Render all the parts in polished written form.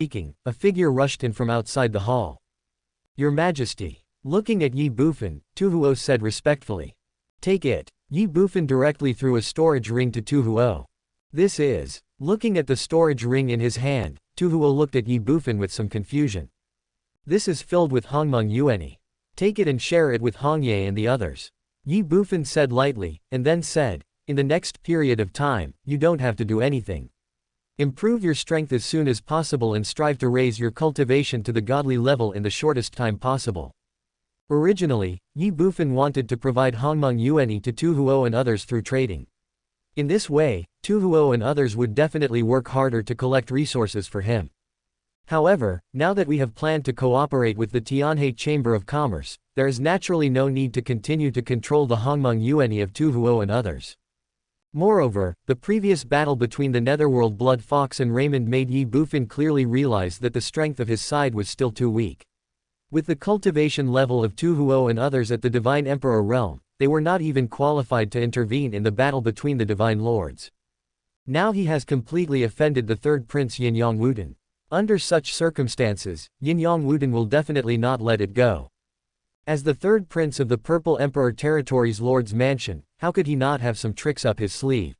Speaking, a figure rushed in from outside the hall. Your Majesty. Looking at Ye Bufan, Tu Huo said respectfully. Take it. Ye Bufan directly threw a storage ring to Tu Huo. This is. Looking at the storage ring in his hand, Tu Huo looked at Ye Bufan with some confusion. This is filled with Hongmeng Yuani. Take it and share it with Hongye and the others. Ye Bufan said lightly, and then said, in the next period of time, you don't have to do anything. Improve your strength as soon as possible and strive to raise your cultivation to the godly level in the shortest time possible. Originally, Ye Bufan wanted to provide Hongmeng Yuani to Tu Huo and others through trading. In this way, Tu Huo and others would definitely work harder to collect resources for him. However, now that we have planned to cooperate with the Tianhe Chamber of Commerce, there is naturally no need to continue to control the Hongmeng Yuani of Tu Huo and others. Moreover, the previous battle between the Netherworld Blood Fox and Raymond made Ye Bufan clearly realize that the strength of his side was still too weak. With the cultivation level of Tu Huo and others at the Divine Emperor realm, they were not even qualified to intervene in the battle between the Divine Lords. Now he has completely offended the third prince Yin Yang Wudin. Under such circumstances, Yin Yang Wudin will definitely not let it go. As the third prince of the Purple Emperor Territory's Lord's Mansion, how could he not have some tricks up his sleeve?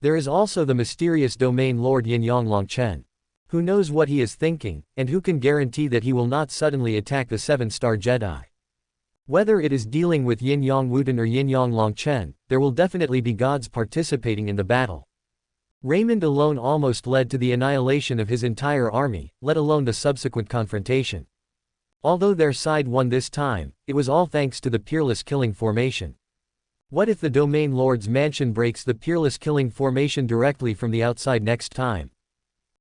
There is also the mysterious domain Lord Yin Yang Longchen. Who knows what he is thinking, and who can guarantee that he will not suddenly attack the 7-star Jedi? Whether it is dealing with Yin Yang Wudin or Yin Yang Longchen, there will definitely be gods participating in the battle. Raymond alone almost led to the annihilation of his entire army, let alone the subsequent confrontation. Although their side won this time, it was all thanks to the Peerless Killing Formation. What if the Domain Lord's Mansion breaks the Peerless Killing Formation directly from the outside next time?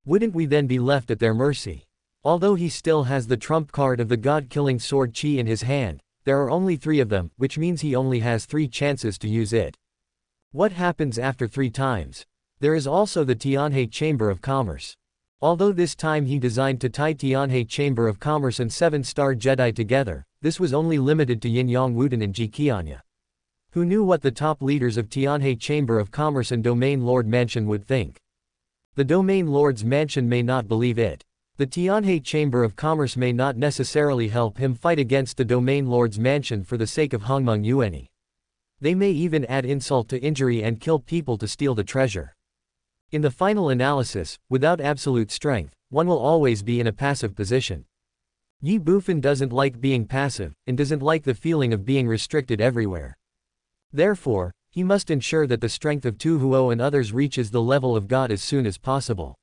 Wouldn't we then be left at their mercy? Although he still has the trump card of the God-killing sword Qi in his hand, there are only 3 of them, which means he only has 3 chances to use it. What happens after 3 times? There is also the Tianhe Chamber of Commerce. Although this time he designed to tie Tianhe Chamber of Commerce and 7-star Jedi together, this was only limited to Yin Yang Wudin and Ji Qianya. Who knew what the top leaders of Tianhe Chamber of Commerce and Domain Lord Mansion would think? The Domain Lord's Mansion may not believe it. The Tianhe Chamber of Commerce may not necessarily help him fight against the Domain Lord's Mansion for the sake of Hongmeng Yuani. They may even add insult to injury and kill people to steal the treasure. In the final analysis, without absolute strength, one will always be in a passive position. Ye Bufan doesn't like being passive, and doesn't like the feeling of being restricted everywhere. Therefore, he must ensure that the strength of Tu Huo and others reaches the level of God as soon as possible.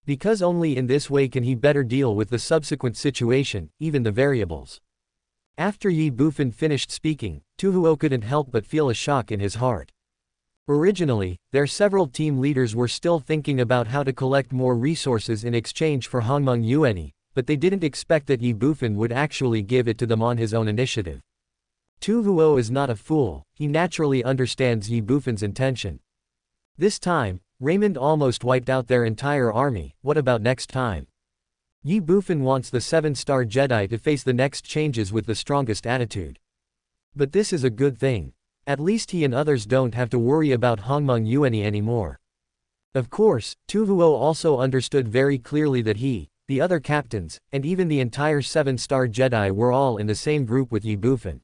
Because only in this way can he better deal with the subsequent situation, even the variables. After Ye Bufan finished speaking, Tu Huo couldn't help but feel a shock in his heart. Originally, their several team leaders were still thinking about how to collect more resources in exchange for Hongmeng Yuani, but they didn't expect that Ye Bufan would actually give it to them on his own initiative. Tu Huo is not a fool, he naturally understands Ye Bufan's intention. This time, Raymond almost wiped out their entire army, what about next time? Ye Bufan wants the 7-star Jedi to face the next changes with the strongest attitude. But this is a good thing. At least he and others don't have to worry about Hongmeng Yuani anymore. Of course, Tu Huo also understood very clearly that he, the other captains, and even the entire 7-star Jedi were all in the same group with Ye Bufan.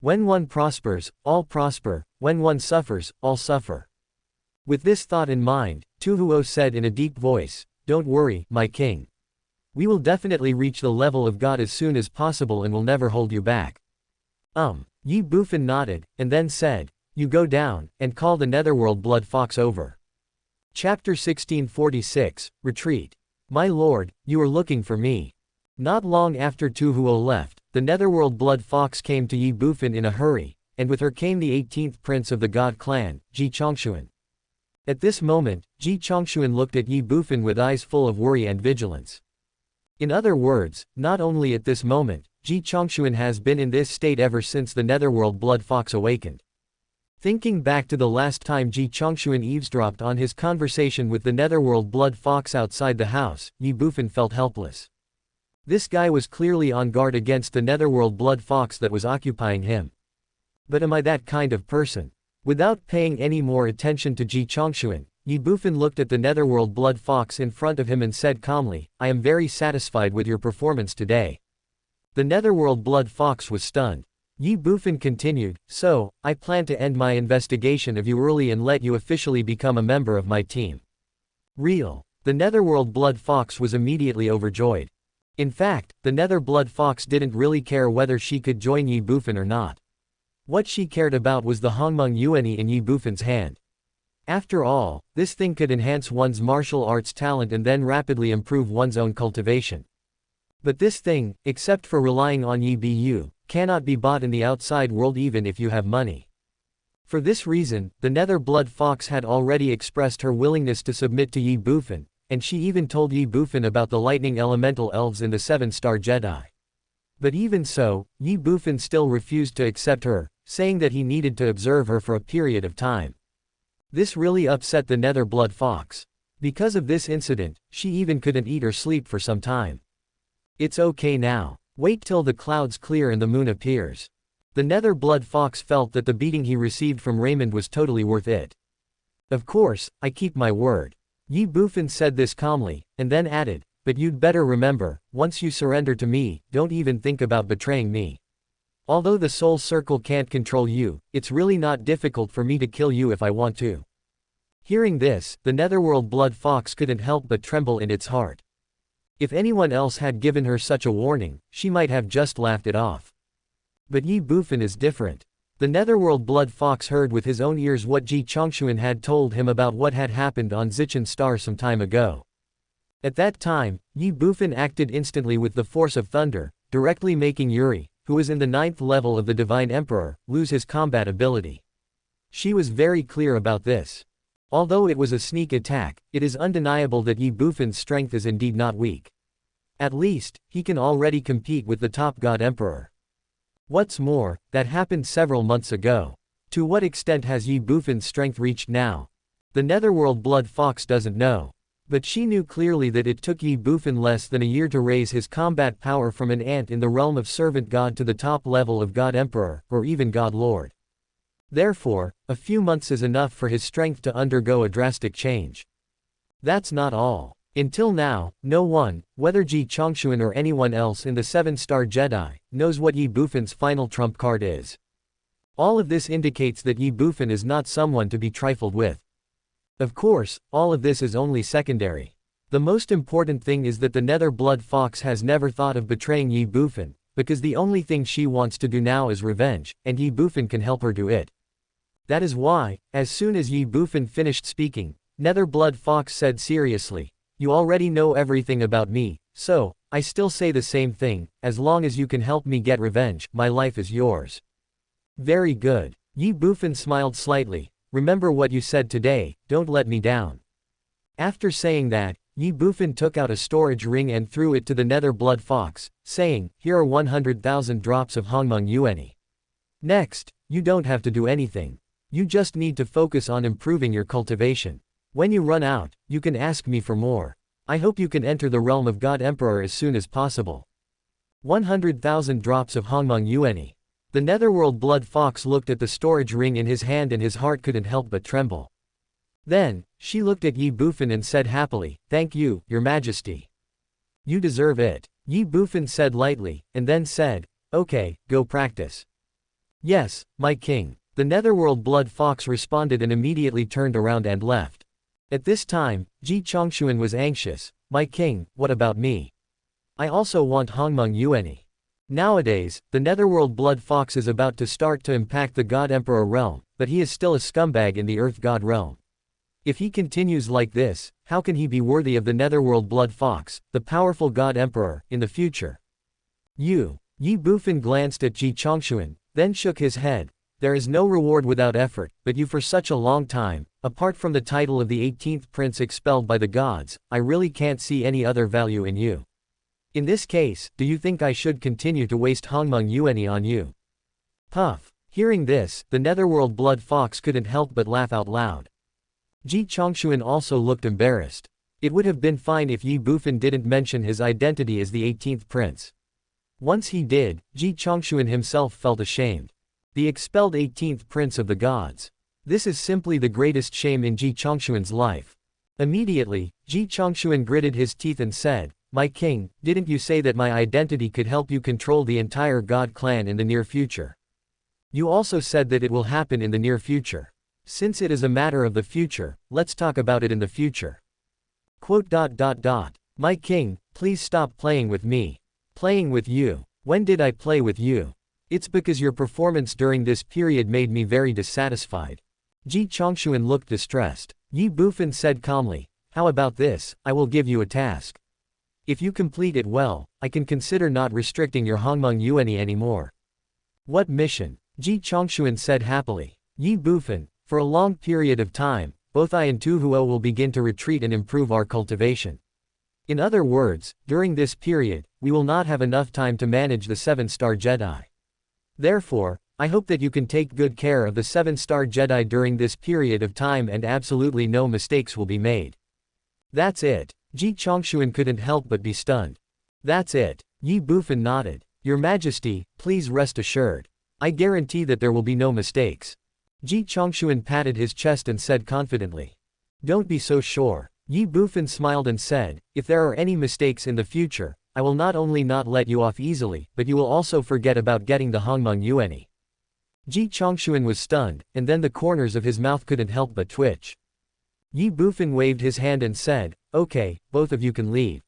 When one prospers, all prosper, when one suffers, all suffer. With this thought in mind, Tu Huo said in a deep voice, "Don't worry, my king. We will definitely reach the level of God as soon as possible and will never hold you back." Ye Bufan nodded, and then said, "You go down, and call the Netherworld Blood Fox over." Chapter 1646, Retreat. My lord, you are looking for me. Not long after Tu Huo left, the Netherworld Blood Fox came to Ye Bufan in a hurry, and with her came the 18th prince of the God clan, Ji Chongshuan. At this moment, Ji Chongshuan looked at Ye Bufan with eyes full of worry and vigilance. In other words, not only at this moment, Ji Chongshuan has been in this state ever since the Netherworld Blood Fox awakened. Thinking back to the last time Ji Chongshuan eavesdropped on his conversation with the Netherworld Blood Fox outside the house, Ye Bufan felt helpless. This guy was clearly on guard against the Netherworld Blood Fox that was occupying him. But am I that kind of person? Without paying any more attention to Ji Chongshuan, Ye Bufan looked at the netherworld blood fox in front of him and said calmly, "I am very satisfied with your performance today." The netherworld blood fox was stunned. Ye Bufan continued, "So, I plan to end my investigation of you early and let you officially become a member of my team." Real. The netherworld blood fox was immediately overjoyed. In fact, the nether blood fox didn't really care whether she could join Ye Bufan or not. What she cared about was the Hongmeng Yuani in Ye Bufan's hand. After all, this thing could enhance one's martial arts talent and then rapidly improve one's own cultivation. But this thing, except for relying on Ye Bu, cannot be bought in the outside world even if you have money. For this reason, the nether blood fox had already expressed her willingness to submit to Ye Bufan, and she even told Ye Bufan about the lightning elemental elves in the 7-star Jedi. But even so, Ye Bufan still refused to accept her, saying that he needed to observe her for a period of time. This really upset the nether blood fox. Because of this incident, she even couldn't eat or sleep for some time. "It's okay now. Wait till the clouds clear and the moon appears." The nether blood fox felt that the beating he received from Raymond was totally worth it. "Of course, I keep my word." Ye Bufan said this calmly, and then added, "But you'd better remember, once you surrender to me, don't even think about betraying me. Although the soul circle can't control you, it's really not difficult for me to kill you if I want to." Hearing this, the netherworld blood fox couldn't help but tremble in its heart. If anyone else had given her such a warning, she might have just laughed it off. But Ye Bufan is different. The netherworld blood fox heard with his own ears what Ji Chongshuan had told him about what had happened on Zichen Star some time ago. At that time, Ye Bufan acted instantly with the force of thunder, directly making Yuri, who was in the 9th level of the Divine Emperor, lose his combat ability. She was very clear about this. Although it was a sneak attack, it is undeniable that Ye Bufan's strength is indeed not weak. At least, he can already compete with the top God Emperor. What's more, that happened several months ago. To what extent has Ye Bufan's strength reached now? The netherworld blood fox doesn't know. But she knew clearly that it took Ye Bufan less than a year to raise his combat power from an ant in the realm of servant god to the top level of God Emperor, or even God Lord. Therefore, a few months is enough for his strength to undergo a drastic change. That's not all. Until now, no one, whether Ji Chongshuan or anyone else in the 7-star Jedi, knows what Ye Bufan's final trump card is. All of this indicates that Ye Bufan is not someone to be trifled with. Of course, all of this is only secondary. The most important thing is that the nether blood fox has never thought of betraying Ye Bufan, because the only thing she wants to do now is revenge, and Ye Bufan can help her do it. That is why, as soon as Ye Bufan finished speaking, nether blood fox said seriously, "You already know everything about me, so, I still say the same thing, as long as you can help me get revenge, my life is yours." "Very good." Ye Bufan smiled slightly. "Remember what you said today, don't let me down." After saying that, Ye Bufan took out a storage ring and threw it to the nether blood fox, saying, "Here are 100,000 drops of Hongmeng Yuani. Next, you don't have to do anything. You just need to focus on improving your cultivation. When you run out, you can ask me for more. I hope you can enter the realm of God Emperor as soon as possible." 100,000 drops of Hongmeng Yuani. The netherworld blood fox looked at the storage ring in his hand and his heart couldn't help but tremble. Then, she looked at Ye Bufan and said happily, "Thank you, Your Majesty. You deserve it." Ye Bufan said lightly, and then said, "Okay, go practice." "Yes, my king." The netherworld blood fox responded and immediately turned around and left. At this time, Ji Chongshuan was anxious. "My king, what about me? I also want Hongmeng Yuani." Nowadays, the netherworld blood fox is about to start to impact the God Emperor realm, but he is still a scumbag in the Earth God realm. If he continues like this, how can he be worthy of the netherworld blood fox, the powerful God Emperor, in the future? Ye Bufan glanced at Ji Chongshuan, then shook his head. "There is no reward without effort, but you for such a long time, apart from the title of the 18th prince expelled by the gods, I really can't see any other value in you. In this case, do you think I should continue to waste Hongmeng Yuani on you?" Puff. Hearing this, the netherworld blood fox couldn't help but laugh out loud. Ji Chongshuan also looked embarrassed. It would have been fine if Ye Bufan didn't mention his identity as the 18th prince. Once he did, Ji Chongshuan himself felt ashamed. The expelled 18th prince of the gods. This is simply the greatest shame in Ji Chongshuan's life. Immediately, Ji Chongshuan gritted his teeth and said, "My king, didn't you say that my identity could help you control the entire God clan in the near future? You also said that it will happen in the near future. Since it is a matter of the future, let's talk about it in the future." My king, please stop playing with me. Playing with you. When did I play with you? It's because your performance during this period made me very dissatisfied. Ji Chongshuan looked distressed. Ye Bufan said calmly, "How about this, I will give you a task. If you complete it well, I can consider not restricting your Hongmeng Yuanyi anymore." "What mission?" Ji Chongshuan said happily. "Ye Bufan, for a long period of time, both I and Tu Huo will begin to retreat and improve our cultivation. In other words, during this period, we will not have enough time to manage the 7-star Jedi. Therefore, I hope that you can take good care of the 7-star Jedi during this period of time and absolutely no mistakes will be made." "That's it." Ji Chongshuan couldn't help but be stunned. "That's it." Ye Bufan nodded. "Your Majesty, please rest assured. I guarantee that there will be no mistakes." Ji Chongshuan patted his chest and said confidently. "Don't be so sure." Ye Bufan smiled and said, "If there are any mistakes in the future, I will not only not let you off easily, but you will also forget about getting the Hongmeng Yuanyi." Ji Chongshuan was stunned, and then the corners of his mouth couldn't help but twitch. Ye Bufan waved his hand and said, "Okay, both of you can leave."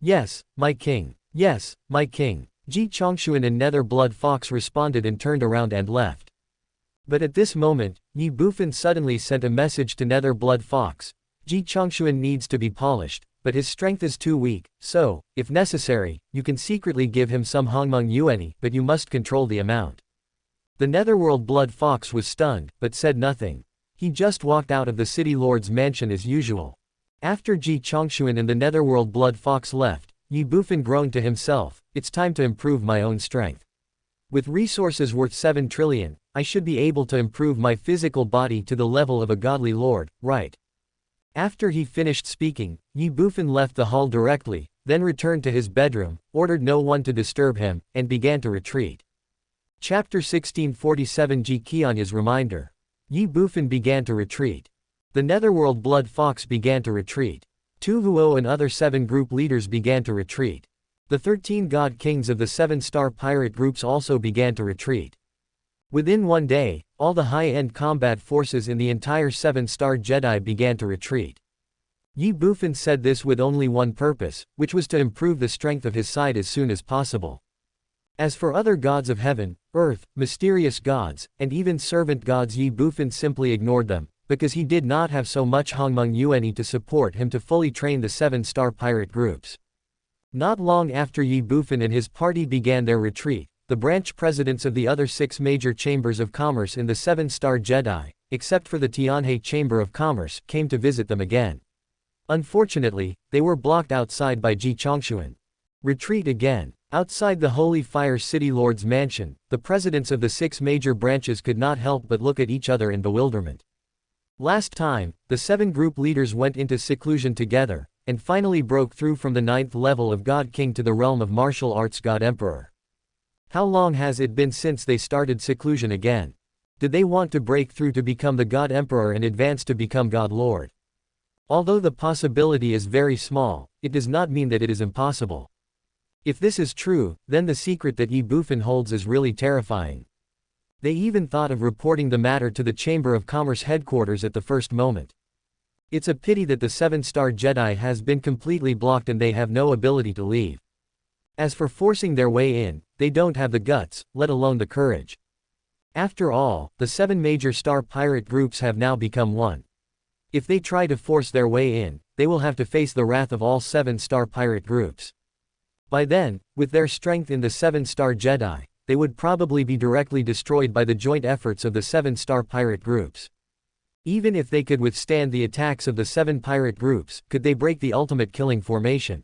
"Yes, my king. Yes, my king." Ji Chongshuan and Nether Blood Fox responded and turned around and left. But at this moment, Ye Bufan suddenly sent a message to Nether Blood Fox. "Ji Chongshuan needs to be polished, but his strength is too weak, so, if necessary, you can secretly give him some Hongmeng Yuanyi, but you must control the amount." The Netherworld Blood Fox was stunned, but said nothing. He just walked out of the City Lord's mansion as usual. After Ji Chongshuan and the Netherworld Blood Fox left, Ye Bufan groaned to himself, "It's time to improve my own strength. With resources worth 7 trillion, I should be able to improve my physical body to the level of a godly lord, right?" After he finished speaking, Ye Bufan left the hall directly, then returned to his bedroom, ordered no one to disturb him, and began to retreat. Chapter 1647 Ji Qianya's reminder. Ye Bufan began to retreat. The Netherworld Blood Fox began to retreat. Tu Huo and other 7 group leaders began to retreat. The 13 God Kings of the 7-star pirate groups also began to retreat. Within one day, all the high-end combat forces in the entire 7-star Jedi began to retreat. Ye Bufan said this with only one purpose, which was to improve the strength of his side as soon as possible. As for other gods of heaven, earth, mysterious gods, and even servant gods, Ye Bufan simply ignored them, because he did not have so much Hongmeng Yuanyi to support him to fully train the 7-star pirate groups. Not long after Ye Bufan and his party began their retreat, the branch presidents of the other 6 major chambers of commerce in the 7-star Jedi, except for the Tianhe Chamber of Commerce, came to visit them again. Unfortunately, they were blocked outside by Ji Chongshuan. Retreat again. Outside the Holy Fire City Lord's mansion, the presidents of the 6 major branches could not help but look at each other in bewilderment. Last time, the 7 group leaders went into seclusion together, and finally broke through from the 9th level of God King to the realm of martial arts God Emperor. How long has it been since they started seclusion again? Did they want to break through to become the God Emperor and advance to become God Lord? Although the possibility is very small, it does not mean that it is impossible. If this is true, then the secret that Ye Bufan holds is really terrifying. They even thought of reporting the matter to the Chamber of Commerce headquarters at the first moment. It's a pity that the 7-star Jedi has been completely blocked and they have no ability to leave. As for forcing their way in, they don't have the guts, let alone the courage. After all, the 7 major star pirate groups have now become one. If they try to force their way in, they will have to face the wrath of all 7-star pirate groups. By then, with their strength in the 7-star Jedi, they would probably be directly destroyed by the joint efforts of the 7-star pirate groups. Even if they could withstand the attacks of the 7 pirate groups, could they break the ultimate killing formation?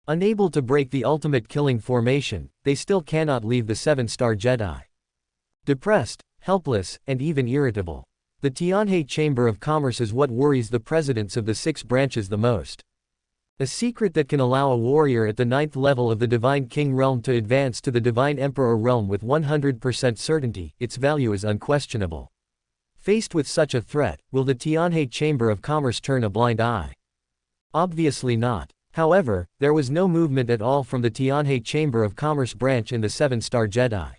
Unable to break the ultimate killing formation, they still cannot leave the 7-star Jedi. Depressed, helpless, and even irritable. The Tianhe Chamber of Commerce is what worries the presidents of the 6 branches the most. A secret that can allow a warrior at the 9th level of the Divine King realm to advance to the Divine Emperor realm with 100% certainty, its value is unquestionable. Faced with such a threat, will the Tianhe Chamber of Commerce turn a blind eye? Obviously not. However, there was no movement at all from the Tianhe Chamber of Commerce branch in the 7-star Jedi.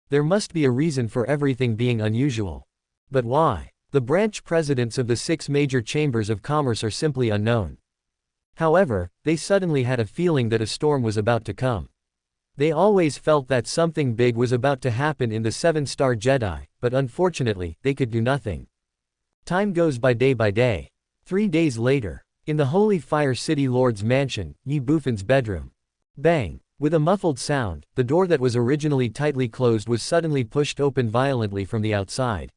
There must be a reason for everything being unusual. But why? The branch presidents of the 6 major chambers of commerce are simply unknown. However, they suddenly had a feeling that a storm was about to come. They always felt that something big was about to happen in the 7-star Jedi, but unfortunately, they could do nothing. Time goes by day. 3 days later. In the Holy Fire City Lord's mansion, Ye Bufan's bedroom. Bang! With a muffled sound, the door that was originally tightly closed was suddenly pushed open violently from the outside.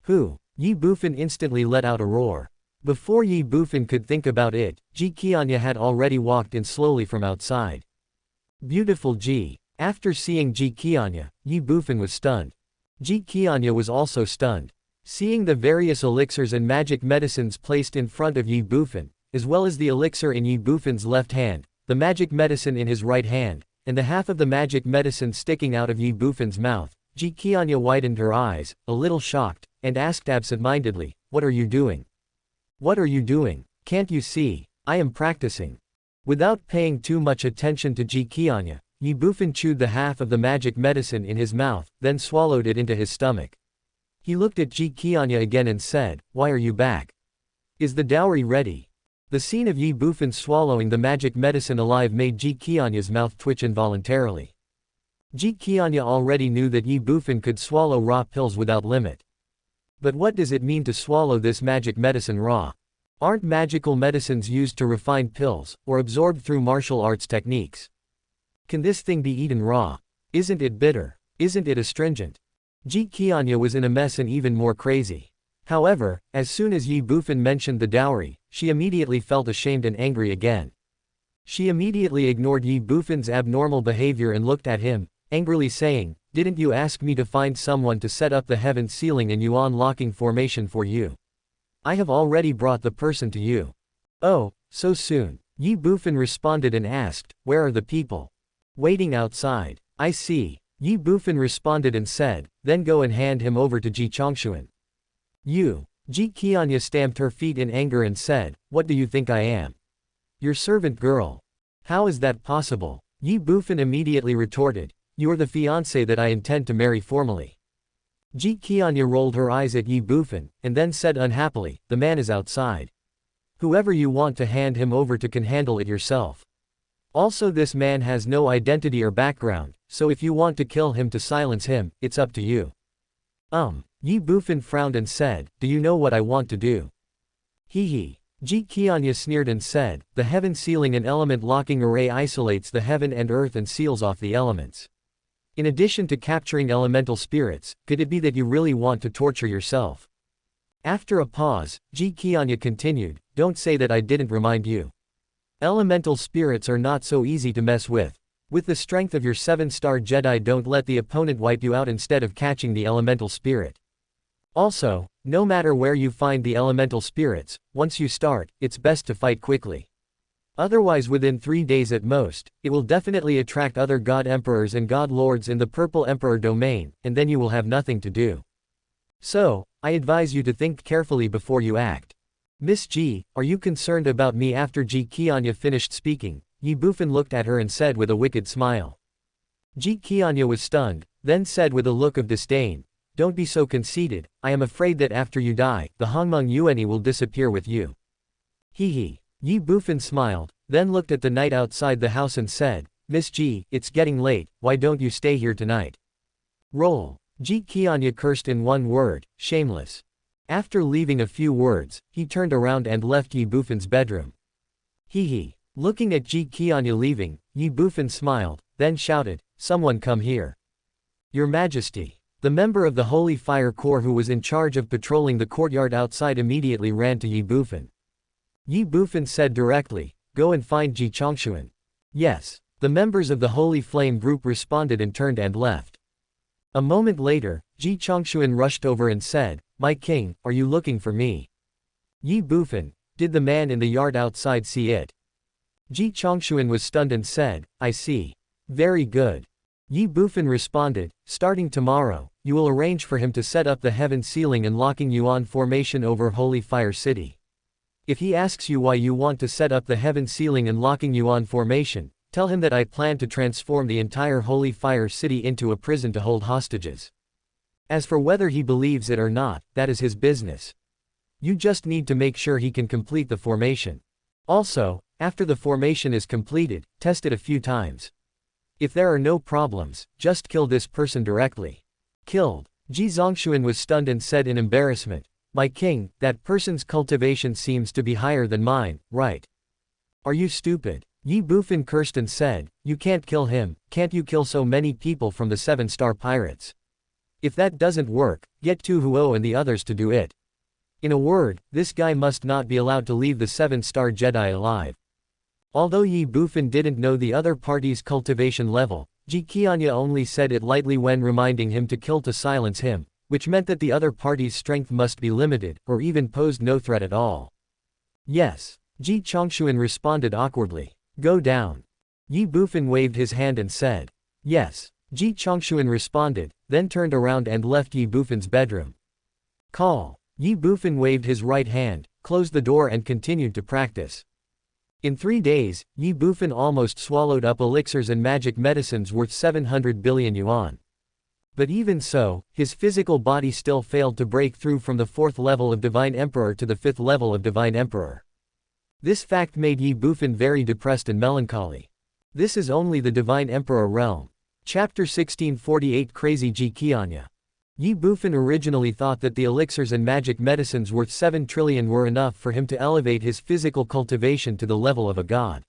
Who? Ye Bufan instantly let out a roar. Before Ye Bufan could think about it, Ji Qianya had already walked in slowly from outside. Beautiful Ji. After seeing Ji Qianya, Ye Bufan was stunned. Ji Qianya was also stunned. Seeing the various elixirs and magic medicines placed in front of Ye Bufan, as well as the elixir in Ye Bufan's left hand, the magic medicine in his right hand, and the half of the magic medicine sticking out of Ye Bufan's mouth, Ji Qianya widened her eyes, a little shocked, and asked absent-mindedly, "What are you doing? What are you doing? Can't you see? I am practicing." Without paying too much attention to Ji Qianya, Ye Bufan chewed the half of the magic medicine in his mouth, then swallowed it into his stomach. He looked at Ji Qianya again and said, "Why are you back? Is the dowry ready?" The scene of Ye Bufan swallowing the magic medicine alive made Ji Qianya's mouth twitch involuntarily. Ji Qianya already knew that Ye Bufan could swallow raw pills without limit. But what does it mean to swallow this magic medicine raw? Aren't magical medicines used to refine pills, or absorbed through martial arts techniques? Can this thing be eaten raw? Isn't it bitter? Isn't it astringent? Ji Qianya was in a mess and even more crazy. However, as soon as Ye Bufan mentioned the dowry, she immediately felt ashamed and angry again. She immediately ignored Ye Bufan's abnormal behavior and looked at him, angrily saying, "Didn't you ask me to find someone to set up the heaven ceiling and yuan locking formation for you? I have already brought the person to you." "Oh, so soon?" Ye Bufan responded and asked, "Where are the people?" "Waiting outside." "I see." Ye Bufan responded and said, "Then go and hand him over to Ji Chongshuan." "You." Ji Qianya stamped her feet in anger and said, "What do you think I am? Your servant girl. How is that possible?" Ye Bufan immediately retorted, "You're the fiancé that I intend to marry formally." Ji Qianya rolled her eyes at Ye Bufan, and then said unhappily, "The man is outside. Whoever you want to hand him over to can handle it yourself. Also, this man has no identity or background, so if you want to kill him to silence him, it's up to you." Ye Bufan frowned and said, "Do you know what I want to do?" Hee. Ji Qianya sneered and said, "The heaven sealing and element locking array isolates the heaven and earth and seals off the elements. In addition to capturing elemental spirits, could it be that you really want to torture yourself?" After a pause, Ji Qianya continued, "Don't say that I didn't remind you. Elemental spirits are not so easy to mess with. With the strength of your 7-star Jedi, don't let the opponent wipe you out instead of catching the elemental spirit. Also, no matter where you find the elemental spirits, once you start, it's best to fight quickly. Otherwise, within 3 days at most, it will definitely attract other God Emperors and God Lords in the Purple Emperor domain, and then you will have nothing to do. So, I advise you to think carefully before you act. Miss Ji, are you concerned about me?" After Ji Qianya finished speaking, Ye Bufan looked at her and said with a wicked smile. Ji Qianya was stunned, then said with a look of disdain, "Don't be so conceited, I am afraid that after you die, the Hongmeng Yuani will disappear with you." Hee. Ye Bufan smiled, then looked at the night outside the house and said, "Miss Ji, it's getting late, why don't you stay here tonight?" Roll. Ji Qianya cursed in one word, "Shameless." After leaving a few words, he turned around and left Ye Bufan's bedroom. Hee. Looking at Ji Qianya leaving, Ye Bufan smiled, then shouted, "Someone come here." "Your Majesty." The member of the Holy Fire Corps who was in charge of patrolling the courtyard outside immediately ran to Ye Bufan. Ye Bufan said directly, "Go and find Ji Chongshuan." "Yes." The members of the Holy Flame group responded and turned and left. A moment later, Ji Chongshuan rushed over and said, "My king, are you looking for me?" Ye Bufan, did the man in the yard outside see it? Ji Chongshuan was stunned and said, "I see. Very good. Ye Bufan responded, starting tomorrow, you will arrange for him to set up the heaven ceiling and locking Yuan formation over Holy Fire City. If he asks you why you want to set up the heaven ceiling and locking Yuan formation, tell him that I plan to transform the entire Holy Fire City into a prison to hold hostages. As for whether he believes it or not, that is his business. You just need to make sure he can complete the formation. Also, after the formation is completed, test it a few times. If there are no problems, just kill this person directly. Killed. Ji Zongxuan was stunned and said in embarrassment, my king, that person's cultivation seems to be higher than mine, right? Are you stupid? Ye Bufan cursed and said, you can't kill him, can't you kill so many people from the 7-star pirates? If that doesn't work, get Tu Huo and the others to do it. In a word, this guy must not be allowed to leave the 7-star Jedi alive. Although Ye Bufan didn't know the other party's cultivation level, Ji Qianya only said it lightly when reminding him to kill to silence him, which meant that the other party's strength must be limited, or even posed no threat at all. Yes. Ji Chongshuan responded awkwardly. Go down. Ye Bufan waved his hand and said. Yes. Ji Chongshuan responded, then turned around and left Ye Bufan's bedroom. Call. Ye Bufan waved his right hand, closed the door and continued to practice. In 3 days, Ye Bufan almost swallowed up elixirs and magic medicines worth 700 billion yuan. But even so, his physical body still failed to break through from the 4th level of Divine Emperor to the 5th level of Divine Emperor. This fact made Ye Bufan very depressed and melancholy. This is only the Divine Emperor realm. Chapter 1648 Crazy Ji Qianya. Ye Bufan originally thought that the elixirs and magic medicines worth 7 trillion were enough for him to elevate his physical cultivation to the level of a god.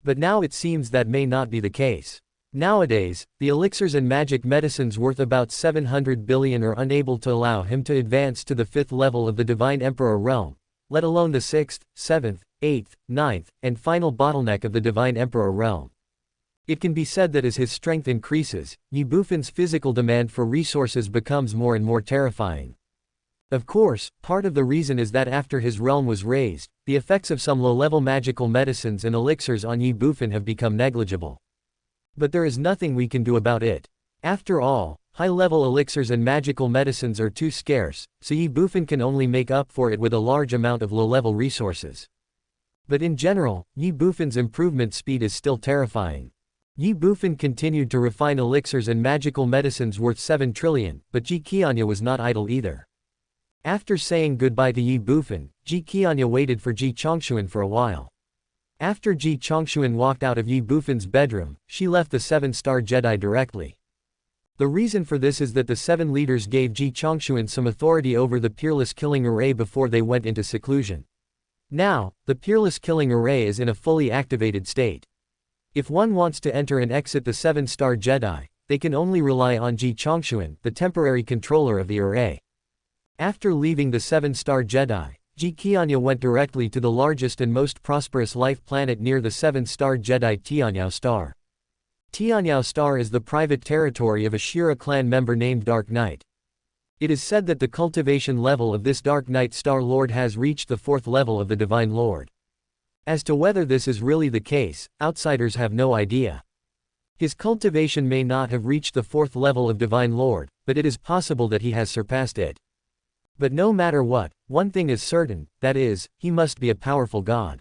But now it seems that may not be the case. Nowadays, the elixirs and magic medicines worth about 700 billion are unable to allow him to advance to the 5th level of the Divine Emperor realm, let alone the 6th, 7th, 8th, 9th, and final bottleneck of the Divine Emperor realm. It can be said that as his strength increases, Ye Bufan's physical demand for resources becomes more and more terrifying. Of course, part of the reason is that after his realm was raised, the effects of some low-level magical medicines and elixirs on Ye Bufan have become negligible. But there is nothing we can do about it. After all, high-level elixirs and magical medicines are too scarce, so Ye Bufan can only make up for it with a large amount of low-level resources. But in general, Ye Bufan's improvement speed is still terrifying. Ye Bufan continued to refine elixirs and magical medicines worth 7 trillion, but Ji Qianya was not idle either. After saying goodbye to Ye Bufan, Ji Qianya waited for Ji Chongshuan for a while. After Ji Chongshuan walked out of Ye Bufan's bedroom, she left the 7-star Jedi directly. The reason for this is that the 7 leaders gave Ji Chongshuan some authority over the Peerless Killing Array before they went into seclusion. Now, the Peerless Killing Array is in a fully activated state. If one wants to enter and exit the 7-star Jedi, they can only rely on Ji Chongshuan, the temporary controller of the array. After leaving the 7-star Jedi, Ji Qianya went directly to the largest and most prosperous life planet near the 7-star Jedi Tianyao Star. Tianyao Star is the private territory of a Shira clan member named Dark Knight. It is said that the cultivation level of this Dark Knight Star Lord has reached the 4th level of the Divine Lord. As to whether this is really the case, outsiders have no idea. His cultivation may not have reached the 4th level of Divine Lord, but it is possible that he has surpassed it. But no matter what, one thing is certain, that is, he must be a powerful god.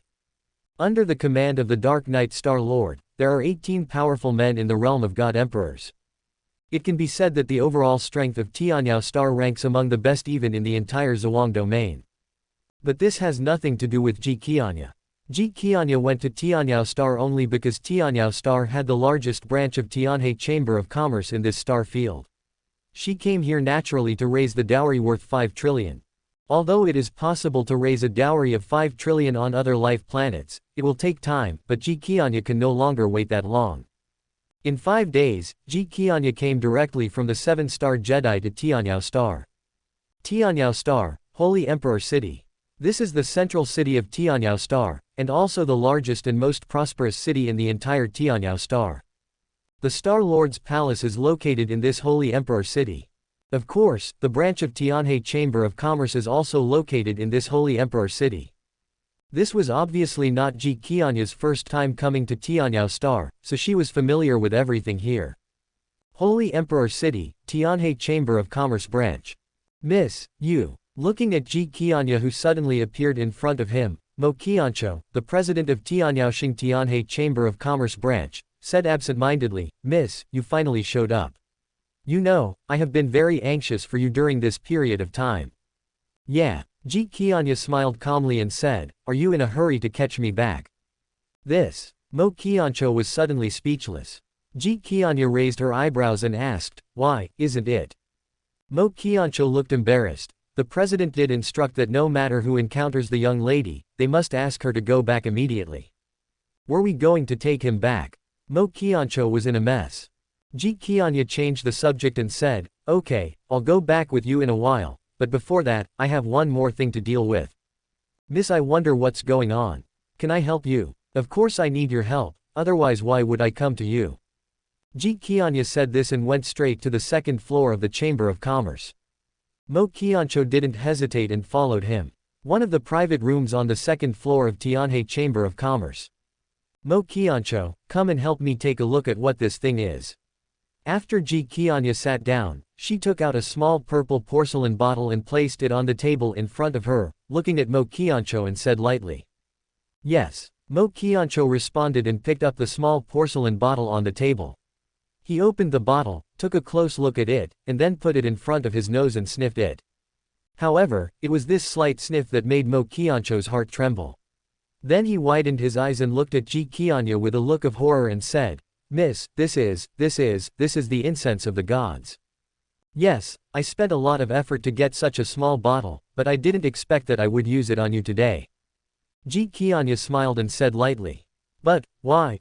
Under the command of the Dark Knight Star Lord, there are 18 powerful men in the realm of God Emperors. It can be said that the overall strength of Tianyao Star ranks among the best even in the entire Zhuang domain. But this has nothing to do with Ji Qianya. Ji Qianya went to Tianyao Star only because Tianyao Star had the largest branch of Tianhe Chamber of Commerce in this star field. She came here naturally to raise the dowry worth 5 trillion. Although it is possible to raise a dowry of 5 trillion on other life planets, it will take time, but Ji Qianya can no longer wait that long. In 5 days, Ji Qianya came directly from the 7-star Jedi to Tianyao Star. Tianyao Star, Holy Emperor City. This is the central city of Tianyao Star, and also the largest and most prosperous city in the entire Tianyao Star. The Star Lord's palace is located in this Holy Emperor City. Of course, the branch of Tianhe Chamber of Commerce is also located in this Holy Emperor City. This was obviously not Ji Qianya's first time coming to Tianyao Star, so she was familiar with everything here. Holy Emperor City, Tianhe Chamber of Commerce Branch. Miss, you. Looking at Ji Qianya who suddenly appeared in front of him, Mo Qiancho, the president of Tianyaoxing Tianhe Chamber of Commerce Branch, said absent-mindedly, Miss, you finally showed up. You know, I have been very anxious for you during this period of time. Yeah. Ji Qianya smiled calmly and said, are you in a hurry to catch me back? This. Mo Qiancho was suddenly speechless. Ji Qianya raised her eyebrows and asked, why, isn't it? Mo Qiancho looked embarrassed. The president did instruct that no matter who encounters the young lady, they must ask her to go back immediately. Were we going to take him back? Mo Qiancho was in a mess. Ji Qianya changed the subject and said, okay, I'll go back with you in a while, but before that, I have one more thing to deal with. Miss, I wonder what's going on. Can I help you? Of course I need your help, otherwise why would I come to you? Ji Qianya said this and went straight to the second floor of the Chamber of Commerce. Mo Qiancho didn't hesitate and followed him. One of the private rooms on the second floor of Tianhe Chamber of Commerce. Mo Qiancho, come and help me take a look at what this thing is. After Ji Qianya sat down, she took out a small purple porcelain bottle and placed it on the table in front of her, looking at Mo Qiancho and said lightly. Yes. Mo Qiancho responded and picked up the small porcelain bottle on the table. He opened the bottle, took a close look at it, and then put it in front of his nose and sniffed it. However, it was this slight sniff that made Mo Qiancho's heart tremble. Then he widened his eyes and looked at Ji Qianya with a look of horror and said, Miss, this is the incense of the gods. Yes, I spent a lot of effort to get such a small bottle, but I didn't expect that I would use it on you today. Ji Qianya smiled and said lightly. But, why?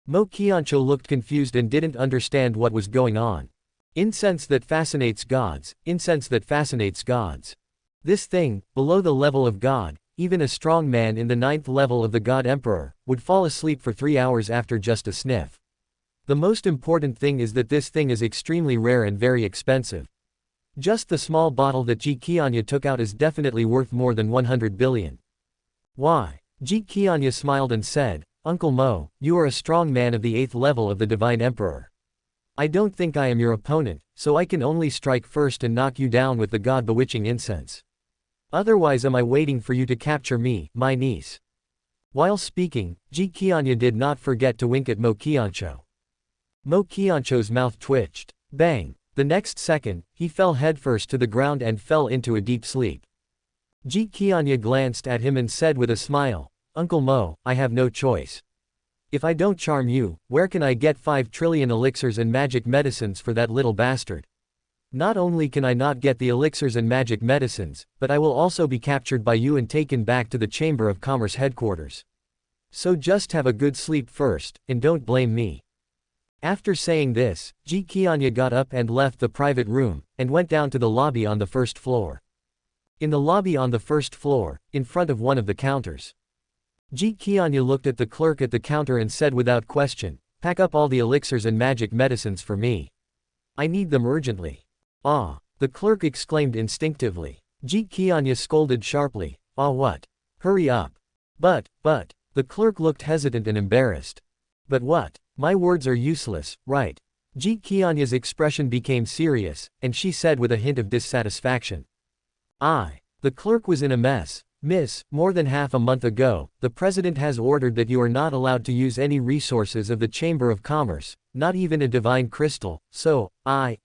Mo Qiancho looked confused and didn't understand what was going on. Incense that fascinates gods, incense that fascinates gods. This thing, below the level of God, even a strong man in the 9th level of the God Emperor, would fall asleep for 3 hours after just a sniff. The most important thing is that this thing is extremely rare and very expensive. Just the small bottle that Ji Qianya took out is definitely worth more than 100 billion. Why? Ji Qianya smiled and said, Uncle Mo, you are a strong man of the 8th level of the Divine Emperor. I don't think I am your opponent, so I can only strike first and knock you down with the god-bewitching incense. Otherwise am I waiting for you to capture me, my niece. While speaking, Ji Qianya did not forget to wink at Mo Qiancho. Mo Qiancho's mouth twitched. Bang! The next second, he fell headfirst to the ground and fell into a deep sleep. Ji Qianya glanced at him and said with a smile, Uncle Mo, I have no choice. If I don't charm you, where can I get 5 trillion elixirs and magic medicines for that little bastard? Not only can I not get the elixirs and magic medicines, but I will also be captured by you and taken back to the Chamber of Commerce headquarters. So just have a good sleep first, and don't blame me. After saying this, Ji Qianya got up and left the private room, and went down to the lobby on the first floor. In the lobby on the first floor, in front of one of the counters. Ji Qianya looked at the clerk at the counter and said without question, pack up all the elixirs and magic medicines for me. I need them urgently. Ah! The clerk exclaimed instinctively. Ji Qianya scolded sharply, ah what? Hurry up. But, the clerk looked hesitant and embarrassed. But what? My words are useless, right? Ji Qianya's expression became serious, and she said with a hint of dissatisfaction. The clerk was in a mess. Miss, more than half a month ago, the president has ordered that you are not allowed to use any resources of the Chamber of Commerce, not even a divine crystal, so, The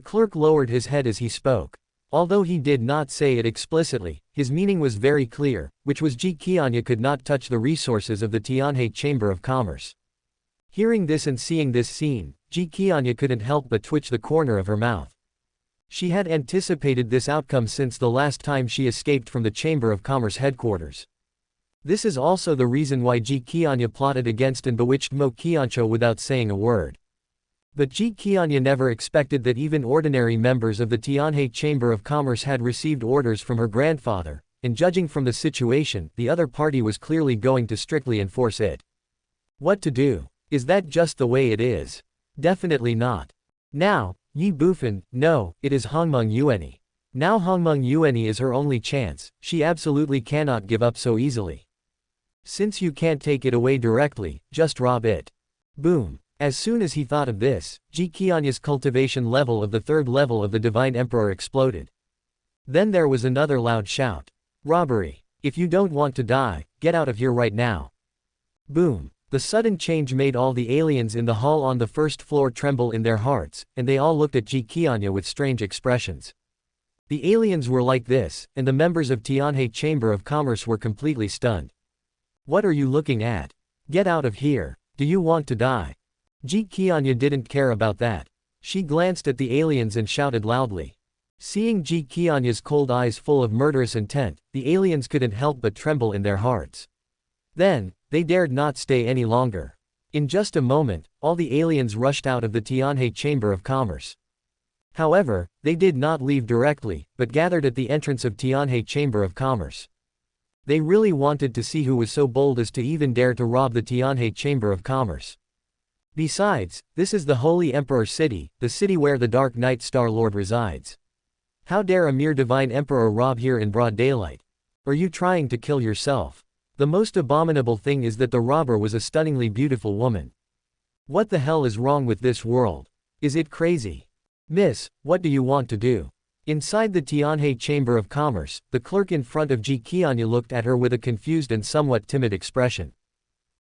clerk lowered his head as he spoke. Although he did not say it explicitly, his meaning was very clear, which was Ji Qianya could not touch the resources of the Tianhe Chamber of Commerce. Hearing this and seeing this scene, Ji Qianya couldn't help but twitch the corner of her mouth. She had anticipated this outcome since the last time she escaped from the Chamber of Commerce headquarters. This is also the reason why Ji Qianya plotted against and bewitched Mo Qiancho without saying a word. But Ji Qianya never expected that even ordinary members of the Tianhe Chamber of Commerce had received orders from her grandfather, and judging from the situation, the other party was clearly going to strictly enforce it. What to do? Is that just the way it is? Definitely not. Now, Ye Bufan, no, it is Hongmeng Yueni. Now Hongmeng Yueni is her only chance, she absolutely cannot give up so easily. Since you can't take it away directly, just rob it. Boom. As soon as he thought of this, Ji Qianya's cultivation level of the third level of the Divine Emperor exploded. Then there was another loud shout. Robbery! If you don't want to die, get out of here right now. Boom! The sudden change made all the aliens in the hall on the first floor tremble in their hearts, and they all looked at Ji Qianya with strange expressions. The aliens were like this, and the members of Tianhe Chamber of Commerce were completely stunned. What are you looking at? Get out of here. Do you want to die? Ji Qianya didn't care about that. She glanced at the aliens and shouted loudly. Seeing Ji Qianya's cold eyes full of murderous intent, the aliens couldn't help but tremble in their hearts. Then, they dared not stay any longer. In just a moment, all the aliens rushed out of the Tianhe Chamber of Commerce. However, they did not leave directly, but gathered at the entrance of Tianhe Chamber of Commerce. They really wanted to see who was so bold as to even dare to rob the Tianhe Chamber of Commerce. Besides, this is the Holy Emperor City, the city where the Dark Knight Star Lord resides. How dare a mere Divine Emperor rob here in broad daylight? Are you trying to kill yourself? The most abominable thing is that the robber was a stunningly beautiful woman. What the hell is wrong with this world? Is it crazy? Miss, what do you want to do? Inside the Tianhe Chamber of Commerce, the clerk in front of Ji Qianya looked at her with a confused and somewhat timid expression.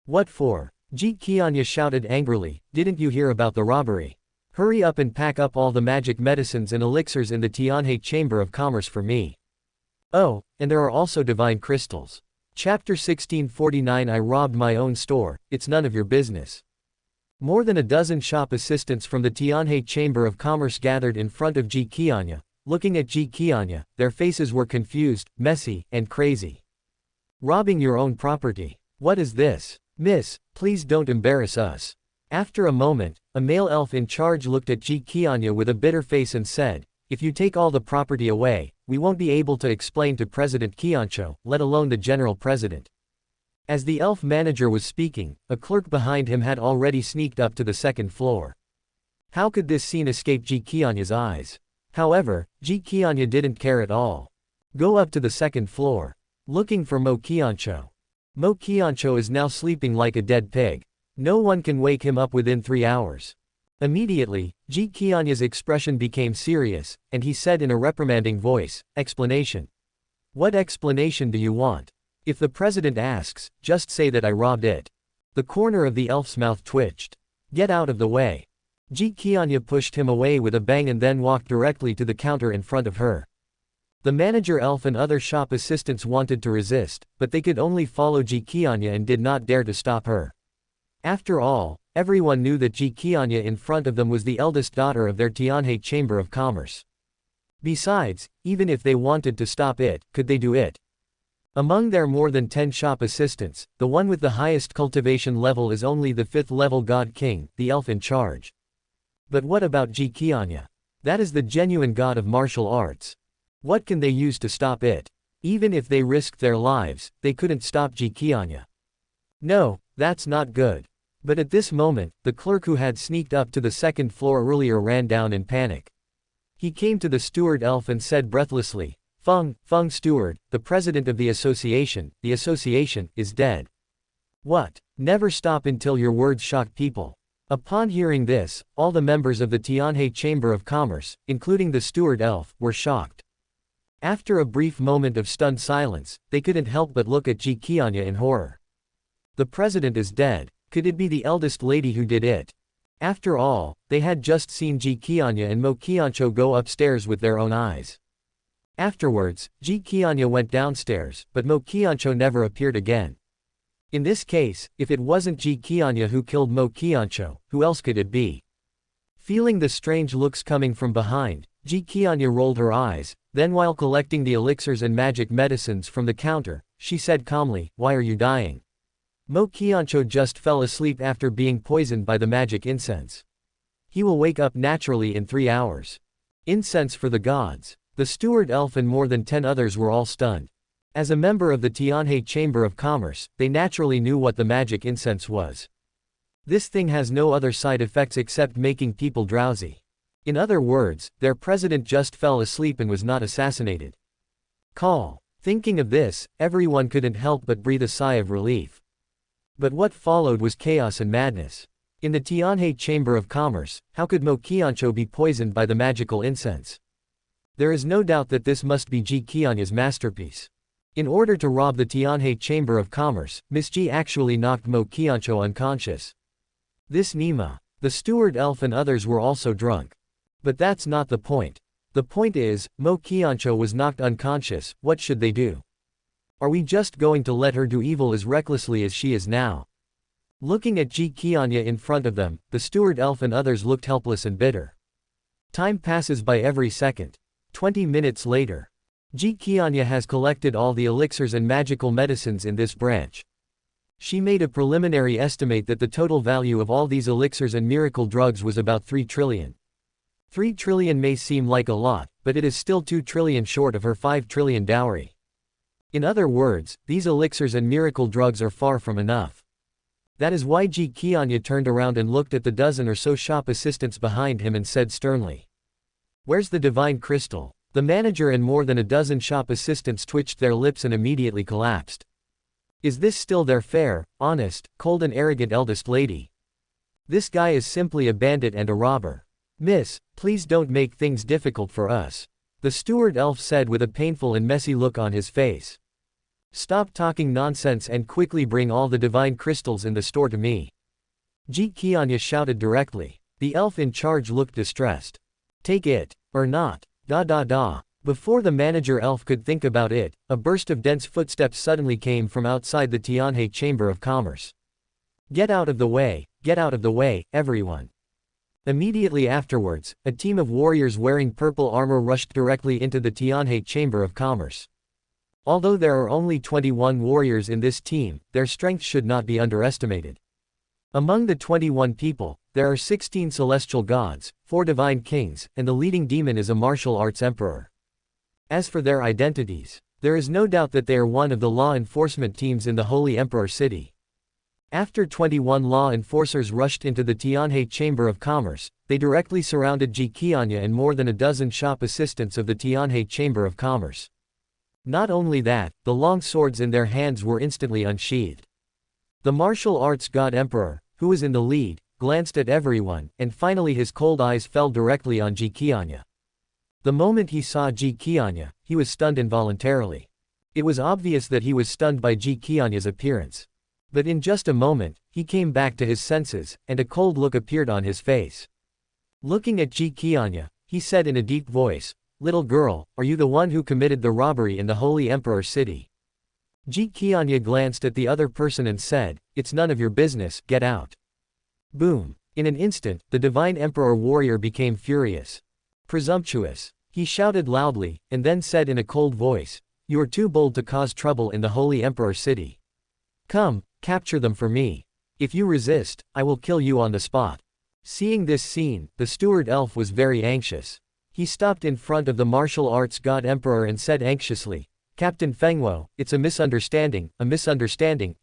What for? Ji Qianya shouted angrily, didn't you hear about the robbery? Hurry up and pack up all the magic medicines and elixirs in the Tianhe Chamber of Commerce for me. Oh, and there are also divine crystals. Chapter 1649 I robbed my own store, it's none of your business. More than a dozen shop assistants from the Tianhe Chamber of Commerce gathered in front of Ji Qianya. Looking at Ji Qianya, their faces were confused, messy, and crazy. Robbing your own property. What is this? Miss, please don't embarrass us. After a moment, a male elf in charge looked at Ji Qianya with a bitter face and said, if you take all the property away, we won't be able to explain to President Qiancho, let alone the General President. As the elf manager was speaking, a clerk behind him had already sneaked up to the second floor. How could this scene escape Ji Qianya's eyes? However, Ji Qianya didn't care at all. Go up to the second floor. Looking for Mo Qiancho. Mo Qiancho is now sleeping like a dead pig. No one can wake him up within 3 hours. Immediately, Ji Qianya's expression became serious, and he said in a reprimanding voice, explanation. What explanation do you want? If the president asks, just say that I robbed it. The corner of the elf's mouth twitched. Get out of the way. Ji Qianya pushed him away with a bang and then walked directly to the counter in front of her. The manager elf and other shop assistants wanted to resist, but they could only follow Ji Qianya and did not dare to stop her. After all, everyone knew that Ji Qianya in front of them was the eldest daughter of their Tianhe Chamber of Commerce. Besides, even if they wanted to stop it, could they do it? Among their more than 10 shop assistants, the one with the highest cultivation level is only the 5th level God King, the elf in charge. But what about Ji Qianya? That is the genuine god of martial arts. What can they use to stop it? Even if they risked their lives, they couldn't stop Ji Qianya. No, that's not good. But at this moment, the clerk who had sneaked up to the second floor earlier ran down in panic. He came to the steward elf and said breathlessly, Feng steward, the president of the association is dead. What? Never stop until your words shock people. Upon hearing this, all the members of the Tianhe Chamber of Commerce, including the steward elf, were shocked. After a brief moment of stunned silence, they couldn't help but look at Ji Qianya in horror. The president is dead. Could it be the eldest lady who did it? After all, they had just seen Ji Qianya and Mo Qiancho go upstairs with their own eyes. Afterwards, Ji Qianya went downstairs, but Mo Qiancho never appeared again. In this case, if it wasn't Ji Qianya who killed Mo Qiancho, who else could it be? Feeling the strange looks coming from behind, Ji Qianya rolled her eyes, then while collecting the elixirs and magic medicines from the counter, she said calmly, why are you dying? Mo Qiancho just fell asleep after being poisoned by the magic incense. He will wake up naturally in 3 hours. Incense for the gods. The steward elf and more than 10 others were all stunned. As a member of the Tianhe Chamber of Commerce, they naturally knew what the magic incense was. This thing has no other side effects except making people drowsy. In other words, their president just fell asleep and was not assassinated. Call. Thinking of this, everyone couldn't help but breathe a sigh of relief. But what followed was chaos and madness. In the Tianhe Chamber of Commerce, how could Mo Qianqiu be poisoned by the magical incense? There is no doubt that this must be Ji Qianya's masterpiece. In order to rob the Tianhe Chamber of Commerce, Miss Ji actually knocked Mo Qianqiu unconscious. This Nima, the steward elf and others were also drunk. But that's not the point. The point is, Mo Qianqiu was knocked unconscious. What should they do? Are we just going to let her do evil as recklessly as she is now? Looking at Ji Qianya in front of them, the steward elf and others looked helpless and bitter. Time passes by every second. 20 minutes later. Ji Qianya has collected all the elixirs and magical medicines in this branch. She made a preliminary estimate that the total value of all these elixirs and miracle drugs was about 3 trillion. 3 trillion may seem like a lot, but it is still 2 trillion short of her 5 trillion dowry. In other words, these elixirs and miracle drugs are far from enough. That is why Ji Qianya turned around and looked at the dozen or so shop assistants behind him and said sternly, "Where's the divine crystal?" The manager and more than a dozen shop assistants twitched their lips and immediately collapsed. Is this still their fair, honest, cold and arrogant eldest lady? This guy is simply a bandit and a robber. Miss, please don't make things difficult for us. The steward elf said with a painful and messy look on his face. Stop talking nonsense and quickly bring all the divine crystals in the store to me. Ji Qianya shouted directly. The elf in charge looked distressed. Take it, or not. Before the manager elf could think about it, a burst of dense footsteps suddenly came from outside the Tianhe Chamber of Commerce. Get out of the way, everyone. Immediately afterwards, a team of warriors wearing purple armor rushed directly into the Tianhe Chamber of Commerce. Although there are only 21 warriors in this team, their strength should not be underestimated. Among the 21 people, there are 16 celestial gods, 4 divine kings, and the leading demon is a martial arts emperor. As for their identities, there is no doubt that they are one of the law enforcement teams in the Holy Emperor City. After 21 law enforcers rushed into the Tianhe Chamber of Commerce, they directly surrounded Ji Qianya and more than a dozen shop assistants of the Tianhe Chamber of Commerce. Not only that, the long swords in their hands were instantly unsheathed. The martial arts god emperor, who was in the lead, glanced at everyone, and finally his cold eyes fell directly on Ji Qianya. The moment he saw Ji Qianya, he was stunned involuntarily. It was obvious that he was stunned by Ji Qianya's appearance. But in just a moment, he came back to his senses, and a cold look appeared on his face. Looking at Ji Qianya, he said in a deep voice, "Little girl, are you the one who committed the robbery in the Holy Emperor City?" Ji Qianya glanced at the other person and said, "It's none of your business, get out." Boom. In an instant, the divine emperor warrior became furious. Presumptuous. He shouted loudly, and then said in a cold voice, "You are too bold to cause trouble in the Holy Emperor City. Come, capture them for me. If you resist, I will kill you on the spot." Seeing this scene, the steward elf was very anxious. He stopped in front of the martial arts god emperor and said anxiously, "Captain Fengwo, it's a misunderstanding,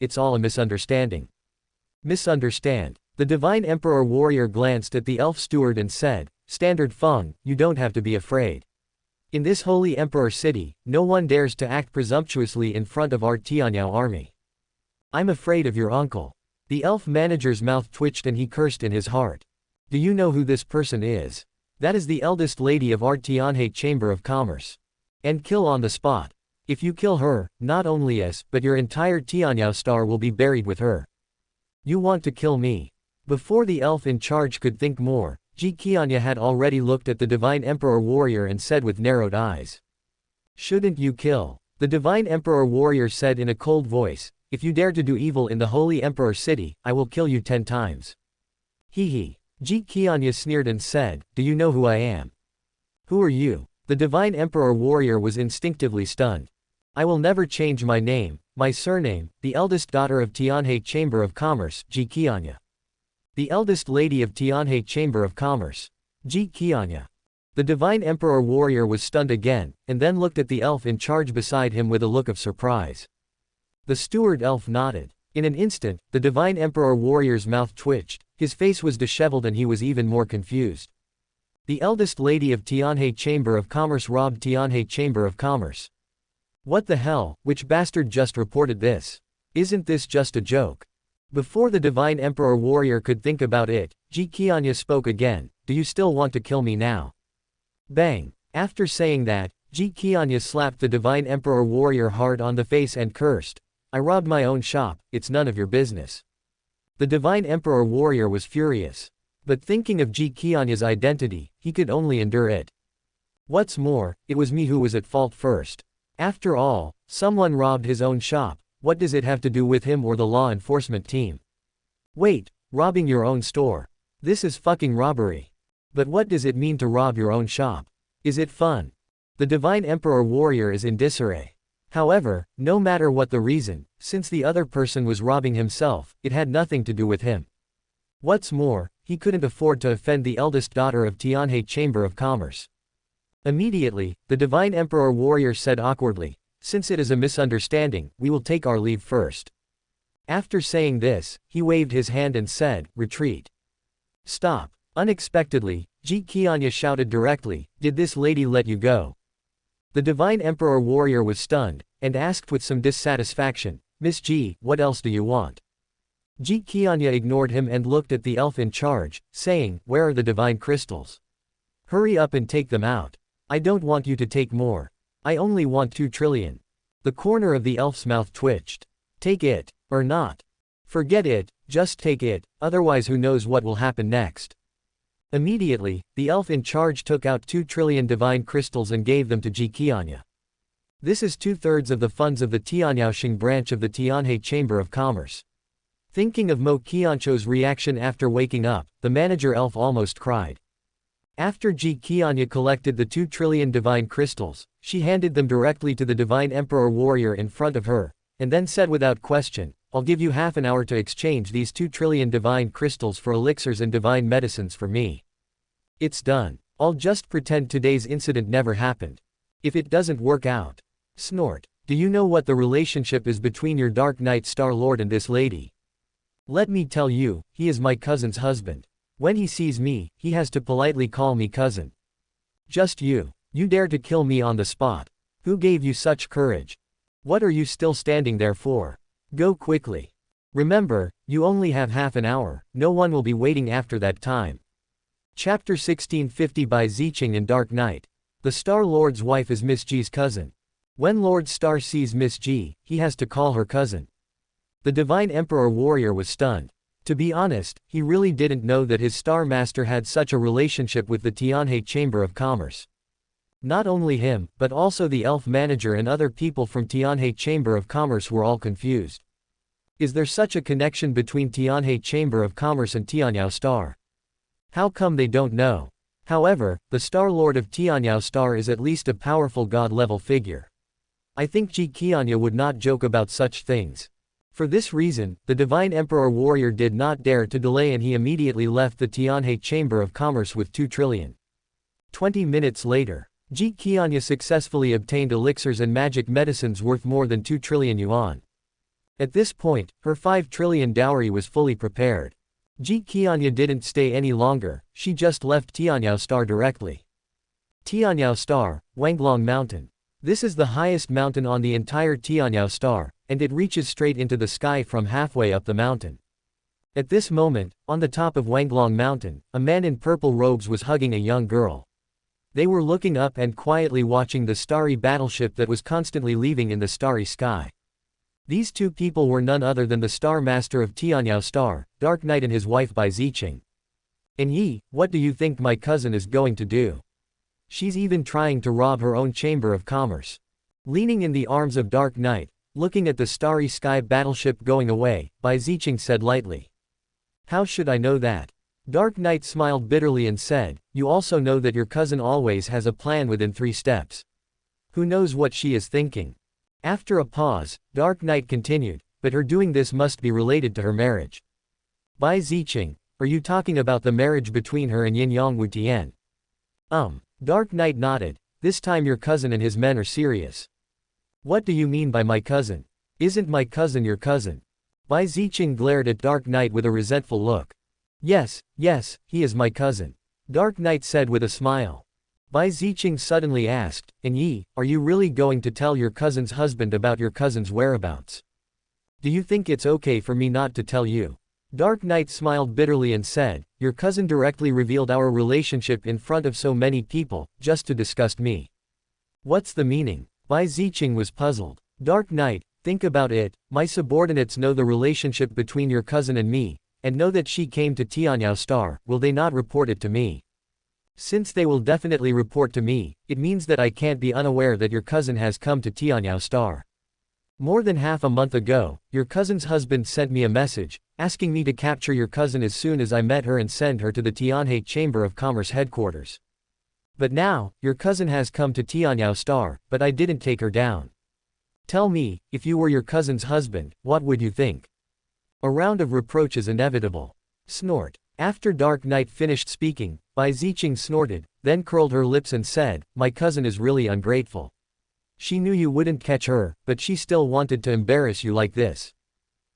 it's all a misunderstanding." Misunderstand. The divine emperor warrior glanced at the elf steward and said, "Standard Feng, you don't have to be afraid. In this holy emperor city, no one dares to act presumptuously in front of our Tianyao army. I'm afraid of your uncle." The elf manager's mouth twitched and he cursed in his heart. Do you know who this person is? That is the eldest lady of our Tianhe Chamber of Commerce. And kill on the spot. If you kill her, not only us, but your entire Tianyao star will be buried with her. You want to kill me? Before the elf in charge could think more, Ji Qianya had already looked at the divine emperor warrior and said with narrowed eyes. Shouldn't you kill? The divine emperor warrior said in a cold voice, "If you dare to do evil in the holy emperor city, I will kill you 10 times. Hee. Ji Qianya sneered and said, "Do you know who I am?" "Who are you?" The divine emperor warrior was instinctively stunned. "I will never change my name, my surname, the eldest daughter of Tianhe Chamber of Commerce, Ji Qianya. The eldest lady of Tianhe Chamber of Commerce. Ji Qianya." The divine emperor warrior was stunned again, and then looked at the elf in charge beside him with a look of surprise. The steward elf nodded. In an instant, the divine emperor warrior's mouth twitched, his face was disheveled and he was even more confused. The eldest lady of Tianhe Chamber of Commerce robbed Tianhe Chamber of Commerce. What the hell, which bastard just reported this? Isn't this just a joke? Before the Divine Emperor warrior could think about it, Ji Qianya spoke again, "Do you still want to kill me now?" Bang! After saying that, Ji Qianya slapped the Divine Emperor warrior hard on the face and cursed, "I robbed my own shop, it's none of your business." The Divine Emperor warrior was furious. But thinking of Ji Qianya's identity, he could only endure it. What's more, it was me who was at fault first. After all, someone robbed his own shop, what does it have to do with him or the law enforcement team? Wait, robbing your own store. This is fucking robbery. But what does it mean to rob your own shop? Is it fun? The Divine Emperor warrior is in disarray. However, no matter what the reason, since the other person was robbing himself, it had nothing to do with him. What's more, he couldn't afford to offend the eldest daughter of Tianhe Chamber of Commerce. Immediately, the Divine Emperor warrior said awkwardly, "Since it is a misunderstanding, we will take our leave first." After saying this, he waved his hand and said, "Retreat." Stop. Unexpectedly, Ji Qianya shouted directly, "Did this lady let you go?" The Divine Emperor warrior was stunned, and asked with some dissatisfaction, "Miss Ji, what else do you want?" Ji Qianya ignored him and looked at the elf in charge, saying, "Where are the divine crystals? Hurry up and take them out. I don't want you to take more. I only want 2 trillion. The corner of the elf's mouth twitched. "Take it, or not. Forget it, just take it, otherwise who knows what will happen next." Immediately, the elf in charge took out 2 trillion divine crystals and gave them to Ji Qianya. This is 2/3 of the funds of the Tianyaoxing branch of the Tianhe Chamber of Commerce. Thinking of Mo Qiancho's reaction after waking up, the manager elf almost cried. After Ji Qianya collected the 2 trillion divine crystals, she handed them directly to the Divine Emperor warrior in front of her, and then said without question, "I'll give you half an hour to exchange these 2 trillion divine crystals for elixirs and divine medicines for me. It's done. I'll just pretend today's incident never happened. If it doesn't work out." Snort. "Do you know what the relationship is between your Dark Knight Star Lord and this lady? Let me tell you, he is my cousin's husband. When he sees me, he has to politely call me cousin. Just you dare to kill me on the spot. Who gave you such courage? What are you still standing there for? Go quickly. Remember, you only have half an hour, no one will be waiting after that time." Chapter 1650 by Ziqing and Dark Knight. The Star Lord's wife is Miss Ji's cousin. When Lord Star sees Miss Ji, he has to call her cousin. The Divine Emperor warrior was stunned. To be honest, he really didn't know that his Star Master had such a relationship with the Tianhe Chamber of Commerce. Not only him, but also the elf manager and other people from Tianhe Chamber of Commerce were all confused. Is there such a connection between Tianhe Chamber of Commerce and Tianyao Star? How come they don't know? However, the Star Lord of Tianyao Star is at least a powerful god-level figure. I think Ji Qianya would not joke about such things. For this reason, the Divine Emperor warrior did not dare to delay and he immediately left the Tianhe Chamber of Commerce with 2 trillion. 20 minutes later, Ji Qianya successfully obtained elixirs and magic medicines worth more than 2 trillion yuan. At this point, her 5 trillion dowry was fully prepared. Ji Qianya didn't stay any longer, she just left Tianyao Star directly. Tianyao Star, Wanglong Mountain. This is the highest mountain on the entire Tianyao Star, and it reaches straight into the sky from halfway up the mountain. At this moment, on the top of Wanglong Mountain, a man in purple robes was hugging a young girl. They were looking up and quietly watching the starry battleship that was constantly leaving in the starry sky. These 2 people were none other than the Star Master of Tianyao Star, Dark Knight and his wife Bai Ziqing. "And Yi, what do you think my cousin is going to do? She's even trying to rob her own Chamber of Commerce." Leaning in the arms of Dark Knight, looking at the starry sky battleship going away, Bai Ziqing said lightly. "How should I know that?" Dark Knight smiled bitterly and said, "You also know that your cousin always has a plan within 3 steps. Who knows what she is thinking?" After a pause, Dark Knight continued, "But her doing this must be related to her marriage." "Bai Ziqing, are you talking about the marriage between her and Yin Yang Wu Tian?" Dark Knight nodded. "This time your cousin and his men are serious." "What do you mean by my cousin? Isn't my cousin your cousin?" Bai Ziqing glared at Dark Knight with a resentful look. Yes, he is my cousin," Dark Knight said with a smile. Bai Ziqing suddenly asked, "And Yi, are you really going to tell your cousin's husband about your cousin's whereabouts?" Do you think it's okay for me not to tell you? Dark Knight smiled bitterly and said, your cousin directly revealed our relationship in front of so many people, just to disgust me. What's the meaning? Bai Ziqing was puzzled. Dark Knight, think about it, my subordinates know the relationship between your cousin and me, and know that she came to Tianyao Star, will they not report it to me? Since they will definitely report to me, it means that I can't be unaware that your cousin has come to Tianyao Star. More than half a month ago, your cousin's husband sent me a message, asking me to capture your cousin as soon as I met her and send her to the Tianhe Chamber of Commerce headquarters. But now, your cousin has come to Tianyao Star, but I didn't take her down. Tell me, if you were your cousin's husband, what would you think? A round of reproach is inevitable. Snort. After Dark Knight finished speaking, Bai Ziqing snorted, then curled her lips and said, my cousin is really ungrateful. She knew you wouldn't catch her, but she still wanted to embarrass you like this.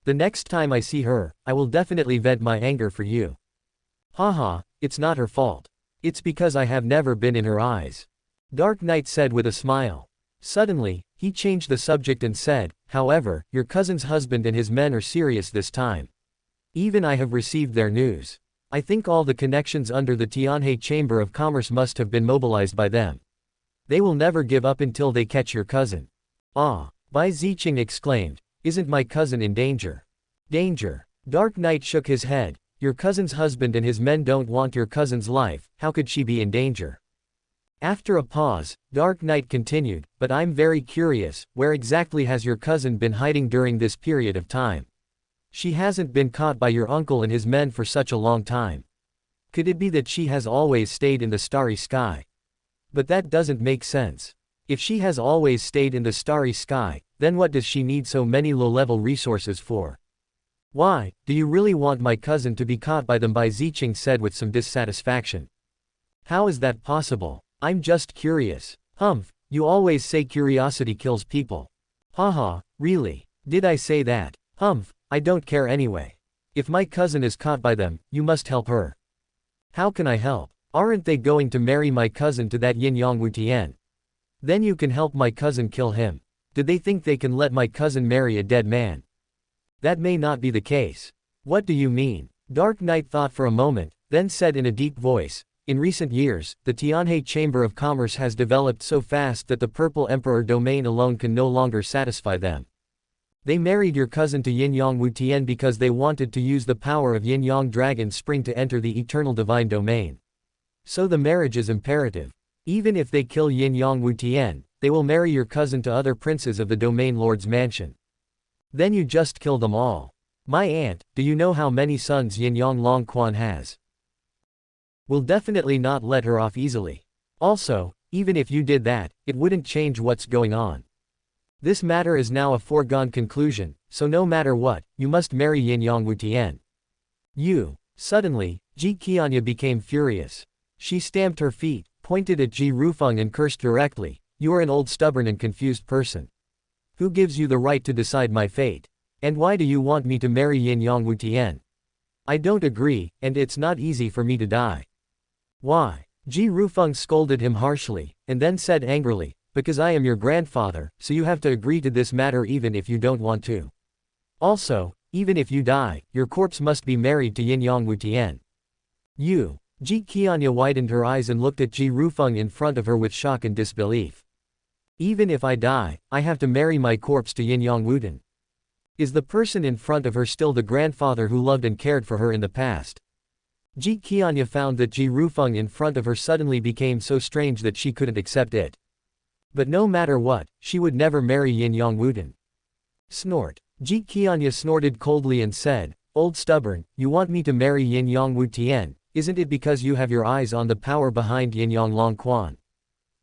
The next time I see her, I will definitely vent my anger for you. Haha, it's not her fault. It's because I have never been in her eyes. Dark Knight said with a smile. Suddenly, he changed the subject and said, however, your cousin's husband and his men are serious this time. Even I have received their news. I think all the connections under the Tianhe Chamber of Commerce must have been mobilized by them. They will never give up until they catch your cousin. Ah, Bai Ziqing exclaimed, isn't my cousin in danger? Danger. Dark Knight shook his head. Your cousin's husband and his men don't want your cousin's life, how could she be in danger? After a pause, Dark Knight continued, but I'm very curious, where exactly has your cousin been hiding during this period of time? She hasn't been caught by your uncle and his men for such a long time. Could it be that she has always stayed in the starry sky? But that doesn't make sense. If she has always stayed in the starry sky, then what does she need so many low-level resources for? Why, do you really want my cousin to be caught by them? Bai Ziqing said with some dissatisfaction. How is that possible? I'm just curious. Humph, you always say curiosity kills people. Haha, really? Did I say that? Humph, I don't care anyway. If my cousin is caught by them, you must help her. How can I help? Aren't they going to marry my cousin to that Yin Yang Wu Tian? Then you can help my cousin kill him. Do they think they can let my cousin marry a dead man? That may not be the case. What do you mean? Dark Knight thought for a moment, then said in a deep voice, in recent years, the Tianhe Chamber of Commerce has developed so fast that the Purple Emperor domain alone can no longer satisfy them. They married your cousin to Yin Yang Wu Tian because they wanted to use the power of Yin Yang Dragon Spring to enter the eternal divine domain. So the marriage is imperative. Even if they kill Yin Yang Wu Tian, they will marry your cousin to other princes of the domain lord's mansion. Then you just kill them all. My aunt, do you know how many sons Yin Yang Long Quan has? Will definitely not let her off easily. Also, even if you did that, it wouldn't change what's going on. This matter is now a foregone conclusion, so no matter what, you must marry Yin Yang Wu Tian. You. Suddenly, Ji Qianya became furious. She stamped her feet, pointed at Ji Rufeng and cursed directly, you are an old stubborn and confused person. Who gives you the right to decide my fate? And why do you want me to marry Yin Yang Wu Tian? I don't agree, and it's not easy for me to die. Why? Ji Rufeng scolded him harshly, and then said angrily, because I am your grandfather, so you have to agree to this matter even if you don't want to. Also, even if you die, your corpse must be married to Yin Yang Wu Tian. You. Ji Qianya widened her eyes and looked at Ji Rufeng in front of her with shock and disbelief. Even if I die, I have to marry my corpse to Yin Yang Wuden. Is the person in front of her still the grandfather who loved and cared for her in the past? Ji Qianya found that Ji Rufeng in front of her suddenly became so strange that she couldn't accept it. But no matter what, she would never marry Yin Yang Wuden. Snort. Ji Qianya snorted coldly and said, old stubborn, you want me to marry Yin Yang Wu Tian? Isn't it because you have your eyes on the power behind Yin Yang Long Quan?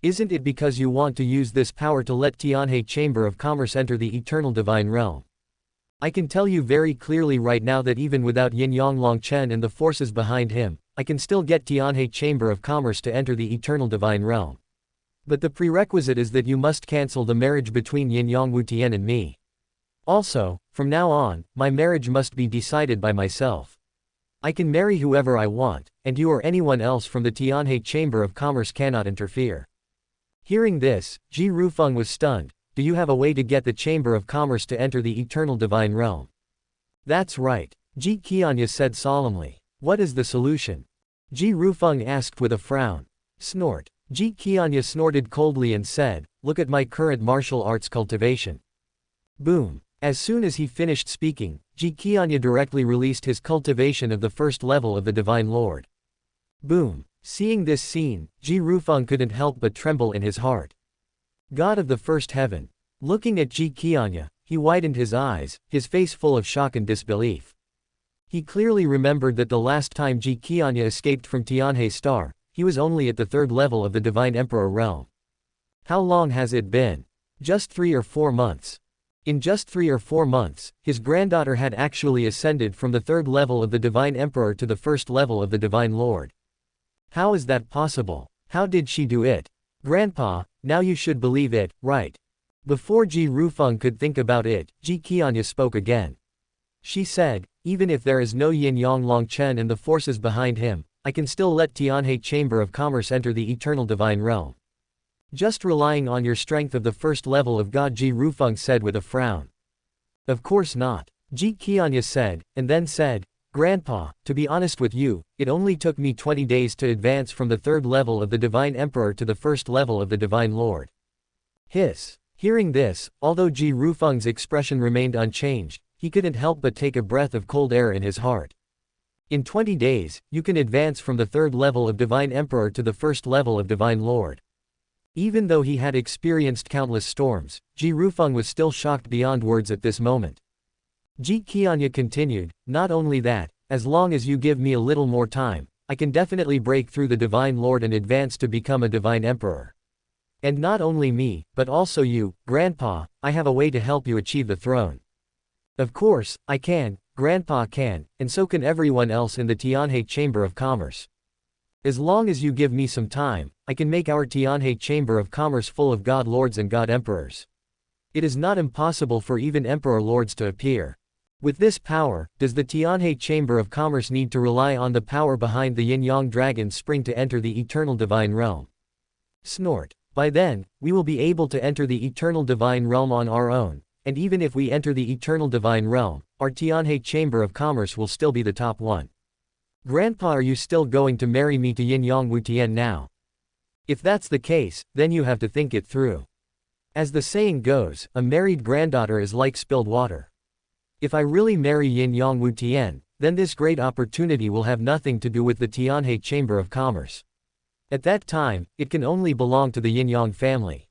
Isn't it because you want to use this power to let Tianhe Chamber of Commerce enter the eternal divine realm? I can tell you very clearly right now that even without Yin Yang Long Chen and the forces behind him, I can still get Tianhe Chamber of Commerce to enter the eternal divine realm. But the prerequisite is that you must cancel the marriage between Yin Yang Wu Tian and me. Also, from now on, my marriage must be decided by myself. I can marry whoever I want, and you or anyone else from the Tianhe Chamber of Commerce cannot interfere. Hearing this, Ji Rufeng was stunned, do you have a way to get the Chamber of Commerce to enter the eternal divine realm? That's right, Ji Qianya said solemnly. What is the solution? Ji Rufeng asked with a frown. Snort. Ji Qianya snorted coldly and said, look at my current martial arts cultivation. Boom. As soon as he finished speaking, Ji Qianya directly released his cultivation of the first level of the Divine Lord. Boom. Seeing this scene, Ji Rufeng couldn't help but tremble in his heart. God of the first heaven. Looking at Ji Qianya, he widened his eyes, his face full of shock and disbelief. He clearly remembered that the last time Ji Qianya escaped from Tianhe Star, he was only at the third level of the Divine Emperor realm. How long has it been? Just 3 or 4 months. In just 3 or 4 months, his granddaughter had actually ascended from the third level of the Divine Emperor to the first level of the Divine Lord. How is that possible? How did she do it? Grandpa, now you should believe it, right? Before Ji Rufeng could think about it, Ji Qianya spoke again. She said, even if there is no Yin Yang Longchen and the forces behind him, I can still let Tianhe Chamber of Commerce enter the eternal divine realm. Just relying on your strength of the first level of God, Ji Rufeng said with a frown. Of course not, Ji Qianya said, and then said, Grandpa, to be honest with you, it only took me 20 days to advance from the third level of the Divine Emperor to the first level of the Divine Lord. Hiss. Hearing this, although Ji Rufeng's expression remained unchanged, he couldn't help but take a breath of cold air in his heart. In 20 days, you can advance from the third level of Divine Emperor to the first level of Divine Lord. Even though he had experienced countless storms, Ji Rufeng was still shocked beyond words at this moment. Ji Qianya continued, not only that, as long as you give me a little more time, I can definitely break through the Divine Lord and advance to become a Divine Emperor. And not only me, but also you, Grandpa, I have a way to help you achieve the throne. Of course, I can, Grandpa can, and so can everyone else in the Tianhe Chamber of Commerce. As long as you give me some time, I can make our Tianhe Chamber of Commerce full of God Lords and God Emperors. It is not impossible for even Emperor Lords to appear. With this power, does the Tianhe Chamber of Commerce need to rely on the power behind the Yin-Yang Dragon Spring to enter the eternal divine realm? Snort. By then, we will be able to enter the eternal divine realm on our own, and even if we enter the eternal divine realm, our Tianhe Chamber of Commerce will still be the top one. Grandpa, are you still going to marry me to Yin-Yang Wutian now? If that's the case, then you have to think it through. As the saying goes, a married granddaughter is like spilled water. If I really marry Yin-Yang Wutian, then this great opportunity will have nothing to do with the Tianhe Chamber of Commerce. At that time, it can only belong to the Yin-Yang family.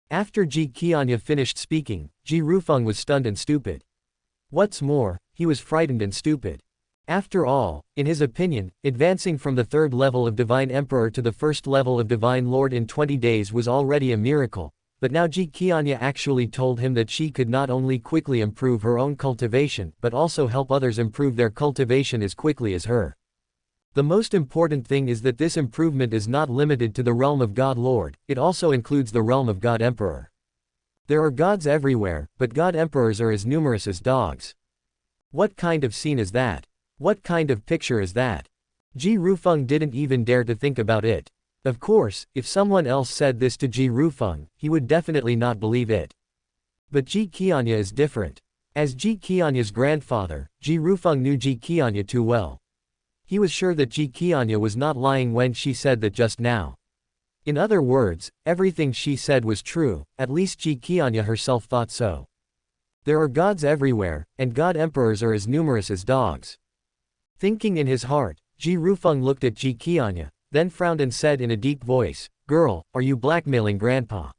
After Ji Qianya finished speaking, Ji Rufeng was stunned and stupid. What's more, he was frightened and stupid. After all, in his opinion, advancing from the third level of Divine Emperor to the first level of Divine Lord in 20 days was already a miracle. But now Ji Qianya actually told him that she could not only quickly improve her own cultivation, but also help others improve their cultivation as quickly as her. The most important thing is that this improvement is not limited to the realm of God Lord, it also includes the realm of God Emperor. There are gods everywhere, but God Emperors are as numerous as dogs. What kind of scene is that? What kind of picture is that? Ji Rufeng didn't even dare to think about it. Of course, if someone else said this to Ji Rufeng, he would definitely not believe it. But Ji Qianya is different. As Ji Qianya's grandfather, Ji Rufeng knew Ji Qianya too well. He was sure that Ji Qianya was not lying when she said that just now. In other words, everything she said was true, at least Ji Qianya herself thought so. There are gods everywhere, and God Emperors are as numerous as dogs. Thinking in his heart, Ji Rufeng looked at Ji Qianya, then frowned and said in a deep voice, Girl, are you blackmailing Grandpa?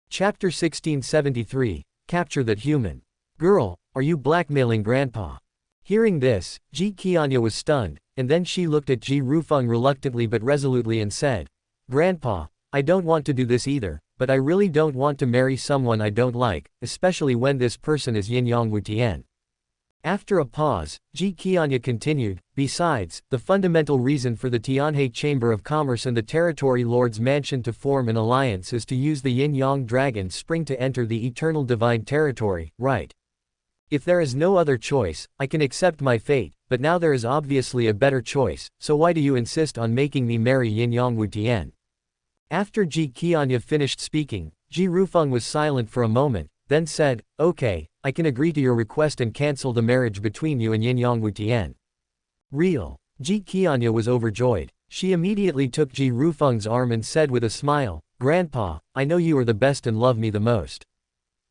Chapter 1673, Capture That Human. Girl, are you blackmailing Grandpa? Hearing this, Ji Qianya was stunned, and then she looked at Ji Rufeng reluctantly but resolutely and said, Grandpa, I don't want to do this either, but I really don't want to marry someone I don't like, especially when this person is Yin-Yang Wutian. After a pause, Ji Qianya continued, besides, the fundamental reason for the Tianhe Chamber of Commerce and the Territory Lord's Mansion to form an alliance is to use the Yin-Yang Dragon Spring to enter the eternal divine territory, right? If there is no other choice, I can accept my fate, but now there is obviously a better choice, so why do you insist on making me marry Yin-Yang Wutian? After Ji Qianya finished speaking, Ji Rufeng was silent for a moment, then said, "Okay, I can agree to your request and cancel the marriage between you and Yin Yang Wutian." Real. Ji Qianya was overjoyed. She immediately took Ji Rufeng's arm and said with a smile, "Grandpa, I know you are the best and love me the most.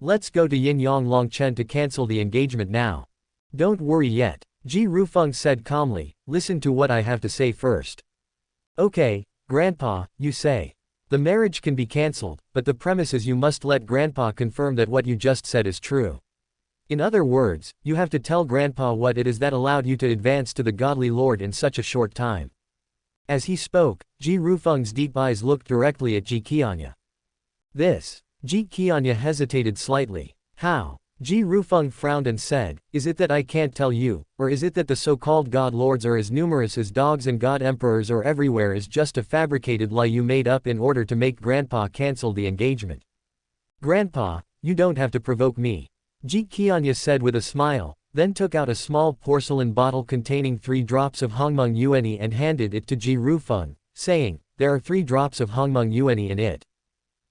Let's go to Yin Yang Longchen to cancel the engagement now." "Don't worry yet," Ji Rufeng said calmly, "listen to what I have to say first." "Okay, Grandpa, you say. The marriage can be cancelled, but the premise is you must let Grandpa confirm that what you just said is true. In other words, you have to tell Grandpa what it is that allowed you to advance to the godly Lord in such a short time." As he spoke, Ji Rufeng's deep eyes looked directly at Ji Qianya. "This." Ji Qianya hesitated slightly. "How?" Ji Rufeng frowned and said, "Is it that I can't tell you, or is it that the so-called God Lords are as numerous as dogs and God Emperors are everywhere is just a fabricated lie you made up in order to make Grandpa cancel the engagement?" "Grandpa, you don't have to provoke me," Ji Qianya said with a smile, then took out a small porcelain bottle containing 3 drops of Hongmeng Yuanyi and handed it to Ji Rufeng, saying, "There are 3 drops of Hongmeng Yuanyi in it.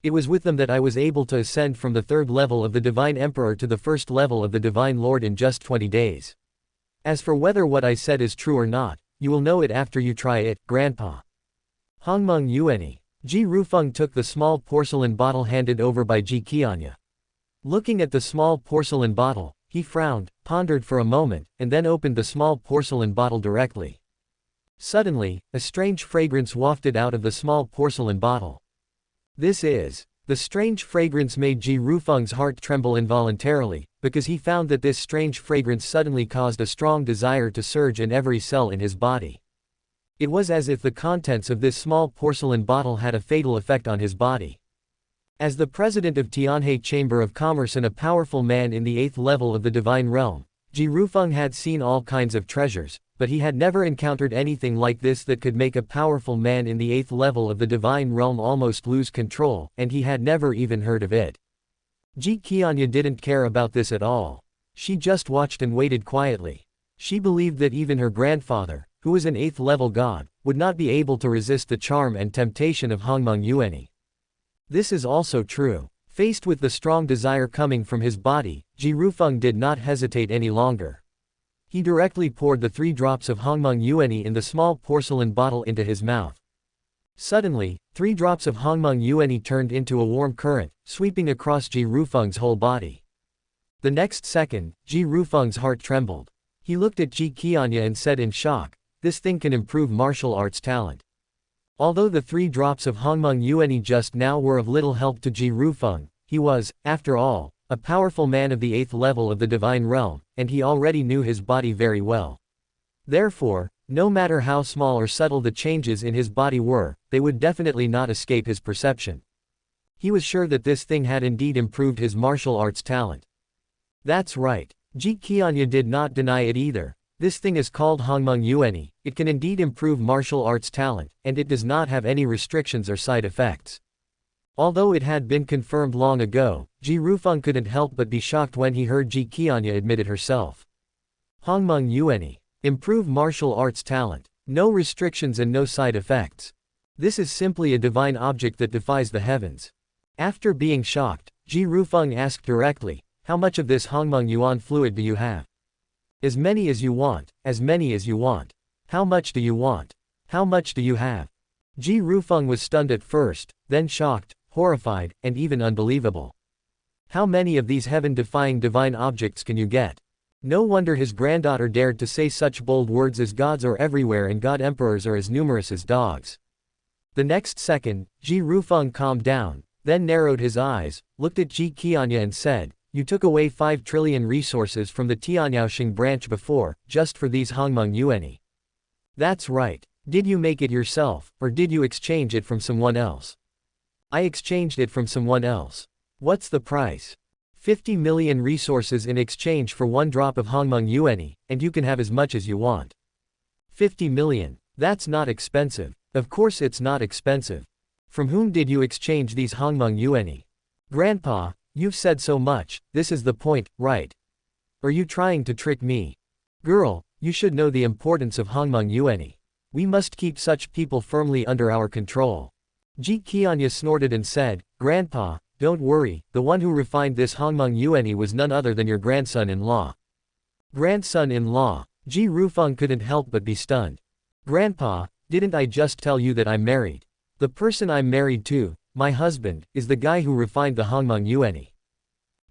It was with them that I was able to ascend from the 3rd level of the Divine Emperor to the 1st level of the Divine Lord in just 20 days. As for whether what I said is true or not, you will know it after you try it, Grandpa." Hongmeng Yuanyi. Ji Rufeng took the small porcelain bottle handed over by Ji Qianya. Looking at the small porcelain bottle, he frowned, pondered for a moment, and then opened the small porcelain bottle directly. Suddenly, a strange fragrance wafted out of the small porcelain bottle. This is. The strange fragrance made Ji Rufeng's heart tremble involuntarily, because he found that this strange fragrance suddenly caused a strong desire to surge in every cell in his body. It was as if the contents of this small porcelain bottle had a fatal effect on his body. As the president of Tianhe Chamber of Commerce and a powerful man in the 8th level of the Divine Realm, Ji Rufeng had seen all kinds of treasures, but he had never encountered anything like this that could make a powerful man in the 8th level of the Divine Realm almost lose control, and he had never even heard of it. Ji Qianya didn't care about this at all. She just watched and waited quietly. She believed that even her grandfather, who was an 8th level god, would not be able to resist the charm and temptation of Hongmeng Yuanyi. This is also true. Faced with the strong desire coming from his body, Ji Rufeng did not hesitate any longer. He directly poured the 3 drops of Hongmeng Yuanyi in the small porcelain bottle into his mouth. Suddenly, 3 drops of Hongmeng Yuanyi turned into a warm current, sweeping across Ji Rufeng's whole body. The next second, Ji Rufeng's heart trembled. He looked at Ji Qianya and said in shock, "This thing can improve martial arts talent." Although the 3 drops of Hongmeng Yuanyi just now were of little help to Ji Rufeng, he was, after all, a powerful man of the 8th level of the Divine Realm, and he already knew his body very well. Therefore, no matter how small or subtle the changes in his body were, they would definitely not escape his perception. He was sure that this thing had indeed improved his martial arts talent. That's right. Ji Qianya did not deny it either. This thing is called Hongmeng Yuanyi, it can indeed improve martial arts talent, and it does not have any restrictions or side effects. Although it had been confirmed long ago, Ji Rufeng couldn't help but be shocked when he heard Ji Qianya admit it herself. Hongmeng Yuanyi. Improve martial arts talent. No restrictions and no side effects. This is simply a divine object that defies the heavens. After being shocked, Ji Rufeng asked directly, "How much of this Hongmeng Yuan fluid do you have?" "As many as you want, as many as you want." "How much do you want? How much do you have?" Ji Rufeng was stunned at first, then shocked, horrified, and even unbelievable. How many of these heaven-defying divine objects can you get? No wonder his granddaughter dared to say such bold words as gods are everywhere and god emperors are as numerous as dogs. The next second, Ji Rufeng calmed down, then narrowed his eyes, looked at Ji Qianya and said, "You took away 5 trillion resources from the Tianyaoxing branch before, just for these Hongmeng Yuanyi." "That's right. Did you make it yourself, or did you exchange it from someone else?" "I exchanged it from someone else." "What's the price?" 50 million resources in exchange for 1 drop of Hongmeng Yuanyi, and you can have as much as you want." 50 million. That's not expensive. Of course it's not expensive. From whom did you exchange these Hongmeng Yuanyi? "Grandpa, you've said so much, this is the point, right? Are you trying to trick me?" "Girl, you should know the importance of Hongmeng Yuanyi. We must keep such people firmly under our control." Ji Qianya snorted and said, "Grandpa, don't worry, the one who refined this Hongmeng Yuanyi was none other than your grandson-in-law. Grandson-in-law. Ji Rufeng couldn't help but be stunned. Grandpa, didn't I just tell you that I'm married? The person I'm married to, my husband, is the guy who refined the Hongmeng Yuanyi.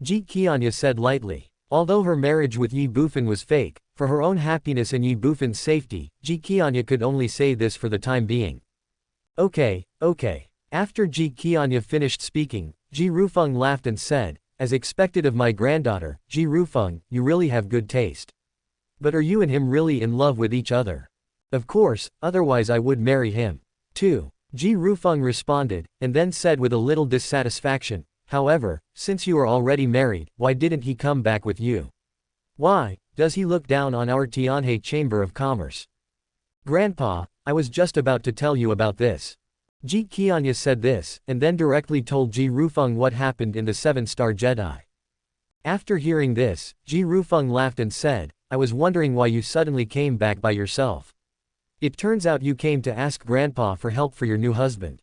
Ji Qianya said lightly. Although her marriage with Ye Bufan was fake, for her own happiness and Ye Bufan's safety, Ji Qianya could only say this for the time being. Okay. After Ji Qianya finished speaking, Ji Rufeng laughed and said, as expected of my granddaughter, Ji Rufeng, you really have good taste. But are you and him really in love with each other? Of course, otherwise I would marry him. Too. Ji Rufeng responded, and then said with a little dissatisfaction, however, since you are already married, why didn't he come back with you? Why, does he look down on our Tianhe Chamber of Commerce? Grandpa, I was just about to tell you about this. Ji Qianya said this, and then directly told Ji Rufeng what happened in the 7-Star Jedi. After hearing this, Ji Rufeng laughed and said, I was wondering why you suddenly came back by yourself. It turns out you came to ask Grandpa for help for your new husband.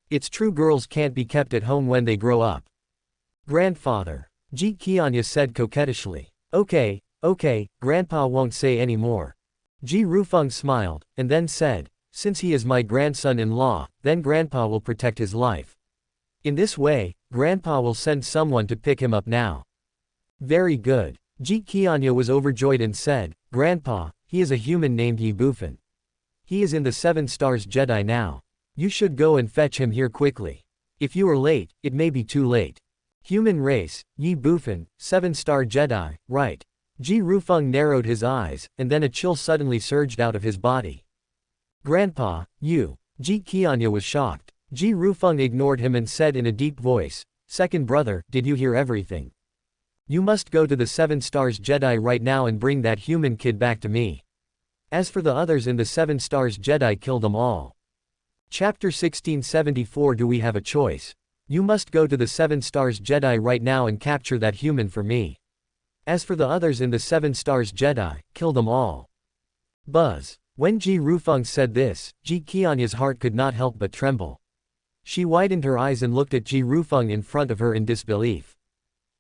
It's true girls can't be kept at home when they grow up. Grandfather. Ji Qianya said coquettishly. Okay, Grandpa won't say any more. Ji Rufeng smiled, and then said, since he is my grandson-in-law, then Grandpa will protect his life. In this way, Grandpa will send someone to pick him up now. Very good. Ji Qianya was overjoyed and said, Grandpa, he is a human named Ye Bufan. He is in the 7 Stars Jedi now. You should go and fetch him here quickly. If you are late, it may be too late. Human race, Ye Bufan, 7-Star Jedi, right. Ji Rufeng narrowed his eyes, and then a chill suddenly surged out of his body. Grandpa, you. Ji Qianya was shocked. Ji Rufeng ignored him and said in a deep voice, second brother, did you hear everything? You must go to the 7 Stars Jedi right now and bring that human kid back to me. As for the others in the 7 Stars Jedi, kill them all. Chapter 1674. Do we have a choice? You must go to the 7 Stars Jedi right now and capture that human for me. As for the others in the 7 Stars Jedi, kill them all. Buzz. When Ji Rufeng said this, Ji Qianya's heart could not help but tremble. She widened her eyes and looked at Ji Rufeng in front of her in disbelief.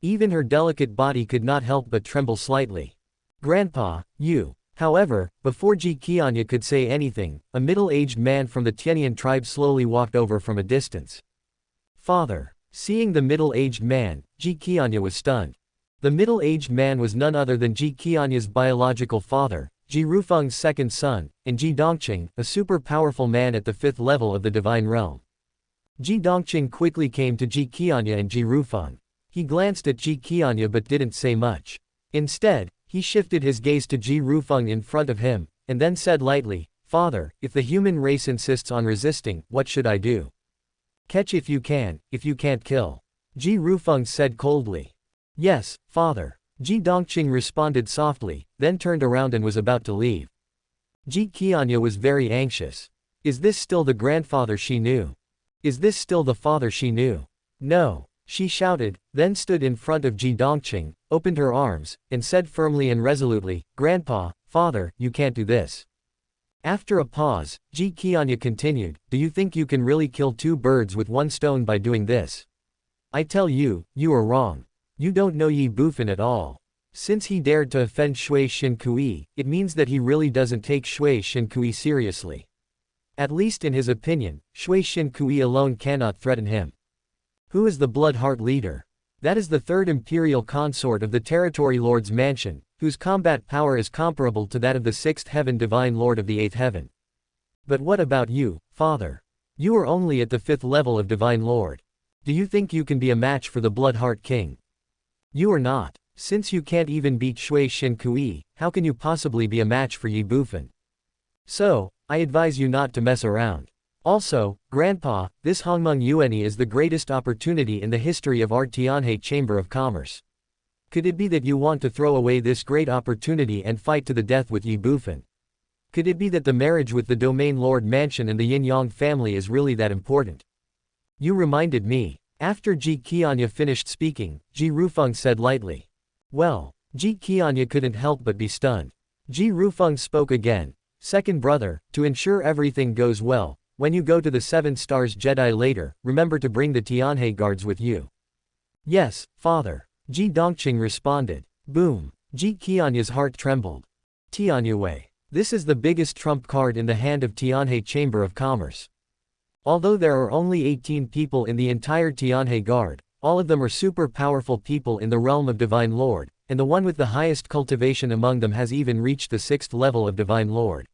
Even her delicate body could not help but tremble slightly. Grandpa, you. However, before Ji Qianya could say anything, a middle-aged man from the Tianyan tribe slowly walked over from a distance. Father. Seeing the middle-aged man, Ji Qianya was stunned. The middle-aged man was none other than Ji Qianya's biological father, Ji Rufeng's second son, and Ji Dongqing, a super powerful man at the 5th level of the Divine Realm. Ji Dongqing quickly came to Ji Qianya and Ji Rufeng. He glanced at Ji Qianya but didn't say much. Instead, he shifted his gaze to Ji Rufeng in front of him, and then said lightly, Father, if the human race insists on resisting, what should I do? Catch if you can't kill. Ji Rufeng said coldly. Yes, Father. Ji Dongqing responded softly, then turned around and was about to leave. Ji Qianya was very anxious. Is this still the grandfather she knew? Is this still the father she knew? No. She shouted, then stood in front of Ji Dongqing, opened her arms, and said firmly and resolutely, Grandpa, Father, you can't do this. After a pause, Ji Qianya continued, do you think you can really kill 2 birds with 1 stone by doing this? I tell you, you are wrong. You don't know Ye Bufan at all. Since he dared to offend Shui Shin Kui, it means that he really doesn't take Shui Shin Kui seriously. At least in his opinion, Shui Shin Kui alone cannot threaten him. Who is the Blood Heart leader? That is the 3rd imperial consort of the Territory Lord's mansion, whose combat power is comparable to that of the 6th heaven Divine Lord of the 8th heaven. But what about you, Father? You are only at the 5th level of Divine Lord. Do you think you can be a match for the Blood Heart King? You are not. Since you can't even beat Shui Shin Kui, how can you possibly be a match for Ye Bufan? So, I advise you not to mess around. Also, Grandpa, this Hongmeng Yuanyi is the greatest opportunity in the history of our Tianhe Chamber of Commerce. Could it be that you want to throw away this great opportunity and fight to the death with Ye Bufan? Could it be that the marriage with the Domain Lord Mansion and the Yin Yang family is really that important? You reminded me. After Ji Qianya finished speaking, Ji Rufeng said lightly. Well, Ji Qianya couldn't help but be stunned. Ji Rufeng spoke again. Second brother, to ensure everything goes well, when you go to the 7 Stars Jedi later, remember to bring the Tianhe guards with you. Yes, father. Ji Dongqing responded. Boom. Ji Qianya's heart trembled. Tianyue. This is the biggest trump card in the hand of Tianhe Chamber of Commerce. Although there are only 18 people in the entire Tianhe Guard, all of them are super powerful people in the realm of Divine Lord, and the one with the highest cultivation among them has even reached the 6th level of Divine Lord.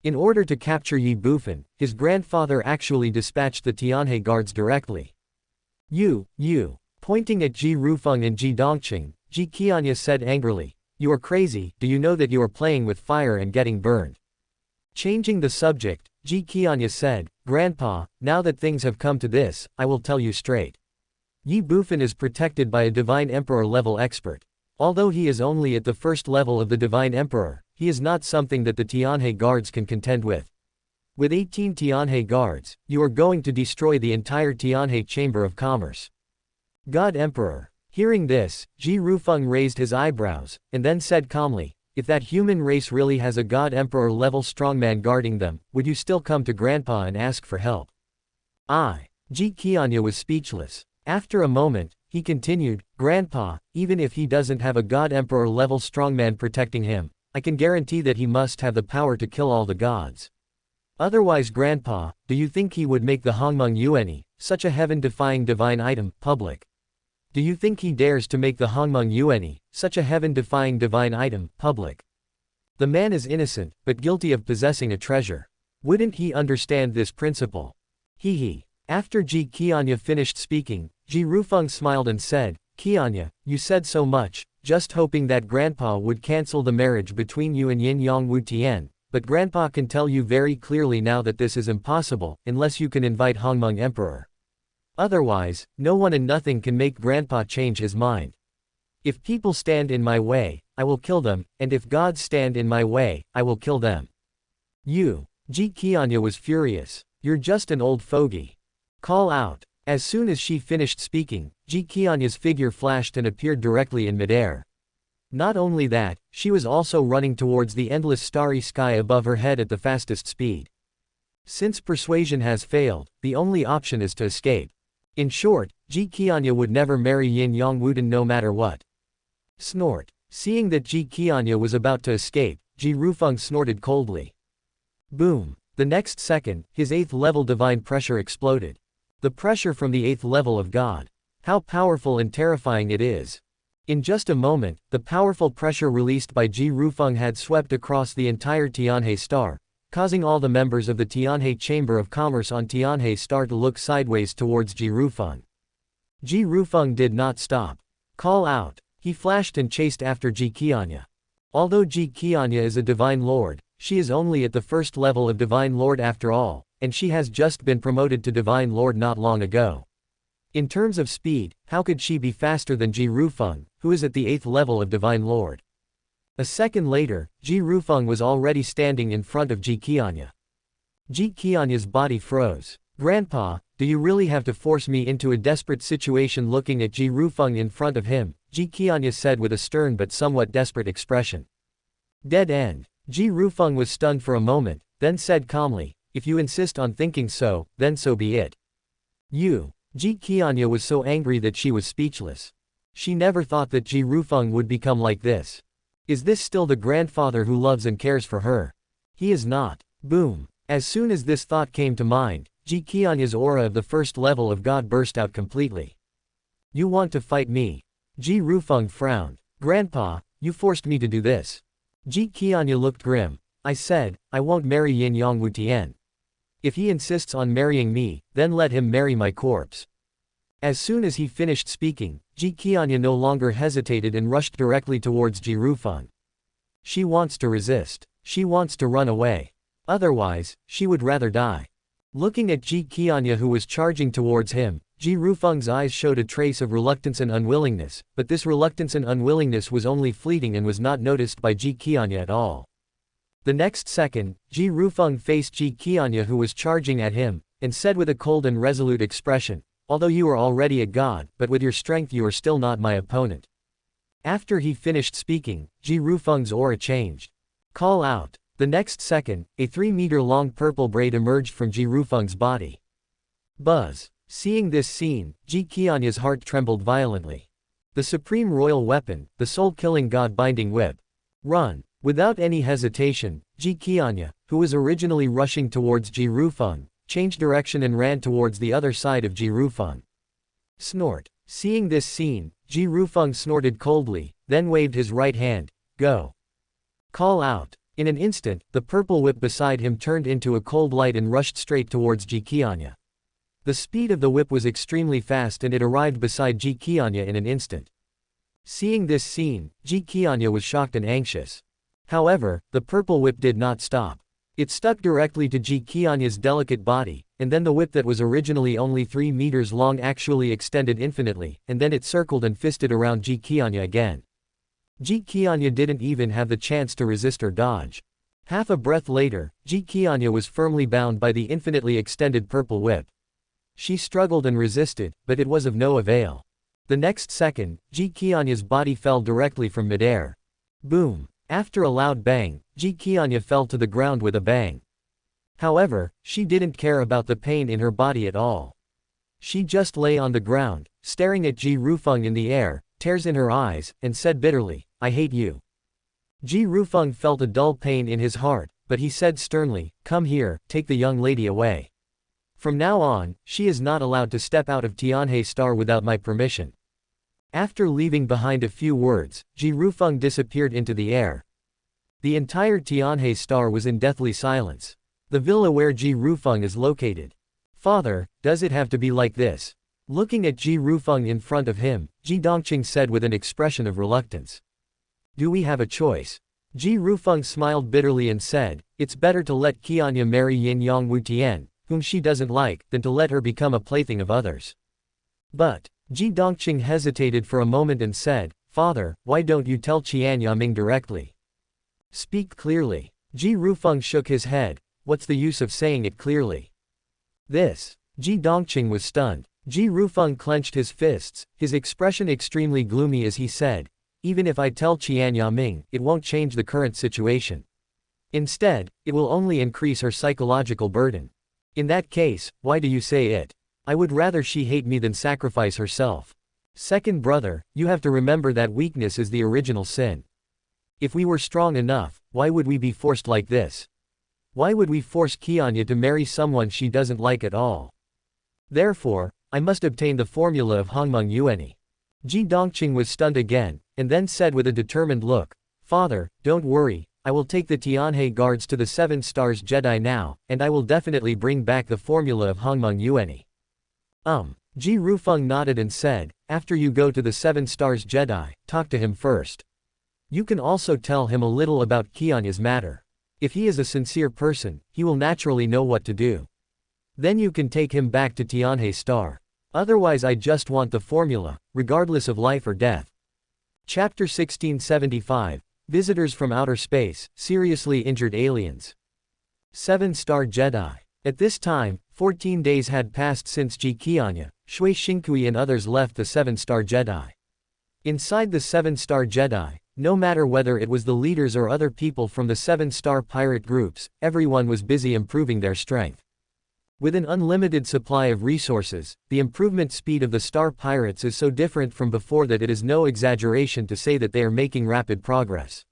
In order to capture Ye Bufan, his grandfather actually dispatched the Tianhe guards directly. You, pointing at Ji Rufeng and Ji Dongqing, Ji Qianya said angrily, you are crazy, do you know that you are playing with fire and getting burned? Changing the subject, Ji Qianya said, Grandpa, now that things have come to this, I will tell you straight. Ye Bufan is protected by a Divine Emperor level expert. Although he is only at the 1st level of the Divine Emperor, he is not something that the Tianhe guards can contend with. With 18 Tianhe guards, you are going to destroy the entire Tianhe Chamber of Commerce. God Emperor. Hearing this, Ji Rufeng raised his eyebrows, and then said calmly, if that human race really has a God Emperor level strongman guarding them, would you still come to Grandpa and ask for help? Ji Qianya was speechless. After a moment, he continued, Grandpa, even if he doesn't have a God Emperor level strongman protecting him, I can guarantee that he must have the power to kill all the gods. Otherwise, Grandpa, do you think he would make the Hongmeng Yuanyi, such a heaven-defying divine item, public? Do you think he dares to make the Hongmeng Yuanyi, such a heaven-defying divine item, public? The man is innocent, but guilty of possessing a treasure. Wouldn't he understand this principle? After Ji Qianya finished speaking, Ji Rufeng smiled and said, Qianya, you said so much, just hoping that Grandpa would cancel the marriage between you and Yin Yang Wu Tian, but Grandpa can tell you very clearly now that this is impossible, unless you can invite Hongmeng Emperor. Otherwise, no one and nothing can make Grandpa change his mind. If people stand in my way, I will kill them, and if gods stand in my way, I will kill them. Ji Qianya was furious. You're just an old fogey. Call out. As soon as she finished speaking, Ji Qianya's figure flashed and appeared directly in midair. Not only that, she was also running towards the endless starry sky above her head at the fastest speed. Since persuasion has failed, the only option is to escape. In short, Ji Qianya would never marry Yin Yang Wuden no matter what. Snort. Seeing that Ji Qianya was about to escape, Ji Rufeng snorted coldly. Boom. The next second, his 8th level divine pressure exploded. The pressure from the 8th level of God. How powerful and terrifying it is. In just a moment, the powerful pressure released by Ji Rufeng had swept across the entire Tianhe Star, causing all the members of the Tianhe Chamber of Commerce on Tianhe Star to look sideways towards Ji Rufeng. Ji Rufeng did not stop. Call out. He flashed and chased after Ji Qianya. Although Ji Qianya is a Divine Lord, she is only at the 1st level of Divine Lord after all, and she has just been promoted to Divine Lord not long ago. In terms of speed, how could she be faster than Ji Rufeng, who is at the 8th level of Divine Lord? A second later, Ji Rufeng was already standing in front of Ji Qianya. Ji Qianya's body froze. Grandpa, do you really have to force me into a desperate situation? Looking at Ji Rufeng in front of him, Ji Qianya said with a stern but somewhat desperate expression. Dead end. Ji Rufeng was stunned for a moment, then said calmly, if you insist on thinking so, then so be it. Ji Qianya was so angry that she was speechless. She never thought that Ji Rufeng would become like this. Is this still the grandfather who loves and cares for her? He is not. Boom. As soon as this thought came to mind, Ji Qianya's aura of the 1st level of God burst out completely. You want to fight me? Ji Rufeng frowned. Grandpa, you forced me to do this. Ji Qianya looked grim. I said, I won't marry Yin Yang Wu Tian. If he insists on marrying me, then let him marry my corpse. As soon as he finished speaking, Ji Qianya no longer hesitated and rushed directly towards Ji Rufeng. She wants to resist. She wants to run away. Otherwise, she would rather die. Looking at Ji Qianya who was charging towards him, Ji Rufeng's eyes showed a trace of reluctance and unwillingness, but this reluctance and unwillingness was only fleeting and was not noticed by Ji Qianya at all. The next second, Ji Rufeng faced Ji Qianya who was charging at him, and said with a cold and resolute expression, although you are already a god, but with your strength you are still not my opponent. After he finished speaking, Ji Rufeng's aura changed. Call out. The next second, a 3-meter-long purple braid emerged from Ji Rufeng's body. Buzz. Seeing this scene, Ji Qianya's heart trembled violently. The supreme royal weapon, the soul-killing god-binding whip. Run! Without any hesitation, Ji Qianya, who was originally rushing towards Ji Rufeng, changed direction and ran towards the other side of Ji Rufeng. Snort. Seeing this scene, Ji Rufeng snorted coldly, then waved his right hand. Go. Call out. In an instant, the purple whip beside him turned into a cold light and rushed straight towards Ji Qianya. The speed of the whip was extremely fast and it arrived beside Ji Qianya in an instant. Seeing this scene, Ji Qianya was shocked and anxious. However, the purple whip did not stop. It stuck directly to Ji Qianya's delicate body, and then the whip that was originally only 3 meters long actually extended infinitely, and then it circled and fisted around Ji Qianya again. Ji Qianya didn't even have the chance to resist or dodge. Half a breath later, Ji Qianya was firmly bound by the infinitely extended purple whip. She struggled and resisted, but it was of no avail. The next second, Ji Qianya's body fell directly from midair. Boom! After a loud bang, Ji Qianya fell to the ground with a bang. However, she didn't care about the pain in her body at all. She just lay on the ground, staring at Ji Rufeng in the air, tears in her eyes, and said bitterly, I hate you. Ji Rufeng felt a dull pain in his heart, but he said sternly, come here, take the young lady away. From now on, she is not allowed to step out of Tianhe Star without my permission. After leaving behind a few words, Ji Rufeng disappeared into the air. The entire Tianhe Star was in deathly silence. The villa where Ji Rufeng is located. Father, does it have to be like this? Looking at Ji Rufeng in front of him, Ji Dongqing said with an expression of reluctance. Do we have a choice? Ji Rufeng smiled bitterly and said, it's better to let Qianya marry Yin Yang Wu Tian, whom she doesn't like, than to let her become a plaything of others. But, Ji Dongqing hesitated for a moment and said, Father, why don't you tell Qian Yaming directly? Speak clearly. Ji Rufeng shook his head, what's the use of saying it clearly? This. Ji Dongqing was stunned. Ji Rufeng clenched his fists, his expression extremely gloomy as he said, even if I tell Qian Yaming, it won't change the current situation. Instead, it will only increase her psychological burden. In that case, why do you say it? I would rather she hate me than sacrifice herself. Second brother, you have to remember that weakness is the original sin. If we were strong enough, why would we be forced like this? Why would we force Qianya to marry someone she doesn't like at all? Therefore, I must obtain the formula of Hongmeng Yuanyi. Ji Dongqing was stunned again, and then said with a determined look, Father, don't worry, I will take the Tianhe guards to the 7 Stars Jedi now, and I will definitely bring back the formula of Hongmeng Yuanyi. Ji Rufeng nodded and said, after you go to the 7 Stars Jedi, talk to him first. You can also tell him a little about Qianya's matter. If he is a sincere person, he will naturally know what to do. Then you can take him back to Tianhe Star. Otherwise I just want the formula, regardless of life or death. Chapter 1675, Visitors from Outer Space, Seriously Injured Aliens. 7 Star Jedi. At this time, 14 days had passed since Ji Qianya, Shui Xingkui and others left the 7 Star Jedi. Inside the 7 Star Jedi, no matter whether it was the leaders or other people from the 7 Star pirate groups, everyone was busy improving their strength. With an unlimited supply of resources, the improvement speed of the Star Pirates is so different from before that it is no exaggeration to say that they are making rapid progress.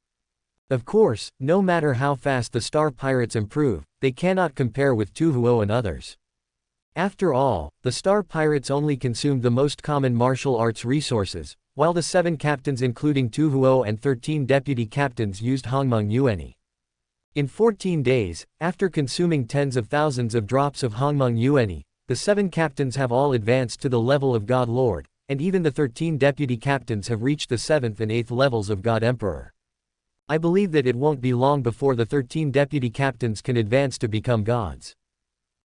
Of course, no matter how fast the Star Pirates improve, they cannot compare with Tu Huo and others. After all, the Star Pirates only consumed the most common martial arts resources, while the 7 captains including Tu Huo and 13 deputy captains used Hongmeng Yuanyi. In 14 days, after consuming tens of thousands of drops of Hongmeng Yuanyi, the 7 captains have all advanced to the level of God Lord, and even the 13 deputy captains have reached the 7th and 8th levels of God Emperor. I believe that it won't be long before the 13 deputy captains can advance to become gods.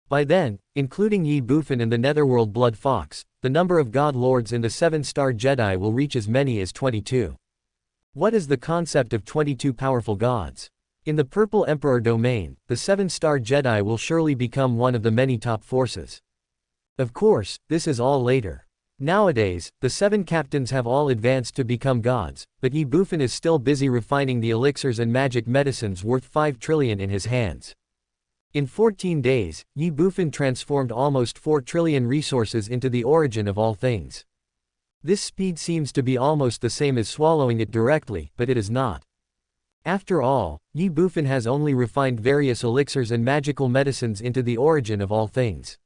By then, including Ye Bufan and the Netherworld Blood Fox, the number of God Lords in the 7 Star Jedi will reach as many as 22. What is the concept of 22 powerful gods? In the Purple Emperor domain, the 7 Star Jedi will surely become one of the many top forces. Of course, this is all later. Nowadays, the 7 captains have all advanced to become gods, but Ye Bufan is still busy refining the elixirs and magic medicines worth 5 trillion in his hands. In 14 days, Ye Bufan transformed almost 4 trillion resources into the origin of all things. This speed seems to be almost the same as swallowing it directly, but it is not. After all, Ye Bufan has only refined various elixirs and magical medicines into the origin of all things.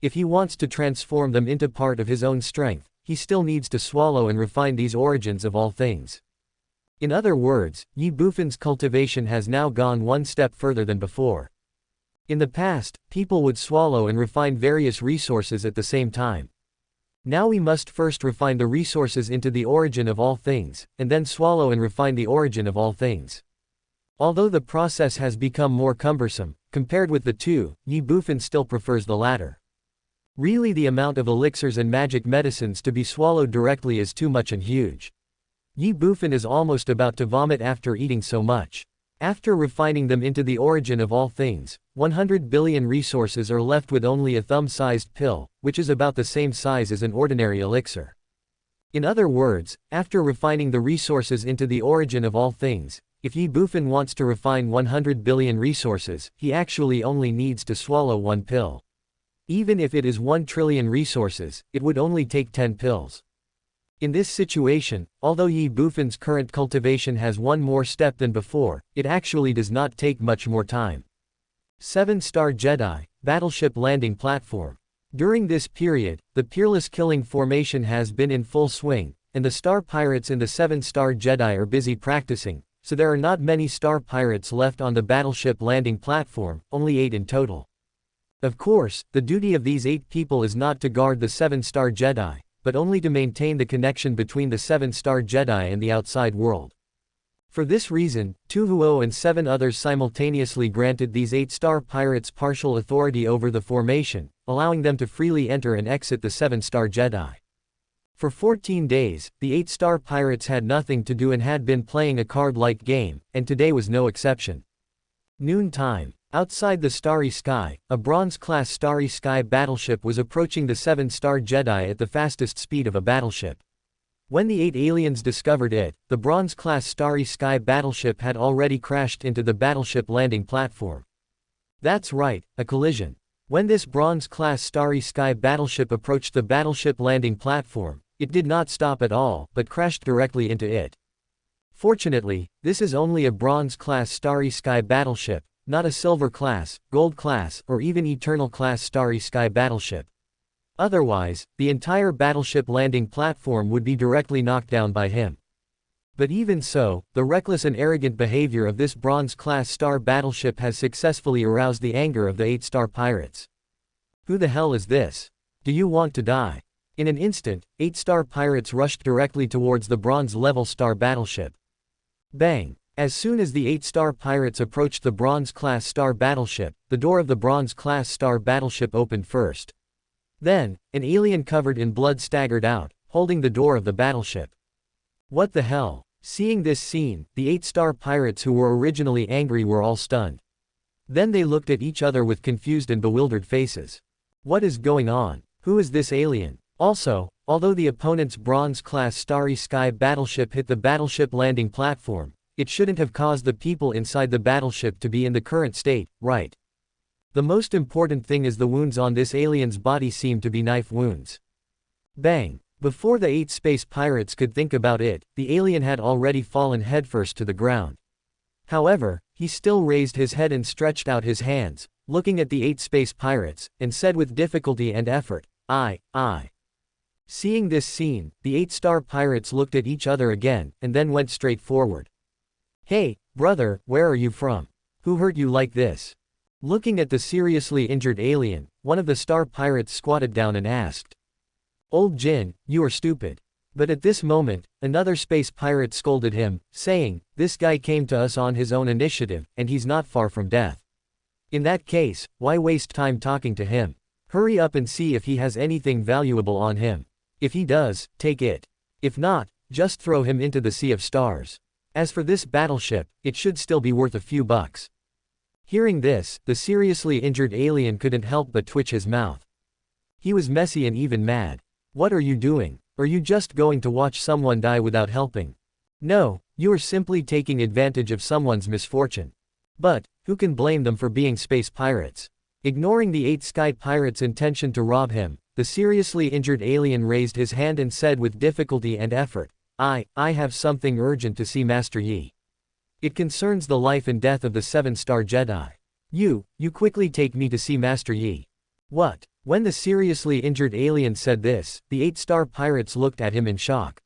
If he wants to transform them into part of his own strength, he still needs to swallow and refine these origins of all things. In other words, Ye Bufan's cultivation has now gone one step further than before. In the past, people would swallow and refine various resources at the same time. Now we must first refine the resources into the origin of all things, and then swallow and refine the origin of all things. Although the process has become more cumbersome, compared with the two, Ye Bufan still prefers the latter. Really, the amount of elixirs and magic medicines to be swallowed directly is too much and huge. Ye Bufan is almost about to vomit after eating so much. After refining them into the origin of all things, 100 billion resources are left with only a thumb-sized pill, which is about the same size as an ordinary elixir. In other words, after refining the resources into the origin of all things, if Ye Bufan wants to refine 100 billion resources, he actually only needs to swallow one pill. Even if it is 1 trillion resources, it would only take 10 pills. In this situation, although Ye Bufan's current cultivation has one more step than before, it actually does not take much more time. 7-star Jedi, battleship landing platform. During this period, the peerless killing formation has been in full swing, and the star pirates in the 7-star Jedi are busy practicing, so there are not many star pirates left on the battleship landing platform, only 8 in total. Of course, the duty of these 8 people is not to guard the 7-star Jedi, but only to maintain the connection between the 7-star Jedi and the outside world. For this reason, Tuhuo and 7 others simultaneously granted these 8-star pirates partial authority over the formation, allowing them to freely enter and exit the 7-star Jedi. For 14 days, the 8-star pirates had nothing to do and had been playing a card-like game, and today was no exception. Noon time. Outside the Starry Sky, a Bronze-class Starry Sky battleship was approaching the 7-star Jedi at the fastest speed of a battleship. When the 8 aliens discovered it, the Bronze-class Starry Sky battleship had already crashed into the battleship landing platform. That's right, a collision. When this Bronze-class Starry Sky battleship approached the battleship landing platform, it did not stop at all, but crashed directly into it. Fortunately, this is only a Bronze-class Starry Sky battleship, not a Silver-class, Gold-class, or even Eternal-class Starry Sky battleship. Otherwise, the entire battleship landing platform would be directly knocked down by him. But even so, the reckless and arrogant behavior of this Bronze-class star battleship has successfully aroused the anger of the 8-star pirates. Who the hell is this? Do you want to die? In an instant, 8-star pirates rushed directly towards the bronze-level star battleship. Bang! As soon as the 8-star pirates approached the Bronze-class star battleship, the door of the Bronze-class star battleship opened first. Then, an alien covered in blood staggered out, holding the door of the battleship. What the hell? Seeing this scene, the 8-star pirates who were originally angry were all stunned. Then they looked at each other with confused and bewildered faces. What is going on? Who is this alien? Also, although the opponent's Bronze-class Starry Sky battleship hit the battleship landing platform, it shouldn't have caused the people inside the battleship to be in the current state, right? The most important thing is the wounds on this alien's body seem to be knife wounds. Bang! Before the 8 space pirates could think about it, the alien had already fallen headfirst to the ground. However, he still raised his head and stretched out his hands, looking at the 8 space pirates, and said with difficulty and effort, I. Seeing this scene, the 8-star pirates looked at each other again, and then went straight forward. Hey, brother, where are you from? Who hurt you like this? Looking at the seriously injured alien, one of the star pirates squatted down and asked. Old Jin, you are stupid. But at this moment, another space pirate scolded him, saying, this guy came to us on his own initiative, and he's not far from death. In that case, why waste time talking to him? Hurry up and see if he has anything valuable on him. If he does, take it. If not, just throw him into the sea of stars. As for this battleship, it should still be worth a few bucks. Hearing this, the seriously injured alien couldn't help but twitch his mouth. He was messy and even mad. What are you doing? Are you just going to watch someone die without helping? No, you are simply taking advantage of someone's misfortune. But, Who can blame them for being space pirates? Ignoring the 8 sky pirates' intention to rob him, the seriously injured alien raised his hand and said with difficulty and effort, I have something urgent to see Master Yi. It concerns the life and death of the 7-star Jedi. You quickly take me to see Master Yi. What? When the seriously injured alien said this, the 8-star pirates looked at him in shock.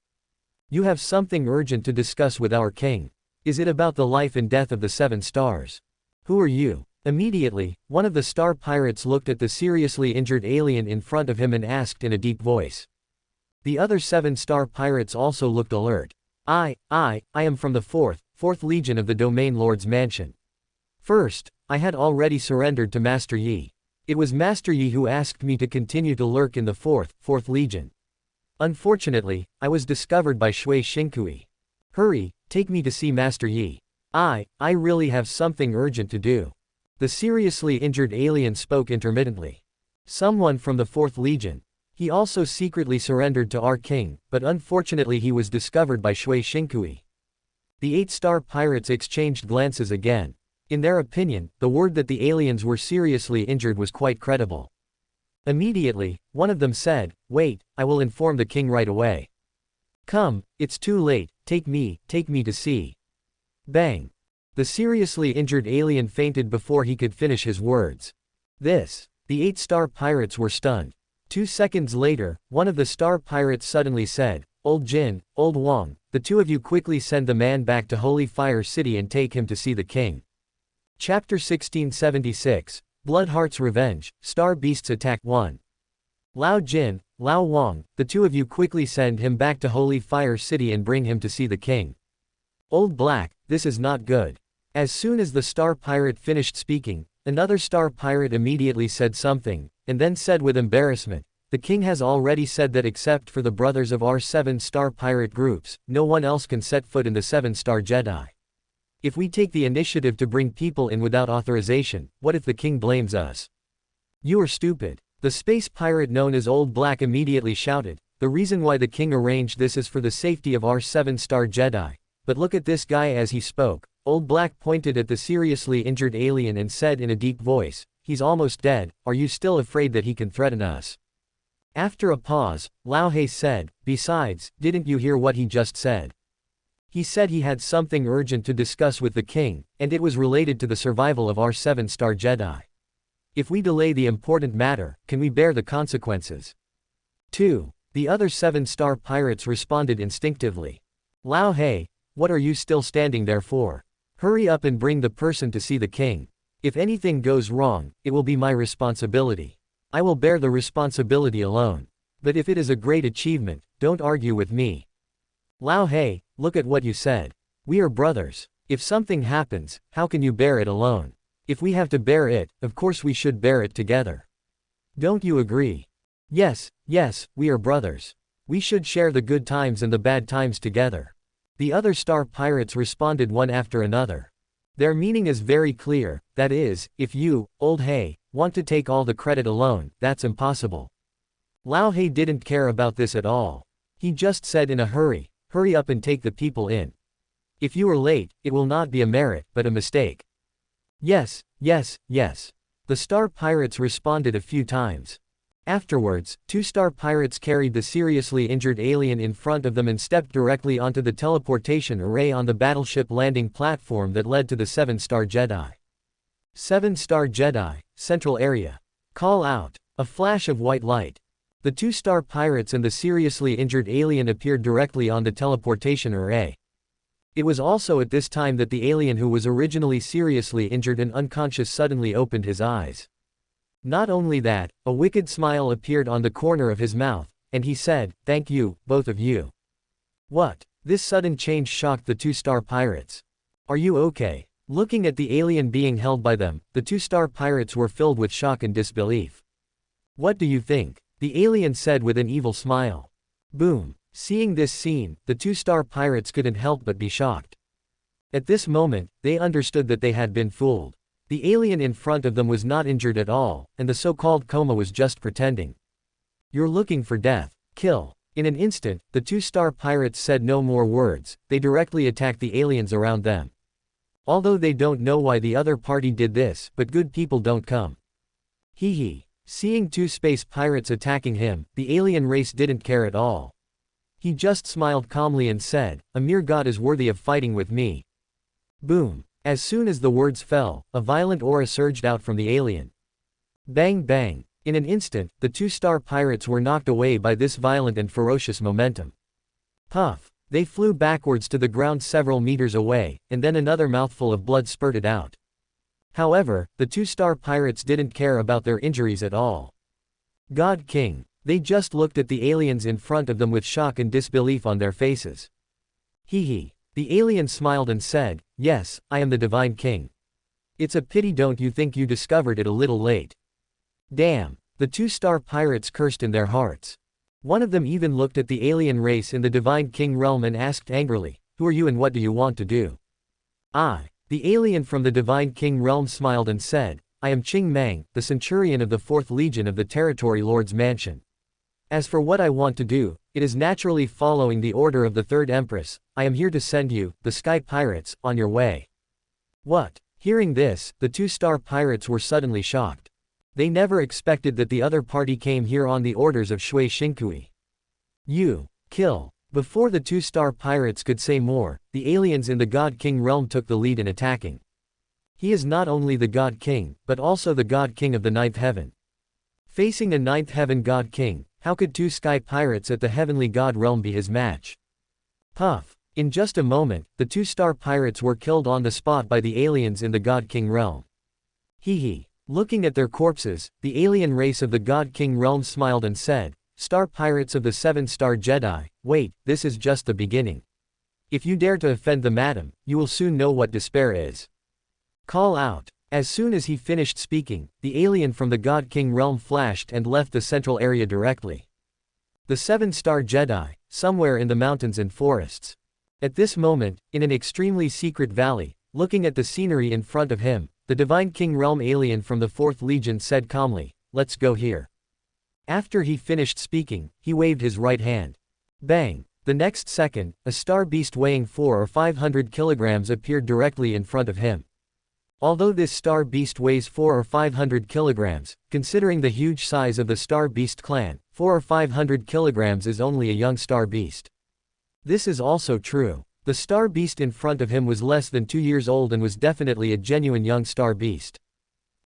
You have something urgent to discuss with our king. Is it about the life and death of the 7 stars? Who are you? Immediately, one of the star pirates looked at the seriously injured alien in front of him and asked in a deep voice. The other 7-star pirates also looked alert. I am from the 4th Legion of the Domain Lord's Mansion. First, I had already surrendered to Master Yi. It was Master Yi who asked me to continue to lurk in the 4th Legion. Unfortunately, I was discovered by Shui Shinkui. Hurry, take me to see Master Yi. I really have something urgent to do. The seriously injured alien spoke intermittently. Someone from the 4th Legion. He also secretly surrendered to our king, but unfortunately he was discovered by Shui Shinkui. The 8-star pirates exchanged glances again. In their opinion, the word that the aliens were seriously injured was quite credible. Immediately, one of them said, wait, I will inform the king right away. Come, it's too late, take me to see. Bang. The seriously injured alien fainted before he could finish his words. The 8-star pirates were stunned. 2 seconds later, one of the star pirates suddenly said, Old Jin, Old Wang, the two of you quickly send the man back to Holy Fire City and take him to see the king. Chapter 1676, Bloodheart's Revenge, Star Beasts Attack 1. Lao Jin, Lao Wang, the two of you quickly send him back to Holy Fire City and bring him to see the king. Old Black, this is not good. As soon as the star pirate finished speaking, another star pirate immediately said something, and then said with embarrassment, the king has already said that except for the brothers of our 7-star pirate groups, no one else can set foot in the 7-star Jedi. If we take the initiative to bring people in without authorization, what if the king blames us? You are stupid. The space pirate known as Old Black immediately shouted, the reason why the king arranged this is for the safety of our 7-star Jedi. But look at this guy. As he spoke, Old Black pointed at the seriously injured alien and said in a deep voice, he's almost dead, are you still afraid that he can threaten us? After a pause, Lao He said, besides, didn't you hear what he just said? He said he had something urgent to discuss with the king, and it was related to the survival of our 7-star Jedi. If we delay the important matter, can we bear the consequences? 2. The other 7-star pirates responded instinctively. Lao He, what are you still standing there for? Hurry up and bring the person to see the king. If anything goes wrong, it will be my responsibility. I will bear the responsibility alone. But if it is a great achievement, don't argue with me. Lao He, look at what you said. We are brothers. If something happens, how can you bear it alone? If we have to bear it, of course we should bear it together. Don't you agree? Yes, we are brothers. We should share the good times and the bad times together. The other star pirates responded one after another. Their meaning is very clear, that is, if you, Old He, want to take all the credit alone, that's impossible. Lao He didn't care about this at all. He just said in a hurry, hurry up and take the people in. If you are late, it will not be a merit, but a mistake. Yes. The star pirates responded a few times. Afterwards, 2 star pirates carried the seriously injured alien in front of them and stepped directly onto the teleportation array on the battleship landing platform that led to the 7-star Jedi. 7-star Jedi, Central Area. Call out. A flash of white light. The 2 star pirates and the seriously injured alien appeared directly on the teleportation array. It was also at this time that the alien who was originally seriously injured and unconscious suddenly opened his eyes. Not only that, a wicked smile appeared on the corner of his mouth, and he said, thank you, both of you. What? This sudden change shocked the 2 star pirates. Are you okay? Looking at the alien being held by them, the 2 star pirates were filled with shock and disbelief. What do you think? The alien said with an evil smile. Boom. Seeing this scene, the 2 star pirates couldn't help but be shocked. At this moment, they understood that they had been fooled. The alien in front of them was not injured at all, and the so-called coma was just pretending. You're looking for death. Kill. In an instant, the 2 star pirates said no more words, they directly attacked the aliens around them. Although they don't know why the other party did this, but good people don't come. Hee hee. Seeing two space pirates attacking him, the alien race didn't care at all. He just smiled calmly and said, "A mere god is worthy of fighting with me." Boom. As soon as the words fell, a violent aura surged out from the alien. Bang bang. In an instant, the two-star pirates were knocked away by this violent and ferocious momentum. Puff. They flew backwards to the ground several meters away, and then another mouthful of blood spurted out. However, the two-star pirates didn't care about their injuries at all. God King. They just looked at the aliens in front of them with shock and disbelief on their faces. Hee hee. The alien smiled and said, "Yes, I am the Divine King. It's a pity don't you think you discovered it a little late." Damn. The two-star pirates cursed in their hearts. One of them even looked at the alien race in the Divine King realm and asked angrily, "Who are you and what do you want to do?" The alien from the Divine King realm smiled and said, "I am Ching Mang, the Centurion of the 4th Legion of the Territory Lord's Mansion. As for what I want to do, it is naturally following the order of the 3rd Empress. I am here to send you, the Sky Pirates, on your way." What? Hearing this, the two-star pirates were suddenly shocked. They never expected that the other party came here on the orders of Shui Shinkui. You. Kill. Before the two-star pirates could say more, the aliens in the God King realm took the lead in attacking. He is not only the God King, but also the God King of the 9th heaven. Facing a 9th heaven God King, how could two sky pirates at the heavenly God realm be his match? Puff. In just a moment, the two-star pirates were killed on the spot by the aliens in the God King realm. Hee hee. Looking at their corpses, the alien race of the God King realm smiled and said, "Star pirates of the 7-star Jedi, wait, this is just the beginning. If you dare to offend the madam, you will soon know what despair is. Call out." As soon as he finished speaking, the alien from the God King realm flashed and left the central area directly. The 7-star Jedi, somewhere in the mountains and forests. At this moment, in an extremely secret valley, looking at the scenery in front of him, the Divine King realm alien from the 4th Legion said calmly, "Let's go here." After he finished speaking, he waved his right hand. Bang! The next second, a star beast weighing 400 or 500 kilograms appeared directly in front of him. Although this star beast weighs 400 or 500 kilograms, considering the huge size of the star beast clan, 400 or 500 kilograms is only a young star beast. This is also true. The star beast in front of him was less than 2 years old and was definitely a genuine young star beast.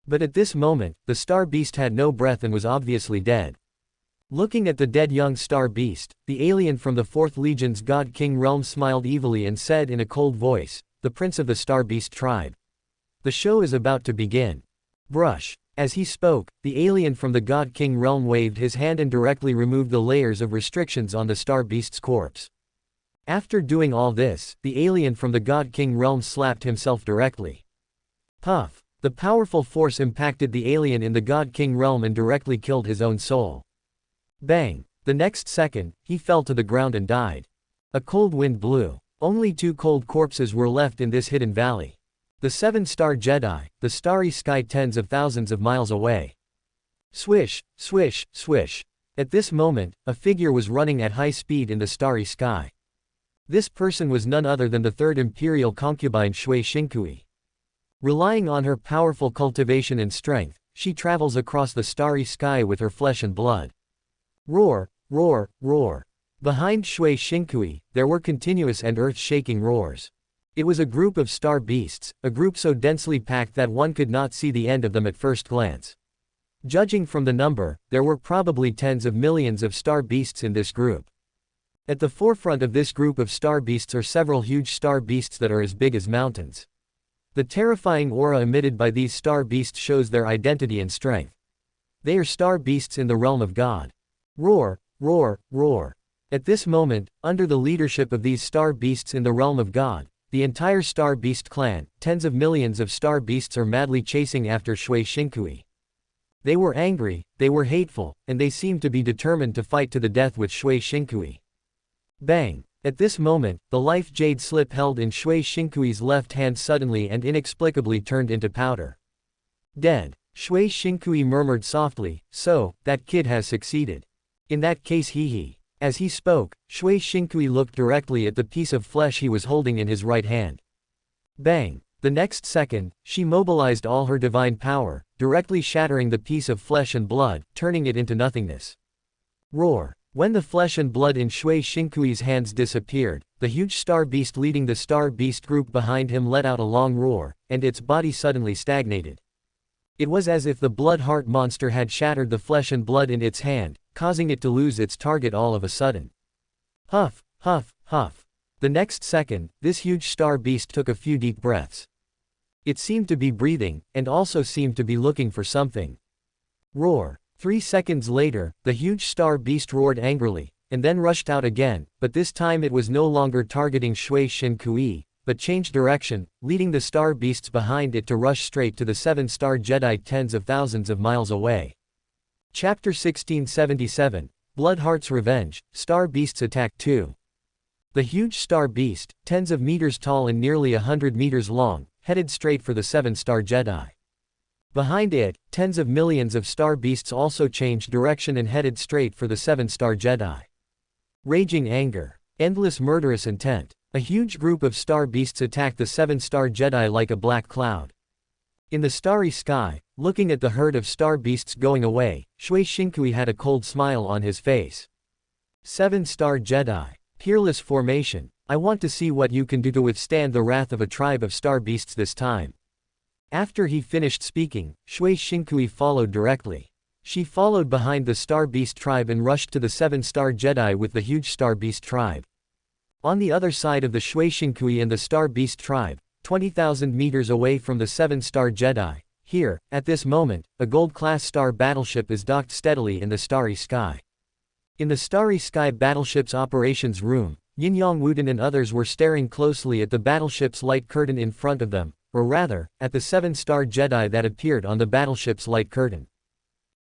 But at this moment, the star beast had no breath and was obviously dead. Looking at the dead young star beast, the alien from the 4th Legion's God King realm smiled evilly and said in a cold voice, "The prince of the star beast tribe. The show is about to begin." Brush. As he spoke, the alien from the God King realm waved his hand and directly removed the layers of restrictions on the star beast's corpse. After doing all this, the alien from the God King realm slapped himself directly. Puff. The powerful force impacted the alien in the God King realm and directly killed his own soul. Bang. The next second, he fell to the ground and died. A cold wind blew. Only 2 cold corpses were left in this hidden valley. The 7-star Jedi, the starry sky tens of thousands of miles away. Swish, swish, swish. At this moment, a figure was running at high speed in the starry sky. This person was none other than the 3rd Imperial concubine Shui Shinkui. Relying on her powerful cultivation and strength, she travels across the starry sky with her flesh and blood. Roar, roar, roar. Behind Shui Shinkui, there were continuous and earth-shaking roars. It was a group of star beasts, a group so densely packed that one could not see the end of them at first glance. Judging from the number, there were probably tens of millions of star beasts in this group. At the forefront of this group of star beasts are several huge star beasts that are as big as mountains. The terrifying aura emitted by these star beasts shows their identity and strength. They are star beasts in the realm of God. Roar, roar, roar. At this moment, under the leadership of these star beasts in the realm of God, the entire star beast clan, tens of millions of star beasts are madly chasing after Shui Shinkui. They were angry, they were hateful, and they seemed to be determined to fight to the death with Shui Shinkui. Bang! At this moment, the life jade slip held in Shui Shinkui's left hand suddenly and inexplicably turned into powder. Dead. Shui Shinkui murmured softly, "So, that kid has succeeded. In that case he." As he spoke, Shui Shinkui looked directly at the piece of flesh he was holding in his right hand. Bang! The next second, she mobilized all her divine power, directly shattering the piece of flesh and blood, turning it into nothingness. Roar. When the flesh and blood in Shui Xingkui's hands disappeared, the huge star beast leading the star beast group behind him let out a long roar, and its body suddenly stagnated. It was as if the blood heart monster had shattered the flesh and blood in its hand, causing it to lose its target all of a sudden. Huff, huff, huff. The next second, this huge star beast took a few deep breaths. It seemed to be breathing, and also seemed to be looking for something. Roar. 3 seconds later, the huge star beast roared angrily, and then rushed out again, but this time it was no longer targeting Shui Xinkui, but changed direction, leading the star beasts behind it to rush straight to the 7-star Jedi tens of thousands of miles away. Chapter 1677, Bloodheart's Revenge, Star Beasts Attack 2. The huge star beast, tens of meters tall and nearly 100 meters long, headed straight for the 7-star Jedi. Behind it, tens of millions of star beasts also changed direction and headed straight for the 7-star Jedi. Raging anger. Endless murderous intent. A huge group of star beasts attacked the 7-star Jedi like a black cloud. In the starry sky, looking at the herd of star beasts going away, Shui Xinkui had a cold smile on his face. 7-star Jedi. Peerless formation. I want to see what you can do to withstand the wrath of a tribe of star beasts this time. After he finished speaking, Shui Xinkui followed directly. She followed behind the Star Beast tribe and rushed to the 7-star Jedi with the huge Star Beast tribe. On the other side of the Shui Xinkui and the Star Beast tribe, 20,000 meters away from the 7-star Jedi, here, at this moment, a gold-class star battleship is docked steadily in the starry sky. In the starry sky battleship's operations room, Yin-Yang Wudin and others were staring closely at the battleship's light curtain in front of them, or rather, at the 7-star Jedi that appeared on the battleship's light curtain.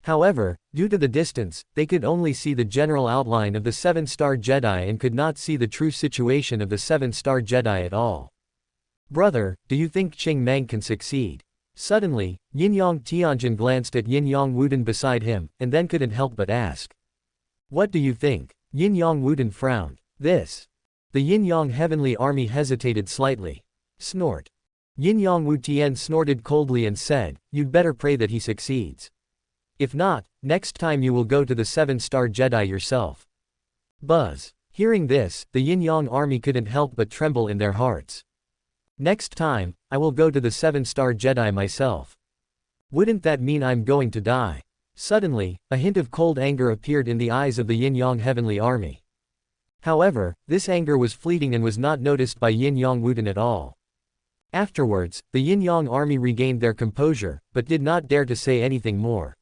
However, due to the distance, they could only see the general outline of the 7-star Jedi and could not see the true situation of the 7-star Jedi at all. Brother, do you think Qing Meng can succeed? Suddenly, Yin-Yang Tianjin glanced at Yin-Yang Wudin beside him, and then couldn't help but ask. What do you think? Yin-Yang Wudin frowned. This. The Yin-Yang Heavenly Army hesitated slightly. Snort. Yin-Yang Wutian snorted coldly and said, "You'd better pray that he succeeds. If not, next time you will go to the 7-star Jedi yourself." Buzz. Hearing this, the Yin-Yang army couldn't help but tremble in their hearts. Next time, I will go to the 7-star Jedi myself. Wouldn't that mean I'm going to die? Suddenly, a hint of cold anger appeared in the eyes of the Yin-Yang Heavenly Army. However, this anger was fleeting and was not noticed by Yin-Yang Wudin at all. Afterwards, the Yin-Yang army regained their composure, but did not dare to say anything more.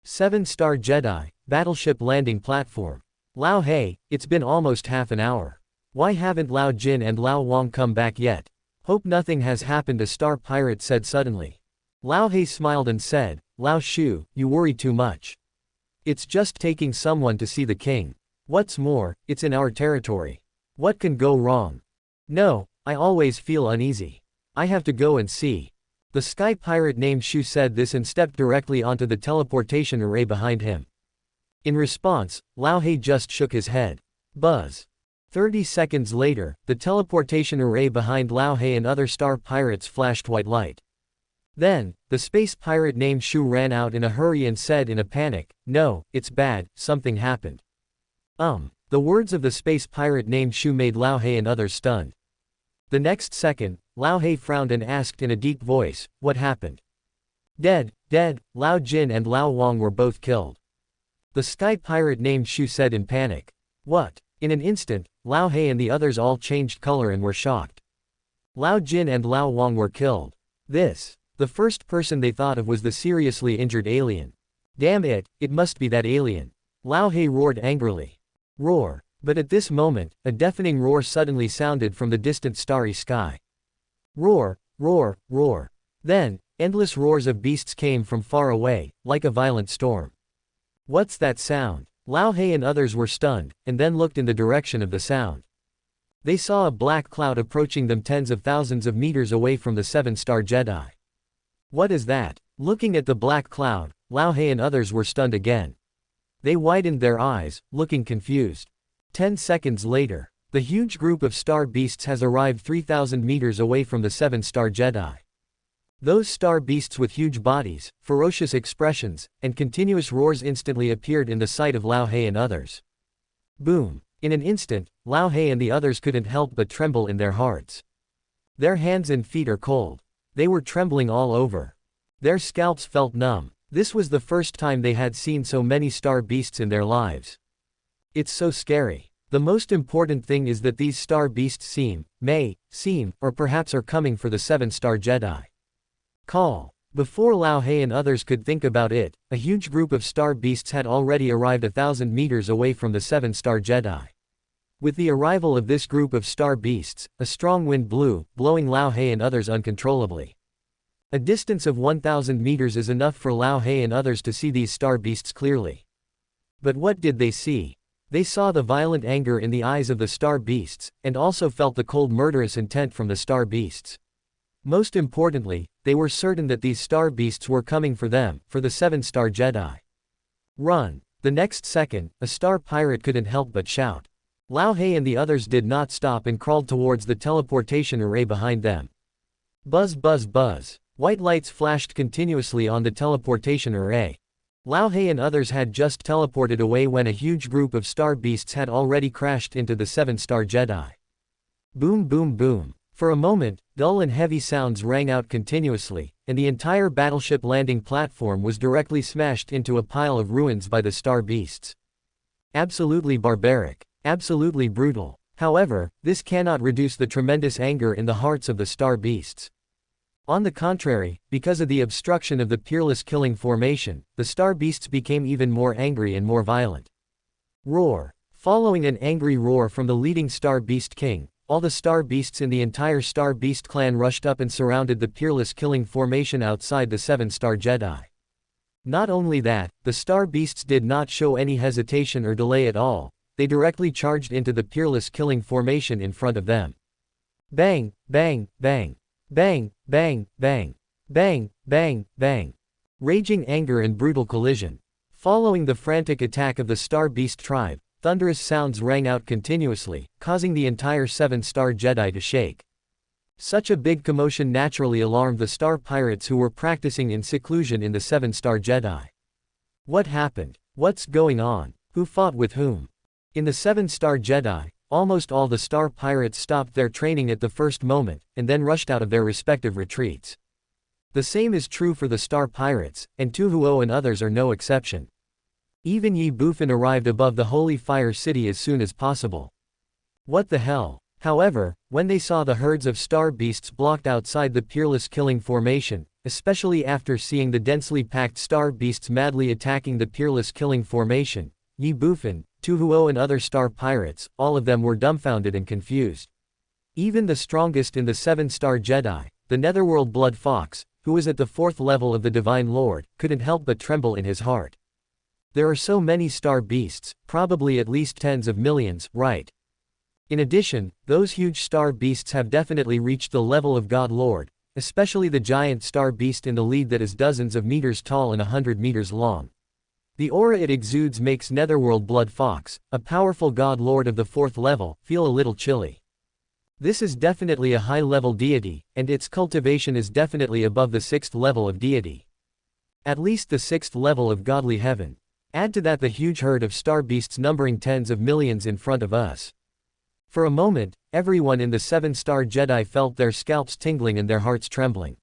7-star Jedi, battleship landing platform. Lao He, it's been almost half an hour. Why haven't Lao Jin and Lao Wang come back yet? Hope nothing has happened, a star pirate said suddenly. Lao He smiled and said, Lao Shu, you worry too much. It's just taking someone to see the king. What's more, it's in our territory. What can go wrong? No, I always feel uneasy. I have to go and see. The sky pirate named Shu said this and stepped directly onto the teleportation array behind him. In response, Lao He just shook his head. Buzz. 30 seconds later, the teleportation array behind Lao He and other star pirates flashed white light. Then, the space pirate named Shu ran out in a hurry and said in a panic, "No, it's bad, something happened." The words of the space pirate named Shu made Lao He and others stunned. The next second, Lao He frowned and asked in a deep voice, "What happened?" Dead, Lao Jin and Lao Wang were both killed. The sky pirate named Shu said in panic. What? In an instant, Lao He and the others all changed color and were shocked. Lao Jin and Lao Wang were killed. The first person they thought of was the seriously injured alien. Damn it, it must be that alien. Lao He roared angrily. Roar. But at this moment, a deafening roar suddenly sounded from the distant starry sky. Roar, roar, roar. Then, endless roars of beasts came from far away, like a violent storm. What's that sound? Lao He and others were stunned, and then looked in the direction of the sound. They saw a black cloud approaching them tens of thousands of meters away from the 7-star Jedi. What is that? Looking at the black cloud, Lao He and others were stunned again. They widened their eyes, looking confused. 10 seconds later, The huge group of star beasts has arrived 3,000 meters away from the 7-star Jedi. Those star beasts with huge bodies, ferocious expressions, and continuous roars instantly appeared in the sight of Lao He and others. Boom! In an instant, Lao He and the others couldn't help but tremble in their hearts. Their hands and feet are cold. They were trembling all over. Their scalps felt numb. This was the first time they had seen so many star beasts in their lives. It's so scary. The most important thing is that these star beasts may seem, or perhaps are coming for the 7-star Jedi. Call. Before Lao He and others could think about it, a huge group of star beasts had already arrived 1,000 meters away from the 7-star Jedi. With the arrival of this group of star beasts, a strong wind blew, blowing Lao He and others uncontrollably. A distance of 1,000 meters is enough for Lao He and others to see these star beasts clearly. But what did they see? They saw the violent anger in the eyes of the star beasts, and also felt the cold murderous intent from the star beasts. Most importantly, they were certain that these star beasts were coming for them, for the 7-star Jedi. Run! The next second, a star pirate couldn't help but shout. Lao He and the others did not stop and crawled towards the teleportation array behind them. Buzz buzz buzz. White lights flashed continuously on the teleportation array. Lao He and others had just teleported away when a huge group of star beasts had already crashed into the 7-star Jedi. Boom boom boom. For a moment, dull and heavy sounds rang out continuously, and the entire battleship landing platform was directly smashed into a pile of ruins by the star beasts. Absolutely barbaric. Absolutely brutal. However, this cannot reduce the tremendous anger in the hearts of the star beasts. On the contrary, because of the obstruction of the peerless killing formation, the star beasts became even more angry and more violent. Roar. Following an angry roar from the leading star beast king, all the star beasts in the entire star beast clan rushed up and surrounded the peerless killing formation outside the 7-star Jedi. Not only that, the star beasts did not show any hesitation or delay at all, they directly charged into the peerless killing formation in front of them. Bang, bang, bang. Bang, bang, bang. Bang, bang, bang. Raging anger and brutal collision. Following the frantic attack of the Star Beast tribe, thunderous sounds rang out continuously, causing the entire 7-star Jedi to shake. Such a big commotion naturally alarmed the star pirates who were practicing in seclusion in the 7-star Jedi. What happened? What's going on? Who fought with whom? In the 7-star Jedi, almost all the star pirates stopped their training at the first moment, and then rushed out of their respective retreats. The same is true for the star pirates, and Tuhuo and others are no exception. Even Ye Bufan arrived above the Holy Fire City as soon as possible. What the hell? However, when they saw the herds of star beasts blocked outside the peerless killing formation, especially after seeing the densely packed star beasts madly attacking the peerless killing formation, Ye Bufan, Tuhuo and other star pirates, all of them were dumbfounded and confused. Even the strongest in the 7-star Jedi, the Netherworld Blood Fox, who was at the 4th level of the Divine Lord, couldn't help but tremble in his heart. There are so many star beasts, probably at least tens of millions, right? In addition, those huge star beasts have definitely reached the level of God Lord, especially the giant star beast in the lead that is dozens of meters tall and 100 meters long. The aura it exudes makes Netherworld Blood Fox, a powerful God Lord of the 4th level, feel a little chilly. This is definitely a high-level deity, and its cultivation is definitely above the 6th level of deity. At least the 6th level of godly heaven. Add to that the huge herd of star beasts numbering tens of millions in front of us. For a moment, everyone in the 7-star Jedi felt their scalps tingling and their hearts trembling.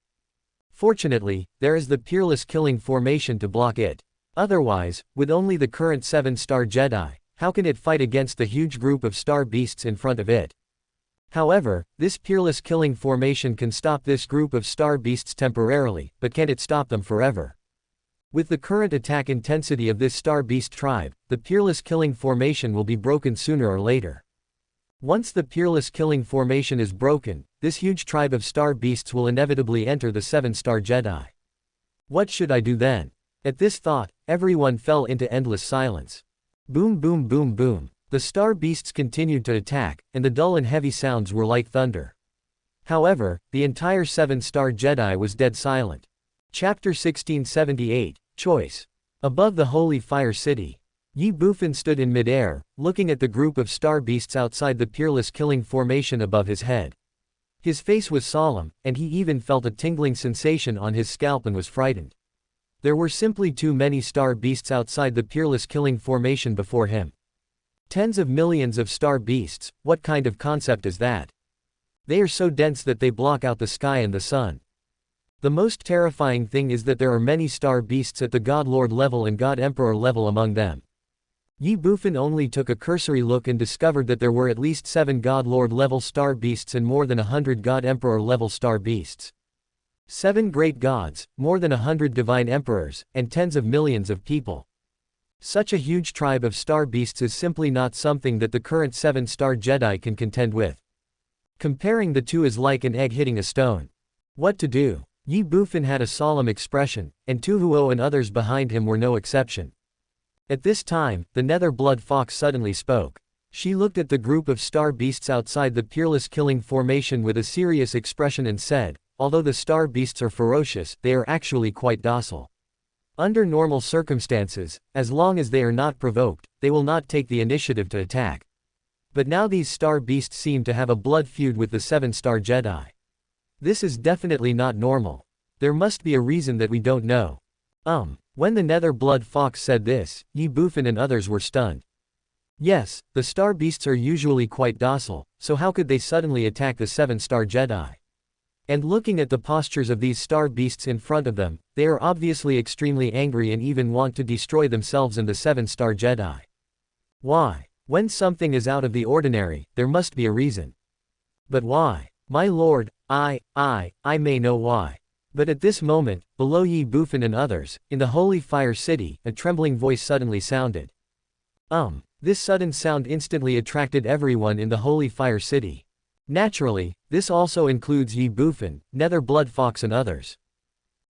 Fortunately, there is the peerless killing formation to block it. Otherwise, with only the current 7-star Jedi, how can it fight against the huge group of star beasts in front of it? However, this peerless killing formation can stop this group of star beasts temporarily, but can it stop them forever? With the current attack intensity of this star beast tribe, the peerless killing formation will be broken sooner or later. Once the peerless killing formation is broken, this huge tribe of star beasts will inevitably enter the 7-star Jedi. What should I do then? At this thought, everyone fell into endless silence. Boom boom boom boom. The star beasts continued to attack, and the dull and heavy sounds were like thunder. However, the entire 7-star Jedi was dead silent. Chapter 1678, Choice. Above the Holy Fire City. Ye Bufan stood in midair, looking at the group of star beasts outside the peerless killing formation above his head. His face was solemn, and he even felt a tingling sensation on his scalp and was frightened. There were simply too many star beasts outside the peerless killing formation before him. Tens of millions of star beasts, what kind of concept is that? They are so dense that they block out the sky and the sun. The most terrifying thing is that there are many star beasts at the God Lord level and God Emperor level among them. Ye Bufan only took a cursory look and discovered that there were at least 7 God Lord level star beasts and more than 100 God Emperor level star beasts. 7 great gods, more than 100 divine emperors, and tens of millions of people. Such a huge tribe of star beasts is simply not something that the current 7-star Jedi can contend with. Comparing the two is like an egg hitting a stone. What to do? Ye Bufan had a solemn expression, and Tu Huo and others behind him were no exception. At this time, the Nether Blood Fox suddenly spoke. She looked at the group of star beasts outside the peerless killing formation with a serious expression and said, although the star beasts are ferocious, they are actually quite docile. Under normal circumstances, as long as they are not provoked, they will not take the initiative to attack. But now these star beasts seem to have a blood feud with the 7-star Jedi. This is definitely not normal. There must be a reason that we don't know. When the Nether Blood Fox said this, Ye Bufan and others were stunned. Yes, the star beasts are usually quite docile, so how could they suddenly attack the 7-star Jedi? And looking at the postures of these star beasts in front of them, they are obviously extremely angry and even want to destroy themselves and the 7-star Jedi. Why? When something is out of the ordinary, there must be a reason. But why? My lord, I may know why. But at this moment, below Ye Bufan and others, in the Holy Fire City, a trembling voice suddenly sounded. This sudden sound instantly attracted everyone in the Holy Fire City. Naturally, this also includes Ye Bufan, Nether Blood Fox and others.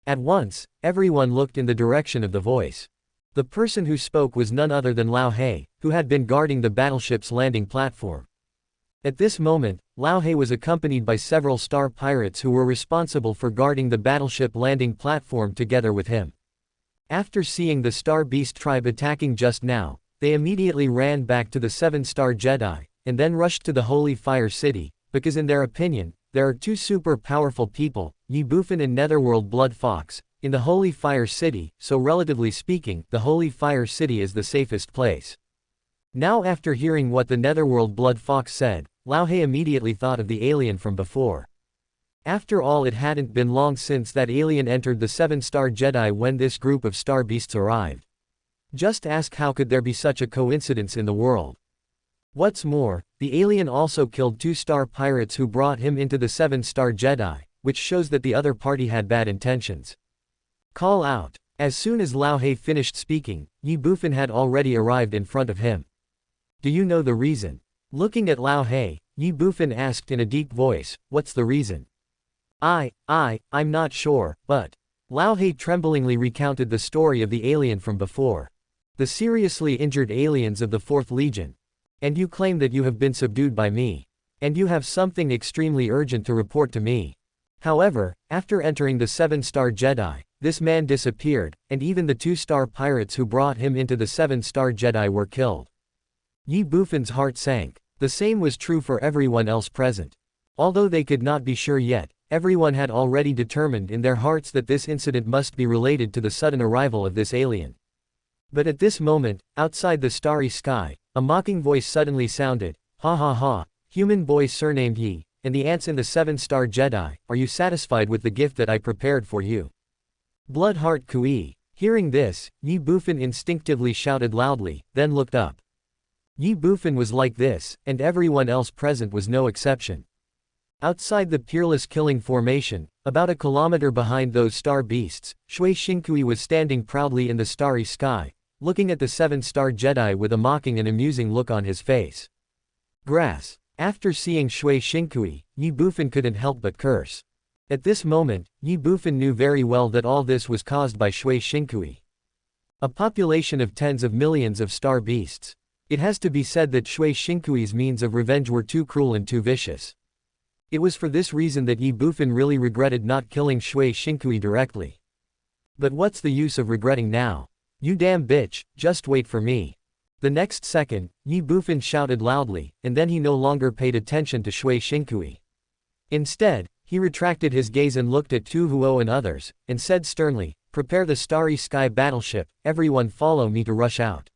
At once, everyone looked in the direction of the voice. The person who spoke was none other than Lao He, who had been guarding the battleship's landing platform. At this moment, Lao He was accompanied by several star pirates who were responsible for guarding the battleship landing platform together with him. After seeing the Star Beast tribe attacking just now, they immediately ran back to the 7-star Jedi, and then rushed to the Holy Fire City, because in their opinion, there are 2 super powerful people, Ye Bufan and Netherworld Blood Fox, in the Holy Fire City, so relatively speaking, the Holy Fire City is the safest place. Now after hearing what the Netherworld Blood Fox said, Lao He immediately thought of the alien from before. After all, it hadn't been long since that alien entered the 7-star Jedi when this group of star beasts arrived. Just ask how could there be such a coincidence in the world. What's more, the alien also killed 2 star pirates who brought him into the 7-star Jedi, which shows that the other party had bad intentions. Call out. As soon as Lao He finished speaking, Ye Bufan had already arrived in front of him. Do you know the reason? Looking at Lao He, Ye Bufan asked in a deep voice, what's the reason? I'm not sure, but... Lao He tremblingly recounted the story of the alien from before. The seriously injured aliens of the 4th Legion. And you claim that you have been subdued by me. And you have something extremely urgent to report to me. However, after entering the 7-star Jedi, this man disappeared, and even the 2-star pirates who brought him into the 7-star Jedi were killed. Ye Bufan's heart sank. The same was true for everyone else present. Although they could not be sure yet, everyone had already determined in their hearts that this incident must be related to the sudden arrival of this alien. But at this moment, outside the starry sky, a mocking voice suddenly sounded, ha ha ha, human boy surnamed Ye, and the ants in the 7-star Jedi, are you satisfied with the gift that I prepared for you? Bloodheart Kui. Hearing this, Ye Bufan instinctively shouted loudly, then looked up. Ye Bufan was like this, and everyone else present was no exception. Outside the peerless killing formation, about a kilometer behind those star beasts, Shui Shinkui was standing proudly in the starry sky, looking at the 7-star Jedi with a mocking and amusing look on his face. Grass. After seeing Shui Shinkui, Ye Bufan couldn't help but curse. At this moment, Ye Bufan knew very well that all this was caused by Shui Shinkui. A population of tens of millions of star beasts. It has to be said that Shui Shinkui's means of revenge were too cruel and too vicious. It was for this reason that Ye Bufan really regretted not killing Shui Shinkui directly. But what's the use of regretting now? You damn bitch, just wait for me. The next second, Ye Bufan shouted loudly, and then he no longer paid attention to Shui Shinkui. Instead, he retracted his gaze and looked at Tu Huo and others, and said sternly, "Prepare the Starry Sky battleship, everyone follow me to rush out."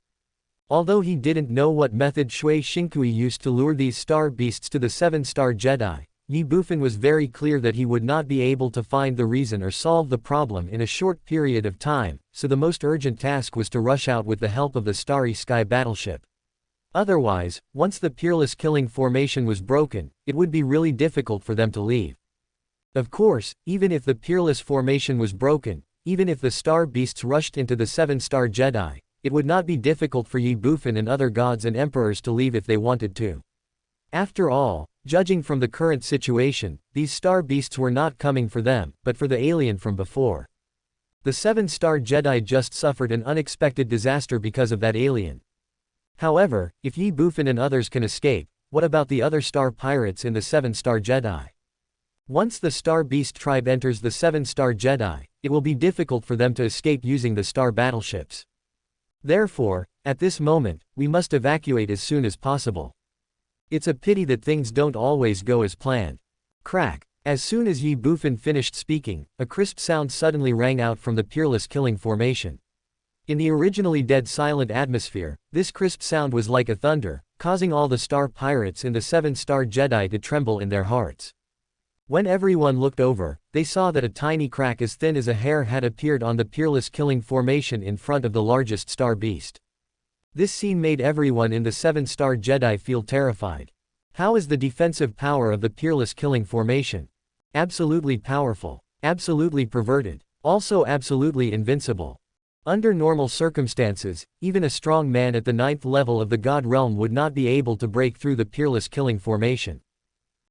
Although he didn't know what method Shui Shinkui used to lure these star beasts to the 7-star Jedi, Ye Bufan was very clear that he would not be able to find the reason or solve the problem in a short period of time, so the most urgent task was to rush out with the help of the Starry Sky battleship. Otherwise, once the Peerless Killing formation was broken, it would be really difficult for them to leave. Of course, even if the Peerless formation was broken, even if the star beasts rushed into the 7-star Jedi, it would not be difficult for Ye Bufan and other gods and emperors to leave if they wanted to. After all, judging from the current situation, these star beasts were not coming for them, but for the alien from before. The 7-star Jedi just suffered an unexpected disaster because of that alien. However, if Ye Bufan and others can escape, what about the other star pirates in the 7-star Jedi? Once the Star Beast tribe enters the 7-star Jedi, it will be difficult for them to escape using the star battleships. Therefore, at this moment, we must evacuate as soon as possible. It's a pity that things don't always go as planned. Crack. As soon as Ye Bufan finished speaking, a crisp sound suddenly rang out from the Peerless Killing formation. In the originally dead silent atmosphere, this crisp sound was like a thunder, causing all the star pirates in the 7-star Jedi to tremble in their hearts. When everyone looked over, they saw that a tiny crack as thin as a hair had appeared on the Peerless Killing formation in front of the largest star beast. This scene made everyone in the 7-star Jedi feel terrified. How is the defensive power of the Peerless Killing formation? Absolutely powerful. Absolutely perverted. Also absolutely invincible. Under normal circumstances, even a strong man at the 9th level of the God Realm would not be able to break through the Peerless Killing formation.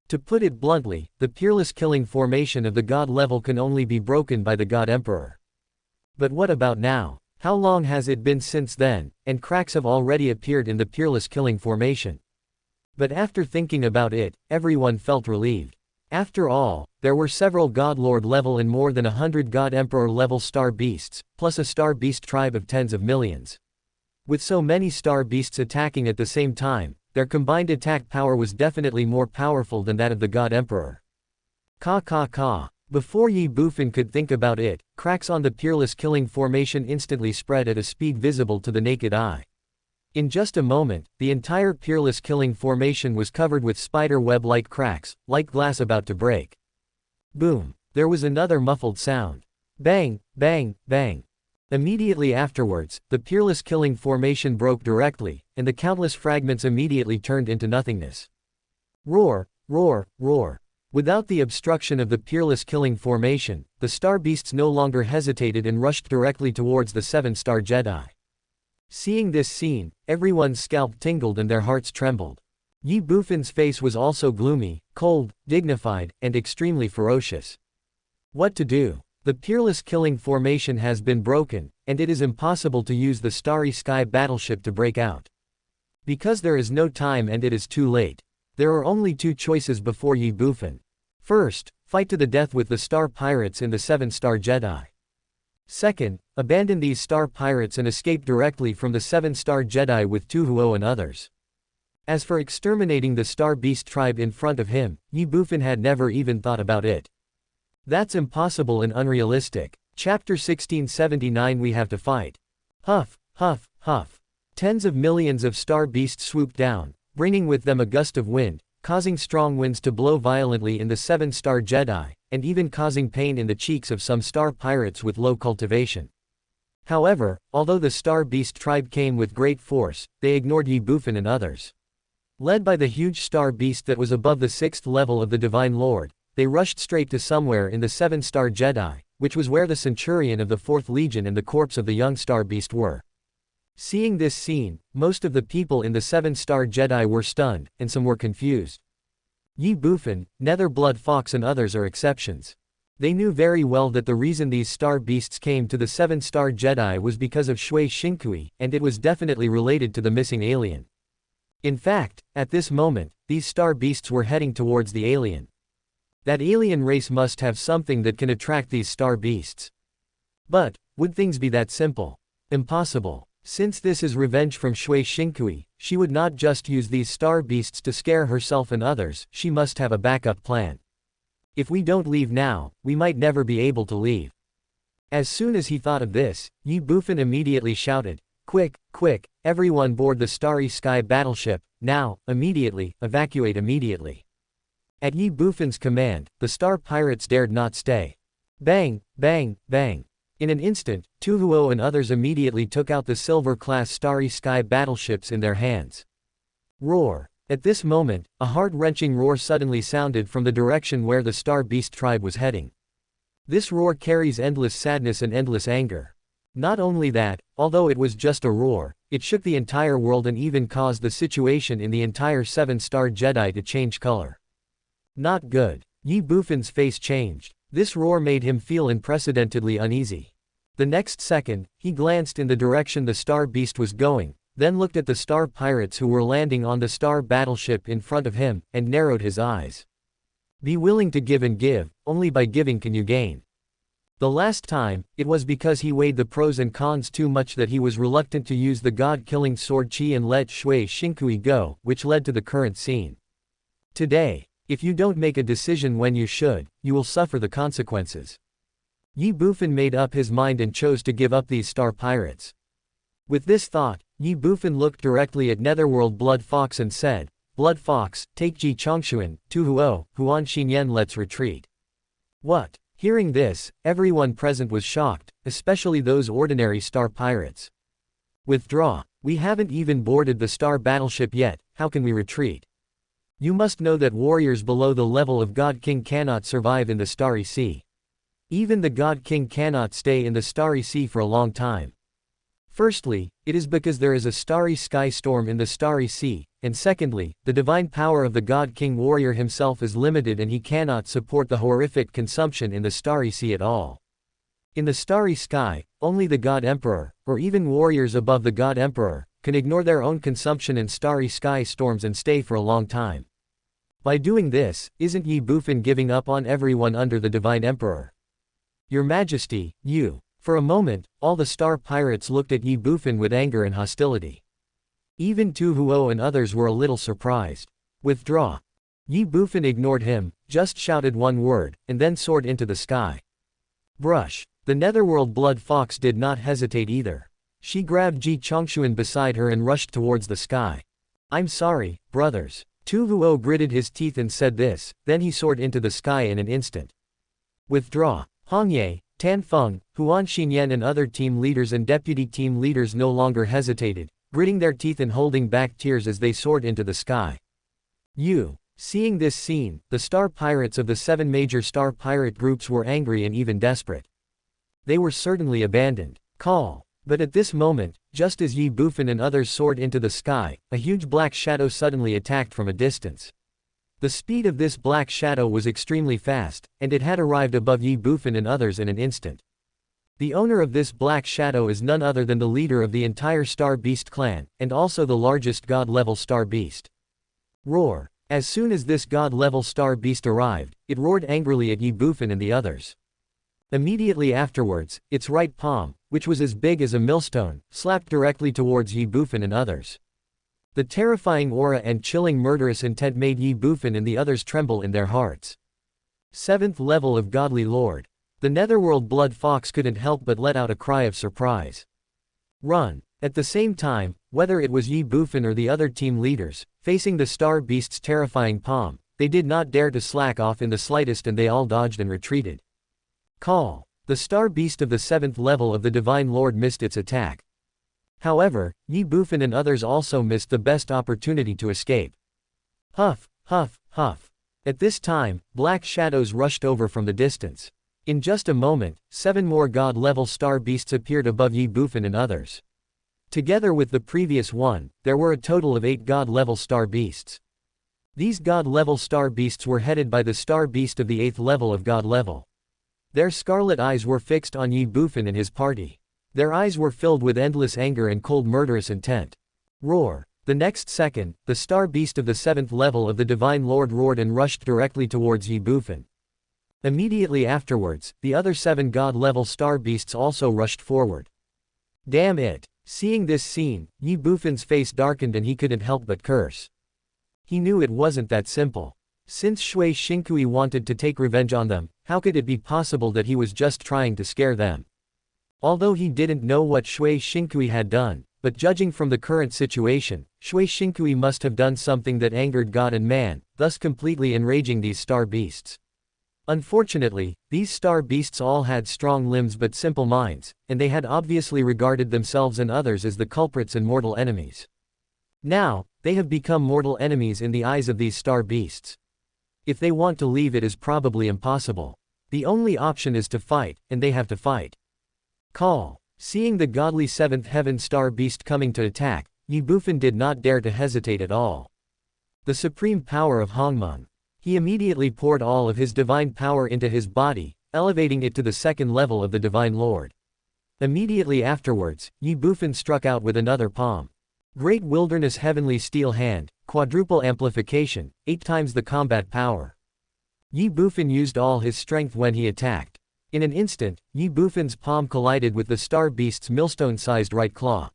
To put it bluntly, the Peerless Killing formation of the God level can only be broken by the God Emperor. But what about now? How long has it been since then, and cracks have already appeared in the Peerless Killing formation? But after thinking about it, everyone felt relieved. After all, there were several God Lord level and more than 100 God Emperor level star beasts, plus a star beast tribe of tens of millions. With so many star beasts attacking at the same time, their combined attack power was definitely more powerful than that of the God Emperor. Before Ye Bufan could think about it, cracks on the Peerless Killing formation instantly spread at a speed visible to the naked eye. In just a moment, the entire Peerless Killing formation was covered with spider web-like cracks, like glass about to break. Boom! There was another muffled sound. Bang, bang, bang. Immediately afterwards, the Peerless Killing formation broke directly, and the countless fragments immediately turned into nothingness. Roar, roar, roar. Without the obstruction of the Peerless Killing formation, the star beasts no longer hesitated and rushed directly towards the 7-star Jedi. Seeing this scene, everyone's scalp tingled and their hearts trembled. Ye Bufan's face was also gloomy, cold, dignified, and extremely ferocious. What to do? The Peerless Killing formation has been broken, and it is impossible to use the Starry Sky battleship to break out. Because there is no time and it is too late. There are only two choices before Ye Bufan. First, fight to the death with the star pirates in the 7-star Jedi. Second, abandon these star pirates and escape directly from the 7-star Jedi with Tu Huo and others. As for exterminating the star beast tribe in front of him, Ye Bufan had never even thought about it. That's impossible and unrealistic. Chapter 1679. We have to fight. Huff, huff, huff. Tens of millions of star beasts swooped down, bringing with them a gust of wind, causing strong winds to blow violently in the 7-star Jedi, and even causing pain in the cheeks of some star pirates with low cultivation. However, although the star beast tribe came with great force, they ignored Ye Bufan and others. Led by the huge star beast that was above the 6th level of the Divine Lord, they rushed straight to somewhere in the 7-star Jedi, which was where the Centurion of the 4th Legion and the corpse of the young star beast were. Seeing this scene, most of the people in the 7-star Jedi were stunned, and some were confused. Ye Bufan, Nether Blood Fox and others are exceptions. They knew very well that the reason these star beasts came to the 7-star Jedi was because of Shui Shinkui, and it was definitely related to the missing alien. In fact, at this moment, these star beasts were heading towards the alien. That alien race must have something that can attract these star beasts. But, would things be that simple? Impossible. Since this is revenge from Shui Shinkui, she would not just use these star beasts to scare herself and others, she must have a backup plan. If we don't leave now, we might never be able to leave. As soon as he thought of this, Ye Bufan immediately shouted, "Quick, quick, everyone board the Starry Sky battleship, now, immediately, evacuate immediately." At Ye Bufan's command, the star pirates dared not stay. Bang, bang, bang. In an instant, Tuhuo and others immediately took out the silver-class Starry Sky battleships in their hands. Roar. At this moment, a heart-wrenching roar suddenly sounded from the direction where the Star Beast tribe was heading. This roar carries endless sadness and endless anger. Not only that, although it was just a roar, it shook the entire world and even caused the situation in the entire 7-star Jedi to change color. Not good. Ye Bufan's face changed. This roar made him feel unprecedentedly uneasy. The next second, he glanced in the direction the Star Beast was going, then looked at the star pirates who were landing on the star battleship in front of him, and narrowed his eyes. Be willing to give and give, only by giving can you gain. The last time, it was because he weighed the pros and cons too much that he was reluctant to use the god-killing sword Qi and let Shui Shinkui go, which led to the current scene. Today, if you don't make a decision when you should, you will suffer the consequences. Ye Bufan made up his mind and chose to give up these star pirates. With this thought, Ye Bufan looked directly at Netherworld Blood Fox and said, "Blood Fox, take Ji Chongshuan, Tuhuo, Huan Xinyan, let's retreat." What? Hearing this, everyone present was shocked, especially those ordinary star pirates. Withdraw. We haven't even boarded the star battleship yet, how can we retreat? You must know that warriors below the level of God King cannot survive in the Starry Sea. Even the God King cannot stay in the Starry Sea for a long time. Firstly, it is because there is a starry sky storm in the Starry Sea, and secondly, the divine power of the God King warrior himself is limited and he cannot support the horrific consumption in the Starry Sea at all. In the Starry Sky, only the God Emperor, or even warriors above the God Emperor, can ignore their own consumption in Starry Sky storms and stay for a long time. By doing this, isn't Ye Bufan giving up on everyone under the Divine Emperor? Your Majesty, you. For a moment, all the star pirates looked at Ye Bufan with anger and hostility. Even Tuhuo and others were a little surprised. Withdraw. Ye Bufan ignored him, just shouted one word, and then soared into the sky. Brush. The Netherworld Blood Fox did not hesitate either. She grabbed Ji Chongshuan beside her and rushed towards the sky. I'm sorry, brothers. Tuhuo gritted his teeth and said this, then he soared into the sky in an instant. Withdraw. Hongye, Tan Feng, Huan Xinyan and other team leaders and deputy team leaders no longer hesitated, gritting their teeth and holding back tears as they soared into the sky. Seeing this scene, the star pirates of the 7 major star pirate groups were angry and even desperate. They were certainly abandoned. Call. But at this moment, just as Ye Bufan and others soared into the sky, a huge black shadow suddenly attacked from a distance. The speed of this black shadow was extremely fast, and it had arrived above Ye Bufan and others in an instant. The owner of this black shadow is none other than the leader of the entire Star Beast clan, and also the largest god-level Star Beast. Roar. As soon as this god-level Star Beast arrived, it roared angrily at Ye Bufan and the others. Immediately afterwards, its right palm, which was as big as a millstone, slapped directly towards Ye Bufan and others. The terrifying aura and chilling murderous intent made Ye Bufan and the others tremble in their hearts. 7th level of Godly Lord. The Netherworld Blood Fox couldn't help but let out a cry of surprise. Run. At the same time, whether it was Ye Bufan or the other team leaders, facing the Star Beast's terrifying palm, they did not dare to slack off in the slightest and they all dodged and retreated. Call. The Star Beast of the 7th level of the Divine Lord missed its attack. However, Ye Bufan and others also missed the best opportunity to escape. Huff, huff, huff. At this time, black shadows rushed over from the distance. In just a moment, 7 more god-level Star Beasts appeared above Ye Bufan and others. Together with the previous one, there were a total of 8 god-level Star Beasts. These god-level Star Beasts were headed by the Star Beast of the 8th level of God level. Their scarlet eyes were fixed on Ye Bufan and his party. Their eyes were filled with endless anger and cold murderous intent. Roar. The next second, the Star Beast of the 7th level of the Divine Lord roared and rushed directly towards Ye Bufan. Immediately afterwards, the other 7 god-level Star Beasts also rushed forward. Damn it. Seeing this scene, Ye Bufan's face darkened and he couldn't help but curse. He knew it wasn't that simple. Since Shui Shinkui wanted to take revenge on them, how could it be possible that he was just trying to scare them? Although he didn't know what Shui Shinkui had done, but judging from the current situation, Shui Shinkui must have done something that angered God and man, thus completely enraging these star beasts. Unfortunately, these star beasts all had strong limbs but simple minds, and they had obviously regarded themselves and others as the culprits and mortal enemies. Now, they have become mortal enemies in the eyes of these star beasts. If they want to leave, it is probably impossible. The only option is to fight, and they have to fight. Call. Seeing the godly seventh heaven star beast coming to attack, Ye Bufan did not dare to hesitate at all. The supreme power of Hongmeng. He immediately poured all of his divine power into his body, elevating it to the second level of the Divine Lord. Immediately afterwards, Ye Bufan struck out with another palm. Great Wilderness Heavenly Steel Hand, quadruple amplification, 8 times the combat power. Ye Bufan used all his strength when he attacked. In an instant, Ye Bufan's palm collided with the star beast's millstone-sized right claw.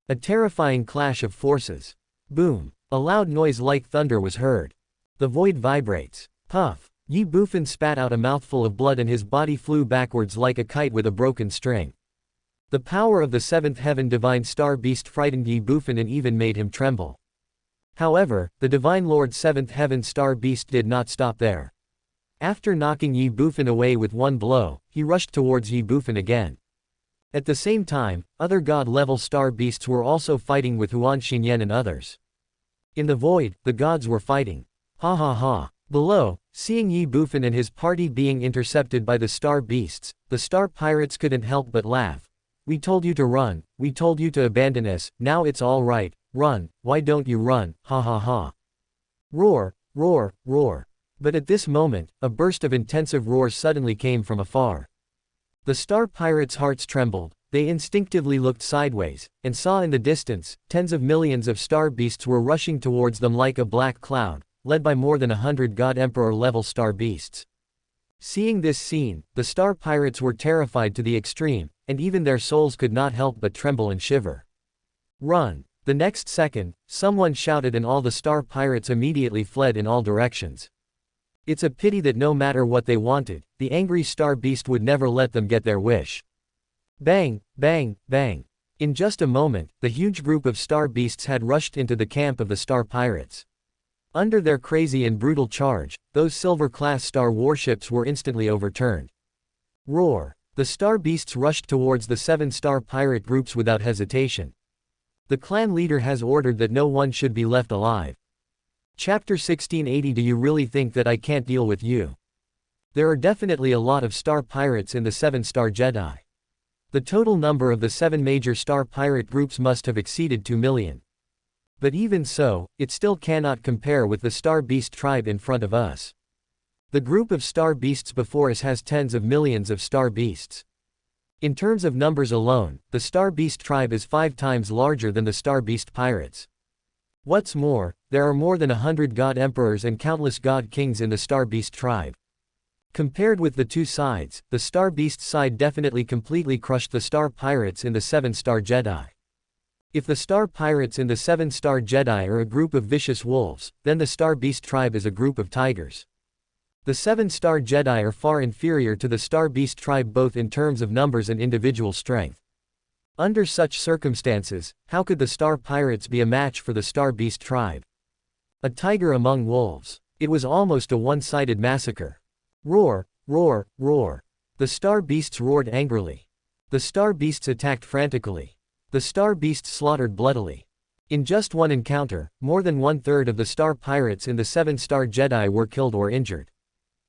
A terrifying clash of forces. Boom! A loud noise like thunder was heard. The void vibrates. Puff! Ye Bufan spat out a mouthful of blood and his body flew backwards like a kite with a broken string. The power of the seventh heaven divine star beast frightened Ye Bufan and even made him tremble. However, the Divine Lord seventh heaven star beast did not stop there. After knocking Ye Bufan away with one blow, he rushed towards Ye Bufan again. At the same time, other god-level star beasts were also fighting with Huan Xinyan and others. In the void, the gods were fighting. Ha ha ha. Below, seeing Ye Bufan and his party being intercepted by the star beasts, the star pirates couldn't help but laugh. We told you to run, we told you to abandon us, now it's all right, run, why don't you run, ha ha ha. Roar, roar, roar. But at this moment, a burst of intensive roars suddenly came from afar. The star pirates' hearts trembled, they instinctively looked sideways, and saw in the distance, tens of millions of star beasts were rushing towards them like a black cloud, led by more than 100 God Emperor-level star beasts. Seeing this scene, the star pirates were terrified to the extreme, and even their souls could not help but tremble and shiver. Run! The next second, someone shouted and all the star pirates immediately fled in all directions. It's a pity that no matter what they wanted, the angry star beast would never let them get their wish. Bang, bang, bang. In just a moment, the huge group of star beasts had rushed into the camp of the star pirates. Under their crazy and brutal charge, those silver-class star warships were instantly overturned. Roar! The star beasts rushed towards the 7 star pirate groups without hesitation. The clan leader has ordered that no one should be left alive. Chapter 1680. Do you really think that I can't deal with you? There are definitely a lot of star pirates in the 7 star Jedi. The total number of the 7 major star pirate groups must have exceeded 2 million. But even so, it still cannot compare with the star beast tribe in front of us. The group of star beasts before us has tens of millions of star beasts. In terms of numbers alone, the star beast tribe is 5 times larger than the star beast pirates. What's more, there are more than 100 god emperors and countless god kings in the star beast tribe. Compared with the two sides, the star beast side definitely completely crushed the star pirates in the 7 star Jedi. If the star pirates in the 7 star Jedi are a group of vicious wolves, then the star beast tribe is a group of tigers. The 7 star Jedi are far inferior to the star beast tribe both in terms of numbers and individual strength. Under such circumstances, how could the star pirates be a match for the star beast tribe? A tiger among wolves. It was almost a one-sided massacre. Roar, roar, roar. The star beasts roared angrily. The star beasts attacked frantically. The star beasts slaughtered bloodily. In just one encounter, more than 1/3 of the star pirates in the 7 star Jedi were killed or injured.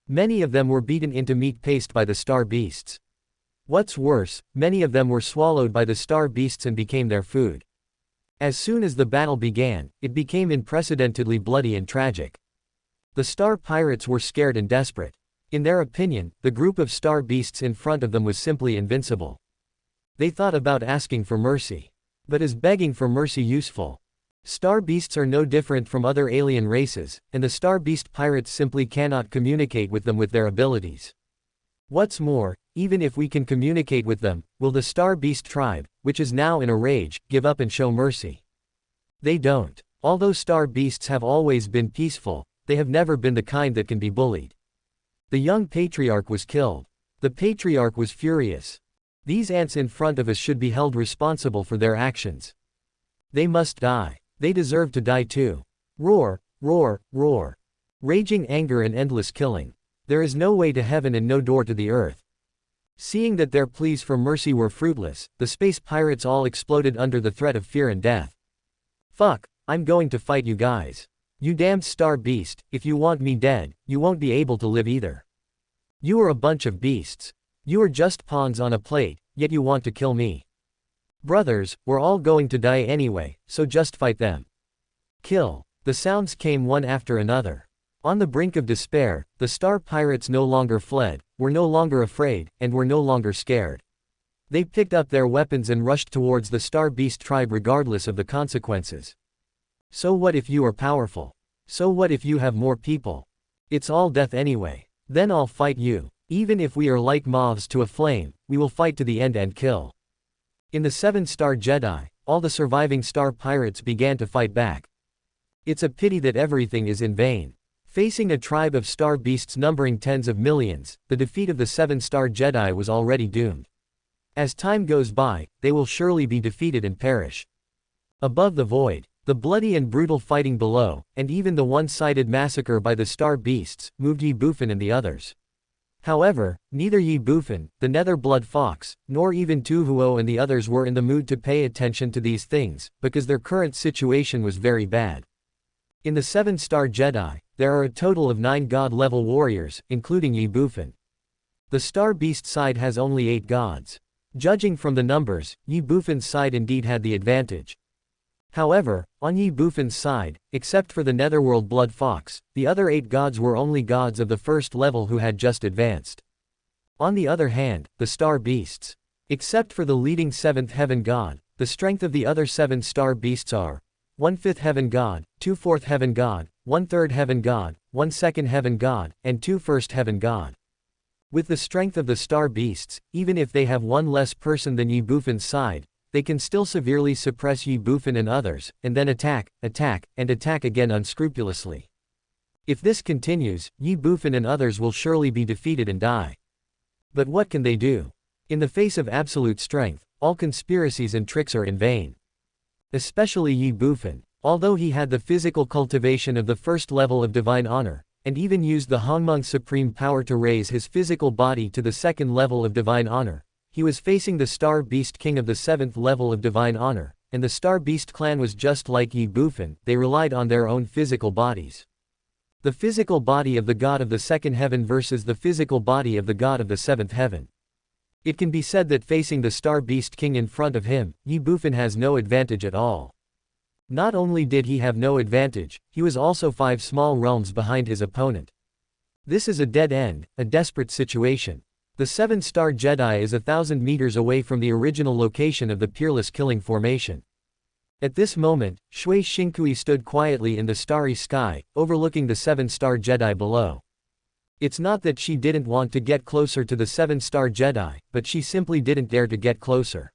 Many of them were beaten into meat paste by the star beasts. What's worse, many of them were swallowed by the star beasts and became their food. As soon as the battle began, it became unprecedentedly bloody and tragic. The star pirates were scared and desperate. In their opinion, the group of star beasts in front of them was simply invincible. They thought about asking for mercy. But is begging for mercy useful? Star beasts are no different from other alien races, and the star beast pirates simply cannot communicate with them with their abilities. What's more, even if we can communicate with them, will the Star Beast tribe, which is now in a rage, give up and show mercy? They don't. Although Star Beasts have always been peaceful, they have never been the kind that can be bullied. The young patriarch was killed. The patriarch was furious. These ants in front of us should be held responsible for their actions. They must die. They deserve to die too. Roar, roar, roar. Raging anger and endless killing. There is no way to heaven and no door to the earth. Seeing that their pleas for mercy were fruitless, the space pirates all exploded under the threat of fear and death. Fuck, I'm going to fight you guys. You damned Star Beast, if you want me dead, you won't be able to live either. You are a bunch of beasts. You are just pawns on a plate, yet you want to kill me. Brothers, we're all going to die anyway, so just fight them. Kill. The sounds came one after another. On the brink of despair, the Star Pirates no longer fled, were no longer afraid, and were no longer scared. They picked up their weapons and rushed towards the Star Beast tribe regardless of the consequences. So what if you are powerful? So what if you have more people? It's all death anyway. Then I'll fight you. Even if we are like moths to a flame, we will fight to the end and kill. In the 7-Star Jedi, all the surviving Star Pirates began to fight back. It's a pity that everything is in vain. Facing a tribe of Star Beasts numbering tens of millions, the defeat of the 7-Star Jedi was already doomed. As time goes by, they will surely be defeated and perish. Above the void, the bloody and brutal fighting below, and even the one-sided massacre by the Star Beasts, moved Ye Bufan and the others. However, neither Ye Bufan, the Nether Blood Fox, nor even Tuhuo and the others were in the mood to pay attention to these things, because their current situation was very bad. In the 7-Star Jedi, there are a total of 9 god-level warriors, including Ye Bufan. The Star Beast side has only 8 gods. Judging from the numbers, Ye Bufan's side indeed had the advantage. However, on Ye Bufan's side, except for the Netherworld Blood Fox, the other 8 gods were only gods of the first level who had just advanced. On the other hand, the Star Beasts. Except for the leading 7th Heaven God, the strength of the other 7 Star Beasts are 1/5 Heaven God, 2/4 Heaven God, 1/3 Heaven God, 1/2 Heaven God, and 2 First Heaven God. With the strength of the Star Beasts, even if they have one less person than Ye Bufan's side, they can still severely suppress Ye Bufan and others, and then attack, and attack again unscrupulously. If this continues, Ye Bufan and others will surely be defeated and die. But what can they do? In the face of absolute strength, all conspiracies and tricks are in vain. Especially Ye Bufan, although he had the physical cultivation of the first level of divine honor, and even used the Hongmeng's supreme power to raise his physical body to the 2nd level of divine honor, he was facing the Star Beast King of the 7th level of divine honor, and the Star Beast clan was just like Ye Bufan, they relied on their own physical bodies. The physical body of the god of the 2nd heaven versus the physical body of the god of the 7th heaven. It can be said that facing the Star Beast King in front of him, Ye Bufan has no advantage at all. Not only did he have no advantage, he was also 5 small realms behind his opponent. This is a dead end, a desperate situation. The 7-Star Jedi is 1,000 meters away from the original location of the Peerless Killing Formation. At this moment, Shui Shinkui stood quietly in the starry sky, overlooking the 7-Star Jedi below. It's not that she didn't want to get closer to the 7-Star Jedi, but she simply didn't dare to get closer.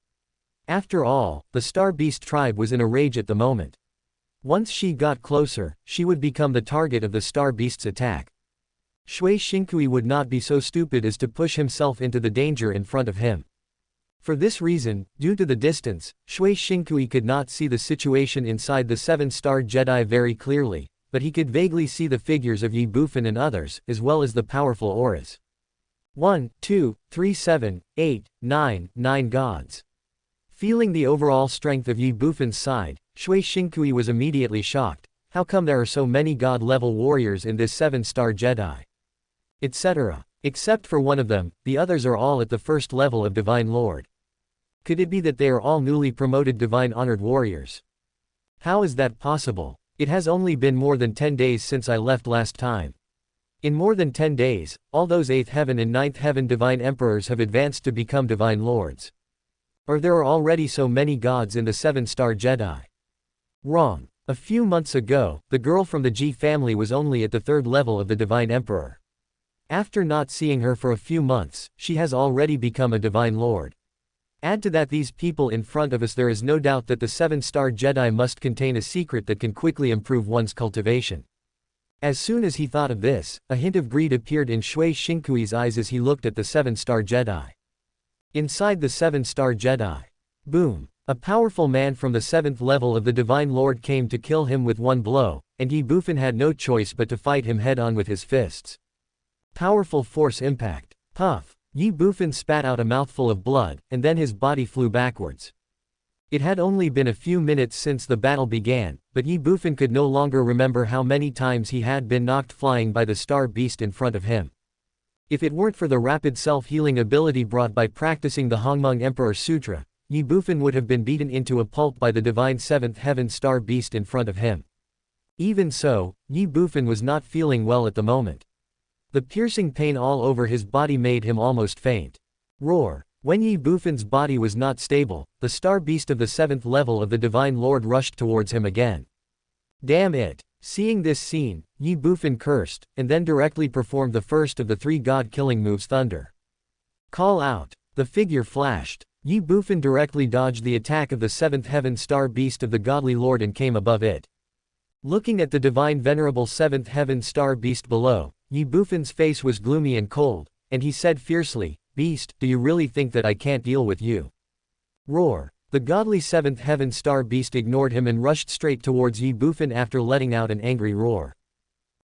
After all, the Star Beast tribe was in a rage at the moment. Once she got closer, she would become the target of the Star Beast's attack. Shui Shinkui would not be so stupid as to push himself into the danger in front of him. For this reason, due to the distance, Shui Shinkui could not see the situation inside the 7-Star Jedi very clearly, but he could vaguely see the figures of Ye Bufan and others, as well as the powerful auras. 1, 2, 3, 7, 8, 9, 9 gods. Feeling the overall strength of Ye Bufan's side, Shui Shinkui was immediately shocked. How come there are so many god-level warriors in this 7-Star Jedi? Etc. Except for one of them, the others are all at the 1st level of Divine Lord. Could it be that they are all newly promoted divine honored warriors? How is that possible? It has only been more than 10 days since I left last time. In more than 10 days, all those 8th heaven and 9th heaven divine emperors have advanced to become divine lords. Or there are already so many gods in the 7-Star Jedi. Wrong. A few months ago, the girl from the Ji family was only at the 3rd level of the divine emperor. After not seeing her for a few months, she has already become a divine lord. Add to that these people in front of us, there is no doubt that the 7-star Jedi must contain a secret that can quickly improve one's cultivation. As soon as he thought of this, a hint of greed appeared in Shui Xingkui's eyes as he looked at the 7-star Jedi. Inside the 7-star Jedi. Boom! A powerful man from the 7th level of the Divine Lord came to kill him with one blow, and Ye Bufan had no choice but to fight him head-on with his fists. Powerful force impact. Puff! Ye Bufan spat out a mouthful of blood, and then his body flew backwards. It had only been a few minutes since the battle began, but Ye Bufan could no longer remember how many times he had been knocked flying by the star beast in front of him. If it weren't for the rapid self-healing ability brought by practicing the Hongmeng Emperor Sutra, Ye Bufan would have been beaten into a pulp by the divine 7th heaven star beast in front of him. Even so, Ye Bufan was not feeling well at the moment. The piercing pain all over his body made him almost faint. Roar! When Ye Bufan's body was not stable, the star beast of the 7th level of the Divine Lord rushed towards him again. Damn it! Seeing this scene, Ye Bufan cursed, and then directly performed the first of the 3 god-killing moves, Thunder. Call out! The figure flashed. Ye Bufan directly dodged the attack of the 7th heaven star beast of the godly lord and came above it. Looking at the divine venerable 7th heaven star beast below, Ye Bufan's face was gloomy and cold, and he said fiercely, "Beast, do you really think that I can't deal with you?" Roar! The godly 7th heaven star beast ignored him and rushed straight towards Ye Bufan after letting out an angry roar.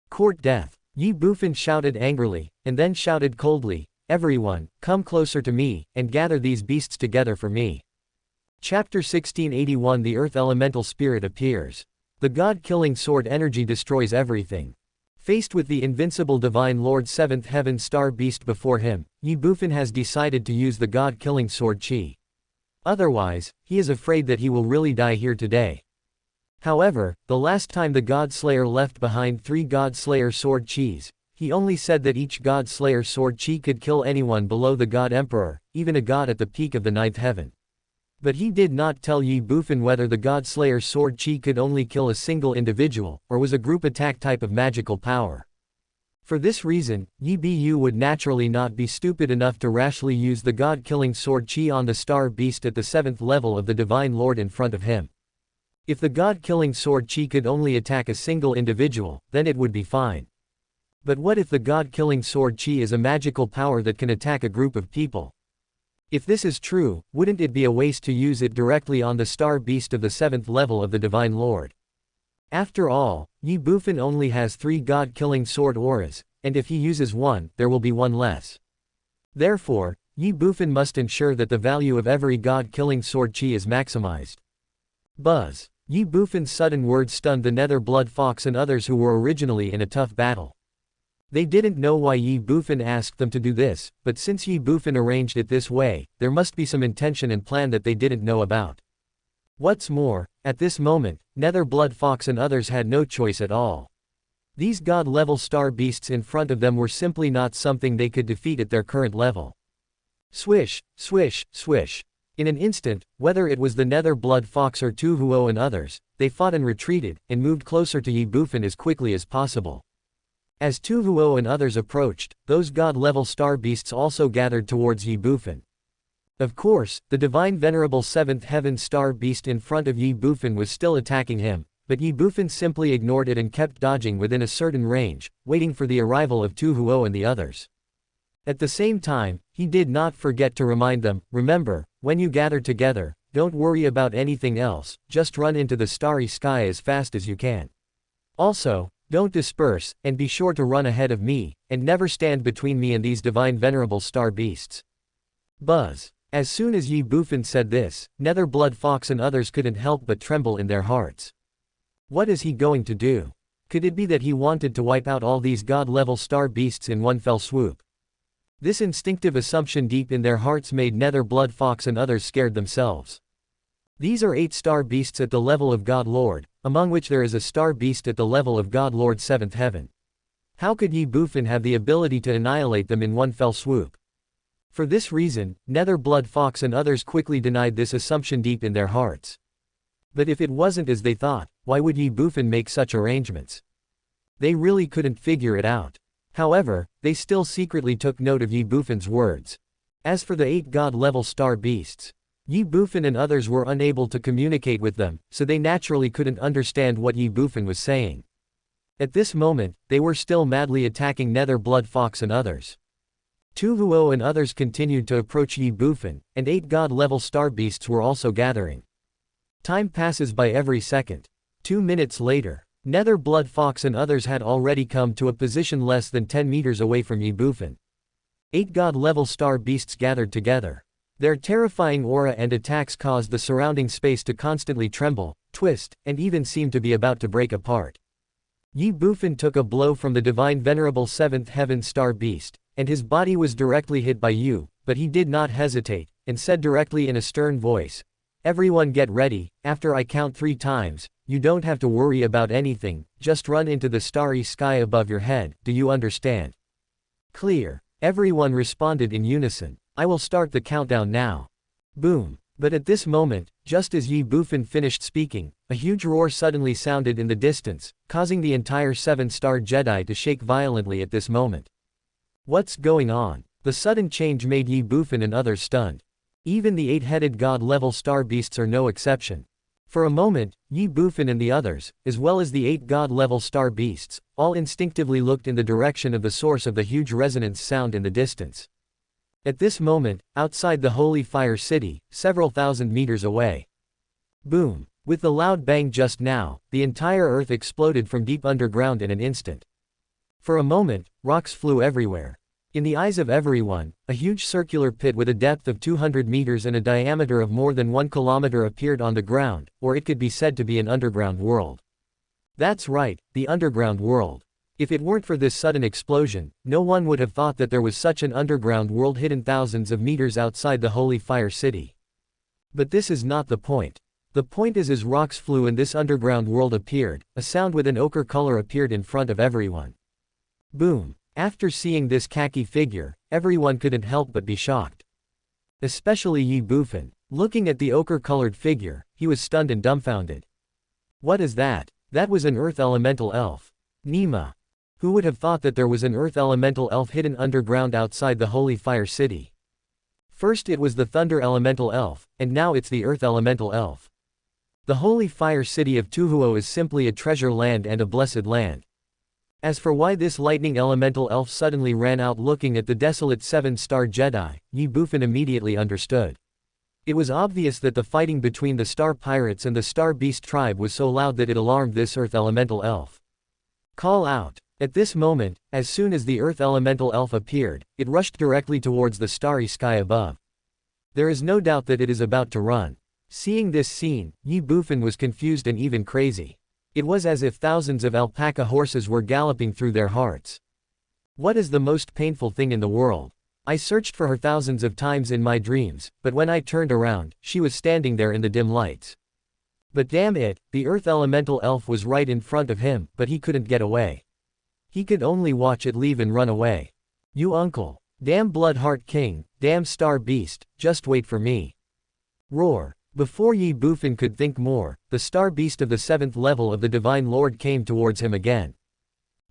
Court death! Ye Bufan shouted angrily, and then shouted coldly, "Everyone, come closer to me, and gather these beasts together for me." Chapter 1681 The Earth Elemental Spirit appears. The god-killing sword energy destroys everything. Faced with the invincible Divine Lord 7th Heaven Star Beast before him, Ye Bufan has decided to use the god-killing sword Qi. Otherwise, he is afraid that he will really die here today. However, the last time the God Slayer left behind 3 God Slayer sword Qis, he only said that each God Slayer sword Qi could kill anyone below the God Emperor, even a god at the peak of the 9th heaven. But he did not tell Ye Bufan whether the God Slayer sword Qi could only kill a single individual, or was a group attack type of magical power. For this reason, Ye Bu would naturally not be stupid enough to rashly use the god-killing sword Qi on the star beast at the 7th level of the Divine Lord in front of him. If the god-killing sword Qi could only attack a single individual, then it would be fine. But what if the god-killing sword Qi is a magical power that can attack a group of people? If this is true, wouldn't it be a waste to use it directly on the star beast of the 7th level of the Divine Lord? After all, Ye Bufan only has 3 god-killing sword auras, and if he uses one, there will be one less. Therefore, Ye Bufan must ensure that the value of every god-killing sword Qi is maximized. Buzz! Ye Bufan's sudden words stunned the Nether Blood Fox and others who were originally in a tough battle. They didn't know why Ye Bufan asked them to do this, but since Ye Bufan arranged it this way, there must be some intention and plan that they didn't know about. What's more, at this moment, Nether Blood Fox and others had no choice at all. These god-level star beasts in front of them were simply not something they could defeat at their current level. Swish, swish, swish. In an instant, whether it was the Nether Blood Fox or Tu Huo and others, they fought and retreated, and moved closer to Ye Bufan as quickly as possible. As Tu Huo and others approached, those god-level star beasts also gathered towards Ye Bufan. Of course, the divine venerable 7th heaven star beast in front of Ye Bufan was still attacking him, but Ye Bufan simply ignored it and kept dodging within a certain range, waiting for the arrival of Tu Huo and the others. At the same time, he did not forget to remind them, remember, when you gather together, don't worry about anything else, just run into the starry sky as fast as you can. Also, don't disperse, and be sure to run ahead of me, and never stand between me and these divine venerable star beasts. Buzz! As soon as Ye Bufan said this, Nether Blood Fox and others couldn't help but tremble in their hearts. What is he going to do? Could it be that he wanted to wipe out all these god-level star beasts in one fell swoop? This instinctive assumption deep in their hearts made Nether Blood Fox and others scared themselves. These are 8 star beasts at the level of God Lord, among which there is a star beast at the level of God Lord 7th heaven. How could Ye Bufan have the ability to annihilate them in one fell swoop? For this reason, Nether Blood Fox and others quickly denied this assumption deep in their hearts. But if it wasn't as they thought, why would Ye Bufan make such arrangements? They really couldn't figure it out. However, they still secretly took note of Ye Bufan's words. As for the 8 god-level star beasts, Ye Bufan and others were unable to communicate with them, so they naturally couldn't understand what Ye Bufan was saying. At this moment, they were still madly attacking Nether Blood Fox and others. Tuvuo and others continued to approach Ye Bufan, and 8 god-level star beasts were also gathering. Time passes by every second. 2 minutes later, Nether Blood Fox and others had already come to a position less than 10 meters away from Ye Bufan. 8 god-level star beasts gathered together. Their terrifying aura and attacks caused the surrounding space to constantly tremble, twist, and even seem to be about to break apart. Ye Bufan took a blow from the divine venerable 7th heaven star beast, and his body was directly hit by you, but he did not hesitate, and said directly in a stern voice, "Everyone get ready, after I count 3 times, you don't have to worry about anything, just run into the starry sky above your head, do you understand?" "Clear," everyone responded in unison. "I will start the countdown now." Boom. But at this moment, just as Ye Bufan finished speaking, a huge roar suddenly sounded in the distance, causing the entire 7-star Jedi to shake violently at this moment. What's going on? The sudden change made Ye Bufan and others stunned. Even the 8-headed god-level star beasts are no exception. For a moment, Ye Bufan and the others, as well as the 8 god-level star beasts, all instinctively looked in the direction of the source of the huge resonance sound in the distance. At this moment, outside the Holy Fire City, several thousand meters away. Boom! With the loud bang just now, the entire earth exploded from deep underground in an instant. For a moment, rocks flew everywhere. In the eyes of everyone, a huge circular pit with a depth of 200 meters and a diameter of more than 1 kilometer appeared on the ground, or it could be said to be an underground world. That's right, the underground world. If it weren't for this sudden explosion, no one would have thought that there was such an underground world hidden thousands of meters outside the Holy Fire City. But this is not the point. The point is, as rocks flew and this underground world appeared, a sound with an ochre color appeared in front of everyone. Boom! After seeing this khaki figure, everyone couldn't help but be shocked. Especially Ye Bufan. Looking at the ochre-colored figure, he was stunned and dumbfounded. What is that? That was an earth elemental elf. Nima. Who would have thought that there was an earth elemental elf hidden underground outside the Holy Fire City? First it was the thunder elemental elf, and now it's the earth elemental elf. The Holy Fire City of Tuvuo is simply a treasure land and a blessed land. As for why this lightning elemental elf suddenly ran out looking at the desolate 7-star Jedi, Ye Bufan immediately understood. It was obvious that the fighting between the Star Pirates and the Star Beast tribe was so loud that it alarmed this earth elemental elf. Call out. At this moment, as soon as the earth elemental elf appeared, it rushed directly towards the starry sky above. There is no doubt that it is about to run. Seeing this scene, Ye Bufan was confused and even crazy. It was as if thousands of alpaca horses were galloping through their hearts. What is the most painful thing in the world? I searched for her thousands of times in my dreams, but when I turned around, she was standing there in the dim lights. But damn it, the earth elemental elf was right in front of him, but he couldn't get away. He could only watch it leave and run away. You uncle. Damn Bloodheart King, damn Star Beast, just wait for me. Roar. Before Ye Bufan could think more, the Star Beast of the 7th level of the Divine Lord came towards him again.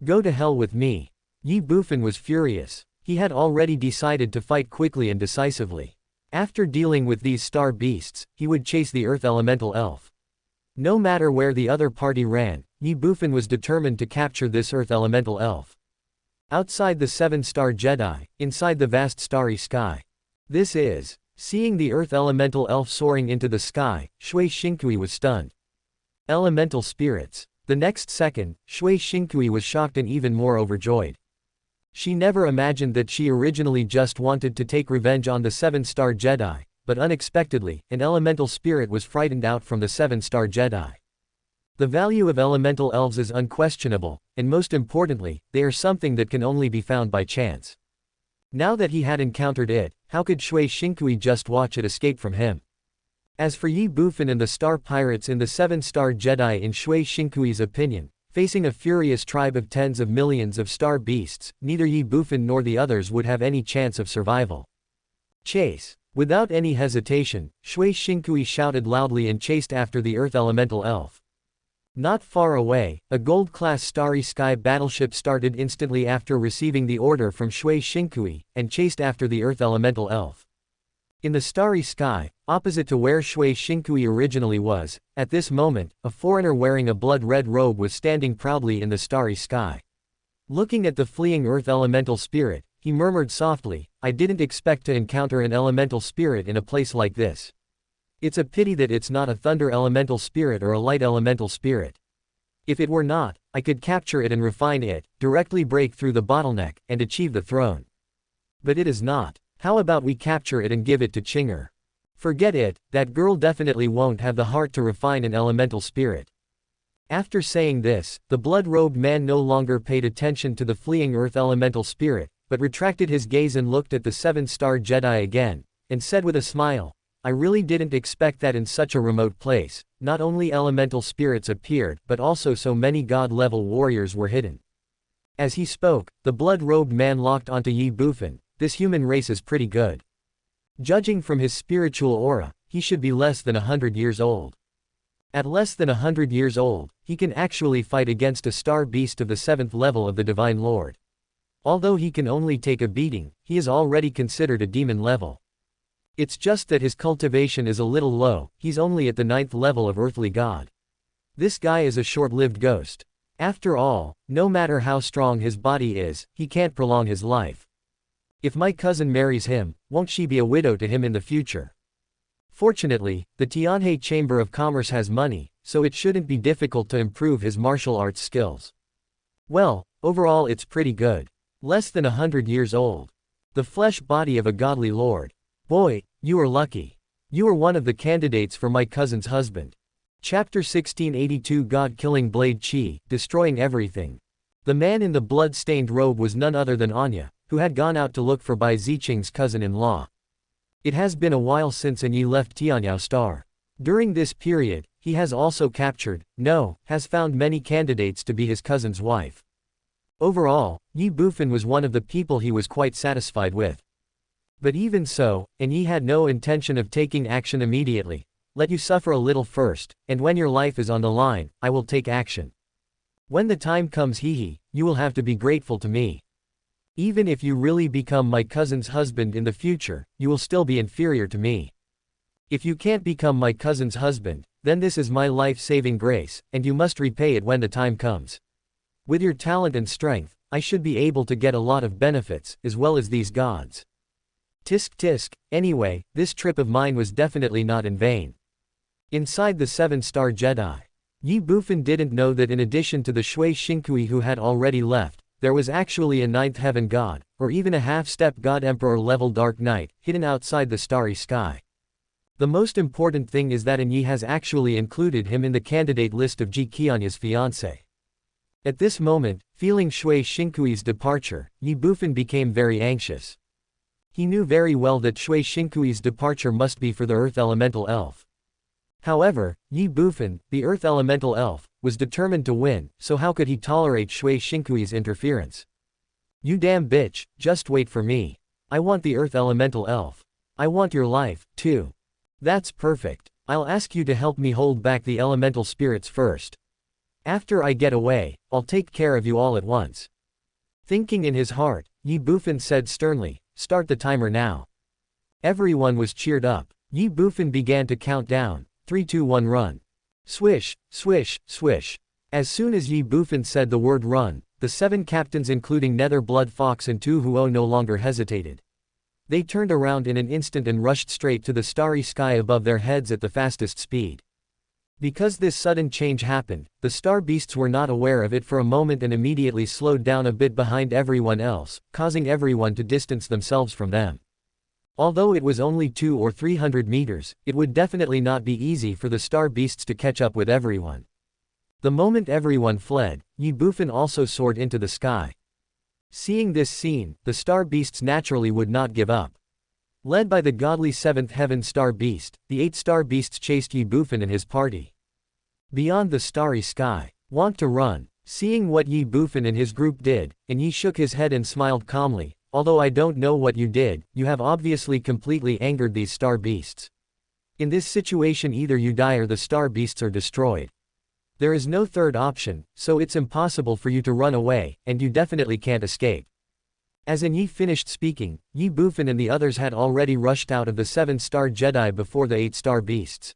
Go to hell with me. Ye Bufan was furious. He had already decided to fight quickly and decisively. After dealing with these Star Beasts, he would chase the Earth Elemental Elf. No matter where the other party ran, Ye Bufan was determined to capture this Earth Elemental Elf. Outside the 7-star Jedi, inside the vast starry sky. This is. Seeing the Earth Elemental Elf soaring into the sky, Shui Shinkui was stunned. Elemental spirits. The next second, Shui Shinkui was shocked and even more overjoyed. She never imagined that she originally just wanted to take revenge on the 7-star Jedi, but unexpectedly, an elemental spirit was frightened out from the 7-star Jedi. The value of elemental elves is unquestionable, and most importantly, they are something that can only be found by chance. Now that he had encountered it, how could Shui Shinkui just watch it escape from him? As for Ye Bufan and the Star Pirates in the 7-star Jedi, in Shui Shinkui's opinion, facing a furious tribe of tens of millions of star beasts, neither Ye Bufan nor the others would have any chance of survival. Chase! Without any hesitation, Shui Shinkui shouted loudly and chased after the Earth Elemental Elf. Not far away, a gold-class Starry Sky battleship started instantly after receiving the order from Shui Shinkui, and chased after the Earth Elemental Elf. In the Starry Sky, opposite to where Shui Shinkui originally was, at this moment, a foreigner wearing a blood-red robe was standing proudly in the Starry Sky. Looking at the fleeing Earth Elemental Spirit, he murmured softly, "I didn't expect to encounter an elemental spirit in a place like this. It's a pity that it's not a thunder elemental spirit or a light elemental spirit. If it were not, I could capture it and refine it, directly break through the bottleneck, and achieve the throne. But it is not. How about we capture it and give it to Chinger? Forget it, that girl definitely won't have the heart to refine an elemental spirit." After saying this, the blood-robed man no longer paid attention to the fleeing Earth Elemental Spirit, but retracted his gaze and looked at the seven-star Jedi again, and said with a smile, "I really didn't expect that in such a remote place, not only elemental spirits appeared but also so many god-level warriors were hidden." As he spoke, the blood-robed man locked onto Ye Bufan. "This human race is pretty good. Judging from his spiritual aura, he should be less than 100 years old. At less than 100 years old, he can actually fight against a star beast of the 7th level of the Divine Lord. Although he can only take a beating, he is already considered a demon level. It's just that his cultivation is a little low, he's only at the 9th level of earthly god. This guy is a short-lived ghost. After all, no matter how strong his body is, he can't prolong his life. If my cousin marries him, won't she be a widow to him in the future? Fortunately, the Tianhe Chamber of Commerce has money, so it shouldn't be difficult to improve his martial arts skills. Well, overall it's pretty good. Less than 100 years old. The flesh body of a godly lord. Boy, you are lucky. You are one of the candidates for my cousin's husband." Chapter 1682 God-Killing Blade Chi, Destroying Everything. The man in the blood-stained robe was none other than Anya, who had gone out to look for Bai Ziqing's cousin-in-law. It has been a while since Anyi left Tianyao Star. During this period, he has also has found many candidates to be his cousin's wife. Overall, Ye Bufan was one of the people he was quite satisfied with. But even so, Anyi had no intention of taking action immediately. "Let you suffer a little first, and when your life is on the line, I will take action. When the time comes, you will have to be grateful to me. Even if you really become my cousin's husband in the future, you will still be inferior to me. If you can't become my cousin's husband, then this is my life-saving grace, and you must repay it when the time comes. With your talent and strength, I should be able to get a lot of benefits, as well as these gods." Tisk tisk, anyway, this trip of mine was definitely not in vain. Inside the 7-star Jedi, Ye Bufan didn't know that in addition to the Shui Shinkui who had already left, there was actually a 9th heaven god, or even a half-step god emperor level Dark Knight, hidden outside the Starry Sky. The most important thing is that Anyi has actually included him in the candidate list of Ji Qianya's fiancé. At this moment, feeling Shui Shinkui's departure, Ye Bufan became very anxious. He knew very well that Shui Shinkui's departure must be for the Earth Elemental Elf. However, Ye Bufan, the Earth Elemental Elf, was determined to win, so how could he tolerate Shui Shinkui's interference? "You damn bitch, just wait for me. I want the Earth Elemental Elf. I want your life, too. That's perfect. I'll ask you to help me hold back the elemental spirits first. After I get away, I'll take care of you all at once." Thinking in his heart, Ye Bufan said sternly, "Start the timer now." Everyone was cheered up. Ye Bufan began to count down. 3, 2, 1, run. Swish, swish, swish. As soon as Ye Bufan said the word run, the 7 captains including Nether Blood Fox and Tu Huo no longer hesitated. They turned around in an instant and rushed straight to the starry sky above their heads at the fastest speed. Because this sudden change happened, the star beasts were not aware of it for a moment and immediately slowed down a bit behind everyone else, causing everyone to distance themselves from them. Although it was only 200 or 300 meters, it would definitely not be easy for the star beasts to catch up with everyone. The moment everyone fled, Ye Bufan also soared into the sky. Seeing this scene, the star beasts naturally would not give up. Led by the godly 7th heaven star beast, the 8 star beasts chased Ye Bufan and his party. Beyond the starry sky, want to run. Seeing what Ye Bufan and his group did, and Ye shook his head and smiled calmly. "Although I don't know what you did, you have obviously completely angered these star beasts. In this situation either you die or the star beasts are destroyed." There is no third option, so it's impossible for you to run away, and you definitely can't escape. As Ye finished speaking, Ye Bufan and the others had already rushed out of the 7-star Jedi before the 8-star beasts.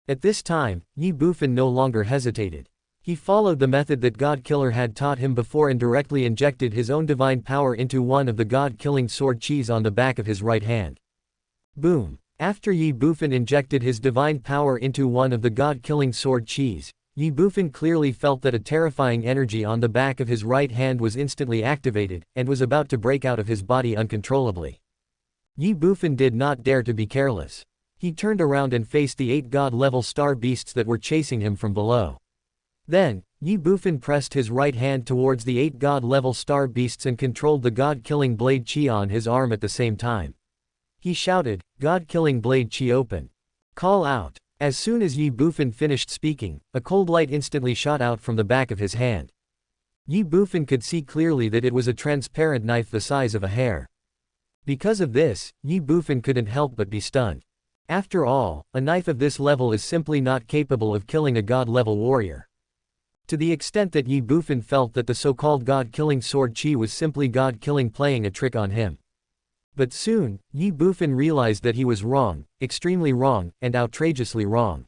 At this time, Ye Bufan no longer hesitated. He followed the method that God Killer had taught him before and directly injected his own divine power into one of the God-killing sword chis on the back of his right hand. Boom! After Ye Bufan injected his divine power into one of the God-killing sword chis, Ye Bufan clearly felt that a terrifying energy on the back of his right hand was instantly activated, and was about to break out of his body uncontrollably. Ye Bufan did not dare to be careless. He turned around and faced the 8 god-level star beasts that were chasing him from below. Then, Ye Bufan pressed his right hand towards the 8 god-level star beasts and controlled the god-killing blade chi on his arm at the same time. He shouted, "God-killing blade chi open. Call out." As soon as Ye Bufan finished speaking, a cold light instantly shot out from the back of his hand. Ye Bufan could see clearly that it was a transparent knife the size of a hair. Because of this, Ye Bufan couldn't help but be stunned. After all, a knife of this level is simply not capable of killing a god-level warrior. To the extent that Ye Bufan felt that the so-called god-killing sword chi was simply God-killing playing a trick on him. But soon, Ye Bufan realized that he was wrong, extremely wrong, and outrageously wrong.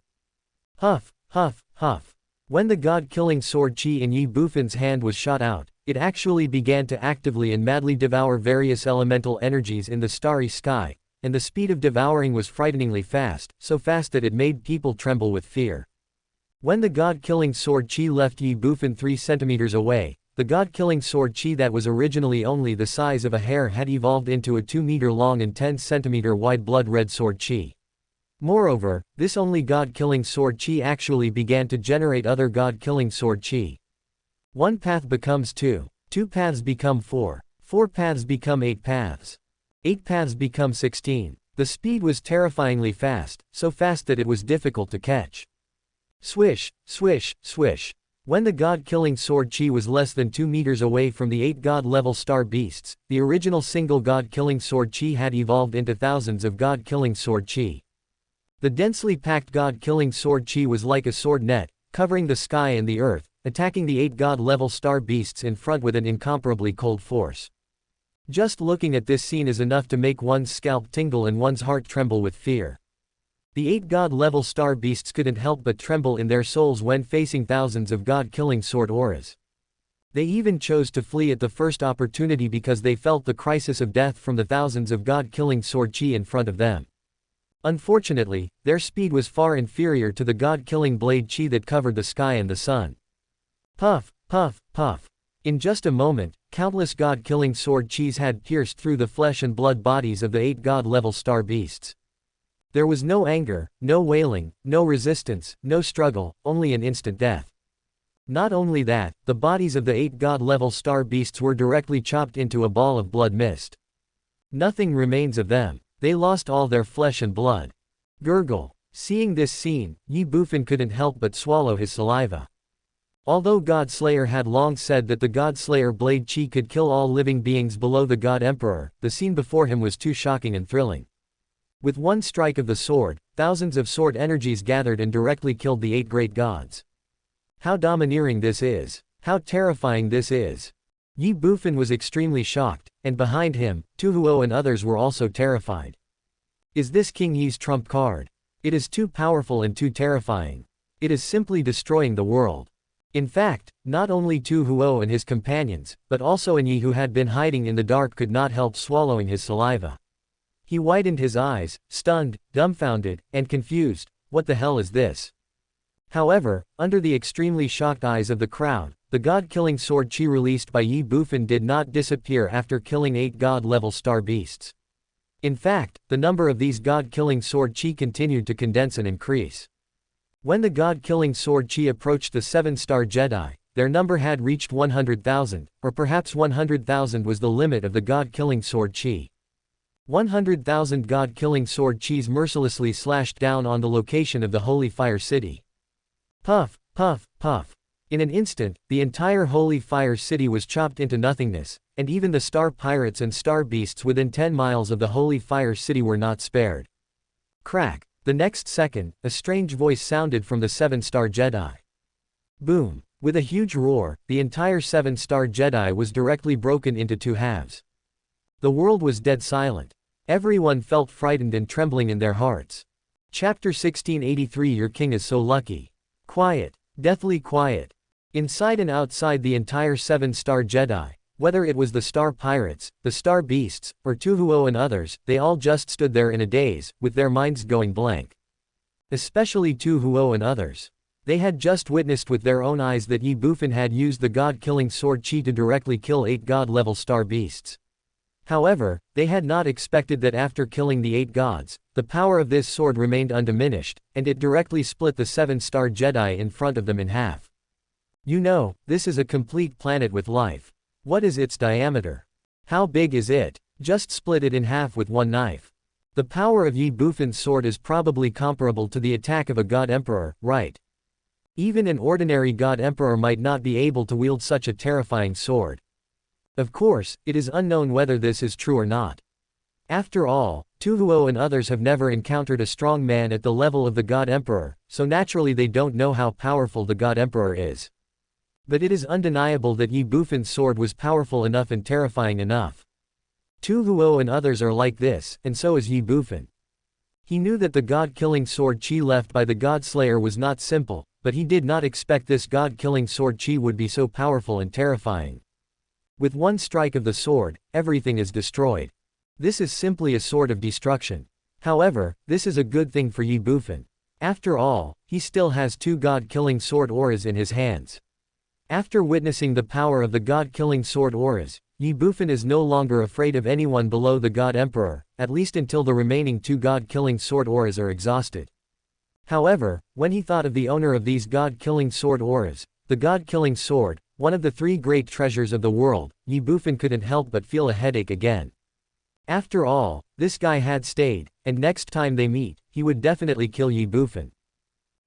Huff, huff, huff. When the god-killing sword chi in Ye Bufan's hand was shot out, it actually began to actively and madly devour various elemental energies in the starry sky, and the speed of devouring was frighteningly fast, so fast that it made people tremble with fear. When the god-killing sword chi left Ye Bufan 3 centimeters away, the god-killing sword chi that was originally only the size of a hair had evolved into a 2-meter-long and 10-centimeter-wide blood-red sword chi. Moreover, this only god-killing sword chi actually began to generate other god-killing sword chi. 1 path becomes 2, 2 paths become 4, 4 paths become 8 paths. 8 paths become 16. The speed was terrifyingly fast, so fast that it was difficult to catch. Swish, swish, swish. When the god-killing sword chi was less than 2 meters away from the 8 god-level star beasts, the original single god-killing sword chi had evolved into thousands of god-killing sword chi. The densely packed god-killing sword chi was like a sword net, covering the sky and the earth, attacking the 8 god-level star beasts in front with an incomparably cold force. Just looking at this scene is enough to make one's scalp tingle and one's heart tremble with fear. The 8 god-level star beasts couldn't help but tremble in their souls when facing thousands of god-killing sword auras. They even chose to flee at the first opportunity because they felt the crisis of death from the thousands of god-killing sword chi in front of them. Unfortunately, their speed was far inferior to the god-killing blade chi that covered the sky and the sun. Puff, puff, puff. In just a moment, countless god-killing sword chis had pierced through the flesh and blood bodies of the 8 god-level star beasts. There was no anger, no wailing, no resistance, no struggle, only an instant death. Not only that, the bodies of the 8 god-level star beasts were directly chopped into a ball of blood mist. Nothing remains of them. They lost all their flesh and blood. Gurgle. Seeing this scene, Ye Bufan couldn't help but swallow his saliva. Although God Slayer had long said that the God Slayer blade chi could kill all living beings below the God Emperor, the scene before him was too shocking and thrilling. With one strike of the sword, thousands of sword energies gathered and directly killed the 8 great gods. How domineering this is! How terrifying this is! Ye Bufan was extremely shocked, and behind him, Tu Huo and others were also terrified. Is this King Ye's trump card? It is too powerful and too terrifying. It is simply destroying the world. In fact, not only Tu Huo and his companions, but also Ye who had been hiding in the dark could not help swallowing his saliva. He widened his eyes, stunned, dumbfounded, and confused. What the hell is this? However, under the extremely shocked eyes of the crowd, the god-killing sword chi released by Ye Bufan did not disappear after killing 8 god-level star beasts. In fact, the number of these god-killing sword chi continued to condense and increase. When the god-killing sword chi approached the 7-star Jedi, their number had reached 100,000, or perhaps 100,000 was the limit of the god-killing sword chi. 100,000 god-killing sword chis mercilessly slashed down on the location of the Holy Fire City. Puff, puff, puff. In an instant, the entire Holy Fire City was chopped into nothingness, and even the star pirates and star beasts within 10 miles of the Holy Fire City were not spared. Crack. The next second, a strange voice sounded from the 7-star Jedi. Boom! With a huge roar, the entire 7-star Jedi was directly broken into two halves. The world was dead silent. Everyone felt frightened and trembling in their hearts. Chapter 1683. Your king is so lucky. Quiet. Deathly quiet. Inside and outside the entire 7-star Jedi, whether it was the Star Pirates, the Star Beasts, or Tuhuo and others, they all just stood there in a daze, with their minds going blank. Especially Tuhuo and others. They had just witnessed with their own eyes that Ye Bufan had used the god-killing sword Chi to directly kill 8 god-level Star Beasts. However, they had not expected that after killing the 8 gods, the power of this sword remained undiminished, and it directly split the 7-star Jedi in front of them in half. You know, this is a complete planet with life. What is its diameter? How big is it? Just split it in half with one knife. The power of Ye Bufan's sword is probably comparable to the attack of a god emperor, right? Even an ordinary god emperor might not be able to wield such a terrifying sword. Of course, it is unknown whether this is true or not. After all, Tuhuo and others have never encountered a strong man at the level of the God Emperor, so naturally they don't know how powerful the God Emperor is. But it is undeniable that Ye Bufan's sword was powerful enough and terrifying enough. Tuhuo and others are like this, and so is Ye Bufan. He knew that the god-killing sword Chi left by the God Slayer was not simple, but he did not expect this god-killing sword Chi would be so powerful and terrifying. With one strike of the sword, everything is destroyed. This is simply a sword of destruction. However, this is a good thing for Ye Bufan. After all, he still has 2 god-killing sword auras in his hands. After witnessing the power of the god-killing sword auras, Ye Bufan is no longer afraid of anyone below the God Emperor, at least until the remaining 2 god-killing sword auras are exhausted. However, when he thought of the owner of these god-killing sword auras, the god-killing sword, one of the 3 great treasures of the world, Ye Bufan couldn't help but feel a headache again. After all, this guy had stayed, and next time they meet, he would definitely kill Ye Bufan.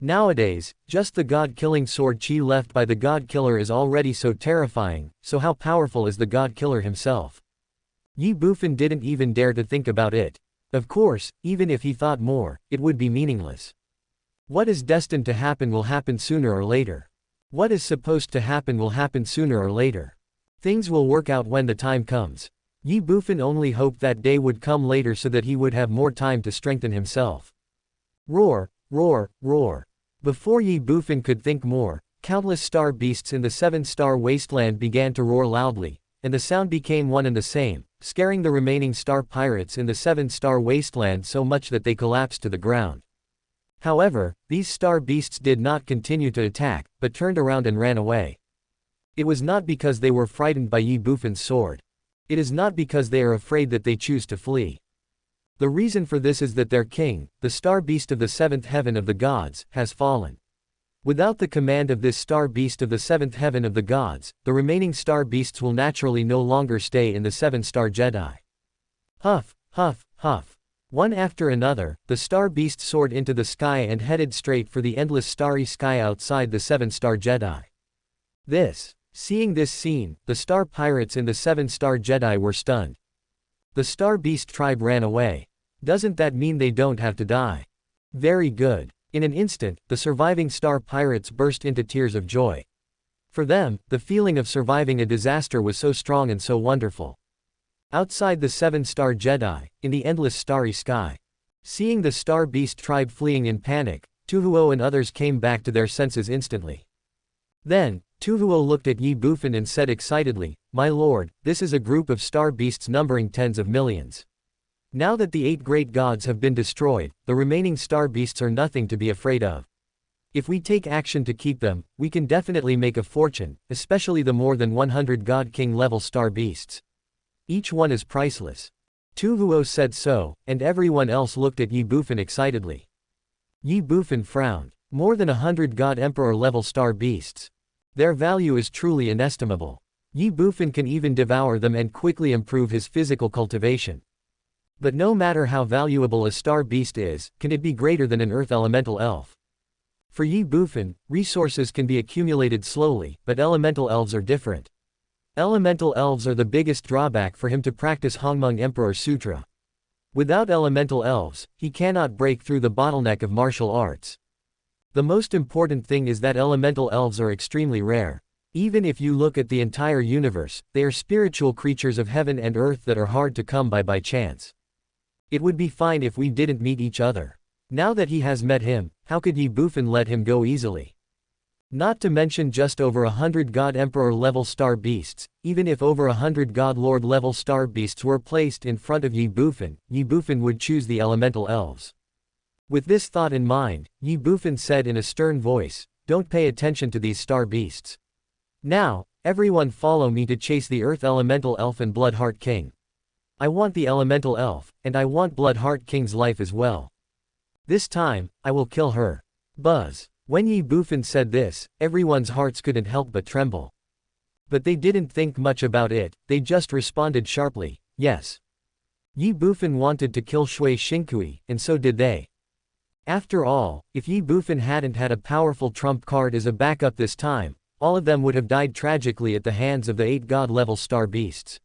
Nowadays, just the god-killing sword Chi left by the god killer is already so terrifying, so how powerful is the god killer himself? Ye Bufan didn't even dare to think about it. Of course, even if he thought more, it would be meaningless. What is destined to happen will happen sooner or later. What is supposed to happen will happen sooner or later. Things will work out when the time comes. Ye Bufan only hoped that day would come later so that he would have more time to strengthen himself. Roar, roar, roar. Before Ye Bufan could think more, countless star beasts in the 7-star wasteland began to roar loudly, and the sound became one and the same, scaring the remaining star pirates in the 7-star wasteland so much that they collapsed to the ground. However, these star beasts did not continue to attack, but turned around and ran away. It was not because they were frightened by Ye Bufan's sword. It is not because they are afraid that they choose to flee. The reason for this is that their king, the star beast of the 7th heaven of the gods, has fallen. Without the command of this star beast of the 7th heaven of the gods, the remaining star beasts will naturally no longer stay in the 7-star Jedi. Huff, huff, huff. One after another, the star beasts soared into the sky and headed straight for the endless starry sky outside the 7-star Jedi. Seeing this scene, the star pirates in the 7-star Jedi were stunned. The star beast tribe ran away. Doesn't that mean they don't have to die? Very good. In an instant, the surviving star pirates burst into tears of joy. For them, the feeling of surviving a disaster was so strong and so wonderful. Outside the 7-star Jedi, in the endless starry sky. Seeing the star beast tribe fleeing in panic, Tuhuo and others came back to their senses instantly. Then, Tuhuo looked at Ye Bufan and said excitedly, "My lord, this is a group of star beasts numbering tens of millions. Now that the 8 great gods have been destroyed, the remaining star beasts are nothing to be afraid of. If we take action to keep them, we can definitely make a fortune, especially the more than 100 God King level star beasts. Each one is priceless." Tuhuo said so, and everyone else looked at Ye Bufan excitedly. Ye Bufan frowned. More than 100 God Emperor level star beasts. Their value is truly inestimable. Ye Bufan can even devour them and quickly improve his physical cultivation. But no matter how valuable a star beast is, can it be greater than an earth elemental elf? For Ye Bufan, resources can be accumulated slowly, but elemental elves are different. Elemental elves are the biggest drawback for him to practice Hongmeng Emperor Sutra. Without elemental elves, he cannot break through the bottleneck of martial arts. The most important thing is that elemental elves are extremely rare. Even if you look at the entire universe, they are spiritual creatures of heaven and earth that are hard to come by chance. It would be fine if we didn't meet each other. Now that he has met him, how could Ye Bufan let him go easily? Not to mention just over 100 God Emperor level star beasts. Even if over 100 God Lord level star beasts were placed in front of Ye Bufan would choose the elemental elves. With this thought in mind, Ye Bufan said in a stern voice, "Don't pay attention to these star beasts. Now, everyone follow me to chase the Earth Elemental Elf and Bloodheart King. I want the Elemental Elf, and I want Bloodheart King's life as well. This time, I will kill her." Buzz. When Ye Bufan said this, everyone's hearts couldn't help but tremble. But they didn't think much about it, they just responded sharply, "Yes." Ye Bufan wanted to kill Shui Shinkui, and so did they. After all, if Ye Bufan hadn't had a powerful trump card as a backup this time, all of them would have died tragically at the hands of the 8 god-level star beasts.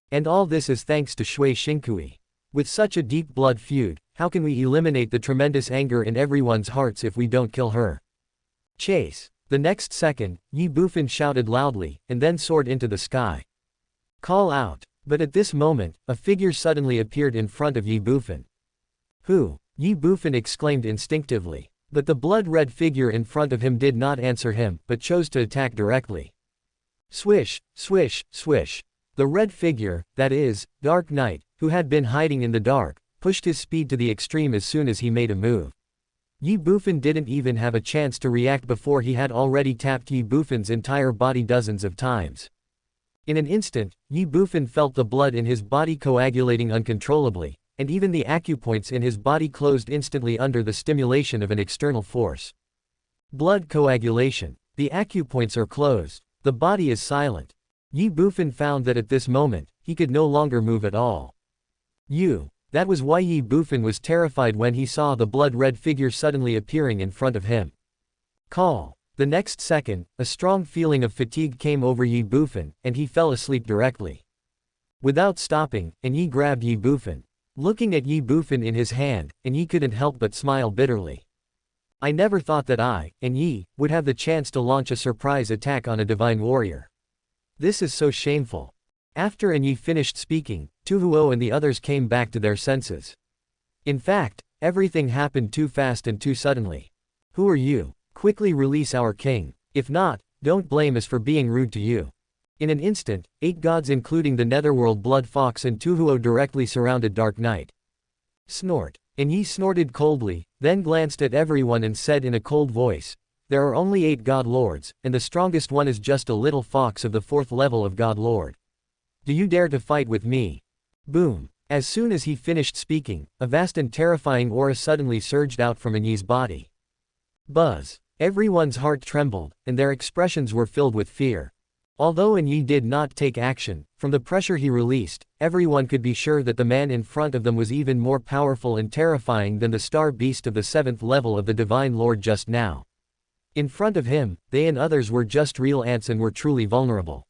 And all this is thanks to Shui Shinkui. With such a deep blood feud, how can we eliminate the tremendous anger in everyone's hearts if we don't kill her? Chase. The next second, Ye Bufan shouted loudly, and then soared into the sky. Call out. But at this moment, a figure suddenly appeared in front of Ye Bufan. Who? Ye Bufan exclaimed instinctively. But the blood-red figure in front of him did not answer him, but chose to attack directly. Swish, swish, swish. The red figure, that is, Dark Knight, who had been hiding in the dark, pushed his speed to the extreme as soon as he made a move. Ye Bufan didn't even have a chance to react before he had already tapped Ye Bufan's entire body dozens of times. In an instant, Ye Bufan felt the blood in his body coagulating uncontrollably, and even the acupoints in his body closed instantly under the stimulation of an external force. Blood coagulation. The acupoints are closed. The body is silent. Ye Bufan found that at this moment, he could no longer move at all. That was why Ye Bufan was terrified when he saw the blood-red figure suddenly appearing in front of him. Call. The next second, a strong feeling of fatigue came over Ye Bufan, and he fell asleep directly. Without stopping, Ye grabbed Ye Bufan. Looking at Ye Bufan in his hand, Ye couldn't help but smile bitterly. I never thought that I, Ye, would have the chance to launch a surprise attack on a divine warrior. This is so shameful. After Ye finished speaking, Tu Huo and the others came back to their senses. In fact, everything happened too fast and too suddenly. Who are you? Quickly release our king. If not, don't blame us for being rude to you. In an instant, 8 gods including the Netherworld Blood Fox and Tu Huo directly surrounded Dark Knight. Snort. Ye snorted coldly, then glanced at everyone and said in a cold voice, "There are only 8 god lords, and the strongest one is just a little fox of the 4th level of god lord. Do you dare to fight with me?" Boom. As soon as he finished speaking, a vast and terrifying aura suddenly surged out from Ye's body. Buzz. Everyone's heart trembled, and their expressions were filled with fear. Although Ye did not take action, from the pressure he released, everyone could be sure that the man in front of them was even more powerful and terrifying than the star beast of the 7th level of the Divine Lord just now. In front of him, they and others were just real ants and were truly vulnerable.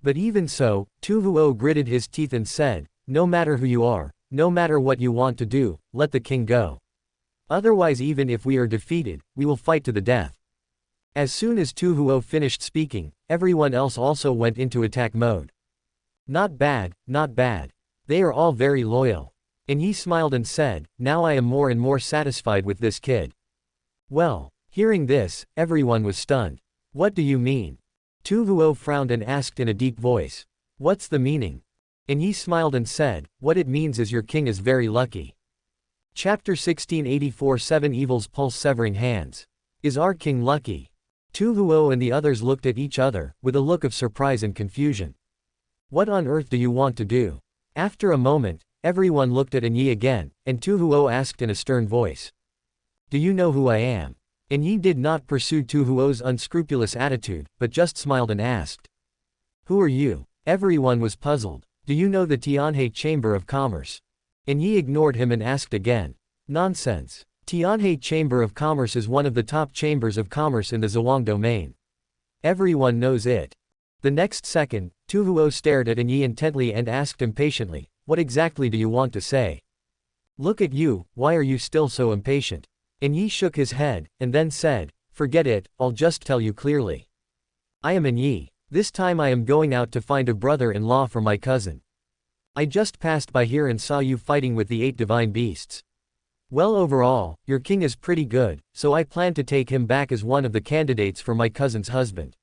But even so, Tu Huo gritted his teeth and said, "No matter who you are, no matter what you want to do, let the king go. Otherwise, even if we are defeated, we will fight to the death." As soon as Tu Huo finished speaking, everyone else also went into attack mode. Not bad, not bad. They are all very loyal. Ye smiled and said, "Now I am more and more satisfied with this kid." Well, hearing this, everyone was stunned. What do you mean? Tu Huo frowned and asked in a deep voice. What's the meaning? Ye smiled and said, what it means is your king is very lucky. Chapter 1684 7 Evils Pulse Severing Hands. Is our king lucky? Tu Huo and the others looked at each other, with a look of surprise and confusion. What on earth do you want to do? After a moment, everyone looked at Ye again, and Tu Huo asked in a stern voice. Do you know who I am? Ye did not pursue Tu Huo's unscrupulous attitude, but just smiled and asked. Who are you? Everyone was puzzled. Do you know the Tianhe Chamber of Commerce? Ye ignored him and asked again. Nonsense. Tianhe Chamber of Commerce is one of the top chambers of commerce in the Zhuang domain. Everyone knows it. The next second, Tu Huo stared at Ye intently and asked impatiently, what exactly do you want to say? Look at you, why are you still so impatient? And Ye shook his head, and then said, "Forget it, I'll just tell you clearly. I am an Ye. This time I am going out to find a brother-in-law for my cousin. I just passed by here and saw you fighting with the 8 divine beasts. Well, overall, your king is pretty good, so I plan to take him back as one of the candidates for my cousin's husband.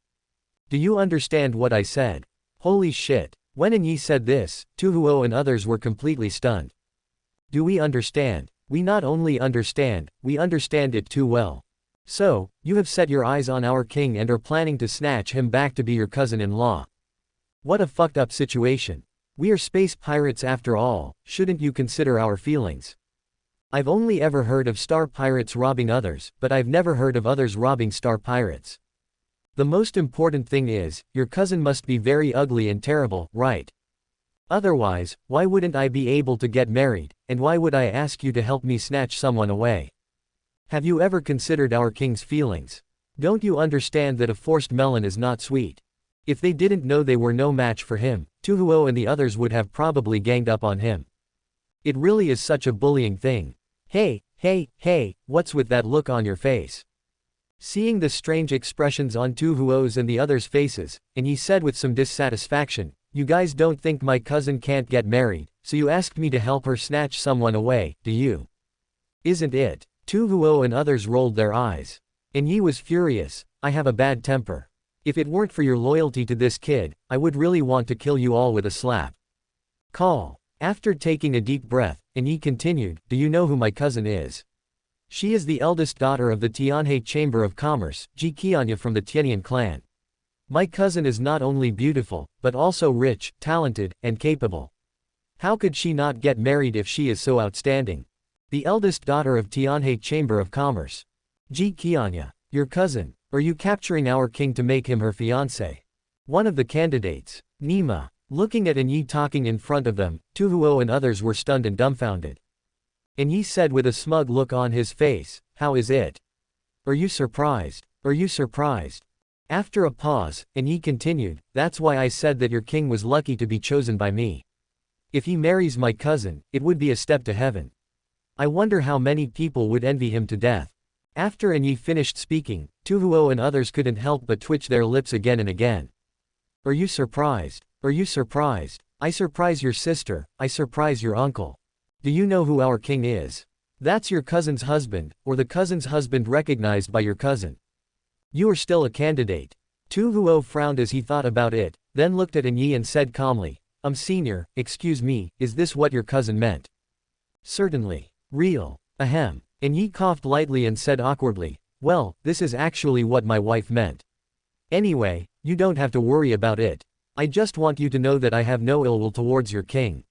Do you understand what I said?" Holy shit. When Ye said this, Tuhuo and others were completely stunned. Do we understand? We not only understand, we understand it too well. So, you have set your eyes on our king and are planning to snatch him back to be your cousin-in-law. What a fucked up situation. We are space pirates after all, shouldn't you consider our feelings? I've only ever heard of star pirates robbing others, but I've never heard of others robbing star pirates. The most important thing is, your cousin must be very ugly and terrible, right? Otherwise, why wouldn't I be able to get married, and why would I ask you to help me snatch someone away? Have you ever considered our king's feelings? Don't you understand that a forced melon is not sweet? If they didn't know they were no match for him, Tuhuo and the others would have probably ganged up on him. It really is such a bullying thing. Hey, what's with that look on your face? Seeing the strange expressions on Tuhuo's and the others' faces, and Ye said with some dissatisfaction, "You guys don't think my cousin can't get married, so you asked me to help her snatch someone away, do you? Isn't it?" Tuhuo and others rolled their eyes. And Ye was furious. "I have a bad temper. If it weren't for your loyalty to this kid, I would really want to kill you all with a slap." Call. After taking a deep breath, and Ye continued, "Do you know who my cousin is? She is the eldest daughter of the Tianhe Chamber of Commerce, Ji Qianya from the Tianian clan. My cousin is not only beautiful, but also rich, talented, and capable. How could she not get married if she is so outstanding? The eldest daughter of Tianhe Chamber of Commerce. Ji Qianya, your cousin. Are you capturing our king to make him her fiancé?" One of the candidates. Nima. Looking at Ye talking in front of them, Tuhuo and others were stunned and dumbfounded. And Ye said with a smug look on his face, "How is it? Are you surprised? Are you surprised?" After a pause, and Ye continued, "That's why I said that your king was lucky to be chosen by me. If he marries my cousin, it would be a step to heaven. I wonder how many people would envy him to death." After Ye finished speaking, Tuhuo and others couldn't help but twitch their lips again and again. Are you surprised? Are you surprised? I surprise your sister, I surprise your uncle. Do you know who our king is? That's your cousin's husband, or the cousin's husband recognized by your cousin. You are still a candidate. Tuhuo frowned as he thought about it, then looked at Ye and said calmly, Senior, excuse me, is this what your cousin meant?" "Certainly. Real. Ahem." And Ye coughed lightly and said awkwardly, "Well, this is actually what my wife meant. Anyway, you don't have to worry about it. I just want you to know that I have no ill will towards your king.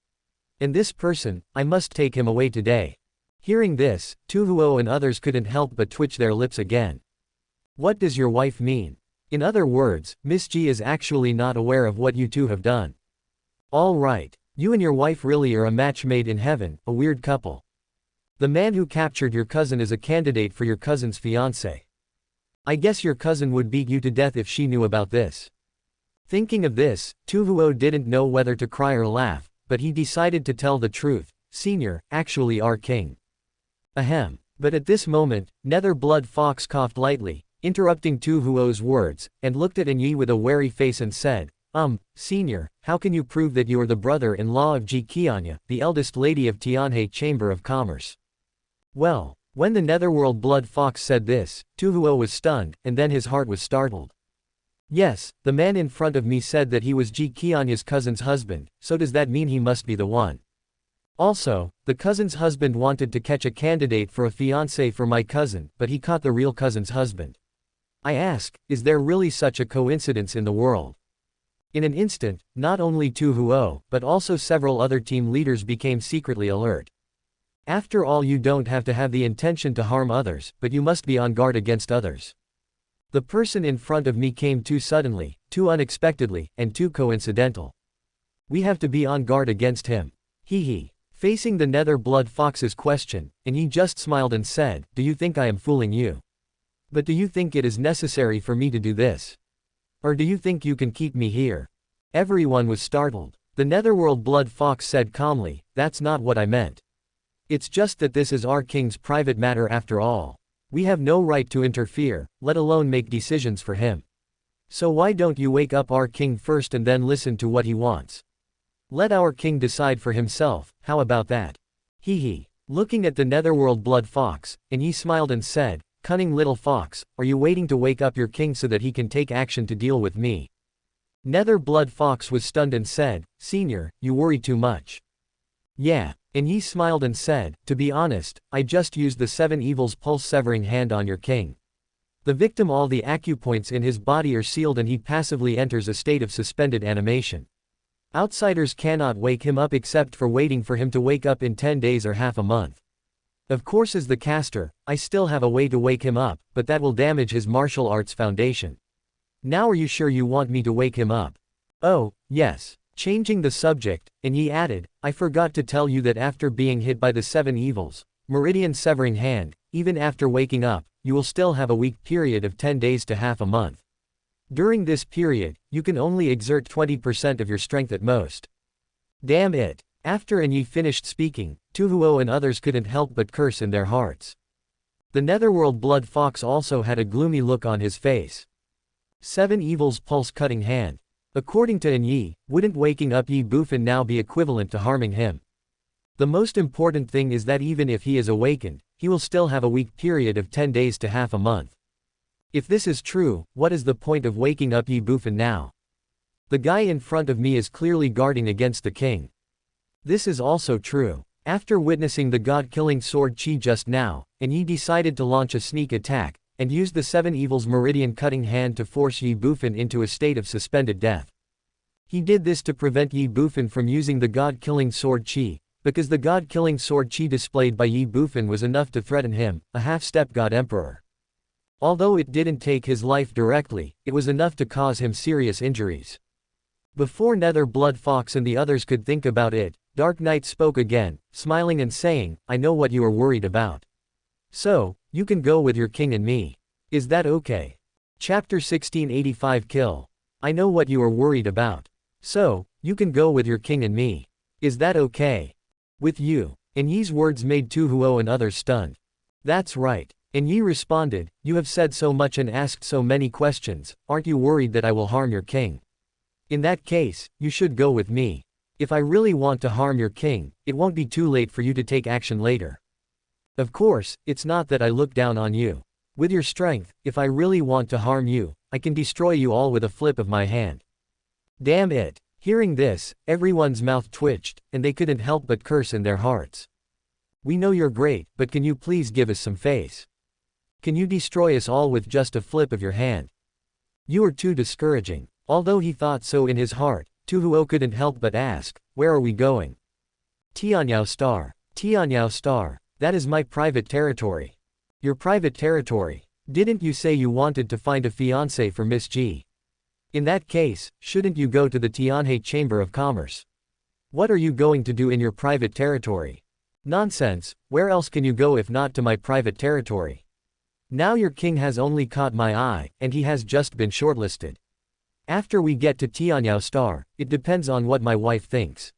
And this person, I must take him away today." Hearing this, Tuhuo and others couldn't help but twitch their lips again. What does your wife mean? In other words, Miss G is actually not aware of what you two have done. All right. You and your wife really are a match made in heaven, a weird couple. The man who captured your cousin is a candidate for your cousin's fiancé. I guess your cousin would beat you to death if she knew about this. Thinking of this, Tuhuo didn't know whether to cry or laugh, but he decided to tell the truth. "Senior, actually our king." Ahem. But at this moment, Nether Blood Fox coughed lightly, interrupting Tuhuo's words, and looked at Ye with a wary face and said, Senior, how can you prove that you are the brother-in-law of Ji Qianya, the eldest lady of Tianhe Chamber of Commerce? Well, when the Netherworld Blood Fox said this, Tuhuo was stunned, and then his heart was startled. Yes, the man in front of me said that he was Ji Qianya's cousin's husband, so does that mean he must be the one? Also, the cousin's husband wanted to catch a candidate for a fiancé for my cousin, but he caught the real cousin's husband. I ask, is there really such a coincidence in the world? In an instant, not only Tuhuo, but also several other team leaders became secretly alert. After all, you don't have to have the intention to harm others, but you must be on guard against others. The person in front of me came too suddenly, too unexpectedly, and too coincidental. We have to be on guard against him. Hee. Facing the Nether Blood Fox's question, and he just smiled and said, "Do you think I am fooling you? But do you think it is necessary for me to do this? Or do you think you can keep me here?" Everyone was startled. The Netherworld Blood Fox said calmly, "That's not what I meant. It's just that this is our king's private matter after all. We have no right to interfere, let alone make decisions for him. So why don't you wake up our king first and then listen to what he wants? Let our king decide for himself, how about that? Hee. Looking at the netherworld blood fox, and he smiled and said, "Cunning little fox, are you waiting to wake up your king so that he can take action to deal with me?" Nether blood fox was stunned and said, "Senior, you worry too much." "Yeah." And he smiled and said, "To be honest, I just used the 7 evils pulse severing hand on your king. The victim, all the acupoints in his body are sealed and he passively enters a state of suspended animation. Outsiders cannot wake him up except for waiting for him to wake up in 10 days or half a month. Of course, as the caster, I still have a way to wake him up, but that will damage his martial arts foundation. Now are you sure you want me to wake him up?" "Oh, yes." Changing the subject, and he added, "I forgot to tell you that after being hit by the 7 evils, Meridian Severing Hand, even after waking up, you will still have a weak period of 10 days to half a month. During this period, you can only exert 20% of your strength at most." Damn it. After Yi finished speaking, Tuhuo and others couldn't help but curse in their hearts. The netherworld blood fox also had a gloomy look on his face. 7 evils pulse cutting hand. According to Yi, wouldn't waking up Ye Bufan now be equivalent to harming him? The most important thing is that even if he is awakened, he will still have a weak period of 10 days to half a month. If this is true, what is the point of waking up Ye Bufan now? The guy in front of me is clearly guarding against the king. This is also true. After witnessing the god-killing sword chi just now, Yi decided to launch a sneak attack, and used the 7 evils meridian cutting hand to force Ye Bufan into a state of suspended death. He did this to prevent Ye Bufan from using the god-killing sword chi, because the god-killing sword chi displayed by Ye Bufan was enough to threaten him, a half-step god emperor. Although it didn't take his life directly, it was enough to cause him serious injuries. Before Nether Blood Fox and the others could think about it, Dark Knight spoke again, smiling and saying, "I know what you are worried about. So, you can go with your king and me. Is that okay?" Chapter 1685 Kill. I know what you are worried about. So, you can go with your king and me. Is that okay? With you. And Yi's words made Tuhuo and others stunned. That's right. And Yi responded, "You have said so much and asked so many questions, aren't you worried that I will harm your king? In that case, you should go with me. If I really want to harm your king, it won't be too late for you to take action later. Of course, it's not that I look down on you. With your strength, if I really want to harm you, I can destroy you all with a flip of my hand." Damn it. Hearing this, everyone's mouth twitched, and they couldn't help but curse in their hearts. "We know you're great, but can you please give us some face? Can you destroy us all with just a flip of your hand? You are too discouraging." Although he thought so in his heart, Tuhuo couldn't help but ask, "Where are we going?" "Tianyao Star. Tianyao Star. That is my private territory." "Your private territory? Didn't you say you wanted to find a fiancé for Miss G? In that case, shouldn't you go to the Tianhe Chamber of Commerce? What are you going to do in your private territory?" "Nonsense, where else can you go if not to my private territory? Now your king has only caught my eye, and he has just been shortlisted. After we get to Tianyao Star, it depends on what my wife thinks.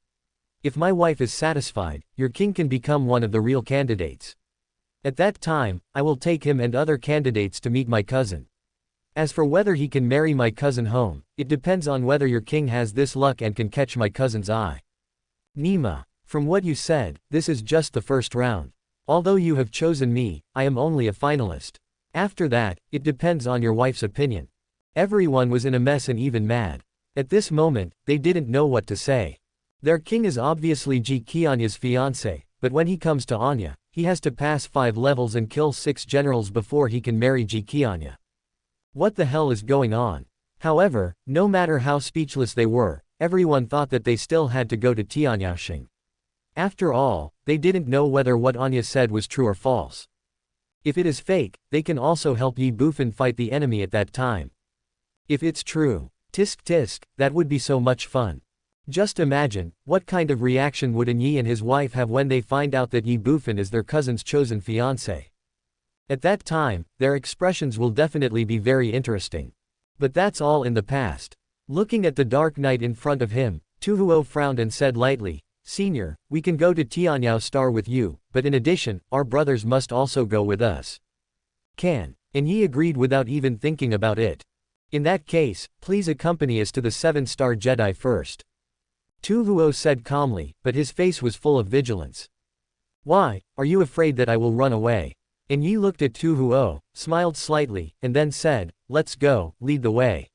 If my wife is satisfied, your king can become one of the real candidates. At that time, I will take him and other candidates to meet my cousin. As for whether he can marry my cousin home, it depends on whether your king has this luck and can catch my cousin's eye." "Nima, from what you said, this is just the first round. Although you have chosen me, I am only a finalist. After that, it depends on your wife's opinion." Everyone was in a mess and even mad. At this moment, they didn't know what to say. Their king is obviously Ji Qianya's fiancé, but when he comes to Anya, he has to pass 5 levels and kill 6 generals before he can marry Ji Qianya. What the hell is going on? However, no matter how speechless they were, everyone thought that they still had to go to Tianyaoxing. After all, they didn't know whether what Anya said was true or false. If it is fake, they can also help Ye Bufan fight the enemy at that time. If it's true, tisk tisk, that would be so much fun. Just imagine, what kind of reaction would Yi and his wife have when they find out that Ye Bufan is their cousin's chosen fiancé. At that time, their expressions will definitely be very interesting. But that's all in the past. Looking at the Dark Knight in front of him, Tuhuo frowned and said lightly, Senior, we can go to Tianyao Star with you, but in addition, our brothers must also go with us. Can. And Ye agreed without even thinking about it. In that case, please accompany us to the 7-star Jedi first. Tu Huo said calmly, but his face was full of vigilance. Why, are you afraid that I will run away? And Ye looked at Tu Huo, smiled slightly, and then said, let's go, lead the way.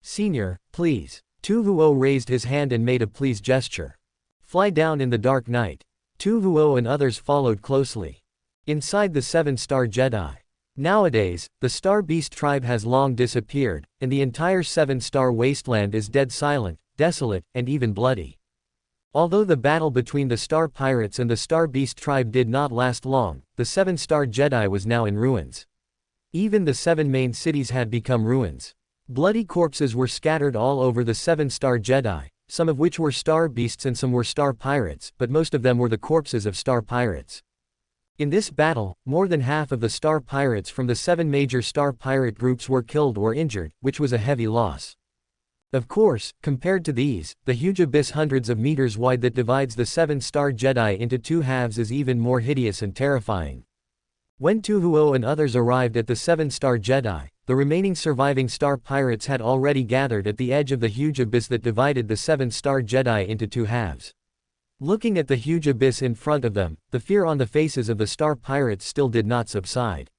Senior, please. Tu Huo raised his hand and made a please gesture. Fly down in the dark night. Tu Huo and others followed closely. Inside the 7-star Jedi. Nowadays, the Star Beast tribe has long disappeared, and the entire 7-star wasteland is dead silent, desolate, and even bloody. Although the battle between the Star Pirates and the Star Beast tribe did not last long, the 7-star Jedi was now in ruins. Even the 7 main cities had become ruins. Bloody corpses were scattered all over the 7-star Jedi, some of which were Star Beasts and some were Star Pirates, but most of them were the corpses of Star Pirates. In this battle, more than half of the Star Pirates from the 7 major Star Pirate groups were killed or injured, which was a heavy loss. Of course, compared to these, the huge abyss hundreds of meters wide that divides the 7-star Jedi into 2 halves is even more hideous and terrifying. When Tu Huo and others arrived at the 7-star Jedi, the remaining surviving Star Pirates had already gathered at the edge of the huge abyss that divided the 7-star Jedi into 2 halves. Looking at the huge abyss in front of them, the fear on the faces of the Star Pirates still did not subside.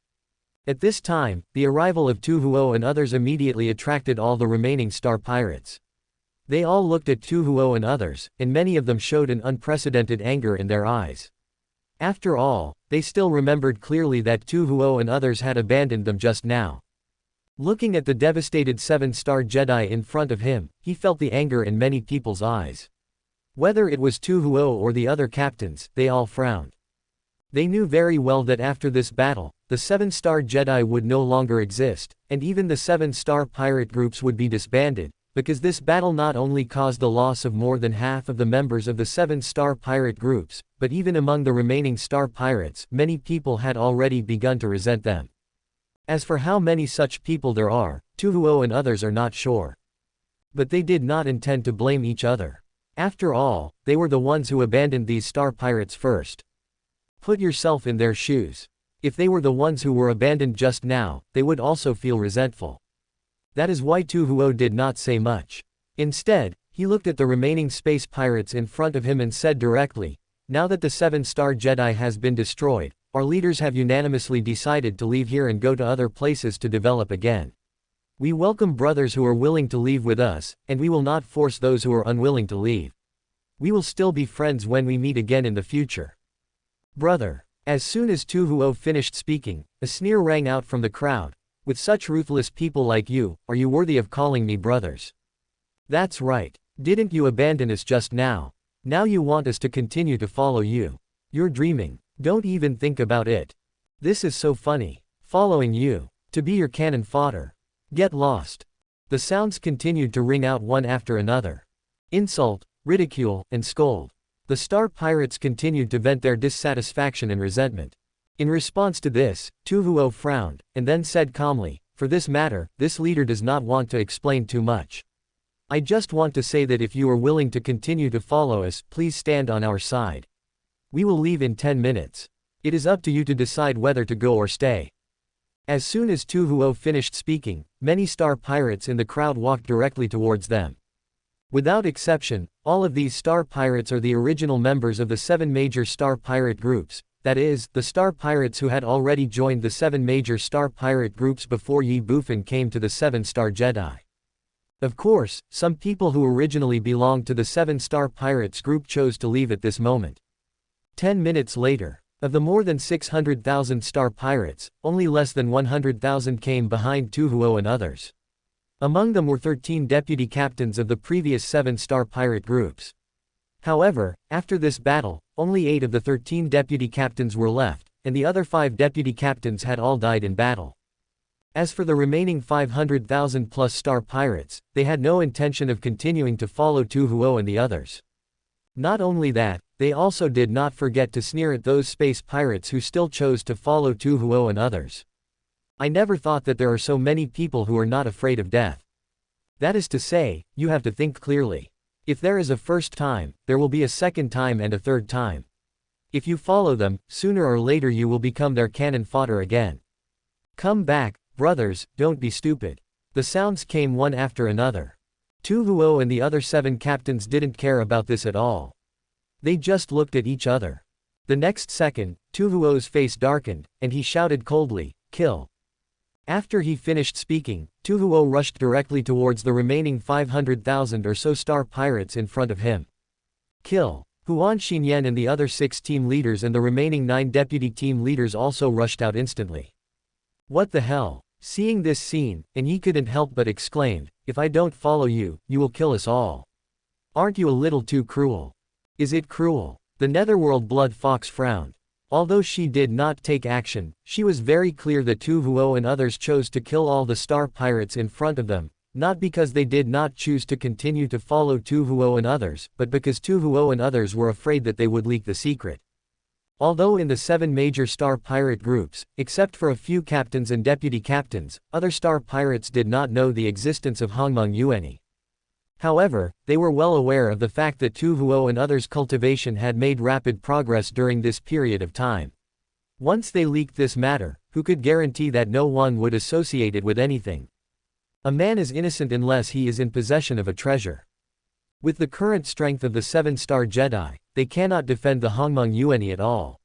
At this time, the arrival of Tu Huo and others immediately attracted all the remaining Star Pirates. They all looked at Tu Huo and others, and many of them showed an unprecedented anger in their eyes. After all, they still remembered clearly that Tu Huo and others had abandoned them just now. Looking at the devastated 7-star Jedi in front of him, he felt the anger in many people's eyes. Whether it was Tu Huo or the other captains, they all frowned. They knew very well that after this battle, the 7-star Jedi would no longer exist, and even the 7-star pirate groups would be disbanded, because this battle not only caused the loss of more than half of the members of the 7-star pirate groups, but even among the remaining Star Pirates, many people had already begun to resent them. As for how many such people there are, Tu Huo and others are not sure. But they did not intend to blame each other. After all, they were the ones who abandoned these Star Pirates first. Put yourself in their shoes. If they were the ones who were abandoned just now, they would also feel resentful. That is why Tu Huo did not say much. Instead, he looked at the remaining space pirates in front of him and said directly, now that the 7-star Jedi has been destroyed, our leaders have unanimously decided to leave here and go to other places to develop again. We welcome brothers who are willing to leave with us, and we will not force those who are unwilling to leave. We will still be friends when we meet again in the future. Brother. As soon as Tu Huo finished speaking, a sneer rang out from the crowd. With such ruthless people like you, are you worthy of calling me brothers? That's right. Didn't you abandon us just now? Now you want us to continue to follow you. You're dreaming. Don't even think about it. This is so funny. Following you. To be your cannon fodder. Get lost. The sounds continued to ring out one after another. Insult, ridicule, and scold. The Star Pirates continued to vent their dissatisfaction and resentment. In response to this, Tu Huo frowned, and then said calmly, for this matter, this leader does not want to explain too much. I just want to say that if you are willing to continue to follow us, please stand on our side. We will leave in 10 minutes. It is up to you to decide whether to go or stay. As soon as Tu Huo finished speaking, many Star Pirates in the crowd walked directly towards them. Without exception, all of these Star Pirates are the original members of the 7 major Star Pirate groups, that is, the Star Pirates who had already joined the 7 major Star Pirate groups before Ye Bufan came to the 7-star Jedi. Of course, some people who originally belonged to the 7-star Pirates group chose to leave at this moment. 10 minutes later, of the more than 600,000 Star Pirates, only less than 100,000 came behind Tu Huo and others. Among them were 13 deputy captains of the previous 7-star pirate groups. However, after this battle, only 8 of the 13 deputy captains were left, and the other 5 deputy captains had all died in battle. As for the remaining 500,000 plus Star Pirates, they had no intention of continuing to follow Tu Huo and the others. Not only that, they also did not forget to sneer at those space pirates who still chose to follow Tu Huo and others. I never thought that there are so many people who are not afraid of death. That is to say, you have to think clearly. If there is a first time, there will be a second time and a third time. If you follow them, sooner or later you will become their cannon fodder again. Come back, brothers, don't be stupid. The sounds came one after another. Tu Huo and the other 7 captains didn't care about this at all. They just looked at each other. The next second, Tu Huo's face darkened, and he shouted coldly, "Kill." After he finished speaking, Tu Huo rushed directly towards the remaining 500,000 or so star pirates in front of him. Kill. Huan Xinyan and the other 6 team leaders and the remaining 9 deputy team leaders also rushed out instantly. What the hell? Seeing this scene, and Yi couldn't help but exclaimed, "If I don't follow you, you will kill us all. Aren't you a little too cruel?" Is it cruel? The Netherworld Blood Fox frowned. Although she did not take action, she was very clear that Tu Huo and others chose to kill all the star pirates in front of them, not because they did not choose to continue to follow Tu Huo and others, but because Tu Huo and others were afraid that they would leak the secret. Although in the 7 major star pirate groups, except for a few captains and deputy captains, other star pirates did not know the existence of Hongmeng Yuanyi. However, they were well aware of the fact that Tu Huo and others' cultivation had made rapid progress during this period of time. Once they leaked this matter, who could guarantee that no one would associate it with anything? A man is innocent unless he is in possession of a treasure. With the current strength of the 7-star Jedi, they cannot defend the Hongmeng Yuanyi at all.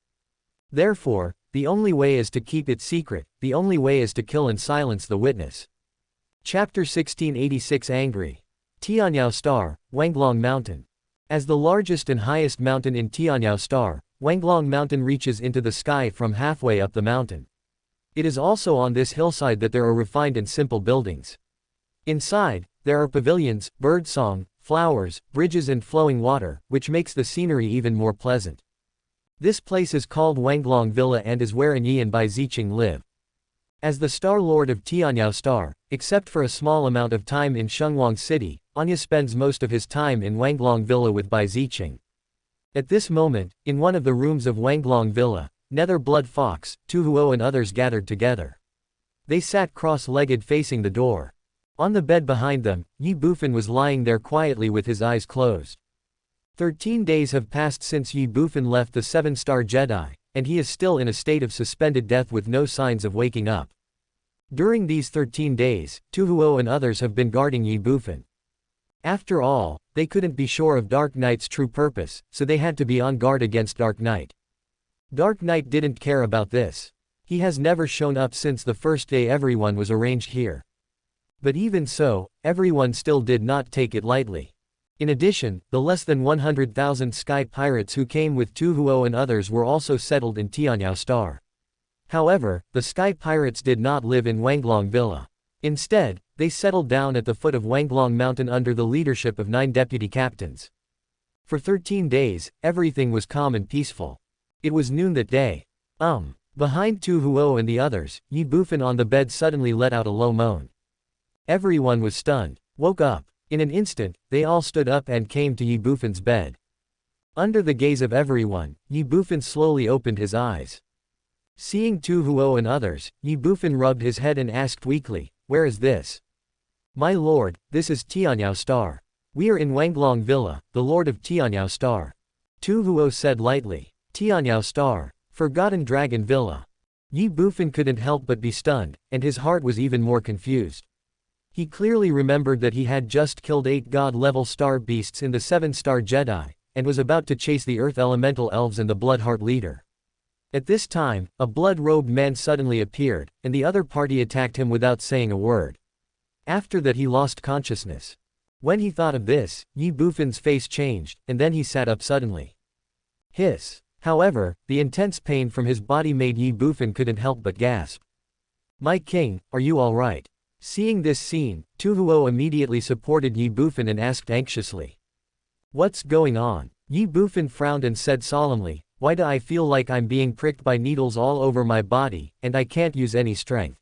Therefore, the only way is to keep it secret, the only way is to kill and silence the witness. Chapter 1686 Angry. Tianyao Star, Wanglong Mountain. As the largest and highest mountain in Tianyao Star, Wanglong Mountain reaches into the sky from halfway up the mountain. It is also on this hillside that there are refined and simple buildings. Inside, there are pavilions, birdsong, flowers, bridges and flowing water, which makes the scenery even more pleasant. This place is called Wanglong Villa and is where Yi and Bai Ziqing live. As the Star Lord of Tianyao Star, except for a small amount of time in Shengwang City, Anya spends most of his time in Wanglong Villa with Bai Ziqing. At this moment, in one of the rooms of Wanglong Villa, Nether Blood Fox, Tu Huo and others gathered together. They sat cross-legged facing the door. On the bed behind them, Ye Bufan was lying there quietly with his eyes closed. 13 days have passed since Ye Bufan left the 7-star Jedi, and he is still in a state of suspended death with no signs of waking up. During these 13 days, Tu Huo and others have been guarding Ye Bufan. After all, they couldn't be sure of Dark Knight's true purpose, so they had to be on guard against Dark Knight. Dark Knight didn't care about this. He has never shown up since the first day everyone was arranged here. But even so, everyone still did not take it lightly. In addition, the less than 100,000 sky pirates who came with Tu Huo and others were also settled in Tianyao Star. However, the sky pirates did not live in Wanglong Villa. Instead, they settled down at the foot of Wanglong Mountain under the leadership of 9 deputy captains. For 13 days, everything was calm and peaceful. It was noon that day. Behind Tu Huo and the others, Ye Bufan on the bed suddenly let out a low moan. Everyone was stunned. Woke up. In an instant, they all stood up and came to Ye Bufan's bed. Under the gaze of everyone, Ye Bufan slowly opened his eyes. Seeing Tu Huo and others, Ye Bufan rubbed his head and asked weakly, "Where is this?" "My lord, this is Tianyao Star. We are in Wanglong Villa, the lord of Tianyao Star." Tu Huo said lightly. Tianyao Star. Forgotten Dragon Villa. Ye Bufan couldn't help but be stunned, and his heart was even more confused. He clearly remembered that he had just killed 8 god-level star beasts in the 7-star Jedi, and was about to chase the Earth Elemental Elves and the Bloodheart leader. At this time, a blood-robed man suddenly appeared, and the other party attacked him without saying a word. After that he lost consciousness. When he thought of this, Ye Bufan's face changed, and then he sat up suddenly. Hiss. However, the intense pain from his body made Ye Bufan couldn't help but gasp. "My king, are you all right?" Seeing this scene, Tu Huo immediately supported Ye Bufan and asked anxiously. "What's going on?" Ye Bufan frowned and said solemnly, "Why do I feel like I'm being pricked by needles all over my body, and I can't use any strength?"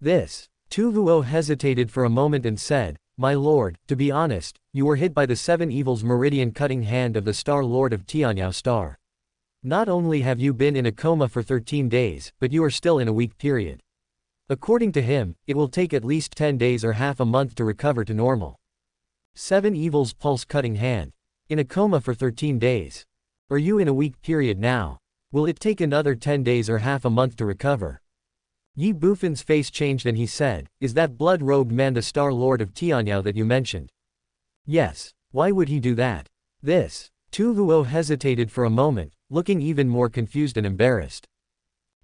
This. Tu Huo hesitated for a moment and said, "My lord, to be honest, you were hit by the 7 evils meridian-cutting hand of the Star Lord of Tianyao Star. Not only have you been in a coma for 13 days, but you are still in a weak period. According to him, it will take at least 10 days or half a month to recover to normal." 7 Evil's pulse-cutting hand. In a coma for 13 days. Are you in a weak period now? Will it take another 10 days or half a month to recover? Ye Bufan's face changed and he said, is that blood-robed man the Star Lord of Tianyao that you mentioned? Yes. Why would he do that? This. Tu Huo hesitated for a moment, looking even more confused and embarrassed.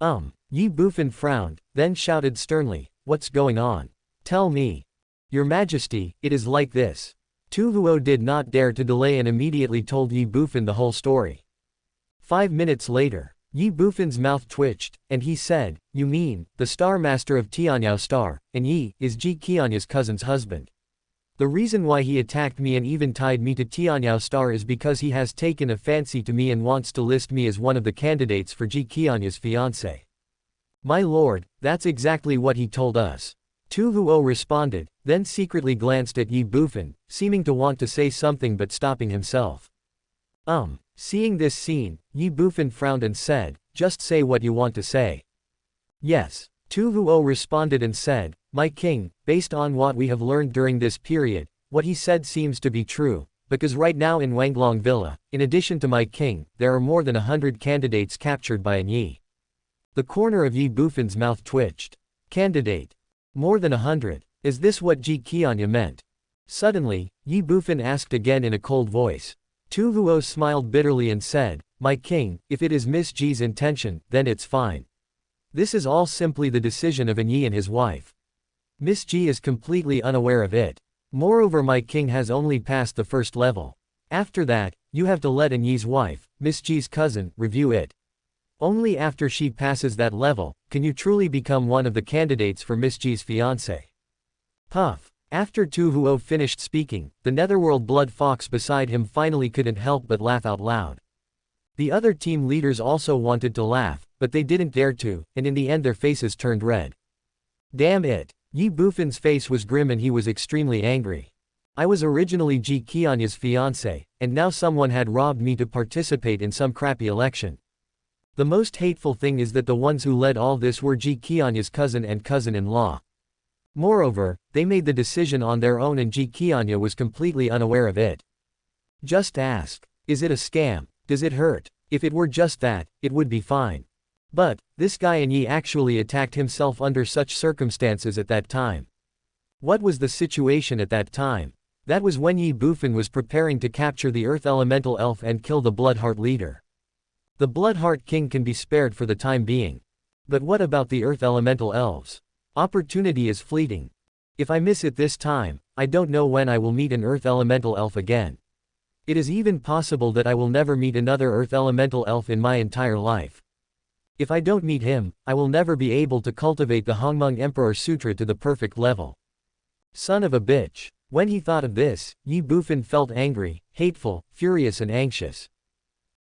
Ye Bufan frowned, then shouted sternly, what's going on? Tell me. Your Majesty, it is like this. Tu Huo did not dare to delay and immediately told Ye Bufan the whole story. 5 minutes later, Ye Bufan's mouth twitched, and he said, you mean, the Star Master of Tianyao Star, and Yi, is Ji Qianya's cousin's husband. The reason why he attacked me and even tied me to Tianyao Star is because he has taken a fancy to me and wants to list me as one of the candidates for Ji Qianya's fiancé. My lord, that's exactly what he told us. Tu Huo responded, then secretly glanced at Ye Bufan, seeming to want to say something but stopping himself. Seeing this scene, Ye Bufan frowned and said, just say what you want to say. Yes. Tu Huo responded and said, my king, based on what we have learned during this period, what he said seems to be true, because right now in Wanglong Villa, in addition to my king, there are more than 100 candidates captured by an Yi. The corner of Ye Bufan's mouth twitched. Candidate. More than 100. Is this what Ji Qianya meant? Suddenly, Ye Bufan asked again in a cold voice. Tu Huo smiled bitterly and said, my king, if it is Miss Ji's intention, then it's fine. This is all simply the decision of an Yi and his wife. Miss Ji is completely unaware of it. Moreover, my king has only passed the first level. After that, you have to let an Yi's wife, Miss Ji's cousin, review it. Only after she passes that level, can you truly become one of the candidates for Miss Ji's fiancé. Puff. After Tu Huo finished speaking, the Netherworld Blood Fox beside him finally couldn't help but laugh out loud. The other team leaders also wanted to laugh, but they didn't dare to, and in the end their faces turned red. Damn it. Ye Bufan's face was grim and he was extremely angry. I was originally Ji Qianya's fiancé, and now someone had robbed me to participate in some crappy election. The most hateful thing is that the ones who led all this were Ji Qianya's cousin and cousin-in-law. Moreover, they made the decision on their own and Ji Qianya was completely unaware of it. Just ask. Is it a scam? Does it hurt? If it were just that, it would be fine. But, this guy and Yi actually attacked himself under such circumstances at that time. What was the situation at that time? That was when Ye Bufan was preparing to capture the Earth Elemental Elf and kill the Bloodheart leader. The Bloodheart King can be spared for the time being. But what about the Earth Elemental Elves? Opportunity is fleeting. If I miss it this time, I don't know when I will meet an Earth Elemental Elf again. It is even possible that I will never meet another Earth Elemental Elf in my entire life. If I don't meet him, I will never be able to cultivate the Hongmeng Emperor Sutra to the perfect level. Son of a bitch. When he thought of this, Ye Bufan felt angry, hateful, furious and anxious.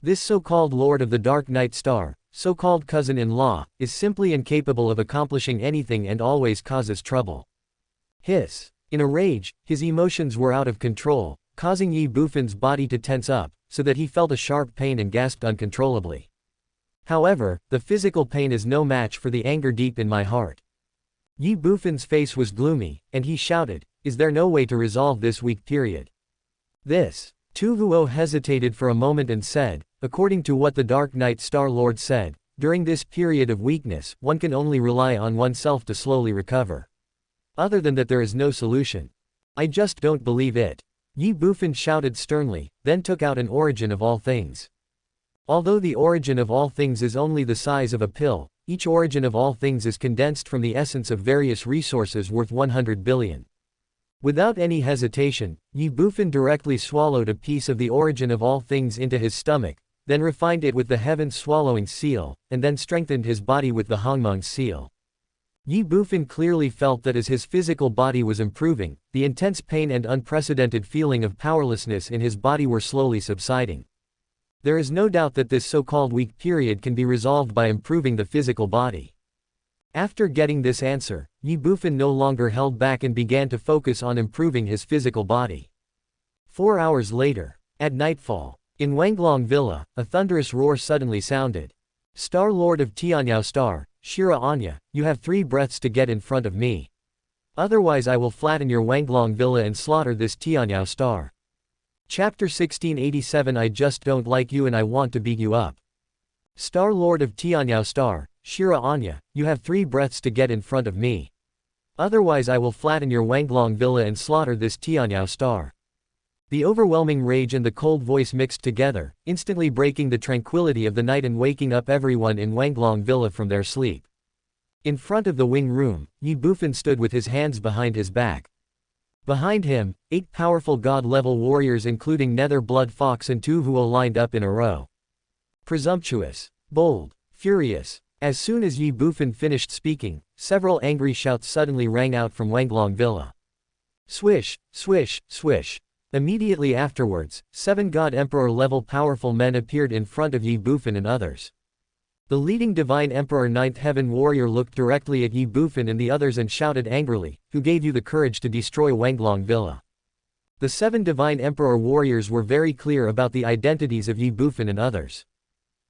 This so-called Lord of the Dark Night Star, so-called cousin-in-law, is simply incapable of accomplishing anything and always causes trouble. Hiss. In a rage, his emotions were out of control, causing Ye Bufan's body to tense up, so that he felt a sharp pain and gasped uncontrollably. However, the physical pain is no match for the anger deep in my heart. Ye Bufan's face was gloomy, and he shouted, is there no way to resolve this weak period? This. Tu Huo hesitated for a moment and said, according to what the Dark Night Star Lord said, during this period of weakness, one can only rely on oneself to slowly recover. Other than that there is no solution. I just don't believe it. Ye Bufan shouted sternly, then took out an origin of all things. Although the origin of all things is only the size of a pill, each origin of all things is condensed from the essence of various resources worth 100 billion. Without any hesitation, Ye Bufan directly swallowed a piece of the origin of all things into his stomach, then refined it with the Heaven's Swallowing Seal, and then strengthened his body with the Hongmeng Seal. Ye Bufan clearly felt that as his physical body was improving, the intense pain and unprecedented feeling of powerlessness in his body were slowly subsiding. There is no doubt that this so-called weak period can be resolved by improving the physical body. After getting this answer, Ye Bufan no longer held back and began to focus on improving his physical body. 4 hours later, at nightfall, in Wanglong Villa, a thunderous roar suddenly sounded. Star Lord of Tianyao Star, Shira Anya, you have 3 breaths to get in front of me. Otherwise I will flatten your Wanglong villa and slaughter this Tianyao star. Chapter 1687 I just don't like you and I want to beat you up. Star Lord of Tianyao Star, Shira Anya, you have 3 breaths to get in front of me. Otherwise I will flatten your Wanglong villa and slaughter this Tianyao star. The overwhelming rage and the cold voice mixed together, instantly breaking the tranquility of the night and waking up everyone in Wanglong villa from their sleep. In front of the wing room, Ye Bufan stood with his hands behind his back. Behind him, 8 powerful god-level warriors including Nether Blood Fox and 2 Huo lined up in a row. Presumptuous, bold, furious. As soon as Ye Bufan finished speaking, several angry shouts suddenly rang out from Wanglong villa. Swish, swish, swish. Immediately afterwards, 7 God Emperor level powerful men appeared in front of Ye Bufan and others. The leading Divine Emperor 9th Heaven Warrior looked directly at Ye Bufan and the others and shouted angrily, "Who gave you the courage to destroy Wanglong villa?" The 7 Divine Emperor Warriors were very clear about the identities of Ye Bufan and others.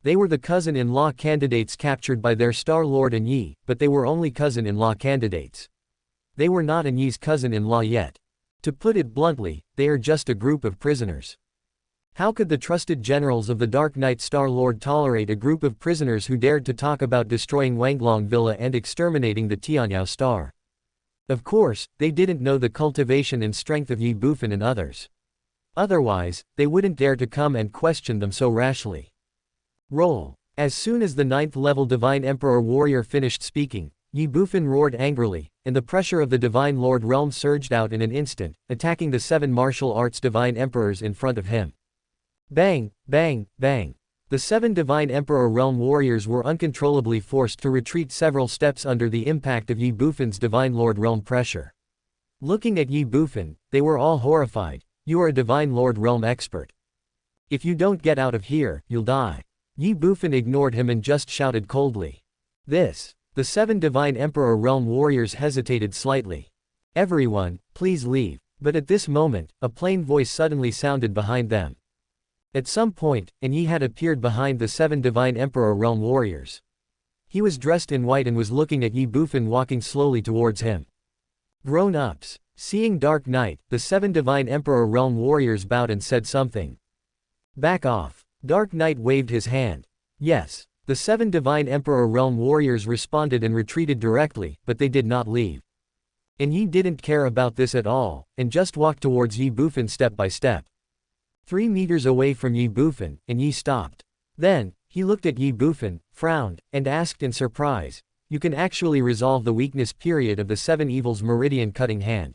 They were the cousin-in-law candidates captured by their Star Lord and Yi, but they were only cousin-in-law candidates. They were not Yi's cousin-in-law yet. To put it bluntly, they are just a group of prisoners. How could the trusted generals of the Dark Knight Star Lord tolerate a group of prisoners who dared to talk about destroying Wanglong villa and exterminating the Tianyao star? Of course, they didn't know the cultivation and strength of Ye Bufan and others. Otherwise, they wouldn't dare to come and question them so rashly. Roll. As soon as the 9th level Divine Emperor Warrior finished speaking, Ye Bufan roared angrily, and the pressure of the Divine Lord Realm surged out in an instant, attacking the 7 martial arts Divine Emperors in front of him. Bang, bang, bang. The 7 Divine Emperor Realm Warriors were uncontrollably forced to retreat several steps under the impact of Ye Bufan's Divine Lord Realm pressure. Looking at Ye Bufan, they were all horrified. You are a Divine Lord Realm expert. If you don't get out of here, you'll die. Ye Bufan ignored him and just shouted coldly. This. The 7 Divine Emperor Realm Warriors hesitated slightly. Everyone, please leave. But at this moment, a plain voice suddenly sounded behind them. At some point, Yi had appeared behind the 7 Divine Emperor Realm Warriors. He was dressed in white and was looking at Ye Bufan walking slowly towards him. Grown-ups. Seeing Dark Knight, the 7 Divine Emperor Realm Warriors bowed and said something. Back off. Dark Knight waved his hand. Yes. The 7 Divine Emperor Realm Warriors responded and retreated directly, but they did not leave. Yi didn't care about this at all, and just walked towards Ye Bufan step by step. 3 meters away from Ye Bufan, Yi stopped. Then, he looked at Ye Bufan, frowned, and asked in surprise, "You can actually resolve the weakness period of the 7 Evils Meridian Cutting Hand.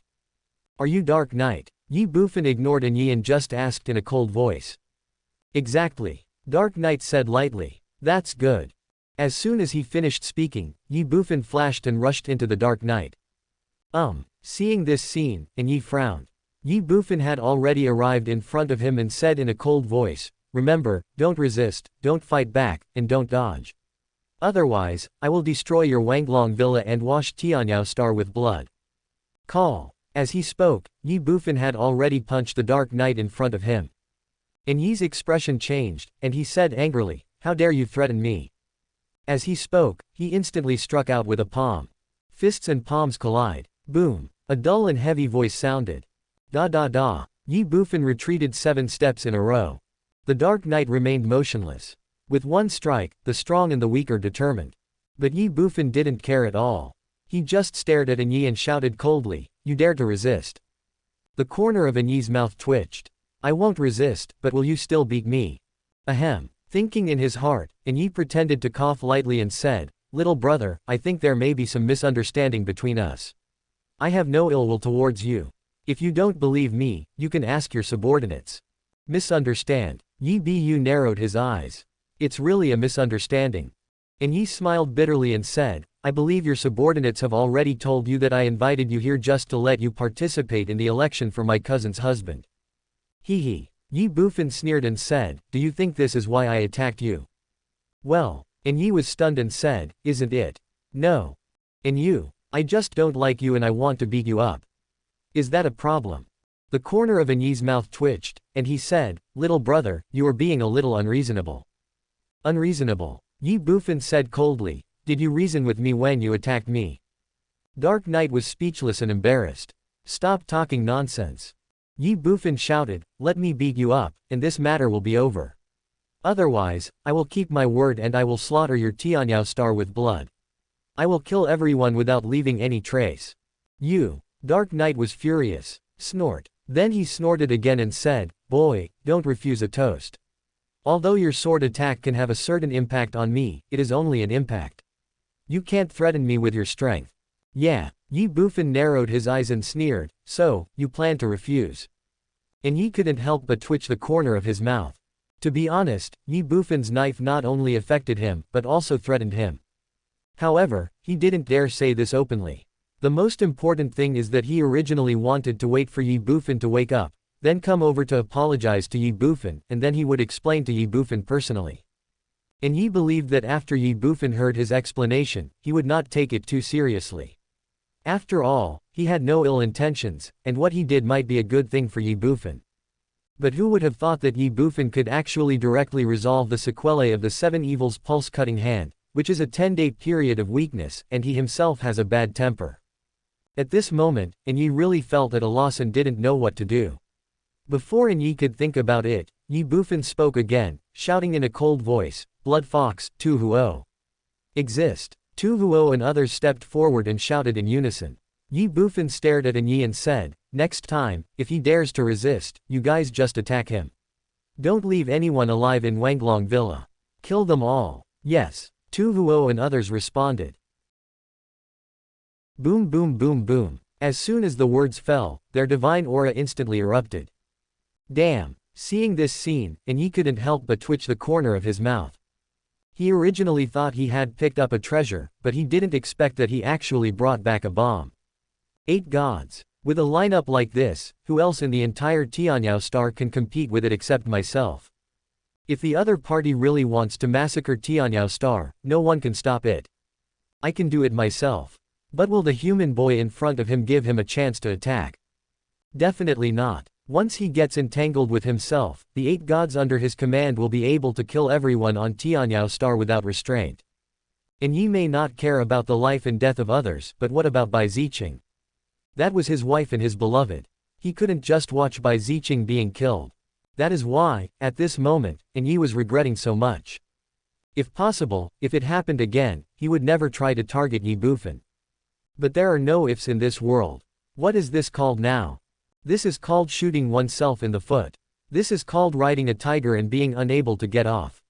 Are you Dark Knight?" Ye Bufan ignored Yi and just asked in a cold voice. Exactly. Dark Knight said lightly. That's good. As soon as he finished speaking, Ye Bufan flashed and rushed into the Dark Knight. Seeing this scene, Yi frowned. Ye Bufan had already arrived in front of him and said in a cold voice, "Remember, don't resist, don't fight back, and don't dodge. Otherwise, I will destroy your Wanglong villa and wash Tianyao star with blood." Call. As he spoke, Ye Bufan had already punched the Dark Knight in front of him. Yi's expression changed, and he said angrily, "How dare you threaten me?" As he spoke, he instantly struck out with a palm. Fists and palms collide. Boom. A dull and heavy voice sounded. Da da da. Ye Bufan retreated 7 steps in a row. The Dark Knight remained motionless. With one strike, the strong and the weak are determined. But Ye Bufan didn't care at all. He just stared at Yi and shouted coldly, "You dare to resist?" The corner of Yi's mouth twitched. "I won't resist, but will you still beat me?" Ahem. Thinking in his heart, Yi pretended to cough lightly and said, "Little brother, I think there may be some misunderstanding between us. I have no ill will towards you. If you don't believe me, you can ask your subordinates." Misunderstand. Yi Bu narrowed his eyes. "It's really a misunderstanding." Yi smiled bitterly and said, "I believe your subordinates have already told you that I invited you here just to let you participate in the election for my cousin's husband." Hee hee. Ye Bufan sneered and said, "Do you think this is why I attacked you?" Well. Yi was stunned and said, "Isn't it?" "No. And you? I just don't like you and I want to beat you up." "Is that a problem?" The corner of Yi's mouth twitched, and he said, "Little brother, you are being a little unreasonable." "Unreasonable?" Ye Bufan said coldly, "Did you reason with me when you attacked me?" Dark Knight was speechless and embarrassed. Stop talking nonsense. Ye Bufan shouted, let me beat you up, and this matter will be over. Otherwise, I will keep my word and I will slaughter your Tianyao star with blood. I will kill everyone without leaving any trace. You. Dark Knight was furious. Snort. Then he snorted again and said, boy, don't refuse a toast. Although your sword attack can have a certain impact on me, it is only an impact. You can't threaten me with your strength. Yeah. Ye Bufan narrowed his eyes and sneered, so, you plan to refuse. And Ye couldn't help but twitch the corner of his mouth. To be honest, Ye Bufan's knife not only affected him, but also threatened him. However, he didn't dare say this openly. The most important thing is that he originally wanted to wait for Ye Bufan to wake up, then come over to apologize to Ye Bufan, and then he would explain to Ye Bufan personally. And Ye believed that after Ye Bufan heard his explanation, he would not take it too seriously. After all, he had no ill intentions, and what he did might be a good thing for Ye Bufan. But who would have thought that Ye Bufan could actually directly resolve the sequelae of the 7 evils pulse-cutting hand, which is a 10-day period of weakness, and he himself has a bad temper. At this moment, Ye really felt at a loss and didn't know what to do. Before Ye could think about it, Ye Bufan spoke again, shouting in a cold voice, Blood Fox, Tu Huo. Exist. Tu Huo and others stepped forward and shouted in unison. Ye Bufan stared at Ye and said, next time, if he dares to resist, you guys just attack him. Don't leave anyone alive in Wanglong Villa. Kill them all. Yes. Tu Huo and others responded. Boom boom boom boom. As soon as the words fell, their divine aura instantly erupted. Damn. Seeing this scene, Ye couldn't help but twitch the corner of his mouth. He originally thought he had picked up a treasure, but he didn't expect that he actually brought back a bomb. 8 gods. With a lineup like this, who else in the entire Tianyao star can compete with it except myself? If the other party really wants to massacre Tianyao star, no one can stop it. I can do it myself. But will the human boy in front of him give him a chance to attack? Definitely not. Once he gets entangled with himself, the 8 gods under his command will be able to kill everyone on Tianyao star without restraint. And Ye may not care about the life and death of others, but what about Bai Ziqing? That was his wife and his beloved. He couldn't just watch Bai Ziqing being killed. That is why, at this moment, Ye was regretting so much. If possible, if it happened again, he would never try to target Ye Bufan. But there are no ifs in this world. What is this called now? This is called shooting oneself in the foot. This is called riding a tiger and being unable to get off.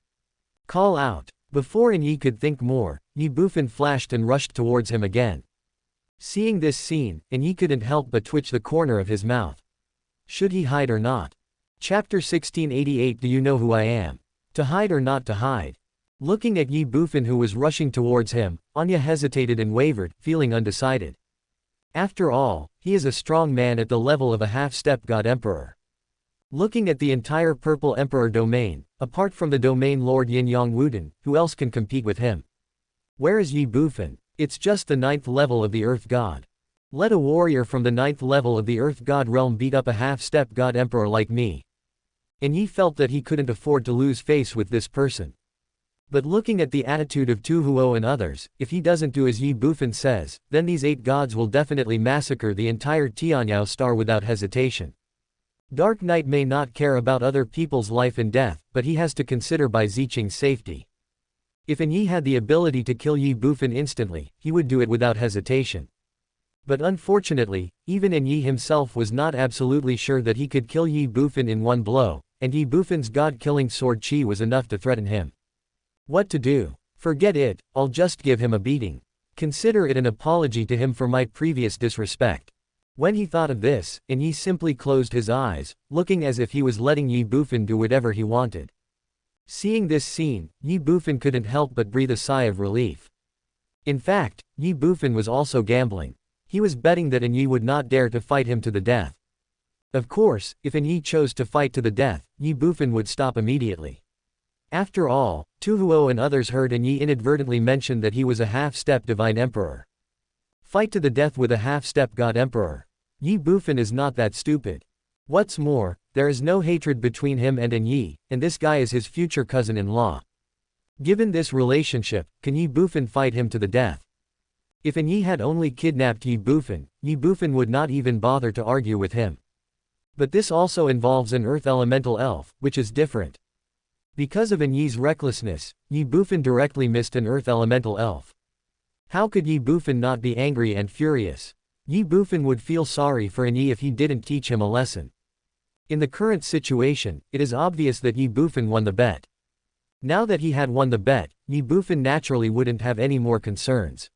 Call out. Before Ye could think more, Ye Bufan flashed and rushed towards him again. Seeing this scene, Ye couldn't help but twitch the corner of his mouth. Should he hide or not? Chapter 1688. Do you know who I am? To hide or not to hide? Looking at Ye Bufan who was rushing towards him, Anya hesitated and wavered, feeling undecided. After all, he is a strong man at the level of a half-step god emperor. Looking at the entire Purple Emperor domain, apart from the domain Lord Yin Yang Wudin, who else can compete with him? Where is Ye Bufan? It's just the 9th level of the Earth God. Let a warrior from the 9th level of the Earth God realm beat up a half-step god emperor like me. And Ye felt that he couldn't afford to lose face with this person. But looking at the attitude of Tu Huo and others, if he doesn't do as Ye Bufan says, then these 8 gods will definitely massacre the entire Tianyao star without hesitation. Dark Knight may not care about other people's life and death, but he has to consider Bai Ziqing's safety. If Ye had the ability to kill Ye Bufan instantly, he would do it without hesitation. But unfortunately, even Ye himself was not absolutely sure that he could kill Ye Bufan in one blow, and Ye Bufan's god-killing sword chi was enough to threaten him. What to do? Forget it, I'll just give him a beating. Consider it an apology to him for my previous disrespect. When he thought of this, Ye simply closed his eyes, looking as if he was letting Ye Bufan do whatever he wanted. Seeing this scene, Ye Bufan couldn't help but breathe a sigh of relief. In fact, Ye Bufan was also gambling. He was betting that Ye would not dare to fight him to the death. Of course, if Ye chose to fight to the death, Ye Bufan would stop immediately. After all, Tu Huo and others heard Ye inadvertently mention that he was a half-step divine emperor. Fight to the death with a half-step god emperor. Ye Bufan is not that stupid. What's more, there is no hatred between him and Ye, and this guy is his future cousin-in-law. Given this relationship, can Ye Bufan fight him to the death? If Yi had only kidnapped Ye Bufan would not even bother to argue with him. But this also involves an earth elemental elf, which is different. Because of Yi's recklessness, Ye Bufan directly missed an earth elemental elf. How could Ye Bufan not be angry and furious? Ye Bufan would feel sorry for Yi if he didn't teach him a lesson. In the current situation, it is obvious that Ye Bufan won the bet. Now that he had won the bet, Ye Bufan naturally wouldn't have any more concerns.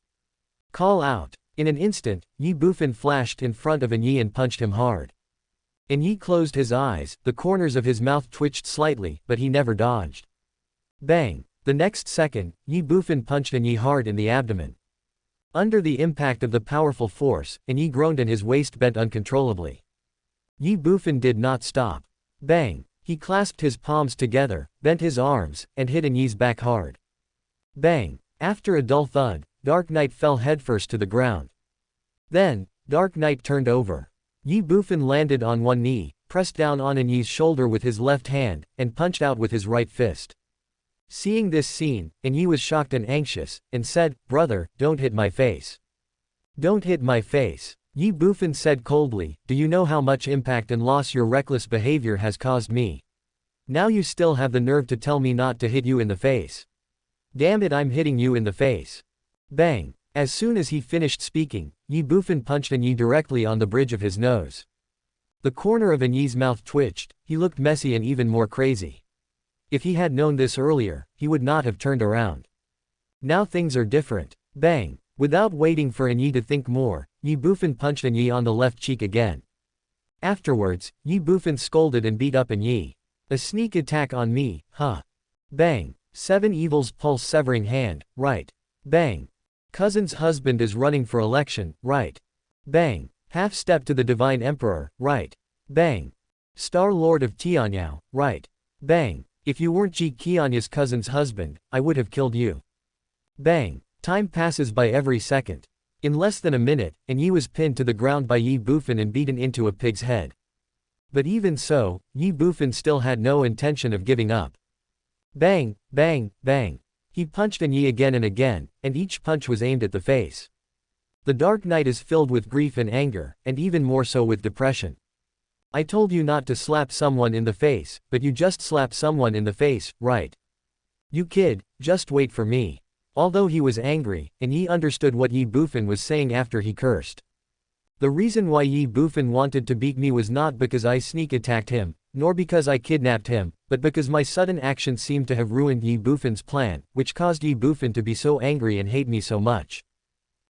Call out. In an instant, Ye Bufan flashed in front of Yi and punched him hard. Yi closed his eyes, the corners of his mouth twitched slightly, but he never dodged. Bang! The next second, Ye Bufan punched Yi hard in the abdomen. Under the impact of the powerful force, Yi groaned and his waist bent uncontrollably. Ye Bufan did not stop. Bang! He clasped his palms together, bent his arms, and hit Yi's back hard. Bang! After a dull thud, Dark Knight fell headfirst to the ground. Then, Dark Knight turned over. Ye Bufan landed on one knee, pressed down on Yi's shoulder with his left hand, and punched out with his right fist. Seeing this scene, Yi was shocked and anxious, and said, "Brother, don't hit my face. Don't hit my face." Ye Bufan said coldly, "Do you know how much impact and loss your reckless behavior has caused me? Now you still have the nerve to tell me not to hit you in the face. Damn it, I'm hitting you in the face." Bang! As soon as he finished speaking, Ye Bufan punched Yi directly on the bridge of his nose. The corner of Yi's mouth twitched, he looked messy and even more crazy. If he had known this earlier, he would not have turned around. Now things are different. Bang! Without waiting for Yi to think more, Ye Bufan punched Yi on the left cheek again. Afterwards, Ye Bufan scolded and beat up Yi. "A sneak attack on me, huh?" Bang! Seven Evils pulse severing hand, right. Bang! Cousin's husband is running for election, right. Bang! Half step to the Divine Emperor, right. Bang! Star Lord of Tianyao, right. Bang! If you weren't Ji Qianya's cousin's husband, I would have killed you. Bang! Time passes by every second. In less than a minute, Yi was pinned to the ground by Ye Bufan and beaten into a pig's head. But even so, Ye Bufan still had no intention of giving up. Bang! Bang! Bang! He punched Yi again and again, and each punch was aimed at the face. The Dark Knight is filled with grief and anger, and even more so with depression. I told you not to slap someone in the face, but you just slapped someone in the face, right? You kid, just wait for me. Although he was angry, Yi understood what Ye Bufan was saying after he cursed. The reason why Ye Bufan wanted to beat me was not because I sneak attacked him, nor because I kidnapped him, but because my sudden action seemed to have ruined Ye Bufan's plan, which caused Ye Bufan to be so angry and hate me so much.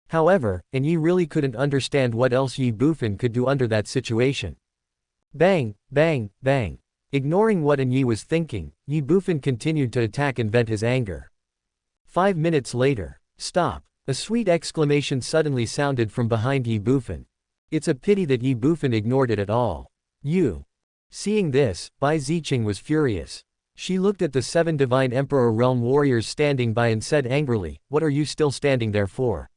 However, Yi really couldn't understand what else Ye Bufan could do under that situation. Bang! Bang! Bang! Ignoring what Yi was thinking, Ye Bufan continued to attack and vent his anger. 5 minutes later. Stop! A sweet exclamation suddenly sounded from behind Ye Bufan. It's a pity that Ye Bufan ignored it at all. You. Seeing this, Bai Ziqing was furious. She looked at the 7 Divine Emperor Realm warriors standing by and said angrily, "What are you still standing there for?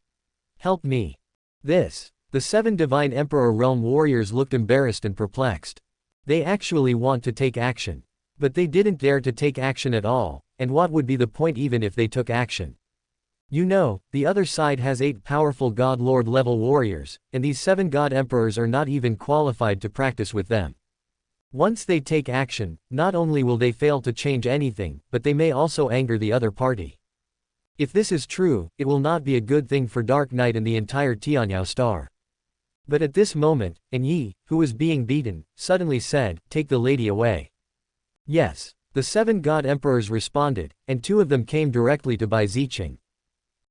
Help me." This. The 7 Divine Emperor Realm warriors looked embarrassed and perplexed. They actually want to take action. But they didn't dare to take action at all, and what would be the point even if they took action? You know, the other side has 8 powerful God Lord level warriors, and these 7 God Emperors are not even qualified to practice with them. Once they take action, not only will they fail to change anything, but they may also anger the other party. If this is true, it will not be a good thing for Dark Knight and the entire Tianyao Star. But at this moment, Yi, who was being beaten, suddenly said, "Take the lady away." Yes. The 7 God Emperors responded, and 2 of them came directly to Bai Ziqing.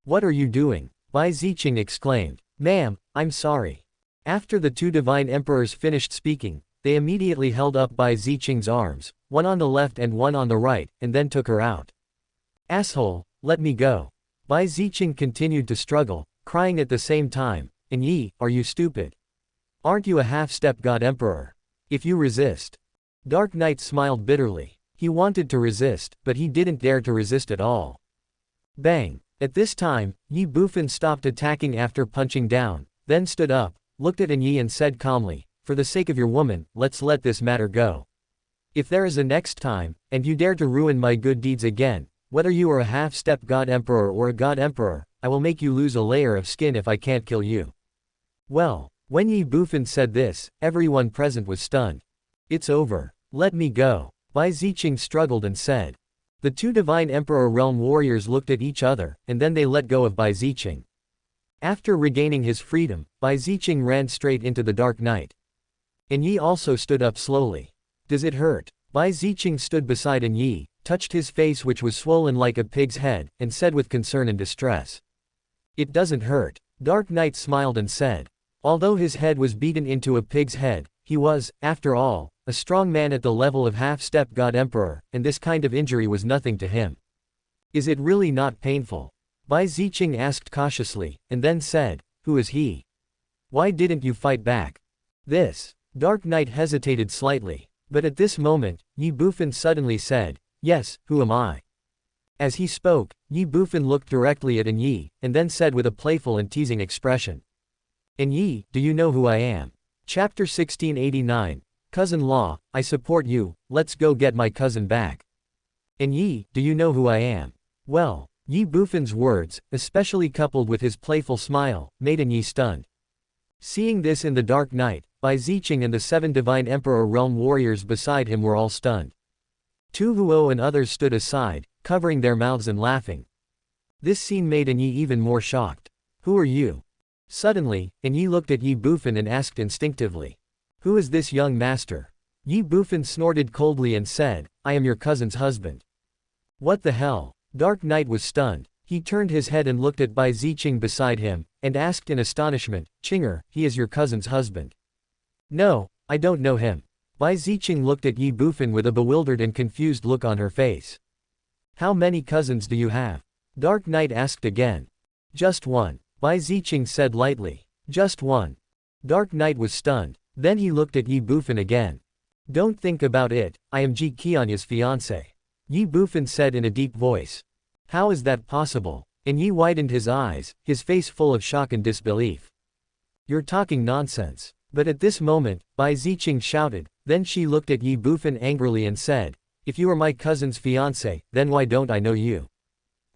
"What are you doing?" Bai Ziqing exclaimed. "Ma'am, I'm sorry." After the 2 Divine Emperors finished speaking, they immediately held up Bai Ziqing's arms, one on the left and one on the right, and then took her out. "Asshole, let me go." Bai Ziqing continued to struggle, crying at the same time, "Yi, are you stupid? Aren't you a half-step God Emperor? If you resist." Dark Knight smiled bitterly. He wanted to resist, but he didn't dare to resist at all. Bang! At this time, Ye Bufan stopped attacking after punching down, then stood up, looked at Yi and said calmly, "For the sake of your woman, let's let this matter go. If there is a next time, and you dare to ruin my good deeds again, whether you are a half-step God Emperor or a God Emperor, I will make you lose a layer of skin if I can't kill you. Well, when Ye Bufan said this, everyone present was stunned. It's over. Let me go. Bai Ziqing struggled and said. The two Divine Emperor Realm warriors looked at each other, and then they let go of Bai Ziqing. After regaining his freedom, Bai Ziqing ran straight into the Dark Night. And Yi also stood up slowly. Does it hurt? Bai Ziqing stood beside An Yi, touched his face which was swollen like a pig's head, and said with concern and distress. It doesn't hurt. Dark Knight smiled and said. Although his head was beaten into a pig's head, he was, after all, a strong man at the level of half-step God Emperor, and this kind of injury was nothing to him. Is it really not painful? Bai Ziqing asked cautiously, and then said, who is he? Why didn't you fight back? This. Dark Knight hesitated slightly, but at this moment, Ye Bufan suddenly said, yes, who am I? As he spoke, Ye Bufan looked directly at An Yi, and then said with a playful and teasing expression. An Yi, do you know who I am? Chapter 1689, Cousin-Law, I support you, let's go get my cousin back. An Yi, do you know who I am? Well, Ye Bufan's words, especially coupled with his playful smile, made An Yi stunned. Seeing this in the Dark Night, Bai Ziqing and the 7 Divine Emperor Realm warriors beside him were all stunned. Tu Huo and others stood aside, covering their mouths and laughing. This scene made An Yi even more shocked. Who are you? Suddenly, An Yi looked at Ye Bufan and asked instinctively. Who is this young master? Ye Bufan snorted coldly and said, I am your cousin's husband. What the hell? Dark Knight was stunned. He turned his head and looked at Bai Ziqing beside him, and asked in astonishment, Chinger, he is your cousin's husband. No, I don't know him. Bai Ziqing looked at Ye Bufan with a bewildered and confused look on her face. How many cousins do you have? Dark Knight asked again. Just one. Bai Ziqing said lightly. Just one. Dark Knight was stunned. Then he looked at Ye Bufan again. Don't think about it, I am Ji Qianya's fiancé. Ye Bufan said in a deep voice. How is that possible? And Yi widened his eyes, his face full of shock and disbelief. You're talking nonsense. But at this moment, Bai Ziqing shouted, then she looked at Ye Bufan angrily and said, if you are my cousin's fiancé, then why don't I know you?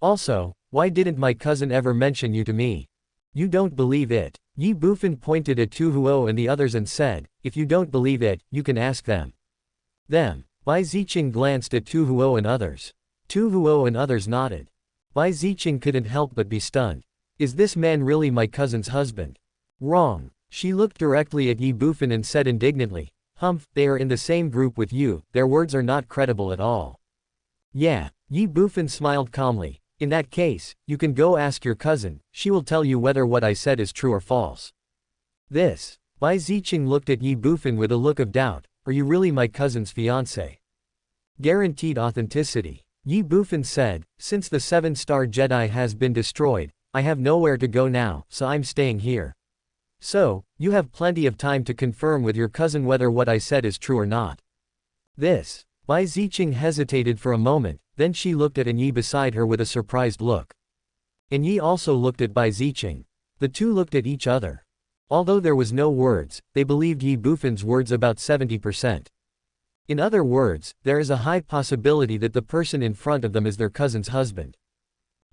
Also, why didn't my cousin ever mention you to me? You don't believe it. Ye Bufan pointed at Tu Huo and the others and said, if you don't believe it, you can ask them. Them. Bai Ziqing glanced at Tu Huo and others. Tu Huo and others nodded. Bai Ziqing couldn't help but be stunned. Is this man really my cousin's husband? Wrong. She looked directly at Ye Bufan and said indignantly, Humph, they are in the same group with you, their words are not credible at all. Yeah. Ye Bufan smiled calmly. In that case, you can go ask your cousin, she will tell you whether what I said is true or false. This. Bai Ziqing looked at Ye Bufan with a look of doubt, are you really my cousin's fiancé? Guaranteed authenticity. Ye Bufan said, since the 7-star Jedi has been destroyed, I have nowhere to go now, so I'm staying here. So, you have plenty of time to confirm with your cousin whether what I said is true or not. This. Bai Ziqing hesitated for a moment, then she looked at An Yi beside her with a surprised look. An Yi also looked at Bai Ziqing. The two looked at each other. Although there was no words, they believed Ye Bufan's words about 70%. In other words, there is a high possibility that the person in front of them is their cousin's husband.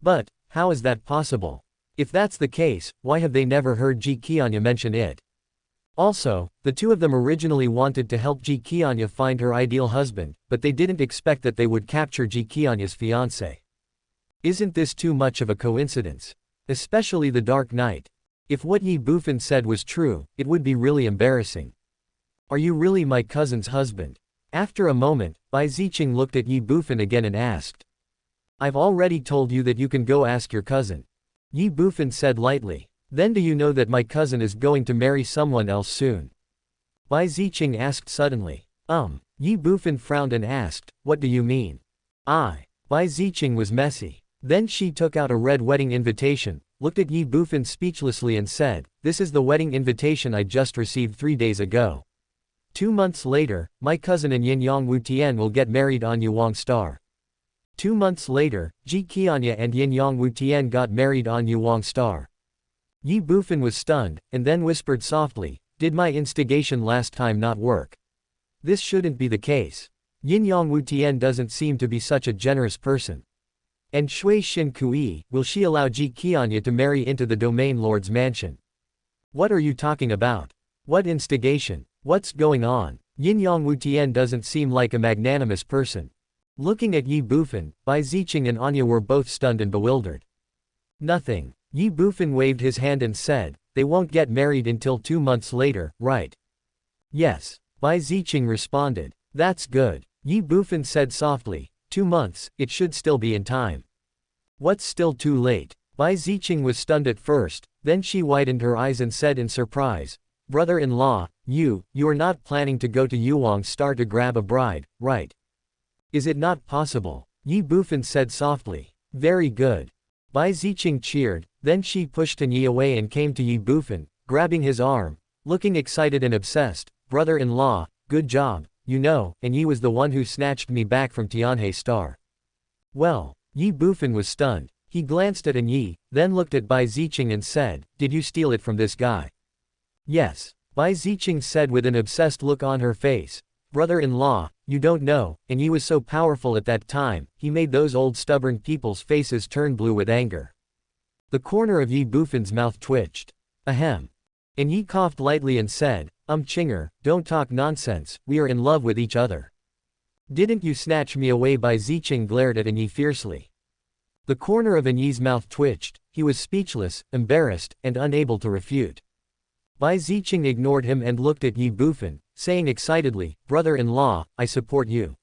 But, how is that possible? If that's the case, why have they never heard Ji Qianya mention it? Also, the two of them originally wanted to help Ji Qianya find her ideal husband, but they didn't expect that they would capture Ji Qianya's fiancé. Isn't this too much of a coincidence? Especially the Dark Knight. If what Ye Bufan said was true, it would be really embarrassing. Are you really my cousin's husband? After a moment, Bai Ziqing looked at Ye Bufan again and asked. I've already told you that you can go ask your cousin. Ye Bufan said lightly. Then do you know that my cousin is going to marry someone else soon? Bai Ziqing asked suddenly. Ye Bufan frowned and asked, what do you mean? Bai Ziqing was messy. Then she took out a red wedding invitation, looked at Ye Bufan speechlessly and said, this is the wedding invitation I just received 3 days ago. 2 months later, my cousin and Yin Yang Wu Tian will get married on Yuwang Star. 2 months later, Ji Qianya and Yin Yang Wu Tian got married on Yuwang Star. Ye Bufan was stunned, and then whispered softly, did my instigation last time not work? This shouldn't be the case. Yin Yang Wu Tian doesn't seem to be such a generous person. And Shui Shin Kui, will she allow Ji Qianya to marry into the domain lord's mansion? What are you talking about? What instigation? What's going on? Yin Yang Wu Tian doesn't seem like a magnanimous person. Looking at Ye Bufan, Bai Ziqing and Anya were both stunned and bewildered. Nothing. Ye Bufan waved his hand and said, they won't get married until 2 months later, right? Yes. Bai Ziqing responded. That's good. Ye Bufan said softly, 2 months, it should still be in time. What's still too late? Bai Ziqing was stunned at first, then she widened her eyes and said in surprise, brother-in-law, you are not planning to go to Yuang Star to grab a bride, right? Is it not possible? Ye Bufan said softly. Very good. Bai Ziqing cheered, then she pushed Yi away and came to Ye Bufan, grabbing his arm, looking excited and obsessed. Brother-in-law, good job, and Yi was the one who snatched me back from Tianhe Star. Well, Ye Bufan was stunned. He glanced at Yi, then looked at Bai Ziqing and said, did you steal it from this guy? Yes. Bai Ziqing said with an obsessed look on her face. Brother-in-law, you don't know, and Yi was so powerful at that time, he made those old stubborn people's faces turn blue with anger. The corner of Ye Bufan's mouth twitched. Ahem. And Yi coughed lightly and said, Chinger, don't talk nonsense, we are in love with each other. Didn't you snatch me away? Bai Ziqing glared at Yi fiercely. The corner of Yi's mouth twitched, he was speechless, embarrassed, and unable to refute. Bai Ziqing ignored him and looked at Ye Bufan, saying excitedly, brother-in-law, I support you.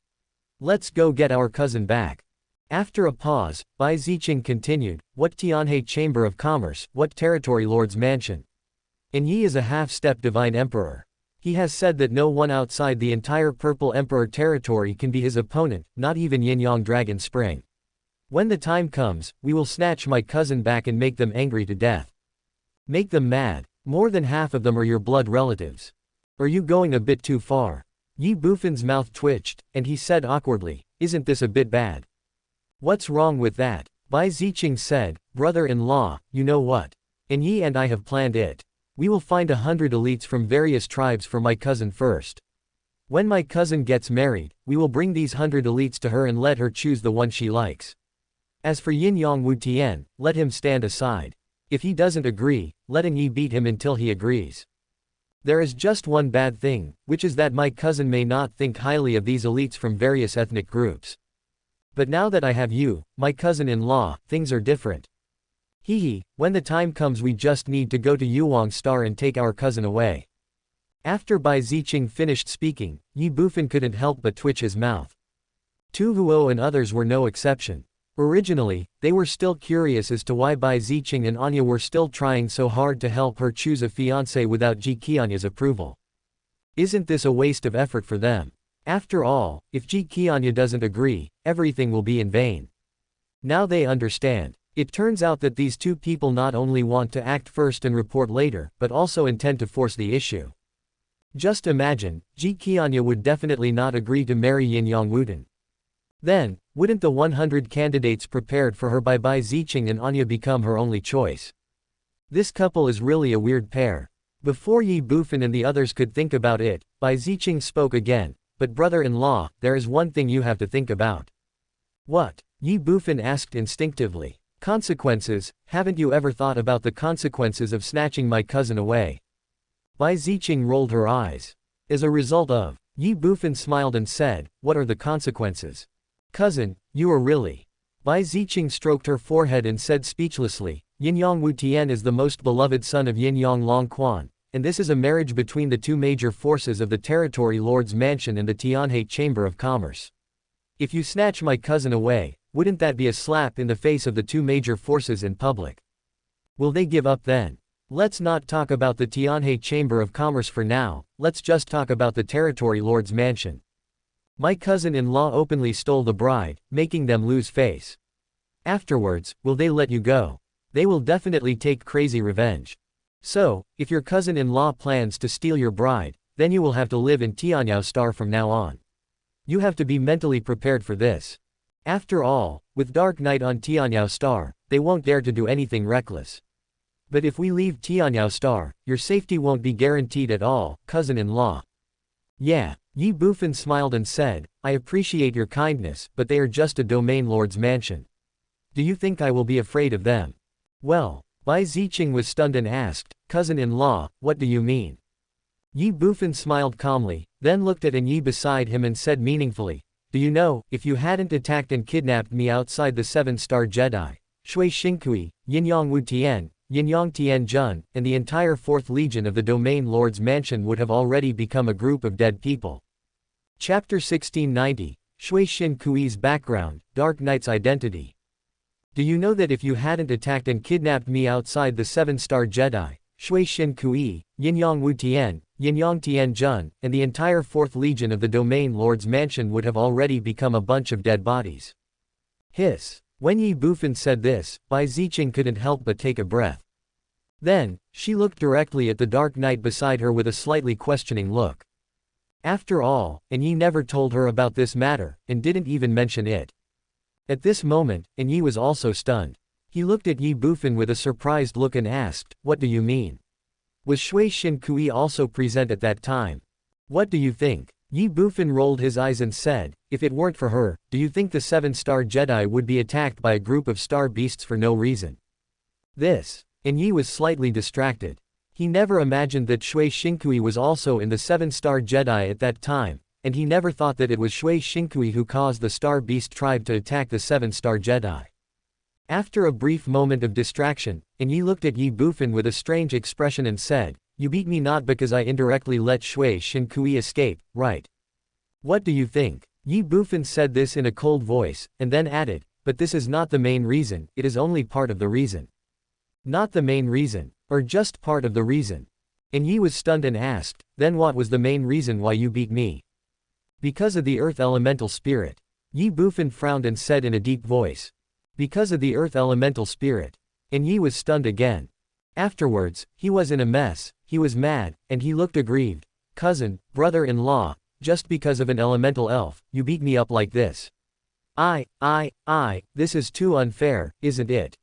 Let's go get our cousin back. After a pause, Bai Ziqing continued, what Tianhe Chamber of Commerce, what territory lord's mansion? And Yi is a half-step divine emperor. He has said that no one outside the entire Purple Emperor territory can be his opponent, not even Yin Yang Dragon Spring. When the time comes, we will snatch my cousin back and make them angry to death. Make them mad. More than half of them are your blood relatives. Are you going a bit too far? Ye Bufan's mouth twitched, and he said awkwardly, isn't this a bit bad? What's wrong with that? Bai Ziqing said, brother-in-law, you know what? And Yi and I have planned it. We will find 100 elites from various tribes for my cousin first. When my cousin gets married, we will bring these 100 elites to her and let her choose the one she likes. As for Yin Yang Wu Tian, let him stand aside. If he doesn't agree, let Yi beat him until he agrees. There is just one bad thing, which is that my cousin may not think highly of these elites from various ethnic groups. But now that I have you, my cousin-in-law, things are different. When the time comes we just need to go to Yuang Star and take our cousin away. After Bai Ziqing finished speaking, Ye Bufan couldn't help but twitch his mouth. Tu Huo and others were no exception. Originally, they were still curious as to why Bai Ziqing and Anya were still trying so hard to help her choose a fiancé without Ji Qianya's approval. Isn't this a waste of effort for them? After all, if Ji Qianya doesn't agree, everything will be in vain. Now they understand. It turns out that these two people not only want to act first and report later, but also intend to force the issue. Just imagine, Ji Qianya would definitely not agree to marry Yin Yang Wuden. Then, wouldn't the 100 candidates prepared for her by Bai Ziqing and Anya become her only choice? This couple is really a weird pair. Before Ye Bufan and the others could think about it, Bai Ziqing spoke again, but brother-in-law, there is one thing you have to think about. What? Ye Bufan asked instinctively. Consequences, haven't you ever thought about the consequences of snatching my cousin away? Bai Ziqing rolled her eyes. As a result of, Ye Bufan smiled and said, what are the consequences? Cousin, you are really. Bai Ziqing stroked her forehead and said speechlessly, Yin Yang Wu Tian is the most beloved son of Yin Yang Long Quan, and this is a marriage between the two major forces of the Territory Lord's Mansion and the Tianhe Chamber of Commerce. If you snatch my cousin away, wouldn't that be a slap in the face of the two major forces in public? Will they give up then? Let's not talk about the Tianhe Chamber of Commerce for now, let's just talk about the Territory Lord's Mansion. My cousin-in-law openly stole the bride, making them lose face. Afterwards, will they let you go? They will definitely take crazy revenge. So, if your cousin-in-law plans to steal your bride, then you will have to live in Tianyao Star from now on. You have to be mentally prepared for this. After all, with Dark Knight on Tianyao Star, they won't dare to do anything reckless. But if we leave Tianyao Star, your safety won't be guaranteed at all, cousin-in-law. Yeah. Ye Bufan smiled and said, I appreciate your kindness, but they are just a domain lord's mansion. Do you think I will be afraid of them? Well, Bai Ziqing was stunned and asked, cousin-in-law, what do you mean? Ye Bufan smiled calmly, then looked at Yi beside him and said meaningfully, do you know, if you hadn't attacked and kidnapped me outside the 7-star Jedi, Shui Xinkui, Yinyang Wu Tian, Yinyang Tian Jun, and the entire 4th Legion of the Domain Lord's Mansion would have already become a group of dead people. Chapter 1690, Shui Xinkui's background, Dark Knight's identity. Do you know that if you hadn't attacked and kidnapped me outside the 7-star Jedi, Shui Xinkui, Yinyang Wu Tian, Yinyang Tian Jun, and the entire 4th Legion of the Domain Lord's Mansion would have already become a bunch of dead bodies? Hiss. When Ye Bufan said this, Bai Ziqing couldn't help but take a breath. Then, she looked directly at the Dark Knight beside her with a slightly questioning look. After all, Yi never told her about this matter, and didn't even mention it. At this moment, Yi was also stunned. He looked at Ye Bufan with a surprised look and asked, what do you mean? Was Shui Xinkui also present at that time? What do you think? Ye Bufan rolled his eyes and said, if it weren't for her, do you think the 7-star Jedi would be attacked by a group of star beasts for no reason? And Yi was slightly distracted. He never imagined that Shui Xinkui was also in the 7-star Jedi at that time, and he never thought that it was Shui Xinkui who caused the Star Beast tribe to attack the 7-star Jedi. After a brief moment of distraction, Yi looked at Ye Bufan with a strange expression and said, you beat me not because I indirectly let Shui Xinkui escape, right? What do you think? Ye Bufan said this in a cold voice, and then added, but this is not the main reason, it is only part of the reason. Not the main reason, or just part of the reason. Yi was stunned and asked, then what was the main reason why you beat me? Because of the Earth Elemental Spirit. Ye Bufan frowned and said in a deep voice. Because of the Earth Elemental Spirit. Yi was stunned again. Afterwards, he was in a mess, he was mad, and he looked aggrieved. Cousin, brother-in-law, just because of an elemental elf, you beat me up like this. This is too unfair, isn't it?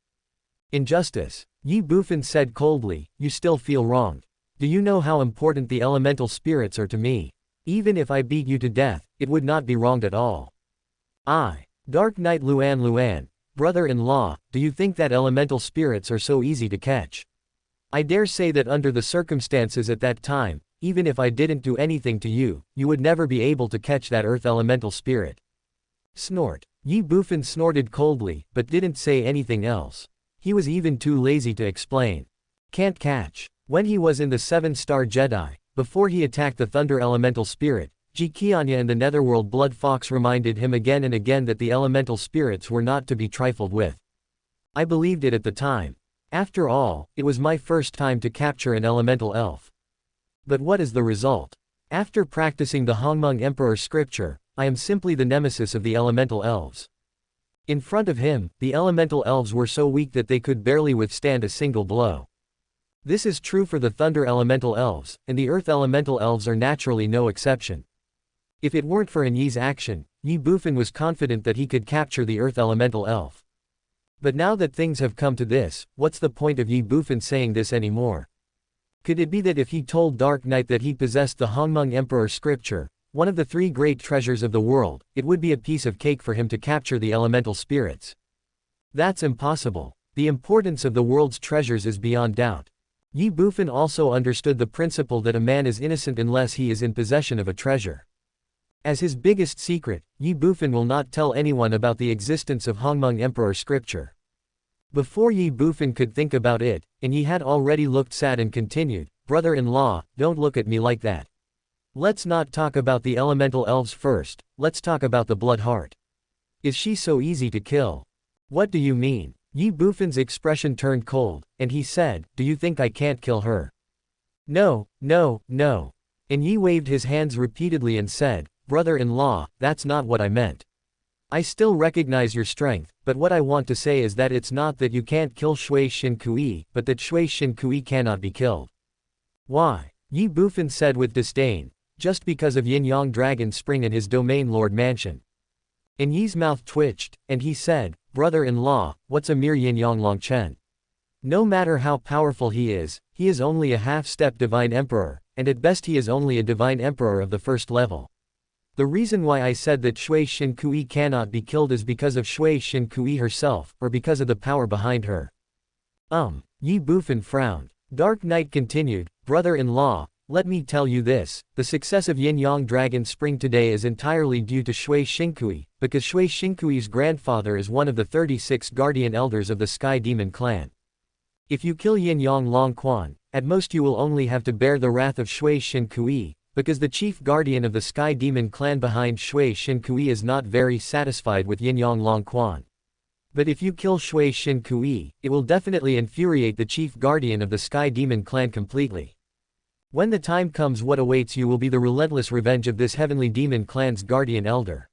Injustice. Ye Bufan said coldly, you still feel wronged. Do you know how important the elemental spirits are to me? Even if I beat you to death, it would not be wronged at all. Dark Knight Luan, brother-in-law, do you think that elemental spirits are so easy to catch? I dare say that under the circumstances at that time, even if I didn't do anything to you, you would never be able to catch that Earth Elemental Spirit. Snort. Ye Bufan snorted coldly, but didn't say anything else. He was even too lazy to explain. Can't catch. When he was in the 7-star Jedi, before he attacked the Thunder Elemental Spirit, Ji Qianya and the Netherworld Blood Fox reminded him again and again that the elemental spirits were not to be trifled with. I believed it at the time. After all, it was my first time to capture an elemental elf. But what is the result? After practicing the Hongmeng Emperor scripture, I am simply the nemesis of the elemental elves. In front of him, the elemental elves were so weak that they could barely withstand a single blow. This is true for the Thunder Elemental Elves, and the Earth Elemental Elves are naturally no exception. If it weren't for Yi's action, Ye Bufan was confident that he could capture the Earth Elemental Elf. But now that things have come to this, what's the point of Ye Bufan saying this anymore? Could it be that if he told Dark Knight that he possessed the Hongmeng Emperor scripture, one of the 3 great treasures of the world, it would be a piece of cake for him to capture the elemental spirits? That's impossible. The importance of the world's treasures is beyond doubt. Ye Bufan also understood the principle that a man is innocent unless he is in possession of a treasure. As his biggest secret, Ye Bufan will not tell anyone about the existence of Hongmeng Emperor scripture. Before Ye Bufan could think about it, Yi had already looked sad and continued, brother-in-law, don't look at me like that. Let's not talk about the elemental elves first, let's talk about the Blood Heart. Is she so easy to kill? What do you mean? Ye Bufan's expression turned cold, and he said, do you think I can't kill her? No. And Yi waved his hands repeatedly and said, brother-in-law, that's not what I meant. I still recognize your strength, but what I want to say is that it's not that you can't kill Shui Xinkui, but that Shui Xinkui cannot be killed. Why? Ye Bufan said with disdain, just because of Yin Yang Dragon Spring and his Domain Lord Mansion. And Yi's mouth twitched, and he said, brother-in-law, what's a mere Yin Yang Long Chen? No matter how powerful he is only a half-step Divine Emperor, and at best he is only a Divine Emperor of the 1st level. The reason why I said that Shui Shinkui cannot be killed is because of Shui Shinkui herself, or because of the power behind her. Ye Bufan frowned. Dark Knight continued, brother-in-law, let me tell you this, the success of Yin-Yang Dragon Spring today is entirely due to Shui Shinkui, because Shui Shinkui's grandfather is one of the 36 guardian elders of the Sky Demon clan. If you kill Yin-Yang Long Quan, at most you will only have to bear the wrath of Shui Shinkui, because the chief guardian of the Sky Demon clan behind Shui Shinkui is not very satisfied with Yin-Yang Long Quan. But if you kill Shui Shinkui, it will definitely infuriate the chief guardian of the Sky Demon clan completely. When the time comes, what awaits you will be the relentless revenge of this heavenly demon clan's guardian elder.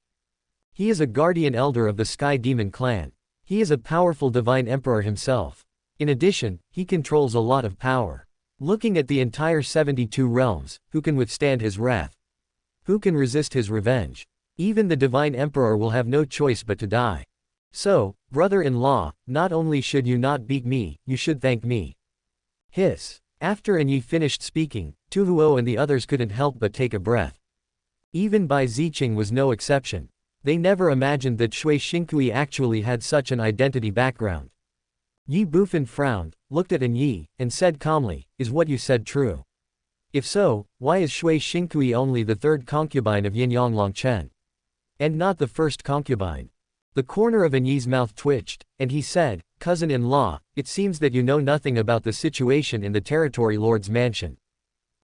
He is a guardian elder of the Sky Demon clan. He is a powerful divine emperor himself. In addition, he controls a lot of power. Looking at the entire 72 realms, who can withstand his wrath? Who can resist his revenge? Even the divine emperor will have no choice but to die. So, brother-in-law, not only should you not beat me, you should thank me. Hiss. After Yi finished speaking, Tu Huo and the others couldn't help but take a breath. Even Bai Ziqing was no exception. They never imagined that Shui Shinkui actually had such an identity background. Ye Bufan frowned, looked at Yi, and said calmly, is what you said true? If so, why is Shui Shinkui only the third concubine of Yin-Yang Longchen? And not the first concubine? The corner of Yi's mouth twitched, and he said, cousin-in-law, it seems that you know nothing about the situation in the Territory Lord's mansion.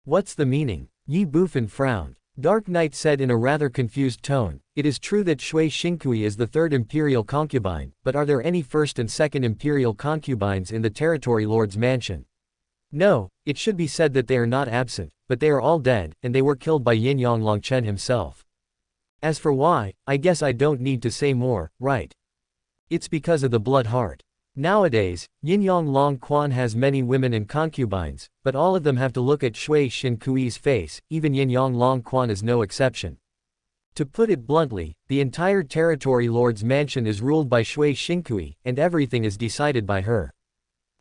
What's the meaning? Ye Bufan frowned. Dark Knight said in a rather confused tone, it is true that Shui Shinkui is the third imperial concubine, but are there any first and second imperial concubines in the Territory Lord's mansion? No, it should be said that they are not absent, but they are all dead, and they were killed by Yin-Yang Longchen himself. As for why, I guess I don't need to say more, right? It's because of the blood heart. Nowadays, Yin-Yang Long Quan has many women and concubines, but all of them have to look at Shui Shinkui's face, even Yin-Yang Long Quan is no exception. To put it bluntly, the entire Territory Lord's mansion is ruled by Shui Shinkui, and everything is decided by her.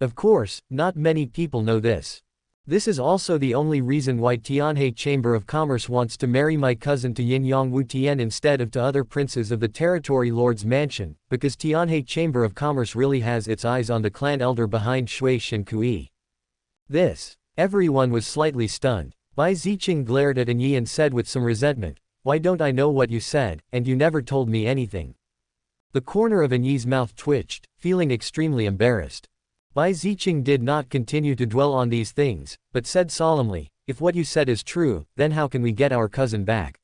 Of course, not many people know this. This is also the only reason why Tianhe Chamber of Commerce wants to marry my cousin to Yin-Yang Wu Tian instead of to other princes of the Territory Lord's mansion, because Tianhe Chamber of Commerce really has its eyes on the clan elder behind Shui Shinkui. This. Everyone was slightly stunned. Bai Ziqing glared at Yi and said with some resentment, why don't I know what you said, and you never told me anything? The corner of Yi's mouth twitched, feeling extremely embarrassed. Bai Ziqing did not continue to dwell on these things, but said solemnly, if what you said is true, then how can we get our cousin back?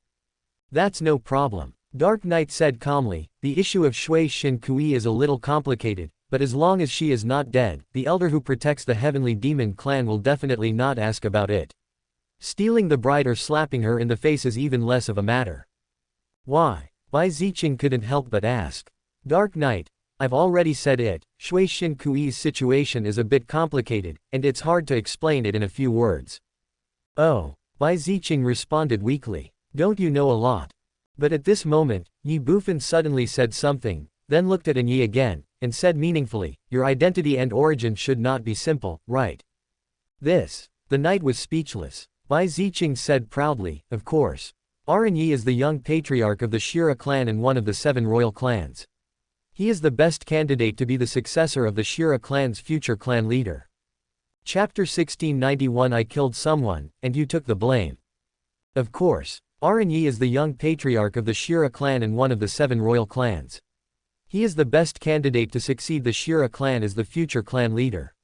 That's no problem. Dark Knight said calmly, the issue of Shui Shinkui is a little complicated, but as long as she is not dead, the elder who protects the heavenly demon clan will definitely not ask about it. Stealing the bride or slapping her in the face is even less of a matter. Why? Bai Ziqing couldn't help but ask. Dark Knight, I've already said it, Shui Shinkui's situation is a bit complicated, and it's hard to explain it in a few words. Oh, Bai Ziqing responded weakly. Don't you know a lot? But at this moment, Ye Bufan suddenly said something, then looked at Yi again, and said meaningfully, your identity and origin should not be simple, right? This. The knight was speechless. Bai Ziqing said proudly, of course. Yi is the young patriarch of the Shira clan and one of the 7 royal clans. He is the best candidate to be the successor of the Shira clan's future clan leader. Chapter 1691 I killed someone, and you took the blame. Of course, Yi is the young patriarch of the Shira clan and one of the 7 royal clans. He is the best candidate to succeed the Shira clan as the future clan leader.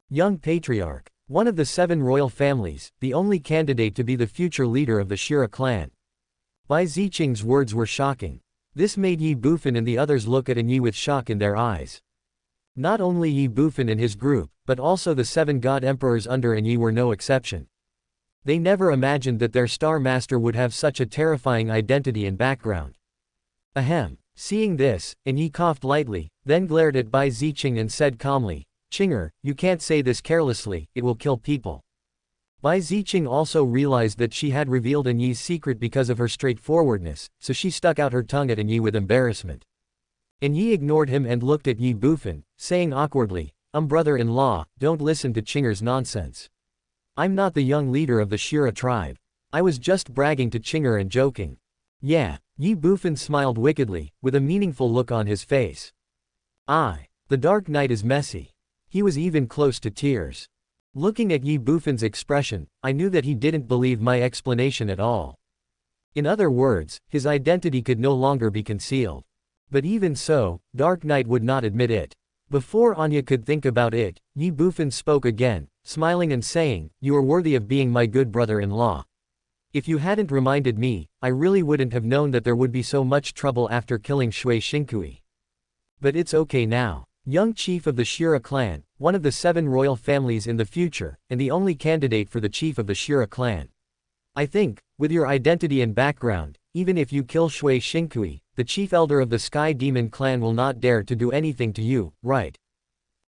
Young patriarch, one of the 7 royal families, the only candidate to be the future leader of the Shira clan. Bai Ziqing's words were shocking. This made Ye Bufan and the others look at Yi with shock in their eyes. Not only Ye Bufan and his group, but also the 7 god emperors under Yi were no exception. They never imagined that their star master would have such a terrifying identity and background. Ahem. Seeing this, Yi coughed lightly, then glared at Bai Ziqing and said calmly, Chinger, you can't say this carelessly, it will kill people. Bai Ziqing also realized that she had revealed Yi's secret because of her straightforwardness, so she stuck out her tongue at Yi with embarrassment. Yi ignored him and looked at Ye Bufan, saying awkwardly, brother-in-law, don't listen to Chinger's nonsense. I'm not the young leader of the Shira tribe. I was just bragging to Chinger and joking. Yeah, Ye Bufan smiled wickedly, with a meaningful look on his face. The Dark Knight is messy. He was even close to tears. Looking at Ye Bufan's expression, I knew that he didn't believe my explanation at all. In other words, his identity could no longer be concealed. But even so, Dark Knight would not admit it. Before Anya could think about it, Ye Bufan spoke again, smiling and saying, "You are worthy of being my good brother-in-law. If you hadn't reminded me, I really wouldn't have known that there would be so much trouble after killing Shui Shinkui. But it's okay now. Young chief of the Shira clan, one of the 7 royal families in the future, and the only candidate for the chief of the Shira clan. I think, with your identity and background, even if you kill Shui Shinkui, the chief elder of the Sky Demon clan will not dare to do anything to you, right?"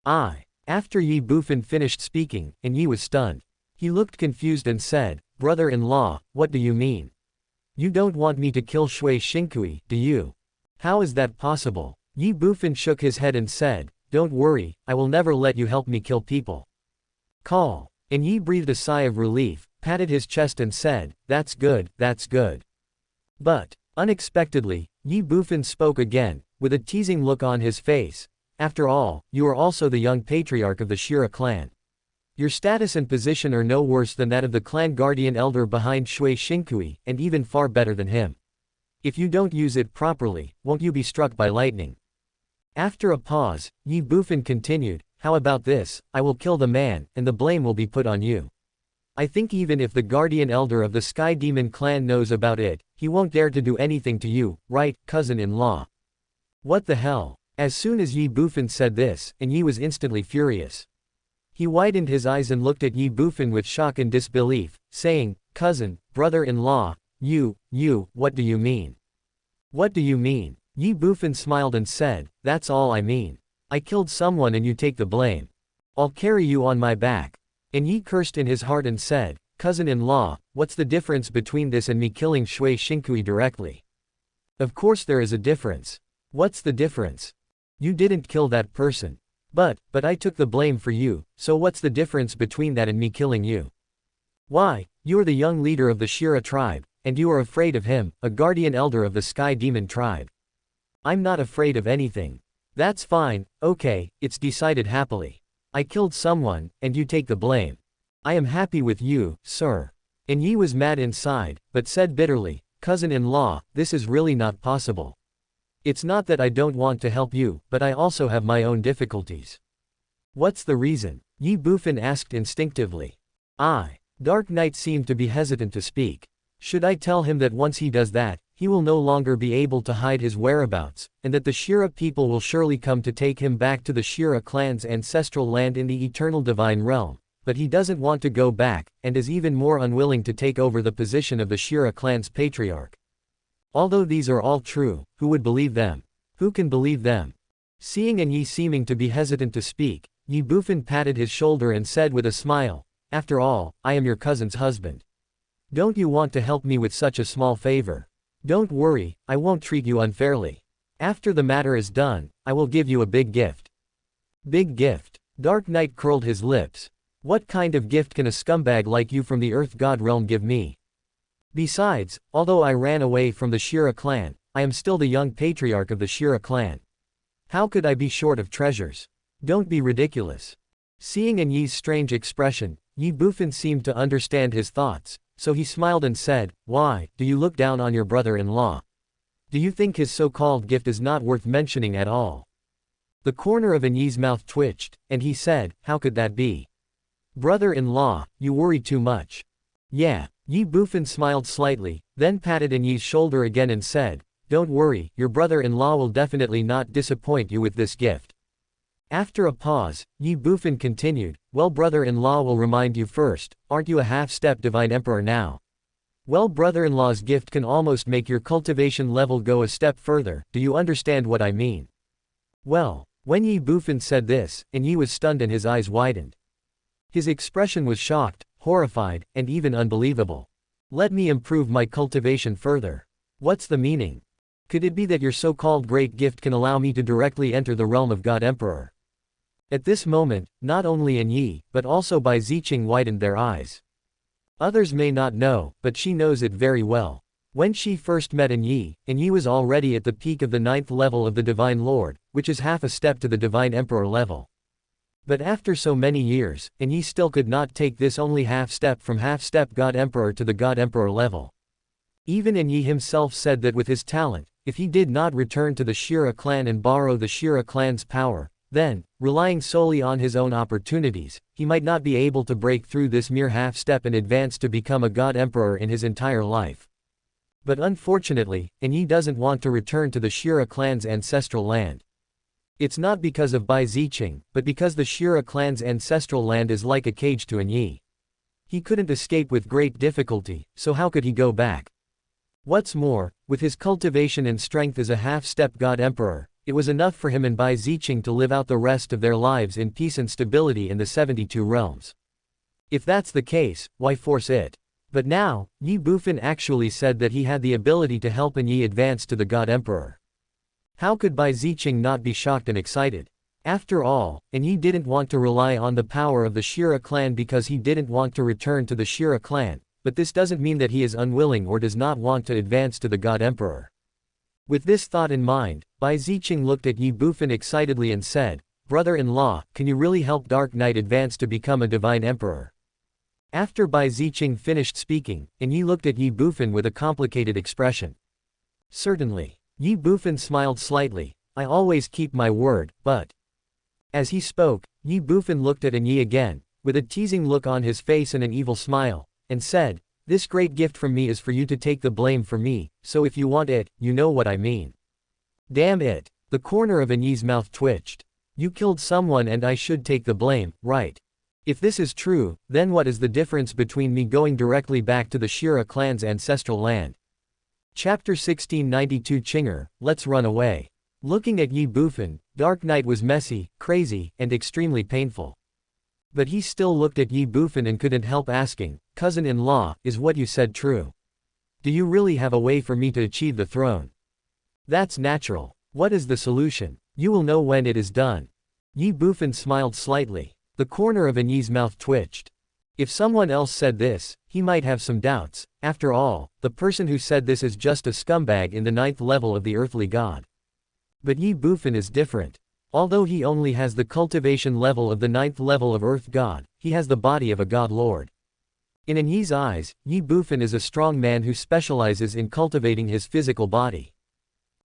After Ye Bufan finished speaking, and Yi was stunned. He looked confused and said, "Brother-in-law, what do you mean? You don't want me to kill Shui Shinkui, do you? How is that possible?" Ye Bufan shook his head and said, "Don't worry, I will never let you help me kill people." "Call." And Yi breathed a sigh of relief, patted his chest and said, "That's good, that's good." But, unexpectedly, Ye Bufan spoke again, with a teasing look on his face. "After all, you are also the young patriarch of the Shira clan. Your status and position are no worse than that of the clan guardian elder behind Shui Shinkui, and even far better than him. If you don't use it properly, won't you be struck by lightning?" After a pause, Ye Bufan continued, "How about this, I will kill the man, and the blame will be put on you. I think even if the guardian elder of the Sky Demon clan knows about it, he won't dare to do anything to you, right, cousin-in-law?" What the hell? As soon as Ye Bufan said this, and Yi was instantly furious. He widened his eyes and looked at Ye Bufan with shock and disbelief, saying, "Cousin, brother-in-law, what do you mean? What do you mean?" Ye Bufan smiled and said, "That's all I mean. I killed someone and you take the blame. I'll carry you on my back." And Yi cursed in his heart and said, "Cousin-in-law, what's the difference between this and me killing Shui Shinkui directly? Of course there is a difference. What's the difference? You didn't kill that person. But I took the blame for you, so what's the difference between that and me killing you? Why, you're the young leader of the Shira tribe, and you are afraid of him, a guardian elder of the Sky Demon tribe. I'm not afraid of anything. That's fine, okay, it's decided happily. I killed someone, and you take the blame. I am happy with you, sir." And Yi was mad inside, but said bitterly, "Cousin-in-law, this is really not possible. It's not that I don't want to help you, but I also have my own difficulties." "What's the reason?" Ye Bufan asked instinctively. Dark Knight seemed to be hesitant to speak. Should I tell him that once he does that, he will no longer be able to hide his whereabouts, and that the Shira people will surely come to take him back to the Shira clan's ancestral land in the eternal divine realm, but he doesn't want to go back, and is even more unwilling to take over the position of the Shira clan's patriarch. Although these are all true, who would believe them? Who can believe them? Seeing and Yi seeming to be hesitant to speak, Ye Bufan patted his shoulder and said with a smile, "After all, I am your cousin's husband. Don't you want to help me with such a small favor? Don't worry, I won't treat you unfairly. After the matter is done, I will give you a big gift." "Big gift?" Dark Knight curled his lips. "What kind of gift can a scumbag like you from the Earth God realm give me? Besides, although I ran away from the Shira clan, I am still the young patriarch of the Shira clan. How could I be short of treasures? Don't be ridiculous." Seeing An Yi's strange expression, Ye Bufan seemed to understand his thoughts, so he smiled and said, "Why, do you look down on your brother-in-law? Do you think his so-called gift is not worth mentioning at all?" The corner of An Yi's mouth twitched, and he said, "How could that be? Brother-in-law, you worry too much." "Yeah." Ye Bufan smiled slightly, then patted An Yi's shoulder again and said, "Don't worry, your brother-in-law will definitely not disappoint you with this gift." After a pause, Ye Bufan continued, "Well, brother-in-law will remind you first, aren't you a half-step divine emperor now? Well, brother-in-law's gift can almost make your cultivation level go a step further, do you understand what I mean?" Well, when Ye Bufan said this, An Yi was stunned and his eyes widened. His expression was shocked, horrified, and even unbelievable. "Let me improve my cultivation further. What's the meaning? Could it be that your so-called great gift can allow me to directly enter the realm of God Emperor?" At this moment, not only An Yi, but also Bai Ziqing widened their eyes. Others may not know, but she knows it very well. When she first met Yi was already at the peak of the 9th level of the Divine Lord, which is half a step to the Divine Emperor level. But after so many years, Yi still could not take this only half-step from half-step God Emperor to the God Emperor level. Even Yi himself said that with his talent, if he did not return to the Shira clan and borrow the Shira clan's power, then, relying solely on his own opportunities, he might not be able to break through this mere half-step and advance to become a God Emperor in his entire life. But unfortunately, Yi doesn't want to return to the Shira clan's ancestral land. It's not because of Bai Ziqing, but because the Shira clan's ancestral land is like a cage to Yi. He couldn't escape with great difficulty, so how could he go back? What's more, with his cultivation and strength as a half-step God Emperor, it was enough for him and Bai Ziqing to live out the rest of their lives in peace and stability in the 72 realms. If that's the case, why force it? But now, Ye Bufan actually said that he had the ability to help Yi advance to the God Emperor. How could Bai Ziqing not be shocked and excited? After all, Yi didn't want to rely on the power of the Shira clan because he didn't want to return to the Shira clan, but this doesn't mean that he is unwilling or does not want to advance to the God Emperor. With this thought in mind, Bai Ziqing looked at Ye Bufan excitedly and said, "Brother-in-law, can you really help Dark Knight advance to become a Divine Emperor?" After Bai Ziqing finished speaking, Yi looked at Ye Bufan with a complicated expression. "Certainly." Ye Bufan smiled slightly, "I always keep my word, but..." As he spoke, Ye Bufan looked at Yi again, with a teasing look on his face and an evil smile, and said, "This great gift from me is for you to take the blame for me, so if you want it, you know what I mean." Damn it. The corner of Yi's mouth twitched. You killed someone and I should take the blame, right? If this is true, then what is the difference between me going directly back to the Shira clan's ancestral land? Chapter 1692 Chinger, Let's Run Away. Looking at Ye Bufan, Dark Knight was messy, crazy, and extremely painful. But he still looked at Ye Bufan and couldn't help asking, "Cousin-in-law, is what you said true? Do you really have a way for me to achieve the throne?" "That's natural. What is the solution? You will know when it is done." Ye Bufan smiled slightly. The corner of Yi's mouth twitched. If someone else said this, he might have some doubts. After all, the person who said this is just a scumbag in the 9th level of the earthly god. But Ye Bufan is different. Although he only has the cultivation level of the 9th level of earth god, he has the body of a god lord. In Yi's eyes, Ye Bufan is a strong man who specializes in cultivating his physical body.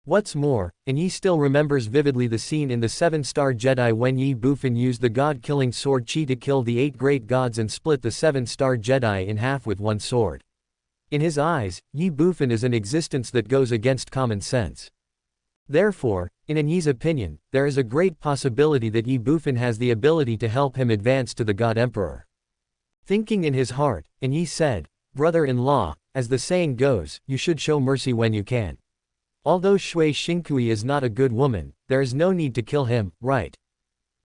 What's more, Yi still remembers vividly the scene in the 7-star Jedi when Ye Bufan used the god-killing sword Chi to kill the 8 great gods and split the 7-star Jedi in half with one sword. In his eyes, Ye Bufan is an existence that goes against common sense. Therefore, in Yi's opinion, there is a great possibility that Ye Bufan has the ability to help him advance to the God Emperor. Thinking in his heart, Yi said, "Brother-in-law, as the saying goes, you should show mercy when you can. Although Shui Shinkui is not a good woman, there is no need to kill him, right?"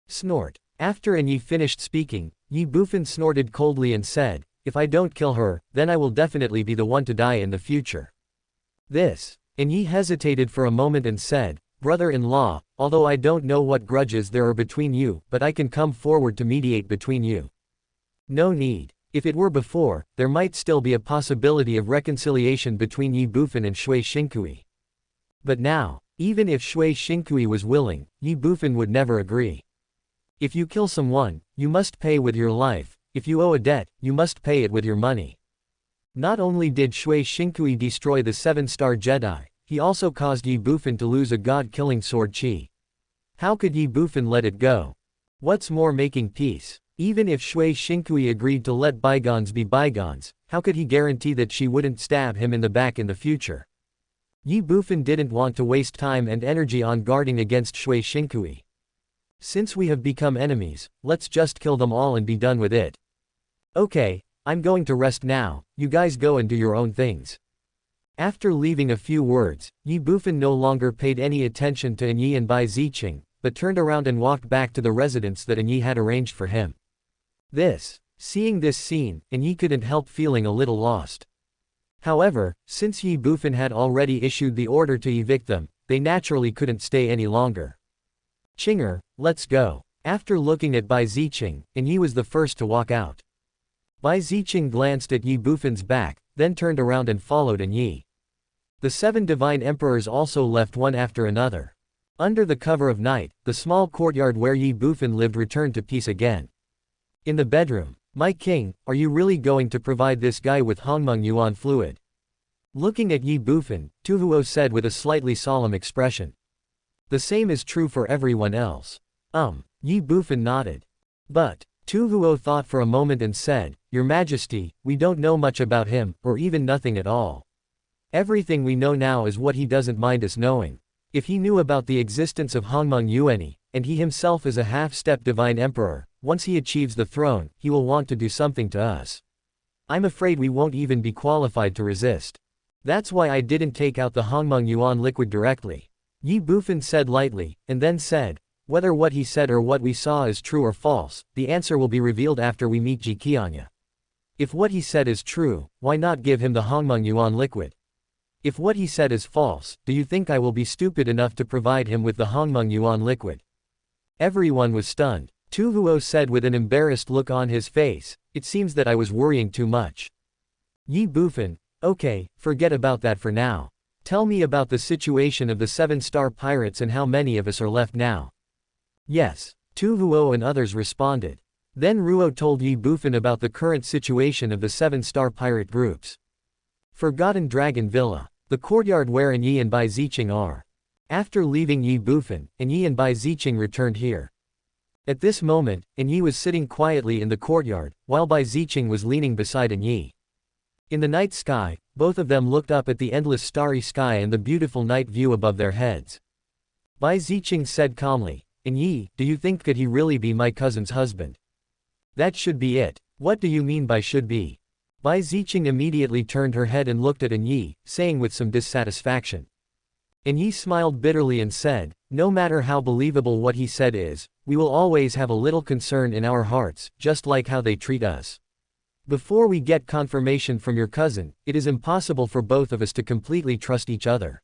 Snort. After Yi finished speaking, Ye Bufan snorted coldly and said, "If I don't kill her, then I will definitely be the one to die in the future." This. Yi hesitated for a moment and said, "Brother-in-law, although I don't know what grudges there are between you, but I can come forward to mediate between you." No need. If it were before, there might still be a possibility of reconciliation between Ye Bufan and Shui Shinkui. But now, even if Shui Shinkui was willing, Ye Bufan would never agree. If you kill someone, you must pay with your life. If you owe a debt, you must pay it with your money. Not only did Shui Shinkui destroy the 7-star Jedi, he also caused Ye Bufan to lose a god-killing sword Chi. How could Ye Bufan let it go? What's more, making peace? Even if Shui Shinkui agreed to let bygones be bygones, how could he guarantee that she wouldn't stab him in the back in the future? Ye Bufan didn't want to waste time and energy on guarding against Shui Shinkui. Since we have become enemies, let's just kill them all and be done with it. Okay, I'm going to rest now, you guys go and do your own things. After leaving a few words, Ye Bufan no longer paid any attention to Yi and Bai Ziqing, but turned around and walked back to the residence that Yi had arranged for him. Seeing this scene, Yi couldn't help feeling a little lost. However, since Ye Bufan had already issued the order to evict them, they naturally couldn't stay any longer. Chinger, let's go. After looking at Bai Ziqing, Yi was the first to walk out. Bai Ziqing glanced at Ye Bufan's back, then turned around and followed Yi. The 7 divine emperors also left one after another. Under the cover of night, the small courtyard where Ye Bufan lived returned to peace again. In the bedroom, "My king, are you really going to provide this guy with Hongmeng Yuan fluid?" Looking at Ye Bufan, Tu Huo said with a slightly solemn expression. "The same is true for everyone else." Ye Bufan nodded. But, Tu Huo thought for a moment and said, "Your Majesty, we don't know much about him, or even nothing at all. Everything we know now is what he doesn't mind us knowing. If he knew about the existence of Hongmeng Yuan, and he himself is a half-step divine emperor, once he achieves the throne, he will want to do something to us. I'm afraid we won't even be qualified to resist. That's why I didn't take out the Hongmeng Yuan liquid directly." Ye Bufan said lightly, and then said, "Whether what he said or what we saw is true or false, the answer will be revealed after we meet Ji Qianya. If what he said is true, why not give him the Hongmeng Yuan liquid? If what he said is false, do you think I will be stupid enough to provide him with the Hongmeng Yuan liquid?" Everyone was stunned. Tu Huo said with an embarrassed look on his face, "It seems that I was worrying too much." Ye Bufan, "Okay, forget about that for now. Tell me about the situation of the 7-star pirates and how many of us are left now." "Yes," Tu Huo and others responded. Then Ruo told Ye Bufan about the current situation of the 7-star pirate groups. Forgotten Dragon Villa. The courtyard where Yi and Bai Ziqing are. After leaving Ye Bufan, Yi and Bai Ziqing returned here. At this moment, Yi was sitting quietly in the courtyard, while Bai Ziqing was leaning beside Yi. In the night sky, both of them looked up at the endless starry sky and the beautiful night view above their heads. Bai Ziqing said calmly, "Yi, do you think could he really be my cousin's husband?" "That should be it. What do you mean by should be?" Bai Ziqing immediately turned her head and looked at Yi, saying with some dissatisfaction. Yi smiled bitterly and said, "No matter how believable what he said is, we will always have a little concern in our hearts, just like how they treat us. Before we get confirmation from your cousin, it is impossible for both of us to completely trust each other."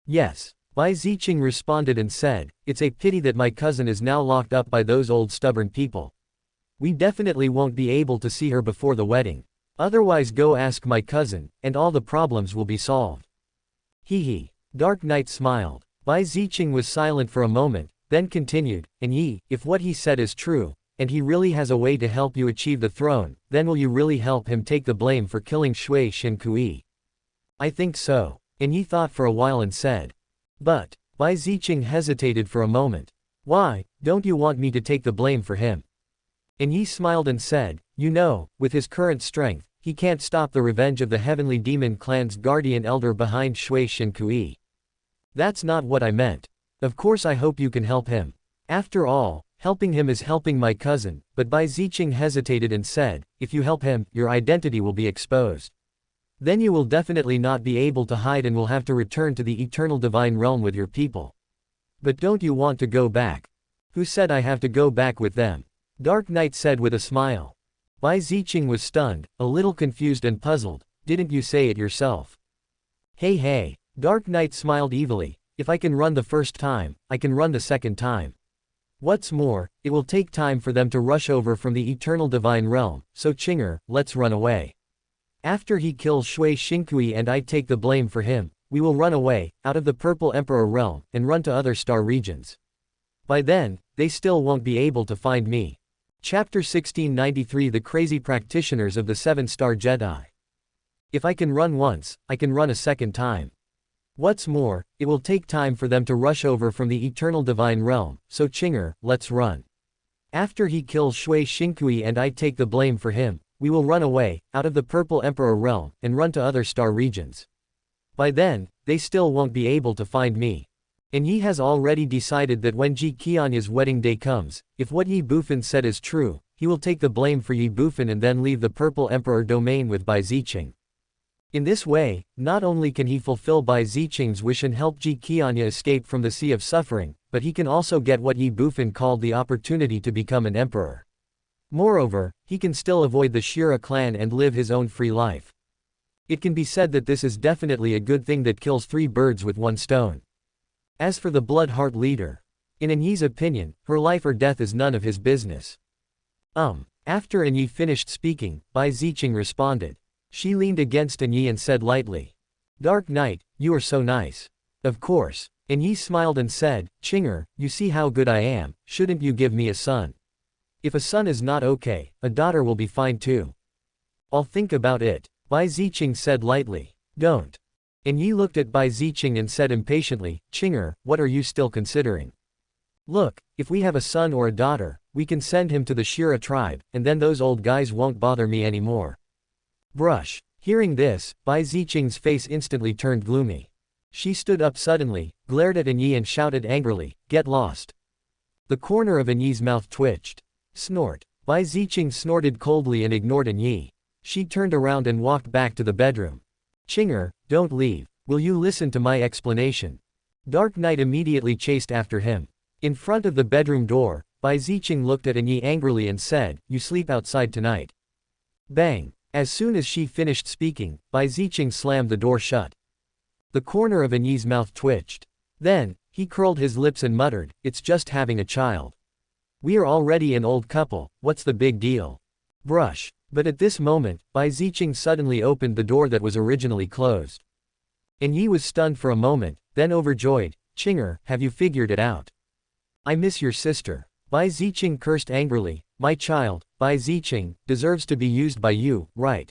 "Yes," Bai Ziqing responded and said, "It's a pity that my cousin is now locked up by those old stubborn people. We definitely won't be able to see her before the wedding. Otherwise go ask my cousin, and all the problems will be solved." Hee. Dark Knight smiled. Bai Ziqing was silent for a moment, then continued, "Yi, if what he said is true, and he really has a way to help you achieve the throne, then will you really help him take the blame for killing Shui Shinkui?" "I think so." Yi thought for a while and said. "But," Bai Ziqing hesitated for a moment. "Why, don't you want me to take the blame for him?" Yi smiled and said, "You know, with his current strength, he can't stop the revenge of the Heavenly Demon Clan's guardian elder behind Shui Shinkui. That's not what I meant. Of course I hope you can help him. After all, helping him is helping my cousin." But Bai Ziqing hesitated and said, "If you help him, your identity will be exposed. Then you will definitely not be able to hide and will have to return to the eternal divine realm with your people. But don't you want to go back?" "Who said I have to go back with them?" Dark Knight said with a smile. Bai Ziqing was stunned, a little confused and puzzled. "Didn't you say it yourself?" Hey. Dark Knight smiled evilly. "If I can run the first time, I can run the second time. What's more, it will take time for them to rush over from the eternal divine realm, so Chinger, let's run away. After he kills Shui Shinkui and I take the blame for him, we will run away, out of the Purple Emperor realm, and run to other star regions. By then, they still won't be able to find me." Chapter 1693 The Crazy Practitioners of the 7-Star Jedi. "If I can run once, I can run a second time. What's more, it will take time for them to rush over from the eternal divine realm, so Chinger, let's run. After he kills Shui Shinkui and I take the blame for him, we will run away, out of the Purple Emperor realm, and run to other star regions. By then, they still won't be able to find me." Yi has already decided that when Ji Qianya's wedding day comes, if what Ye Bufan said is true, he will take the blame for Ye Bufan and then leave the Purple Emperor domain with Bai Ziqing. In this way, not only can he fulfill Bai Ziqing's wish and help Ji Qianya escape from the Sea of Suffering, but he can also get what Ye Bufan called the opportunity to become an emperor. Moreover, he can still avoid the Shira clan and live his own free life. It can be said that this is definitely a good thing that kills 3 birds with 1 stone. As for the Blood Heart leader, in Yi's opinion, her life or death is none of his business. After Yi finished speaking, Bai Ziqing responded. She leaned against Yi and said lightly, Dark Knight, you are so nice. Of course. And Ye smiled and said, Chinger, you see how good I am, shouldn't you give me a son? If a son is not okay, a daughter will be fine too. I'll think about it, Bai Ziqing said lightly. Don't. And Ye looked at Bai Ziqing and said impatiently, Chinger, what are you still considering? Look, if we have a son or a daughter, we can send him to the Shira tribe, and then those old guys won't bother me anymore. Brush. Hearing this, Bai Ziqing's face instantly turned gloomy. She stood up suddenly, glared at Yi and shouted angrily, get lost. The corner of Yi's mouth twitched. Snort. Bai Ziqing snorted coldly and ignored Yi. She turned around and walked back to the bedroom. Chinger, don't leave. Will you listen to my explanation? Dark Knight immediately chased after him. In front of the bedroom door, Bai Ziqing looked at Yi angrily and said, you sleep outside tonight. Bang. As soon as she finished speaking, Bai Ziqing slammed the door shut. The corner of Yi's mouth twitched. Then, he curled his lips and muttered, it's just having a child. We are already an old couple, what's the big deal? Brush. But at this moment, Bai Ziqing suddenly opened the door that was originally closed. Yi was stunned for a moment, then overjoyed, Chinger, have you figured it out? I miss your sister. Bai Ziqing cursed angrily, my child, Bai Ziqing, deserves to be used by you, right?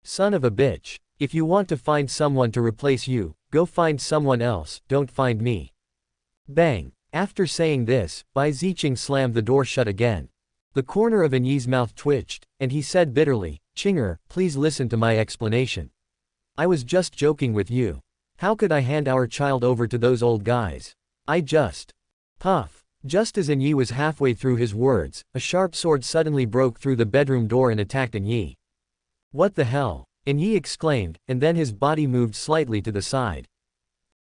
Son of a bitch. If you want to find someone to replace you, go find someone else, don't find me. Bang. After saying this, Bai Ziqing slammed the door shut again. The corner of Yi's mouth twitched, and he said bitterly, Chinger, please listen to my explanation. I was just joking with you. How could I hand our child over to those old guys? I just. Puff. Just as Yi was halfway through his words, a sharp sword suddenly broke through the bedroom door and attacked Yi. What the hell? Yi exclaimed, and then his body moved slightly to the side.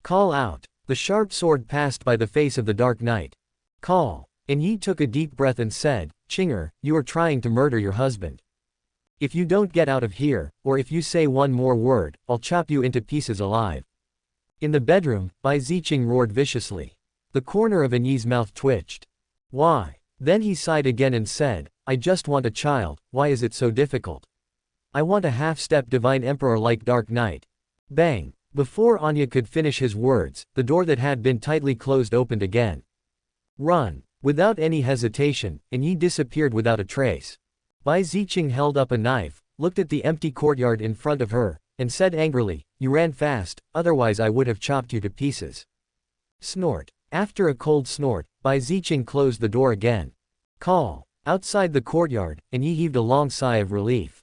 Call out. The sharp sword passed by the face of the Dark Knight. Call. Yi took a deep breath and said, Chinger, you are trying to murder your husband. If you don't get out of here, or if you say one more word, I'll chop you into pieces alive. In the bedroom, Bai Ziqing roared viciously. The corner of Yi's mouth twitched. Why? Then he sighed again and said, I just want a child, why is it so difficult? I want a half-step divine emperor like Dark Knight. Bang. Before Anya could finish his words, the door that had been tightly closed opened again. Run. Without any hesitation, Yi disappeared without a trace. Bai Ziqing held up a knife, looked at the empty courtyard in front of her, and said angrily, you ran fast, otherwise I would have chopped you to pieces. Snort. After a cold snort, Bai Ziqing closed the door again. Call. Outside the courtyard, Yi heaved a long sigh of relief.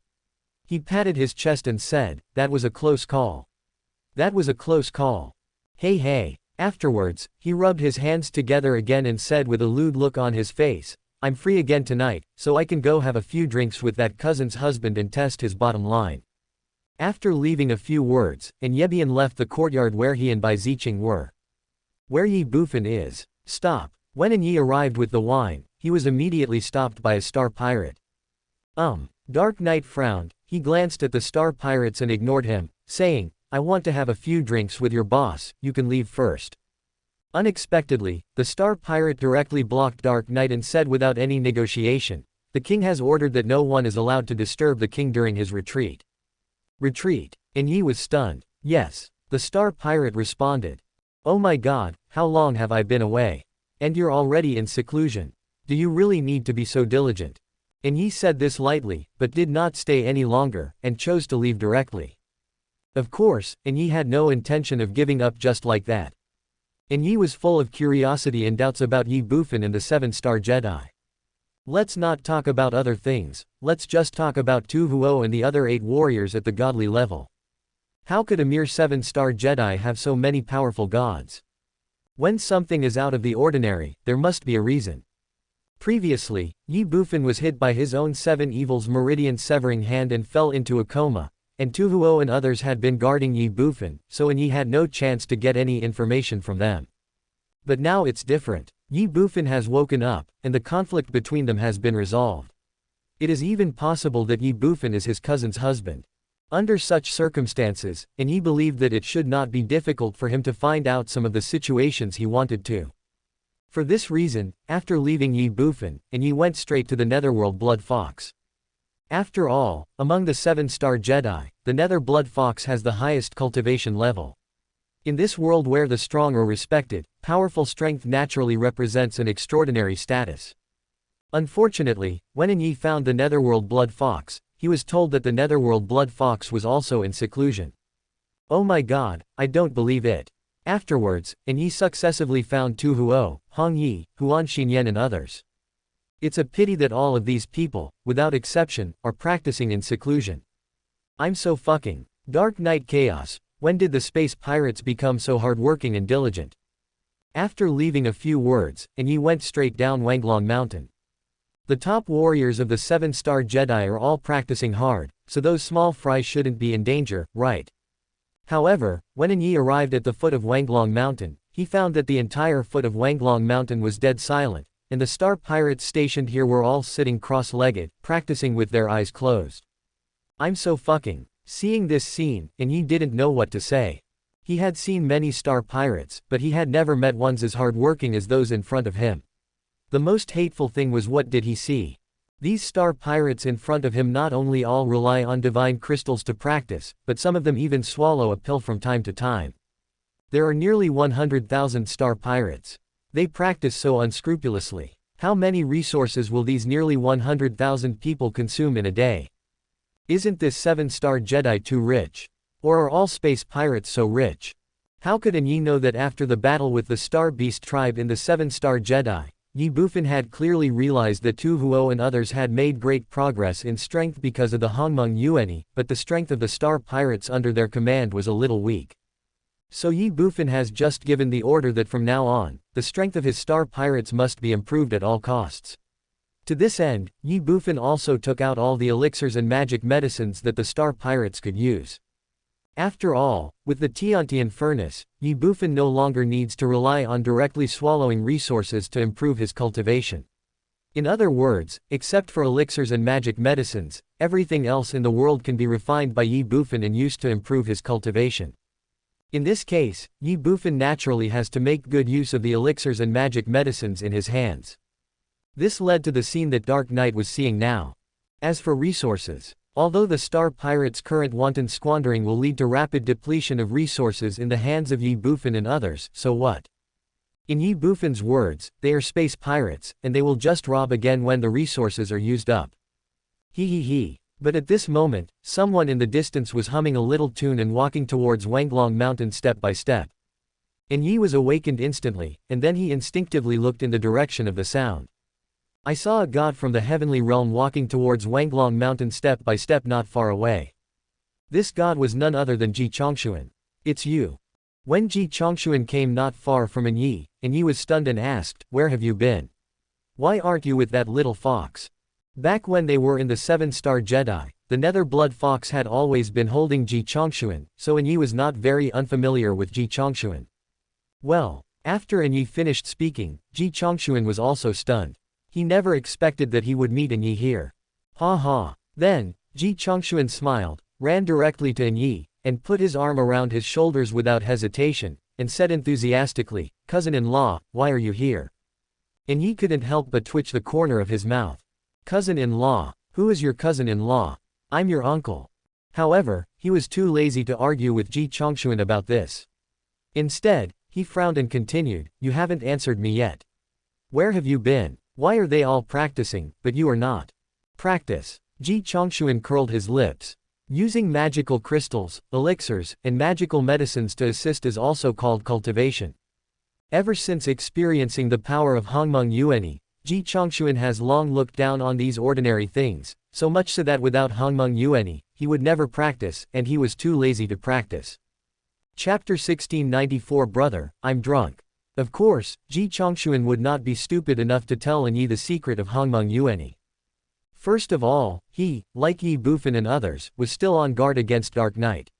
He patted his chest and said, that was a close call. That was a close call. Hey hey. Afterwards, he rubbed his hands together again and said with a lewd look on his face, I'm free again tonight, so I can go have a few drinks with that cousin's husband and test his bottom line. After leaving a few words, Ye Bufan left the courtyard where he and Bai Ziqing were. Where Ye Bufan is. Stop. When Yi arrived with the wine, he was immediately stopped by a star pirate. Dark Knight frowned, he glanced at the star pirates and ignored him, saying, I want to have a few drinks with your boss, you can leave first. Unexpectedly, the star pirate directly blocked Dark Knight and said without any negotiation, the king has ordered that no one is allowed to disturb the king during his retreat. Retreat. Yi was stunned. Yes. The star pirate responded. Oh my god, how long have I been away? And you're already in seclusion. Do you really need to be so diligent? Yi said this lightly, but did not stay any longer, and chose to leave directly. Of course, Yi had no intention of giving up just like that. Yi was full of curiosity and doubts about Ye Bufan and the 7-star Jedi. Let's not talk about other things, let's just talk about Tu Huo and the other 8 warriors at the godly level. How could a mere 7-star Jedi have so many powerful gods? When something is out of the ordinary, there must be a reason. Previously, Ye Bufan was hit by his own 7 evils meridian severing hand and fell into a coma, and Tu Huo and others had been guarding Ye Bufan, so Yi had no chance to get any information from them. But now it's different. Ye Bufan has woken up, and the conflict between them has been resolved. It is even possible that Ye Bufan is his cousin's husband. Under such circumstances, Yi believed that it should not be difficult for him to find out some of the situations he wanted to. For this reason, after leaving Ye Bufan, Yi went straight to the Netherworld Blood Fox. After all, among the 7-star Jedi, the Nether Blood Fox has the highest cultivation level. In this world where the strong are respected, powerful strength naturally represents an extraordinary status. Unfortunately, when Yi found the Netherworld Blood Fox, he was told that the Netherworld Blood Fox was also in seclusion. Oh my god, I don't believe it. Afterwards, Yi successively found Tu Huo, Hong Yi, Huan Xinyan and others. It's a pity that all of these people, without exception, are practicing in seclusion. I'm so fucking. Dark Knight Chaos, when did the space pirates become so hardworking and diligent? After leaving a few words, Yi went straight down Wanglong Mountain. The top warriors of the 7-star Jedi are all practicing hard, so those small fry shouldn't be in danger, right? However, when Yi arrived at the foot of Wanglong Mountain, he found that the entire foot of Wanglong Mountain was dead silent, and the star pirates stationed here were all sitting cross-legged, practicing with their eyes closed. I'm so fucking. Seeing this scene, Yi didn't know what to say. He had seen many star pirates, but he had never met ones as hardworking as those in front of him. The most hateful thing was, what did he see? These star pirates in front of him not only all rely on divine crystals to practice, but some of them even swallow a pill from time to time. There are nearly 100,000 star pirates. They practice so unscrupulously. How many resources will these nearly 100,000 people consume in a day? Isn't this 7-star Jedi too rich? Or are all space pirates so rich? How could Yi know that after the battle with the Star Beast tribe in the 7-star Jedi, Ye Bufan had clearly realized that Tu Huo and others had made great progress in strength because of the Hongmeng Yuani, but the strength of the star pirates under their command was a little weak. So Ye Bufan has just given the order that from now on, the strength of his star pirates must be improved at all costs. To this end, Ye Bufan also took out all the elixirs and magic medicines that the star pirates could use. After all, with the Tiantian furnace, Ye Bufan no longer needs to rely on directly swallowing resources to improve his cultivation. In other words, except for elixirs and magic medicines, everything else in the world can be refined by Ye Bufan and used to improve his cultivation. In this case, Ye Bufan naturally has to make good use of the elixirs and magic medicines in his hands. This led to the scene that Dark Knight was seeing now. As for resources, although the star pirates' current wanton squandering will lead to rapid depletion of resources in the hands of Ye Bufan and others, so what? In Ye Bufan's words, they are space pirates, and they will just rob again when the resources are used up. He. But at this moment, someone in the distance was humming a little tune and walking towards Wanglong Mountain step by step. Yi was awakened instantly, and then he instinctively looked in the direction of the sound. I saw a god from the heavenly realm walking towards Wanglong Mountain step by step not far away. This god was none other than Ji Chongshuan. It's you. When Ji Chongshuan came not far from Yi was stunned and asked, "Where have you been? Why aren't you with that little fox?" Back when they were in the 7-star Jedi, the Nether Blood Fox had always been holding Ji Chongshuan, so Yi was not very unfamiliar with Ji Chongshuan. Well, after Yi finished speaking, Ji Chongshuan was also stunned. He never expected that he would meet Yi here. Ha ha. Then, Ji Chongshuan smiled, ran directly to Yi, and put his arm around his shoulders without hesitation, and said enthusiastically, "Cousin-in-law, why are you here?" Yi couldn't help but twitch the corner of his mouth. Cousin-in-law? Who is your cousin-in-law? I'm your uncle. However, he was too lazy to argue with Ji Chongshuan about this. Instead, he frowned and continued, "You haven't answered me yet. Where have you been? Why are they all practicing, but you are not?" Practice. Ji Chongshuan curled his lips. Using magical crystals, elixirs, and magical medicines to assist is also called cultivation. Ever since experiencing the power of Hongmeng Yuani, Ji Chongshuan has long looked down on these ordinary things, so much so that without Hongmeng Yuani, he would never practice, and he was too lazy to practice. Chapter 1694 Brother, I'm drunk. Of course, Ji Chongshuan would not be stupid enough to tell Yi the secret of Hongmeng Yuani. First of all, he, like Ye Bufan and others, was still on guard against Dark Knight.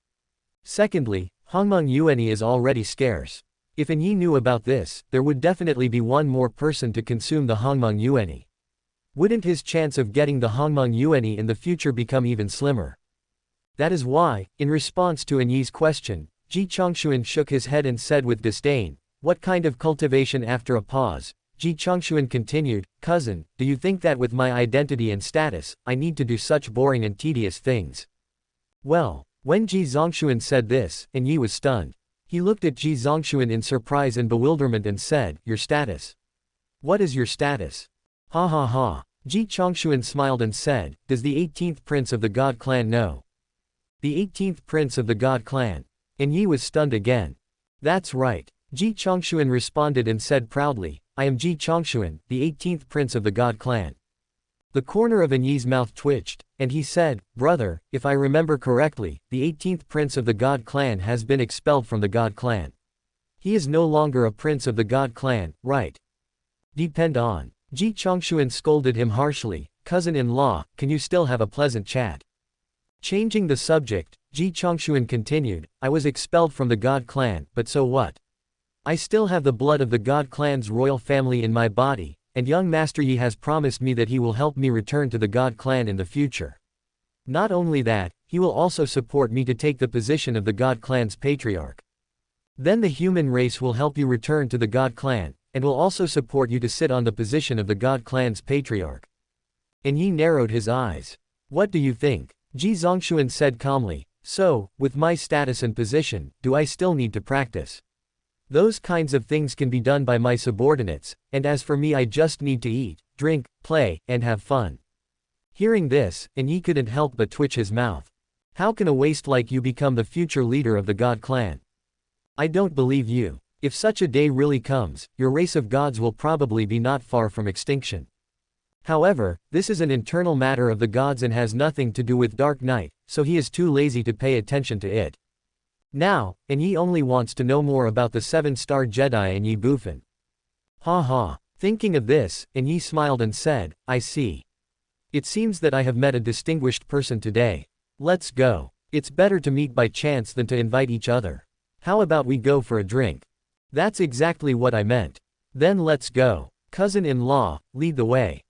Secondly, Hongmeng Yuani is already scarce. If Yi knew about this, there would definitely be one more person to consume the Hongmeng Yuani. Wouldn't his chance of getting the Hongmeng Yuani in the future become even slimmer? That is why, in response to Yi's question, Ji Chongshuan shook his head and said with disdain, "What kind of cultivation?" After a pause, Ji Chongshuan continued, cousin, do you think that with my identity and status, I need to do such boring and tedious things? Well, when Ji Zongshuan said this, and Yi was stunned. He looked at Ji Zongshuan in surprise and bewilderment and said, your status? What is your status? Ha ha ha. Ji Chongshuan smiled and said, does the 18th prince of the God clan know? The 18th prince of the God clan. And Yi was stunned again. That's right. Ji Chongshuan responded and said proudly, I am Ji Chongshuan, the 18th prince of the God clan. The corner of Yi's mouth twitched, and he said, brother, if I remember correctly, the 18th prince of the God clan has been expelled from the God clan. He is no longer a prince of the God clan, right? Depend on. Ji Chongshuan scolded him harshly, cousin-in-law, can you still have a pleasant chat? Changing the subject, Ji Chongshuan continued, I was expelled from the God clan, but so what? I still have the blood of the God clan's royal family in my body, and young Master Yi has promised me that he will help me return to the God clan in the future. Not only that, he will also support me to take the position of the God clan's patriarch. Then the human race will help you return to the God clan, and will also support you to sit on the position of the God clan's patriarch. And Yi narrowed his eyes. What do you think? Ji Zongshuan said calmly, so, with my status and position, do I still need to practice? Those kinds of things can be done by my subordinates, and as for me I just need to eat, drink, play, and have fun. Hearing this, Yi couldn't help but twitch his mouth. How can a waste like you become the future leader of the God clan? I don't believe you. If such a day really comes, your race of gods will probably be not far from extinction. However, this is an internal matter of the gods and has nothing to do with Dark Knight, so he is too lazy to pay attention to it. Now, Yi only wants to know more about the 7-star Jedi and Ye Bufan. Ha ha. Thinking of this, Yi smiled and said, I see. It seems that I have met a distinguished person today. Let's go. It's better to meet by chance than to invite each other. How about we go for a drink? That's exactly what I meant. Then let's go. Cousin-in-law, lead the way.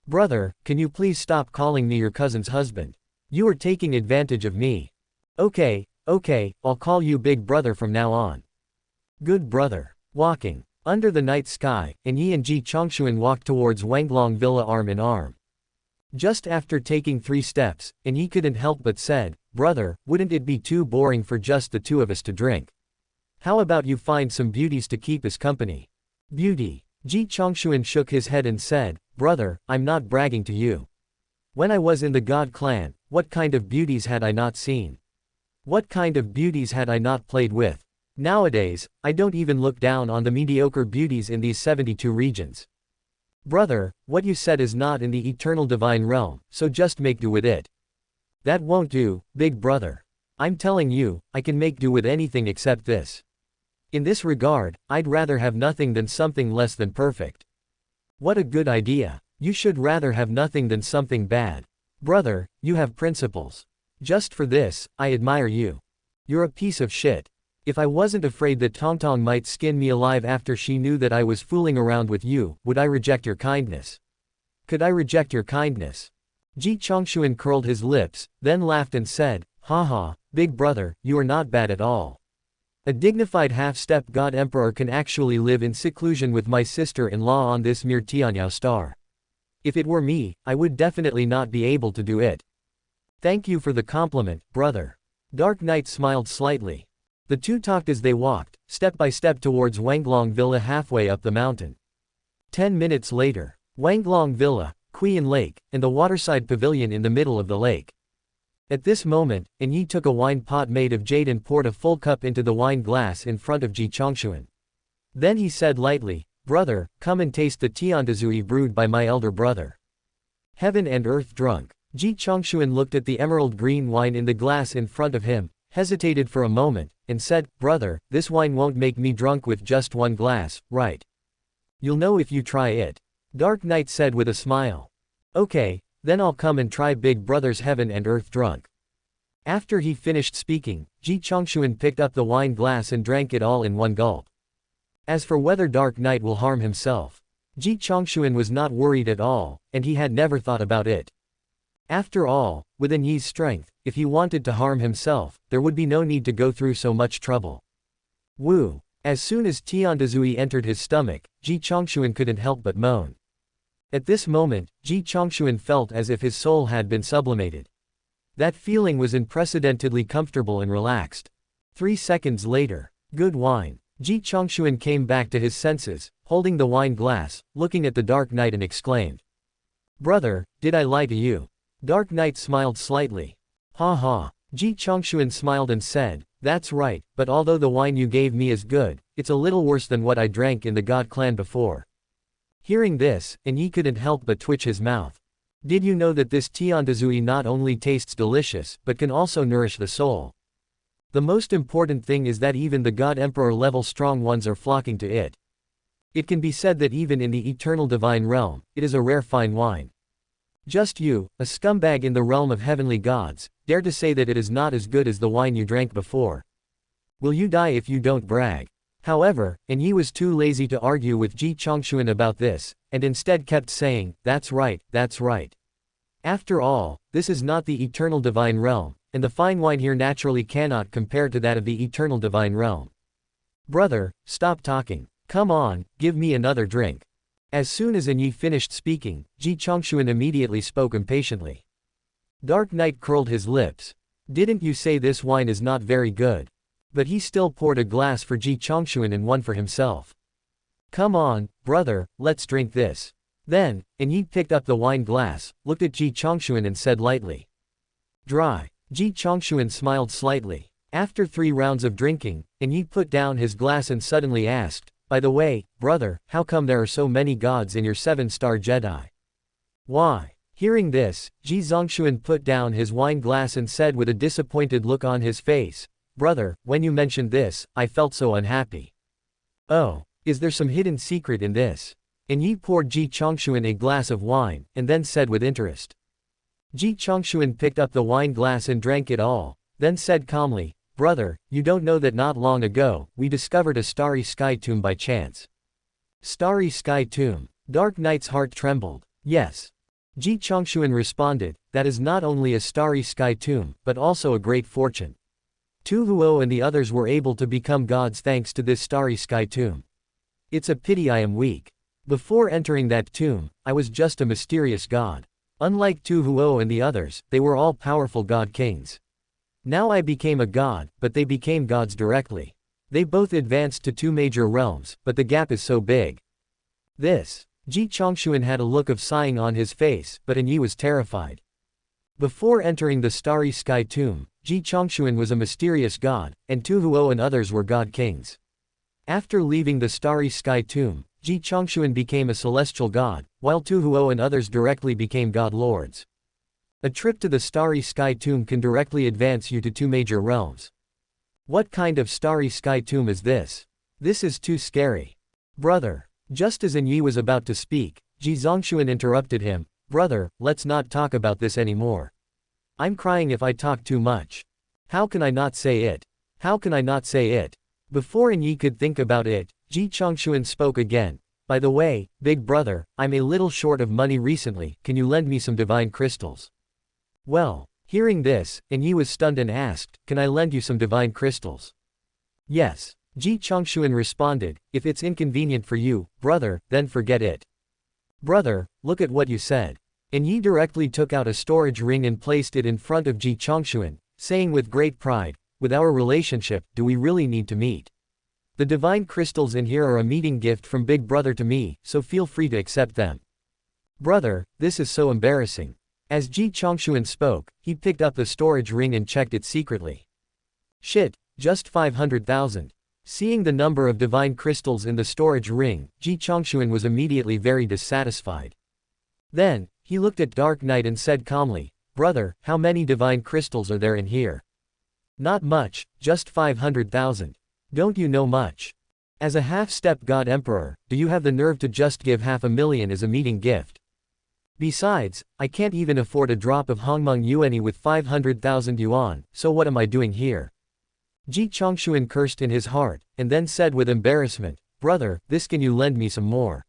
Brother, can you please stop calling me your cousin's husband? You are taking advantage of me. Okay, I'll call you big brother from now on. Good brother. Walking under the night sky, Yi and Ji Chongshuan walked towards Wanglong Villa arm in arm. Just after taking 3 steps, Yi couldn't help but said, brother, wouldn't it be too boring for just the 2 of us to drink? How about you find some beauties to keep us company? Beauty. Ji Chongshuan shook his head and said, brother, I'm not bragging to you. When I was in the God clan, what kind of beauties had I not seen? What kind of beauties had I not played with? Nowadays, I don't even look down on the mediocre beauties in these 72 regions. Brother, what you said is not in the eternal divine realm, so just make do with it. That won't do, big brother. I'm telling you, I can make do with anything except this. In this regard, I'd rather have nothing than something less than perfect. What a good idea. You should rather have nothing than something bad. Brother, you have principles. Just for this, I admire you. You're a piece of shit. If I wasn't afraid that Tongtong might skin me alive after she knew that I was fooling around with you, would I reject your kindness? Could I reject your kindness? Ji Chongshuan curled his lips, then laughed and said, haha, big brother, you are not bad at all. A dignified half-step god emperor can actually live in seclusion with my sister-in-law on this mere Tianyao star. If it were me, I would definitely not be able to do it. Thank you for the compliment, brother. Dark Knight smiled slightly. The 2 talked as they walked, step by step towards Wanglong Villa halfway up the mountain. 10 minutes later, Wanglong Villa, Qian Lake, and the waterside pavilion in the middle of the lake. At this moment, Yi took a wine pot made of jade and poured a full cup into the wine glass in front of Ji Chongshuan. Then he said lightly, brother, come and taste the tiandazui brewed by my elder brother. Heaven and earth drunk. Ji Chongshuan looked at the emerald green wine in the glass in front of him, hesitated for a moment, and said, brother, this wine won't make me drunk with just 1 glass, right? You'll know if you try it. Dark Knight said with a smile. Okay, then I'll come and try big brother's heaven and earth drunk. After he finished speaking, Ji Chongshuan picked up the wine glass and drank it all in 1 gulp. As for whether Dark Knight will harm himself, Ji Chongshuan was not worried at all, and he had never thought about it. After all, within Yi's strength, if he wanted to harm himself, there would be no need to go through so much trouble. Woo! As soon as Tiandazui entered his stomach, Ji Chongshuan couldn't help but moan. At this moment, Ji Chongshuan felt as if his soul had been sublimated. That feeling was unprecedentedly comfortable and relaxed. 3 seconds later. Good wine. Ji Chongshuan came back to his senses, holding the wine glass, looking at the Dark Knight and exclaimed. Brother, did I lie to you? Dark Knight smiled slightly. Ha ha. Ji Chongshuan smiled and said, that's right, but although the wine you gave me is good, it's a little worse than what I drank in the God clan before. Hearing this, Yi couldn't help but twitch his mouth. Did you know that this Tiandazui not only tastes delicious, but can also nourish the soul? The most important thing is that even the God Emperor level strong ones are flocking to it. It can be said that even in the eternal divine realm, it is a rare fine wine. Just you, a scumbag in the realm of heavenly gods, dare to say that it is not as good as the wine you drank before. Will you die if you don't brag? However, Yi was too lazy to argue with Ji Chongshuan about this, and instead kept saying, that's right, that's right. After all, this is not the eternal divine realm, and the fine wine here naturally cannot compare to that of the eternal divine realm. Brother, stop talking. Come on, give me another drink. As soon as Yi finished speaking, Ji Chongshuan immediately spoke impatiently. Dark Knight curled his lips. Didn't you say this wine is not very good? But he still poured a glass for Ji Chongshuan and one for himself. Come on, brother, let's drink this. Then, Yi picked up the wine glass, looked at Ji Chongshuan and said lightly. Dry. Ji Chongshuan smiled slightly. After 3 rounds of drinking, Yi put down his glass and suddenly asked, by the way, brother, how come there are so many gods in your 7-star Jedi? Why? Hearing this, Ji Zongshuan put down his wine glass and said with a disappointed look on his face, brother, when you mentioned this, I felt so unhappy. Oh, is there some hidden secret in this? Yi poured Ji Chongshuan a glass of wine, and then said with interest. Ji Chongshuan picked up the wine glass and drank it all, then said calmly, brother, you don't know that not long ago, we discovered a starry sky tomb by chance. Starry sky tomb. Dark Knight's heart trembled. Yes. Ji Chongshuan responded, that is not only a starry sky tomb, but also a great fortune. Tu Huo and the others were able to become gods thanks to this starry sky tomb. It's a pity I am weak. Before entering that tomb, I was just a mysterious god. Unlike Tu Huo and the others, they were all powerful god kings. Now I became a god, but they became gods directly. They both advanced to 2 major realms, but the gap is so big. This. Ji Chongshuan had a look of sighing on his face, but Yi was terrified. Before entering the starry sky tomb, Ji Chongshuan was a mysterious god, and Tu Huo and others were god kings. After leaving the starry sky tomb, Ji Chongshuan became a celestial god, while Tu Huo and others directly became god lords. A trip to the starry sky tomb can directly advance you to 2 major realms. What kind of starry sky tomb is this? This is too scary. Brother. Just as Yi was about to speak, Ji Zongshuan interrupted him, brother, let's not talk about this anymore. I'm crying if I talk too much. How can I not say it? How can I not say it? Before Yi could think about it, Ji Chongshuan spoke again. By the way, big brother, I'm a little short of money recently, can you lend me some divine crystals? Well, hearing this, Yi was stunned and asked, can I lend you some divine crystals? Yes. Ji Chongshuan responded, if it's inconvenient for you, brother, then forget it. Brother, look at what you said. Yi directly took out a storage ring and placed it in front of Ji Chongshuan, saying with great pride, with our relationship, do we really need to meet? The divine crystals in here are a meeting gift from big brother to me, so feel free to accept them. Brother, this is so embarrassing. As Ji Chongshuan spoke, he picked up the storage ring and checked it secretly. Shit, just 500,000. Seeing the number of divine crystals in the storage ring, Ji Chongshuan was immediately very dissatisfied. Then, he looked at Dark Knight and said calmly, brother, how many divine crystals are there in here? Not much, just 500,000. Don't you know much? As a half-step god emperor, do you have the nerve to just give 500,000 as a meeting gift? Besides, I can't even afford a drop of Hongmeng Yuanyi with 500,000 yuan, so what am I doing here? Ji Chongshuan cursed in his heart, and then said with embarrassment, brother, this can you lend me some more?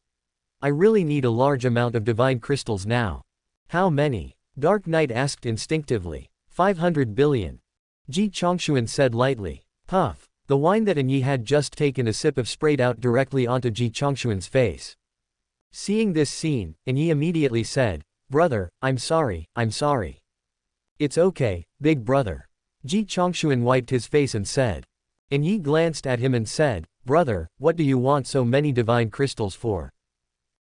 I really need a large amount of divine crystals now. How many? Dark Knight asked instinctively. 500 billion. Ji Chongshuan said lightly. Puff. The wine that Yi had just taken a sip of sprayed out directly onto Ji Chongxuan's face. Seeing this scene, Yi immediately said, "Brother, I'm sorry, I'm sorry." "It's okay, big brother." Ji Chongxuan wiped his face and said. Yi glanced at him and said, "Brother, what do you want so many divine crystals for?"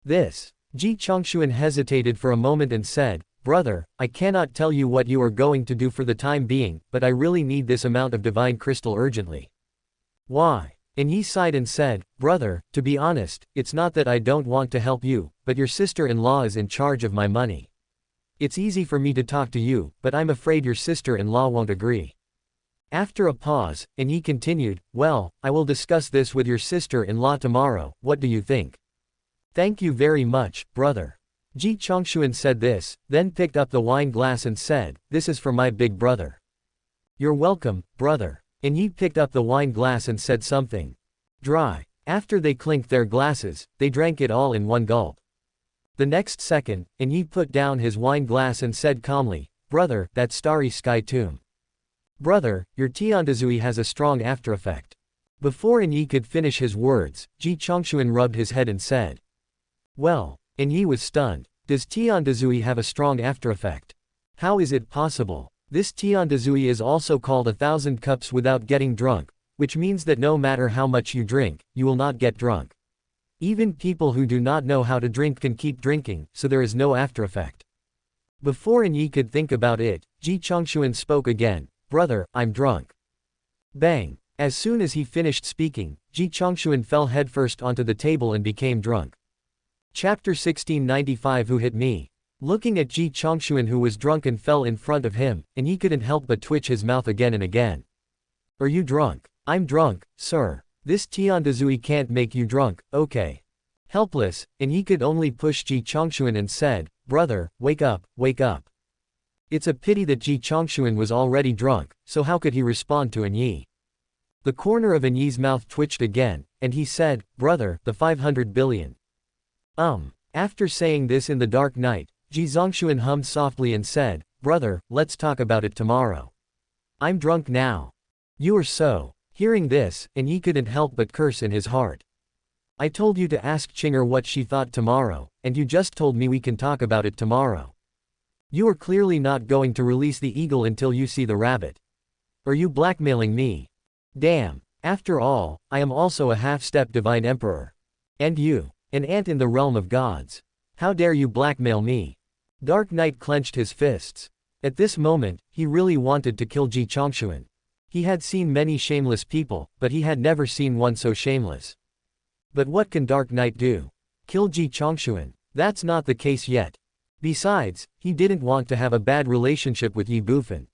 "This." Ji Chongxuan hesitated for a moment and said, "Brother, I cannot tell you what you are going to do for the time being, but I really need this amount of divine crystal urgently." "Why?" Yi sighed and said, "Brother, to be honest, it's not that I don't want to help you, but your sister-in-law is in charge of my money. It's easy for me to talk to you, but I'm afraid your sister-in-law won't agree." After a pause, Yi continued, "Well, I will discuss this with your sister-in-law tomorrow, what do you think?" "Thank you very much, brother." Ji Chongxuan said this, then picked up the wine glass and said, "This is for my big brother." "You're welcome, brother." Yi picked up the wine glass and said something dry. After they clinked their glasses, they drank it all in one gulp. The next second, Yi put down his wine glass and said calmly, "Brother, that starry sky tomb. Brother, your Tiandazui has a strong aftereffect." Before Yi could finish his words, Ji Chongxuan rubbed his head and said, "Well." Yi was stunned. "Does Tiandazui have a strong aftereffect? How is it possible?" "This Tiandazui is also called 1,000 cups without getting drunk, which means that no matter how much you drink, you will not get drunk. Even people who do not know how to drink can keep drinking, so there is no aftereffect." Before Yi could think about it, Ji Chongxuan spoke again, "Brother, I'm drunk." Bang! As soon as he finished speaking, Ji Chongxuan fell headfirst onto the table and became drunk. Chapter 1695 Who Hit Me? Looking at Ji Chongxuan who was drunk and fell in front of him, Yi couldn't help but twitch his mouth again and again. "Are you drunk?" "I'm drunk, sir." "This Tiandazui can't make you drunk, okay." Helpless, Yi could only push Ji Chongxuan and said, "Brother, wake up, wake up." It's a pity that Ji Chongxuan was already drunk, so how could he respond to Yi? The corner of Yi's mouth twitched again, and he said, "Brother, the 500 billion. After saying this in the dark night, Ji Zongxuan hummed softly and said, "Brother, let's talk about it tomorrow. I'm drunk now." "You are so." Hearing this, Yi couldn't help but curse in his heart. "I told you to ask Qinger what she thought tomorrow, and you just told me we can talk about it tomorrow. You are clearly not going to release the eagle until you see the rabbit. Are you blackmailing me? Damn. After all, I am also a half-step divine emperor. And you, an ant in the realm of gods. How dare you blackmail me?" Dark Knight clenched his fists. At this moment, he really wanted to kill Ji Chongxuan. He had seen many shameless people, but he had never seen one so shameless. But what can Dark Knight do? Kill Ji Chongxuan? That's not the case yet. Besides, he didn't want to have a bad relationship with Ye Bufan.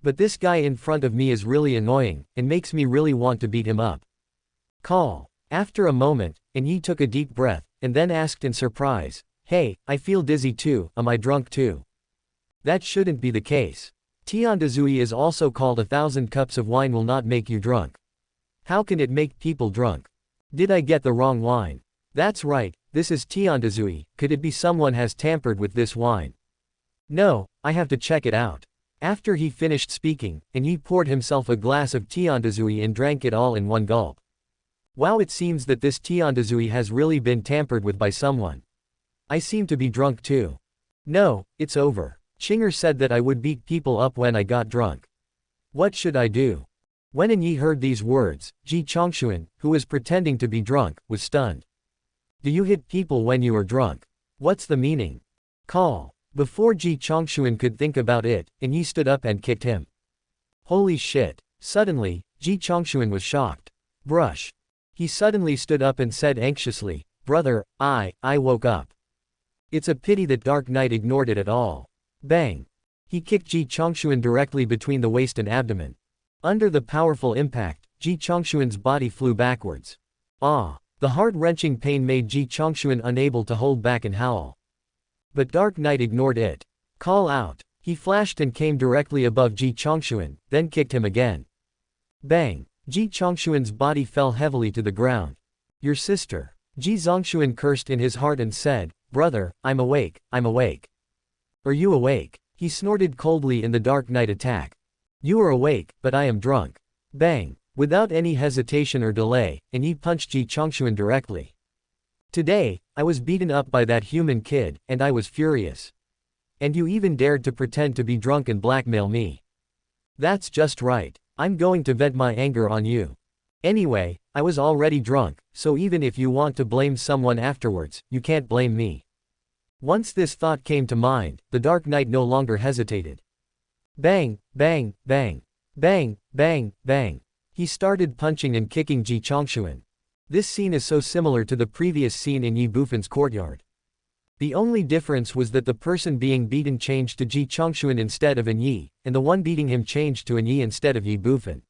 But this guy in front of me is really annoying, and makes me really want to beat him up. Call. After a moment, Yi took a deep breath, and then asked in surprise, "Hey, I feel dizzy too, am I drunk too?" That shouldn't be the case. Tiandazui is also called 1,000 cups of wine will not make you drunk. How can it make people drunk? Did I get the wrong wine? That's right, this is Tiandazui, could it be someone has tampered with this wine? No, I have to check it out. After he finished speaking, Yi poured himself a glass of Tiandazui and drank it all in one gulp. Wow, it seems that this Tiandazui has really been tampered with by someone. I seem to be drunk too. No, it's over. Qinger said that I would beat people up when I got drunk. What should I do? When Yi heard these words, Ji Chongxuan, who was pretending to be drunk, was stunned. Do you hit people when you are drunk? What's the meaning? Call. Before Ji Chongxuan could think about it, Yi stood up and kicked him. Holy shit. Suddenly, Ji Chongxuan was shocked. Brush. He suddenly stood up and said anxiously, "Brother, I woke up." It's a pity that Dark Knight ignored it at all. Bang. He kicked Ji Chongxuan directly between the waist and abdomen. Under the powerful impact, Ji Chongxuan's body flew backwards. Ah. The heart-wrenching pain made Ji Chongxuan unable to hold back and howl. But Dark Knight ignored it. Call out. He flashed and came directly above Ji Chongxuan, then kicked him again. Bang. Ji Chongxuan's body fell heavily to the ground. Your sister. Ji Zongxuan cursed in his heart and said, "Brother, I'm awake, I'm awake." Are you awake? He snorted coldly in the Dark Knight attack. You are awake, but I am drunk. Bang. Without any hesitation or delay, and Ye punched Ji Chongxuan directly. Today, I was beaten up by that human kid, and I was furious. And you even dared to pretend to be drunk and blackmail me. That's just right. I'm going to vent my anger on you. Anyway, I was already drunk, so even if you want to blame someone afterwards, you can't blame me. Once this thought came to mind, the Dark Knight no longer hesitated. Bang, bang, bang. Bang, bang, bang. He started punching and kicking Ji Chongxuan. This scene is so similar to the previous scene in Ye Bufan's courtyard. The only difference was that the person being beaten changed to Ji Chongxuan instead of an Ye, and the one beating him changed to an Ye instead of Ye Bufan.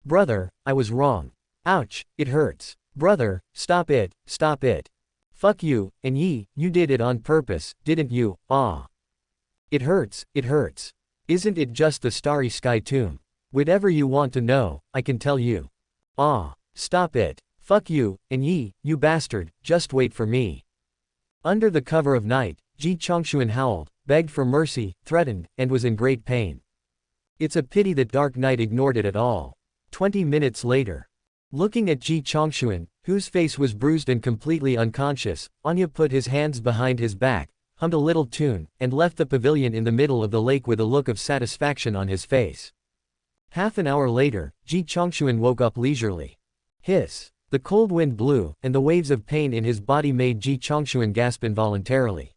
Brother, I was wrong. Ouch, it hurts. Brother, stop it, stop it. Fuck you, and Ye, you did it on purpose, didn't you? Ah. It hurts, it hurts. Isn't it just the Starry Sky tomb? Whatever you want to know, I can tell you. Ah. Stop it. Fuck you, and Ye, you bastard, just wait for me. Under the cover of night, Ji Chongxuan howled, begged for mercy, threatened, and was in great pain. It's a pity that Dark Knight ignored it at all. 20 minutes later. Looking at Ji Chongxuan, whose face was bruised and completely unconscious, Anya put his hands behind his back, hummed a little tune, and left the pavilion in the middle of the lake with a look of satisfaction on his face. Half an hour later, Ji Chongxuan woke up leisurely. Hiss. The cold wind blew, and the waves of pain in his body made Ji Chongxuan gasp involuntarily.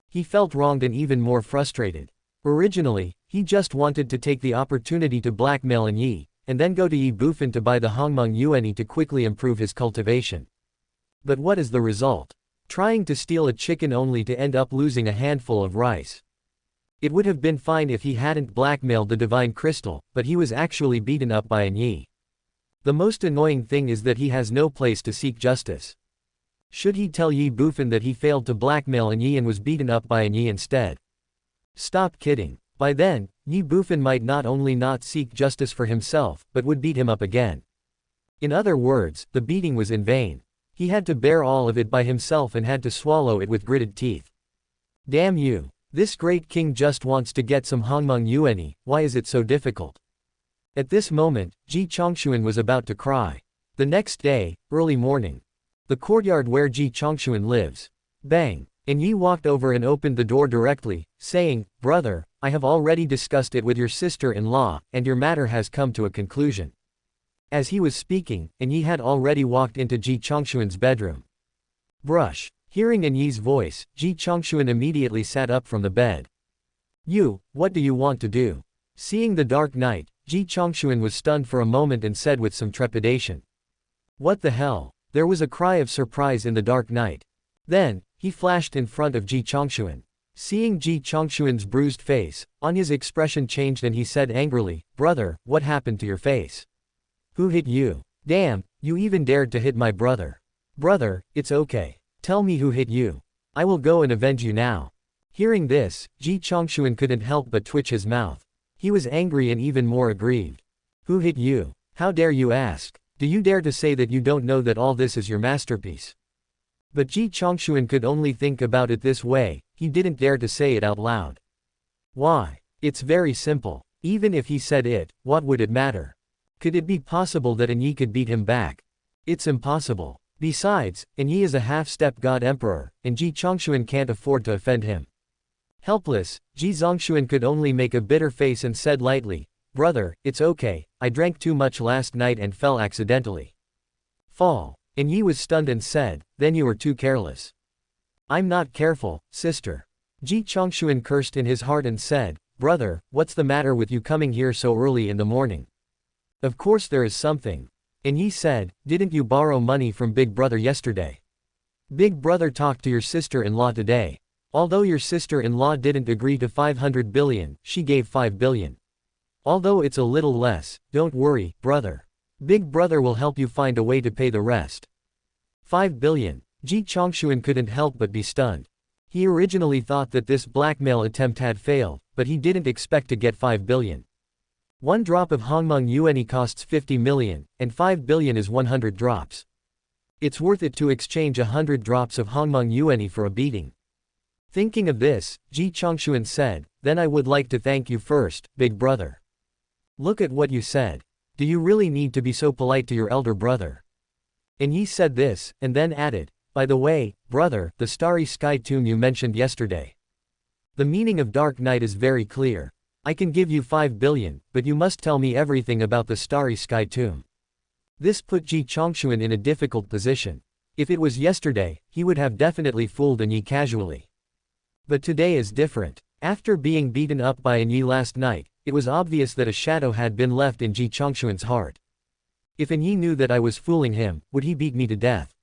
He felt wronged and even more frustrated. Originally, he just wanted to take the opportunity to blackmail an Ye, and then go to Ye Bufan to buy the Hongmeng Yuanyi to quickly improve his cultivation. But what is the result? Trying to steal a chicken only to end up losing a handful of rice. It would have been fine if he hadn't blackmailed the divine crystal, but he was actually beaten up by an Ye. The most annoying thing is that he has no place to seek justice. Should he tell Ye Bufan that he failed to blackmail an Ye and was beaten up by an Ye instead? Stop kidding. By then, Ye Bufan might not only not seek justice for himself, but would beat him up again. In other words, the beating was in vain. He had to bear all of it by himself and had to swallow it with gritted teeth. Damn you. This great king just wants to get some Hongmeng Yuanyi, why is it so difficult? At this moment, Ji Chongxuan was about to cry. The next day, early morning. The courtyard where Ji Chongxuan lives. Bang. And Ye walked over and opened the door directly, saying, "Brother, I have already discussed it with your sister-in-law, and your matter has come to a conclusion." As he was speaking, and Ye had already walked into Ji Chongxuan's bedroom. Brush. Hearing an Ye's voice, Ji Chongxuan immediately sat up from the bed. "You, what do you want to do?" Seeing the Dark Knight, Ji Chongxuan was stunned for a moment and said with some trepidation. "What the hell?" There was a cry of surprise in the Dark Knight. Then, he flashed in front of Ji Chongxuan. Seeing Ji Chongxuan's bruised face, Anya's expression changed and he said angrily, "Brother, what happened to your face? Who hit you? Damn, you even dared to hit my brother." "Brother, it's okay. Tell me who hit you. I will go and avenge you now." Hearing this, Ji Chongxuan couldn't help but twitch his mouth. He was angry and even more aggrieved. "Who hit you? How dare you ask? Do you dare to say that you don't know that all this is your masterpiece?" But Ji Chongxuan could only think about it this way, he didn't dare to say it out loud. Why? It's very simple. Even if he said it, what would it matter? Could it be possible that an Ye could beat him back? It's impossible. Besides, an Ye is a half-step god emperor, and Ji Chongxuan can't afford to offend him. Helpless, Ji Zongxuan could only make a bitter face and said lightly, "Brother, it's okay, I drank too much last night and fell accidentally." Fall. And Ye was stunned and said, "Then you were too careless." "I'm not careful, sister." Ji Chongxuan cursed in his heart and said, "Brother, what's the matter with you coming here so early in the morning?" "Of course there is something." And Ye said, "Didn't you borrow money from Big Brother yesterday? Big Brother talked to your sister-in-law today. Although your sister-in-law didn't agree to 500 billion, she gave 5 billion. Although it's a little less, don't worry, brother. Big Brother will help you find a way to pay the rest." 5 billion. Ji Chongxuan couldn't help but be stunned. He originally thought that this blackmail attempt had failed, but he didn't expect to get 5 billion. One drop of Hongmeng Yuanyi costs 50 million, and 5 billion is 100 drops. It's worth it to exchange 100 drops of Hongmeng Yuanyi for a beating. Thinking of this, Ji Chongxuan said, "Then I would like to thank you first, Big Brother. Look at what you said. Do you really need to be so polite to your elder brother? And Ye said this, and then added, by the way, brother, the starry sky tomb you mentioned yesterday. The meaning of dark night is very clear. I can give you 5 billion, but you must tell me everything about the starry sky tomb. This put Ji Chongshuan in a difficult position. If it was yesterday, he would have definitely fooled An Yi casually. But today is different. After being beaten up by An Yi last night, it was obvious that a shadow had been left in Ji Chongshuan's heart. If An Yi knew that I was fooling him, would he beat me to death?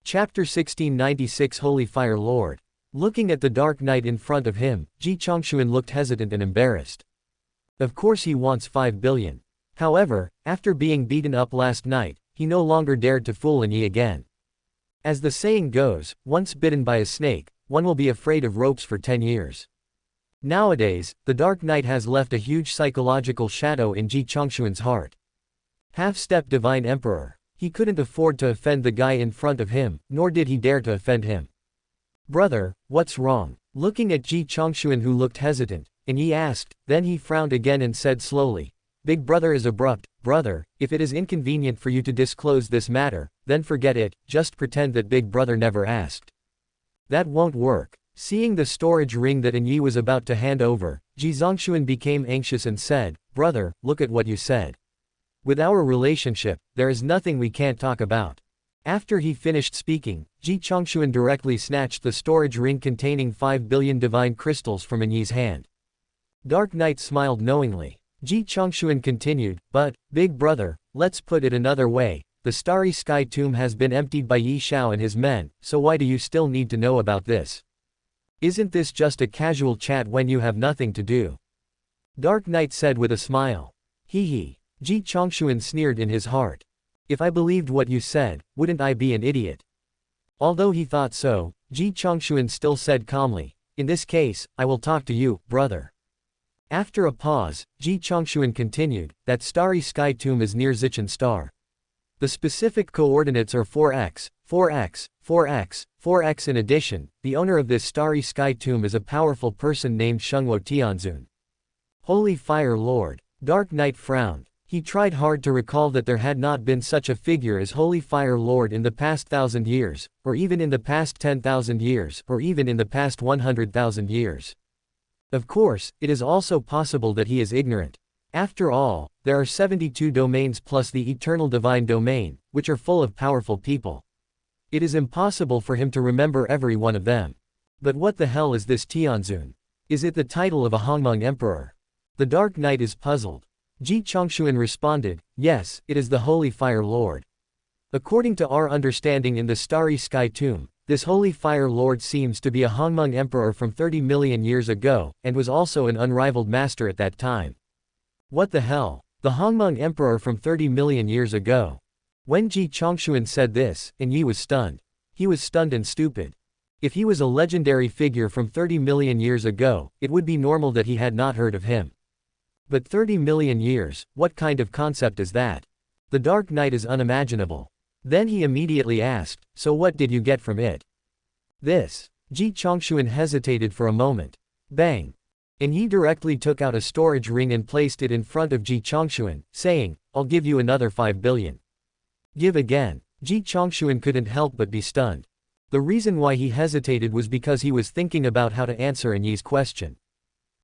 Chapter 1696 Holy Fire Lord. Looking at the dark night in front of him, Ji Chongshuan looked hesitant and embarrassed. Of course he wants 5 billion. However, after being beaten up last night, he no longer dared to fool An Yi again. As the saying goes, once bitten by a snake, one will be afraid of ropes for 10 years. Nowadays, the dark night has left a huge psychological shadow in Ji Chongshuan's heart. Half-step Divine Emperor. He couldn't afford to offend the guy in front of him, nor did he dare to offend him. Brother, what's wrong? Looking at Ji Chongshuan who looked hesitant, An Yi asked, then he frowned again and said slowly, Big brother is abrupt, brother, if it is inconvenient for you to disclose this matter, then forget it, just pretend that big brother never asked. That won't work. Seeing the storage ring that An Yi was about to hand over, Ji Chongshuan became anxious and said, brother, look at what you said. With our relationship, there is nothing we can't talk about. After he finished speaking, Ji Chongshuan directly snatched the storage ring containing 5 billion divine crystals from An Yi's hand. Dark Knight smiled knowingly. Ji Chongshuan continued, but, big brother, let's put it another way, the starry sky tomb has been emptied by Ye Xiao and his men, so why do you still need to know about this? Isn't this just a casual chat when you have nothing to do? Dark Knight said with a smile. Hee hee. Ji Chongshuan sneered in his heart. If I believed what you said, wouldn't I be an idiot? Although he thought so, Ji Chongshuan still said calmly, in this case, I will talk to you, brother. After a pause, Ji Chongshuan continued, that starry sky tomb is near Zichen Star. The specific coordinates are 4x, 4x, 4x, 4x. In addition, the owner of this starry sky tomb is a powerful person named Shengwo Tianzun. Holy Fire Lord. Dark Knight frowned. He tried hard to recall that there had not been such a figure as Holy Fire Lord in the past 1,000 years, or even in the past 10,000 years, or even in the past 100,000 years. Of course, it is also possible that he is ignorant. After all, there are 72 domains plus the eternal divine domain, which are full of powerful people. It is impossible for him to remember every one of them. But what the hell is this Tianzun? Is it the title of a Hongmeng emperor? The Dark Knight is puzzled. Ji Chongshuan responded, yes, it is the Holy Fire Lord. According to our understanding in the Starry Sky Tomb, this Holy Fire Lord seems to be a Hongmeng emperor from 30 million years ago, and was also an unrivaled master at that time. What the hell? The Hongmeng emperor from 30 million years ago. When Ji Chongshuan said this, An Yi was stunned. He was stunned and stupid. If he was a legendary figure from 30 million years ago, it would be normal that he had not heard of him. But 30 million years, what kind of concept is that? The Dark Knight is unimaginable. Then he immediately asked, so what did you get from it? This. Ji Chongshuan hesitated for a moment. Bang. And he directly took out a storage ring and placed it in front of Ji Chongshuan, saying, I'll give you another 5 billion. Give again. Ji Chongshuan couldn't help but be stunned. The reason why he hesitated was because he was thinking about how to answer An Yi's question.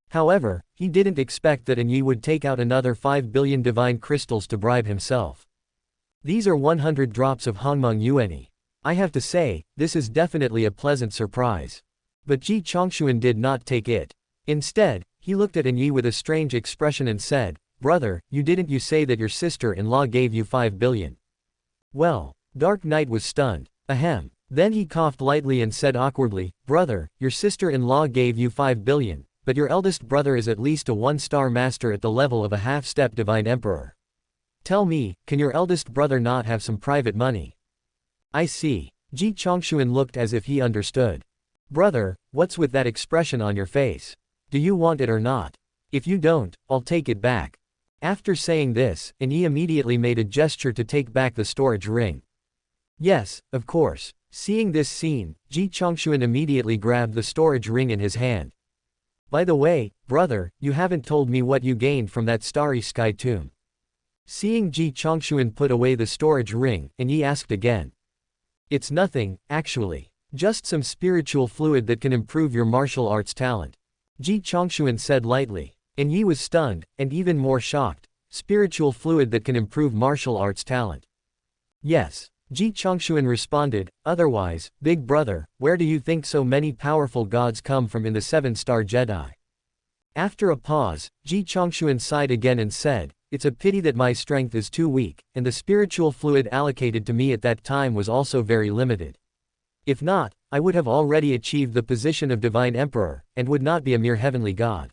However, he didn't expect that An Yi would take out another 5 billion divine crystals to bribe himself. These are 100 drops of Hongmeng Yuanyi. I have to say, this is definitely a pleasant surprise. But Ji Chongshuan did not take it. Instead, he looked at An Yi with a strange expression and said, brother, didn't you say that your sister-in-law gave you 5 billion? Well, Dark Knight was stunned. Ahem. Then he coughed lightly and said awkwardly, brother, your sister-in-law gave you 5 billion. But your eldest brother is at least a 1-star master at the level of a half-step divine emperor. Tell me, can your eldest brother not have some private money? I see. Ji Chongshuan looked as if he understood. Brother, what's with that expression on your face? Do you want it or not? If you don't, I'll take it back. After saying this, An Yi immediately made a gesture to take back the storage ring. Yes, of course. Seeing this scene, Ji Chongshuan immediately grabbed the storage ring in his hand. By the way, brother, you haven't told me what you gained from that starry sky tomb. Seeing Ji Chongshuan put away the storage ring, and Yi asked again. It's nothing, actually. Just some spiritual fluid that can improve your martial arts talent. Ji Chongshuan said lightly. And Yi was stunned, and even more shocked. Spiritual fluid that can improve martial arts talent. Yes. Ji Chongshuan responded, otherwise, big brother, where do you think so many powerful gods come from in the 7-star Jedi? After a pause, Ji Chongshuan sighed again and said, it's a pity that my strength is too weak, and the spiritual fluid allocated to me at that time was also very limited. If not, I would have already achieved the position of Divine Emperor, and would not be a mere heavenly god.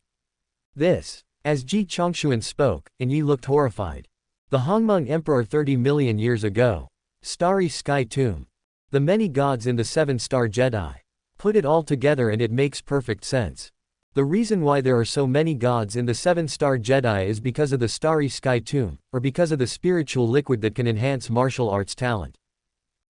This. As Ji Chongshuan spoke, and Yi looked horrified. The Hongmeng Emperor 30 million years ago. Starry Sky Tomb. The many gods in the 7-star Jedi. Put it all together and it makes perfect sense. The reason why there are so many gods in the 7-star Jedi is because of the Starry Sky Tomb, or because of the spiritual liquid that can enhance martial arts talent.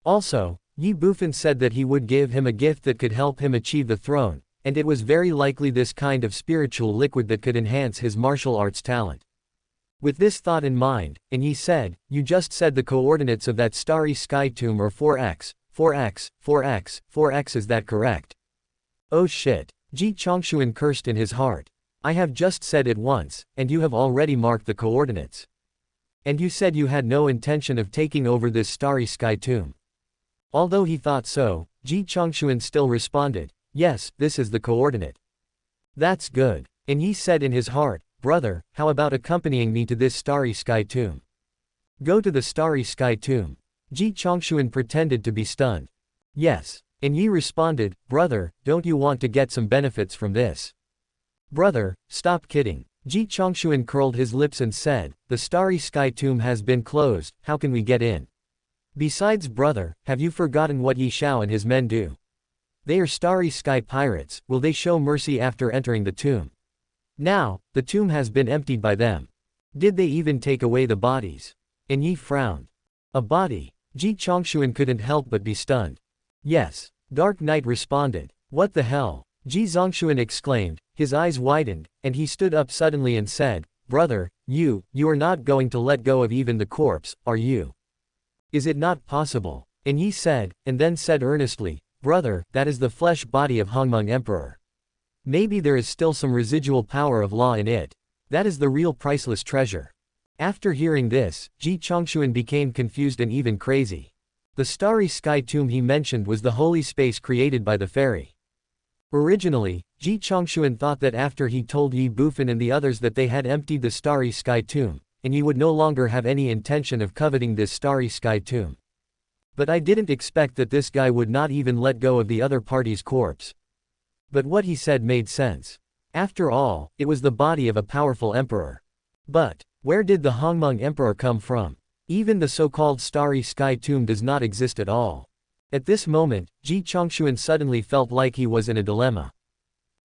Also, Ye Bufan said that he would give him a gift that could help him achieve the throne, and it was very likely this kind of spiritual liquid that could enhance his martial arts talent. With this thought in mind, and Ye said, you just said the coordinates of that Starry Sky Tomb are 4x, 4x, 4x, 4x, is that correct? Oh shit. Ji Chongshuan cursed in his heart. I have just said it once, and you have already marked the coordinates. And you said you had no intention of taking over this Starry Sky Tomb. Although he thought so, Ji Chongshuan still responded, yes, this is the coordinate. That's good. And he said in his heart, brother, how about accompanying me to this Starry Sky Tomb? Go to the Starry Sky Tomb. Ji Chongshuan pretended to be stunned. Yes. And Yi responded, brother, don't you want to get some benefits from this? Brother, stop kidding. Ji Chongshuan curled his lips and said, the Starry Sky Tomb has been closed, how can we get in? Besides brother, have you forgotten what Yi Xiao and his men do? They are Starry Sky pirates, will they show mercy after entering the tomb? Now, the tomb has been emptied by them. Did they even take away the bodies? And Yi frowned. A body? Ji Chongshuan couldn't help but be stunned. Yes. Dark Knight responded. What the hell? Ji Zongshuan exclaimed, his eyes widened, and he stood up suddenly and said, brother, you are not going to let go of even the corpse, are you? Is it not possible? And he said, and then said earnestly, brother, that is the flesh body of Hongmeng Emperor. Maybe there is still some residual power of law in it. That is the real priceless treasure. After hearing this, Ji Chongshuan became confused and even crazy. The Starry Sky Tomb he mentioned was the holy space created by the fairy. Originally, Ji Chongshuan thought that after he told Ye Bufan and the others that they had emptied the Starry Sky Tomb, and he would no longer have any intention of coveting this Starry Sky Tomb. But I didn't expect that this guy would not even let go of the other party's corpse. But what he said made sense. After all, it was the body of a powerful emperor. But, where did the Hongmeng Emperor come from? Even the so-called Starry Sky Tomb does not exist at all. At this moment, Ji Chongshuan suddenly felt like he was in a dilemma.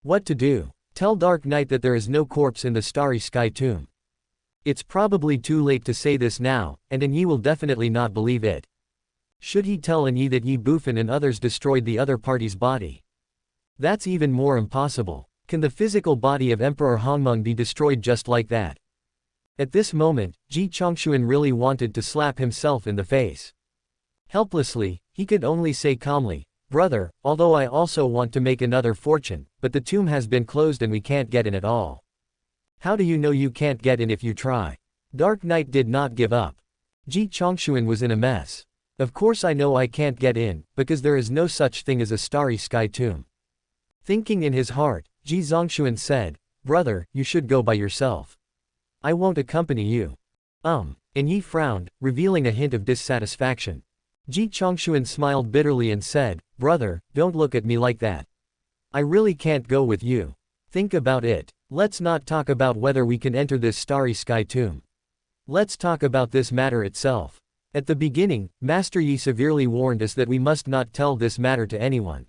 What to do? Tell Dark Knight that there is no corpse in the Starry Sky Tomb. It's probably too late to say this now, and Yi will definitely not believe it. Should he tell Yi that Ye Bufan and others destroyed the other party's body? That's even more impossible. Can the physical body of Emperor Hongmeng be destroyed just like that? At this moment, Ji Chongshuan really wanted to slap himself in the face. Helplessly, he could only say calmly, brother, although I also want to make another fortune, but the tomb has been closed and we can't get in at all. How do you know you can't get in if you try? Dark Knight did not give up. Ji Chongshuan was in a mess. Of course I know I can't get in, because there is no such thing as a Starry Sky Tomb. Thinking in his heart, Ji Zongshuan said, brother, you should go by yourself. I won't accompany you. And Yi frowned, revealing a hint of dissatisfaction. Ji Chongshuan smiled bitterly and said, brother, don't look at me like that. I really can't go with you. Think about it. Let's not talk about whether we can enter this Starry Sky Tomb. Let's talk about this matter itself. At the beginning, Master Yi severely warned us that we must not tell this matter to anyone.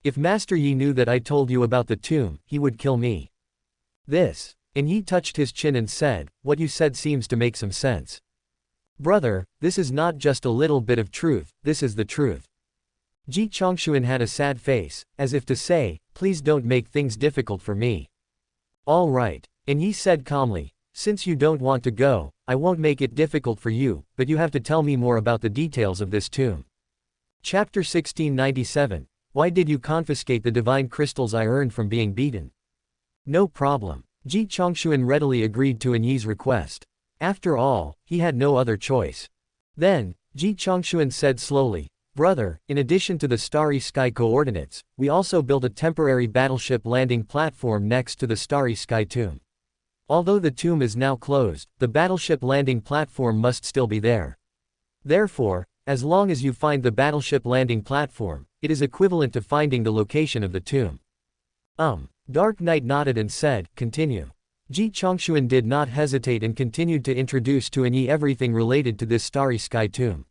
If Master Yi knew that I told you about the tomb, he would kill me. And Yi touched his chin and said, what you said seems to make some sense. Brother, this is not just a little bit of truth, this is the truth. Ji Chongshuan had a sad face, as if to say, please don't make things difficult for me. All right. And Yi said calmly, Since you don't want to go, I won't make it difficult for you, but you have to tell me more about the details of this tomb. Chapter 1697. Why did you confiscate the divine crystals I earned from being beaten? No problem. Ji Chongshuan readily agreed to Yi's request. After all, he had no other choice. Then, Ji Chongshuan said slowly, "Brother, in addition to the Starry Sky coordinates, we also built a temporary battleship landing platform next to the Starry Sky tomb. Although the tomb is now closed, the battleship landing platform must still be there. Therefore, as long as you find the battleship landing platform, it is equivalent to finding the location of the tomb." Dark Knight nodded and said, "Continue." Ji Chongshuan did not hesitate and continued to introduce to Yi everything related to this Starry Sky tomb.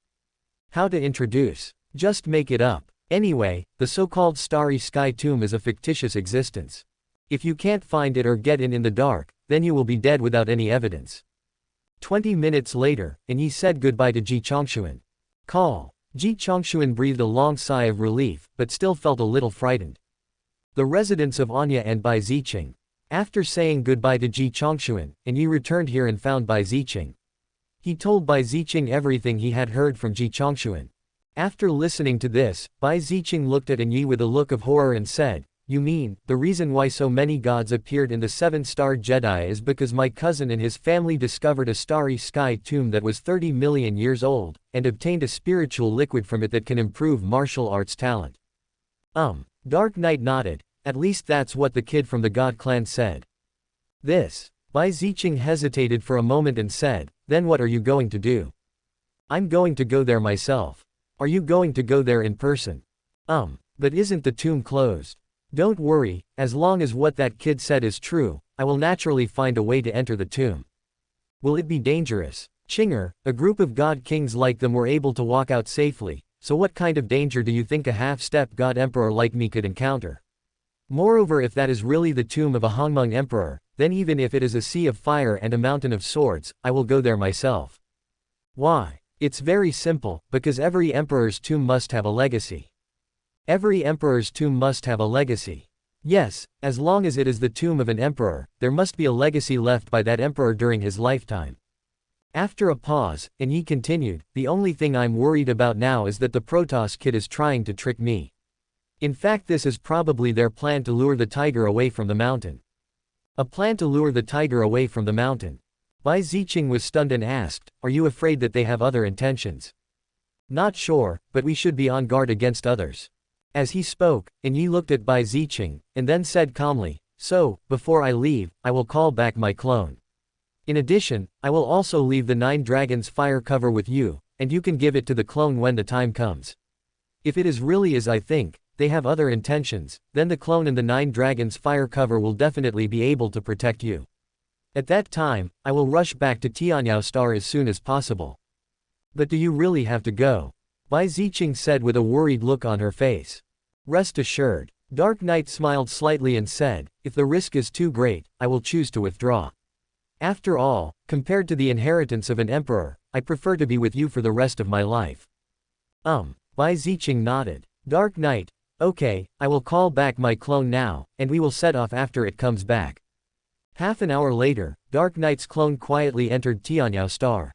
How to introduce? Just make it up. Anyway, the so-called Starry Sky tomb is a fictitious existence. If you can't find it or get in the dark, then you will be dead without any evidence. 20 minutes later, Yi said goodbye to Ji Chongshuan. Call. Ji Chongshuan breathed a long sigh of relief, but still felt a little frightened. The residence of Anya and Bai Ziqing. After saying goodbye to Ji Chongshuan, Yi returned here and found Bai Ziqing. He told Bai Ziqing everything he had heard from Ji Chongshuan. After listening to this, Bai Ziqing looked at Yi with a look of horror and said, "You mean, the reason why so many gods appeared in the Seven-Star Jedi is because my cousin and his family discovered a Starry Sky tomb that was 30 million years old, and obtained a spiritual liquid from it that can improve martial arts talent." Dark Knight nodded. At least that's what the kid from the God clan said. This. Bai Ziqing hesitated for a moment and said, "Then what are you going to do?" "I'm going to go there myself." "Are you going to go there in person?" But isn't the tomb closed?" "Don't worry, as long as what that kid said is true, I will naturally find a way to enter the tomb." "Will it be dangerous?" "Chinger, a group of god kings like them were able to walk out safely, so what kind of danger do you think a half-step god emperor like me could encounter? Moreover, if that is really the tomb of a Hongmeng emperor, then even if it is a sea of fire and a mountain of swords, I will go there myself." "Why?" "It's very simple, because every emperor's tomb must have a legacy." "Every emperor's tomb must have a legacy?" "Yes, as long as it is the tomb of an emperor, there must be a legacy left by that emperor during his lifetime." After a pause, Yi continued, "The only thing I'm worried about now is that the Protoss kid is trying to trick me. In fact, this is probably their plan to lure the tiger away from the mountain." "A plan to lure the tiger away from the mountain?" Bai Ziqing was stunned and asked, "Are you afraid that they have other intentions?" "Not sure, but we should be on guard against others." As he spoke, Yi looked at Bai Ziqing, and then said calmly, "So, before I leave, I will call back my clone. In addition, I will also leave the 9 dragons fire cover with you, and you can give it to the clone when the time comes. If it is really as I think, they have other intentions, then the clone and the 9 dragons fire cover will definitely be able to protect you. At that time, I will rush back to Tianyao Star as soon as possible." "But do you really have to go?" Bai Ziqing said with a worried look on her face. "Rest assured." Dark Knight smiled slightly and said, "If the risk is too great, I will choose to withdraw. After all, compared to the inheritance of an emperor, I prefer to be with you for the rest of my life." Bai Ziqing nodded. Dark Knight, "Okay, I will call back my clone now, and we will set off after it comes back." Half an hour later, Dark Knight's clone quietly entered Tianyao Star.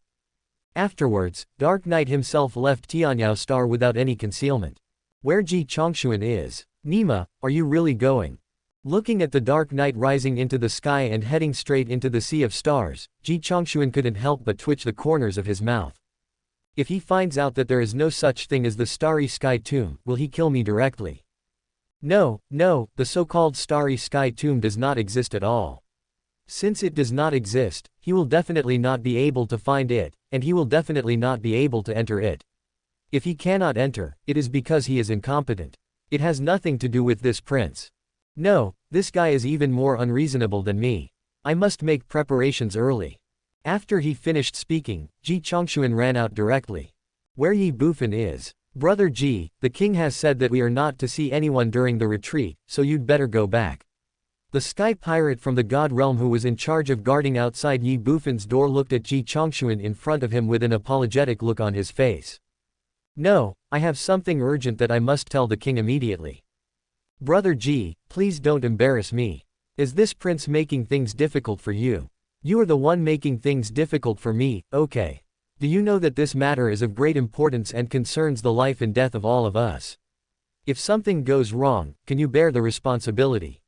Afterwards, Dark Knight himself left Tianyao Star without any concealment. Where Ji Chongshuan is? "Nima, are you really going?" Looking at the Dark Knight rising into the sky and heading straight into the sea of stars, Ji Chongshuan couldn't help but twitch the corners of his mouth. If he finds out that there is no such thing as the Starry Sky tomb, will he kill me directly? No, the so-called Starry Sky tomb does not exist at all. Since it does not exist, he will definitely not be able to find it, and he will definitely not be able to enter it. If he cannot enter, it is because he is incompetent. It has nothing to do with this prince. No, this guy is even more unreasonable than me. I must make preparations early. After he finished speaking, Ji Chongshuan ran out directly. Where Ye Bufan is? Brother Ji, the king has said that we are not to see anyone during the retreat, so you'd better go back. The sky pirate from the god realm who was in charge of guarding outside Ye Bufan's door looked at Ji Chongshuan in front of him with an apologetic look on his face. No, I have something urgent that I must tell the king immediately. Brother Ji, please don't embarrass me. Is this prince making things difficult for you? You are the one making things difficult for me, okay. Do you know that this matter is of great importance and concerns the life and death of all of us? If something goes wrong, can you bear the responsibility?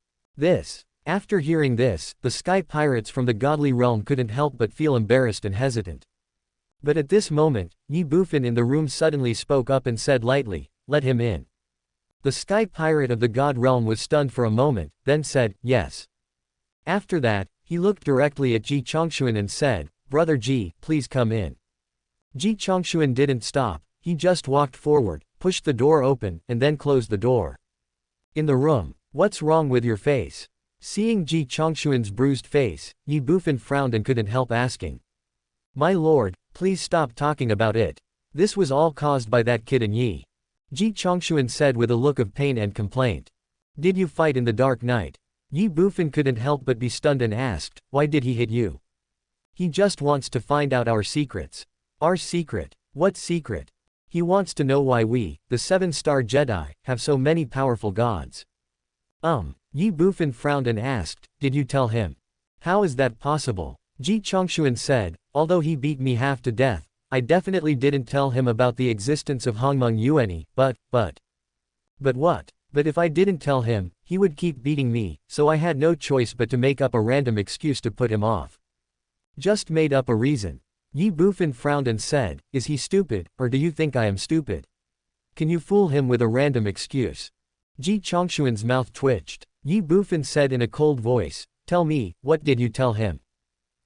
After hearing this, the sky pirates from the godly realm couldn't help but feel embarrassed and hesitant. But at this moment, Ye Bufan in the room suddenly spoke up and said lightly, "Let him in." The sky pirate of the god realm was stunned for a moment, then said, "Yes." After that, he looked directly at Ji Chongshuan and said, "Brother Ji, please come in." Ji Chongshuan didn't stop, he just walked forward, pushed the door open, and then closed the door. In the room, "What's wrong with your face?" Seeing Ji Chongshuan's bruised face, Ye Bufan frowned and couldn't help asking. "My lord, please stop talking about it. This was all caused by that kid in Yi." Ji Chongshuan said with a look of pain and complaint. "Did you fight in the dark night?" Ye Bufan couldn't help but be stunned and asked, "Why did he hit you?" "He just wants to find out our secrets." "Our secret? What secret?" "He wants to know why we, the 7-star Jedi, have so many powerful gods." Ye Bufan frowned and asked, "Did you tell him?" "How is that possible?" Ji Chongshuan said, "Although he beat me half to death, I definitely didn't tell him about the existence of Hongmeng Yuani, but what? But if I didn't tell him, he would keep beating me, so I had no choice but to make up a random excuse to put him off." "Just made up a reason?" Ye Bufan frowned and said, "Is he stupid, or do you think I am stupid? Can you fool him with a random excuse?" Ji Chongshuan's mouth twitched. Ye Bufan said in a cold voice, "Tell me, what did you tell him?"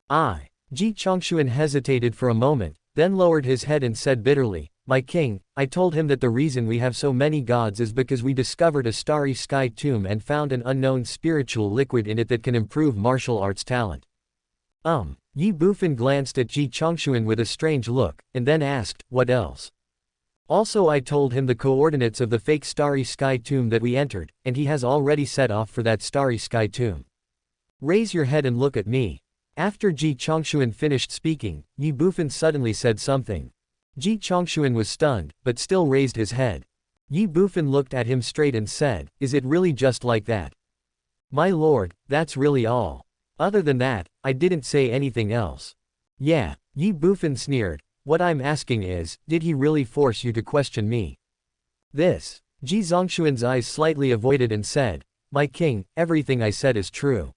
Ji Chongshuan hesitated for a moment, then lowered his head and said bitterly, "My king, I told him that the reason we have so many gods is because we discovered a starry sky tomb and found an unknown spiritual liquid in it that can improve martial arts talent." Ye Bufan glanced at Ji Chongshuan with a strange look, and then asked, "What else?" "Also I told him the coordinates of the fake starry sky tomb that we entered, and he has already set off for that starry sky tomb." "Raise your head and look at me." After Ji Chongshuan finished speaking, Ye Bufan suddenly said something. Ji Chongshuan was stunned, but still raised his head. Ye Bufan looked at him straight and said, "Is it really just like that?" "My lord, that's really all. Other than that, I didn't say anything else." "Yeah," Ye Bufan sneered. "What I'm asking is, did he really force you to question me?" Ji Zongshuan's eyes slightly avoided and said, "My king, everything I said is true."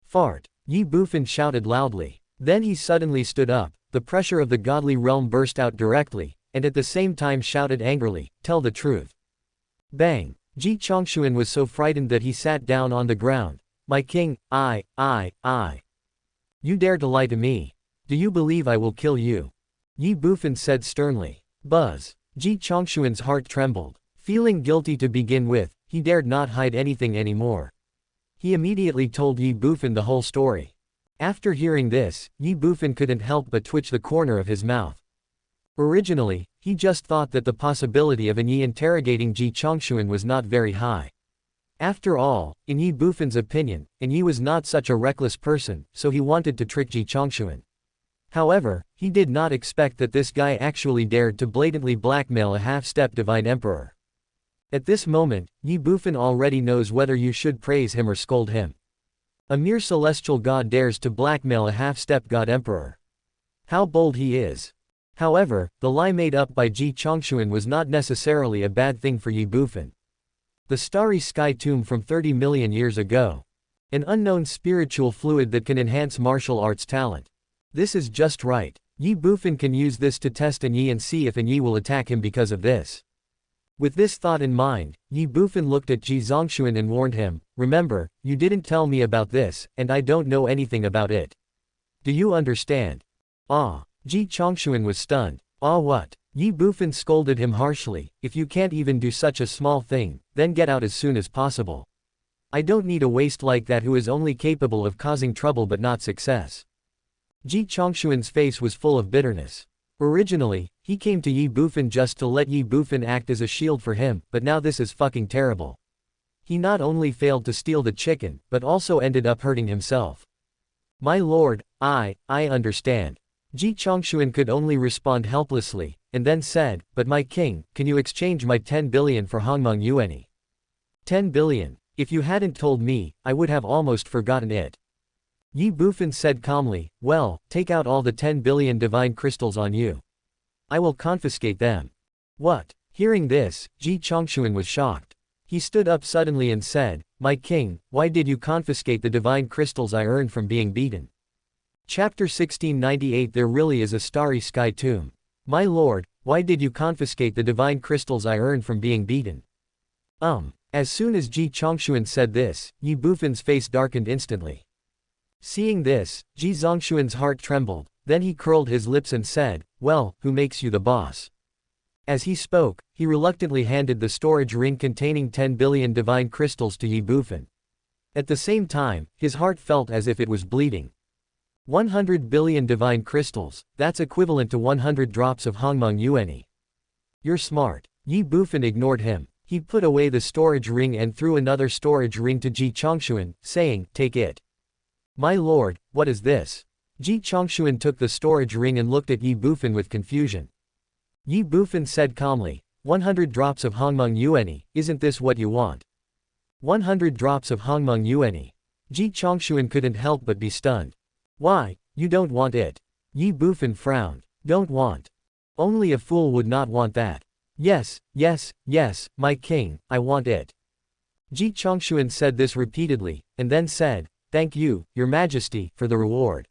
"Fart!" Ye Bufan shouted loudly. Then he suddenly stood up, the pressure of the godly realm burst out directly, and at the same time shouted angrily, "Tell the truth." Bang! Ji Chongshuan was so frightened that he sat down on the ground. "My king, I. You dare to lie to me? Do you believe I will kill you?" Ye Bufan said sternly. Buzz! Ji Chongshuan's heart trembled. Feeling guilty to begin with, he dared not hide anything anymore. He immediately told Ye Bufan the whole story. After hearing this, Ye Bufan couldn't help but twitch the corner of his mouth. Originally, he just thought that the possibility of Yi interrogating Ji Chongshuan was not very high. After all, in Ye Bufan's opinion, Yi was not such a reckless person, so he wanted to trick Ji Chongshuan. However, he did not expect that this guy actually dared to blatantly blackmail a half-step divine emperor. At this moment, Ye Bufan already knows whether you should praise him or scold him. A mere celestial god dares to blackmail a half-step god emperor. How bold he is. However, the lie made up by Ji Chongshuan was not necessarily a bad thing for Ye Bufan. The starry sky tomb from 30 million years ago. An unknown spiritual fluid that can enhance martial arts talent. This is just right. Ye Bufan can use this to test Yi and see if Yi will attack him because of this. With this thought in mind, Ye Bufan looked at Ji Zongshuan and warned him, "Remember, you didn't tell me about this, and I don't know anything about it. Do you understand?" Ji Chongshuan was stunned. What? Ye Bufan scolded him harshly, "If you can't even do such a small thing, then get out as soon as possible. I don't need a waste like that who is only capable of causing trouble but not success." Ji Chongshuan's face was full of bitterness. Originally, he came to Ye Bufan just to let Ye Bufan act as a shield for him, but now this is fucking terrible. He not only failed to steal the chicken, but also ended up hurting himself. "My lord, I understand." Ji Chongshuan could only respond helplessly, and then said, "But my king, can you exchange my 10 billion for Hongmeng Yuani?" 10 billion? If you hadn't told me, I would have almost forgotten it. Ye Bufan said calmly, well, take out all the 10 billion divine crystals on you. I will confiscate them. What? Hearing this, Ji Chongshuan was shocked. He stood up suddenly and said, my king, why did you confiscate the divine crystals I earned from being beaten? Chapter 1698. There really is a starry sky tomb. My lord, why did you confiscate the divine crystals I earned from being beaten? As soon as Ji Chongshuan said this, Ye Bufan's face darkened instantly. Seeing this, Ji Zongshuan's heart trembled, then he curled his lips and said, well, who makes you the boss? As he spoke, he reluctantly handed the storage ring containing 10 billion divine crystals to Ye Bufan. At the same time, his heart felt as if it was bleeding. 100 billion divine crystals, that's equivalent to 100 drops of Hongmeng Yuanyi. You're smart. Ye Bufan ignored him. He put away the storage ring and threw another storage ring to Ji Chongshuan, saying, take it. My lord, what is this? Ji Chongshuan took the storage ring and looked at Ye Bufan with confusion. Ye Bufan said calmly, 100 drops of Hongmeng Yuanyi, isn't this what you want? 100 drops of Hongmeng Yuanyi. Ji Chongshuan couldn't help but be stunned. Why, you don't want it? Ye Bufan frowned. Don't want. Only a fool would not want that. Yes, yes, yes, my king, I want it. Ji Chongshuan said this repeatedly, and then said, thank you, your majesty, for the reward.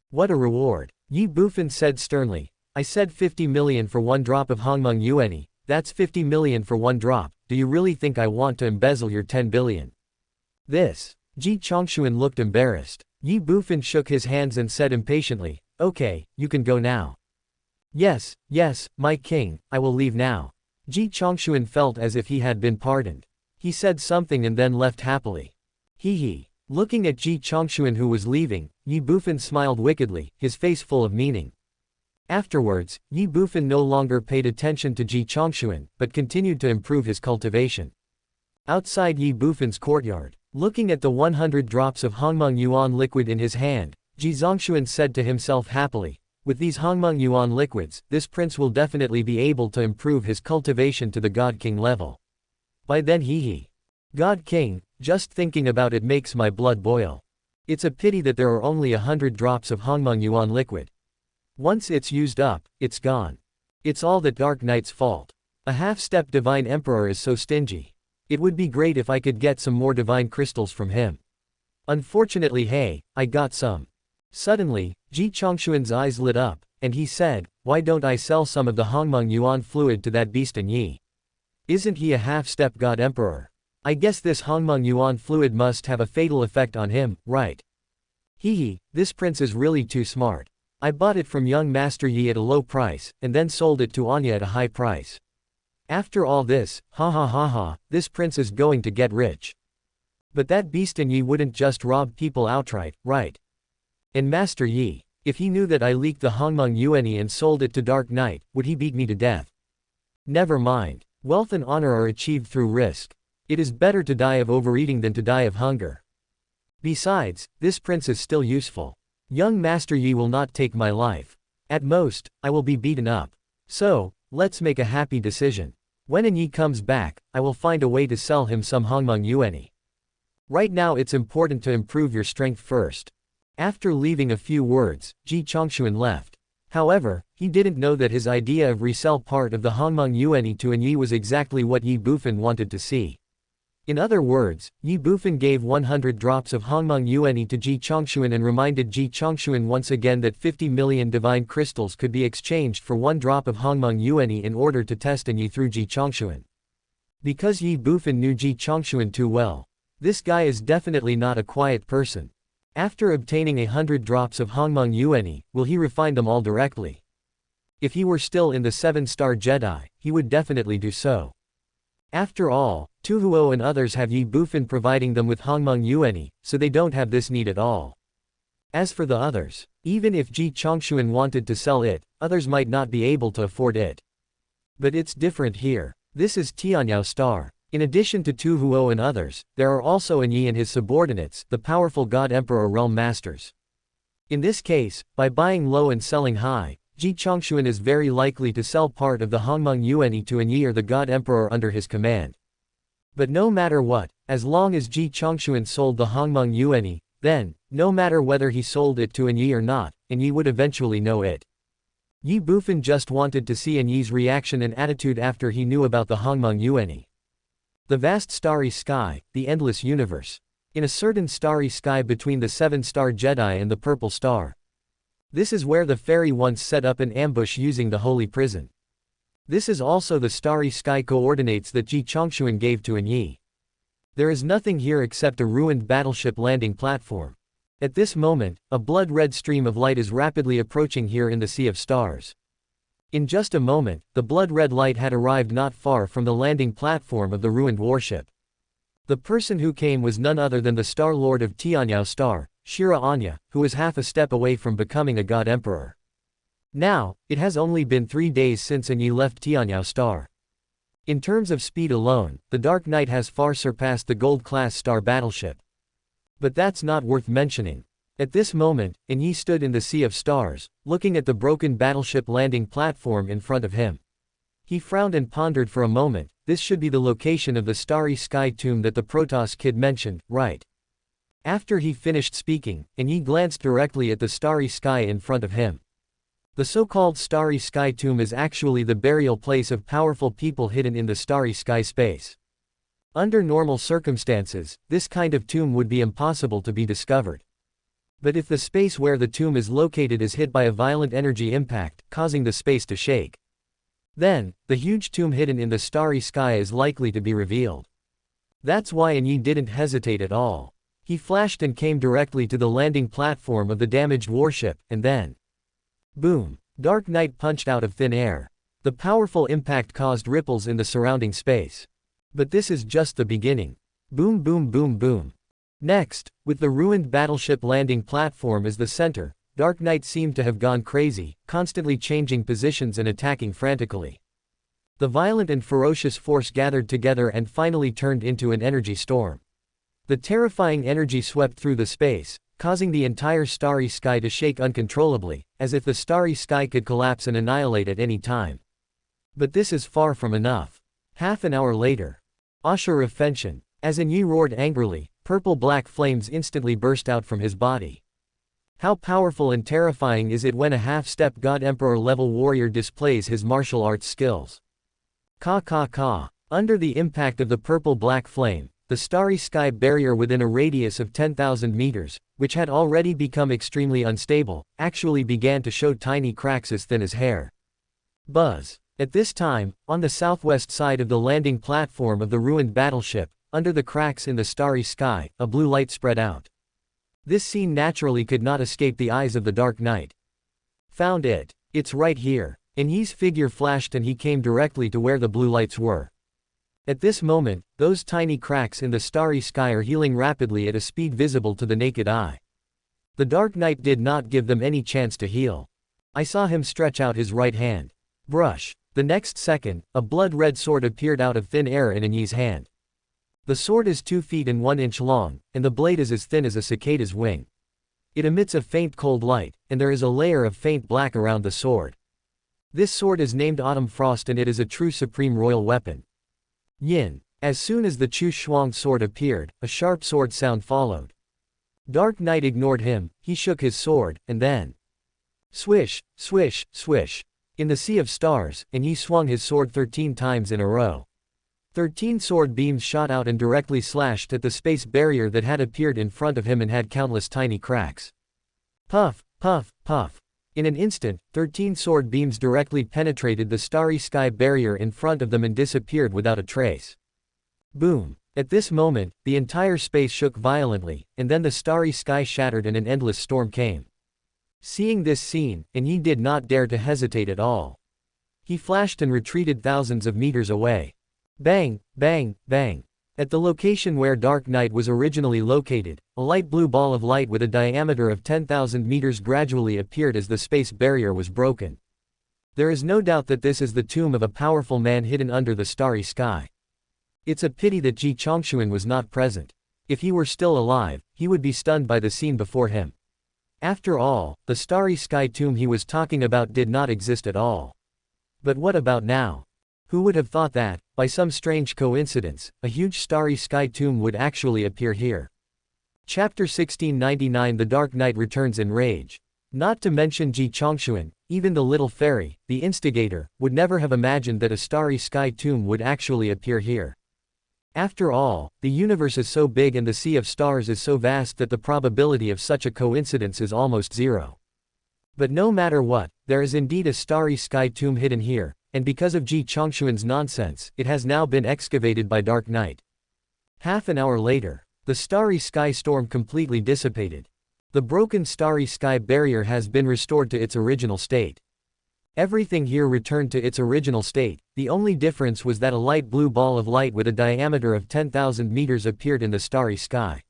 What a reward? Ye Bufan said sternly. I said 50 million for 1 drop of Hongmeng Yuanyi, that's 50 million for 1 drop, do you really think I want to embezzle your 10 billion? This. Ji Chongshuan looked embarrassed. Ye Bufan shook his hands and said impatiently, okay, you can go now. Yes, yes, my king, I will leave now. Ji Chongshuan felt as if he had been pardoned. He said something and then left happily. Hee. Looking at Ji Chongshuan who was leaving, Ye Bufan smiled wickedly, his face full of meaning. Afterwards, Ye Bufan no longer paid attention to Ji Chongshuan, but continued to improve his cultivation. Outside Ye Bufan's courtyard, looking at the 100 drops of Hongmeng Yuan liquid in his hand, Ji Zongshuan said to himself happily, with these Hongmeng Yuan liquids, this prince will definitely be able to improve his cultivation to the God King level. By then God King, just thinking about it makes my blood boil. It's a pity that there are only 100 drops of Hongmeng Yuan liquid. Once it's used up, it's gone. It's all that Dark Knight's fault. A half-step divine emperor is so stingy. It would be great if I could get some more divine crystals from him. Unfortunately, hey, I got some. Suddenly, Ji Chongshuan's eyes lit up, and he said, why don't I sell some of the Hongmeng Yuan fluid to that beast Yi? Isn't he a half-step god emperor? I guess this Hongmeng Yuan fluid must have a fatal effect on him, right? This prince is really too smart. I bought it from young Master Yi at a low price, and then sold it to Anya at a high price. After all this, this prince is going to get rich. But that beast Yi wouldn't just rob people outright, right? And Master Yi, if he knew that I leaked the Hongmeng Yuanyi and sold it to Dark Knight, would he beat me to death? Never mind. Wealth and honor are achieved through risk. It is better to die of overeating than to die of hunger. Besides, this prince is still useful. Young Master Yi will not take my life. At most, I will be beaten up. So, let's make a happy decision. When Yi comes back, I will find a way to sell him some Hongmeng Yuanyi. Right now it's important to improve your strength first. After leaving a few words, Ji Chongshuan left. However, he didn't know that his idea of resell part of the Hongmeng Yuanyi to Yi was exactly what Ye Bufan wanted to see. In other words, Ye Bufan gave 100 drops of Hongmeng Yuanyi to Ji Chongshuan and reminded Ji Chongshuan once again that 50 million divine crystals could be exchanged for 1 drop of Hongmeng Yuanyi in order to test Yi through Ji Chongshuan. Because Ye Bufan knew Ji Chongshuan too well. This guy is definitely not a quiet person. After obtaining 100 drops of Hongmeng Yuanyi, will he refine them all directly? If he were still in the 7-star Jedi, he would definitely do so. After all, Tu Huo and others have Ye Bufan providing them with Hongmeng Yuanyi, so they don't have this need at all. As for the others, even if Ji Chongshuan wanted to sell it, others might not be able to afford it. But it's different here. This is Tianyao Star. In addition to Tu Huo and others, there are also Yi and his subordinates, the powerful God Emperor Realm Masters. In this case, by buying low and selling high, Ji Chongshuan is very likely to sell part of the Hongmeng Yuanyi to Yi or the God Emperor under his command. But no matter what, as long as Ji Chongshuan sold the Hongmeng Yuanyi, Then, no matter whether he sold it to Ye or not, Ye would eventually know it. Ye Bufan just wanted to see Ye's reaction and attitude after he knew about the Hongmeng Yuanyi. The vast starry sky, the endless universe. In a certain starry sky between the seven-star Jedi and the purple star. This is where the fairy once set up an ambush using the holy prison. This is also the starry sky coordinates that Ji Chongxuan gave to Ye. There is nothing here except a ruined battleship landing platform. At this moment, a blood-red stream of light is rapidly approaching here in the Sea of Stars. In just a moment, the blood-red light had arrived not far from the landing platform of the ruined warship. The person who came was none other than the Star Lord of Tianyao Star, Shira Anya, who was half a step away from becoming a God Emperor. Now, it has only been 3 days since Ye left Tianyao Star. In terms of speed alone, the Dark Knight has far surpassed the Gold-class star battleship. But that's not worth mentioning. At this moment, Ye stood in the Sea of Stars, looking at the broken battleship landing platform in front of him. He frowned and pondered for a moment. This should be the location of the starry sky tomb that the Protoss kid mentioned, right? After he finished speaking, Ye glanced directly at the starry sky in front of him. The so-called starry sky tomb is actually the burial place of powerful people hidden in the starry sky space. Under normal circumstances, this kind of tomb would be impossible to be discovered. But if the space where the tomb is located is hit by a violent energy impact, causing the space to shake, then, the huge tomb hidden in the starry sky is likely to be revealed. That's why Ye didn't hesitate at all. He flashed and came directly to the landing platform of the damaged warship, and then, boom! Dark Knight punched out of thin air. The powerful impact caused ripples in the surrounding space. But this is just the beginning. Boom boom boom boom. Next, with the ruined battleship landing platform as the center, Dark Knight seemed to have gone crazy, constantly changing positions and attacking frantically. The violent and ferocious force gathered together and finally turned into an energy storm. The terrifying energy swept through the space, causing the entire starry sky to shake uncontrollably, as if the starry sky could collapse and annihilate at any time. But this is far from enough. Half an hour later. Ashura Fenshin. As Ye roared angrily, purple-black flames instantly burst out from his body. How powerful and terrifying is it when a half-step God Emperor level warrior displays his martial arts skills. Ka ka ka. Under the impact of the purple-black flame, the starry sky barrier within a radius of 10,000 meters, which had already become extremely unstable, actually began to show tiny cracks as thin as hair. Buzz. At this time, on the southwest side of the landing platform of the ruined battleship, under the cracks in the starry sky, a blue light spread out. This scene naturally could not escape the eyes of the Dark Knight. Found it. It's right here. Ye's figure flashed and he came directly to where the blue lights were. At this moment, those tiny cracks in the starry sky are healing rapidly at a speed visible to the naked eye. The Dark Knight did not give them any chance to heal. I saw him stretch out his right hand. Brush. The next second, a blood-red sword appeared out of thin air in Ye's hand. The sword is 2 feet and 1 inch long, and the blade is as thin as a cicada's wing. It emits a faint cold light, and there is a layer of faint black around the sword. This sword is named Autumn Frost and it is a true supreme royal weapon. Yin. As soon as the Chu Shuang sword appeared, a sharp sword sound followed. Dark Knight ignored him, he shook his sword, and then, swish, swish, swish. In the Sea of Stars, Ye swung his sword 13 times in a row. 13 sword beams shot out and directly slashed at the space barrier that had appeared in front of him and had countless tiny cracks. Puff, puff, puff. In an instant, 13 sword beams directly penetrated the starry sky barrier in front of them and disappeared without a trace. Boom. At this moment, the entire space shook violently, and then the starry sky shattered and an endless storm came. Seeing this scene, Ye did not dare to hesitate at all. He flashed and retreated thousands of meters away. Bang, bang, bang. At the location where Dark Knight was originally located, a light blue ball of light with a diameter of 10,000 meters gradually appeared as the space barrier was broken. There is no doubt that this is the tomb of a powerful man hidden under the starry sky. It's a pity that Ji Chongxuan was not present. If he were still alive, he would be stunned by the scene before him. After all, the starry sky tomb he was talking about did not exist at all. But what about now? Who would have thought that, by some strange coincidence, a huge starry sky tomb would actually appear here? Chapter 1699 The Dark Knight returns in rage. Not to mention Ji Chongshuan, even the little fairy, the instigator, would never have imagined that a starry sky tomb would actually appear here. After all, the universe is so big and the sea of stars is so vast that the probability of such a coincidence is almost zero. But no matter what, there is indeed a starry sky tomb hidden here, and because of Ji Chongshuan's nonsense, it has now been excavated by Dark Knight. Half an hour later, the starry sky storm completely dissipated. The broken starry sky barrier has been restored to its original state. Everything here returned to its original state, the only difference was that a light blue ball of light with a diameter of 10,000 meters appeared in the starry sky.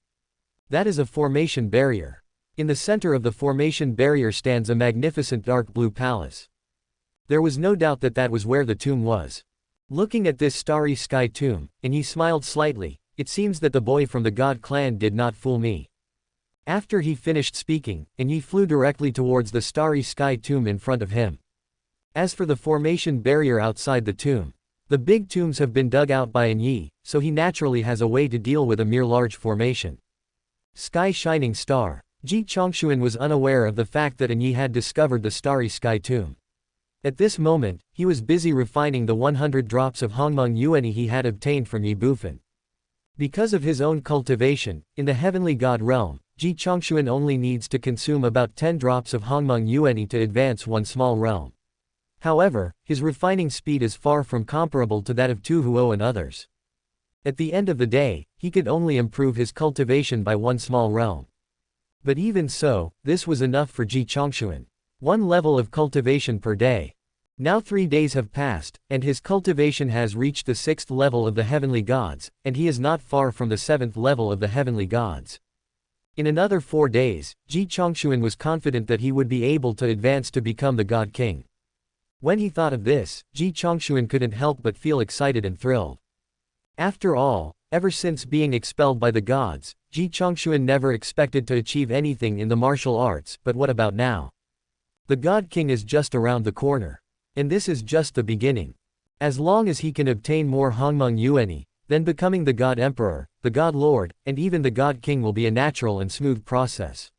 That is a formation barrier. In the center of the formation barrier stands a magnificent dark blue palace. There was no doubt that that was where the tomb was. Looking at this starry sky tomb, and he smiled slightly, it seems that the boy from the God clan did not fool me. After he finished speaking, and he flew directly towards the starry sky tomb in front of him. As for the formation barrier outside the tomb, the big tombs have been dug out by Yi, so he naturally has a way to deal with a mere large formation. Sky shining star. Ji Chongshuan was unaware of the fact that Yi had discovered the starry sky tomb. At this moment, he was busy refining the 100 drops of Hongmeng Yuan he had obtained from Ye Bufan. Because of his own cultivation, in the heavenly god realm, Ji Chongshuan only needs to consume about 10 drops of Hongmeng Yuan to advance one small realm. However, his refining speed is far from comparable to that of Tu Huo and others. At the end of the day, he could only improve his cultivation by one small realm. But even so, this was enough for Ji Chongshuan. One level of cultivation per day. Now 3 days have passed, and his cultivation has reached the 6th level of the heavenly gods, and he is not far from the 7th level of the heavenly gods. In another 4 days, Ji Chongshuan was confident that he would be able to advance to become the God King. When he thought of this, Ji Chongshuan couldn't help but feel excited and thrilled. After all, ever since being expelled by the gods, Ji Chongshuan never expected to achieve anything in the martial arts, but what about now? The God King is just around the corner. And this is just the beginning. As long as he can obtain more Hongmeng Yuan, then becoming the God Emperor, the God Lord, and even the God King will be a natural and smooth process.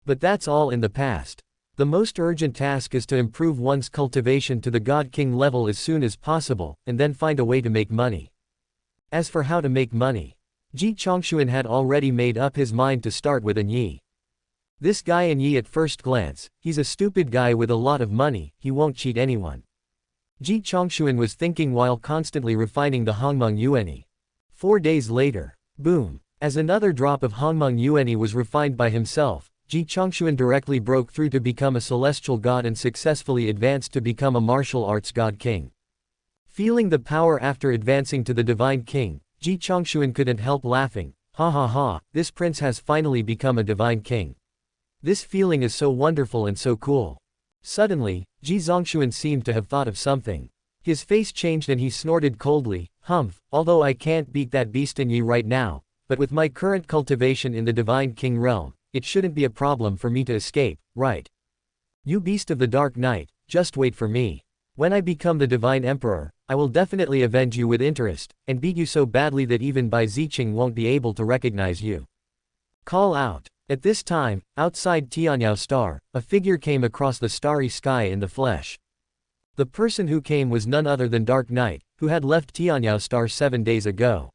But that's all in the past. The most urgent task is to improve one's cultivation to the God King level as soon as possible, and then find a way to make money. As for how to make money, Ji Chongshuan had already made up his mind to start with Yi. This guy Yi at first glance, he's a stupid guy with a lot of money, he won't cheat anyone. Ji Chongshuan was thinking while constantly refining the Hongmeng Yuan. 4 days later, boom! As another drop of Hongmeng Yuan was refined by himself, Ji Chongshuan directly broke through to become a celestial god and successfully advanced to become a martial arts god king. Feeling the power after advancing to the divine king, Ji Chongshuan couldn't help laughing. Ha ha ha, this prince has finally become a divine king. This feeling is so wonderful and so cool. Suddenly, Ji Chongshuan seemed to have thought of something. His face changed and he snorted coldly, "Humph, although I can't beat that beast in Yi right now, but with my current cultivation in the divine king realm, it shouldn't be a problem for me to escape, right? You beast of the Dark Knight, just wait for me. When I become the divine emperor, I will definitely avenge you with interest, and beat you so badly that even Bai Ziqing won't be able to recognize you." Call out. At this time, outside Tianyao Star, a figure came across the starry sky in the flesh. The person who came was none other than Dark Knight, who had left Tianyao Star 7 days ago.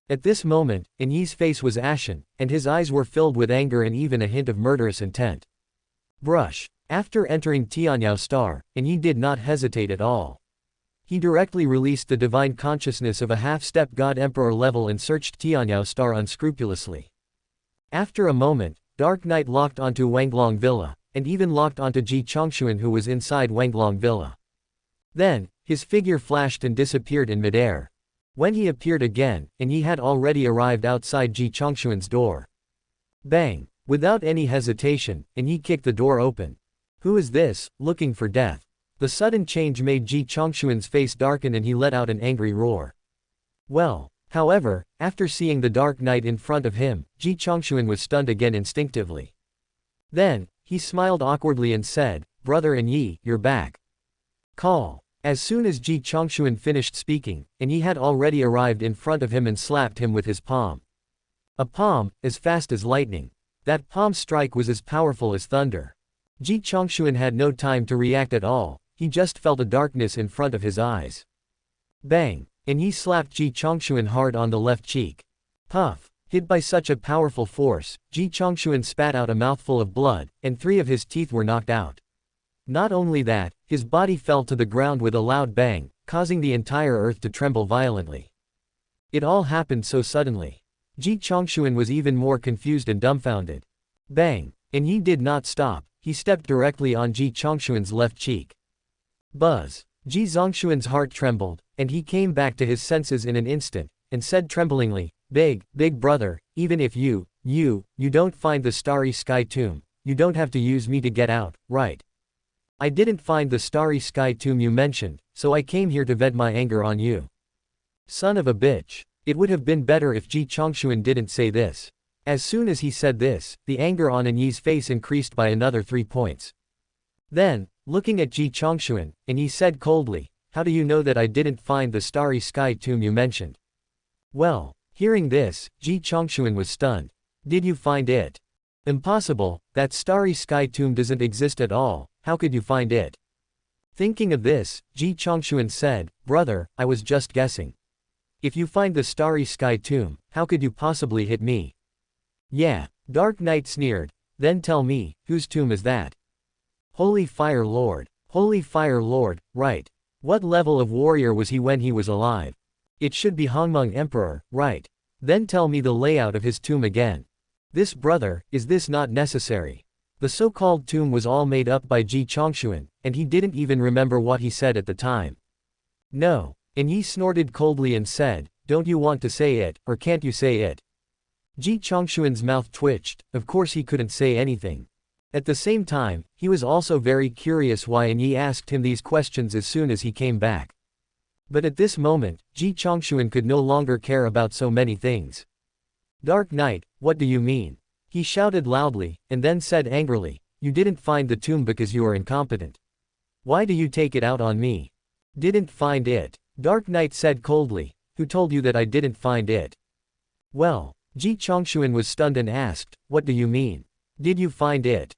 At this moment, Yi's face was ashen, and his eyes were filled with anger and even a hint of murderous intent. Brush. After entering Tianyao Star, Yi did not hesitate at all. He directly released the divine consciousness of a half-step God Emperor level and searched Tianyao Star unscrupulously. After a moment, Dark Knight locked onto Wanglong Villa, and even locked onto Ji Chongshuan who was inside Wanglong Villa. Then, his figure flashed and disappeared in midair. When he appeared again, Yi had already arrived outside Ji Chongshuan's door. Bang! Without any hesitation, Yi kicked the door open. Who is this, looking for death? The sudden change made Ji Chongshuan's face darken and he let out an angry roar. Well, however, after seeing the Dark Knight in front of him, Ji Chongshuan was stunned again instinctively. Then, he smiled awkwardly and said, "Brother Yi, you're back. Call." As soon as Ji Chongshuan finished speaking, Yi had already arrived in front of him and slapped him with his palm. A palm, as fast as lightning. That palm strike was as powerful as thunder. Ji Chongshuan had no time to react at all, he just felt a darkness in front of his eyes. Bang! And he slapped Ji Chongshuan hard on the left cheek. Puff! Hit by such a powerful force, Ji Chongshuan spat out a mouthful of blood, and 3 of his teeth were knocked out. Not only that, his body fell to the ground with a loud bang, causing the entire earth to tremble violently. It all happened so suddenly. Ji Chongshuan was even more confused and dumbfounded. Bang! And he did not stop, he stepped directly on Ji Chongshuan's left cheek. Buzz! Ji Zongshuan's heart trembled, and he came back to his senses in an instant, and said tremblingly, Big brother, even if you don't find the Starry Sky Tomb, you don't have to use me to get out, right? I didn't find the Starry Sky Tomb you mentioned, so I came here to vent my anger on you. Son of a bitch. It would have been better if Ji Chongshuan didn't say this. As soon as he said this, the anger on Yi's face increased by another 3 points. Then, looking at Ji Chongshuan, and he said coldly, how do you know that I didn't find the Starry Sky Tomb you mentioned? Well, hearing this, Ji Chongshuan was stunned. Did you find it? Impossible, that Starry Sky Tomb doesn't exist at all, how could you find it? Thinking of this, Ji Chongshuan said, brother, I was just guessing. If you find the Starry Sky Tomb, how could you possibly hit me? Yeah, Dark Knight sneered, then tell me, whose tomb is that? Holy Fire Lord, right. What level of warrior was he when he was alive? It should be Hongmeng Emperor, right. Then tell me the layout of his tomb again. This brother, is this not necessary? The so-called tomb was all made up by Ji Chongshuan, and he didn't even remember what he said at the time. No. And he snorted coldly and said, don't you want to say it, or can't you say it? Ji Chongshuan's mouth twitched, of course he couldn't say anything. At the same time, he was also very curious why Yi asked him these questions as soon as he came back. But at this moment, Ji Chongshuan could no longer care about so many things. Dark Knight, what do you mean? He shouted loudly, and then said angrily, you didn't find the tomb because you are incompetent. Why do you take it out on me? Didn't find it. Dark Knight said coldly, who told you that I didn't find it? Well, Ji Chongshuan was stunned and asked, what do you mean? Did you find it?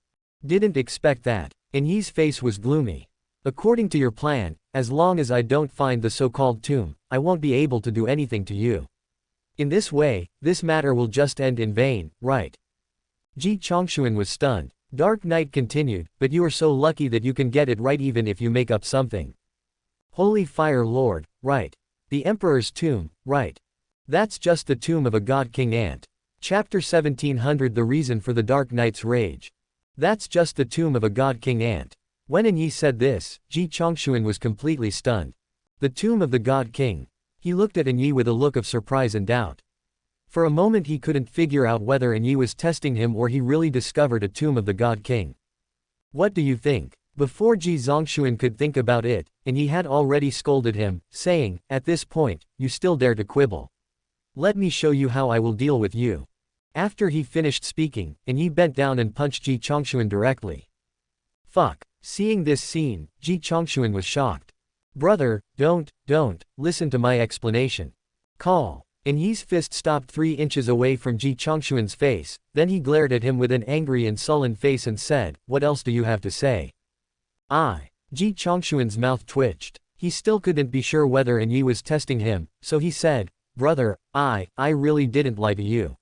Didn't expect that. And Yi's face was gloomy. According to your plan, as long as I don't find the so-called tomb, I won't be able to do anything to you. In this way, this matter will just end in vain, right? Ji Chongshuan was stunned. Dark Knight continued, but you are so lucky that you can get it right even if you make up something. Holy Fire Lord, right. The Emperor's tomb, right. That's just the tomb of a God King Ant. Chapter 1700 The reason for the Dark Knight's rage. That's just the tomb of a God King Ant. When Yi said this, Ji Chongshuan was completely stunned. The tomb of the God King. He looked at Yi with a look of surprise and doubt. For a moment he couldn't figure out whether Yi was testing him or he really discovered a tomb of the God King. What do you think? Before Ji Zongshuan could think about it, Yi had already scolded him, saying, at this point, you still dare to quibble. Let me show you how I will deal with you. After he finished speaking, Yi bent down and punched Ji Chongshuan directly. Fuck. Seeing this scene, Ji Chongshuan was shocked. Brother, don't, listen to my explanation. Call. Yi's fist stopped 3 inches away from Ji Chongshuan's face, then he glared at him with an angry and sullen face and said, what else do you have to say? Ji Chongshuan's mouth twitched. He still couldn't be sure whether Yi was testing him, so he said, brother, I really didn't lie to you.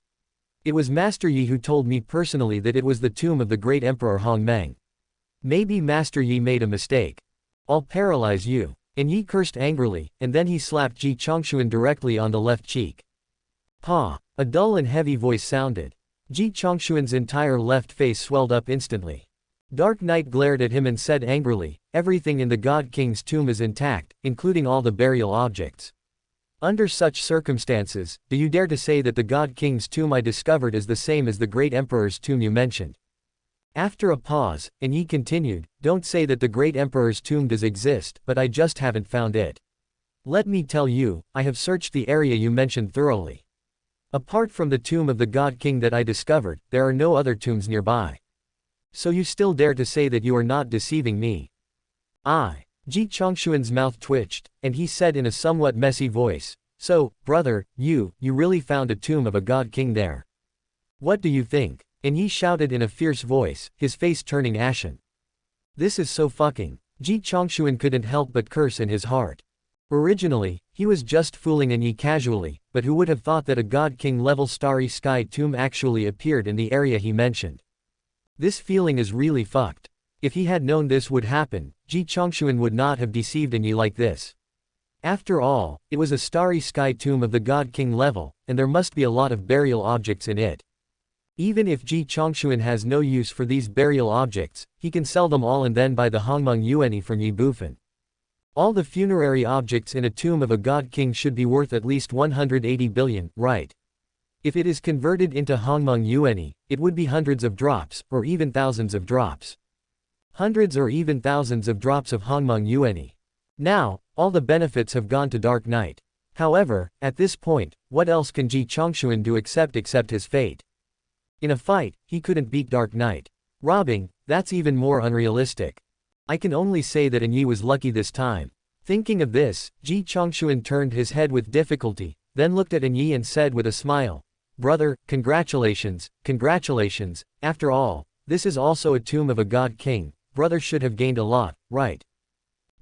It was Master Yi who told me personally that it was the tomb of the great Emperor Hongmeng. Maybe Master Yi made a mistake. I'll paralyze you. Yi cursed angrily, and then he slapped Ji Chongshuan directly on the left cheek. Pa! A dull and heavy voice sounded. Ji Chongshuan's entire left face swelled up instantly. Dark Knight glared at him and said angrily, everything in the God King's tomb is intact, including all the burial objects. Under such circumstances, do you dare to say that the God King's tomb I discovered is the same as the great Emperor's tomb you mentioned? After a pause, Yi continued, don't say that the great Emperor's tomb does exist, but I just haven't found it. Let me tell you, I have searched the area you mentioned thoroughly. Apart from the tomb of the God King that I discovered, there are no other tombs nearby. So you still dare to say that you are not deceiving me? Ji Chongshuan's mouth twitched, and he said in a somewhat messy voice, so, brother, you really found a tomb of a God King there. What do you think? And Ye shouted in a fierce voice, his face turning ashen. This is so fucking. Ji Chongshuan couldn't help but curse in his heart. Originally, he was just fooling Ye casually, but who would have thought that a God King level starry sky tomb actually appeared in the area he mentioned. This feeling is really fucked. If he had known this would happen, Ji Chongshuan would not have deceived Ye like this. After all, it was a starry sky tomb of the God King level, and there must be a lot of burial objects in it. Even if Ji Chongshuan has no use for these burial objects, he can sell them all and then buy the Hongmeng Yuanyi from Ye Bufan. All the funerary objects in a tomb of a God King should be worth at least 180 billion, right? If it is converted into Hongmeng Yuanyi, it would be hundreds of drops, or even thousands of drops. Hundreds or even thousands of drops of Hongmeng Yuanyi. Now, all the benefits have gone to Dark Knight. However, at this point, what else can Ji Chongshuan do except his fate? In a fight, he couldn't beat Dark Knight. Robbing, that's even more unrealistic. I can only say that Ye was lucky this time. Thinking of this, Ji Chongshuan turned his head with difficulty, then looked at Ye and said with a smile, "Brother, congratulations, congratulations, after all, this is also a tomb of a God King, brother should have gained a lot, right?"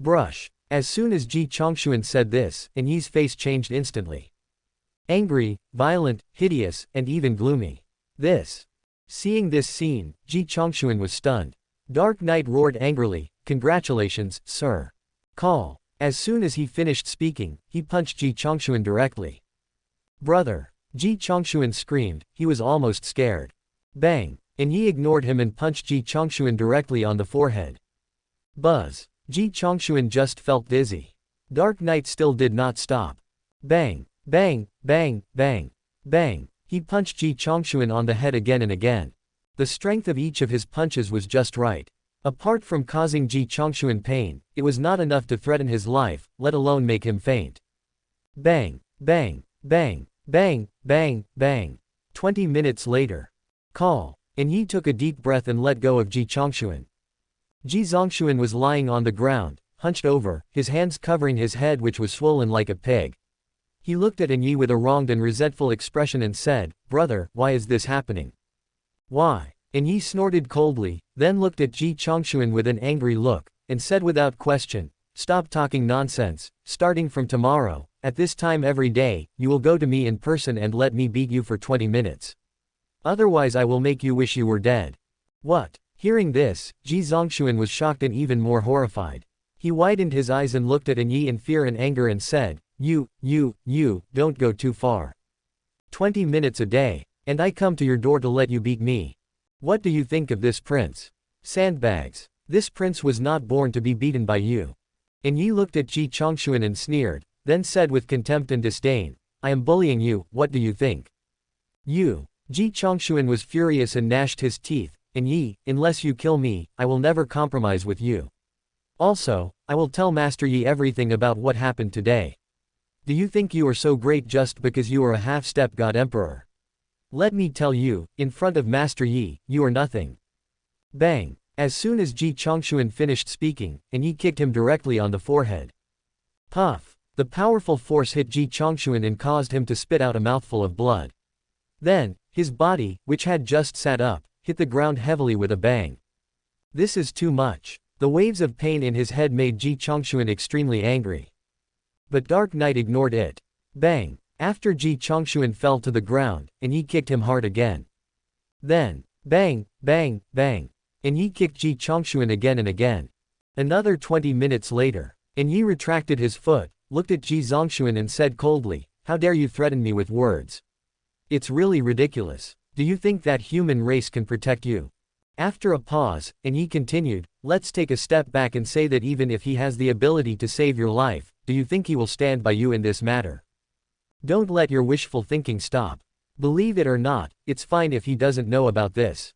Brush. As soon as Ji Chongshuan said this, Ye's face changed instantly. Angry, violent, hideous, and even gloomy. Seeing this scene, Ji Chongshuan was stunned. Dark Knight roared angrily, "Congratulations, sir." Call. As soon as he finished speaking, he punched Ji Chongshuan directly. "Brother!" Ji Chongshuan screamed, he was almost scared. Bang! And Ye ignored him and punched Ji Chongshuan directly on the forehead. Buzz! Ji Chongshuan just felt dizzy. Dark Knight still did not stop. Bang! Bang! Bang! Bang! Bang! He punched Ji Chongshuan on the head again and again. The strength of each of his punches was just right. Apart from causing Ji Chongshuan pain, it was not enough to threaten his life, let alone make him faint. Bang! Bang! Bang! Bang! Bang! Bang! 20 minutes later. Call. And Ye took a deep breath and let go of Ji Chongshuan. Ji Zongshuan was lying on the ground, hunched over, his hands covering his head which was swollen like a pig. He looked at Ye with a wronged and resentful expression and said, "Brother, why is this happening? Why?" And Ye snorted coldly, then looked at Ji Chongshuan with an angry look, and said without question, "Stop talking nonsense, starting from tomorrow, at this time every day, you will go to me in person and let me beat you for 20 minutes. Otherwise I will make you wish you were dead." What? Hearing this, Ji Zongshuan was shocked and even more horrified. He widened his eyes and looked at Ye in fear and anger and said, You, don't go too far. 20 minutes a day, and I come to your door to let you beat me. What do you think of this prince? Sandbags. This prince was not born to be beaten by you. And Ye looked at Ji Chongshuan and sneered, then said with contempt and disdain, "I am bullying you, what do you think?" You. Ji Chongshuan was furious and gnashed his teeth, and Ye, unless you kill me, I will never compromise with you. Also, I will tell Master Ye everything about what happened today. Do you think you are so great just because you are a half-step god emperor? Let me tell you, in front of Master Ye, you are nothing. Bang! As soon as Ji Chongshuan finished speaking, Ye kicked him directly on the forehead. Puff! The powerful force hit Ji Chongshuan and caused him to spit out a mouthful of blood. Then, his body, which had just sat up, hit the ground heavily with a bang. This is too much. The waves of pain in his head made Ji Chongshuan extremely angry. But Dark Knight ignored it. Bang! After Ji Chongshuan fell to the ground, Ye kicked him hard again. Then, bang, bang, bang. Ye kicked Ji Chongshuan again and again. Another 20 minutes later, Ye retracted his foot, looked at Ji Zongshuan and said coldly, "How dare you threaten me with words? It's really ridiculous. Do you think that human race can protect you?" After a pause, Ye continued, "Let's take a step back and say that even if he has the ability to save your life, do you think he will stand by you in this matter? Don't let your wishful thinking stop. Believe it or not, it's fine if he doesn't know about this.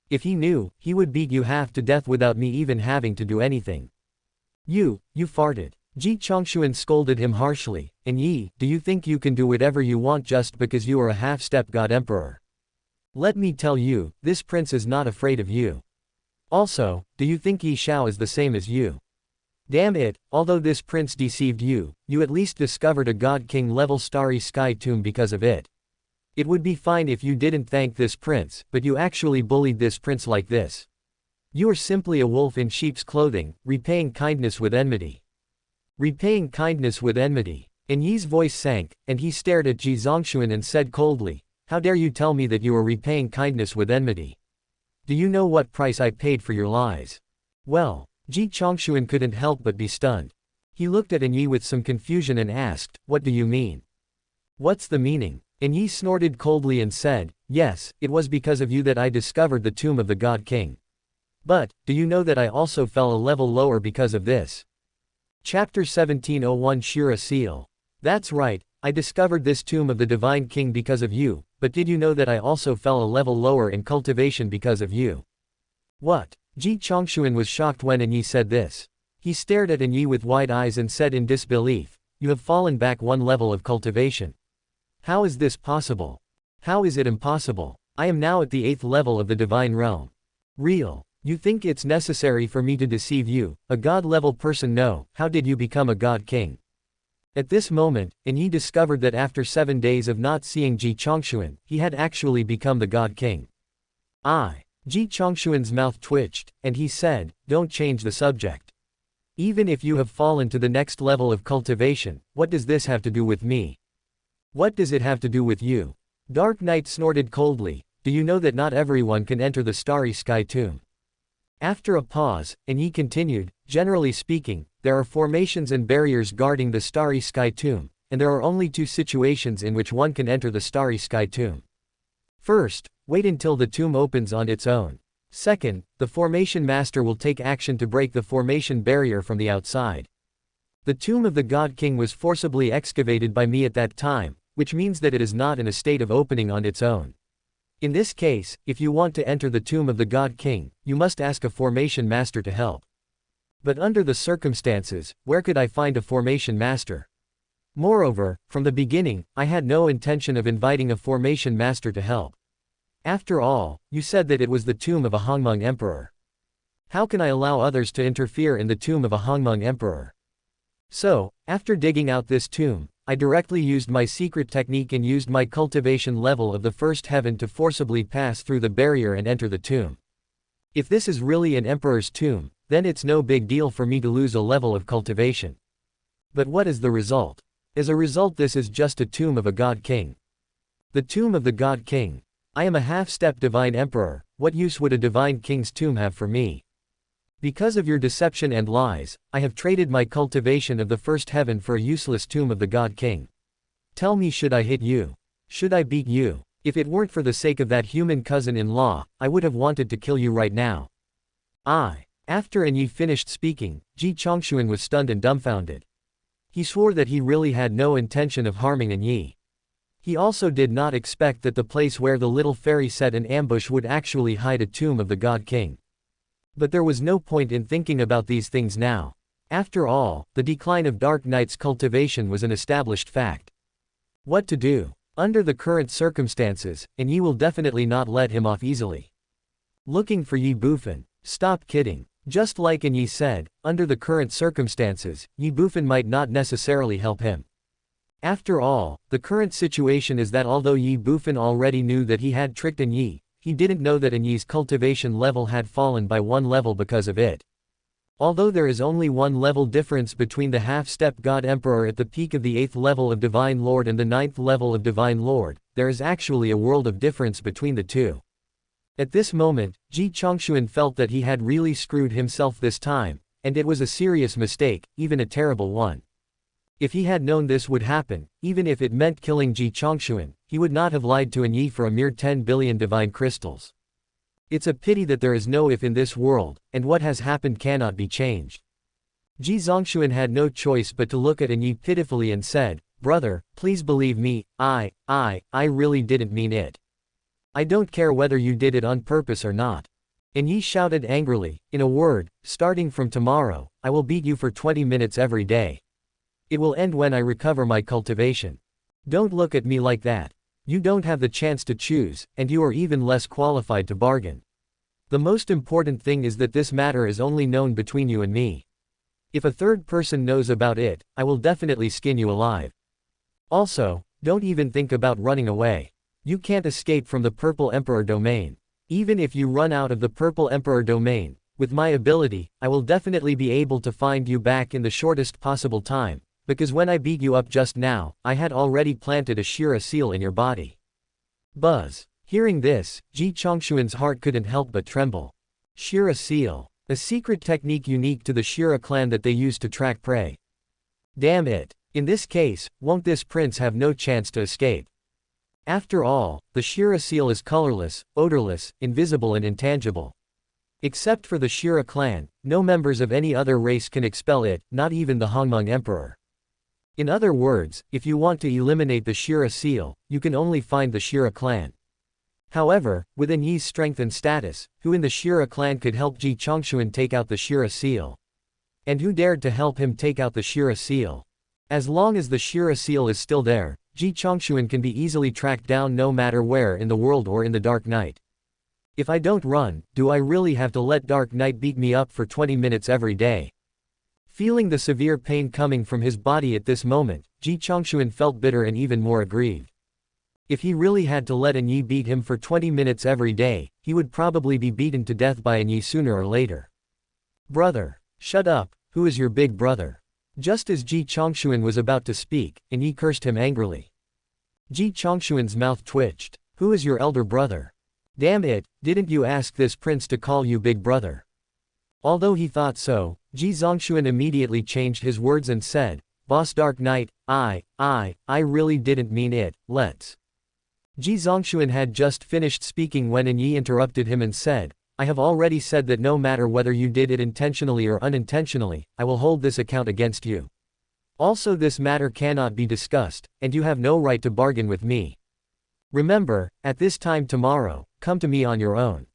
If he knew, he would beat you half to death without me even having to do anything." You farted. Ji Chongshuan scolded him harshly, "And Ye, do you think you can do whatever you want just because you are a half-step god emperor? Let me tell you, this prince is not afraid of you. Also, do you think Ye Xiao is the same as you? Damn it, although this prince deceived you, you at least discovered a god king level starry sky tomb because of it. It would be fine if you didn't thank this prince, but you actually bullied this prince like this. You are simply a wolf in sheep's clothing, repaying kindness with enmity. Repaying kindness with enmity. And Ye's voice sank, and he stared at Ji Zongxuan and said coldly, "How dare you tell me that you are repaying kindness with enmity? Do you know what price I paid for your lies?" Well, Ji Zongxuan couldn't help but be stunned. He looked at Ye with some confusion and asked, "What do you mean? What's the meaning?" Ye snorted coldly and said, "Yes, it was because of you that I discovered the tomb of the God King. But, do you know that I also fell a level lower because of this?" Chapter 1701 Shira Seal. That's right, I discovered this tomb of the Divine King because of you, but did you know that I also fell a level lower in cultivation because of you? What? Ji Zongxuan was shocked when Ye said this. He stared at Ye with wide eyes and said in disbelief, "You have fallen back one level of cultivation. How is this possible? How is it impossible? I am now at the 8th level of the divine realm. Real. You think it's necessary for me to deceive you, a god-level person? No, how did you become a god king?" At this moment, Ye discovered that after 7 days of not seeing Ji Zongxuan, he had actually become the god king. Ji Zongxuan's mouth twitched, and he said, "Don't change the subject. Even if you have fallen to the next level of cultivation, what does this have to do with me? What does it have to do with you?" Dark Knight snorted coldly, "Do you know that not everyone can enter the Starry Sky Tomb?" After a pause, Ye continued, "Generally speaking, there are formations and barriers guarding the Starry Sky Tomb, and there are only 2 situations in which one can enter the Starry Sky Tomb. First, wait until the tomb opens on its own. Second, the formation master will take action to break the formation barrier from the outside. The tomb of the God King was forcibly excavated by me at that time, which means that it is not in a state of opening on its own. In this case, if you want to enter the tomb of the God King, you must ask a formation master to help. But under the circumstances, where could I find a formation master? Moreover, from the beginning, I had no intention of inviting a formation master to help. After all, you said that it was the tomb of a Hongmeng emperor. How can I allow others to interfere in the tomb of a Hongmeng emperor? So, after digging out this tomb, I directly used my secret technique and used my cultivation level of the first heaven to forcibly pass through the barrier and enter the tomb. If this is really an emperor's tomb, then it's no big deal for me to lose a level of cultivation. But what is the result? As a result, this is just a tomb of a god king. The tomb of the god king. I am a half-step divine emperor, what use would a divine king's tomb have for me? Because of your deception and lies, I have traded my cultivation of the first heaven for a useless tomb of the God King. Tell me, should I hit you? Should I beat you? If it weren't for the sake of that human cousin-in-law, I would have wanted to kill you right now. After Ye finished speaking, Ji Zongxuan was stunned and dumbfounded. He swore that he really had no intention of harming Ye. He also did not expect that the place where the little fairy set an ambush would actually hide a tomb of the God King. But there was no point in thinking about these things now. After all, the decline of Dark Knight's cultivation was an established fact. What to do? Under the current circumstances, Ye will definitely not let him off easily. Looking for Ye Bufan. Stop kidding. Just like Ye said, under the current circumstances, Ye Bufan might not necessarily help him. After all, the current situation is that although Ye Bufan already knew that he had tricked Ye, he didn't know that Ye's cultivation level had fallen by 1 level because of it. Although there is only 1 level difference between the half-step God Emperor at the peak of the 8th level of Divine Lord and the 9th level of Divine Lord, there is actually a world of difference between the two. At this moment, Ji Zongxuan felt that he had really screwed himself this time, and it was a serious mistake, even a terrible one. If he had known this would happen, even if it meant killing Ji Zongxuan, he would not have lied to Ye for a mere 10 billion divine crystals. It's a pity that there is no if in this world, and what has happened cannot be changed. Ji Zongxuan had no choice but to look at Ye pitifully and said, "Brother, please believe me, I really didn't mean it. I don't care whether you did it on purpose or not." Ye shouted angrily, "In a word, starting from tomorrow, I will beat you for 20 minutes every day. It will end when I recover my cultivation. Don't look at me like that. You don't have the chance to choose, and you are even less qualified to bargain. The most important thing is that this matter is only known between you and me. If a third person knows about it, I will definitely skin you alive. Also, don't even think about running away. You can't escape from the Purple Emperor domain. Even if you run out of the Purple Emperor domain, with my ability, I will definitely be able to find you back in the shortest possible time, because when I beat you up just now, I had already planted a Shira seal in your body. Buzz. Hearing this, Ji Chongshuan's heart couldn't help but tremble. Shira seal. A secret technique unique to the Shira clan that they use to track prey. Damn it. In this case, won't this prince have no chance to escape? After all, the Shira seal is colorless, odorless, invisible and intangible. Except for the Shira clan, no members of any other race can expel it, not even the Hongmeng Emperor. In other words, if you want to eliminate the Shira seal, you can only find the Shira clan. However, within Ye's strength and status, who in the Shira clan could help Ji Chongshuan take out the Shira seal? And who dared to help him take out the Shira seal? As long as the Shira seal is still there, Ji Chongshuan can be easily tracked down no matter where in the world or in the Dark Night. If I don't run, do I really have to let Dark Night beat me up for 20 minutes every day? Feeling the severe pain coming from his body at this moment, Ji Chongshuan felt bitter and even more aggrieved. If he really had to let Ye beat him for 20 minutes every day, he would probably be beaten to death by Ye sooner or later. Brother. Shut up, who is your big brother? Just as Ji Chongshuan was about to speak, Ye cursed him angrily. Ji Chongshuan's mouth twitched. Who is your elder brother? Damn it, didn't you ask this prince to call you big brother? Although he thought so, Ji Chongshuan immediately changed his words and said, Boss Dark Knight, I really didn't mean it, let's. Ji Chongshuan had just finished speaking when Ye interrupted him and said, I have already said that no matter whether you did it intentionally or unintentionally, I will hold this account against you. Also this matter cannot be discussed, and you have no right to bargain with me. Remember, at this time tomorrow, come to me on your own.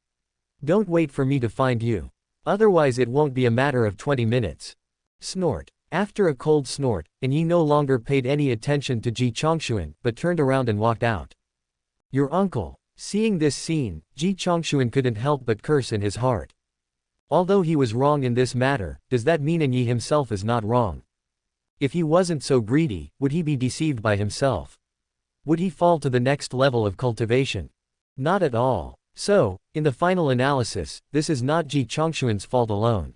Don't wait for me to find you. Otherwise it won't be a matter of 20 minutes. Snort. After a cold snort, Ye no longer paid any attention to Ji Chongshuan, but turned around and walked out. Your uncle. Seeing this scene, Ji Chongshuan couldn't help but curse in his heart. Although he was wrong in this matter, does that mean Ye himself is not wrong? If he wasn't so greedy, would he be deceived by himself? Would he fall to the next level of cultivation? Not at all. So, in the final analysis, this is not Ji Chongshuan's fault alone.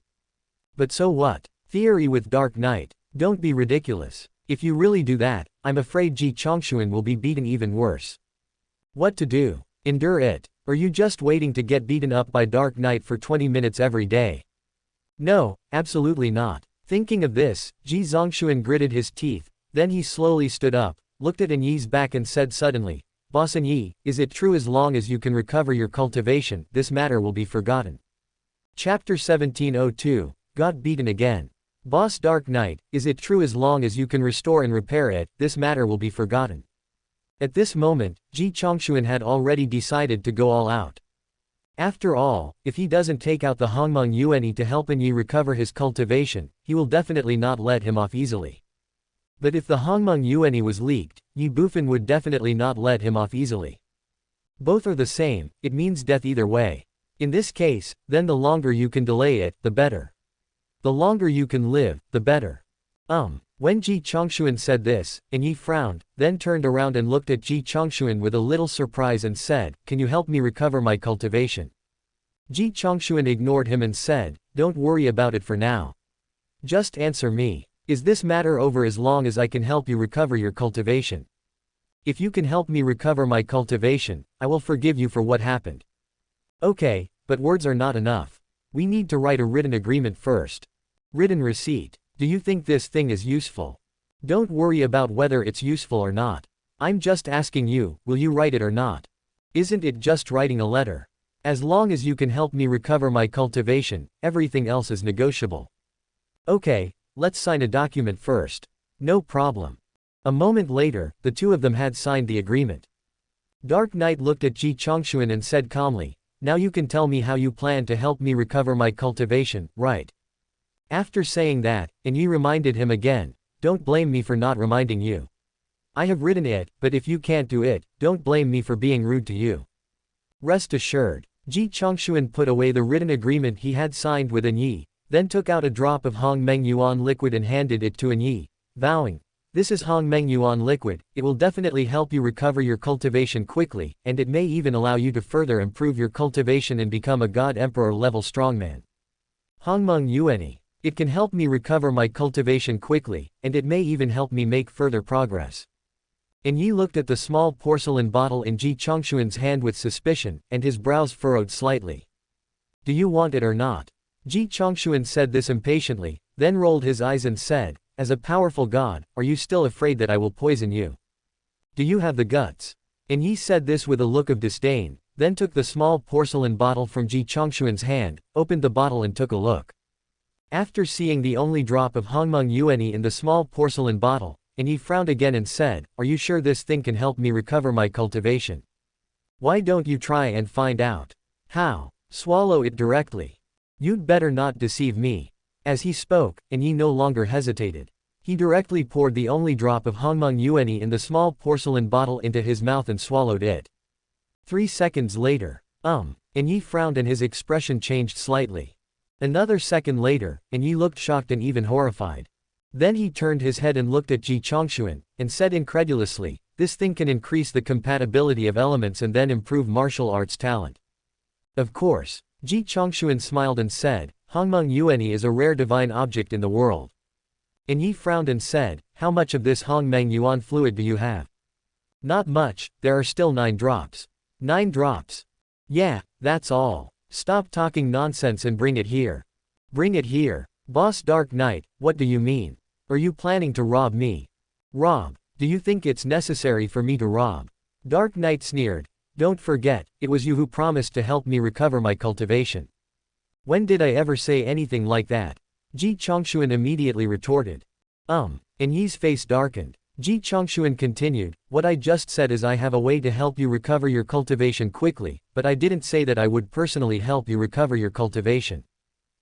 But so what? Theory with Dark Knight. Don't be ridiculous. If you really do that, I'm afraid Ji Chongshuan will be beaten even worse. What to do? Endure it. Or you just waiting to get beaten up by Dark Knight for 20 minutes every day? No, absolutely not. Thinking of this, Ji Chongshuan gritted his teeth, then he slowly stood up, looked at Ye's back and said suddenly, Boss Ye, is it true as long as you can recover your cultivation, this matter will be forgotten? Chapter 1702, Got Beaten Again. Boss Dark Knight, is it true as long as you can restore and repair it, this matter will be forgotten? At this moment, Ji Chongshuan had already decided to go all out. After all, if he doesn't take out the Hongmeng Yuan to help Ye recover his cultivation, he will definitely not let him off easily. But if the Hongmeng Yuan was leaked, Ye Bufan would definitely not let him off easily. Both are the same, it means death either way. In this case, then the longer you can delay it, the better. The longer you can live, the better. When Ji Chongshuan said this, Ye frowned, then turned around and looked at Ji Chongshuan with a little surprise and said, Can you help me recover my cultivation? Ji Chongshuan ignored him and said, Don't worry about it for now. Just answer me. Is this matter over as long as I can help you recover your cultivation? If you can help me recover my cultivation, I will forgive you for what happened. Okay, but words are not enough. We need to write a written agreement first. Written receipt. Do you think this thing is useful? Don't worry about whether it's useful or not. I'm just asking you, will you write it or not? Isn't it just writing a letter? As long as you can help me recover my cultivation, everything else is negotiable. Okay, let's sign a document first. No problem. A moment later, the two of them had signed the agreement. Dark Knight looked at Ji Chongshuan and said calmly, Now you can tell me how you plan to help me recover my cultivation, right? After saying that, Ye reminded him again, Don't blame me for not reminding you. I have written it, but if you can't do it, don't blame me for being rude to you. Rest assured. Ji Chongshuan put away the written agreement he had signed with Ye, then took out a drop of Hongmeng Yuan liquid and handed it to Ye, vowing, This is Hongmeng Yuan liquid, it will definitely help you recover your cultivation quickly, and it may even allow you to further improve your cultivation and become a God Emperor level strongman. Hongmeng Yuan. It can help me recover my cultivation quickly, and it may even help me make further progress. And Yi looked at the small porcelain bottle in Ji Chongshuan's hand with suspicion, and his brows furrowed slightly. Do you want it or not? Ji Chongshuan said this impatiently, then rolled his eyes and said, as a powerful god, are you still afraid that I will poison you? Do you have the guts? And Yi said this with a look of disdain, then took the small porcelain bottle from Ji Chongshuan's hand, opened the bottle and took a look. After seeing the only drop of Hongmeng Yuan in the small porcelain bottle, and he frowned again and said, are you sure this thing can help me recover my cultivation? Why don't you try and find out? How? Swallow it directly. You'd better not deceive me. As he spoke, and Yi no longer hesitated. He directly poured the only drop of Hongmeng Yuan in the small porcelain bottle into his mouth and swallowed it. 3 seconds later, and Yi frowned and his expression changed slightly. Another second later, and Yi looked shocked and even horrified. Then he turned his head and looked at Ji Chongshuan, and said incredulously, this thing can increase the compatibility of elements and then improve martial arts talent. Of course. Ji Chongshuan smiled and said, Hongmeng Yuan is a rare divine object in the world. And Yi frowned and said, how much of this Hongmeng Yuan fluid do you have? Not much, there are still 9 drops. 9 drops. Yeah, that's all. Stop talking nonsense and bring it here. Bring it here. Boss Dark Knight, what do you mean? Are you planning to rob me? Rob? Do you think it's necessary for me to rob? Dark Knight sneered. Don't forget, it was you who promised to help me recover my cultivation. When did I ever say anything like that? Ji Chongshuan immediately retorted. And Yi's face darkened. Ji Chongshuan continued, what I just said is I have a way to help you recover your cultivation quickly, but I didn't say that I would personally help you recover your cultivation.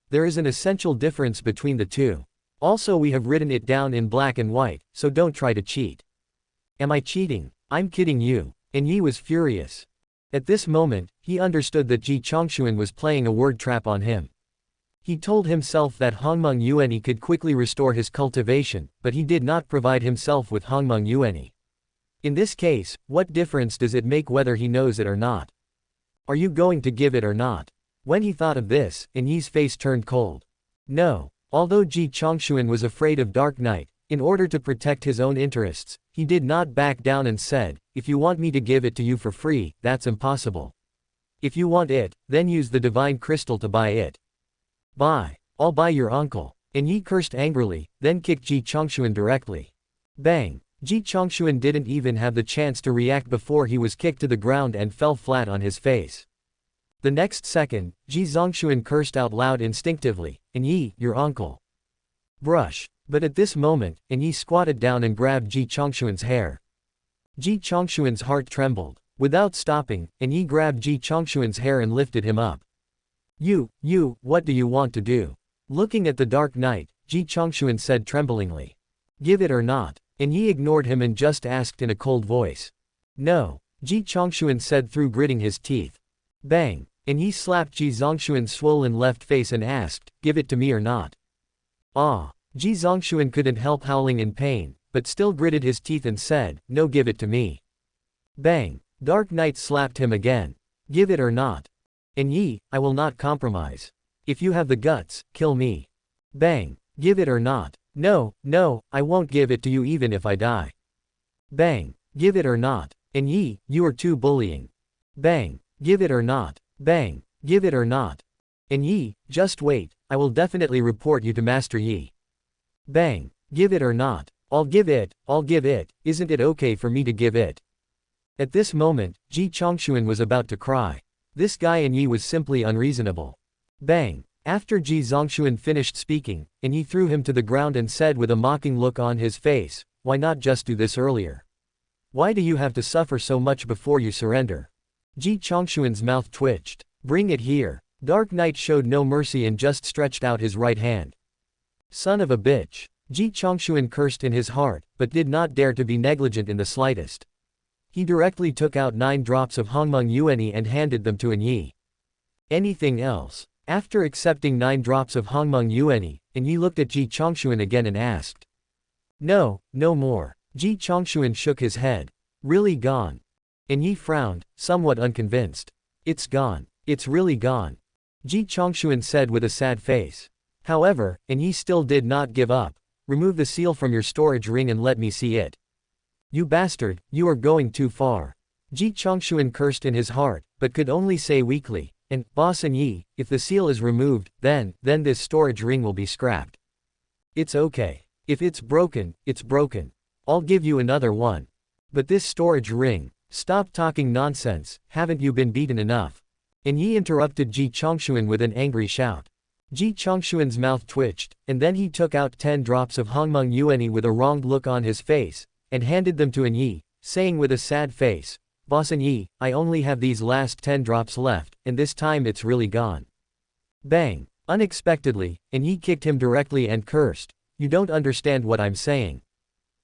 There is an essential difference between the two. Also we have written it down in black and white, so don't try to cheat. Am I cheating? I'm kidding you. And Yi was furious. At this moment, he understood that Ji Chongshuan was playing a word trap on him. He told himself that Hongmeng Yuan could quickly restore his cultivation, but he did not provide himself with Hongmeng Yuan. In this case, what difference does it make whether he knows it or not? Are you going to give it or not? When he thought of this, Yi's face turned cold. No. Although Ji Chongshuan was afraid of Dark Knight, in order to protect his own interests, he did not back down and said, if you want me to give it to you for free, that's impossible. If you want it, then use the divine crystal to buy it. Buy. I'll buy your uncle. And Yi cursed angrily, then kicked Ji Chongshuan directly. Bang. Ji Chongshuan didn't even have the chance to react before he was kicked to the ground and fell flat on his face. The next second, Ji Zongshuan cursed out loud instinctively, and Yi, your uncle. Brush. But at this moment, Yi squatted down and grabbed Ji Chongshuan's hair. Ji Chongshuan's heart trembled. Without stopping, Yi grabbed Ji Chongshuan's hair and lifted him up. You, what do you want to do? Looking at the Dark Knight, Ji Chongshuan said tremblingly. Give it or not? Yi ignored him and just asked in a cold voice. No. Ji Chongshuan said through gritting his teeth. Bang. Yi slapped Ji Zongshuan's swollen left face and asked, give it to me or not? Ah. Ji Zongshuan couldn't help howling in pain, but still gritted his teeth and said, no, give it to me. Bang. Dark Knight slapped him again. Give it or not? Yi, I will not compromise. If you have the guts, kill me. Bang. Give it or not? No, I won't give it to you even if I die. Bang. Give it or not? Yi, you are too bullying. Bang. Give it or not? Bang. Give it or not? Yi, just wait, I will definitely report you to Master Yi. Bang. Give it or not? I'll give it, isn't it okay for me to give it? At this moment, Ji Chongshuan was about to cry. This guy Yi was simply unreasonable. Bang. After Ji Zongshuan finished speaking, Yi threw him to the ground and said with a mocking look on his face, why not just do this earlier? Why do you have to suffer so much before you surrender? Ji Chongshuan's mouth twitched. Bring it here. Dark Knight showed no mercy and just stretched out his right hand. Son of a bitch. Ji Chongshuan cursed in his heart, but did not dare to be negligent in the slightest. He directly took out 9 drops of Hongmeng Yuan and handed them to Yi. Anything else? After accepting 9 drops of Hongmeng Yuan, Yi looked at Ji Chongshuan again and asked. No, no more. Ji Chongshuan shook his head. Really gone. And Ye frowned, somewhat unconvinced. It's gone. It's really gone. Ji Chongshuan said with a sad face. However, and Ye still did not give up. Remove the seal from your storage ring and let me see it. You bastard, you are going too far. Ji Chongshuan cursed in his heart, but could only say weakly, and, Boss and Ye, if the seal is removed, then this storage ring will be scrapped. It's okay. If it's broken, it's broken. I'll give you another one. But this storage ring, stop talking nonsense, haven't you been beaten enough? And Ye interrupted Ji Chongshuan with an angry shout. Ji Chongshuan's mouth twitched, and then he took out 10 drops of Hongmeng Yuanyi with a wronged look on his face, and handed them to An Yi, saying with a sad face, Boss An Yi, I only have these last 10 drops left, and this time it's really gone. Bang! Unexpectedly, An Yi kicked him directly and cursed, you don't understand what I'm saying.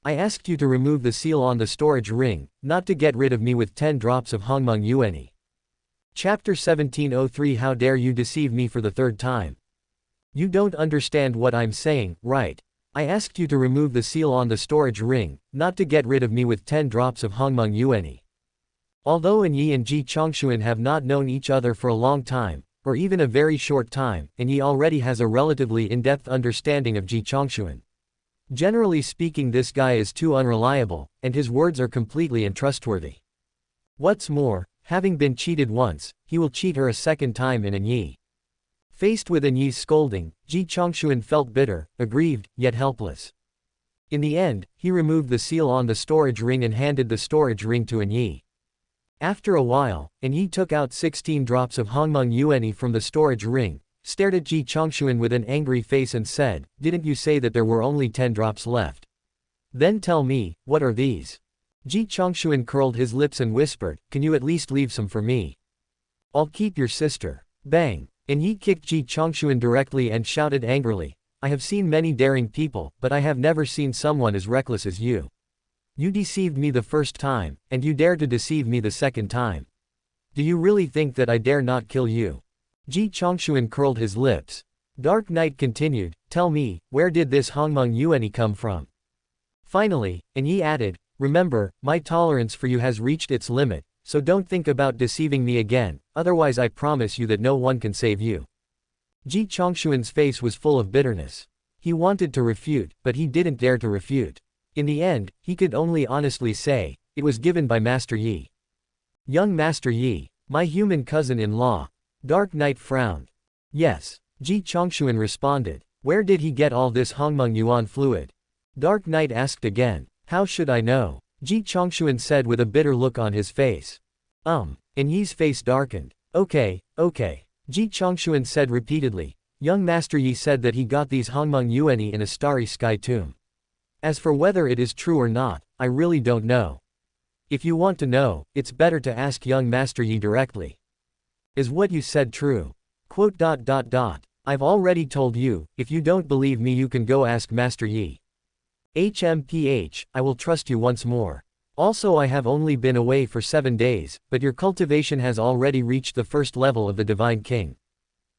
I asked you to remove the seal on the storage ring, not to get rid of me with 10 drops of Hongmeng Yuanyi. Chapter 1703 How dare you deceive me for the third time? You don't understand what I'm saying, right? I asked you to remove the seal on the storage ring, not to get rid of me with 10 drops of Hongmeng Yuanyi. Although An Yi and Ji Chongshuan have not known each other for a long time, or even a very short time, An Yi already has a relatively in-depth understanding of Ji Chongshuan. Generally speaking, this guy is too unreliable, and his words are completely untrustworthy. What's more, having been cheated once, he will cheat her a second time in An Yi. Faced with An Yi's scolding, Ji Chongshuan felt bitter, aggrieved, yet helpless. In the end, he removed the seal on the storage ring and handed the storage ring to An Yi. After a while, An Yi took out 16 drops of Hongmeng Yuanyi from the storage ring, stared at Ji Chongshuan with an angry face and said, didn't you say that there were only 10 drops left? Then tell me, what are these? Ji Chongshuan curled his lips and whispered, can you at least leave some for me? I'll keep your sister. Bang! An Yi kicked Ji Chongshuan directly and shouted angrily, I have seen many daring people, but I have never seen someone as reckless as you. You deceived me the first time, and you dare to deceive me the second time. Do you really think that I dare not kill you? Ji Chongshuan curled his lips. Dark Knight continued, tell me, where did this Hongmeng Yuanyi come from? Finally, An Yi added, remember, my tolerance for you has reached its limit, so don't think about deceiving me again, otherwise I promise you that no one can save you. Ji Chongshuan's face was full of bitterness. He wanted to refute, but he didn't dare to refute. In the end, he could only honestly say, it was given by Master Yi. Young Master Yi, my human cousin-in-law. Dark Knight frowned. Yes. Ji Chongshuan responded. Where did he get all this Hongmeng Yuan fluid? Dark Knight asked again. How should I know? Ji Chongshuan said with a bitter look on his face. An Yi's face darkened. Okay. Ji Chongshuan said repeatedly. Young Master Yi said that he got these Hongmeng Yuanyi in a starry sky tomb. As for whether it is true or not, I really don't know. If you want to know, it's better to ask young Master Yi directly. Is what you said true? I've already told you, if you don't believe me you can go ask Master Yi. HMPH, I will trust you once more. Also I have only been away for 7 days, but your cultivation has already reached the first level of the Divine King.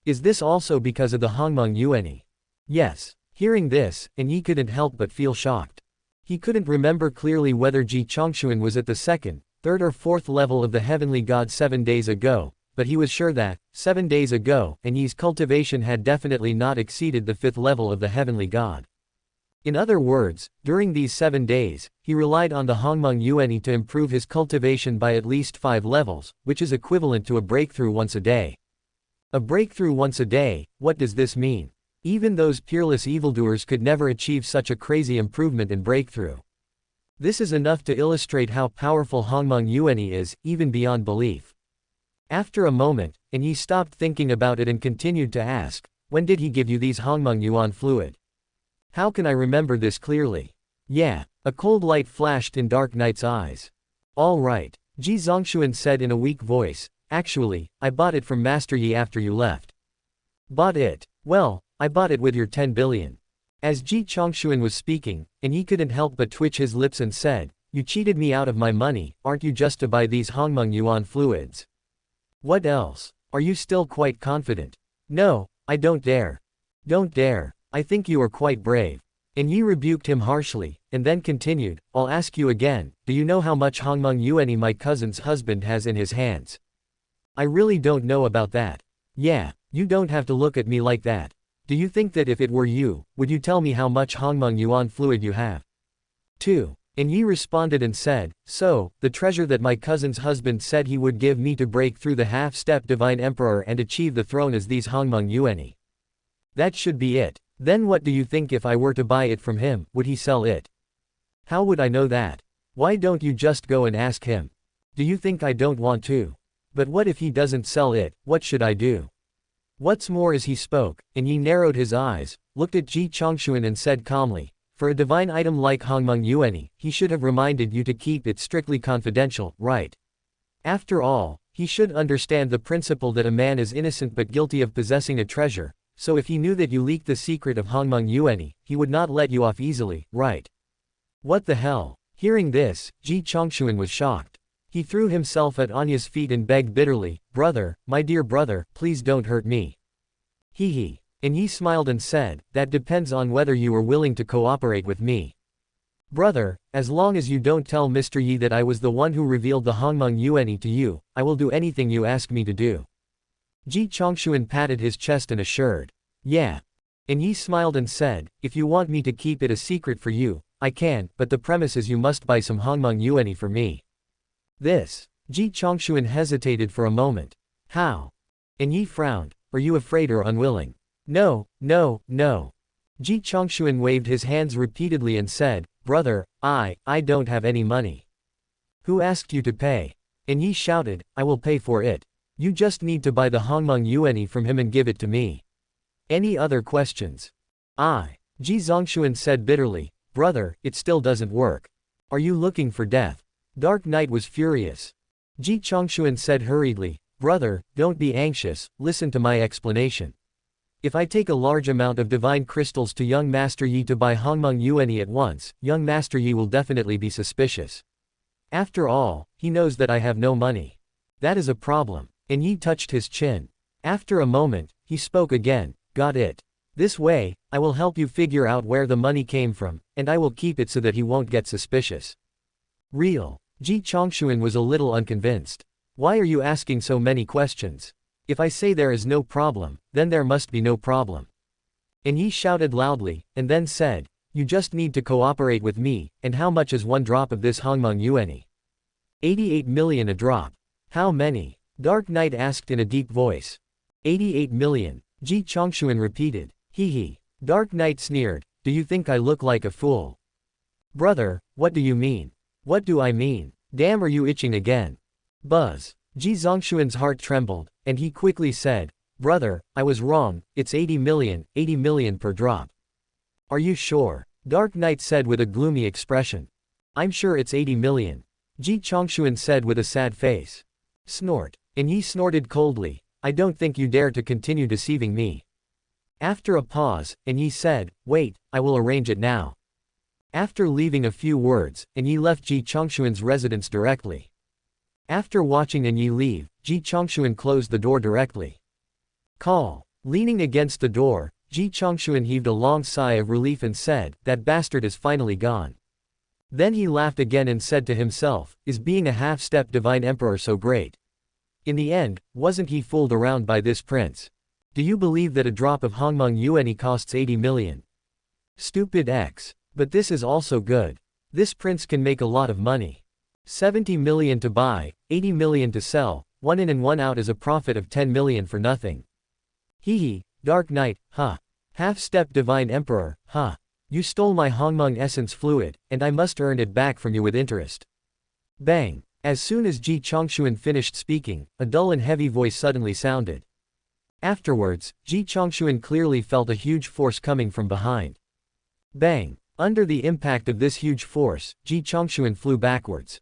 Is this also because of the Hongmeng Yuanyi? Yes. Hearing this, An Yi couldn't help but feel shocked. He couldn't remember clearly whether Ji Chongshuan was at the 2nd, 3rd or 4th level of the Heavenly God 7 days ago, but he was sure that, 7 days ago, An Yi's cultivation had definitely not exceeded the 5th level of the Heavenly God. In other words, during these 7 days, he relied on the Hongmeng Yuanyi to improve his cultivation by at least 5 levels, which is equivalent to a breakthrough once a day. A breakthrough once a day, what does this mean? Even those peerless evildoers could never achieve such a crazy improvement in breakthrough. This is enough to illustrate how powerful Hongmeng Yuanyi is, even beyond belief. After a moment, An Yi stopped thinking about it and continued to ask, when did he give you these Hongmeng Yuan fluid? How can I remember this clearly? Yeah. A cold light flashed in Dark Knight's eyes. All right. Ji Zongshuan said in a weak voice, actually, I bought it from Master Yi after you left. Bought it? Well, I bought it with your 10 billion. As Ji Chongshuan was speaking, An Yi couldn't help but twitch his lips and said, you cheated me out of my money, aren't you, just to buy these Hongmeng Yuan fluids? What else? Are you still quite confident? No, I don't dare. Don't dare. I think you are quite brave. And Yi rebuked him harshly, and then continued, I'll ask you again, do you know how much Hongmeng Yuanyi my cousin's husband has in his hands? I really don't know about that. Yeah, you don't have to look at me like that. Do you think that if it were you, would you tell me how much Hongmeng Yuan fluid you have? 2. And Yi responded and said, so, the treasure that my cousin's husband said he would give me to break through the half-step divine emperor and achieve the throne is these Hongmeng Yuanyi. That should be it. Then what do you think if I were to buy it from him, would he sell it? How would I know that? Why don't you just go and ask him? Do you think I don't want to? But what if he doesn't sell it, what should I do? What's more as he spoke, and Yi narrowed his eyes, looked at Ji Chongxuan and said calmly, for a divine item like Hongmeng Yuanyi, he should have reminded you to keep it strictly confidential, right? After all, he should understand the principle that a man is innocent but guilty of possessing a treasure, so if he knew that you leaked the secret of Hongmeng Yuanyi, he would not let you off easily, right? What the hell? Hearing this, Ji Chongxuan was shocked. He threw himself at Anya's feet and begged bitterly, brother, my dear brother, please don't hurt me. Hee. And Yi smiled and said, that depends on whether you are willing to cooperate with me. Brother, as long as you don't tell Mr. Yi that I was the one who revealed the Hongmeng Yuanyi to you, I will do anything you ask me to do. Ji Chongxuan patted his chest and assured. Yeah. And Yi smiled and said, if you want me to keep it a secret for you, I can, but the premise is you must buy some Hongmeng Yuanyi for me. This. Ji Chongxuan hesitated for a moment. How? And Yi frowned, are you afraid or unwilling? No. Ji Chongxuan waved his hands repeatedly and said, brother, I don't have any money. Who asked you to pay? And Yi shouted, I will pay for it. You just need to buy the Hongmeng Yuanyi from him and give it to me. Any other questions? Ji Zongxuan said bitterly, brother, it still doesn't work. Are you looking for death? Dark Knight was furious. Ji Chongxuan said hurriedly, brother, don't be anxious, listen to my explanation. If I take a large amount of divine crystals to young Master Yi to buy Hongmeng Yuanyi at once, young Master Yi will definitely be suspicious. After all, he knows that I have no money. That is a problem. And Yi touched his chin. After a moment, he spoke again, got it. This way, I will help you figure out where the money came from, and I will keep it so that he won't get suspicious. Real. Ji Chongxuan was a little unconvinced. Why are you asking so many questions? If I say there is no problem, then there must be no problem. And Yi shouted loudly, and then said, you just need to cooperate with me, and how much is one drop of this Hongmeng Yuanyi? 88 million a drop. How many? Dark Knight asked in a deep voice. 88 million. Ji Chongxuan repeated. Hee. Dark Knight sneered, do you think I look like a fool? Brother, what do you mean? What do I mean? Damn, are you itching again? Buzz. Ji Zongxuan's heart trembled, and he quickly said, brother, I was wrong, it's 80 million per drop. Are you sure? Dark Knight said with a gloomy expression. I'm sure it's 80 million. Ji Chongxuan said with a sad face. Snort. And Yi snorted coldly, I don't think you dare to continue deceiving me. After a pause, and Yi said, wait, I will arrange it now. After leaving a few words, and Yi left Ji Chongxuan's residence directly. After watching and Yi leave, Ji Chongxuan closed the door directly. Call. Leaning against the door, Ji Chongxuan heaved a long sigh of relief and said, that bastard is finally gone. Then he laughed again and said to himself, is being a half-step divine emperor so great? In the end, wasn't he fooled around by this prince? Do you believe that a drop of Hongmeng Yuanyi costs 80 million? Stupid X. But this is also good. This prince can make a lot of money. 70 million to buy, 80 million to sell, one in and one out is a profit of 10 million for nothing. Hee. Dark Knight, huh. Half-step divine emperor, huh. You stole my Hongmeng essence fluid, and I must earn it back from you with interest. Bang. As soon as Ji Chongxuan finished speaking, a dull and heavy voice suddenly sounded. Afterwards, Ji Chongxuan clearly felt a huge force coming from behind. Bang. Under the impact of this huge force, Ji Chongxuan flew backwards.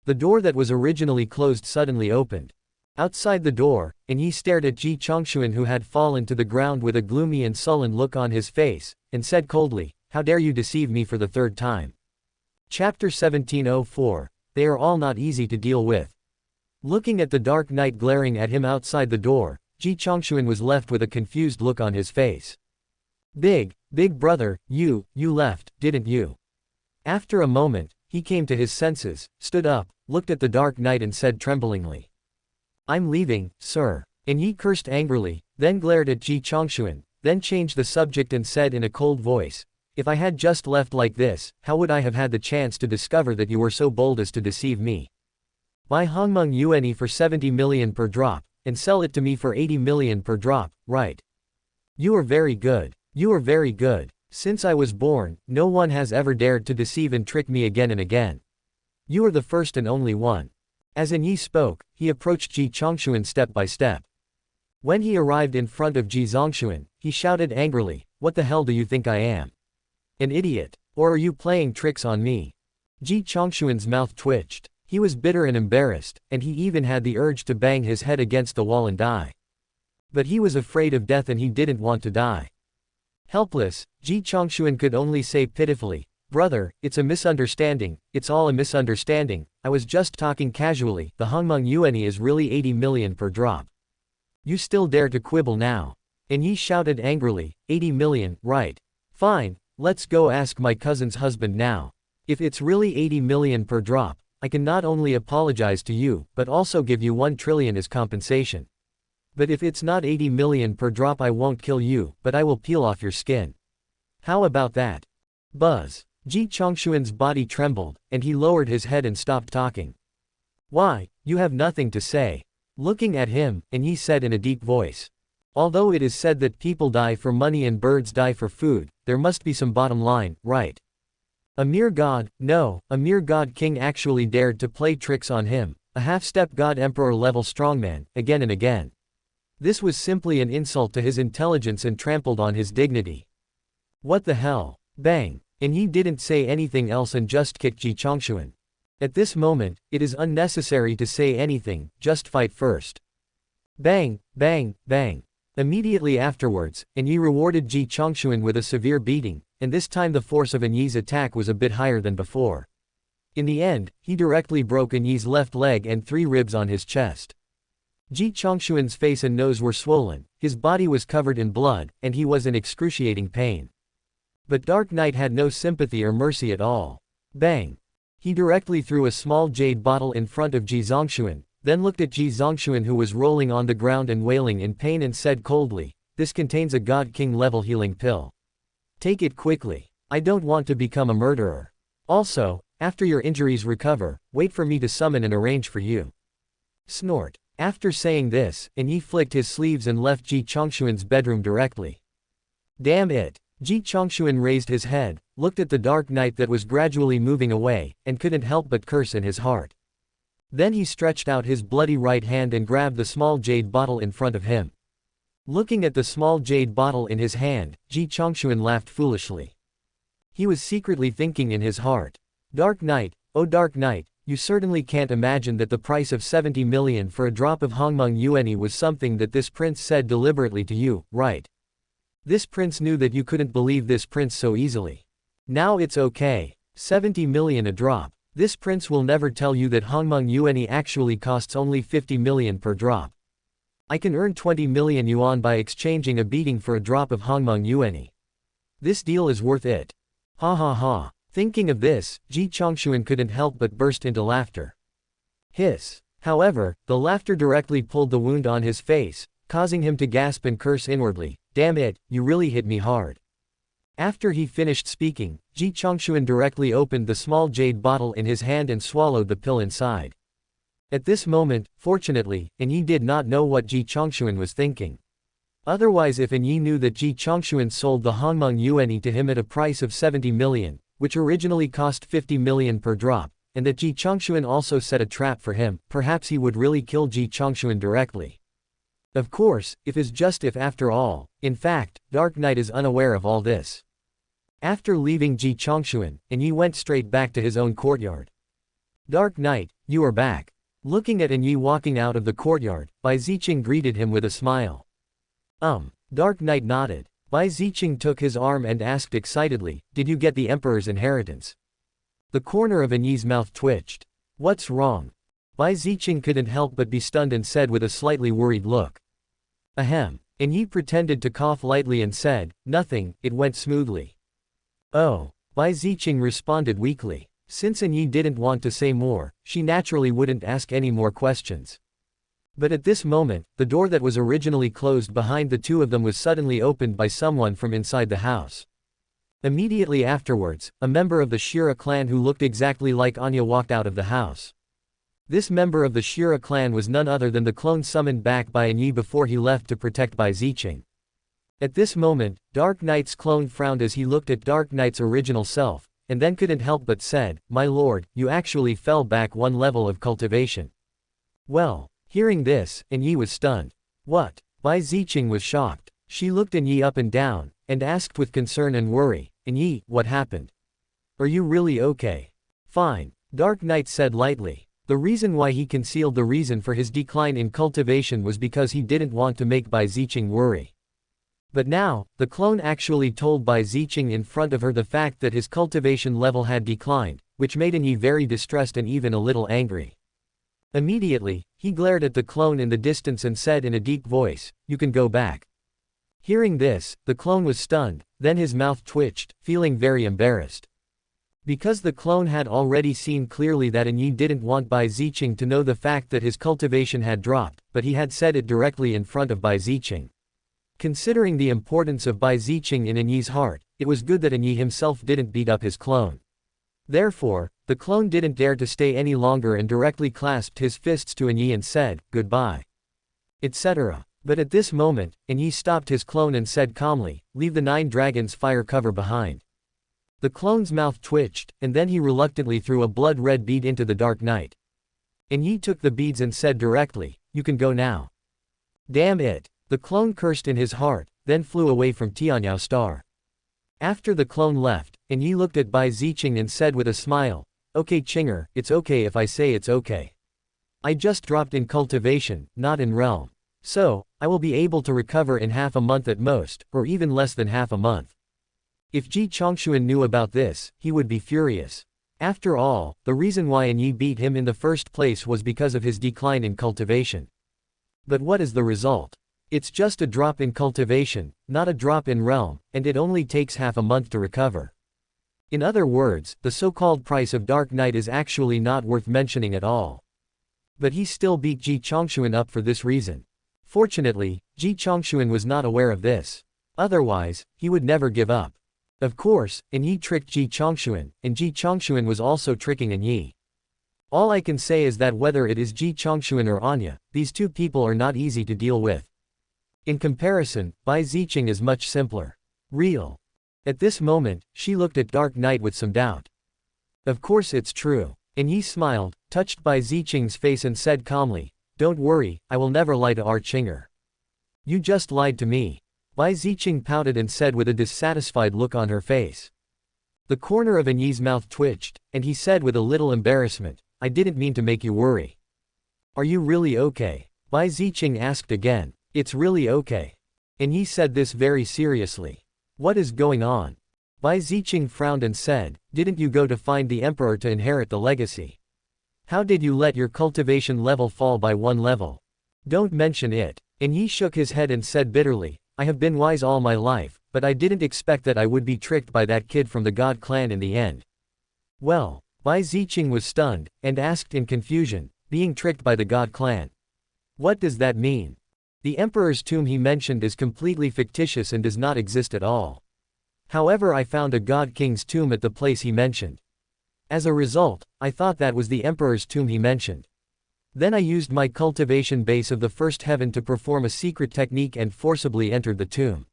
The door that was originally closed suddenly opened. Outside the door, and Yi stared at Ji Chongxuan, who had fallen to the ground with a gloomy and sullen look on his face, and said coldly, how dare you deceive me for the third time? Chapter 1704, They are all not easy to deal with. Looking at the Dark Knight glaring at him outside the door, Ji Chongxuan was left with a confused look on his face. Big brother, you left, didn't you? After a moment, he came to his senses, stood up, looked at the Dark Knight and said tremblingly. I'm leaving, sir. And Yi cursed angrily, then glared at Ji Chongxuan, then changed the subject and said in a cold voice, if I had just left like this, how would I have had the chance to discover that you were so bold as to deceive me? Buy Hongmeng Yuanyi for 70 million per drop, and sell it to me for 80 million per drop, right? You are very good. You are very good. Since I was born, no one has ever dared to deceive and trick me again and again. You are the first and only one. As Yi spoke, he approached Ji Chongxuan step by step. When he arrived in front of Ji Zongxuan, he shouted angrily, what the hell do you think I am? An idiot? Or are you playing tricks on me? Ji Chongxuan's mouth twitched. He was bitter and embarrassed, and he even had the urge to bang his head against the wall and die. But he was afraid of death and he didn't want to die. Helpless, Ji Chongxuan could only say pitifully, brother, it's a misunderstanding, it's all a misunderstanding, I was just talking casually, the Hongmeng Yuanyi is really 80 million per drop. You still dare to quibble now? And Yi shouted angrily, 80 million, right? Fine, let's go ask my cousin's husband now. If it's really 80 million per drop, I can not only apologize to you, but also give you 1 trillion as compensation. But if it's not 80 million per drop, I won't kill you, but I will peel off your skin. How about that? Buzz. Ji Chongxuan's body trembled, and he lowered his head and stopped talking. Why, you have nothing to say. Looking at him, and he said in a deep voice. Although it is said that people die for money and birds die for food, there must be some bottom line, right? A mere god, no, a mere god king actually dared to play tricks on him, a half-step god emperor level strongman, again and again. This was simply an insult to his intelligence and trampled on his dignity. What the hell? Bang. And he didn't say anything else and just kicked Ji Chongxuan. At this moment, it is unnecessary to say anything, just fight first. Bang, bang, bang. Immediately afterwards, Yi rewarded Ji Chongxuan with a severe beating, and this time the force of Yi's attack was a bit higher than before. In the end, he directly broke Yi's left leg and 3 ribs on his chest. Ji Chongxuan's face and nose were swollen, his body was covered in blood, and he was in excruciating pain. But Dark Knight had no sympathy or mercy at all. Bang! He directly threw a small jade bottle in front of Ji Zongxuan, then looked at Ji Zongxuan who was rolling on the ground and wailing in pain and said coldly, this contains a God King level healing pill. Take it quickly. I don't want to become a murderer. Also, after your injuries recover, wait for me to summon and arrange for you. Snort. After saying this, Yi flicked his sleeves and left Ji Chongxuan's bedroom directly. Damn it. Ji Chongxuan raised his head, looked at the Dark Knight that was gradually moving away, and couldn't help but curse in his heart. Then he stretched out his bloody right hand and grabbed the small jade bottle in front of him. Looking at the small jade bottle in his hand, Ji Chongxuan laughed foolishly. He was secretly thinking in his heart, Dark Knight, oh Dark Knight, you certainly can't imagine that the price of 70 million for a drop of Hongmeng Yuanyi was something that this prince said deliberately to you, right? This prince knew that you couldn't believe this prince so easily. Now it's okay. 70 million a drop. This prince will never tell you that Hongmeng Yuanyi actually costs only 50 million per drop. I can earn 20 million yuan by exchanging a beating for a drop of Hongmeng Yuanyi. This deal is worth it. Ha ha ha. Thinking of this, Ji Chongxuan couldn't help but burst into laughter. Hiss. However, the laughter directly pulled the wound on his face, causing him to gasp and curse inwardly, damn it, you really hit me hard. After he finished speaking, Ji Chongxuan directly opened the small jade bottle in his hand and swallowed the pill inside. At this moment, fortunately, Yi did not know what Ji Chongxuan was thinking. Otherwise, if Yi knew that Ji Chongxuan sold the Hongmeng Yuanyi to him at a price of 70 million, which originally cost 50 million per drop, and that Ji Chongxuan also set a trap for him, perhaps he would really kill Ji Chongxuan directly. Of course, if is just if after all, in fact, Dark Knight is unaware of all this. After leaving Ji Chongxuan, Yi went straight back to his own courtyard. Dark Knight, you are back. Looking at Yi walking out of the courtyard, Bai Ziqing greeted him with a smile. Dark Knight nodded. Bai Ziqing took his arm and asked excitedly, did you get the Emperor's inheritance? The corner of Yi's mouth twitched. What's wrong? Bai Ziqing couldn't help but be stunned and said with a slightly worried look. Ahem. And Yi pretended to cough lightly and said, "Nothing, it went smoothly." "Oh." Bai Ziqing responded weakly. Since Yi didn't want to say more, she naturally wouldn't ask any more questions. But at this moment, the door that was originally closed behind the two of them was suddenly opened by someone from inside the house. Immediately afterwards, a member of the Shira clan who looked exactly like Anya walked out of the house. This member of the Shira clan was none other than the clone summoned back by Yi before he left to protect Bai Ziqing. At this moment, Dark Knight's clone frowned as he looked at Dark Knight's original self, and then couldn't help but said, "My lord, you actually fell back one level of cultivation." Well, hearing this, Yi was stunned. What? Bai Ziqing was shocked. She looked Yi up and down, and asked with concern and worry, "Yi, what happened? Are you really okay?" "Fine," Dark Knight said lightly. The reason why he concealed the reason for his decline in cultivation was because he didn't want to make Bai Ziqing worry. But now, the clone actually told Bai Ziqing in front of her the fact that his cultivation level had declined, which made Yi very distressed and even a little angry. Immediately, he glared at the clone in the distance and said in a deep voice, "You can go back." Hearing this, the clone was stunned, then his mouth twitched, feeling very embarrassed. Because the clone had already seen clearly that Yi didn't want Bai Ziqing to know the fact that his cultivation had dropped, but he had said it directly in front of Bai Ziqing. Considering the importance of Bai Ziqing in Yi's heart, it was good that Yi himself didn't beat up his clone. Therefore, the clone didn't dare to stay any longer and directly clasped his fists to Yi and said, "Goodbye," etc. But at this moment, Yi stopped his clone and said calmly, "Leave the 9 dragons fire cover behind." The clone's mouth twitched, and then he reluctantly threw a blood-red bead into the Dark Knight. Yi took the beads and said directly, "You can go now." Damn it! The clone cursed in his heart, then flew away from Tianyao Star. After the clone left, Yi looked at Bai Ziqing and said with a smile, "Okay Chinger, it's okay if I say it's okay. I just dropped in cultivation, not in realm. So, I will be able to recover in half a month at most, or even less than half a month." If Ji Chongshuan knew about this, he would be furious. After all, the reason why Yi beat him in the first place was because of his decline in cultivation. But what is the result? It's just a drop in cultivation, not a drop in realm, and it only takes half a month to recover. In other words, the so-called price of Dark Knight is actually not worth mentioning at all. But he still beat Ji Chongshuan up for this reason. Fortunately, Ji Chongshuan was not aware of this. Otherwise, he would never give up. Of course, Yi tricked Ji Chongshuan, and Ji Chongshuan was also tricking Yi. All I can say is that whether it is Ji Chongshuan or Anya, these two people are not easy to deal with. In comparison, Bai Ziqing is much simpler. Real. At this moment, she looked at Dark Knight with some doubt. "Of course it's true." Yi smiled, touched Bai Ziqing's face and said calmly, "Don't worry, I will never lie to our Chinger. You just lied to me." Bai Ziqing pouted and said with a dissatisfied look on her face. The corner of Yi's mouth twitched, and he said with a little embarrassment, "I didn't mean to make you worry." "Are you really okay?" Bai Ziqing asked again. "It's really okay." Yi said this very seriously. "What is going on?" Bai Ziqing frowned and said, "Didn't you go to find the emperor to inherit the legacy? How did you let your cultivation level fall by 1 level? Don't mention it." Yi shook his head and said bitterly, "I have been wise all my life, but I didn't expect that I would be tricked by that kid from the God clan in the end." Well, Bai Ziqing was stunned, and asked in confusion, "Being tricked by the God clan? What does that mean? The emperor's tomb he mentioned is completely fictitious and does not exist at all. However, I found a God King's tomb at the place he mentioned. As a result, I thought that was the emperor's tomb he mentioned. Then I used my cultivation base of the first heaven to perform a secret technique and forcibly entered the tomb.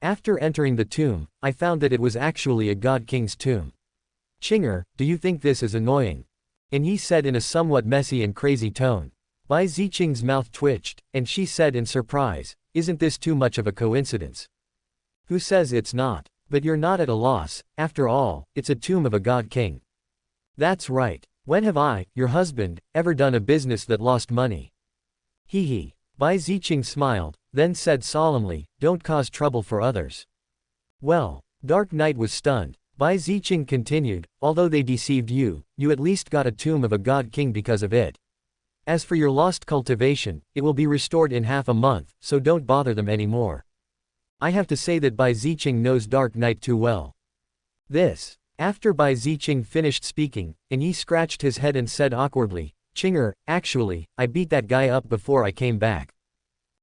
After entering the tomb, I found that it was actually a God King's tomb. Chinger, do you think this is annoying?" Yi said in a somewhat messy and crazy tone. Bai Ziqing's mouth twitched, and she said in surprise, "Isn't this too much of a coincidence?" "Who says it's not? But you're not at a loss, after all, it's a tomb of a God King." "That's right. When have I, your husband, ever done a business that lost money?" Hee. Bai Ziqing smiled, then said solemnly, "Don't cause trouble for others." Well, Dark Knight was stunned. Bai Ziqing continued, "Although they deceived you, you at least got a tomb of a God King because of it. As for your lost cultivation, it will be restored in half a month, so don't bother them anymore. I have to say that Bai Ziqing knows Dark Knight too well. This. After Bai Ziqing finished speaking, and Yi scratched his head and said awkwardly, Chinger, actually, I beat that guy up before I came back.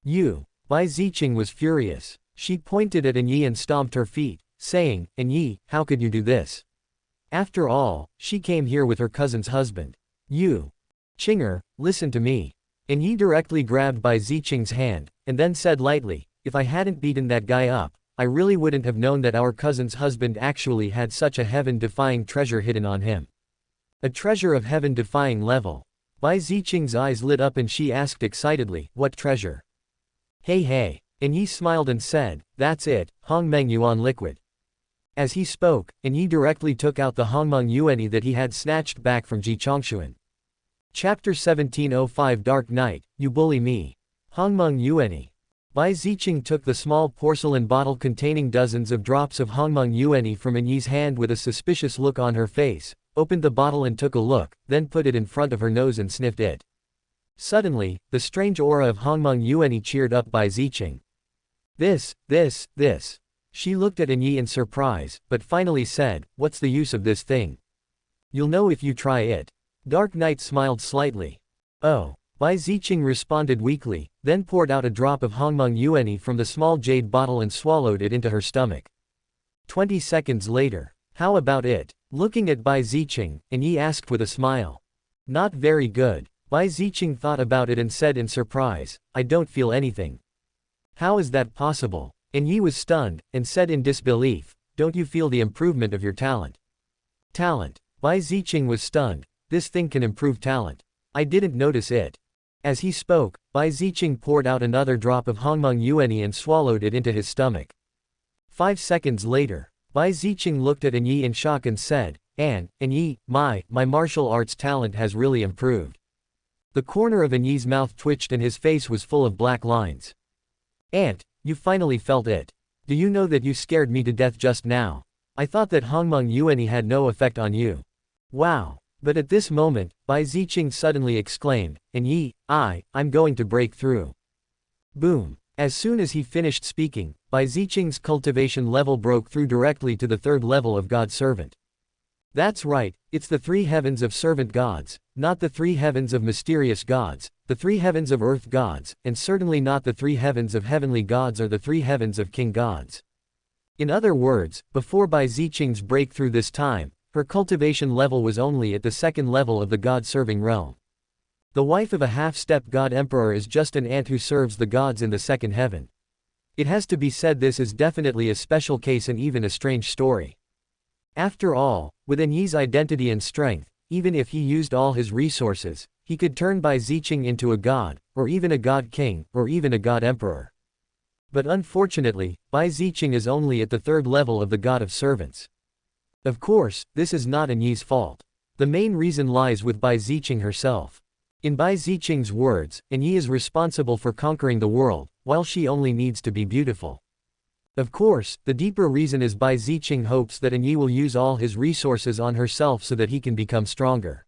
You. Bai Ziqing was furious. She pointed at Yi and stomped her feet, saying, Yi, how could you do this? After all, she came here with her cousin's husband. You. Chinger, listen to me. Yi directly grabbed Bai Ziqing's hand, and then said lightly, if I hadn't beaten that guy up, I really wouldn't have known that our cousin's husband actually had such a heaven-defying treasure hidden on him. A treasure of heaven-defying level. Bai Ziqing's eyes lit up and she asked excitedly, what treasure? Hey. Yi smiled and said, that's it, Hongmeng Yuan liquid. As he spoke, Yi directly took out the Hongmeng Yuan that he had snatched back from Ji Chongshuan. Chapter 1705 Dark Knight, You Bully Me. Hongmeng Yuan. Bai Ziqing took the small porcelain bottle containing dozens of drops of Hongmeng Yuan from Yi's hand with a suspicious look on her face, opened the bottle and took a look, then put it in front of her nose and sniffed it. Suddenly, the strange aura of Hongmeng Yuan cheered up Bai Ziqing. This. She looked at Yi in surprise, but finally said, what's the use of this thing? You'll know if you try it. Dark Knight smiled slightly. Oh. Bai Ziqing responded weakly, then poured out a drop of Hongmeng Yuan from the small jade bottle and swallowed it into her stomach. 20 seconds later. How about it? Looking at Bai Ziqing, Yi asked with a smile. Not very good. Bai Ziqing thought about it and said in surprise, I don't feel anything. How is that possible? Yi was stunned, and said in disbelief, don't you feel the improvement of your talent? Talent. Bai Ziqing was stunned. This thing can improve talent. I didn't notice it. As he spoke, Bai Ziqing poured out another drop of Hongmeng Yuan and swallowed it into his stomach. 5 seconds later, Bai Ziqing looked at Yi in shock and said, Yi, my martial arts talent has really improved. The corner of Yi's mouth twitched and his face was full of black lines. You finally felt it. Do you know that you scared me to death just now? I thought that Hongmeng Yuan had no effect on you. Wow. But at this moment, Bai Ziqing suddenly exclaimed, Yi, I'm going to break through. Boom. As soon as he finished speaking, Bai Ziqing's cultivation level broke through directly to the third level of God Servant. That's right, it's the three heavens of servant gods, not the three heavens of mysterious gods, the three heavens of earth gods, and certainly not the three heavens of heavenly gods or the three heavens of king gods. In other words, before Bai Ziqing's breakthrough this time, her cultivation level was only at the second level of the god-serving realm. The wife of a half-step god emperor is just an ant who serves the gods in the second heaven. It has to be said this is definitely a special case and even a strange story. After all, with Yi's identity and strength, even if he used all his resources, he could turn Bai Ziqing into a god, or even a god king, or even a god emperor. But unfortunately, Bai Ziqing is only at the third level of the god of servants. Of course, this is not Yi's fault. The main reason lies with Bai Ziqing herself. In Bai Ziqing's words, Yi is responsible for conquering the world, while she only needs to be beautiful. Of course, the deeper reason is Bai Ziqing hopes that Yi will use all his resources on herself so that he can become stronger.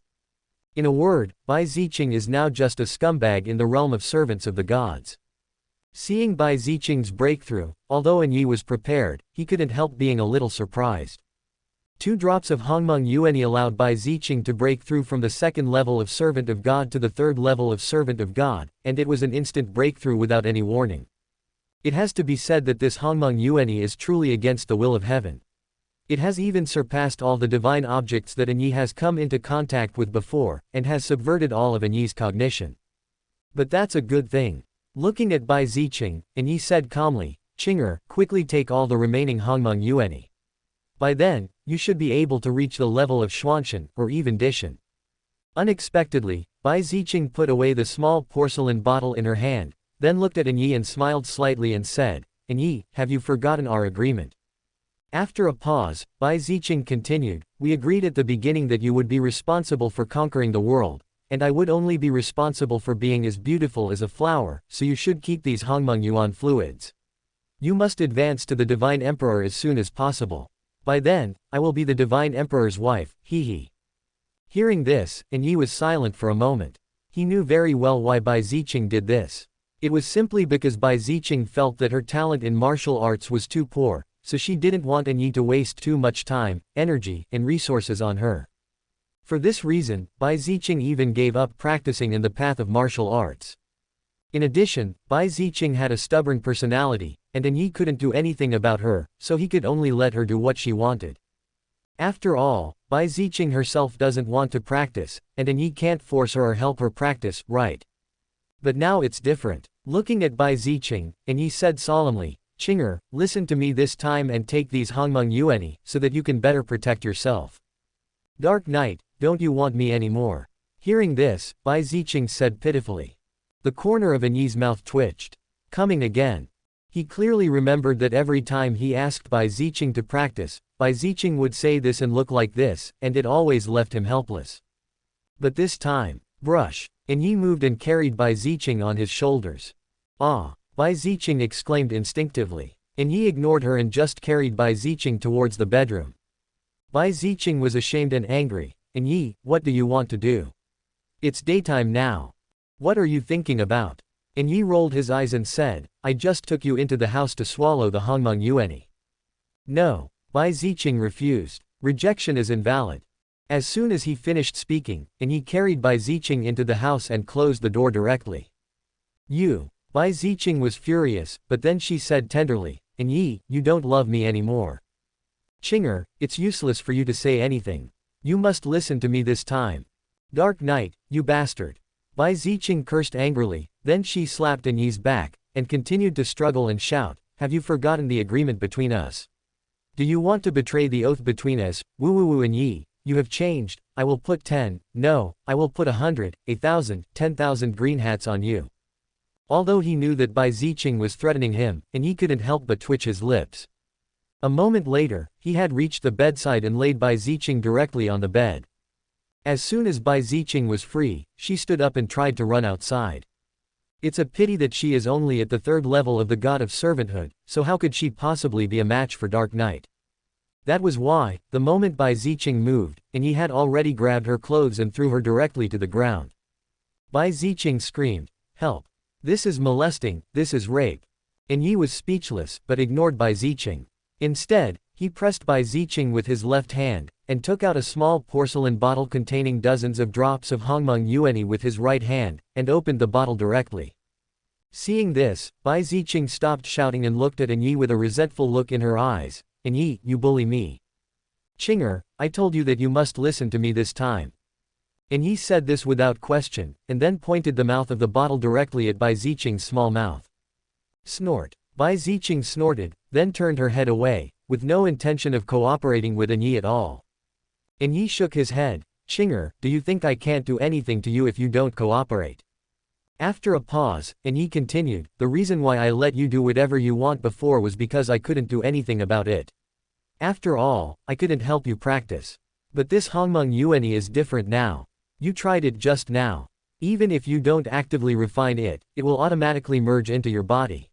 In a word, Bai Ziqing is now just a scumbag in the realm of servants of the gods. Seeing Bai Ziqing's breakthrough, although Yi was prepared, he couldn't help being a little surprised. 2 drops of Hongmeng Yuan allowed Bai Ziqing to break through from the second level of Servant of God to the third level of Servant of God, and it was an instant breakthrough without any warning. It has to be said that this Hongmeng Yuan is truly against the will of heaven. It has even surpassed all the divine objects that Yi has come into contact with before, and has subverted all of Yi's cognition. But that's a good thing. Looking at Bai Ziqing, Yi said calmly, Chinger, quickly take all the remaining Hongmeng Yuan. By then, you should be able to reach the level of Xuanshan, or even Dishan. Unexpectedly, Bai Ziqing put away the small porcelain bottle in her hand, then looked at Yi and smiled slightly and said, Yi, have you forgotten our agreement? After a pause, Bai Ziqing continued, we agreed at the beginning that you would be responsible for conquering the world, and I would only be responsible for being as beautiful as a flower, so you should keep these Hongmeng Yuan fluids. You must advance to the Divine Emperor as soon as possible. By then, I will be the Divine Emperor's wife, hee. Hearing this, Yi was silent for a moment. He knew very well why Bai Ziqing did this. It was simply because Bai Ziqing felt that her talent in martial arts was too poor, so she didn't want Yi to waste too much time, energy, and resources on her. For this reason, Bai Ziqing even gave up practicing in the path of martial arts. In addition, Bai Ziqing had a stubborn personality, and Yi couldn't do anything about her, so he could only let her do what she wanted. After all, Bai Ziqing herself doesn't want to practice, and Yi can't force her or help her practice, right? But now it's different. Looking at Bai Ziqing, Yi said solemnly, "Qinger, listen to me this time and take these Hongmeng Yuanyi, so that you can better protect yourself. Dark Knight, don't you want me anymore?" Hearing this, Bai Ziqing said pitifully. The corner of Yi's mouth twitched. Coming again. He clearly remembered that every time he asked Bai Ziqing to practice, Bai Ziqing would say this and look like this, and it always left him helpless. But this time, brush. Yi moved and carried Bai Ziqing on his shoulders. Ah! Bai Ziqing exclaimed instinctively. Yi ignored her and just carried Bai Ziqing towards the bedroom. Bai Ziqing was ashamed and angry. Yi, what do you want to do? It's daytime now. What are you thinking about? Yi rolled his eyes and said, I just took you into the house to swallow the Hongmeng Yuanyi. No. Bai Ziqing refused. Rejection is invalid. As soon as he finished speaking, Yi carried Bai Ziqing into the house and closed the door directly. You. Bai Ziqing was furious, but then she said tenderly, Yi, you don't love me anymore. Qinger, it's useless for you to say anything. You must listen to me this time. Dark Knight, you bastard. Bai Ziqing cursed angrily, then she slapped Yi's back, and continued to struggle and shout, have you forgotten the agreement between us? Do you want to betray the oath between us, Wu and Yi? You have changed. I will put 10, no, I will put 100, 1,000, 10,000 green hats on you. Although he knew that Bai Ziqing was threatening him, Yi couldn't help but twitch his lips. A moment later, he had reached the bedside and laid Bai Ziqing directly on the bed. As soon as Bai Ziqing was free, she stood up and tried to run outside. It's a pity that she is only at the 3rd level of the god of servanthood, so how could she possibly be a match for Dark Knight? That was why, the moment Bai Ziqing moved, Yi had already grabbed her clothes and threw her directly to the ground. Bai Ziqing screamed, help! This is molesting, this is rape. Yi was speechless, but ignored Bai Ziqing. Instead, he pressed Bai Ziqing with his left hand, and took out a small porcelain bottle containing dozens of drops of Hongmeng Yuanyi with his right hand, and opened the bottle directly. Seeing this, Bai Ziqing stopped shouting and looked at Yi with a resentful look in her eyes. Yi, you bully me. Qinger, I told you that you must listen to me this time. Yi said this without question, and then pointed the mouth of the bottle directly at Bai Ziqing's small mouth. Snort. Bai Ziqing snorted, then turned her head away, with no intention of cooperating with Yi at all. Yi shook his head. Qinger, do you think I can't do anything to you if you don't cooperate? After a pause, Yi continued, the reason why I let you do whatever you want before was because I couldn't do anything about it. After all, I couldn't help you practice. But this Hongmeng Yuanyi is different now. You tried it just now. Even if you don't actively refine it, it will automatically merge into your body.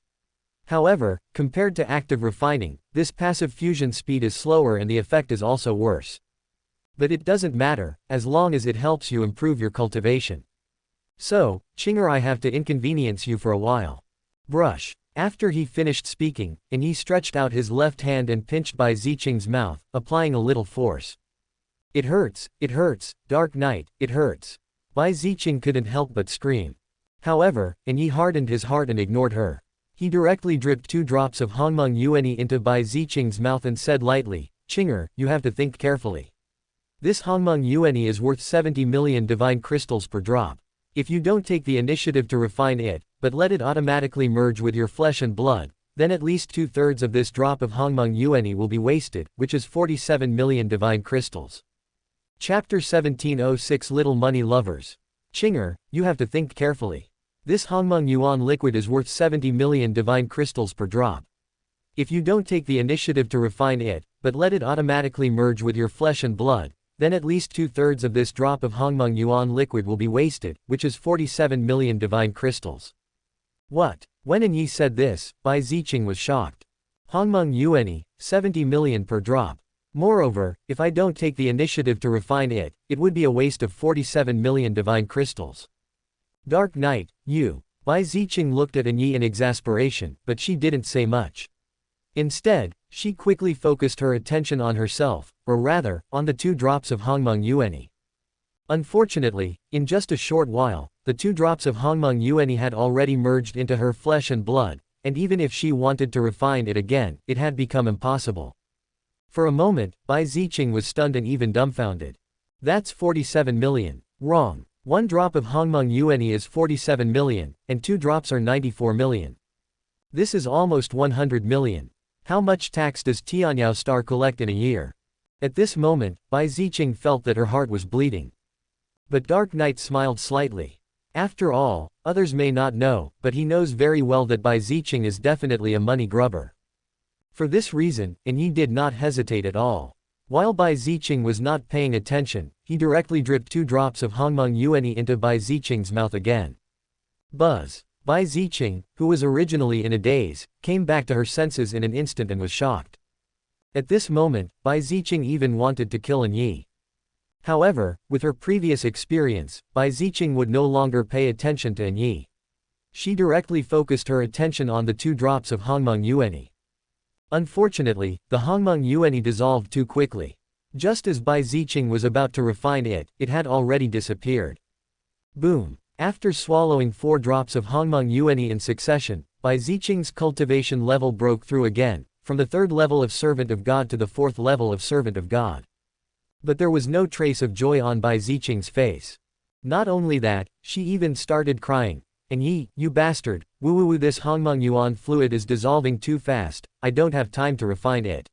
However, compared to active refining, this passive fusion speed is slower and the effect is also worse. But it doesn't matter, as long as it helps you improve your cultivation. So, Qinger, I have to inconvenience you for a while. Brush. After he finished speaking, Yi stretched out his left hand and pinched Bai Ziqing's mouth, applying a little force. It hurts, Dark Knight, it hurts. Bai Ziqing couldn't help but scream. However, Yi hardened his heart and ignored her. He directly dripped 2 drops of Hongmeng Yuanyi into Bai Ziqing's mouth and said lightly, Qinger, you have to think carefully. This Hongmeng Yuanyi is worth 70 million divine crystals per drop. If you don't take the initiative to refine it, but let it automatically merge with your flesh and blood, then at least 2/3 of this drop of Hongmeng Yuanyi will be wasted, which is 47 million divine crystals. Chapter 1706 Little Money Lovers. Qinger, you have to think carefully. This Hongmeng Yuan liquid is worth 70 million divine crystals per drop. If you don't take the initiative to refine it, but let it automatically merge with your flesh and blood, then at least 2/3 of this drop of Hongmeng Yuan liquid will be wasted, which is 47 million divine crystals. What? When Yi said this, Bai Ziqing was shocked. Hongmeng Yuanyi, 70 million per drop. Moreover, if I don't take the initiative to refine it, it would be a waste of 47 million divine crystals. Dark Knight, you. Bai Ziqing looked at Yi in exasperation, but she didn't say much. Instead, she quickly focused her attention on herself, or rather, on the 2 drops of Hongmeng Yuanyi. Unfortunately, in just a short while, the 2 drops of Hongmeng Yuanyi had already merged into her flesh and blood, and even if she wanted to refine it again, it had become impossible. For a moment, Bai Ziqing was stunned and even dumbfounded. That's 47 million. Wrong. 1 drop of Hongmeng Yuanyi is 47 million, and 2 drops are 94 million. This is almost 100 million. How much tax does Tianyao Star collect in a year? At this moment, Bai Ziqing felt that her heart was bleeding. But Dark Knight smiled slightly. After all, others may not know, but he knows very well that Bai Ziqing is definitely a money grubber. For this reason, Yi did not hesitate at all. While Bai Ziqing was not paying attention, he directly dripped 2 drops of Hongmeng Yuanyi into Bai Ziqing's mouth again. Buzz. Bai Ziqing, who was originally in a daze, came back to her senses in an instant and was shocked. At this moment, Bai Ziqing even wanted to kill Yi. However, with her previous experience, Bai Ziqing would no longer pay attention to Yi. She directly focused her attention on the 2 drops of Hongmeng Yuanyi. Unfortunately, the Hongmeng Yuanyi dissolved too quickly. Just as Bai Ziqing was about to refine it, it had already disappeared. Boom. After swallowing 4 drops of Hongmeng Yuanyi in succession, Bai Ziqing's cultivation level broke through again, from the 3rd level of Servant of God to the 4th level of Servant of God. But there was no trace of joy on Bai Ziqing's face. Not only that, she even started crying. And Yi, you bastard, woo this Hongmeng Yuan fluid is dissolving too fast, I don't have time to refine it.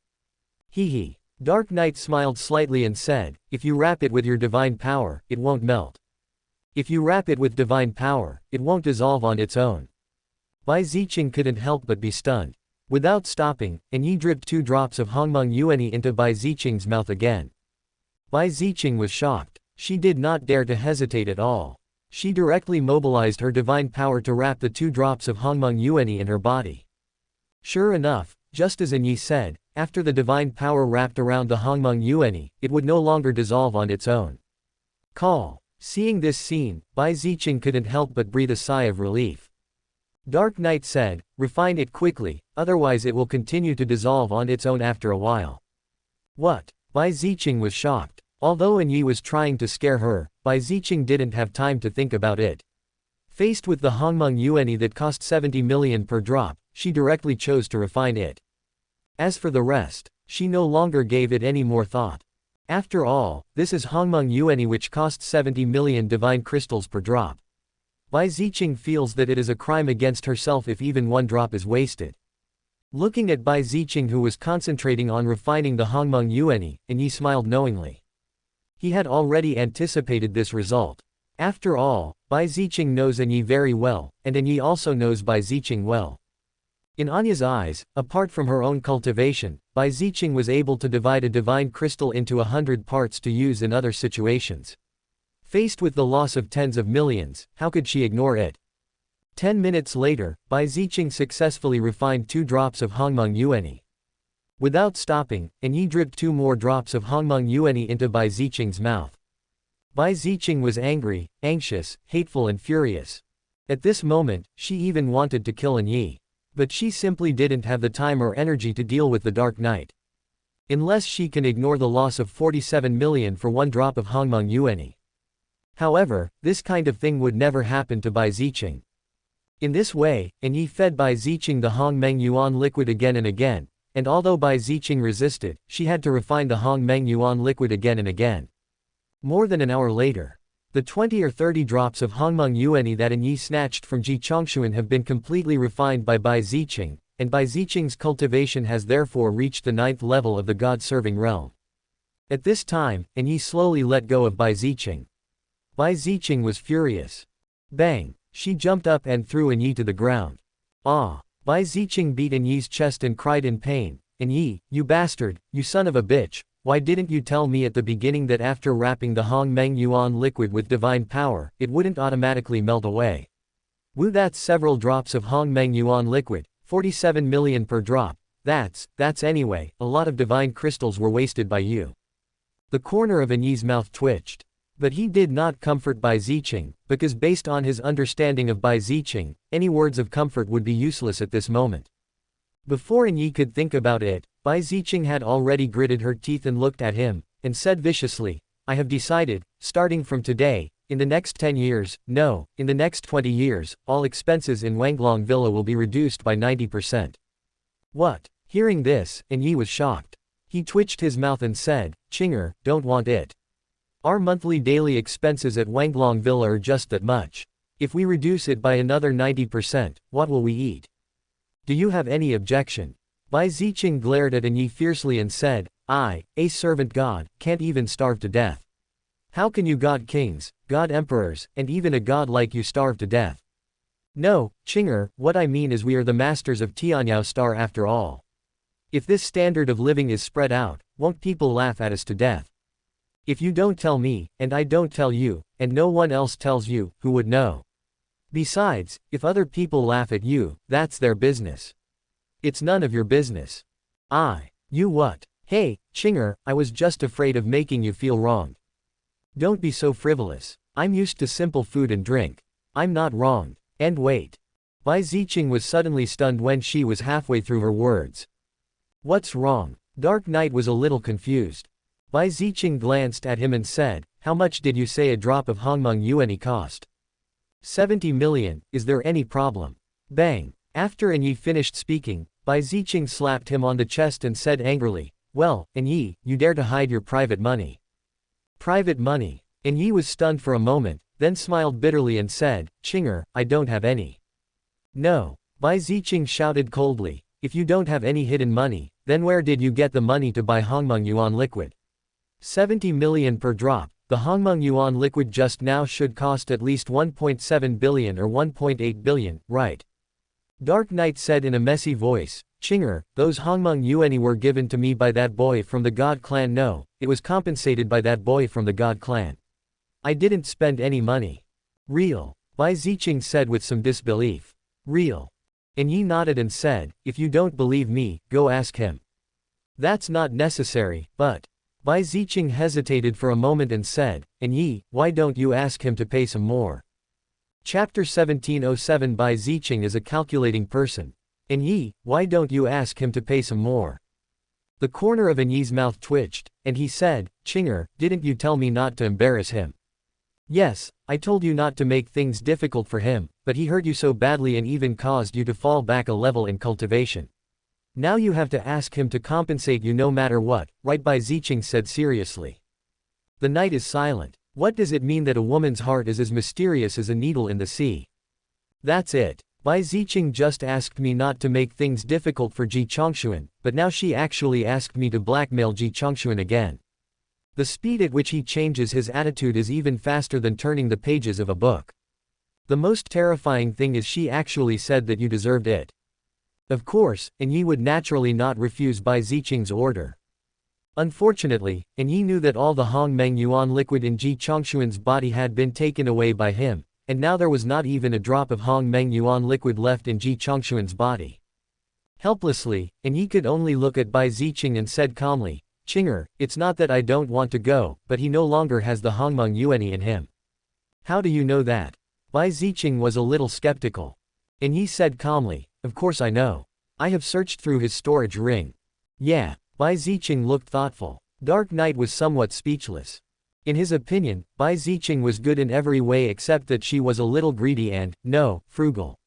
Hee. Dark Knight smiled slightly and said, if you wrap it with your divine power, it won't melt. If you wrap it with divine power, it won't dissolve on its own. Bai Ziqing couldn't help but be stunned. Without stopping, Yi dripped 2 drops of Hongmeng Yuanyi into Bai Ziqing's mouth again. Bai Ziqing was shocked. She did not dare to hesitate at all. She directly mobilized her divine power to wrap the 2 drops of Hongmeng Yuanyi in her body. Sure enough, just as Yi said, after the divine power wrapped around the Hongmeng Yuanyi, it would no longer dissolve on its own. Call. Seeing this scene, Bai Ziqing couldn't help but breathe a sigh of relief. Dark Knight said, refine it quickly, otherwise it will continue to dissolve on its own after a while. What? Bai Ziqing was shocked. Although Yi was trying to scare her, Bai Ziqing didn't have time to think about it. Faced with the Hongmeng Yuanyi that cost 70 million per drop, she directly chose to refine it. As for the rest, she no longer gave it any more thought. After all, this is Hongmeng Yuanyi which costs 70 million divine crystals per drop. Bai Ziqing feels that it is a crime against herself if even 1 drop is wasted. Looking at Bai Ziqing who was concentrating on refining the Hongmeng Yuanyi, Yi smiled knowingly. He had already anticipated this result. After all, Bai Ziqing knows Yi very well, and Yi also knows Bai Ziqing well. In Anya's eyes, apart from her own cultivation, Bai Ziqing was able to divide a divine crystal into 100 parts to use in other situations. Faced with the loss of tens of millions, how could she ignore it? 10 minutes later, Bai Ziqing successfully refined 2 drops of Hongmeng Yuanyi. Without stopping, Yi dripped 2 more drops of Hongmeng Yuanyi into Bai Ziqing's mouth. Bai Ziqing was angry, anxious, hateful and furious. At this moment, she even wanted to kill Yi. But she simply didn't have the time or energy to deal with the Dark Knight. Unless she can ignore the loss of 47 million for 1 drop of Hongmeng Yuanyi. However, this kind of thing would never happen to Bai Ziqing. In this way, Yi fed Bai Ziqing the Hongmeng Yuan liquid again and again, and although Bai Ziqing resisted, she had to refine the Hongmeng Yuan liquid again and again. More than an hour later, the 20 or 30 drops of Hongmeng Yuanyi that Yi snatched from Ji Chongshuan have been completely refined by Bai Ziqing, and Bai Ziqing's cultivation has therefore reached the 9th level of the God-serving realm. At this time, Yi slowly let go of Bai Ziqing. Bai Ziqing was furious. Bang! She jumped up and threw Yi to the ground. Ah! Bai Ziqing beat Yi's chest and cried in pain. Yi, you bastard, you son of a bitch, why didn't you tell me at the beginning that after wrapping the Hongmeng Yuan liquid with divine power, it wouldn't automatically melt away? Woo, that's several drops of Hongmeng Yuan liquid, 47 million per drop, that's anyway, a lot of divine crystals were wasted by you. The corner of Yi's mouth twitched. But he did not comfort Bai Zicheng, because based on his understanding of Bai Zicheng, any words of comfort would be useless at this moment. Before Yi could think about it, Bai Zicheng had already gritted her teeth and looked at him, and said viciously, I have decided, starting from today, in the next 10 years, no, in the next 20 years, all expenses in Wanglong Villa will be reduced by 90%. What? Hearing this, Yi was shocked. He twitched his mouth and said, Chinger, don't want it. Our monthly daily expenses at Wanglong Villa are just that much. If we reduce it by another 90%, what will we eat? Do you have any objection? Bai Zicheng glared at Yi fiercely and said, I, a servant god, can't even starve to death. How can you god kings, god emperors, and even a god like you starve to death? No, Chinger, what I mean is we are the masters of Tianyao Star after all. If this standard of living is spread out, won't people laugh at us to death? If you don't tell me, and I don't tell you, and no one else tells you, who would know? Besides, if other people laugh at you, that's their business. It's none of your business. You what? Hey, Chinger, I was just afraid of making you feel wronged. Don't be so frivolous. I'm used to simple food and drink. I'm not wronged. And wait. Bai Zicheng was suddenly stunned when she was halfway through her words. What's wrong? Dark Knight was a little confused. Bai Zicheng glanced at him and said, how much did you say a drop of Hongmeng Yuan cost? 70 million, is there any problem? Bang. After Yi finished speaking, Bai Zicheng slapped him on the chest and said angrily, well, Yi, you dare to hide your private money. Private money. Yi was stunned for a moment, then smiled bitterly and said, Chinger, I don't have any. No. Bai Zicheng shouted coldly, if you don't have any hidden money, then where did you get the money to buy Hongmeng Yuan liquid? 70 million per drop. The Hongmeng Yuan liquid just now should cost at least 1.7 billion or 1.8 billion, right? Dark Knight said in a messy voice, Chinger, those Hongmeng Yuan were given to me by that boy from the God clan. No, it was compensated by that boy from the God clan. I didn't spend any money. Real. Bai Zicheng said with some disbelief. Real. Yi nodded and said, if you don't believe me, go ask him. That's not necessary, but. Bai Zicheng hesitated for a moment and said, Yi, why don't you ask him to pay some more? Chapter 1707 Bai Zicheng is a calculating person. Yi, why don't you ask him to pay some more? The corner of Yi's mouth twitched, and he said, Chinger, didn't you tell me not to embarrass him? Yes, I told you not to make things difficult for him, but he hurt you so badly and even caused you to fall back a level in cultivation. Now you have to ask him to compensate you no matter what, right? Bai Zicheng said seriously. The knight is silent. What does it mean that a woman's heart is as mysterious as a needle in the sea? That's it. Bai Zicheng just asked me not to make things difficult for Ji Chongshuan, but now she actually asked me to blackmail Ji Chongshuan again. The speed at which he changes his attitude is even faster than turning the pages of a book. The most terrifying thing is she actually said that you deserved it. Of course, Yi would naturally not refuse Bai Zicheng's order. Unfortunately, Yi knew that all the Hongmeng Yuan liquid in Ji Chongshuan's body had been taken away by him, and now there was not even a drop of Hongmeng Yuan liquid left in Ji Chongshuan's body. Helplessly, Yi could only look at Bai Zicheng and said calmly, Chinger, it's not that I don't want to go, but he no longer has the Hongmeng Yuan in him. How do you know that? Bai Zicheng was a little skeptical. Yi said calmly, of course I know. I have searched through his storage ring. Yeah. Bai Zicheng looked thoughtful. Dark Knight was somewhat speechless. In his opinion, Bai Zicheng was good in every way except that she was a little greedy and, no, frugal.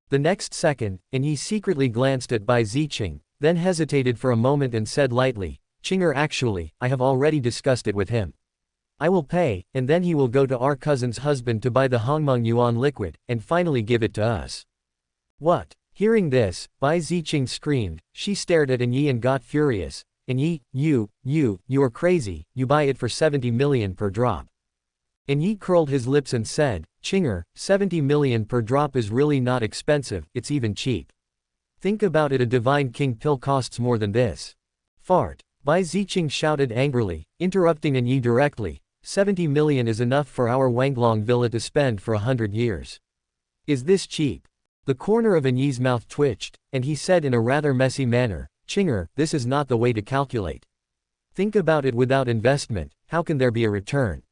The next second, Yi secretly glanced at Bai Zicheng, then hesitated for a moment and said lightly, Chinger, actually, I have already discussed it with him. I will pay, and then he will go to our cousin's husband to buy the Hongmeng Yuan liquid, and finally give it to us. What? Hearing this, Bai Zicheng screamed. She stared at Yi and got furious. Yi, you are crazy, you buy it for 70 million per drop. Yi curled his lips and said, Chinger, 70 million per drop is really not expensive, it's even cheap. Think about it, a divine king pill costs more than this. Fart. Bai Zicheng shouted angrily, interrupting Yi directly, 70 million is enough for our Wanglong Villa to spend for 100 years. Is this cheap? The corner of Yi's mouth twitched, and he said in a rather messy manner, Chinger, this is not the way to calculate. Think about it, without investment, how can there be a return?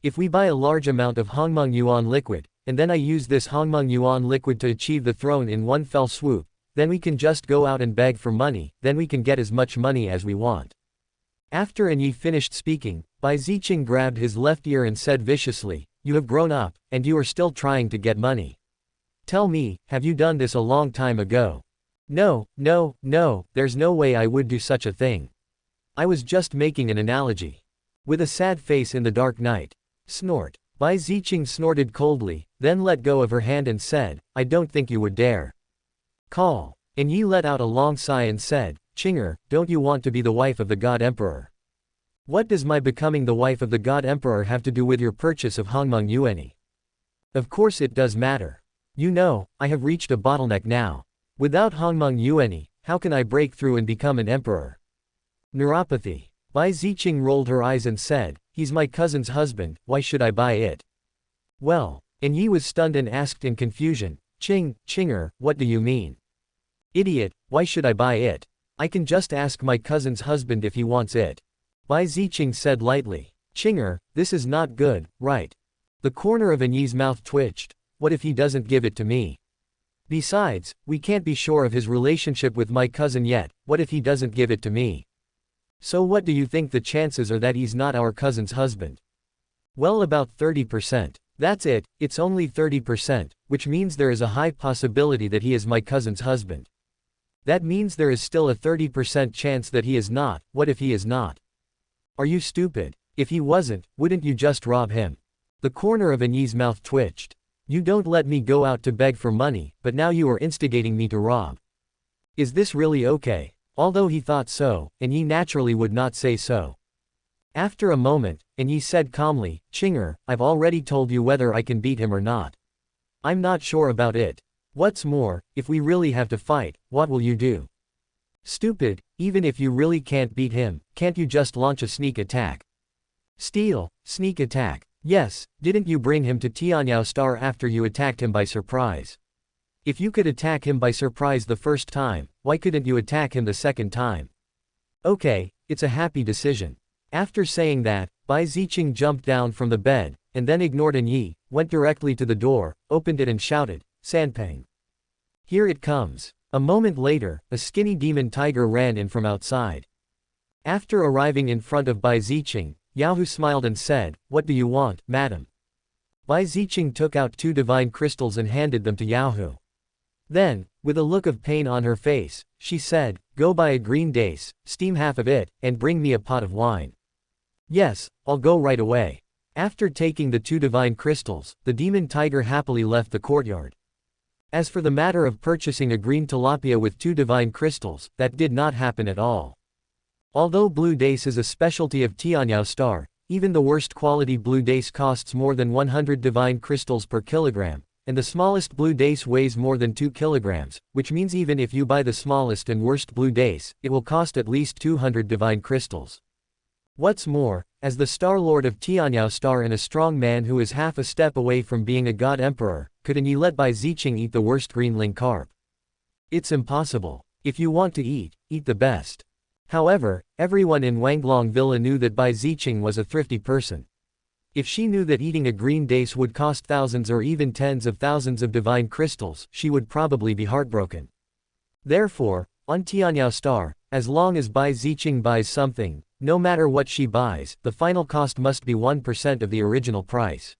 If we buy a large amount of Hongmeng Yuan liquid, and then I use this Hongmeng Yuan liquid to achieve the throne in one fell swoop, then we can just go out and beg for money, then we can get as much money as we want. After Yi finished speaking, Bai Ziqing grabbed his left ear and said viciously, "You have grown up, and you are still trying to get money. Tell me, have you done this a long time ago?" "No, no, no, there's no way I would do such a thing. I was just making an analogy." With a sad face in the dark night. Snort. Bai Ziqing snorted coldly, then let go of her hand and said, "I don't think you would dare." Call. And Yi let out a long sigh and said, "Qinger, don't you want to be the wife of the God Emperor?" "What does my becoming the wife of the God Emperor have to do with your purchase of Hongmeng Yuan?" "Of course it does matter. You know, I have reached a bottleneck now. Without Hongmeng Yuan, how can I break through and become an emperor?" Neuropathy. Bai Ziqing rolled her eyes and said, "He's my cousin's husband, why should I buy it?" "Well," and Yi was stunned and asked in confusion, Qinger, what do you mean?" "Idiot, why should I buy it? I can just ask my cousin's husband if he wants it." Bai Ziqing said lightly. "Qinger, this is not good, right?" The corner of Yi's mouth twitched. "What if he doesn't give it to me? Besides, we can't be sure of his relationship with my cousin yet, what if he doesn't give it to me? So what do you think the chances are that he's not our cousin's husband?" "Well, about 30%. That's it, it's only 30%, which means there is a high possibility that he is my cousin's husband. That means there is still a 30% chance that he is not. What if he is not? Are you stupid? If he wasn't, wouldn't you just rob him?" The corner of Yi's mouth twitched. "You don't let me go out to beg for money, but now you are instigating me to rob. Is this really okay?" Although he thought so, Yi naturally would not say so. After a moment, Yi said calmly, "Qinger, I've already told you whether I can beat him or not. I'm not sure about it. What's more, if we really have to fight, what will you do?" "Stupid, even if you really can't beat him, can't you just launch a sneak attack?" "Steal, sneak attack. Yes, didn't you bring him to Tianyao Star after you attacked him by surprise? If you could attack him by surprise the first time, why couldn't you attack him the second time?" "Okay, it's a happy decision." After saying that, Bai Ziqing jumped down from the bed, and then ignored Yi, went directly to the door, opened it and shouted, "Sanpeng. Here it comes." A moment later, a skinny demon tiger ran in from outside. After arriving in front of Bai Ziqing, Yahu smiled and said, "What do you want, madam?" Bai Ziqing took out 2 divine crystals and handed them to Yahu. Then, with a look of pain on her face, she said, "Go buy a green dace, steam half of it, and bring me a pot of wine." "Yes, I'll go right away." After taking the 2 divine crystals, the demon tiger happily left the courtyard. As for the matter of purchasing a green tilapia with 2 divine crystals, that did not happen at all. Although blue dace is a specialty of Tianyao Star, even the worst quality blue dace costs more than 100 divine crystals per kilogram, and the smallest blue dace weighs more than 2 kilograms, which means even if you buy the smallest and worst blue dace, it will cost at least 200 divine crystals. What's more, as the Star Lord of Tianyao Star and a strong man who is half a step away from being a god emperor, couldn't you let Bai Ziqing eat the worst greenling carp? It's impossible. If you want to eat the best. However, everyone in Wanglong Villa knew that Bai Ziqing was a thrifty person. If she knew that eating a green dace would cost thousands or even tens of thousands of divine crystals, she would probably be heartbroken. Therefore, on Tianyao Star, as long as Bai Ziqing buys something, no matter what she buys, the final cost must be 1% of the original price.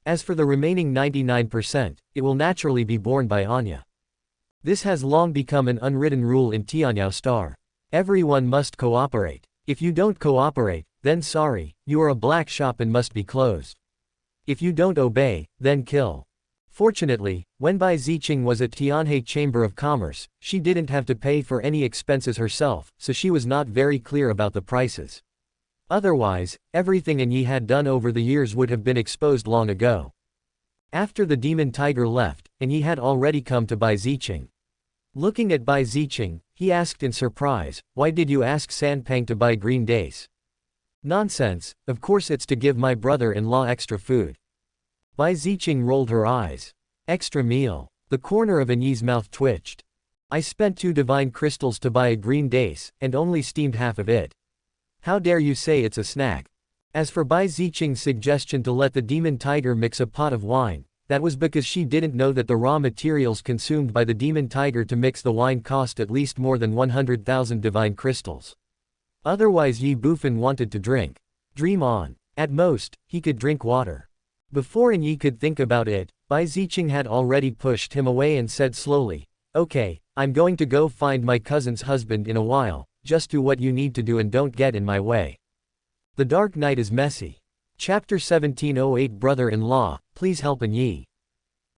As for the remaining 99%, it will naturally be borne by Anya. This has long become an unwritten rule in Tianyao Star. Everyone must cooperate. If you don't cooperate, then sorry, you are a black shop and must be closed. If you don't obey, then kill. Fortunately, when Bai Ziqing was at Tianhe Chamber of Commerce, she didn't have to pay for any expenses herself, so she was not very clear about the prices. Otherwise, everything Yi had done over the years would have been exposed long ago. After the demon tiger left, Yi had already come to Bai Ziqing. Looking at Bai Ziqing, he asked in surprise, "Why did you ask Sanpeng to buy green dace?" "Nonsense, of course it's to give my brother-in-law extra food." Bai Ziqing rolled her eyes. "Extra meal." The corner of Yi's mouth twitched. "I spent 2 divine crystals to buy a green dace, and only steamed half of it. How dare you say it's a snack?" As for Bai Ziqing's suggestion to let the demon tiger mix a pot of wine, that was because she didn't know that the raw materials consumed by the demon tiger to mix the wine cost at least more than 100,000 divine crystals. Otherwise Ye Bufan wanted to drink. Dream on. At most, he could drink water. Before Yi could think about it, Bai Ziqing had already pushed him away and said slowly, "Okay, I'm going to go find my cousin's husband in a while, just do what you need to do and don't get in my way." The dark night is messy. Chapter 1708 Brother-in-law, please help Yi.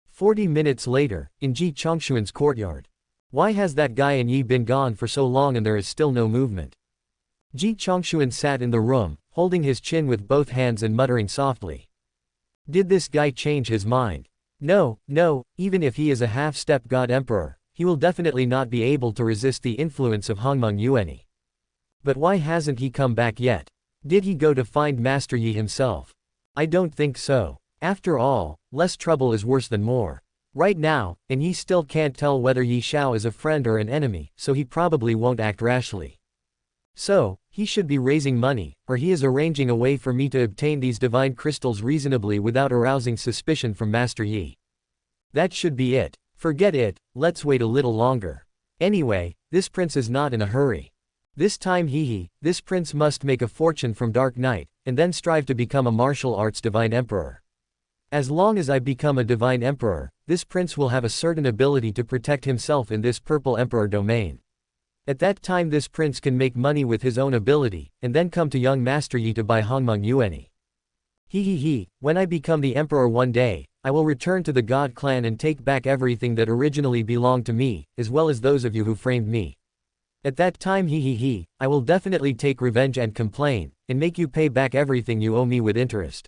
40 minutes later, in Ji Chongshuan's courtyard. Why has that guy Yi been gone for so long and there is still no movement? Ji Chongshuan sat in the room, holding his chin with both hands and muttering softly. Did this guy change his mind? No, even if he is a half-step god emperor, he will definitely not be able to resist the influence of Hongmeng Yuanyi. But why hasn't he come back yet? Did he go to find Master Yi himself? I don't think so. After all, less trouble is worse than more. Right now, and he still can't tell whether Yi Xiao is a friend or an enemy, so he probably won't act rashly. So, he should be raising money, or he is arranging a way for me to obtain these divine crystals reasonably without arousing suspicion from Master Yi. That should be it. Forget it, let's wait a little longer. Anyway, this prince is not in a hurry. This time this prince must make a fortune from Dark Knight, and then strive to become a martial arts divine emperor. As long as I become a divine emperor, this prince will have a certain ability to protect himself in this purple emperor domain. At that time this prince can make money with his own ability, and then come to young Master Yi to buy Hongmeng Yuanyi. When I become the emperor one day, I will return to the God clan and take back everything that originally belonged to me, as well as those of you who framed me. At that time I will definitely take revenge and complain, and make you pay back everything you owe me with interest.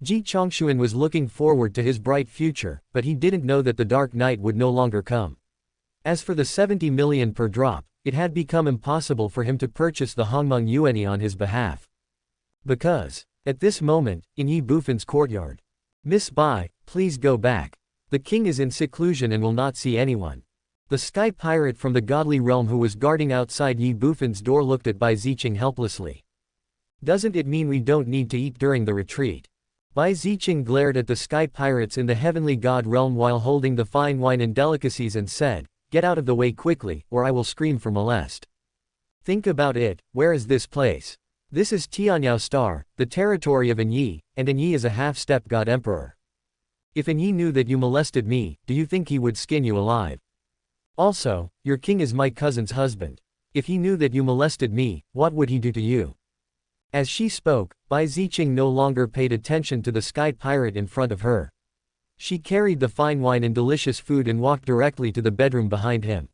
Ji Chongshuan was looking forward to his bright future, but he didn't know that the Dark Night would no longer come. As for the 70 million per drop, it had become impossible for him to purchase the Hongmeng Yuanyi on his behalf. Because, at this moment, in Ye Bufan's courtyard, "Miss Bai, please go back. The king is in seclusion and will not see anyone." The sky pirate from the godly realm who was guarding outside Ye Bufan's door looked at Bai Ziqing helplessly. "Doesn't it mean we don't need to eat during the retreat?" Bai Ziqing glared at the sky pirates in the heavenly god realm while holding the fine wine and delicacies and said, "Get out of the way quickly, or I will scream for molest." Think about it, where is this place? This is Tianyao Star, the territory of Yi, and Yi is a half-step god emperor. If Yi knew that you molested me, do you think he would skin you alive? Also, your king is my cousin's husband. If he knew that you molested me, what would he do to you? As she spoke, Bai Ziqing no longer paid attention to the sky pirate in front of her. She carried the fine wine and delicious food and walked directly to the bedroom behind him.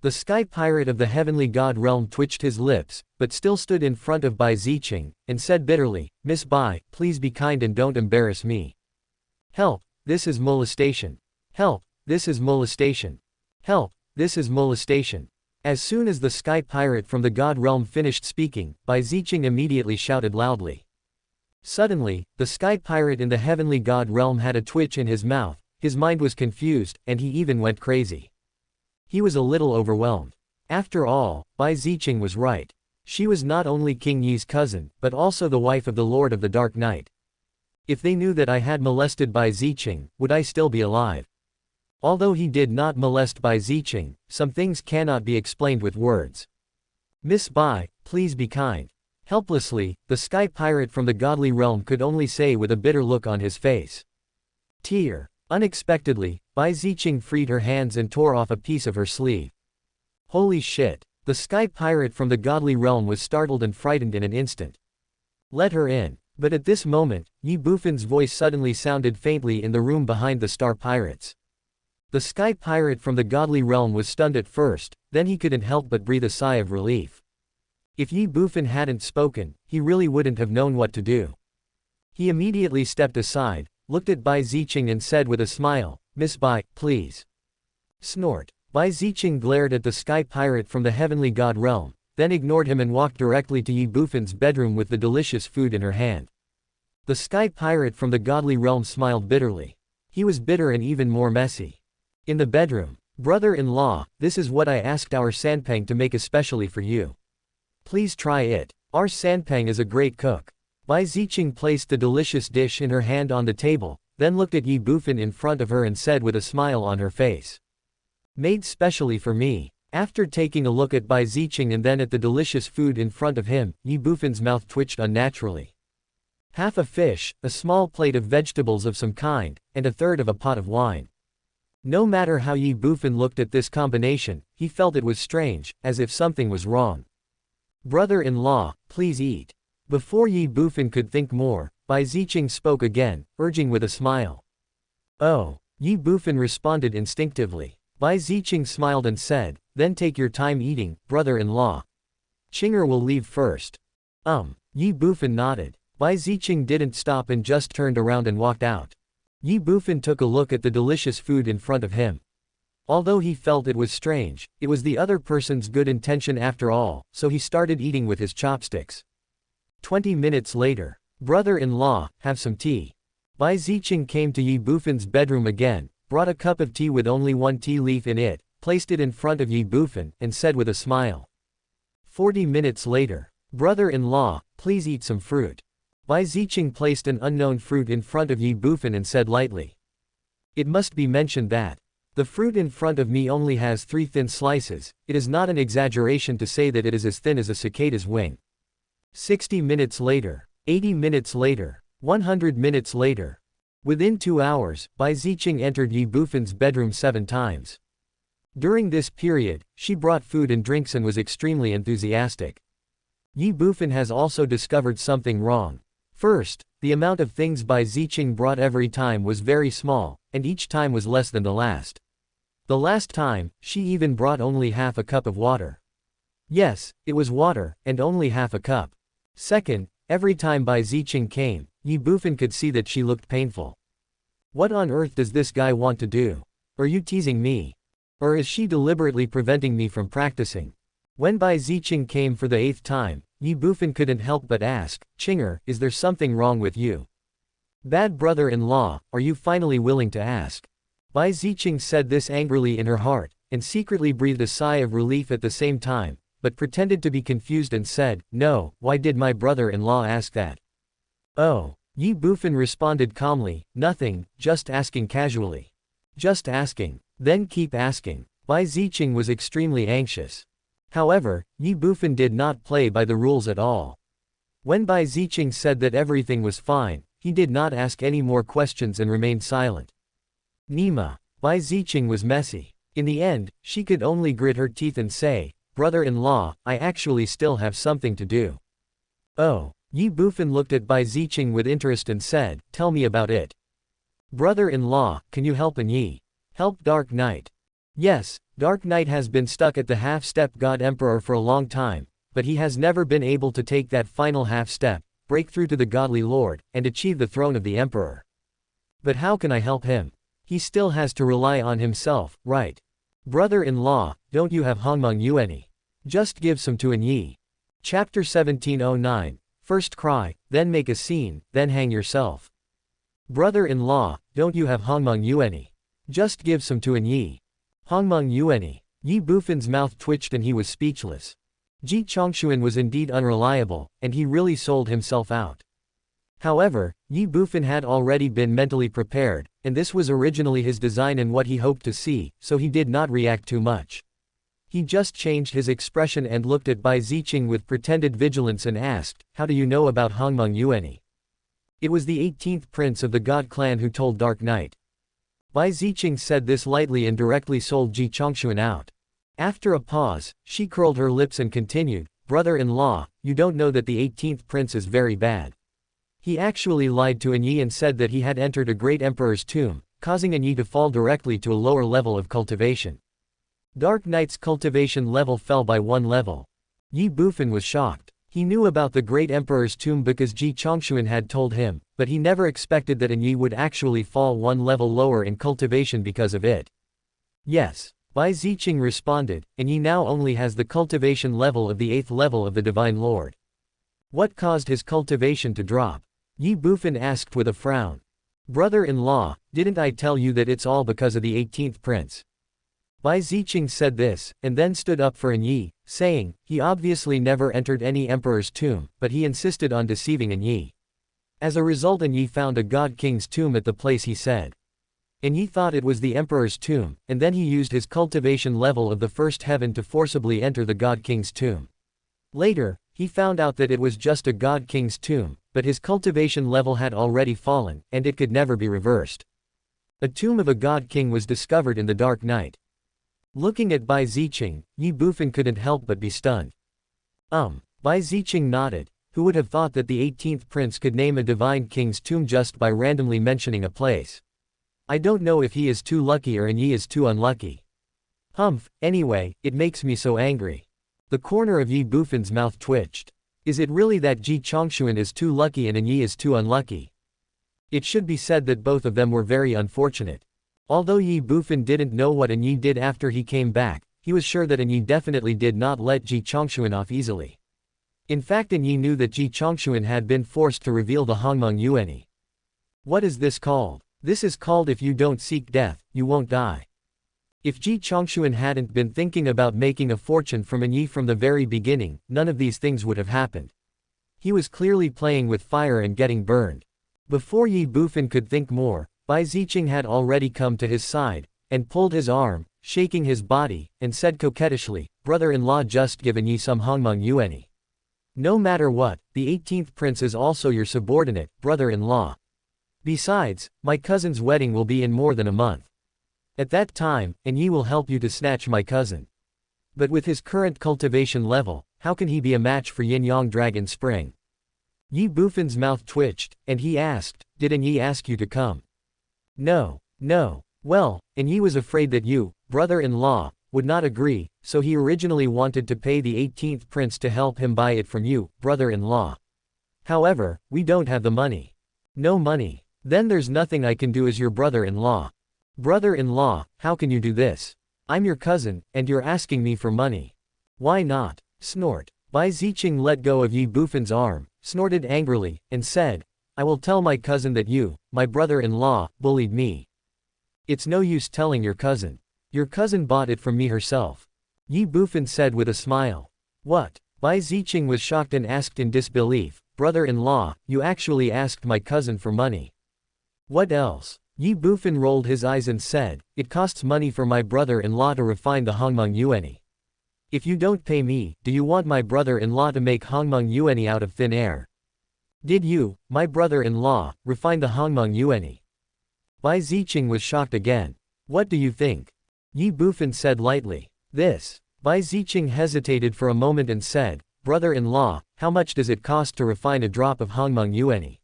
The sky pirate of the heavenly god realm twitched his lips, but still stood in front of Bai Ziqing, and said bitterly, "Miss Bai, please be kind and don't embarrass me. Help, this is molestation. Help, this is molestation. Help, this is molestation." As soon as the sky pirate from the god realm finished speaking, Bai Ziqing immediately shouted loudly. Suddenly, the sky pirate in the heavenly god realm had a twitch in his mouth, his mind was confused, and he even went crazy. He was a little overwhelmed. After all, Bai Ziqing was right. She was not only King Yi's cousin, but also the wife of the Lord of the Dark Night. If they knew that I had molested Bai Ziqing, would I still be alive? Although he did not molest Bai Ziqing, some things cannot be explained with words. "Miss Bai, please be kind." Helplessly, the sky pirate from the godly realm could only say with a bitter look on his face. "Tear." Unexpectedly, Bai Ziqing freed her hands and tore off a piece of her sleeve. Holy shit. The sky pirate from the godly realm was startled and frightened in an instant. "Let her in." But at this moment, Ye Bufan's voice suddenly sounded faintly in the room behind the star pirates. The sky pirate from the godly realm was stunned at first, then he couldn't help but breathe a sigh of relief. If Ye Bufan hadn't spoken, he really wouldn't have known what to do. He immediately stepped aside, looked at Bai Ziqing and said with a smile, "Miss Bai, please." Snort. Bai Ziqing glared at the sky pirate from the heavenly god realm, then ignored him and walked directly to Ye Bufan's bedroom with the delicious food in her hand. The sky pirate from the godly realm smiled bitterly. He was bitter and even more messy. In the bedroom, "Brother-in-law, this is what I asked our Sanpang to make especially for you. Please try it. Our Sanpang is a great cook." Bai Ziqing placed the delicious dish in her hand on the table, then looked at Ye Bufan in front of her and said with a smile on her face. Made specially for me. After taking a look at Bai Ziqing and then at the delicious food in front of him, Ye Bufan's mouth twitched unnaturally. Half a fish, a small plate of vegetables of some kind, and a third of a pot of wine. No matter how Ye Bufan looked at this combination, he felt it was strange, as if something was wrong. Brother-in-law, please eat. Before Ye Bufan could think more, Bai Ziqing spoke again, urging with a smile. Oh, Ye Bufan responded instinctively. Bai Ziqing smiled and said, then take your time eating, brother-in-law. Qinger will leave first. Ye Bufan nodded. Bai Ziqing didn't stop and just turned around and walked out. Ye Bufan took a look at the delicious food in front of him. Although he felt it was strange, it was the other person's good intention after all, so he started eating with his chopsticks. 20 minutes later. Brother-in-law, have some tea. Bai Ziqing came to Ye Bufan's bedroom again, brought a cup of tea with only one tea leaf in it, placed it in front of Ye Bufan, and said with a smile. 40 minutes later. Brother-in-law, please eat some fruit. Bai Ziqing placed an unknown fruit in front of Ye Bufan and said lightly. It must be mentioned that the fruit in front of me only has 3 thin slices. It is not an exaggeration to say that it is as thin as a cicada's wing. 60 minutes later. 80 minutes later. 100 minutes later. Within 2 hours, Bai Ziqing entered Ye Bufan's bedroom 7 times. During this period, she brought food and drinks and was extremely enthusiastic. Ye Bufan has also discovered something wrong. First, the amount of things Bai Ziqing brought every time was very small, and each time was less than the last. The last time, she even brought only half a cup of water. Yes, it was water, and only half a cup. Second, every time Bai Ziqing came, Ye Bufan could see that she looked painful. What on earth does this guy want to do? Are you teasing me? Or is she deliberately preventing me from practicing? When Bai Ziqing came for the 8th time, Ye Bufan couldn't help but ask, Qinger, is there something wrong with you? Bad brother-in-law, are you finally willing to ask? Bai Ziqing said this angrily in her heart, and secretly breathed a sigh of relief at the same time, but pretended to be confused and said, no, why did my brother-in-law ask that? Oh, Ye Bufan responded calmly, nothing, just asking casually. Just asking. Then keep asking. Bai Ziqing was extremely anxious. However, Ye Bufan did not play by the rules at all. When Bai Ziqing said that everything was fine, he did not ask any more questions and remained silent. Nima. Bai Ziqing was messy. In the end, she could only grit her teeth and say, brother-in-law, I actually still have something to do. Oh. Ye Bufan looked at Bai Ziqing with interest and said, tell me about it. Brother-in-law, can you help Yi? Help Dark Knight? Yes, Dark Knight has been stuck at the half-step God Emperor for a long time, but he has never been able to take that final half-step, break through to the Godly Lord, and achieve the throne of the Emperor. But how can I help him? He still has to rely on himself, right? Brother-in-law, don't you have Hongmeng Yuanyi? Just give some to Yi. Chapter 1709. First cry, then make a scene, then hang yourself. Brother-in-law, don't you have Hongmeng Yuanyi? Just give some to Yi. Hongmeng Yuanyi. Ye Bufan's mouth twitched and he was speechless. Ji Chongshuan was indeed unreliable, and he really sold himself out. However, Ye Bufan had already been mentally prepared, and this was originally his design and what he hoped to see, so he did not react too much. He just changed his expression and looked at Bai Ziqing with pretended vigilance and asked, how do you know about Hongmeng Yuanyi? It was the 18th prince of the God clan who told Dark Knight. Bai Ziqing said this lightly and directly sold Ji Chongshuan out. After a pause, she curled her lips and continued, brother-in-law, you don't know that the 18th prince is very bad. He actually lied to Yi and said that he had entered a great emperor's tomb, causing Yi to fall directly to a lower level of cultivation. Dark Knight's cultivation level fell by 1 level. Ye Bufan was shocked. He knew about the great emperor's tomb because Ji Chongshuan had told him, but he never expected that Yi would actually fall 1 level lower in cultivation because of it. Yes. Bai Ziqing responded, Yi now only has the cultivation level of the 8th level of the Divine Lord. What caused his cultivation to drop? Ye Bufan asked with a frown. Brother-in-law, didn't I tell you that it's all because of the 18th prince? Bai Ziqing said this, and then stood up for Yi, saying, he obviously never entered any emperor's tomb, but he insisted on deceiving Yi. As a result, Yi found a god king's tomb at the place he said. Yi thought it was the emperor's tomb, and then he used his cultivation level of the first heaven to forcibly enter the god king's tomb. Later, he found out that it was just a god king's tomb, but his cultivation level had already fallen, and it could never be reversed. A tomb of a god king was discovered in the dark night. Looking at Bai Ziqing, Ye Bufan couldn't help but be stunned. Bai Ziqing nodded. Who would have thought that the 18th prince could name a divine king's tomb just by randomly mentioning a place? I don't know if he is too lucky or Yi is too unlucky. Anyway, it makes me so angry. The corner of Ye Bufan's mouth twitched. Is it really that Ji Chongshuan is too lucky and Yi is too unlucky? It should be said that both of them were very unfortunate. Although Ye Bufan didn't know what Yi did after he came back, he was sure that Yi definitely did not let Ji Chongshuan off easily. In fact, Yi knew that Ji Chongshuan had been forced to reveal the Hongmeng Yuanyi. What is this called? This is called if you don't seek death, you won't die. If Ji Chongshuan hadn't been thinking about making a fortune from Yi from the very beginning, none of these things would have happened. He was clearly playing with fire and getting burned. Before Ye Bufan could think more, Bai Ziqing had already come to his side, and pulled his arm, shaking his body, and said coquettishly, "Brother-in-law, just given Yi some Hongmeng Yuanyi. No matter what, the 18th prince is also your subordinate, brother-in-law. Besides, my cousin's wedding will be in more than a month. At that time, Yi will help you to snatch my cousin. But with his current cultivation level, how can he be a match for Yin-Yang Dragon Spring?" Ye Bufan's mouth twitched, and he asked, "Did Yi ask you to come?" No. Well, Yi was afraid that you, brother-in-law, would not agree, so he originally wanted to pay the 18th prince to help him buy it from you, brother-in-law. However, we don't have the money. No money. Then there's nothing I can do as your brother-in-law. Brother-in-law, how can you do this? I'm your cousin, and you're asking me for money. Why not? Snort. Bai Ziqing let go of Ye Bufan's arm, snorted angrily, and said, "I will tell my cousin that you, my brother-in-law, bullied me." It's no use telling your cousin. Your cousin bought it from me herself. Ye Bufan said with a smile. What? Bai Ziqing was shocked and asked in disbelief, "Brother-in-law, you actually asked my cousin for money?" What else? Ye Bufan rolled his eyes and said, "It costs money for my brother-in-law to refine the Hongmeng Yuanyi. If you don't pay me, do you want my brother-in-law to make Hongmeng Yuanyi out of thin air? Did you, my brother-in-law, refine the Hongmeng Yuanyi?" Bai Ziqing was shocked again. "What do you think?" Ye Bufan said lightly. "This." Bai Ziqing hesitated for a moment and said, "Brother-in-law, how much does it cost to refine a drop of Hongmeng Yuanyi?"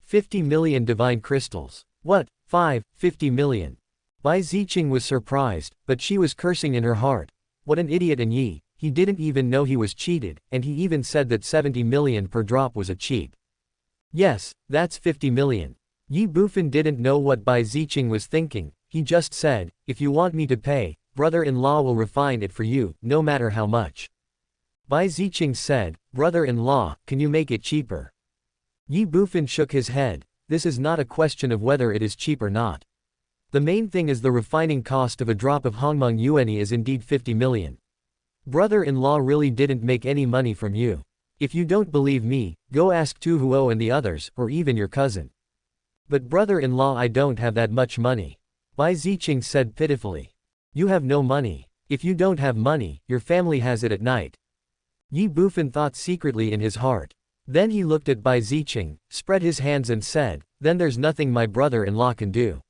50 million divine crystals. What? 50 million. Bai Ziqing was surprised, but she was cursing in her heart. What an idiot Yi, he didn't even know he was cheated, and he even said that 70 million per drop was a cheat. Yes, that's 50 million. Ye Bufan didn't know what Bai Ziqing was thinking, he just said, "If you want me to pay, brother-in-law will refine it for you, no matter how much." Bai Ziqing said, "Brother-in-law, can you make it cheaper?" Ye Bufan shook his head. This is not a question of whether it is cheap or not. The main thing is the refining cost of a drop of Hongmeng Yuanyi is indeed 50 million. Brother-in-law really didn't make any money from you. If you don't believe me, go ask Tu Huo and the others, or even your cousin. But brother-in-law, I don't have that much money. Bai Ziqing said pitifully. You have no money. If you don't have money, your family has it at night. Ye Bufan thought secretly in his heart. Then he looked at Bai Ziqing, spread his hands and said, "Then there's nothing my brother-in-law can do."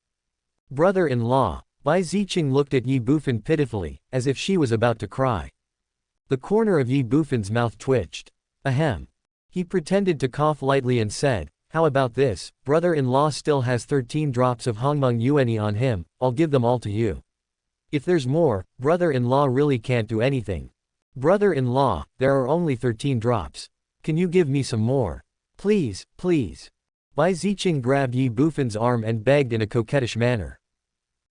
Brother-in-law. Bai Ziqing looked at Ye Bufan pitifully, as if she was about to cry. The corner of Ye Bufan's mouth twitched. Ahem. He pretended to cough lightly and said, "How about this, brother-in-law still has 13 drops of Hongmeng Yuanyi on him, I'll give them all to you. If there's more, brother-in-law really can't do anything. Brother-in-law, there are only 13 drops. Can you give me some more? Please, please." Bai Ziqing grabbed Ye Bufan's arm and begged in a coquettish manner.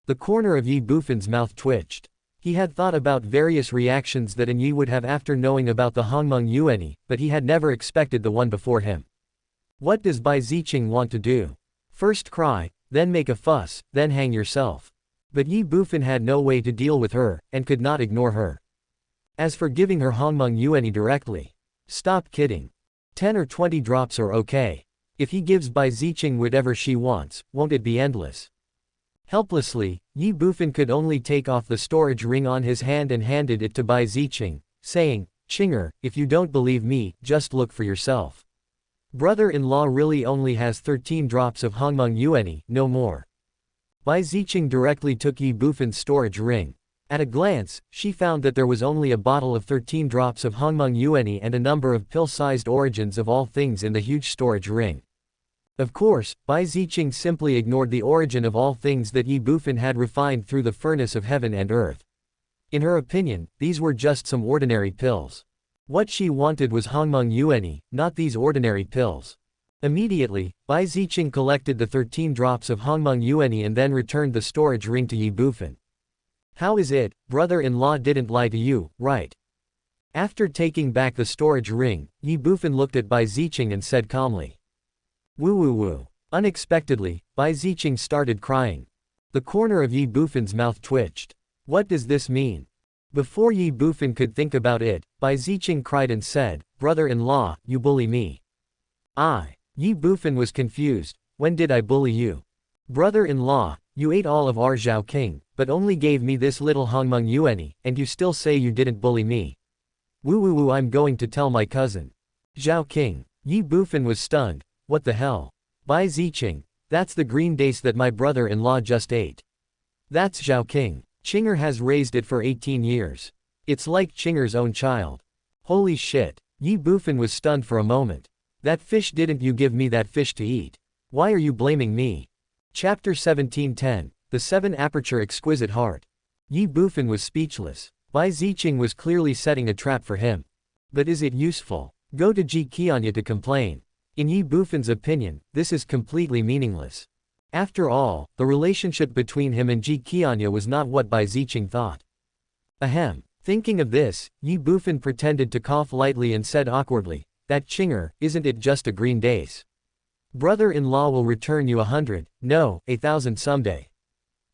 The corner of Ye Bufan's mouth twitched. He had thought about various reactions that Yi would have after knowing about the Hongmeng Yuanyi, but he had never expected the one before him. What does Bai Ziqing want to do? First cry, then make a fuss, then hang yourself. But Ye Bufan had no way to deal with her, and could not ignore her. As for giving her Hongmeng Yuanyi directly, stop kidding. 10 or 20 drops are okay. If he gives Bai Ziqing whatever she wants, won't it be endless? Helplessly, Ye Bufan could only take off the storage ring on his hand and handed it to Bai Ziqing, saying, "Qinger, if you don't believe me, just look for yourself. Brother-in-law really only has 13 drops of Hongmeng Yuanyi, no more." Bai Ziqing directly took Ye Bufan's storage ring. At a glance, she found that there was only a bottle of 13 drops of Hongmeng Yuanyi and a number of pill-sized origins of all things in the huge storage ring. Of course, Bai Ziqing simply ignored the origin of all things that Ye Bufan had refined through the furnace of heaven and earth. In her opinion, these were just some ordinary pills. What she wanted was Hongmeng Yuanyi, not these ordinary pills. Immediately, Bai Ziqing collected the 13 drops of Hongmeng Yuanyi and then returned the storage ring to Ye Bufan. "How is it, brother-in-law didn't lie to you, right?" After taking back the storage ring, Ye Bufan looked at Bai Ziqing and said calmly. "Woo woo woo." Unexpectedly, Bai Ziqing started crying. The corner of Ye Bufan's mouth twitched. What does this mean? Before Ye Bufan could think about it, Bai Ziqing cried and said, "Brother-in-law, you bully me." Ye Bufan was confused. "When did I bully you?" "Brother-in-law, you ate all of our Zhaoqing, but only gave me this little Hongmeng Yuanyi, and you still say you didn't bully me." "Woo woo woo, I'm going to tell my cousin." "Zhaoqing." Ye Bufan was stunned. "What the hell?" "Bai Ziqing, that's the green dace that my brother-in-law just ate." "That's Zhaoqing. Qinger has raised it for 18 years. It's like Qinger's own child." "Holy shit." Ye Bufan was stunned for a moment. "That fish, didn't you give me that fish to eat? Why are you blaming me?" Chapter 17:10, The 7 Aperture Exquisite Heart. Ye Bufan was speechless. Bai Ziqing was clearly setting a trap for him. But is it useful? Go to Ji Qianya to complain. In Ye Bufan's opinion, this is completely meaningless. After all, the relationship between him and Ji Qianya was not what Bai Ziqing thought. Ahem. Thinking of this, Ye Bufan pretended to cough lightly and said awkwardly, "That Qinger, isn't it just a green dace? Brother-in-law will return you 100, no, 1,000 someday.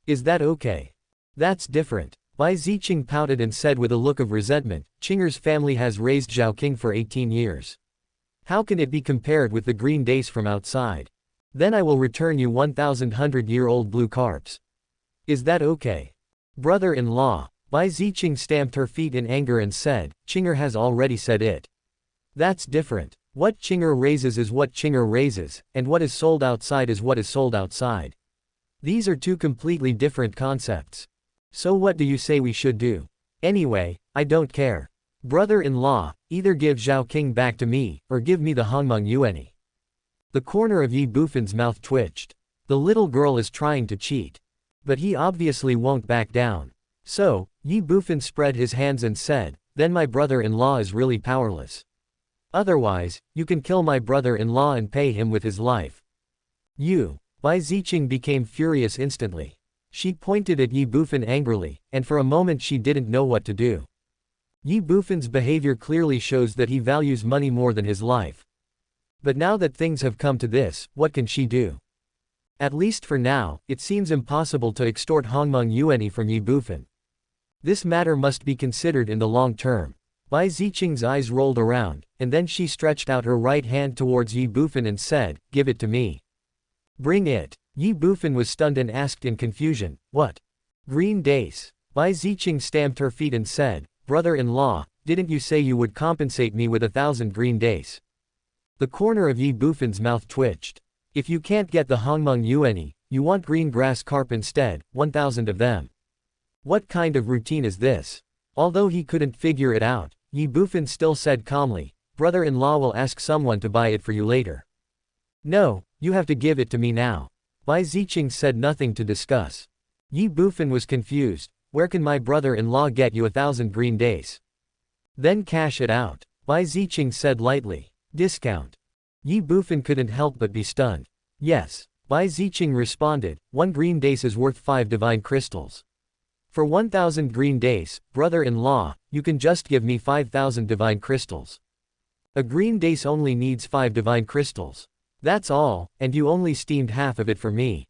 Is that okay?" "That's different." Bai Ziqing pouted and said with a look of resentment, "Qinger's family has raised Zhaoqing for 18 years. How can it be compared with the green dace from outside? Then I will return you 1,000 100-year-old blue carps. Is that okay?" "Brother-in-law." Bai Ziqing stamped her feet in anger and said, "Qinger has already said it. That's different. What Qinger raises is what Qinger raises, and what is sold outside is what is sold outside. These are two completely different concepts. So what do you say we should do? Anyway, I don't care. Brother-in-law, either give Zhaoqing back to me, or give me the Hongmeng Yuanyi." The corner of Ye Bufan's mouth twitched. The little girl is trying to cheat. But he obviously won't back down. So, Ye Bufan spread his hands and said, "Then my brother-in-law is really powerless. Otherwise, you can kill my brother-in-law and pay him with his life." "You." Bai Ziqing became furious instantly. She pointed at Ye Bufan angrily, and for a moment she didn't know what to do. Ye Bufan's behavior clearly shows that he values money more than his life. But now that things have come to this, what can she do? At least for now, it seems impossible to extort Hongmeng Yuanyi from Ye Bufan. This matter must be considered in the long term. Bai Ziqing's eyes rolled around, and then she stretched out her right hand towards Ye Bufan and said, "Give it to me." "Bring it." Ye Bufan was stunned and asked in confusion, "What? Green dace?" Bai Ziqing stamped her feet and said, "Brother-in-law, didn't you say you would compensate me with 1,000 green dace?" The corner of Ye Bufan's mouth twitched. "If you can't get the Hongmeng Yuanyi, you want green grass carp instead, 1,000 of them. What kind of routine is this?" Although he couldn't figure it out, Ye Bufan still said calmly, "Brother-in-law will ask someone to buy it for you later." "No, you have to give it to me now." Bai Ziqing said nothing to discuss. Ye Bufan was confused. "Where can my brother-in-law get you 1,000 green dace?" "Then cash it out." Bai Ziqing said lightly. "Discount." Ye Bufan couldn't help but be stunned. "Yes." Bai Ziqing responded, "1 green dace is worth 5 divine crystals. For 1,000 green dace, brother-in-law, you can just give me 5,000 divine crystals. A green dace only needs 5 divine crystals. That's all, and you only steamed half of it for me.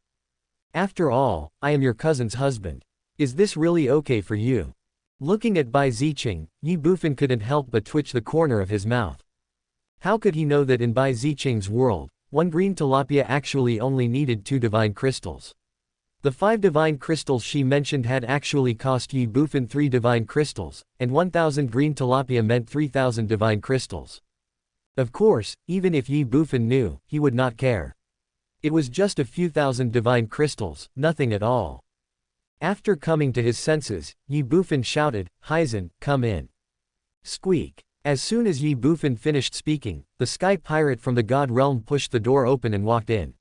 After all, I am your cousin's husband. Is this really okay for you?" Looking at Bai Ziqing, Ye Bufan couldn't help but twitch the corner of his mouth. How could he know that in Bai Ziqing's world, One green tilapia actually only needed 2 divine crystals. The 5 divine crystals she mentioned had actually cost Ye Bufan 3 divine crystals, and 1000 green tilapia meant 3000 divine crystals. Of course, even if Ye Bufan knew, he would not care. It was just a few thousand divine crystals, nothing at all. After coming to his senses, Ye Bufan shouted, "Hyzen, come in." Squeak. As soon as Ye Bufan finished speaking, the sky pirate from the god realm pushed the door open and walked in.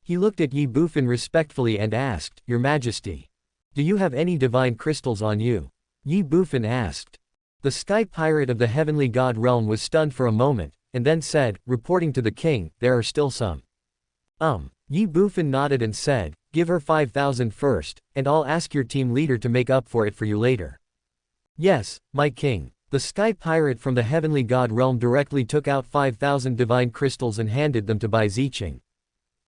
He looked at Ye Bufan respectfully and asked, "Your Majesty, do you have any divine crystals on you?" Ye Bufan asked. The sky pirate of the heavenly god realm was stunned for a moment, and then said, reporting to the king, "There are still some." Ye Bufan nodded and said, "Give her 5,000 first, and I'll ask your team leader to make up for it for you later." "Yes, my king." The sky pirate from the heavenly god realm directly took out 5,000 divine crystals and handed them to Bai Zicheng.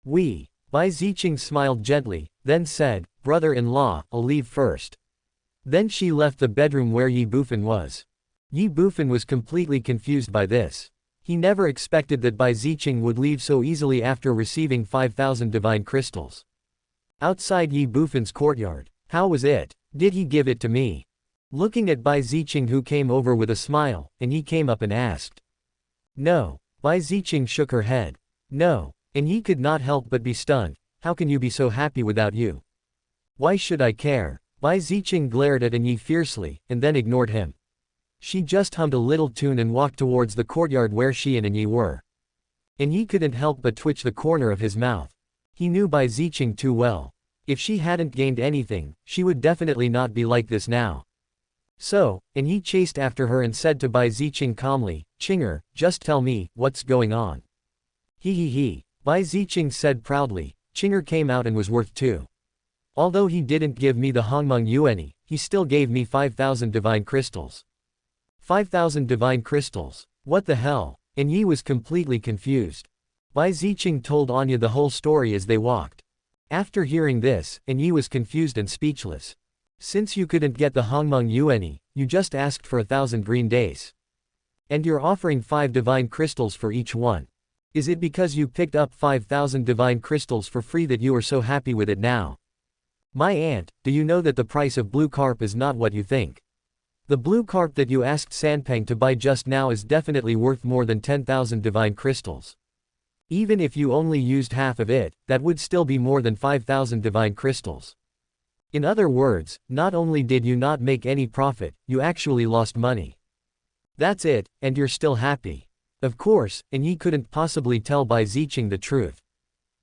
Bai Zicheng smiled gently, then said, "Brother-in-law, I'll leave first." Then she left the bedroom where Ye Bufan was. Ye Bufan was completely confused by this. He never expected that Bai Zicheng would leave so easily after receiving 5,000 divine crystals. Outside Ye Bufan's courtyard. "How was it? Did he give it to me?" Looking at Bai Zicheng, who came over with a smile, and he came up and asked. "No." Bai Zicheng shook her head. "No." And he could not help but be stunned. "How can you be so happy without you?" "Why should I care?" Bai Zicheng glared at Yi fiercely, and then ignored him. She just hummed a little tune and walked towards the courtyard where she and Yi were. Yi couldn't help but twitch the corner of his mouth. He knew Bai Zicheng too well. If she hadn't gained anything, she would definitely not be like this now. So, Yi chased after her and said to Bai Zicheng calmly, "Chinger, just tell me, what's going on?" He. Bai Zicheng said proudly, "Chinger came out and was worth 2. Although he didn't give me the Hongmeng Yuanyi, he still gave me 5,000 divine crystals." 5,000 divine crystals? What the hell? Yi was completely confused. Bai Zicheng told Anya the whole story as they walked. After hearing this, Yi was confused and speechless. "Since you couldn't get the Hongmeng Yuanyi, you just asked for 1,000 green days. And you're offering 5 divine crystals for each one. Is it because you picked up 5,000 divine crystals for free that you are so happy with it now? My aunt, do you know that the price of blue carp is not what you think? The blue carp that you asked Sanpeng to buy just now is definitely worth more than 10,000 divine crystals. Even if you only used half of it, that would still be more than 5,000 divine crystals. In other words, not only did you not make any profit, you actually lost money. That's it, and you're still happy." Of course, Yi couldn't possibly tell Bai Zicheng the truth.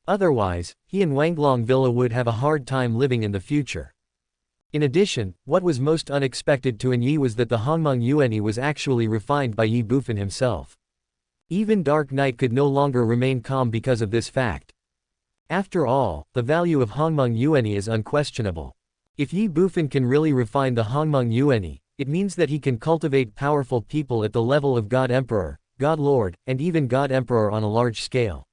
Otherwise, he and Wanglong Villa would have a hard time living in the future. In addition, what was most unexpected to Yi was that the Hongmeng Yuanyi was actually refined by Ye Bufan himself. Even Dark Knight could no longer remain calm because of this fact. After all, the value of Hongmeng Yuanyi is unquestionable. If Ye Bufan can really refine the Hongmeng Yuanyi, it means that he can cultivate powerful people at the level of God Emperor, God Lord, and even God Emperor on a large scale.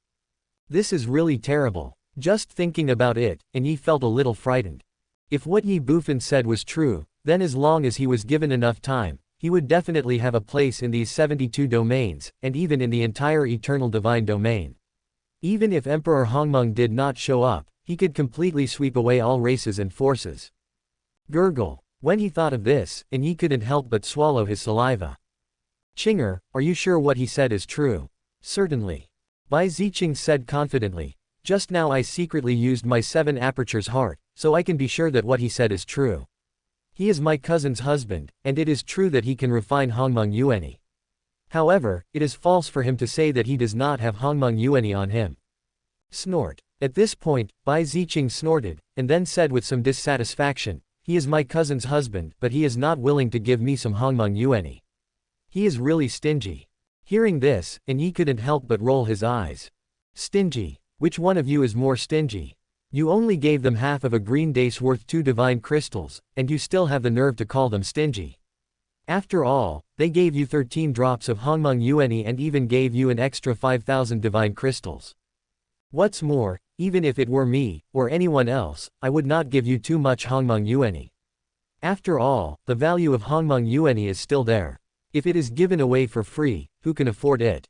This is really terrible. Just thinking about it, Yi felt a little frightened. If what Ye Bufan said was true, then as long as he was given enough time, he would definitely have a place in these 72 domains, and even in the entire eternal divine domain. Even if Emperor Hongmeng did not show up, he could completely sweep away all races and forces. Gurgle. When he thought of this, Yi couldn't help but swallow his saliva. "Chinger, are you sure what he said is true?" "Certainly." Bai Zicheng said confidently. "Just now I secretly used my 7 apertures heart, so I can be sure that what he said is true. He is my cousin's husband, and it is true that he can refine Hongmeng Yuanyi. However, it is false for him to say that he does not have Hongmeng Yuanyi on him." Snort. At this point, Bai Zicheng snorted, and then said with some dissatisfaction, "He is my cousin's husband, but he is not willing to give me some Hongmeng Yuanyi. He is really stingy." Hearing this, Yi couldn't help but roll his eyes. "Stingy? Which one of you is more stingy? You only gave them half of a green dace worth 2 divine crystals, and you still have the nerve to call them stingy. After all, they gave you 13 drops of Hongmeng Yuanyi and even gave you an extra 5,000 divine crystals. What's more, even if it were me, or anyone else, I would not give you too much Hongmeng Yuanyi. After all, the value of Hongmeng Yuanyi is still there. If it is given away for free, who can afford it?"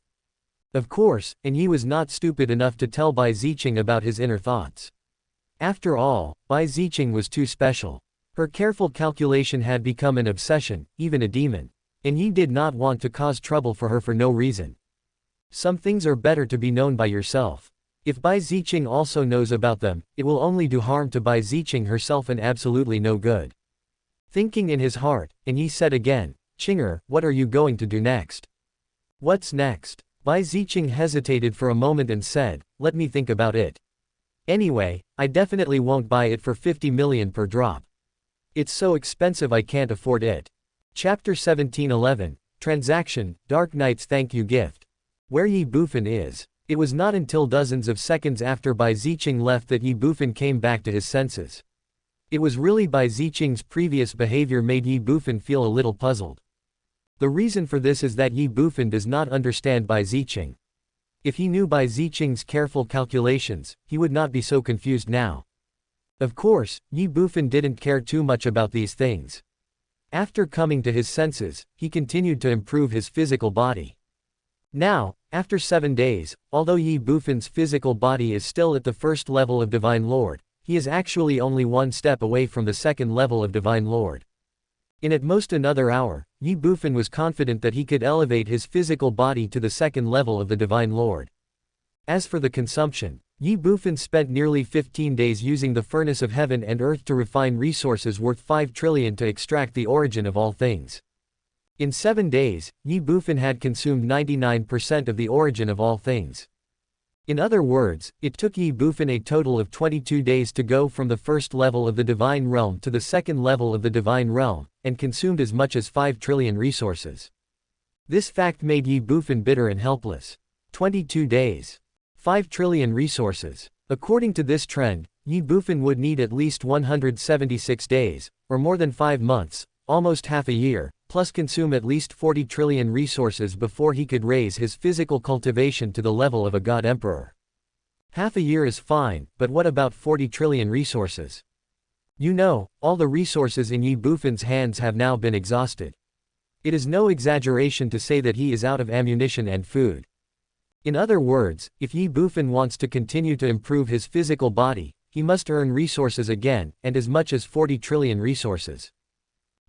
Of course, and Yi was not stupid enough to tell Bai Ziqing about his inner thoughts. After all, Bai Ziqing was too special. Her careful calculation had become an obsession, even a demon. And Yi did not want to cause trouble for her for no reason. Some things are better to be known by yourself. If Bai Ziqing also knows about them, it will only do harm to Bai Ziqing herself and absolutely no good. Thinking in his heart, and Yi said again, Qinger, what are you going to do next? What's next? Bai Ziqing hesitated for a moment and said, let me think about it. Anyway, I definitely won't buy it for 50 million per drop. It's so expensive I can't afford it. Chapter 17:11, Transaction, Dark Knight's Thank You Gift. Where Ye Bufan is. It was not until dozens of seconds after Bai Ziqing left that Ye Bufan came back to his senses. It was really Bai Ziqing's previous behavior made Ye Bufan feel a little puzzled. The reason for this is that Ye Bufan does not understand Bai Ziqing. If he knew Bai Ziqing's careful calculations, he would not be so confused now. Of course, Ye Bufan didn't care too much about these things. After coming to his senses, he continued to improve his physical body. Now, after 7 days, although Ye Bufan's physical body is still at the first level of Divine Lord, he is actually only one step away from the second level of Divine Lord. In at most another hour, Ye Bufan was confident that he could elevate his physical body to the second level of the Divine Lord. As for the consumption, Ye Bufan spent nearly 15 days using the furnace of heaven and earth to refine resources worth 5 trillion to extract the origin of all things. In 7 days, Ye Bufan had consumed 99% of the origin of all things. In other words, it took Ye Bufan a total of 22 days to go from the first level of the Divine Realm to the second level of the Divine Realm, and consumed as much as 5 trillion resources. This fact made Ye Bufan bitter and helpless. 22 days. 5 trillion resources. According to this trend, Ye Bufan would need at least 176 days, or more than 5 months, almost half a year, plus consume at least 40 trillion resources before he could raise his physical cultivation to the level of a god emperor. Half a year is fine, but what about 40 trillion resources? You know, all the resources in Ye Bufan's hands have now been exhausted. It is no exaggeration to say that he is out of ammunition and food. In other words, if Ye Bufan wants to continue to improve his physical body, he must earn resources again, and as much as 40 trillion resources.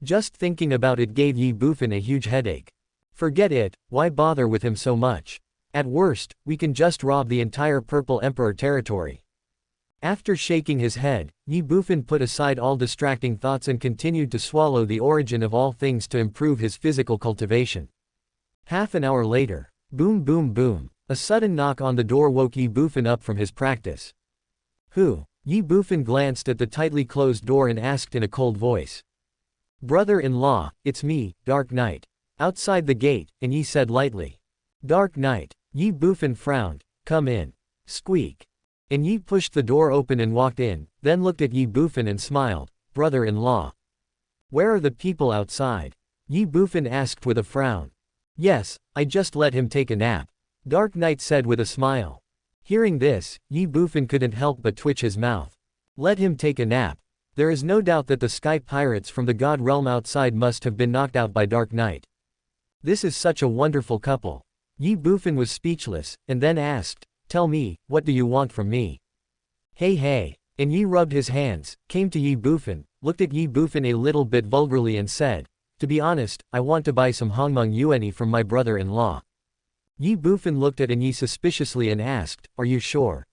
Just thinking about it gave Ye Bufan a huge headache. Forget it, why bother with him so much? At worst, we can just rob the entire Purple Emperor territory. After shaking his head, Ye Bufan put aside all distracting thoughts and continued to swallow the origin of all things to improve his physical cultivation. Half an hour later, boom boom boom, a sudden knock on the door woke Ye Bufan up from his practice. Who? Ye Bufan glanced at the tightly closed door and asked in a cold voice. Brother-in-law, it's me, Dark Knight. Outside the gate, and Ye said lightly. Dark Knight. Ye Bufan frowned. Come in. Squeak. And Ye pushed the door open and walked in, then looked at Ye Bufan and smiled. Brother-in-law. Where are the people outside? Ye Bufan asked with a frown. Yes, I just let him take a nap. Dark Knight said with a smile. Hearing this, Ye Bufan couldn't help but twitch his mouth. Let him take a nap. There is no doubt that the sky pirates from the god realm outside must have been knocked out by Dark Knight. This is such a wonderful couple. Ye Bufan was speechless, and then asked, Tell me, what do you want from me? Hey hey. And Ye rubbed his hands, came to Ye Bufan, looked at Ye Bufan a little bit vulgarly and said, To be honest, I want to buy some Hongmeng Yuani from my brother-in-law. Ye Bufan looked at Yi suspiciously and asked, Are you sure?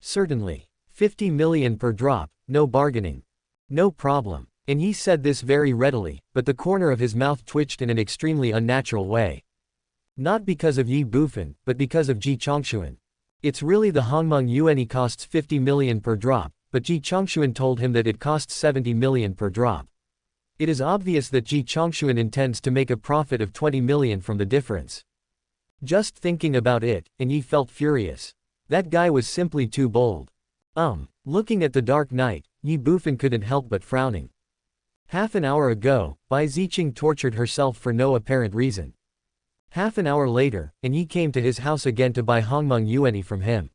Certainly. 50 million per drop, no bargaining. No problem. And Yi said this very readily, but the corner of his mouth twitched in an extremely unnatural way. Not because of Ye Bufan, but because of Ji Chongshuan. It's really the Hongmeng Yuani costs 50 million per drop, but Ji Chongshuan told him that it costs 70 million per drop. It is obvious that Ji Chongshuan intends to make a profit of 20 million from the difference. Just thinking about it, and Yi felt furious. That guy was simply too bold. Looking at the Dark Knight, Ye Bufan couldn't help but frowning. Half an hour ago, Bai Ziqing tortured herself for no apparent reason. Half an hour later, and Yi came to his house again to buy Hongmeng Yuani from him.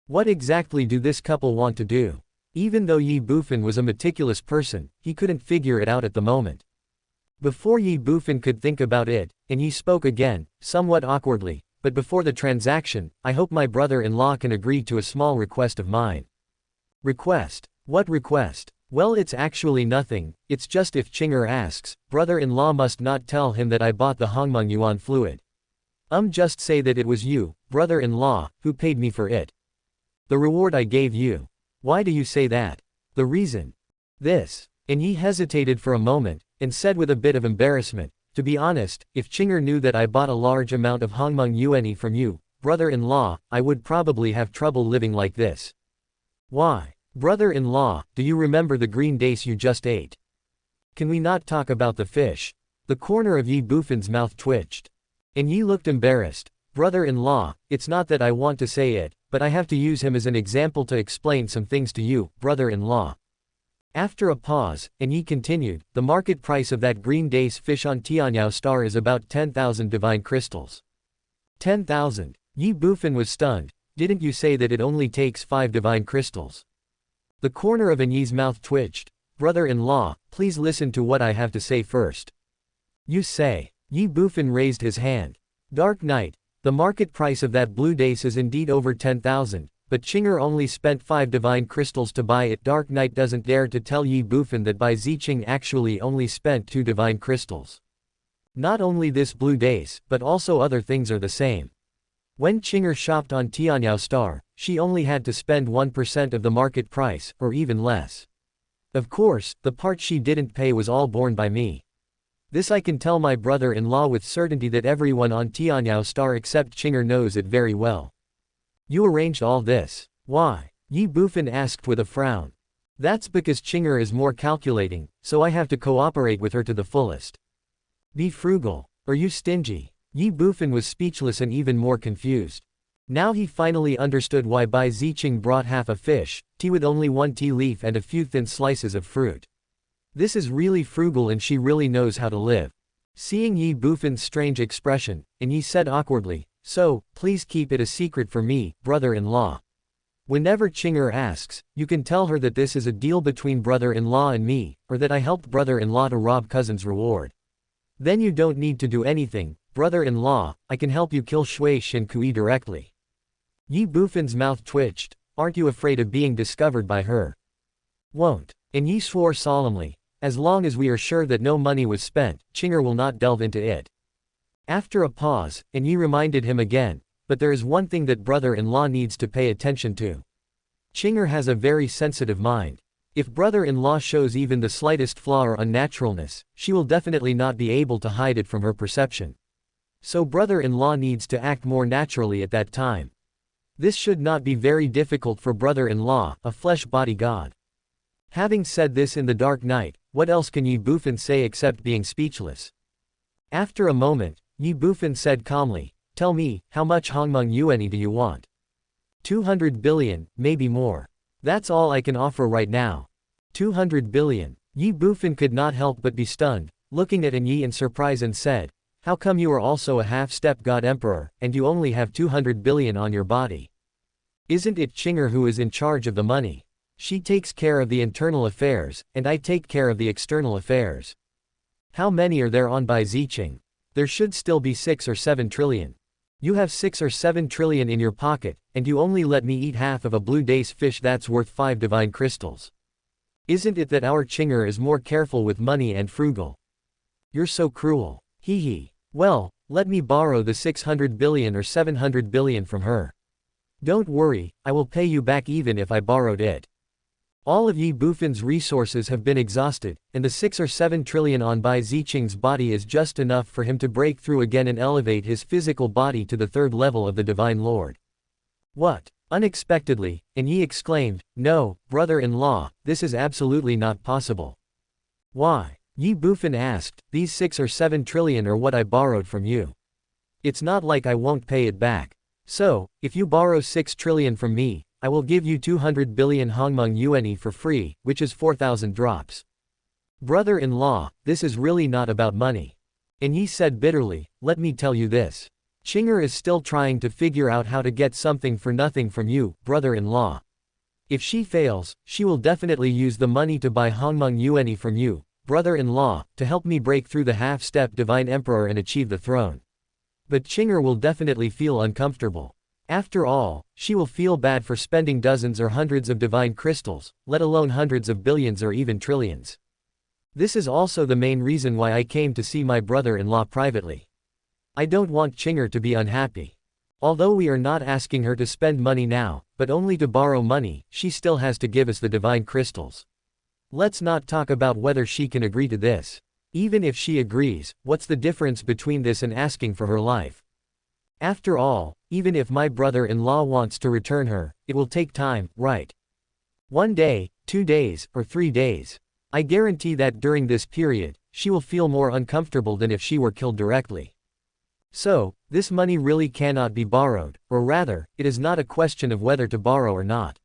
What exactly do this couple want to do? Even though Ye Bufan was a meticulous person, he couldn't figure it out at the moment. Before Ye Bufan could think about it, and Yi spoke again, somewhat awkwardly, but before the transaction, I hope my brother-in-law can agree to a small request of mine. Request? What request? Well, it's actually nothing, it's just if Chinger asks, brother-in-law must not tell him that I bought the Hongmeng Yuan fluid. Just say that it was you, brother-in-law, who paid me for it. The reward I gave you. Why do you say that? The reason. This. And he hesitated for a moment, and said with a bit of embarrassment, to be honest, if Chinger knew that I bought a large amount of Hongmeng Yuan from you, brother-in-law, I would probably have trouble living like this. Why? Brother-in-law, do you remember the green dace you just ate? Can we not talk about the fish? The corner of Ye Bufan's mouth twitched. And Ye looked embarrassed. Brother-in-law, it's not that I want to say it, but I have to use him as an example to explain some things to you, brother-in-law. After a pause, and Ye continued, the market price of that green dace fish on Tianyao Star is about 10,000 divine crystals. 10,000. Ye Bufan was stunned. Didn't you say that it only takes 5 divine crystals? The corner of Ye's mouth twitched. Brother-in-law, please listen to what I have to say first. You say. Ye Bufan raised his hand. Dark Knight, the market price of that blue dace is indeed over 10,000, but Chinger only spent 5 divine crystals to buy it. Dark Knight doesn't dare to tell Ye Bufan that Bai Ziqing actually only spent 2 divine crystals. Not only this blue dace, but also other things are the same. When Chinger shopped on Tianyao Star, she only had to spend 1% of the market price, or even less. Of course, the part she didn't pay was all borne by me. This I can tell my brother-in-law with certainty that everyone on Tianyao Star except Chinger knows it very well. You arranged all this. Why? Ye Bufan asked with a frown. That's because Chinger is more calculating, so I have to cooperate with her to the fullest. Be frugal. Are you stingy? Ye Bufan was speechless and even more confused. Now he finally understood why Bai Ziqing brought half a fish, tea with only 1 tea leaf and a few thin slices of fruit. This is really frugal and she really knows how to live. Seeing Ye Bufan's strange expression, and Ye said awkwardly, so, please keep it a secret for me, brother-in-law. Whenever Chinger asks, you can tell her that this is a deal between brother-in-law and me, or that I helped brother-in-law to rob cousin's reward. Then you don't need to do anything, brother-in-law, I can help you kill Shui Shin Kui directly. Ye Bufan's mouth twitched. Aren't you afraid of being discovered by her? Won't. And Ye swore solemnly. As long as we are sure that no money was spent, Chinger will not delve into it. After a pause, and Ye reminded him again, but there is one thing that brother-in-law needs to pay attention to. Chinger has a very sensitive mind. If brother-in-law shows even the slightest flaw or unnaturalness, she will definitely not be able to hide it from her perception. So brother-in-law needs to act more naturally at that time. This should not be very difficult for brother-in-law, a flesh-body god. Having said this in the dark night, what else can Ye Bufan say except being speechless? After a moment, Ye Bufan said calmly, tell me, how much Hongmeng Yuan do you want? 200 billion, maybe more. That's all I can offer right now. 200 billion. Ye Bufan could not help but be stunned, looking at Ye in surprise and said, how come you are also a half-step god emperor, and you only have 200 billion on your body? Isn't it Chinger who is in charge of the money? She takes care of the internal affairs, and I take care of the external affairs. How many are there on Bai Ziqing? There should still be 6 or 7 trillion. You have 6 or 7 trillion in your pocket, and you only let me eat half of a blue dace fish that's worth 5 divine crystals. Isn't it that our Chinger is more careful with money and frugal? You're so cruel. Hee hee. Well, let me borrow the 600 billion or 700 billion from her. Don't worry, I will pay you back even if I borrowed it. All of Ye Bufan's resources have been exhausted, and the 6 or 7 trillion on Bai Ziqing's body is just enough for him to break through again and elevate his physical body to the 3rd level of the Divine Lord. What? Unexpectedly, and Ye exclaimed, no, brother-in-law, this is absolutely not possible. Why? Ye Bufan asked, these 6 or 7 trillion are what I borrowed from you. It's not like I won't pay it back. So, if you borrow 6 trillion from me, I will give you 200 billion Hongmeng Yuan for free, which is 4,000 drops. Brother-in-law, this is really not about money. And Ye said bitterly, let me tell you this. Chinger is still trying to figure out how to get something for nothing from you, brother-in-law. If she fails, she will definitely use the money to buy Hongmeng Yuan from you, brother-in-law, to help me break through the half-step divine emperor and achieve the throne. But Chinger will definitely feel uncomfortable. After all, she will feel bad for spending dozens or hundreds of divine crystals, let alone hundreds of billions or even trillions. This is also the main reason why I came to see my brother-in-law privately. I don't want Chinger to be unhappy. Although we are not asking her to spend money now, but only to borrow money, she still has to give us the divine crystals. Let's not talk about whether she can agree to this. Even if she agrees, what's the difference between this and asking for her life? After all, even if my brother-in-law wants to return her, it will take time, right? 1 day, 2 days, or 3 days. I guarantee that during this period, she will feel more uncomfortable than if she were killed directly. So, this money really cannot be borrowed, or rather, it is not a question of whether to borrow or not.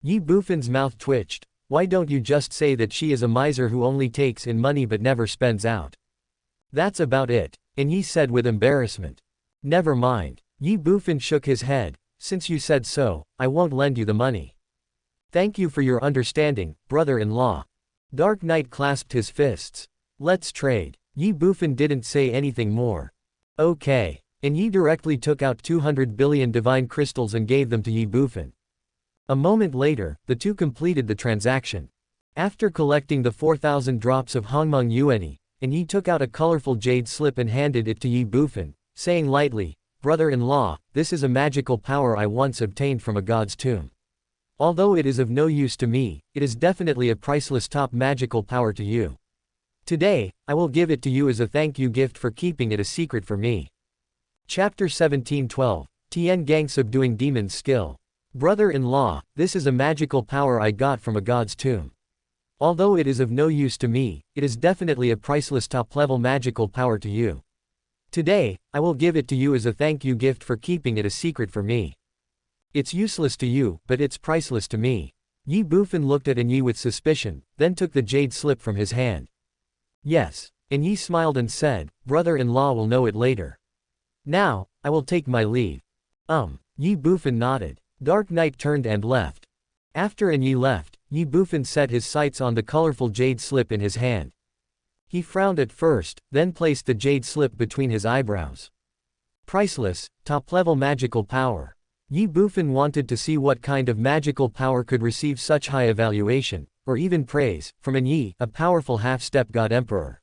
Ye Bufan's mouth twitched. Why don't you just say that she is a miser who only takes in money but never spends out? That's about it, and Ye said with embarrassment. Never mind. Ye Bufan shook his head. Since you said so, I won't lend you the money. Thank you for your understanding, brother-in-law. Dark Knight clasped his fists. Let's trade. Ye Bufan didn't say anything more. Okay. And Ye directly took out 200 billion divine crystals and gave them to Ye Bufan. A moment later, the two completed the transaction. After collecting the 4,000 drops of Hongmeng Yuanyi, and Ye took out a colorful jade slip and handed it to Ye Bufan, saying lightly, "Brother-in-law, this is a magical power I once obtained from a god's tomb. Although it is of no use to me, it is definitely a priceless top magical power to you. Today, I will give it to you as a thank you gift for keeping it a secret for me." Chapter 17:12, Tian Gang Subduing Demons Skill. Brother-in-law, this is a magical power I got from a god's tomb. Although it is of no use to me, it is definitely a priceless top-level magical power to you. Today, I will give it to you as a thank you gift for keeping it a secret for me. It's useless to you, but it's priceless to me. Ye Bufan looked at Yi with suspicion, then took the jade slip from his hand. Yes. And Yi smiled and said, "Brother-in-law will know it later. Now, I will take my leave." Ye Bufan nodded. Dark Knight turned and left. After Yi left, Ye Bufan set his sights on the colorful jade slip in his hand. He frowned at first, then placed the jade slip between his eyebrows. Priceless, top-level magical power. Ye Bufan wanted to see what kind of magical power could receive such high evaluation, or even praise, from Yi, a powerful half-step god emperor.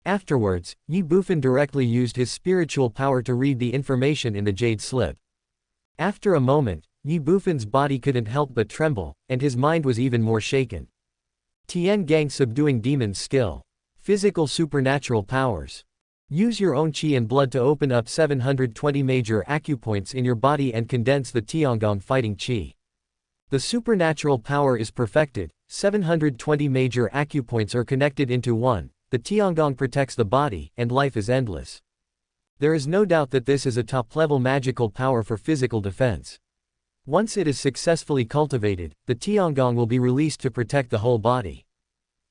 Afterwards, Ye Bufan directly used his spiritual power to read the information in the jade slip. After a moment, Ye Bufan's body couldn't help but tremble, and his mind was even more shaken. Tian Gang Subduing Demons Skill. Physical Supernatural Powers. Use your own qi and blood to open up 720 major acupoints in your body and condense the Tiangong fighting qi. The supernatural power is perfected, 720 major acupoints are connected into one, the Tiangong protects the body, and life is endless. There is no doubt that this is a top-level magical power for physical defense. Once it is successfully cultivated, the Tiangong will be released to protect the whole body.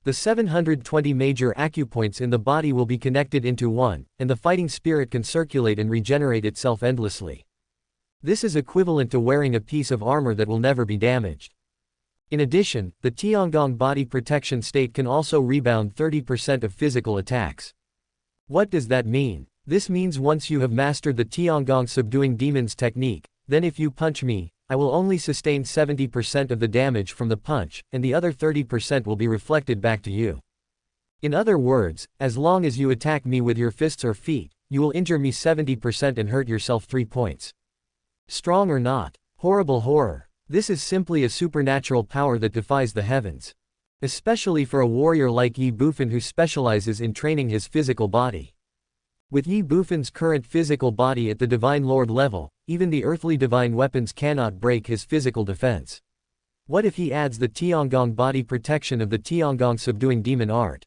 The 720 major acupoints in the body will be connected into one, and the fighting spirit can circulate and regenerate itself endlessly. This is equivalent to wearing a piece of armor that will never be damaged. In addition, the Tiangong body protection state can also rebound 30% of physical attacks. What does that mean? This means once you have mastered the Tiangong Subduing Demons technique, then if you punch me, I will only sustain 70% of the damage from the punch, and the other 30% will be reflected back to you. In other words, as long as you attack me with your fists or feet, you will injure me 70% and hurt yourself 3 points. Strong or not? Horrible horror. This is simply a supernatural power that defies the heavens. Especially for a warrior like Ye Bufan who specializes in training his physical body. With Ye Bufan's current physical body at the Divine Lord level, even the earthly divine weapons cannot break his physical defense. What if he adds the Tiangong body protection of the Tiangong Subduing Demon art?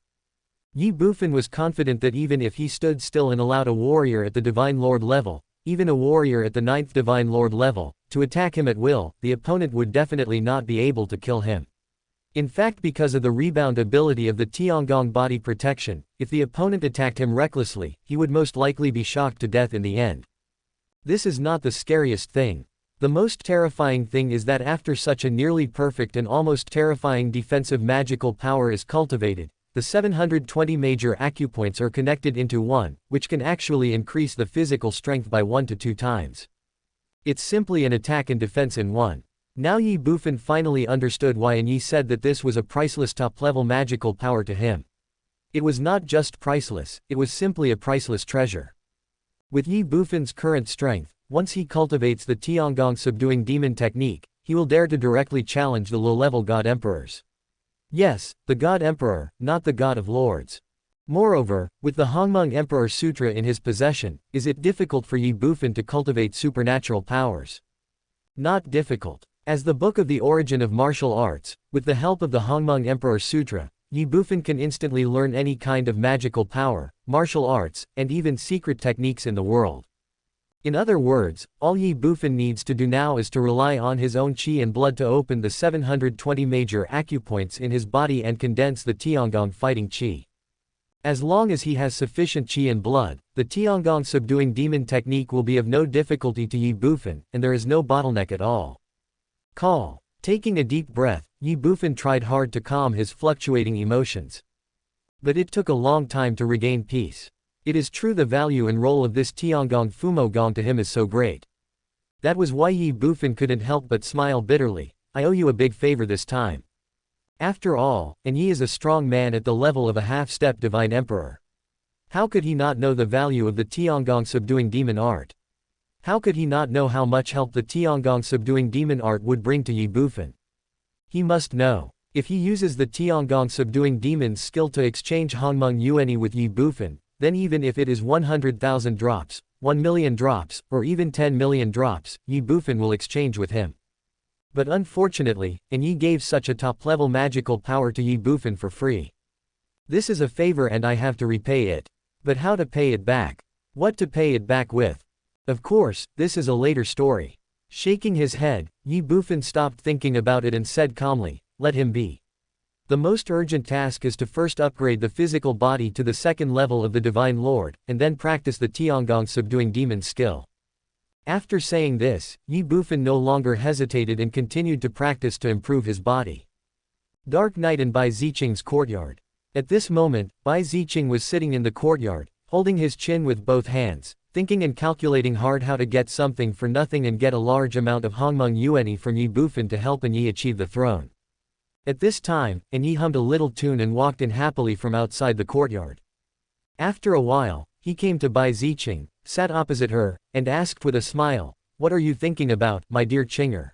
Ye Bufan was confident that even if he stood still and allowed a warrior at the Divine Lord level, even a warrior at the 9th Divine Lord level, to attack him at will, the opponent would definitely not be able to kill him. In fact, because of the rebound ability of the Tiangong body protection, if the opponent attacked him recklessly, he would most likely be shocked to death in the end. This is not the scariest thing. The most terrifying thing is that after such a nearly perfect and almost terrifying defensive magical power is cultivated, The 720 major acupoints are connected into one, which can actually increase the physical strength by 1 to 2 times. It's simply an attack and defense in one. Now Ye Bufan finally understood why Ye said that this was a priceless top-level magical power to him. It was not just priceless, it was simply a priceless treasure. With Ye Bufan's current strength, once he cultivates the Tiangong subduing demon technique, he will dare to directly challenge the low-level God Emperors. Yes, the God Emperor, not the God of Lords. Moreover, with the Hongmeng Emperor Sutra in his possession, is it difficult for Ye Bufan to cultivate supernatural powers? Not difficult. As the Book of the Origin of Martial Arts, with the help of the Hongmeng Emperor Sutra, Ye Bufan can instantly learn any kind of magical power, martial arts, and even secret techniques in the world. In other words, all Ye Bufan needs to do now is to rely on his own qi and blood to open the 720 major acupoints in his body and condense the Tiangong fighting qi. As long as he has sufficient qi and blood, the Tiangong subduing demon technique will be of no difficulty to Ye Bufan, and there is no bottleneck at all. Call. Taking a deep breath, Ye Bufan tried hard to calm his fluctuating emotions. But it took a long time to regain peace. It is true the value and role of this Tiangong Fumo Gong to him is so great. That was why Ye Bufan couldn't help but smile bitterly. I owe you a big favor this time. After all, and Ye is a strong man at the level of a half-step divine emperor. How could he not know the value of the Tiangong subduing demon art? How could he not know how much help the Tiangong subduing demon art would bring to Ye Bufan? He must know. If he uses the Tiangong subduing demon's skill to exchange Hongmeng Yuanyi with Ye Bufan, then even if it is 100,000 drops, 1 million drops, or even 10 million drops, Ye Bufan will exchange with him. But unfortunately, Ye gave such a top-level magical power to Ye Bufan for free. This is a favor and I have to repay it. But how to pay it back? What to pay it back with? Of course, this is a later story. Shaking his head, Ye Bufan stopped thinking about it and said calmly, let him be. The most urgent task is to first upgrade the physical body to the second level of the Divine Lord, and then practice the Tiangong subduing demon skill. After saying this, Ye Bufan no longer hesitated and continued to practice to improve his body. Dark night in Bai Ziqing's courtyard. At this moment, Bai Ziqing was sitting in the courtyard, holding his chin with both hands, thinking and calculating hard how to get something for nothing and get a large amount of Hongmeng Yuanyi from Ye Bufan to help Ye achieve the throne. At this time, Ye hummed a little tune and walked in happily from outside the courtyard. After a while, he came to Bai Ziqing, sat opposite her, and asked with a smile, "What are you thinking about, my dear Qinger?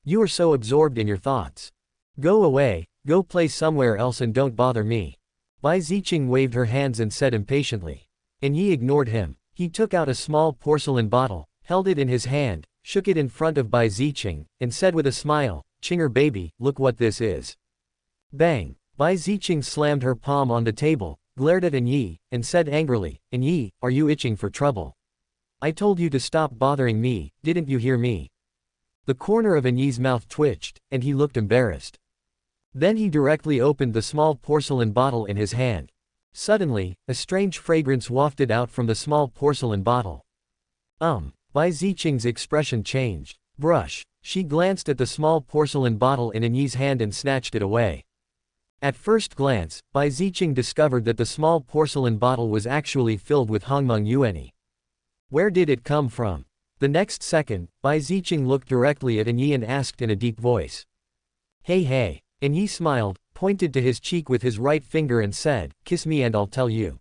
You are so absorbed in your thoughts. Go away, go play somewhere else and don't bother me." Bai Ziqing waved her hands and said impatiently. Ye ignored him. He took out a small porcelain bottle, held it in his hand, shook it in front of Bai Ziqing, and said with a smile, "Qinger baby, look what this is." Bang! Bai Ziqing slammed her palm on the table, glared at Ye, and said angrily, "Ye, are you itching for trouble? I told you to stop bothering me, didn't you hear me?" The corner of Ye's mouth twitched, and he looked embarrassed. Then he directly opened the small porcelain bottle in his hand. Suddenly, a strange fragrance wafted out from the small porcelain bottle. Bai Ziqing's expression changed. Brush. She glanced at the small porcelain bottle in Ye's hand and snatched it away. At first glance, Bai Ziqing discovered that the small porcelain bottle was actually filled with Hongmeng Yuanyi. Where did it come from? The next second, Bai Ziqing looked directly at Ye and asked in a deep voice. "Hey hey." Ye smiled, pointed to his cheek with his right finger and said, "Kiss me and I'll tell you."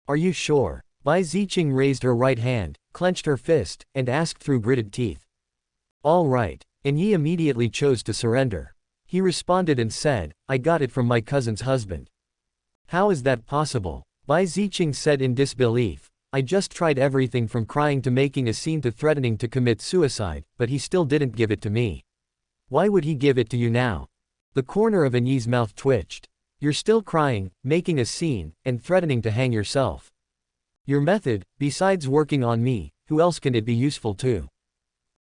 "Are you sure?" Bai Ziqing raised her right hand, clenched her fist, and asked through gritted teeth. "All right." Ye immediately chose to surrender. He responded and said, "I got it from my cousin's husband." "How is that possible?" Bai Ziqing said in disbelief. "I just tried everything from crying to making a scene to threatening to commit suicide, but he still didn't give it to me. Why would he give it to you now?" The corner of Ye's mouth twitched. "You're still crying, making a scene, and threatening to hang yourself. Your method, besides working on me, who else can it be useful to?"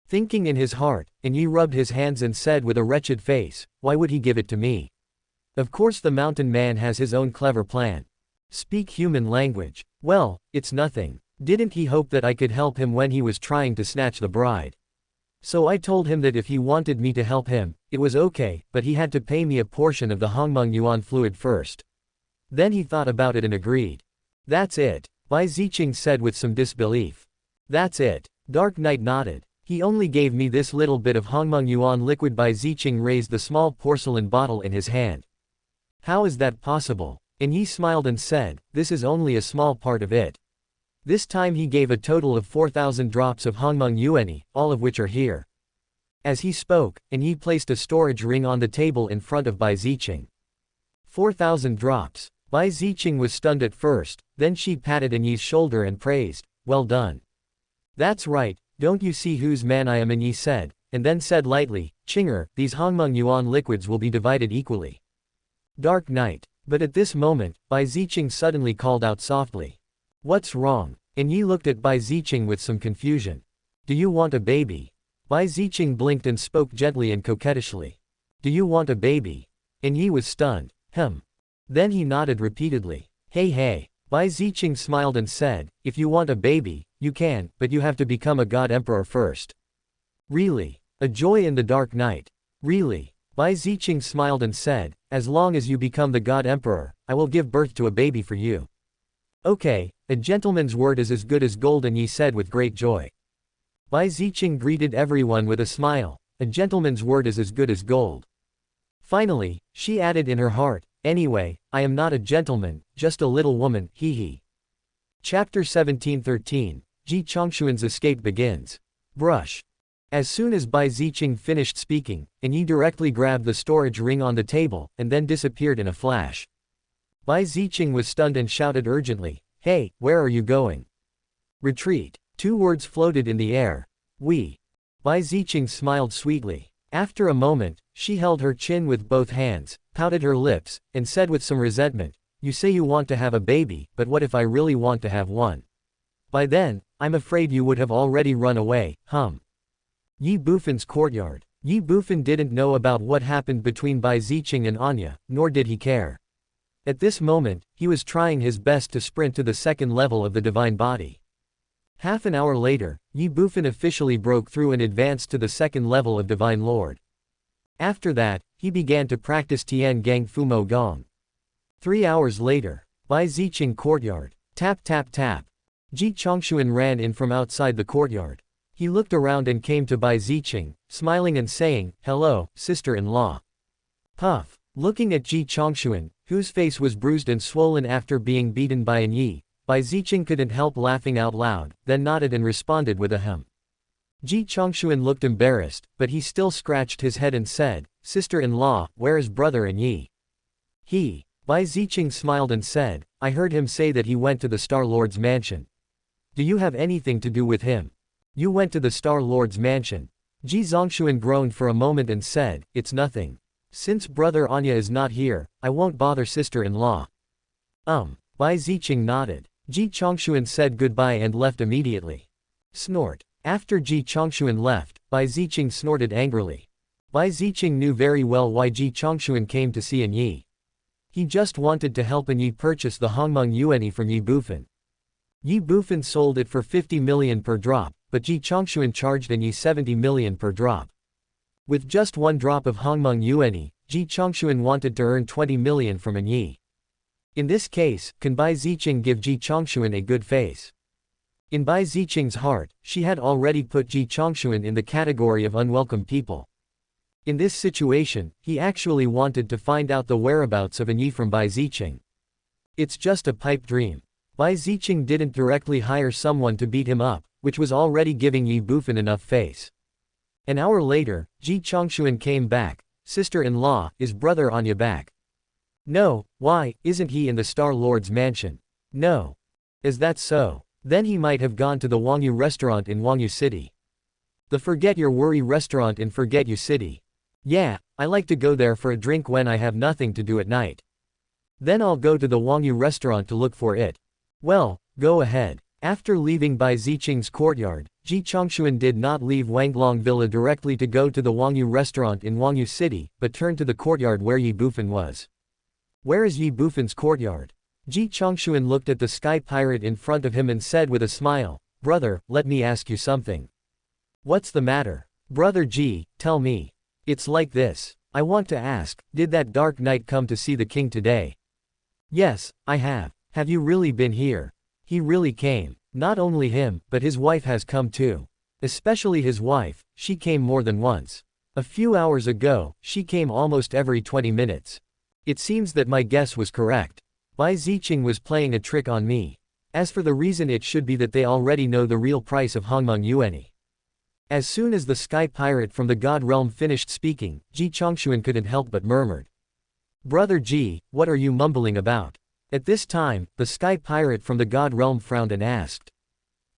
Thinking in his heart, Ye rubbed his hands and said with a wretched face, "Why would he give it to me? Of course the mountain man has his own clever plan. Speak human language. Well, it's nothing. Didn't he hope that I could help him when he was trying to snatch the bride? So I told him that if he wanted me to help him, it was okay, but he had to pay me a portion of the Hongmeng Yuan fluid first. Then he thought about it and agreed. That's it, Bai Ziqing said with some disbelief. That's it. Dark Knight nodded. He only gave me this little bit of Hongmeng Yuan liquid. Bai Ziqing raised the small porcelain bottle in his hand. How is that possible? And Ye smiled and said, this is only a small part of it. This time he gave a total of 4,000 drops of Hongmeng Yuan, all of which are here. As he spoke, and Ye placed a storage ring on the table in front of Bai Ziqing. 4,000 drops. Bai Ziqing was stunned at first, then she patted An Ye's shoulder and praised, well done. That's right, don't you see whose man I am? An Ye said, and then said lightly, Chinger, these Hongmeng Yuan liquids will be divided equally. Dark Knight. But at this moment, Bai Ziqing suddenly called out softly. What's wrong? And Ye looked at Bai Ziqing with some confusion. Do you want a baby? Bai Ziqing blinked and spoke gently and coquettishly. Do you want a baby? And Ye was stunned. Then he nodded repeatedly. Hey. Bai Ziqing smiled and said, if you want a baby, you can, but you have to become a god emperor first. Really? A joy in the Dark Knight. Really? Bai Ziqing smiled and said, as long as you become the god emperor, I will give birth to a baby for you. Okay, a gentleman's word is as good as gold. And Ye said with great joy. Bai Ziqing greeted everyone with a smile, a gentleman's word is as good as gold. Finally, she added in her heart, anyway, I am not a gentleman, just a little woman, hee. Chapter 17:13, Ji Chongshuan's escape begins. Brush. As soon as Bai Ziqing finished speaking, An Ye directly grabbed the storage ring on the table, and then disappeared in a flash. Bai Ziqing was stunned and shouted urgently, hey, where are you going? Retreat. 2 words floated in the air. We. Bai Ziqing smiled sweetly. After a moment, she held her chin with both hands, pouted her lips, and said with some resentment, you say you want to have a baby, but what if I really want to have one? By then, I'm afraid you would have already run away, Ye Bufan's courtyard. Ye Bufan didn't know about what happened between Bai Ziqing and Anya, nor did he care. At this moment, he was trying his best to sprint to the second level of the divine body. Half an hour later, Ye Bufan officially broke through and advanced to the second level of Divine Lord. After that, he began to practice Tian Gang Fumo Gong. 3 hours later, Bai Ziqing courtyard. Tap tap tap. Ji Chongshuan ran in from outside the courtyard. He looked around and came to Bai Ziqing, smiling and saying, hello, sister-in-law. Puff. Looking at Ji Chongshuan, whose face was bruised and swollen after being beaten by An Ye, Bai Ziqing couldn't help laughing out loud, then nodded and responded with a hem. Ji Chongshuan looked embarrassed, but he still scratched his head and said, sister-in-law, where is brother An Ye? Bai Ziqing smiled and said, I heard him say that he went to the Star Lord's mansion. Do you have anything to do with him? You went to the Star Lord's mansion. Ji Zongshuan groaned for a moment and said, it's nothing. Since brother Anya is not here, I won't bother sister-in-law. Bai Ziqing nodded. Ji Chongshuan said goodbye and left immediately. Snort. After Ji Chongshuan left, Bai Ziqing snorted angrily. Bai Ziqing knew very well why Ji Chongshuan came to see An Ye. He just wanted to help An Ye purchase the Hongmeng Yuan from Ye Bufan. Ye Bufan sold it for 50 million per drop, but Ji Chongshuan charged An Ye 70 million per drop. With just 1 drop of Hongmeng Yuan, Ji Chongshuan wanted to earn 20 million from An Ye. In this case, can Bai Ziqing give Ji Chongshuan a good face? In Bai Ziqing's heart, she had already put Ji Chongshuan in the category of unwelcome people. In this situation, he actually wanted to find out the whereabouts of An Ye from Bai Ziqing. It's just a pipe dream. Bai Ziqing didn't directly hire someone to beat him up, which was already giving Ye Bufan enough face. An hour later, Ji Chongshuan came back. Sister-in-law, is brother Anya back? No, why, isn't he in the Star Lord's mansion? No. Is that so? Then he might have gone to the Wangyu restaurant in Wangyu City. The Forget Your Worry restaurant in Forget You City. Yeah, I like to go there for a drink when I have nothing to do at night. Then I'll go to the Wangyu restaurant to look for it. Well, go ahead. After leaving Bai Ziqing's courtyard, Ji Chongshuan did not leave Wanglong Villa directly to go to the Wangyu restaurant in Wangyu City, but turned to the courtyard where Ye Bufan was. Where is Ye Bufan's courtyard? Ji Chongshuan looked at the sky pirate in front of him and said with a smile, brother, let me ask you something. What's the matter? Brother Ji, tell me. It's like this. I want to ask, did that Dark Knight come to see the king today? Yes, I have. Have you really been here? He really came. Not only him, but his wife has come too. Especially his wife, she came more than once. A few hours ago, she came almost every 20 minutes. It seems that my guess was correct. Bai Ziqing was playing a trick on me. As for the reason, it should be that they already know the real price of Hongmeng Yuanyi. As soon as the sky pirate from the God Realm finished speaking, Ji Chongshuan couldn't help but murmured. Brother Ji, what are you mumbling about? At this time, the sky pirate from the God Realm frowned and asked.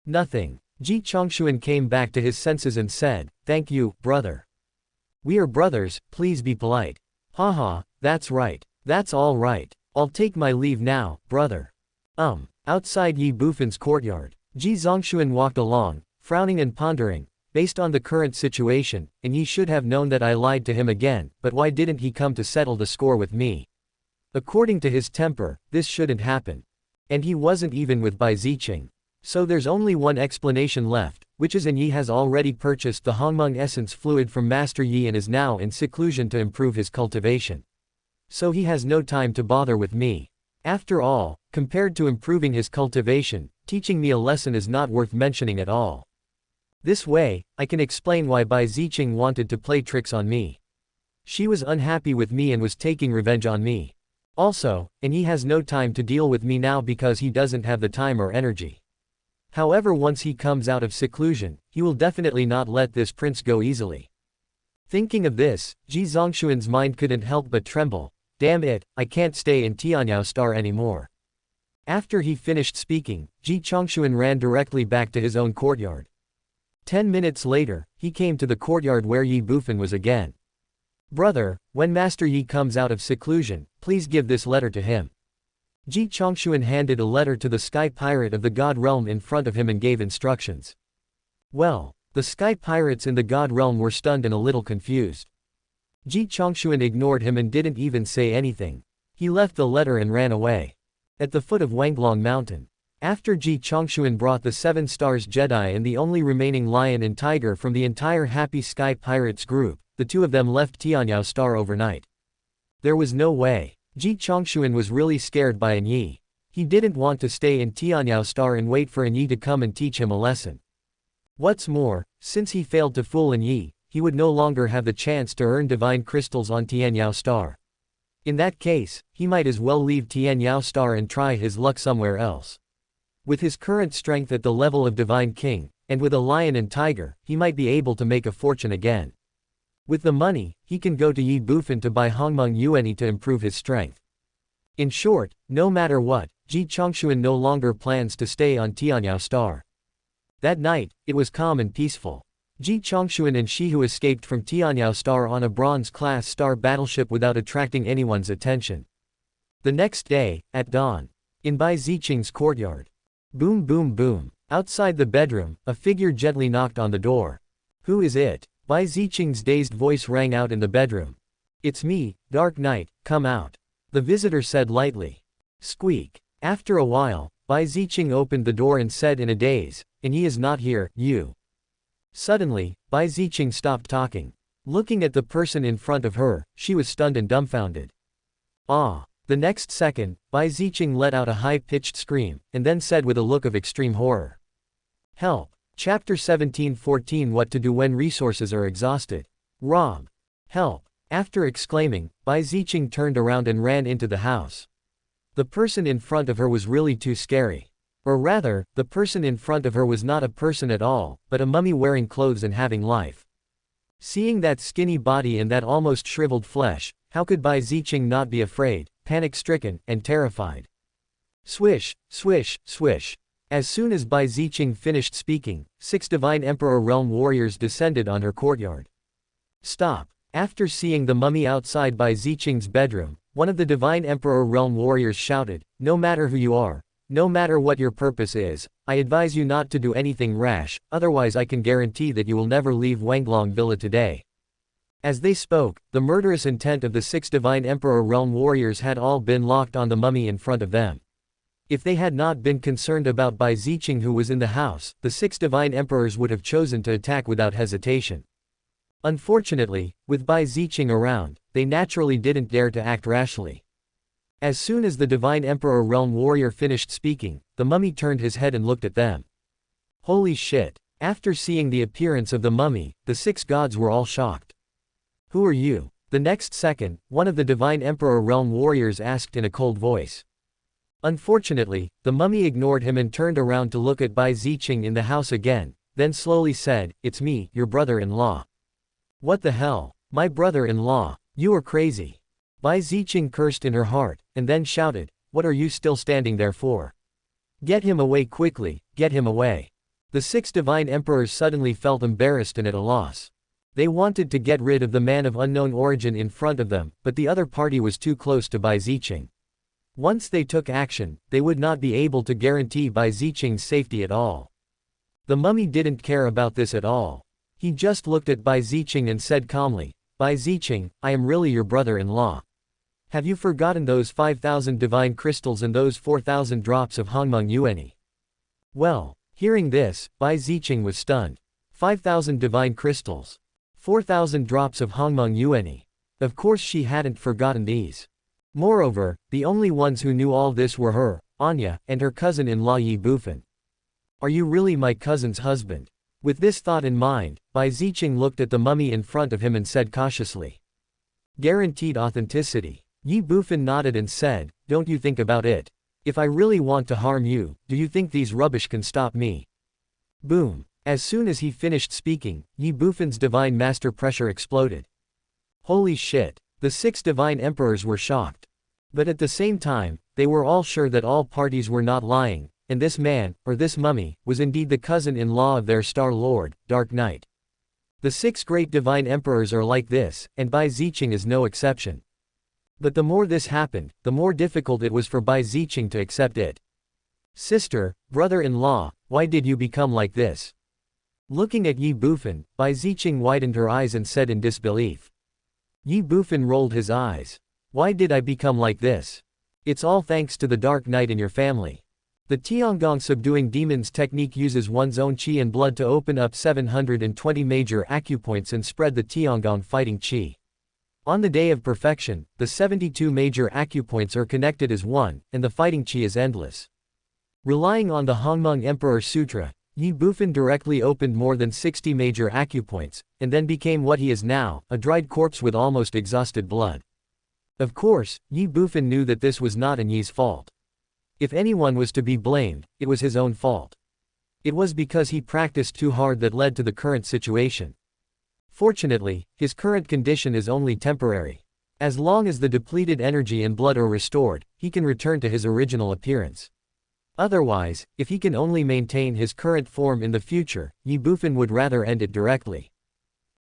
Nothing. Ji Chongshuan came back to his senses and said, thank you, brother. We are brothers, please be polite. Haha, that's right. That's all right. I'll take my leave now, brother. Outside Ye Bufan's courtyard, Ji Zongshuan walked along, frowning and pondering. Based on the current situation, and Ye should have known that I lied to him again, but why didn't he come to settle the score with me? According to his temper, this shouldn't happen. And he wasn't even with Bai Ziqing. So there's only one explanation left, which is Ye has already purchased the Hongmeng essence fluid from Master Yi and is now in seclusion to improve his cultivation. So he has no time to bother with me. After all, compared to improving his cultivation, teaching me a lesson is not worth mentioning at all. This way, I can explain why Bai Ziqing wanted to play tricks on me. She was unhappy with me and was taking revenge on me. Also, Ye has no time to deal with me now because he doesn't have the time or energy. However, once he comes out of seclusion, he will definitely not let this prince go easily. Thinking of this, Ji Zongshuan's mind couldn't help but tremble. Damn it, I can't stay in Tianyao Star anymore. After he finished speaking, Ji Chongshuan ran directly back to his own courtyard. 10 minutes later, he came to the courtyard where Ye Bufan was again. Brother, when Master Yi comes out of seclusion, please give this letter to him. Ji Chongshuan handed a letter to the sky pirate of the God Realm in front of him and gave instructions. Well, the sky pirates in the God Realm were stunned and a little confused. Ji Chongshuan ignored him and didn't even say anything. He left the letter and ran away. At the foot of Wanglong Mountain. After Ji Chongshuan brought the 7 Stars Jedi and the only remaining lion and tiger from the entire Happy Sky Pirates group, the two of them left Tianyao Star overnight. There was no way. Ji Chongshuan was really scared by Yi. He didn't want to stay in Tianyao Star and wait for Yi to come and teach him a lesson. What's more, since he failed to fool Yi, he would no longer have the chance to earn divine crystals on Tianyao Star. In that case, he might as well leave Tianyao Star and try his luck somewhere else. With his current strength at the level of Divine King, and with a lion and tiger, he might be able to make a fortune again. With the money, he can go to Ye Bufan to buy Hongmeng Yuanyi to improve his strength. In short, no matter what, Ji Chongshuan no longer plans to stay on Tianyao Star. That night, it was calm and peaceful. Ji Chongshuan and Shihu escaped from Tianyao Star on a bronze-class star battleship without attracting anyone's attention. The next day, at dawn. In Bai Ziqing's courtyard. Boom boom boom. Outside the bedroom, a figure gently knocked on the door. Who is it? Bai Ziqing's dazed voice rang out in the bedroom. It's me, Dark Knight, come out. The visitor said lightly. Squeak. After a while, Bai Ziqing opened the door and said in a daze, and he is not here, you. Suddenly, Bai Ziqing stopped talking. Looking at the person in front of her, she was stunned and dumbfounded. Ah. The next second, Bai Ziqing let out a high-pitched scream, and then said with a look of extreme horror. Help. Chapter 17:14 What to do when resources are exhausted. Rob. Help. After exclaiming, Bai Ziqing turned around and ran into the house. The person in front of her was really too scary. Or rather, the person in front of her was not a person at all, but a mummy wearing clothes and having life. Seeing that skinny body and that almost shriveled flesh, how could Bai Ziqing not be afraid, panic-stricken, and terrified? Swish, swish, swish. As soon as Bai Ziqing finished speaking, 6 Divine Emperor Realm warriors descended on her courtyard. Stop. After seeing the mummy outside Bai Ziqing's bedroom, one of the Divine Emperor Realm warriors shouted, no matter who you are, no matter what your purpose is, I advise you not to do anything rash, otherwise I can guarantee that you will never leave Wanglong Villa today. As they spoke, the murderous intent of the 6 Divine Emperor Realm warriors had all been locked on the mummy in front of them. If they had not been concerned about Bai Ziqing who was in the house, the 6 Divine Emperors would have chosen to attack without hesitation. Unfortunately, with Bai Ziqing around, they naturally didn't dare to act rashly. As soon as the Divine Emperor Realm Warrior finished speaking, the mummy turned his head and looked at them. Holy shit. After seeing the appearance of the mummy, the 6 gods were all shocked. Who are you? The next second, one of the Divine Emperor Realm Warriors asked in a cold voice. Unfortunately, the mummy ignored him and turned around to look at Bai Ziqing in the house again, then slowly said, "It's me, your brother-in-law." What the hell? My brother-in-law? You are crazy. Bai Ziqing cursed in her heart, and then shouted, "What are you still standing there for? Get him away quickly, get him away." The 6 divine emperors suddenly felt embarrassed and at a loss. They wanted to get rid of the man of unknown origin in front of them, but the other party was too close to Bai Ziqing. Once they took action, they would not be able to guarantee Bai Ziqing's safety at all. The mummy didn't care about this at all. He just looked at Bai Ziqing and said calmly, "Bai Ziqing, I am really your brother-in-law. Have you forgotten those 5,000 divine crystals and those 4,000 drops of Hongmeng Yuanyi?" Well, hearing this, Bai Ziqing was stunned. 5,000 divine crystals. 4,000 drops of Hongmeng Yuanyi. Of course she hadn't forgotten these. Moreover, the only ones who knew all this were her, Anya, and her cousin-in-law Ye Bufan. Are you really my cousin's husband? With this thought in mind, Bai Ziqing looked at the mummy in front of him and said cautiously. Guaranteed authenticity. Ye Bufan nodded and said, "Don't you think about it. If I really want to harm you, do you think these rubbish can stop me?" Boom. As soon as he finished speaking, Ye Bufan's divine master pressure exploded. Holy shit. The 6 divine emperors were shocked. But at the same time, they were all sure that all parties were not lying, and this man, or this mummy, was indeed the cousin-in-law of their Star Lord, Dark Knight. The 6 great divine emperors are like this, and Bai Ziqing is no exception. But the more this happened, the more difficult it was for Bai Ziqing to accept it. Sister, brother-in-law, why did you become like this? Looking at Ye Bufan, Bai Ziqing widened her eyes and said in disbelief. Ye Bufan rolled his eyes. Why did I become like this? It's all thanks to the Dark Knight in your family. The Tiangong subduing demons technique uses one's own qi and blood to open up 720 major acupoints and spread the Tiangong fighting qi. On the day of perfection, the 72 major acupoints are connected as one, and the fighting qi is endless. Relying on the Hongmeng Emperor Sutra, Ye Bufan directly opened more than 60 major acupoints, and then became what he is now, a dried corpse with almost exhausted blood. Of course, Ye Bufan knew that this was not Ye's fault. If anyone was to be blamed, it was his own fault. It was because he practiced too hard that led to the current situation. Fortunately, his current condition is only temporary. As long as the depleted energy and blood are restored, he can return to his original appearance. Otherwise, if he can only maintain his current form in the future, Ye Bufan would rather end it directly.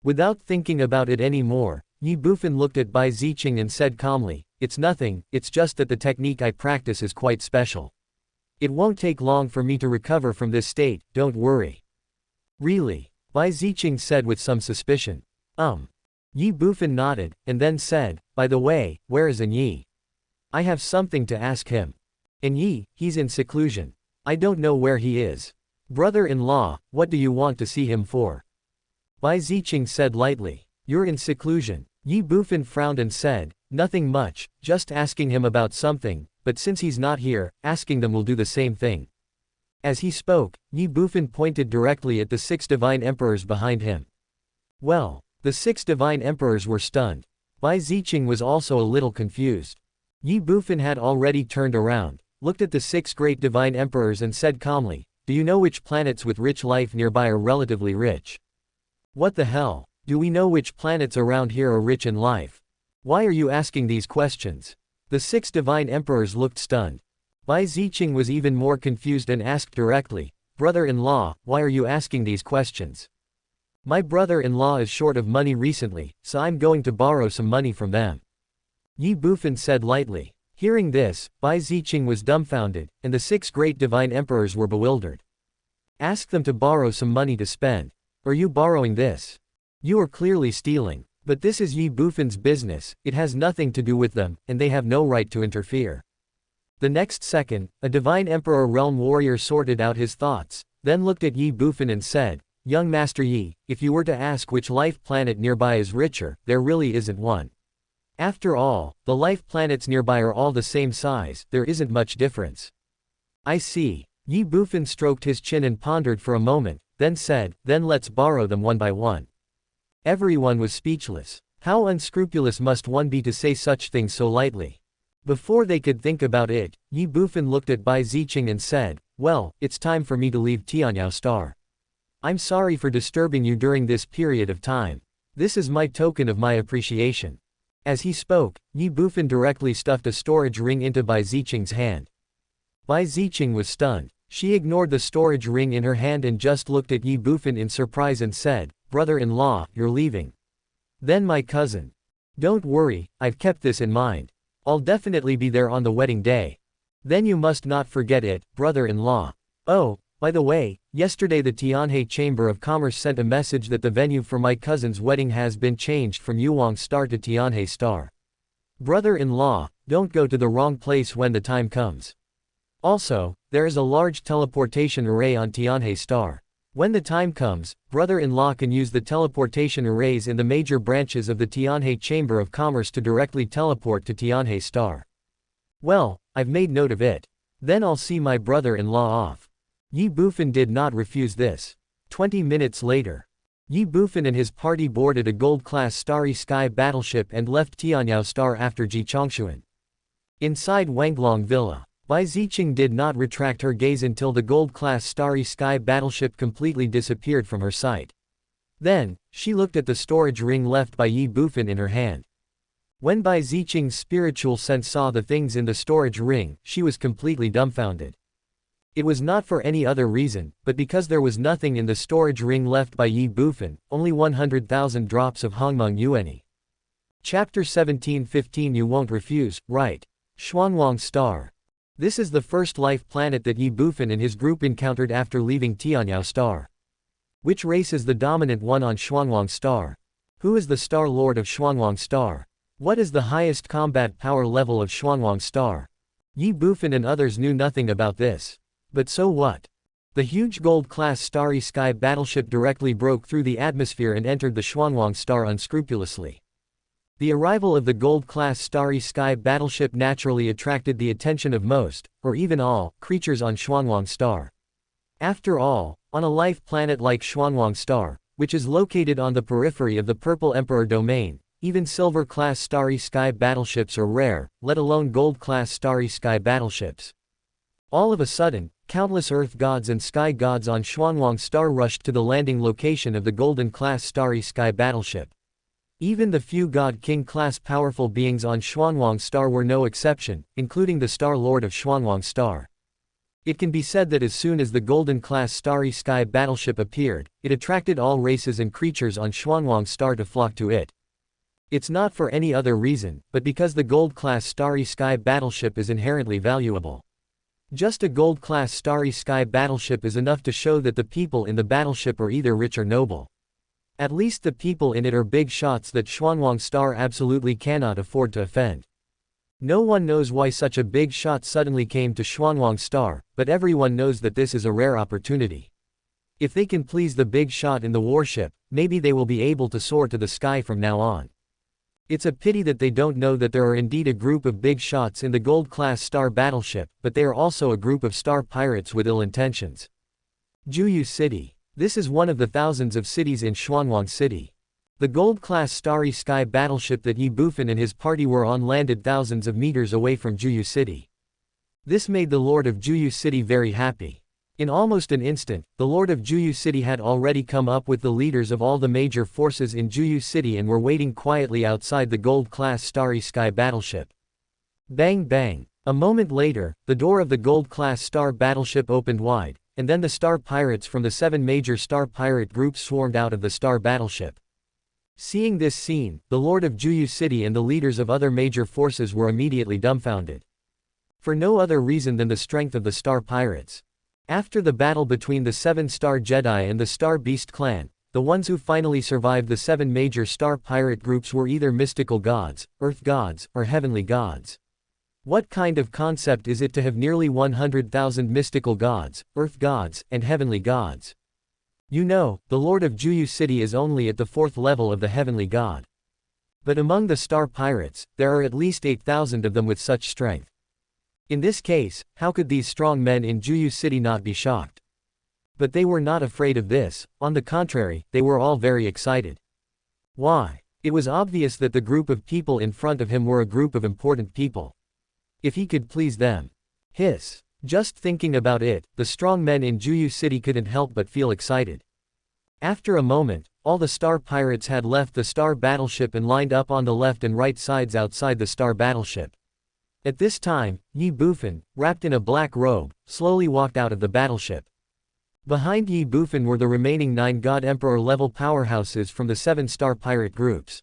Without thinking about it anymore, Ye Bufan looked at Bai Ziqing and said calmly, "It's nothing, it's just that the technique I practice is quite special. It won't take long for me to recover from this state, don't worry." Really? Bai Ziqing said with some suspicion. Ye Bufan nodded, and then said, "By the way, where is Yi? I have something to ask him." Yi, he's in seclusion. I don't know where he is. Brother-in-law, what do you want to see him for? Bai Ziqing said lightly. You're in seclusion. Ye Bufan frowned and said, nothing much, just asking him about something, but since he's not here, asking them will do the same thing. As he spoke, Ye Bufan pointed directly at the 6 divine emperors behind him. Well, the 6 divine emperors were stunned. Bai Ziqing was also a little confused. Ye Bufan had already turned around, looked at the 6 great divine emperors and said calmly, "Do you know which planets with rich life nearby are relatively rich?" What the hell? Do we know which planets around here are rich in life? Why are you asking these questions? The 6 divine emperors looked stunned. Bai Ziqing was even more confused and asked directly, "Brother-in-law, why are you asking these questions?" "My brother-in-law is short of money recently, so I'm going to borrow some money from them." Ye Bufan said lightly. Hearing this, Bai Ziqing was dumbfounded, and the 6 great divine emperors were bewildered. Ask them to borrow some money to spend. Are you borrowing this? You are clearly stealing. But this is Ye Bufan's business, it has nothing to do with them, and they have no right to interfere. The next second, a divine emperor realm warrior sorted out his thoughts, then looked at Ye Bufan and said, "Young Master Yi, if you were to ask which life planet nearby is richer, there really isn't one. After all, the life planets nearby are all the same size, there isn't much difference. I see. Ye Bufan stroked his chin and pondered for a moment, then said, then let's borrow them one by one. Everyone was speechless. How unscrupulous must one be to say such things so lightly? Before they could think about it, Ye Bufan looked at Bai Zicheng and said, well, it's time for me to leave Tianyao Star. I'm sorry for disturbing you during this period of time. This is my token of my appreciation. As he spoke, Ye Bufan directly stuffed a storage ring into Bai Zicheng's hand. Bai Zicheng was stunned. She ignored the storage ring in her hand and just looked at Ye Bufan in surprise and said, brother-in-law, you're leaving. Then my cousin. Don't worry, I've kept this in mind. I'll definitely be there on the wedding day. Then you must not forget it, brother-in-law. Oh, by the way, yesterday the Tianhe Chamber of Commerce sent a message that the venue for my cousin's wedding has been changed from Yuang Star to Tianhe Star. Brother-in-law, don't go to the wrong place when the time comes. Also, there is a large teleportation array on Tianhe Star. When the time comes, brother-in-law can use the teleportation arrays in the major branches of the Tianhe Chamber of Commerce to directly teleport to Tianhe Star. Well, I've made note of it. Then I'll see my brother-in-law off. Ye Bufan did not refuse this. 20 minutes later, Ye Bufan and his party boarded a gold-class Starry Sky battleship and left Tianyao Star after Ji Chongshuan. Inside Wanglong Villa, Bai Zicheng did not retract her gaze until the gold-class Starry Sky battleship completely disappeared from her sight. Then, she looked at the storage ring left by Ye Bufan in her hand. When Bai Zicheng's spiritual sense saw the things in the storage ring, she was completely dumbfounded. It was not for any other reason, but because there was nothing in the storage ring left by Ye Bufan, only 100,000 drops of Hongmeng Yuanyi. Chapter 17:15 You won't refuse, right? Xuanwang Star. This is the first life planet that Ye Bufan and his group encountered after leaving Tianyao Star. Which race is the dominant one on Xuanwang Star? Who is the Star Lord of Xuanwang Star? What is the highest combat power level of Xuanwang Star? Ye Bufan and others knew nothing about this. But so what? The huge gold-class Starry Sky battleship directly broke through the atmosphere and entered the Xuanwang Star unscrupulously. The arrival of the gold-class Starry Sky battleship naturally attracted the attention of most, or even all, creatures on Xuanwang Star. After all, on a life planet like Xuanwang Star, which is located on the periphery of the Purple Emperor domain, even silver-class Starry Sky battleships are rare, let alone gold-class Starry Sky battleships. All of a sudden, countless Earth gods and Sky gods on Xuanwang Star rushed to the landing location of the Golden-class Starry Sky battleship. Even the few God King-class powerful beings on Xuanwang Star were no exception, including the Star Lord of Xuanwang Star. It can be said that as soon as the Golden-class Starry Sky battleship appeared, it attracted all races and creatures on Xuanwang Star to flock to it. It's not for any other reason, but because the Gold-class Starry Sky battleship is inherently valuable. Just a Gold-class Starry Sky battleship is enough to show that the people in the battleship are either rich or noble. At least the people in it are big shots that Xuanwang Star absolutely cannot afford to offend. No one knows why such a big shot suddenly came to Xuanwang Star, but everyone knows that this is a rare opportunity. If they can please the big shot in the warship, maybe they will be able to soar to the sky from now on. It's a pity that they don't know that there are indeed a group of big shots in the Gold-class Star battleship, but they are also a group of star pirates with ill intentions. Juyu City. This is one of the thousands of cities in Xuanwang City. The Gold-class Starry Sky battleship that Ye Bufan and his party were on landed thousands of meters away from Juyu City. This made the Lord of Juyu City very happy. In almost an instant, the Lord of Juyu City had already come up with the leaders of all the major forces in Juyu City and were waiting quietly outside the Gold-class Starry Sky battleship. Bang bang. A moment later, the door of the Gold-class Star battleship opened wide, and then the star pirates from the 7 major star pirate groups swarmed out of the star battleship. Seeing this scene, the Lord of Juyu City and the leaders of other major forces were immediately dumbfounded. For no other reason than the strength of the star pirates. After the battle between the 7 star Jedi and the Star Beast clan, the ones who finally survived the 7 major star pirate groups were either mystical gods, earth gods, or heavenly gods. What kind of concept is it to have nearly 100,000 mystical gods, earth gods, and heavenly gods? You know, the Lord of Juyu City is only at the 4th level of the heavenly god. But among the star pirates, there are at least 8,000 of them with such strength. In this case, how could these strong men in Juyu City not be shocked? But they were not afraid of this, on the contrary, they were all very excited. Why? It was obvious that the group of people in front of him were a group of important people. If he could please them. Hiss. Just thinking about it, the strong men in Juyu City couldn't help but feel excited. After a moment, all the star pirates had left the star battleship and lined up on the left and right sides outside the star battleship. At this time, Ye Bufan, wrapped in a black robe, slowly walked out of the battleship. Behind Ye Bufan were the remaining 9 God Emperor level powerhouses from the 7 star pirate groups.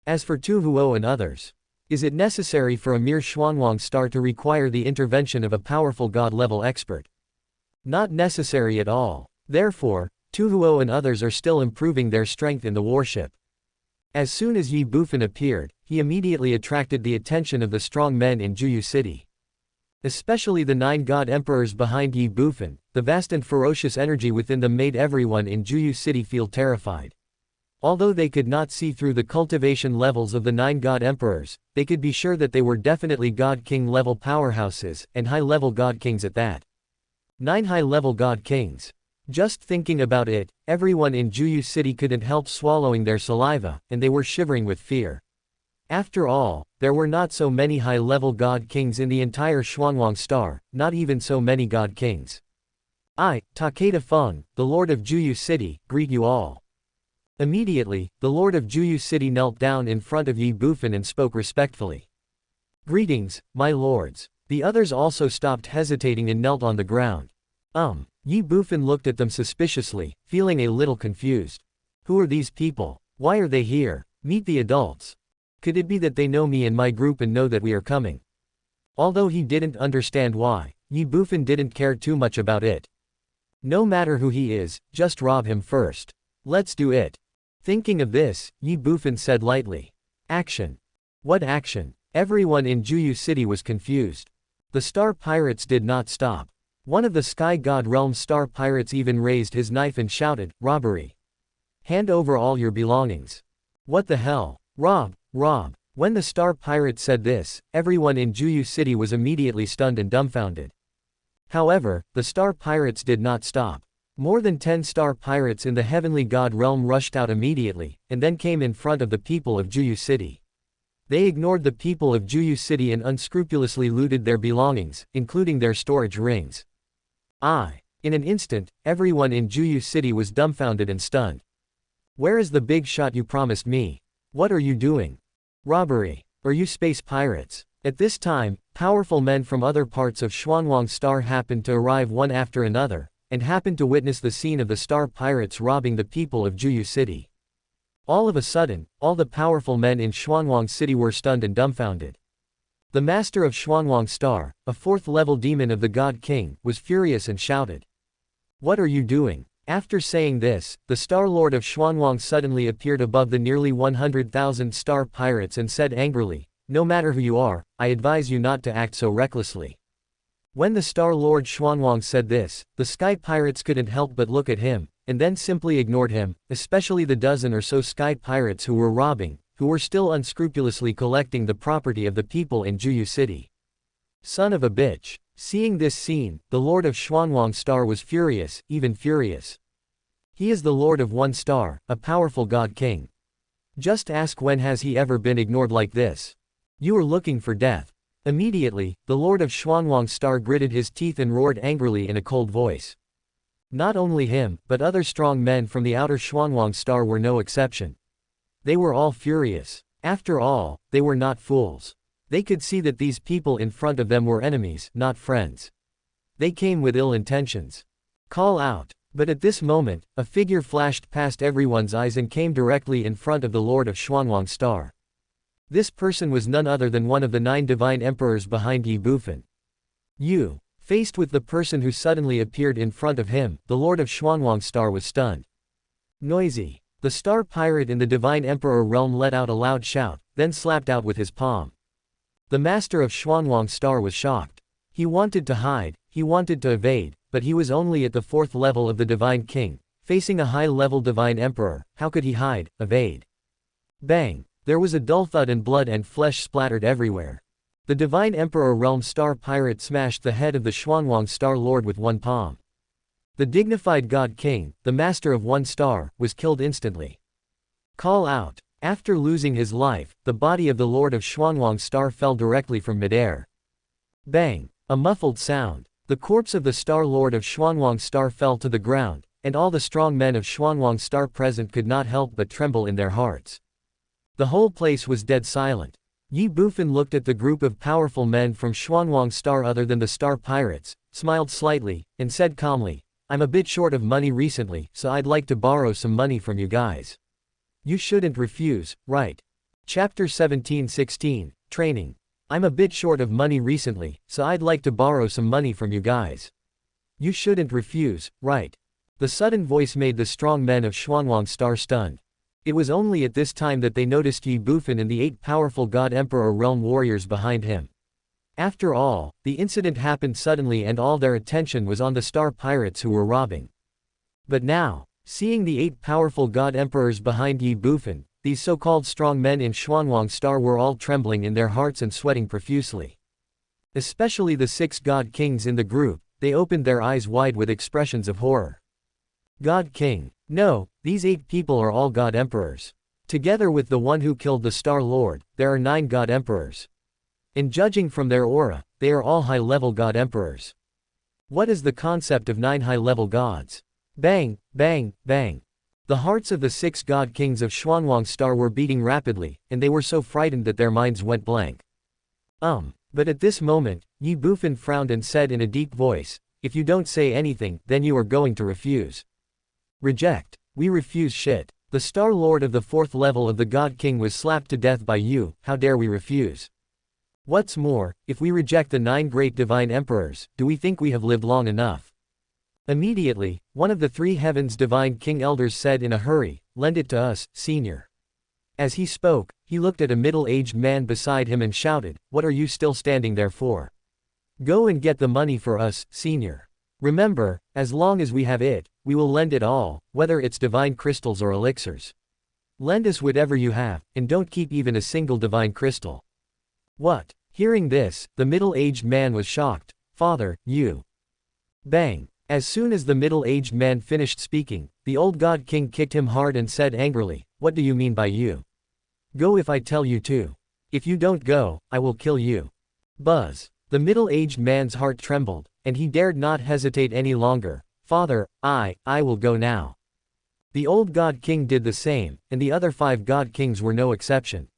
As for Tu Huo and others, is it necessary for a mere Xuanwang star to require the intervention of a powerful God level expert? Not necessary at all. Therefore, Tu Huo and others are still improving their strength in the warship. As soon as Ye Bufan appeared, he immediately attracted the attention of the strong men in Juyu City. Especially the 9 God Emperors behind Ye Bufan, the vast and ferocious energy within them made everyone in Juyu City feel terrified. Although they could not see through the cultivation levels of the 9 God Emperors, they could be sure that they were definitely God King level powerhouses, and high-level God Kings at that. 9 high-level God Kings. Just thinking about it, everyone in Juyu City couldn't help swallowing their saliva, and they were shivering with fear. After all, there were not so many high-level God Kings in the entire Xuanwang Star, not even so many God Kings. I, Takeda Feng, the Lord of Juyu City, greet you all. Immediately, the Lord of Juyu City knelt down in front of Ye Bufan and spoke respectfully. Greetings, my lords. The others also stopped hesitating and knelt on the ground. Ye Bufan looked at them suspiciously, feeling a little confused. Who are these people? Why are they here? Meet the adults. Could it be that they know me and my group and know that we are coming? Although he didn't understand why, Ye Bufan didn't care too much about it. No matter who he is, just rob him first. Let's do it. Thinking of this, Ye Bufan said lightly. Action. What action? Everyone in Juyu City was confused. The star pirates did not stop. One of the Sky God Realm star pirates even raised his knife and shouted, robbery. Hand over all your belongings. What the hell? Rob. When the star pirate said this, everyone in Juyu City was immediately stunned and dumbfounded. However, the star pirates did not stop. More than 10 star pirates in the heavenly god realm rushed out immediately, and then came in front of the people of Juyu City. They ignored the people of Juyu City and unscrupulously looted their belongings, including their storage rings. In an instant, everyone in Juyu City was dumbfounded and stunned. Where is the big shot you promised me? What are you doing? Robbery. Are you space pirates? At this time, powerful men from other parts of Xuanwang Star happened to arrive one after another, and happened to witness the scene of the star pirates robbing the people of Juyu City. All of a sudden, all the powerful men in Xuanwang City were stunned and dumbfounded. The master of Xuanwang Star, a 4th-level demon of the God King, was furious and shouted. What are you doing? After saying this, the Star Lord of Xuanwang suddenly appeared above the nearly 100,000 star pirates and said angrily, no matter who you are, I advise you not to act so recklessly. When the Star Lord Xuanwang said this, the Sky Pirates couldn't help but look at him, and then simply ignored him, especially the dozen or so Sky Pirates who were robbing, who were still unscrupulously collecting the property of the people in Juyu City. Son of a bitch. Seeing this scene, the Lord of Xuanwang Star was furious, even furious. He is the Lord of one star, a powerful God King. Just ask when has he ever been ignored like this? You are looking for death. Immediately, the Lord of Xuanwang Star gritted his teeth and roared angrily in a cold voice. Not only him, but other strong men from the outer Xuanwang Star were no exception. They were all furious. After all, they were not fools. They could see that these people in front of them were enemies, not friends. They came with ill intentions. Call out. But at this moment, a figure flashed past everyone's eyes and came directly in front of the Lord of Xuanwang Star. This person was none other than one of the 9 divine emperors behind Ye Bufan. Faced with the person who suddenly appeared in front of him, the Lord of Xuanwang Star was stunned. Noisy. The star pirate in the divine emperor realm let out a loud shout, then slapped out with his palm. The master of Xuanwang Star was shocked. He wanted to hide, he wanted to evade, but he was only at the 4th level of the divine king, facing a high-level divine emperor. How could he hide, evade? Bang! There was a dull thud and blood and flesh splattered everywhere. The Divine Emperor Realm Star Pirate smashed the head of the Xuanwang Star Lord with one palm. The dignified God King, the master of one star, was killed instantly. Call out. After losing his life, the body of the Lord of Xuanwang Star fell directly from midair. Bang! A muffled sound. The corpse of the Star Lord of Xuanwang Star fell to the ground, and all the strong men of Xuanwang Star present could not help but tremble in their hearts. The whole place was dead silent. Ye Bufan looked at the group of powerful men from Xuanwang Star other than the Star Pirates, smiled slightly, and said calmly, "I'm a bit short of money recently, so I'd like to borrow some money from you guys. You shouldn't refuse, right?" Chapter 17-16, Training. I'm a bit short of money recently, so I'd like to borrow some money from you guys. You shouldn't refuse, right? The sudden voice made the strong men of Xuanwang Star stunned. It was only at this time that they noticed Ye Bufan and the 8 powerful God Emperor realm warriors behind him. After all, the incident happened suddenly and all their attention was on the Star Pirates who were robbing. But now, seeing the 8 powerful God Emperors behind Ye Bufan, these so-called strong men in Xuanwang Star were all trembling in their hearts and sweating profusely. Especially the 6 God Kings in the group, they opened their eyes wide with expressions of horror. God King. No, these 8 people are all God Emperors. Together with the one who killed the Star Lord, there are 9 God Emperors. And judging from their aura, they are all high-level God Emperors. What is the concept of 9 high-level gods? Bang, bang, bang. The hearts of the 6 God Kings of Xuanwang Star were beating rapidly, and they were so frightened that their minds went blank. But at this moment, Ye Bufan frowned and said in a deep voice, "If you don't say anything, then you are going to refuse." Reject. We refuse shit. The Star Lord of the 4th level of the God King was slapped to death by you, how dare we refuse? What's more, if we reject the 9 great divine emperors, do we think we have lived long enough? Immediately, one of the 3 heavens divine king elders said in a hurry, "Lend it to us, senior." As he spoke, he looked at a middle-aged man beside him and shouted, "What are you still standing there for? Go and get the money for us, senior. Remember, as long as we have it, we will lend it all, whether it's divine crystals or elixirs. Lend us whatever you have, and don't keep even a single divine crystal." What? Hearing this, the middle-aged man was shocked. "Father, you..." Bang. As soon as the middle-aged man finished speaking, the old God King kicked him hard and said angrily, "What do you mean by you? Go if I tell you to. If you don't go, I will kill you." Buzz. The middle-aged man's heart trembled, and he dared not hesitate any longer. "Father, I will go now." The old God King did the same, and the other 5 God Kings were no exception.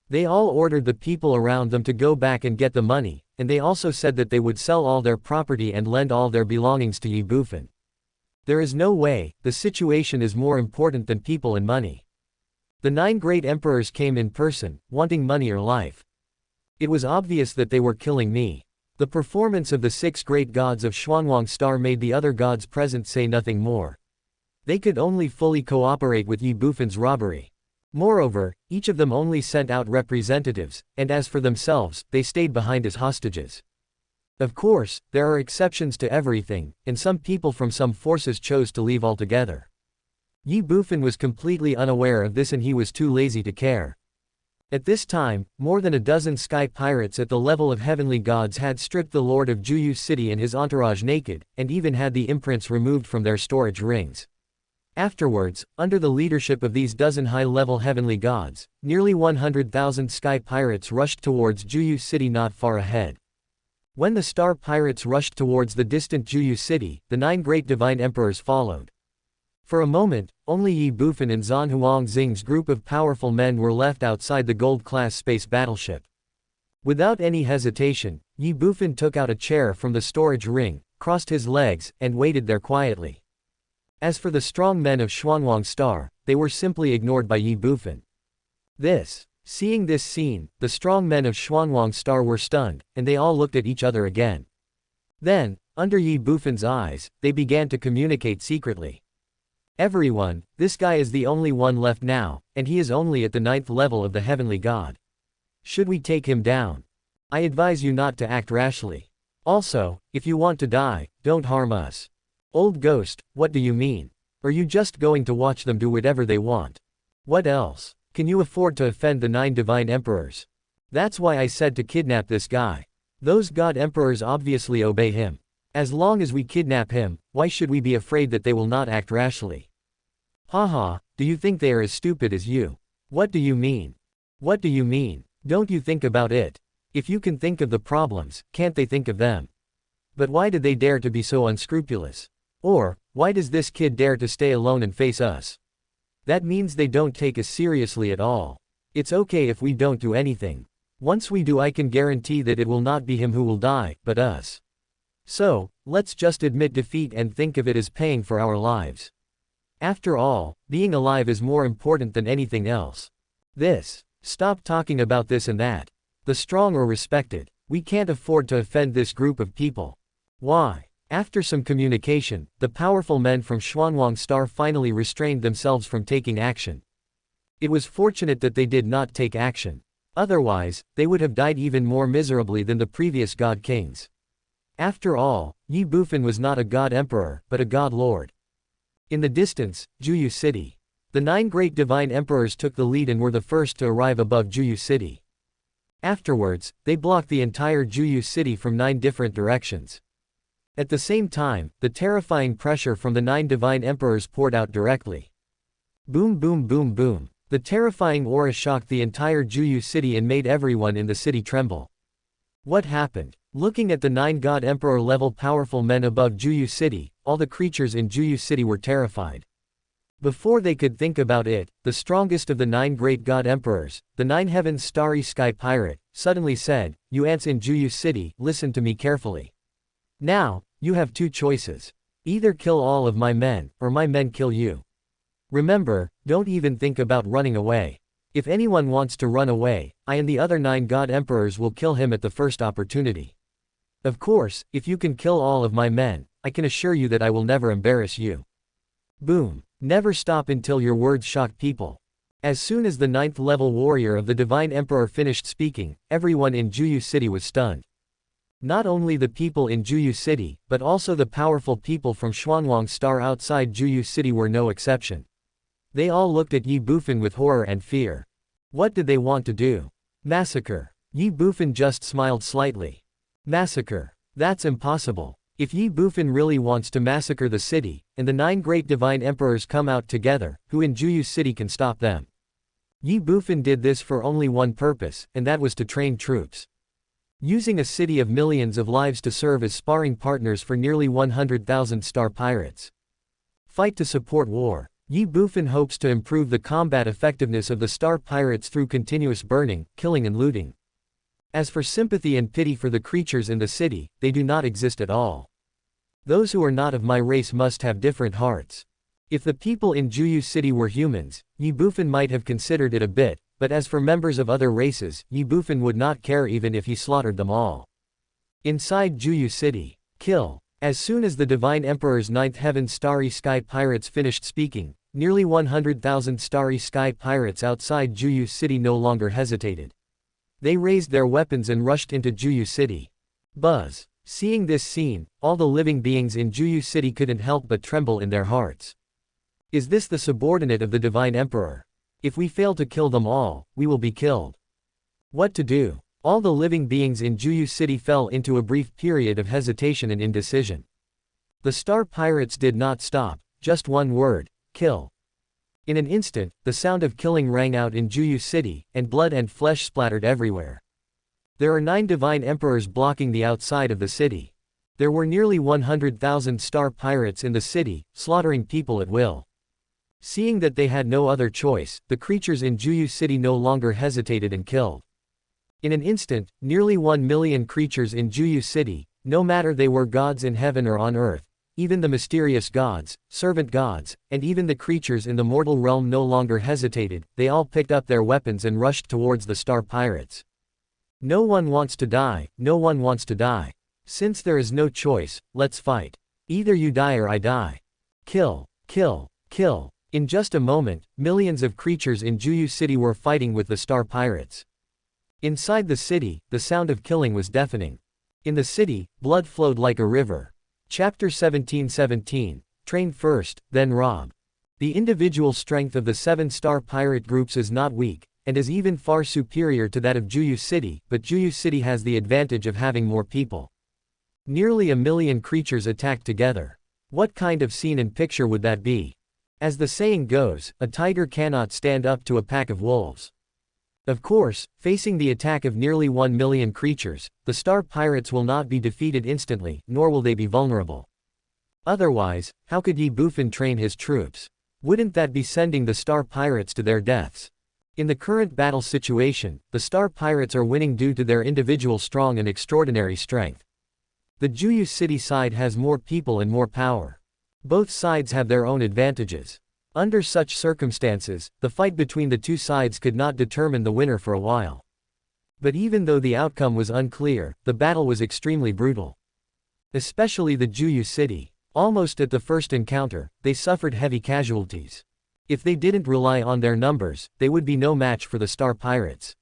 They all ordered the people around them to go back and get the money, and they also said that they would sell all their property and lend all their belongings to Ye Bufan. There is no way, the situation is more important than people and money. The 9 great emperors came in person, wanting money or life. It was obvious that they were killing me. The performance of the 6 great gods of Xuanwang Star made the other gods present say nothing more. They could only fully cooperate with Ye Bufan's robbery. Moreover, each of them only sent out representatives, and as for themselves, they stayed behind as hostages. Of course, there are exceptions to everything, and some people from some forces chose to leave altogether. Ye Bufan was completely unaware of this and he was too lazy to care. At this time, more than a dozen sky pirates at the level of heavenly gods had stripped the Lord of Juyu City and his entourage naked, and even had the imprints removed from their storage rings. Afterwards, under the leadership of these dozen high-level heavenly gods, nearly 100,000 sky pirates rushed towards Juyu City not far ahead. When the star pirates rushed towards the distant Juyu City, the 9 great divine emperors followed. For a moment, only Ye Bufan and Zhan Huangxing's group of powerful men were left outside the gold-class space battleship. Without any hesitation, Ye Bufan took out a chair from the storage ring, crossed his legs, and waited there quietly. As for the strong men of Xuanwang Star, they were simply ignored by Ye Bufan. Seeing this scene, the strong men of Xuanwang Star were stunned, and they all looked at each other again. Then, under Ye Bufan's eyes, they began to communicate secretly. "Everyone, this guy is the only one left now, and he is only at the 9th level of the heavenly god. Should we take him down? I advise you not to act rashly. Also, if you want to die, don't harm us." "Old ghost, what do you mean? Are you just going to watch them do whatever they want? What else? Can you afford to offend the 9 divine emperors? That's why I said to kidnap this guy. Those god emperors obviously obey him. As long as we kidnap him, why should we be afraid that they will not act rashly? Haha, do you think they are as stupid as you? What do you mean? What do you mean? Don't you think about it? If you can think of the problems, can't they think of them? But why did they dare to be so unscrupulous? Or, why does this kid dare to stay alone and face us? That means they don't take us seriously at all. It's okay if we don't do anything. Once we do, I can guarantee that it will not be him who will die, but us. So, let's just admit defeat and think of it as paying for our lives. After all, being alive is more important than anything else. Stop talking about this and that. The strong are respected. We can't afford to offend this group of people. Why? After some communication, the powerful men from Xuanwang Star finally restrained themselves from taking action. It was fortunate that they did not take action. Otherwise, they would have died even more miserably than the previous god kings. After all, Ye Bufan was not a god emperor, but a god lord. In the distance, Juyu City. The 9 great divine emperors took the lead and were the first to arrive above Juyu City. Afterwards, they blocked the entire Juyu City from 9 different directions. At the same time, the terrifying pressure from the 9 divine emperors poured out directly. Boom boom boom boom. The terrifying aura shocked the entire Juyu City and made everyone in the city tremble. What happened? Looking at the 9 god emperor level powerful men above Juyu City, all the creatures in Juyu City were terrified. Before they could think about it, the strongest of the 9 great god emperors, the 9 heavens starry sky pirate, suddenly said, "You ants in Juyu City, listen to me carefully. Now, you have 2 choices. Either kill all of my men, or my men kill you. Remember, don't even think about running away. If anyone wants to run away, I and the other 9 god emperors will kill him at the first opportunity. Of course, if you can kill all of my men, I can assure you that I will never embarrass you." Boom. Never stop until your words shock people. As soon as the 9th level warrior of the divine emperor finished speaking, everyone in Juyu City was stunned. Not only the people in Juyu City, but also the powerful people from Xuanwang Star outside Juyu City were no exception. They all looked at Ye Bufan with horror and fear. What did they want to do? Massacre. Ye Bufan just smiled slightly. Massacre. That's impossible. If Ye Bufan really wants to massacre the city, and the 9 great divine emperors come out together, who in Juyu City can stop them? Ye Bufan did this for only one purpose, and that was to train troops. Using a city of millions of lives to serve as sparring partners for nearly 100,000 star pirates. Fight to support war. Ye Bufan hopes to improve the combat effectiveness of the star pirates through continuous burning, killing and looting. As for sympathy and pity for the creatures in the city, they do not exist at all. Those who are not of my race must have different hearts. If the people in Juyu City were humans, Ye Bufan might have considered it a bit, but as for members of other races, Ye Bufan would not care even if he slaughtered them all. Inside Juyu City. Kill. As soon as the Divine Emperor's 9th Heaven Starry Sky Pirates finished speaking, nearly 100,000 Starry Sky Pirates outside Juyu City no longer hesitated. They raised their weapons and rushed into Juyu City. Buzz. Seeing this scene, all the living beings in Juyu City couldn't help but tremble in their hearts. Is this the subordinate of the Divine Emperor? If we fail to kill them all, we will be killed. What to do? All the living beings in Juyu City fell into a brief period of hesitation and indecision. The Star Pirates did not stop, just one word, kill. In an instant, the sound of killing rang out in Juyu City, and blood and flesh splattered everywhere. There are 9 Divine Emperors blocking the outside of the city. There were nearly 100,000 Star Pirates in the city, slaughtering people at will. Seeing that they had no other choice, the creatures in Juyu City no longer hesitated and killed. In an instant, nearly 1 million creatures in Juyu City, no matter they were gods in heaven or on earth, even the mysterious gods, servant gods, and even the creatures in the mortal realm no longer hesitated, they all picked up their weapons and rushed towards the Star Pirates. No one wants to die, no one wants to die. Since there is no choice, let's fight. Either you die or I die. Kill, kill, kill. In just a moment, millions of creatures in Juyu City were fighting with the Star Pirates. Inside the city, the sound of killing was deafening. In the city, blood flowed like a river. Chapter 17:17, Train first, then rob. The individual strength of the 7-star pirate groups is not weak, and is even far superior to that of Juyu City, but Juyu City has the advantage of having more people. Nearly 1 million creatures attacked together. What kind of scene and picture would that be? As the saying goes, a tiger cannot stand up to a pack of wolves. Of course, facing the attack of nearly 1 million creatures, the star pirates will not be defeated instantly, nor will they be vulnerable. Otherwise, how could Ye Bufan train his troops? Wouldn't that be sending the star pirates to their deaths? In the current battle situation, the star pirates are winning due to their individual strong and extraordinary strength. The Juyu City side has more people and more power. Both sides have their own advantages. Under such circumstances, the fight between the two sides could not determine the winner for a while. But even though the outcome was unclear, the battle was extremely brutal. Especially the Juyu City. Almost at the first encounter, they suffered heavy casualties. If they didn't rely on their numbers, they would be no match for the star pirates.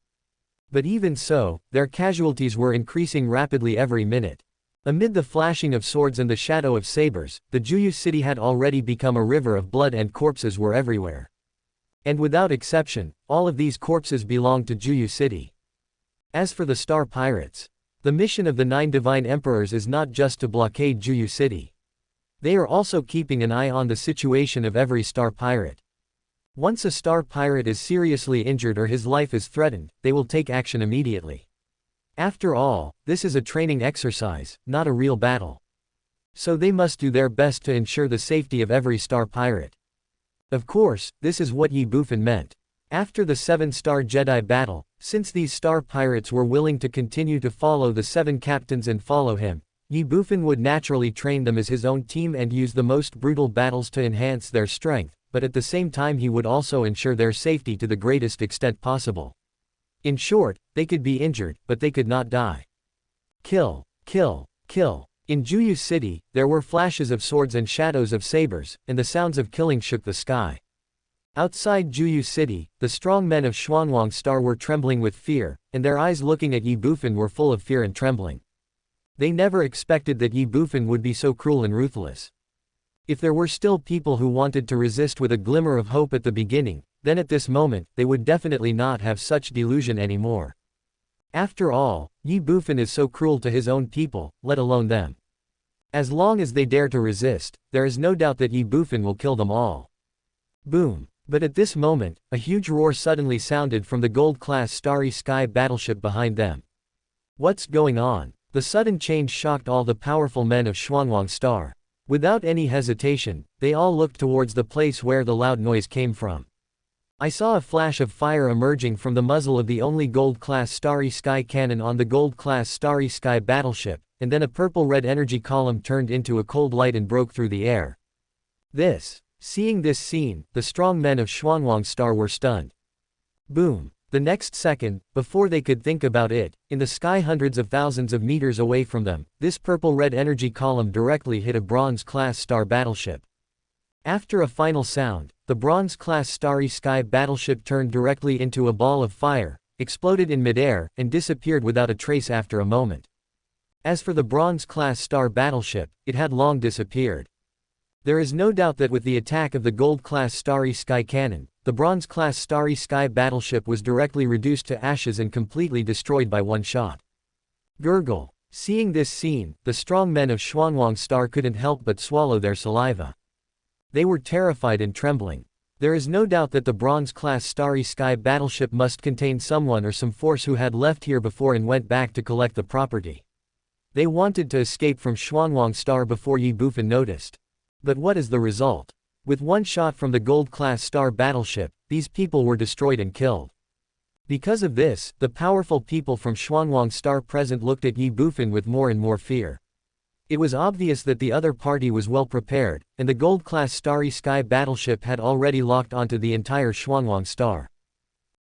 But even so, their casualties were increasing rapidly every minute. Amid the flashing of swords and the shadow of sabers, the Juyu City had already become a river of blood and corpses were everywhere. And without exception, all of these corpses belonged to Juyu City. As for the star pirates, the mission of the 9 divine emperors is not just to blockade Juyu City. They are also keeping an eye on the situation of every star pirate. Once a star pirate is seriously injured or his life is threatened, they will take action immediately. After all, this is a training exercise, not a real battle. So they must do their best to ensure the safety of every star pirate. Of course, this is what Ye Bufan meant. After the 7-star Jedi battle, since these star pirates were willing to continue to follow the 7 captains and follow him, Ye Bufan would naturally train them as his own team and use the most brutal battles to enhance their strength, but at the same time he would also ensure their safety to the greatest extent possible. In short, they could be injured, but they could not die. Kill, kill, kill. In Juyu City, there were flashes of swords and shadows of sabers, and the sounds of killing shook the sky. Outside Juyu City, the strong men of Xuanwang Star were trembling with fear, and their eyes looking at Ye Bufan were full of fear and trembling. They never expected that Ye Bufan would be so cruel and ruthless. If there were still people who wanted to resist with a glimmer of hope at the beginning, then at this moment, they would definitely not have such delusion anymore. After all, Ye Bufan is so cruel to his own people, let alone them. As long as they dare to resist, there is no doubt that Ye Bufan will kill them all. Boom. But at this moment, a huge roar suddenly sounded from the gold-class Starry Sky battleship behind them. What's going on? The sudden change shocked all the powerful men of Xuanwang Star. Without any hesitation, they all looked towards the place where the loud noise came from. I saw a flash of fire emerging from the muzzle of the only gold-class Starry Sky cannon on the gold-class Starry Sky battleship, and then a purple-red energy column turned into a cold light and broke through the air. Seeing this scene, the strong men of Xuanwang Star were stunned. Boom. The next second, before they could think about it, in the sky hundreds of thousands of meters away from them, this purple-red energy column directly hit a bronze-class star battleship. After a final sound, the bronze-class Starry Sky battleship turned directly into a ball of fire, exploded in midair, and disappeared without a trace after a moment. As for the bronze-class star battleship, it had long disappeared. There is no doubt that with the attack of the gold-class Starry Sky cannon, the bronze-class Starry Sky battleship was directly reduced to ashes and completely destroyed by one shot. Gurgle. Seeing this scene, the strong men of Xuanwang Star couldn't help but swallow their saliva. They were terrified and trembling. There is no doubt that the bronze-class Starry Sky battleship must contain someone or some force who had left here before and went back to collect the property. They wanted to escape from Xuanwang Star before Ye Bufan noticed. But what is the result? With one shot from the gold-class star battleship, these people were destroyed and killed. Because of this, the powerful people from Xuanwang Star present looked at Ye Bufan with more and more fear. It was obvious that the other party was well prepared, and the gold-class Starry Sky battleship had already locked onto the entire Xuanwang Star.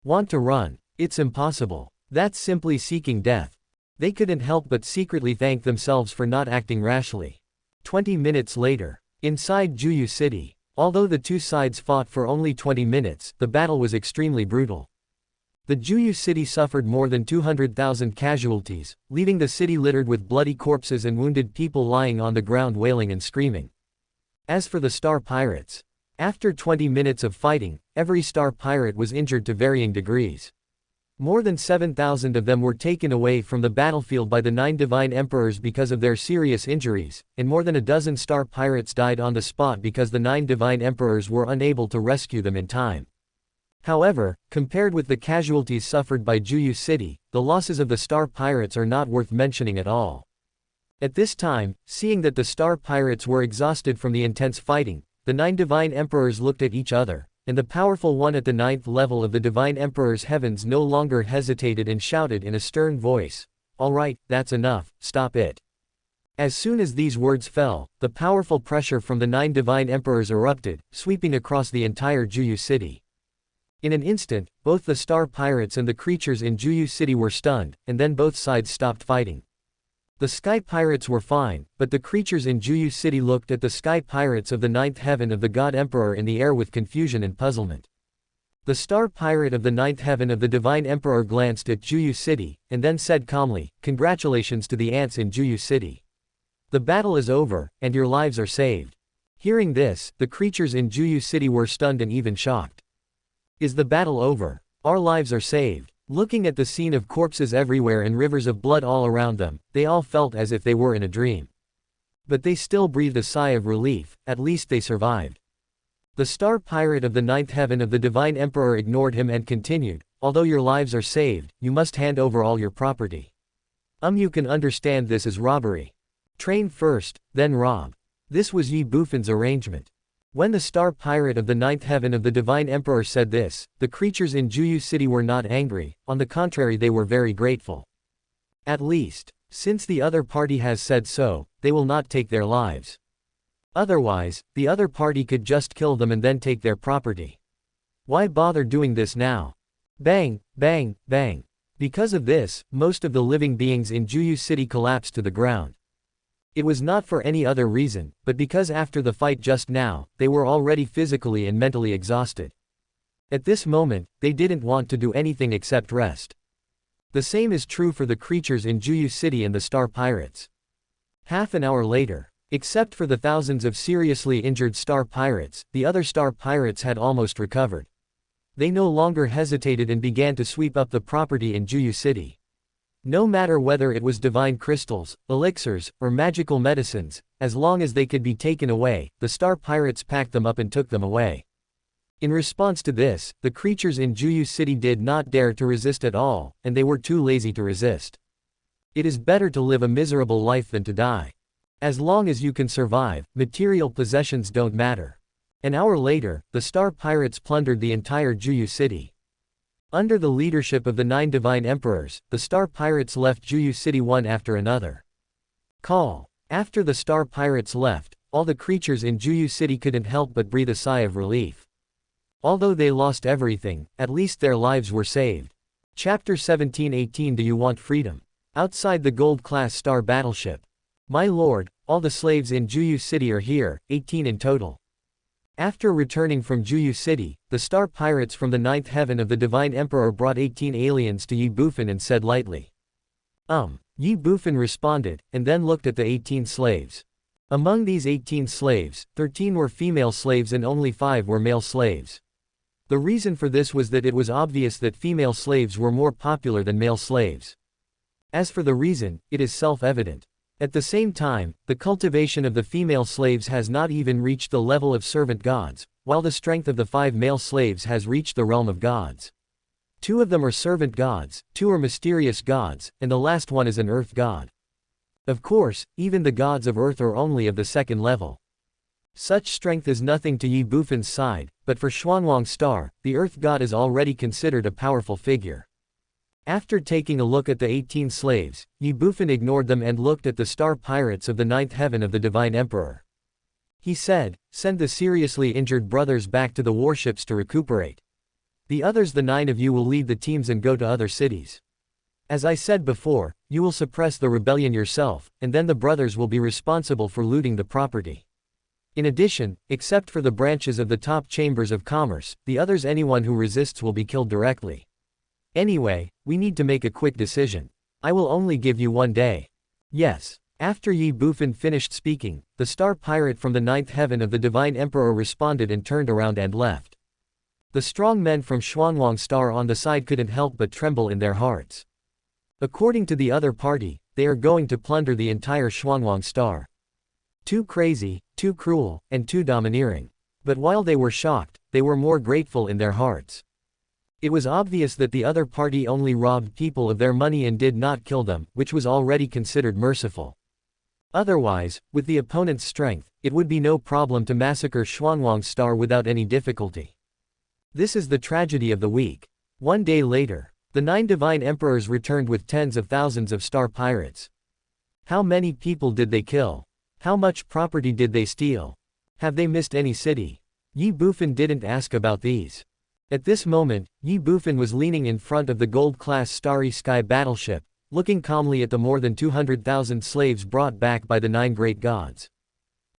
Want to run? It's impossible. That's simply seeking death. They couldn't help but secretly thank themselves for not acting rashly. 20 minutes later. Inside Juyu City. Although the two sides fought for only 20 minutes, the battle was extremely brutal. The Juyu City suffered more than 200,000 casualties, leaving the city littered with bloody corpses and wounded people lying on the ground wailing and screaming. As for the star pirates, After 20 minutes of fighting, every star pirate was injured to varying degrees. More than 7,000 of them were taken away from the battlefield by the 9 divine emperors because of their serious injuries, and more than a dozen star pirates died on the spot because the 9 divine emperors were unable to rescue them in time. However, compared with the casualties suffered by Juyu City, the losses of the star pirates are not worth mentioning at all. At this time, seeing that the star pirates were exhausted from the intense fighting, the 9 divine emperors looked at each other, and the powerful one at the 9th level of the divine emperor's heavens no longer hesitated and shouted in a stern voice, "All right, that's enough, stop it." As soon as these words fell, the powerful pressure from the 9 divine emperors erupted, sweeping across the entire Juyu City. In an instant, both the star pirates and the creatures in Juyu City were stunned, and then both sides stopped fighting. The sky pirates were fine, but the creatures in Juyu City looked at the sky pirates of the 9th heaven of the God Emperor in the air with confusion and puzzlement. The star pirate of the 9th heaven of the divine emperor glanced at Juyu City, and then said calmly, "Congratulations to the ants in Juyu City. The battle is over, and your lives are saved." Hearing this, the creatures in Juyu City were stunned and even shocked. Is the battle over? Our lives are saved. Looking at the scene of corpses everywhere and rivers of blood all around them, they all felt as if they were in a dream. But they still breathed a sigh of relief, at least they survived. The star pirate of the 9th heaven of the divine emperor ignored him and continued, "Although your lives are saved, you must hand over all your property. You can understand this as robbery. Train first, then rob." This was Ye Bufan's arrangement. When the star pirate of the 9th heaven of the divine emperor said this, the creatures in Juyu City were not angry, on the contrary they were very grateful. At least, since the other party has said so, they will not take their lives. Otherwise, the other party could just kill them and then take their property. Why bother doing this now? Bang, bang, bang. Because of this, most of the living beings in Juyu City collapsed to the ground. It was not for any other reason, but because after the fight just now, they were already physically and mentally exhausted. At this moment, they didn't want to do anything except rest. The same is true for the creatures in Juyu City and the star pirates. Half an hour later, except for the thousands of seriously injured star pirates, the other star pirates had almost recovered. They no longer hesitated and began to sweep up the property in Juyu City. No matter whether it was divine crystals, elixirs, or magical medicines, as long as they could be taken away, the star pirates packed them up and took them away. In response to this, the creatures in Juyu City did not dare to resist at all, and they were too lazy to resist. It is better to live a miserable life than to die. As long as you can survive, material possessions don't matter. An hour later, the star pirates plundered the entire Juyu City. Under the leadership of the 9 divine emperors, the star pirates left Juyu City one after another. After the star pirates left, all the creatures in Juyu City couldn't help but breathe a sigh of relief. Although they lost everything, at least their lives were saved. Chapter 17-18 Do you want freedom? Outside the gold-class star battleship. My lord, all the slaves in Juyu City are here, 18 in total. After returning from Juyu City, the star pirates from the 9th heaven of the divine emperor brought 18 aliens to Ye Bufan and said lightly. Ye Bufan responded, and then looked at the 18 slaves. Among these 18 slaves, 13 were female slaves and only 5 were male slaves. The reason for this was that it was obvious that female slaves were more popular than male slaves. As for the reason, it is self-evident. At the same time, the cultivation of the female slaves has not even reached the level of servant gods, while the strength of the 5 male slaves has reached the realm of gods. 2 of them are servant gods, 2 are mysterious gods, and the last one is an earth god. Of course, even the gods of earth are only of the 2nd level. Such strength is nothing to Ye Bufan's side, but for Xuanwang Star, the earth god is already considered a powerful figure. After taking a look at the 18 slaves, Ye Bufan ignored them and looked at the star pirates of the 9th heaven of the divine emperor. He said, "Send the seriously injured brothers back to the warships to recuperate. The others, the 9 of you, will lead the teams and go to other cities. As I said before, you will suppress the rebellion yourself, and then the brothers will be responsible for looting the property. In addition, except for the branches of the top chambers of commerce, the others, anyone who resists will be killed directly. Anyway, we need to make a quick decision. I will only give you 1 day. Yes." After Ye Bufan finished speaking, the star pirate from the ninth heaven of the Divine Emperor responded and turned around and left. The strong men from Xuanwang Star on the side couldn't help but tremble in their hearts. According to the other party, they are going to plunder the entire Xuanwang Star. Too crazy, too cruel, and too domineering. But while they were shocked, they were more grateful in their hearts. It was obvious that the other party only robbed people of their money and did not kill them, which was already considered merciful. Otherwise, with the opponent's strength, it would be no problem to massacre Xuanwang Star without any difficulty. This is the tragedy of the week. One day later, the 9 divine emperors returned with tens of thousands of star pirates. How many people did they kill? How much property did they steal? Have they missed any city? Ye Bufan didn't ask about these. At this moment, Ye Bufan was leaning in front of the gold-class Starry Sky battleship, looking calmly at the more than 200,000 slaves brought back by the 9 great gods.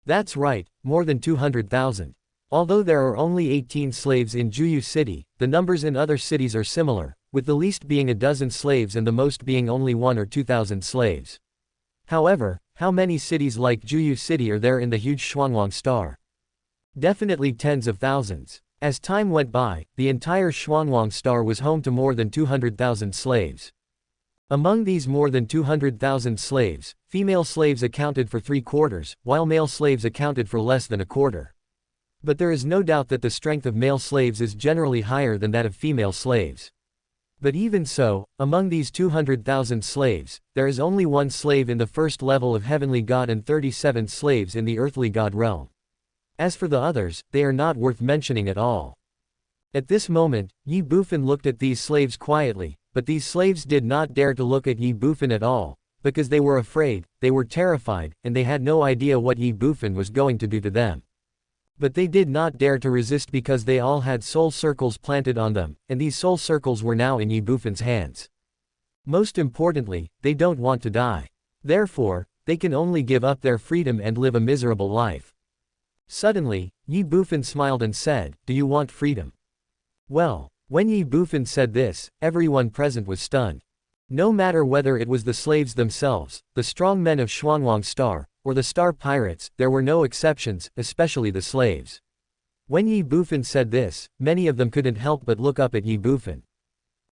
That's right, more than 200,000. Although there are only 18 slaves in Juyu City, the numbers in other cities are similar, with the least being a dozen slaves and the most being only 1 or 2,000 slaves. However, how many cities like Juyu City are there in the huge Xuanwang Star? Definitely tens of thousands. As time went by, the entire Xuanwang Star was home to more than 200,000 slaves. Among these more than 200,000 slaves, female slaves accounted for 3/4, while male slaves accounted for less than 1/4. But there is no doubt that the strength of male slaves is generally higher than that of female slaves. But even so, among these 200,000 slaves, there is only 1 slave in the first level of heavenly god and 37 slaves in the earthly god realm. As for the others, they are not worth mentioning at all. At this moment, Ye Bufan looked at these slaves quietly, but these slaves did not dare to look at Ye Bufan at all, because they were afraid, they were terrified, and they had no idea what Ye Bufan was going to do to them. But they did not dare to resist because they all had soul circles planted on them, and these soul circles were now in Ye Bufan's hands. Most importantly, they don't want to die. Therefore, they can only give up their freedom and live a miserable life. Suddenly, Ye Bufan smiled and said, "Do you want freedom?" Well, when Ye Bufan said this, everyone present was stunned. No matter whether it was the slaves themselves, the strong men of Xuanwang Star, or the star pirates, there were no exceptions, especially the slaves. When Ye Bufan said this, many of them couldn't help but look up at Ye Bufan.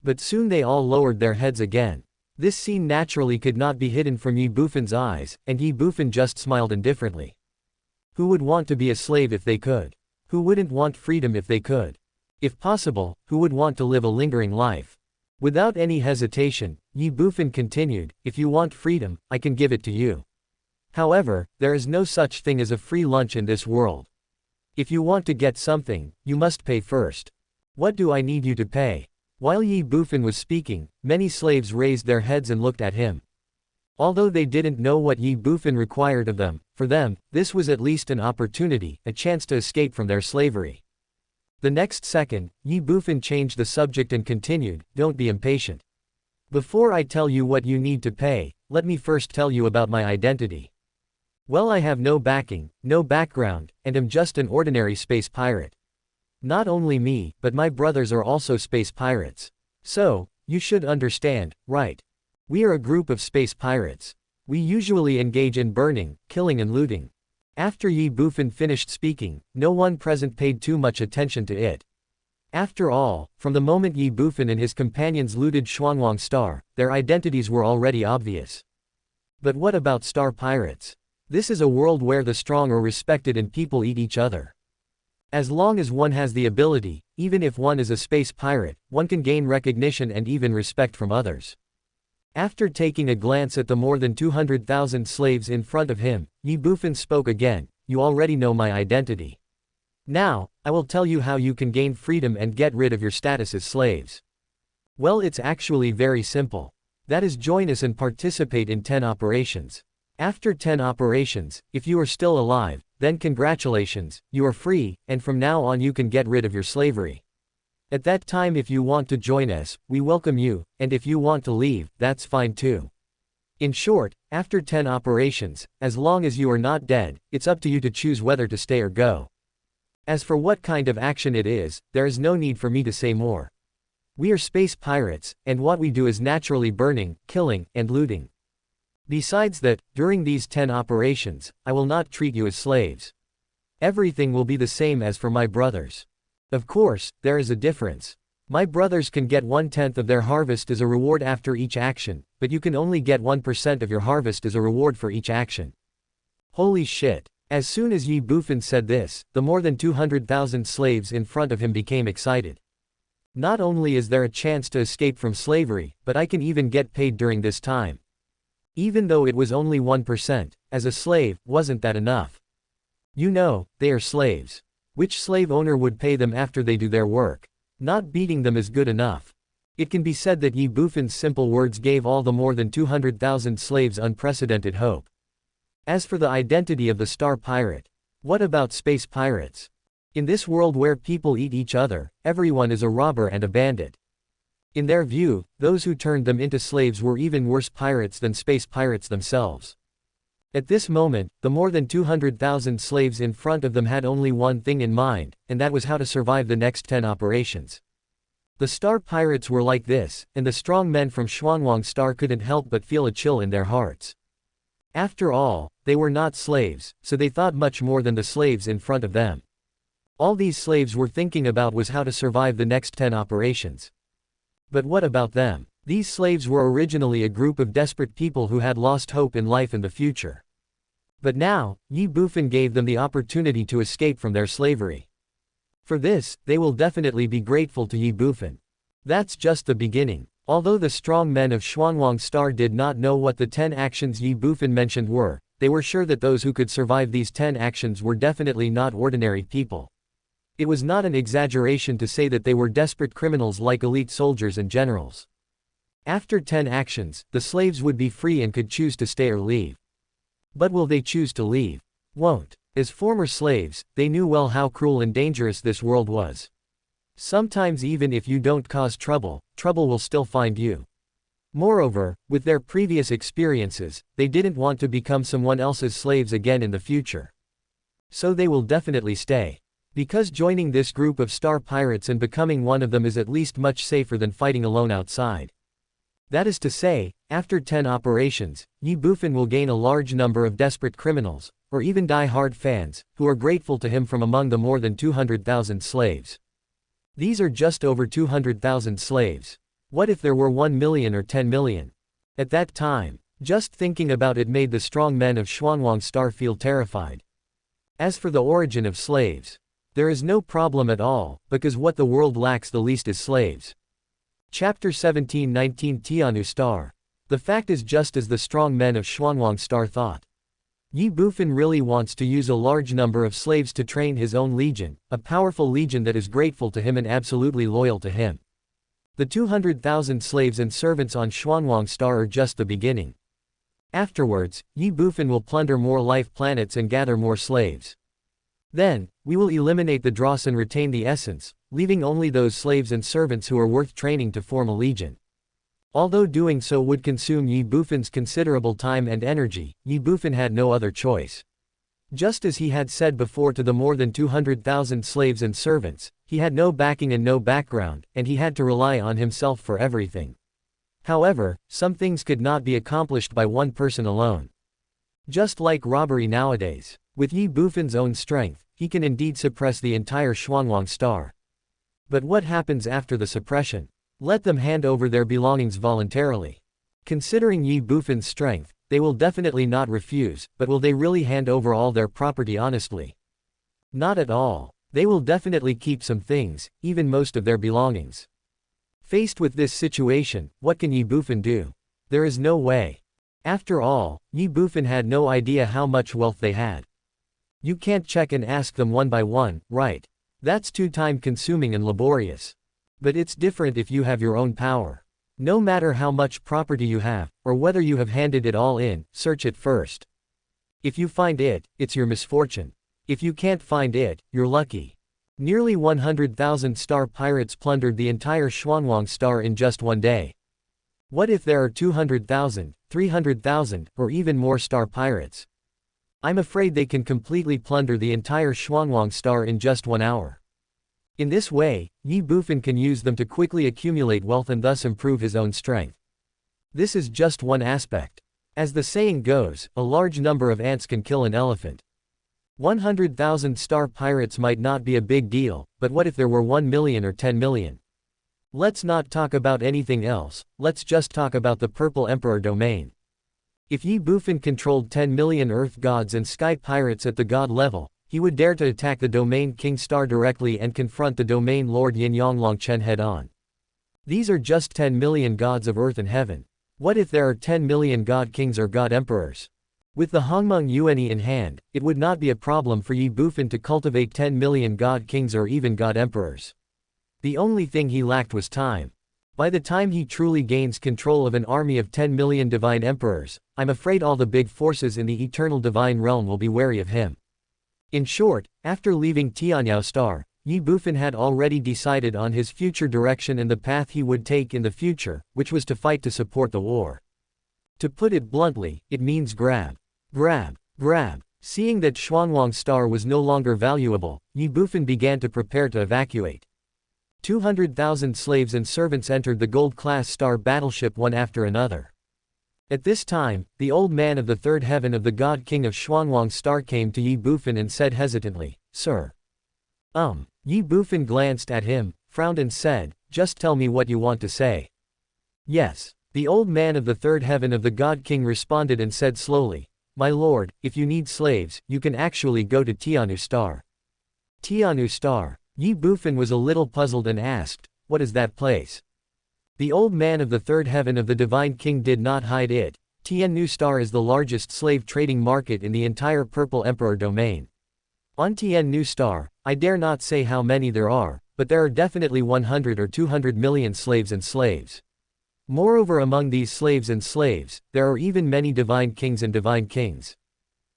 But soon they all lowered their heads again. This scene naturally could not be hidden from Ye Bufan's eyes, and Ye Bufan just smiled indifferently. Who would want to be a slave if they could? Who wouldn't want freedom if they could? If possible, who would want to live a lingering life? Without any hesitation, Ye Bufan continued, "If you want freedom, I can give it to you. However, there is no such thing as a free lunch in this world. If you want to get something, you must pay first. What do I need you to pay?" While Ye Bufan was speaking, many slaves raised their heads and looked at him. Although they didn't know what Ye Bufan required of them, for them, this was at least an opportunity, a chance to escape from their slavery. The next second, Ye Bufan changed the subject and continued, "Don't be impatient. Before I tell you what you need to pay, let me first tell you about my identity. Well, I have no backing, no background, and am just an ordinary space pirate. Not only me, but my brothers are also space pirates. So, you should understand, right? We are a group of space pirates. We usually engage in burning, killing and looting." After Ye Bufan finished speaking, no one present paid too much attention to it. After all, from the moment Ye Bufan and his companions looted Xuanwang Star, their identities were already obvious. But what about star pirates? This is a world where the strong are respected and people eat each other. As long as one has the ability, even if one is a space pirate, one can gain recognition and even respect from others. After taking a glance at the more than 200,000 slaves in front of him, Ye Bufan spoke again, "You already know my identity. Now, I will tell you how you can gain freedom and get rid of your status as slaves. Well, it's actually very simple. That is, join us and participate in 10 operations. After 10 operations, if you are still alive, then congratulations, you are free, and from now on you can get rid of your slavery. At that time, if you want to join us, we welcome you, and if you want to leave, that's fine too. In short, after 10 operations, as long as you are not dead, it's up to you to choose whether to stay or go. As for what kind of action it is, there is no need for me to say more. We are space pirates, and what we do is naturally burning, killing, and looting. Besides that, during these 10 operations, I will not treat you as slaves. Everything will be the same as for my brothers. Of course, there is a difference. My brothers can get 1/10 of their harvest as a reward after each action, but you can only get 1% of your harvest as a reward for each action. Holy shit. As soon as Ye Bufan said this, the more than 200,000 slaves in front of him became excited. Not only is there a chance to escape from slavery, but I can even get paid during this time. Even though it was only 1%, as a slave, wasn't that enough? You know, they are slaves. Which slave owner would pay them after they do their work? Not beating them is good enough. It can be said that Ye Bufan's simple words gave all the more than 200,000 slaves unprecedented hope. As for the identity of the Star Pirate, what about space pirates? In this world where people eat each other, everyone is a robber and a bandit. In their view, those who turned them into slaves were even worse pirates than space pirates themselves. At this moment, the more than 200,000 slaves in front of them had only one thing in mind, and that was how to survive the next 10 operations. The Star Pirates were like this, and the strong men from Xuanwang Star couldn't help but feel a chill in their hearts. After all, they were not slaves, so they thought much more than the slaves in front of them. All these slaves were thinking about was how to survive the next 10 operations. But what about them? These slaves were originally a group of desperate people who had lost hope in life and the future. But now, Ye Bufan gave them the opportunity to escape from their slavery. For this, they will definitely be grateful to Ye Bufan. That's just the beginning. Although the strong men of Xuanwang Star did not know what the 10 actions Ye Bufan mentioned were, they were sure that those who could survive these 10 actions were definitely not ordinary people. It was not an exaggeration to say that they were desperate criminals like elite soldiers and generals. After 10 actions, the slaves would be free and could choose to stay or leave. But will they choose to leave? Won't. As former slaves, they knew well how cruel and dangerous this world was. Sometimes even if you don't cause trouble, trouble will still find you. Moreover, with their previous experiences, they didn't want to become someone else's slaves again in the future. So they will definitely stay. Because joining this group of Star Pirates and becoming one of them is at least much safer than fighting alone outside. That is to say, after 10 operations, Ye Bufan will gain a large number of desperate criminals, or even die-hard fans, who are grateful to him from among the more than 200,000 slaves. These are just over 200,000 slaves. What if there were 1 million or 10 million? At that time, just thinking about it made the strong men of Xuanwang Star feel terrified. As for the origin of slaves, there is no problem at all, because what the world lacks the least is slaves. Chapter 17-19 Tianu Star. The fact is just as the strong men of Xuanwang Star thought. Ye Bufan really wants to use a large number of slaves to train his own legion, a powerful legion that is grateful to him and absolutely loyal to him. The 200,000 slaves and servants on Xuanwang Star are just the beginning. Afterwards, Ye Bufan will plunder more life planets and gather more slaves. Then, we will eliminate the dross and retain the essence, leaving only those slaves and servants who are worth training to form a legion. Although doing so would consume Ye Bufan's considerable time and energy, Ye Bufan had no other choice. Just as he had said before to the more than 200,000 slaves and servants, he had no backing and no background, and he had to rely on himself for everything. However, some things could not be accomplished by one person alone. Just like robbery nowadays, with Ye Bufan's own strength, he can indeed suppress the entire Xuanwang Star. But what happens after the suppression? Let them hand over their belongings voluntarily. Considering Ye Bufan's strength, they will definitely not refuse, but will they really hand over all their property honestly? Not at all. They will definitely keep some things, even most of their belongings. Faced with this situation, what can Ye Bufan do? There is no way. After all, Ye Bufan had no idea how much wealth they had. You can't check and ask them one by one, right? That's too time-consuming and laborious. But it's different if you have your own power. No matter how much property you have, or whether you have handed it all in, search it first. If you find it, it's your misfortune. If you can't find it, you're lucky. Nearly 100,000 Star Pirates plundered the entire Xuanwang Star in just one day. What if there are 200,000, 300,000, or even more Star Pirates? I'm afraid they can completely plunder the entire Xuanwang Star in just 1 hour. In this way, Ye Bufan can use them to quickly accumulate wealth and thus improve his own strength. This is just one aspect. As the saying goes, a large number of ants can kill an elephant. 100,000 star pirates might not be a big deal, but what if there were 1 million or 10 million? Let's not talk about anything else, let's just talk about the Purple Emperor domain. If Ye Bufan controlled 10 million Earth gods and sky pirates at the god level, he would dare to attack the domain King Star directly and confront the domain Lord Yin Yang Longchen head-on. These are just 10 million gods of Earth and Heaven. What if there are 10 million god kings or god emperors? With the Hongmeng Yuanyi in hand, it would not be a problem for Ye Bufan to cultivate 10 million god kings or even god emperors. The only thing he lacked was time. By the time he truly gains control of an army of 10 million divine emperors, I'm afraid all the big forces in the eternal divine realm will be wary of him. In short, after leaving Tianyao Star, Ye Bufan had already decided on his future direction and the path he would take in the future, which was to fight to support the war. To put it bluntly, it means grab. Grab. Grab. Seeing that Xuanwang Star was no longer valuable, Ye Bufan began to prepare to evacuate. 200,000 slaves and servants entered the gold-class star battleship one after another. At this time, the old man of the third heaven of the god king of Xuanwang Star came to Ye Bufan and said hesitantly, "Sir." Ye Bufan glanced at him, frowned and said, "Just tell me what you want to say." "Yes." The old man of the third heaven of the god king responded and said slowly, "My lord, if you need slaves, you can actually go to Tianu Star." Tianu Star. Ye Bufan was a little puzzled and asked, "What is that place?" The old man of the third heaven of the divine king did not hide it. Tianu Star is the largest slave trading market in the entire Purple Emperor domain. On Tianu Star, I dare not say how many there are, but there are definitely 100 or 200 million slaves and slaves. Moreover, among these slaves and slaves, there are even many divine kings and divine kings.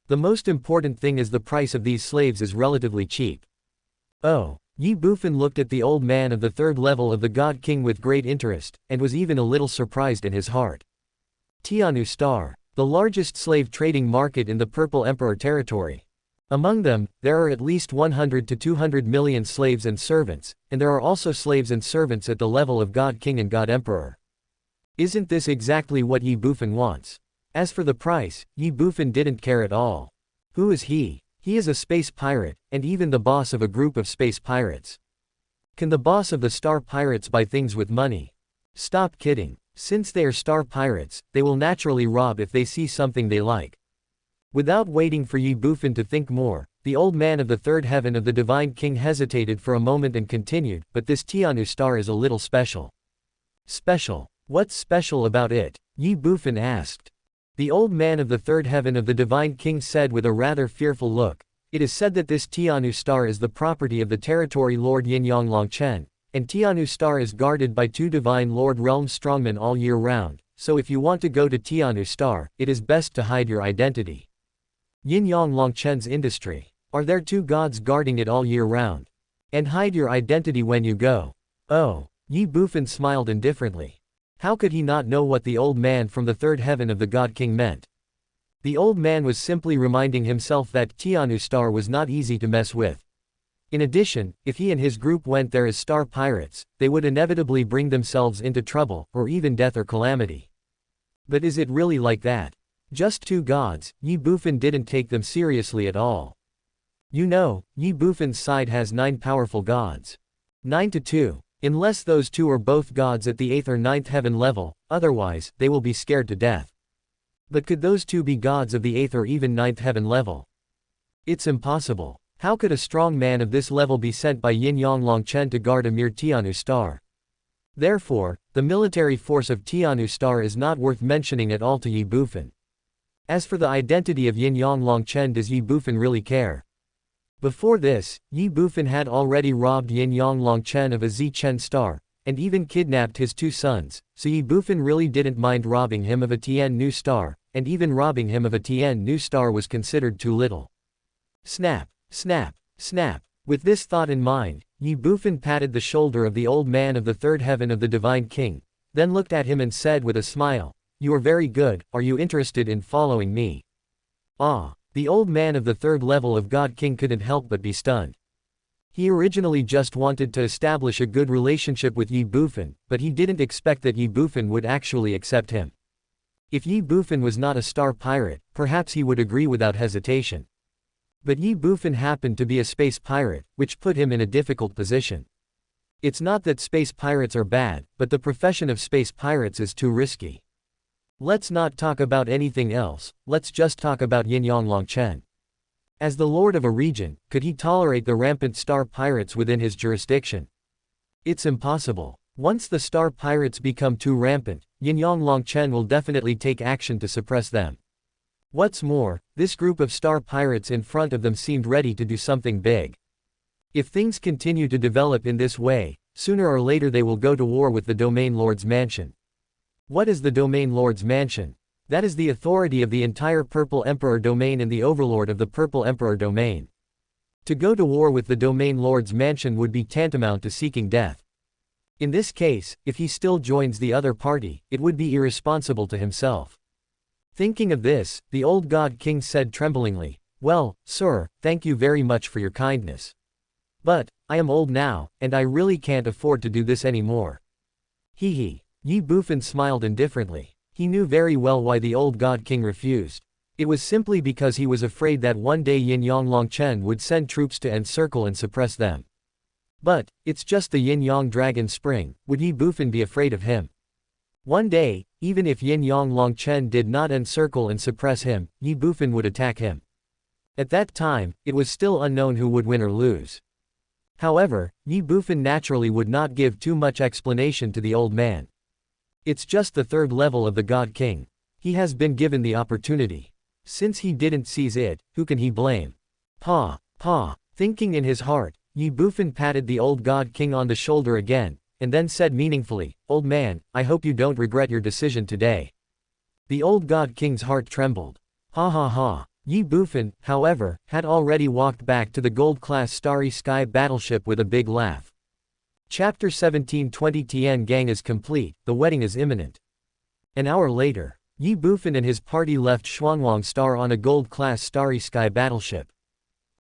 The most important thing is the price of these slaves is relatively cheap. Oh. Ye Bufan looked at the old man of the third level of the god king with great interest, and was even a little surprised in his heart. Tianu Star. The largest slave trading market in the Purple Emperor territory. Among them, there are at least 100 to 200 million slaves and servants, and there are also slaves and servants at the level of god king and god emperor. Isn't this exactly what Ye Bufan wants? As for the price, Ye Bufan didn't care at all. Who is he? He is a space pirate, and even the boss of a group of space pirates. Can the boss of the star pirates buy things with money? Stop kidding. Since they are star pirates, they will naturally rob if they see something they like. Without waiting for Ye Bufan to think more, the old man of the third heaven of the divine king hesitated for a moment and continued, "But this Tianu Star is a little special." "Special? What's special about it?" Ye Bufan asked. The old man of the third heaven of the divine king said with a rather fearful look, "It is said that this Tianu Star is the property of the territory Lord Yin Yang Longchen, and Tianu Star is guarded by 2 divine Lord Realm strongmen all year round, so if you want to go to Tianu Star, it is best to hide your identity." Yin Yang Longchen's industry. Are there 2 gods guarding it all year round? And hide your identity when you go? Oh. Ye Bufan smiled indifferently. How could he not know what the old man from the third heaven of the god king meant? The old man was simply reminding himself that Tianu Star was not easy to mess with. In addition, if he and his group went there as star pirates, they would inevitably bring themselves into trouble, or even death or calamity. But is it really like that? Just 2 gods? Ye Bufan didn't take them seriously at all. You know, Ye Bufan's side has 9 powerful gods. 9 to 2. Unless those 2 are both gods at the 8th or 9th heaven level, otherwise, they will be scared to death. But could those 2 be gods of the 8th or even 9th heaven level? It's impossible. How could a strong man of this level be sent by Yin Yang Longchen to guard a mere Tianu Star? Therefore, the military force of Tianu Star is not worth mentioning at all to Ye Bufan. As for the identity of Yin Yang Longchen, does Ye Bufan really care? Before this, Ye Bufan had already robbed Yin Yang Longchen of a Zichen star, and even kidnapped his 2 sons, so Ye Bufan really didn't mind robbing him of a Tian Nu star, and even robbing him of a Tian Nu star was considered too little. Snap, snap, snap. With this thought in mind, Ye Bufan patted the shoulder of the old man of the third heaven of the divine king, then looked at him and said with a smile, "You are very good, are you interested in following me?" Ah. The old man of the third level of God King couldn't help but be stunned. He originally just wanted to establish a good relationship with Ye Bufan, but he didn't expect that Ye Bufan would actually accept him. If Ye Bufan was not a star pirate, perhaps he would agree without hesitation. But Ye Bufan happened to be a space pirate, which put him in a difficult position. It's not that space pirates are bad, but the profession of space pirates is too risky. Let's not talk about anything else, let's just talk about Yin Yang Longchen. As the lord of a region, could he tolerate the rampant star pirates within his jurisdiction? It's impossible. Once the star pirates become too rampant, Yin Yang Longchen will definitely take action to suppress them. What's more, this group of star pirates in front of them seemed ready to do something big. If things continue to develop in this way, sooner or later they will go to war with the Domain Lord's mansion. What is the Domain Lord's mansion? That is the authority of the entire Purple Emperor domain and the overlord of the Purple Emperor domain. To go to war with the Domain Lord's mansion would be tantamount to seeking death. In this case, if he still joins the other party, it would be irresponsible to himself. Thinking of this, the old God King said tremblingly, "Well, sir, thank you very much for your kindness. But, I am old now, and I really can't afford to do this anymore." Hee. Ye Bufan smiled indifferently. He knew very well why the old God King refused. It was simply because he was afraid that one day Yin Yang Longchen would send troops to encircle and suppress them. But, it's just the Yin Yang Dragon Spring, would Ye Bufan be afraid of him? One day, even if Yin Yang Longchen did not encircle and suppress him, Ye Bufan would attack him. At that time, it was still unknown who would win or lose. However, Ye Bufan naturally would not give too much explanation to the old man. It's just the third level of the God King. He has been given the opportunity. Since he didn't seize it, who can he blame? Pa. Thinking in his heart, Ye Bufan patted the old God King on the shoulder again, and then said meaningfully, "Old man, I hope you don't regret your decision today." The old God King's heart trembled. Ha. Ye Bufan, however, had already walked back to the gold-class Starry Sky battleship with a big laugh. Chapter 17:20 Tian Gang is complete, the wedding is imminent. An hour later, Ye Bufan and his party left Xuanwang Star on a gold-class Starry Sky battleship.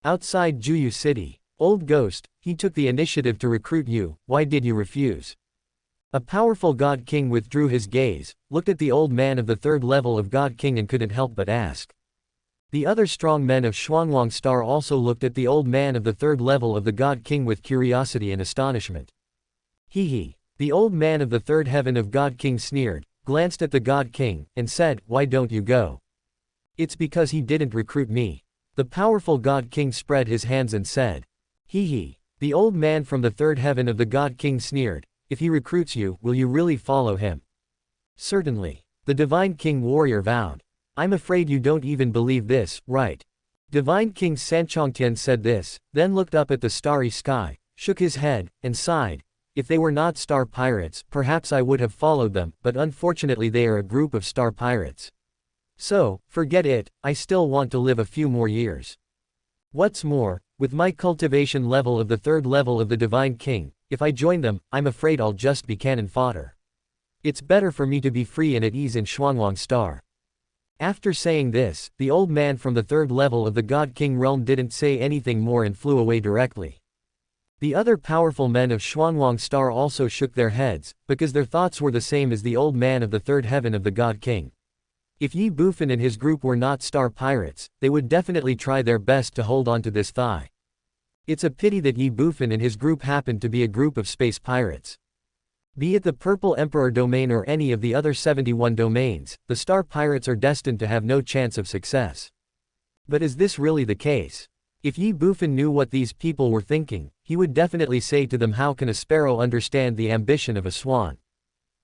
Outside Juyu City, Old Ghost, he took the initiative to recruit you, why did you refuse? A powerful God King withdrew his gaze, looked at the old man of the third level of God King and couldn't help but ask. The other strong men of Xuanwang Star also looked at the old man of the third level of the God King with curiosity and astonishment. Hee. The old man of the third heaven of God King sneered, glanced at the God King, and said, "Why don't you go?" "It's because he didn't recruit me." The powerful God King spread his hands and said. Hee. The old man from the third heaven of the God King sneered, "If he recruits you, will you really follow him?" "Certainly." The Divine King warrior vowed. "I'm afraid you don't even believe this, right?" Divine King Sanchongtian said this, then looked up at the starry sky, shook his head, and sighed. "If they were not star pirates, perhaps I would have followed them, but unfortunately they are a group of star pirates. So, forget it, I still want to live a few more years. What's more, with my cultivation level of the third level of the Divine King, if I join them, I'm afraid I'll just be cannon fodder. It's better for me to be free and at ease in Xuanwang Star." After saying this, the old man from the third level of the God King realm didn't say anything more and flew away directly. The other powerful men of Xuanwang Star also shook their heads, because their thoughts were the same as the old man of the third heaven of the God King. If Ye Bufan and his group were not star pirates, they would definitely try their best to hold on to this thigh. It's a pity that Ye Bufan and his group happened to be a group of space pirates. Be it the Purple Emperor domain or any of the other 71 domains, the star pirates are destined to have no chance of success. But is this really the case? If Ye Bufan knew what these people were thinking, he would definitely say to them, how can a sparrow understand the ambition of a swan?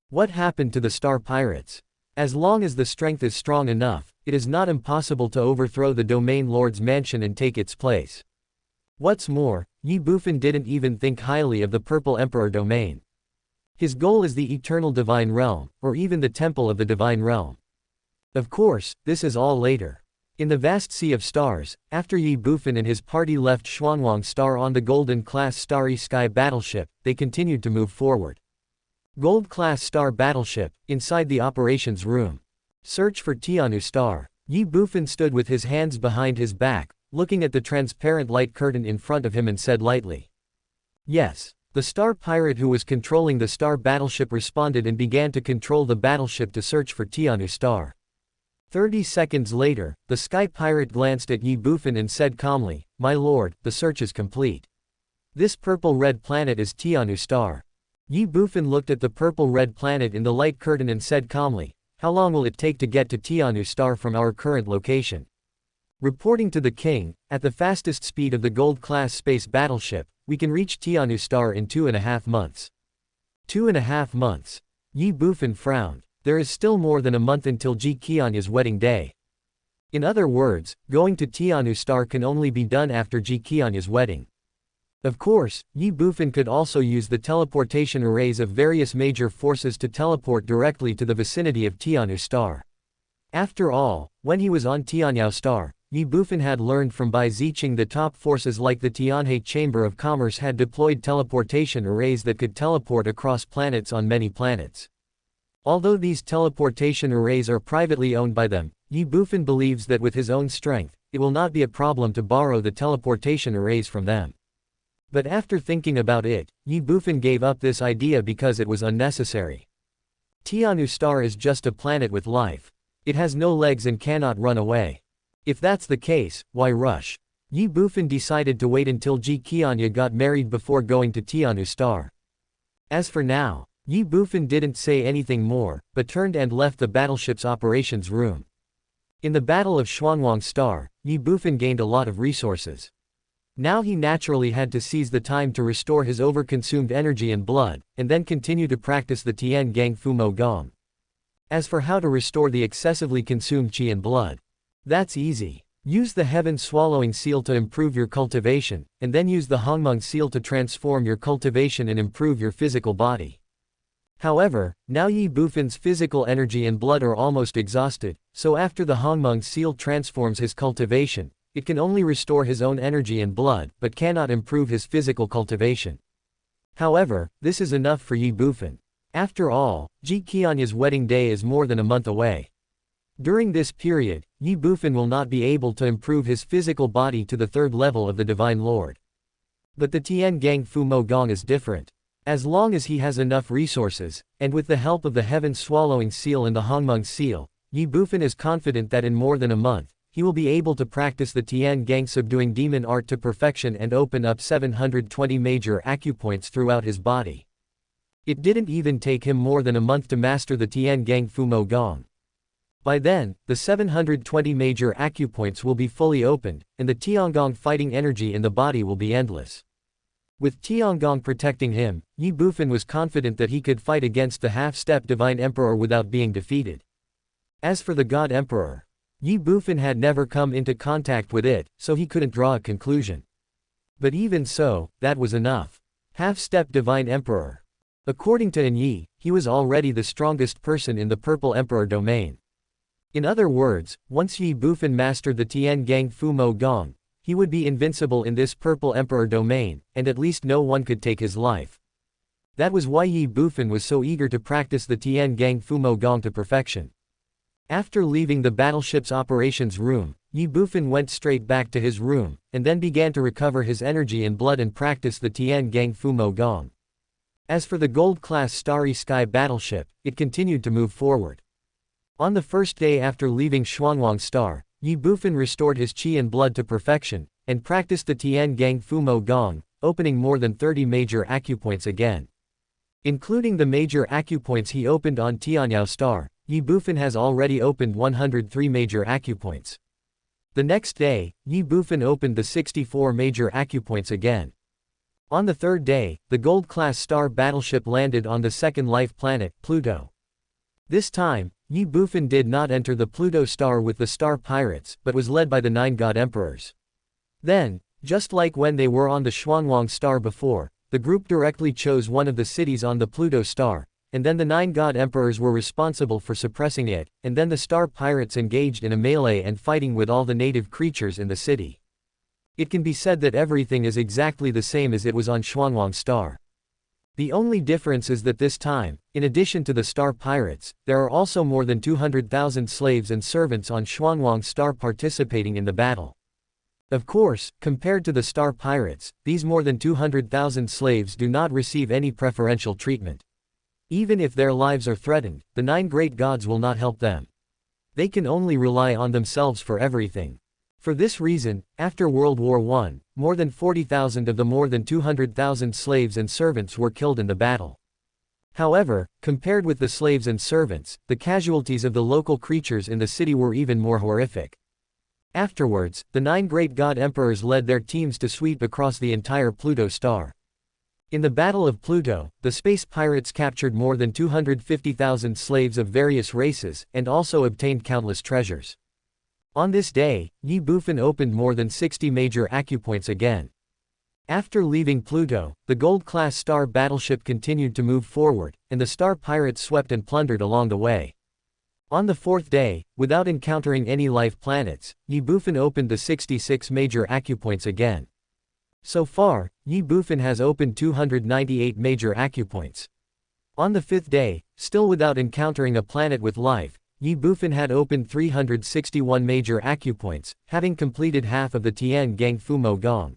What happened to the star pirates? As long as the strength is strong enough, it is not impossible to overthrow the Domain Lord's mansion and take its place. What's more, Ye Bufan didn't even think highly of the Purple Emperor domain. His goal is the Eternal Divine Realm, or even the Temple of the Divine Realm. Of course, this is all later. In the vast sea of stars, after Ye Bufan and his party left Xuanwang Star on the Golden-class Starry Sky battleship, they continued to move forward. Gold-class Star battleship, inside the operations room. Search for Tianu Star. Ye Bufan stood with his hands behind his back, looking at the transparent light curtain in front of him and said lightly. Yes. The star pirate who was controlling the star battleship responded and began to control the battleship to search for Tianu star. 30 seconds later, the sky pirate glanced at Ye Bufan and said calmly, "My lord, the search is complete. This purple-red planet is Tianu star." Ye Bufan looked at the purple-red planet in the light curtain and said calmly, "How long will it take to get to Tianu star from our current location?" Reporting to the king, at the fastest speed of the Gold-class space battleship, we can reach Tianu star in 2.5 months. 2.5 months. Ye Bufan frowned. There is still more than a month until Ji Qianya's wedding day. In other words, going to Tianu star can only be done after Ji Qianya's wedding. Of course, Ye Bufan could also use the teleportation arrays of various major forces to teleport directly to the vicinity of Tianu star. After all, when he was on Tianyao star, Ye Bufan had learned from Bai Ziqing that top forces like the Tianhe Chamber of Commerce had deployed teleportation arrays that could teleport across planets on many planets. Although these teleportation arrays are privately owned by them, Ye Bufan believes that with his own strength, it will not be a problem to borrow the teleportation arrays from them. But after thinking about it, Ye Bufan gave up this idea because it was unnecessary. Tianu star is just a planet with life. It has no legs and cannot run away. If that's the case, why rush? Ye Bufan decided to wait until Ji Qianya got married before going to Tianu star. As for now, Ye Bufan didn't say anything more, but turned and left the battleship's operations room. In the Battle of Xuanwang Star, Ye Bufan gained a lot of resources. Now he naturally had to seize the time to restore his overconsumed energy and blood, and then continue to practice the Tian Gang Fu Mo Gong. As for how to restore the excessively consumed qi and blood, that's easy. Use the Heaven Swallowing Seal to improve your cultivation, and then use the Hongmeng Seal to transform your cultivation and improve your physical body. However, now Ye Bufan's physical energy and blood are almost exhausted, so after the Hongmeng Seal transforms his cultivation, it can only restore his own energy and blood, but cannot improve his physical cultivation. However, this is enough for Ye Bufan. After all, Ji Qianya's wedding day is more than a month away. During this period, Ye Bufan will not be able to improve his physical body to the 3rd level of the Divine Lord. But the Tian Gang Fu Mo Gong is different. As long as he has enough resources, and with the help of the Heaven Swallowing Seal and the Hongmeng Seal, Ye Bufan is confident that in more than a month, he will be able to practice the Tian Gang Subduing Demon art to perfection and open up 720 major acupoints throughout his body. It didn't even take him more than a month to master the Tian Gang Fu Mo Gong. By then, the 720 major acupoints will be fully opened, and the Tiangong fighting energy in the body will be endless. With Tiangong protecting him, Ye Bufan was confident that he could fight against the half-step Divine Emperor without being defeated. As for the God Emperor, Ye Bufan had never come into contact with it, so he couldn't draw a conclusion. But even so, that was enough. Half-step Divine Emperor. According to Yi, he was already the strongest person in the Purple Emperor domain. In other words, once Ye Bufan mastered the Tian Gang Fu Mo Gong, he would be invincible in this Purple Emperor domain, and at least no one could take his life. That was why Ye Bufan was so eager to practice the Tian Gang Fu Mo Gong to perfection. After leaving the battleship's operations room, Ye Bufan went straight back to his room, and then began to recover his energy and blood and practice the Tian Gang Fu Mo Gong. As for the Gold-class Starry Sky battleship, it continued to move forward. On the first day after leaving Xuanwang Star, Ye Bufan restored his qi and blood to perfection, and practiced the Tian Gang Fu Mo Gong, opening more than 30 major acupoints again. Including the major acupoints he opened on Tianyao Star, Ye Bufan has already opened 103 major acupoints. The next day, Ye Bufan opened the 64 major acupoints again. On the 3rd day, the Gold-class Star battleship landed on the 2nd life planet, Pluto. This time, Ye Bufan did not enter the Pluto star with the Star Pirates, but was led by the 9 God Emperors. Then, just like when they were on the Xuanwang Star before, the group directly chose one of the cities on the Pluto star, and then the 9 God Emperors were responsible for suppressing it, and then the Star Pirates engaged in a melee and fighting with all the native creatures in the city. It can be said that everything is exactly the same as it was on Xuanwang Star. The only difference is that this time, in addition to the Star Pirates, there are also more than 200,000 slaves and servants on Xuanwang Star participating in the battle. Of course, compared to the Star Pirates, these more than 200,000 slaves do not receive any preferential treatment. Even if their lives are threatened, the 9 great gods will not help them. They can only rely on themselves for everything. For this reason, after World War I, more than 40,000 of the more than 200,000 slaves and servants were killed in the battle. However, compared with the slaves and servants, the casualties of the local creatures in the city were even more horrific. Afterwards, the 9 great god emperors led their teams to sweep across the entire Pluto star. In the Battle of Pluto, the space pirates captured more than 250,000 slaves of various races, and also obtained countless treasures. On this day, Ye Bufan opened more than 60 major acupoints again. After leaving Pluto, the Gold-class star battleship continued to move forward, and the star pirates swept and plundered along the way. On the 4th day, without encountering any life planets, Ye Bufan opened the 66 major acupoints again. So far, Ye Bufan has opened 298 major acupoints. On the 5th day, still without encountering a planet with life, Ye Bufan had opened 361 major acupoints, having completed half of the Tian Gang Fumo Gong.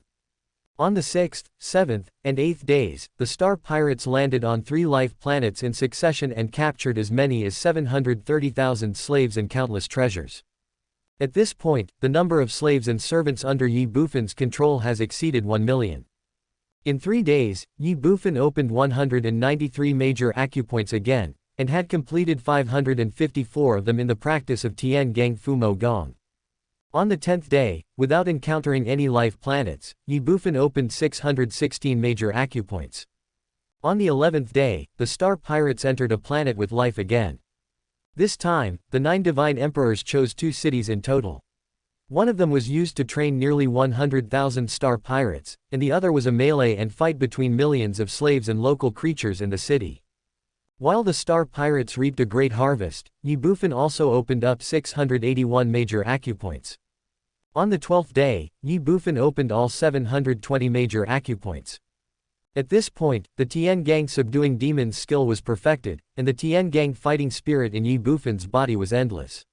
On the 6th, 7th, and 8th days, the star pirates landed on 3 life planets in succession and captured as many as 730,000 slaves and countless treasures. At this point, the number of slaves and servants under Ye Bufan's control has exceeded 1 million. In 3 days, Ye Bufan opened 193 major acupoints again, and had completed 554 of them in the practice of Tian Gang Fumo Gong. On the 10th day, without encountering any life planets, Ye Bufan opened 616 major acupoints. On the 11th day, the star pirates entered a planet with life again. This time, the 9 divine emperors chose 2 cities in total. One of them was used to train nearly 100,000 star pirates, and the other was a melee and fight between millions of slaves and local creatures in the city. While the star pirates reaped a great harvest, Ye Bufan also opened up 681 major acupoints. On the 12th day, Ye Bufan opened all 720 major acupoints. At this point, the Tian Gang subduing demons skill was perfected, and the Tian Gang fighting spirit in Ye Bufan's body was endless.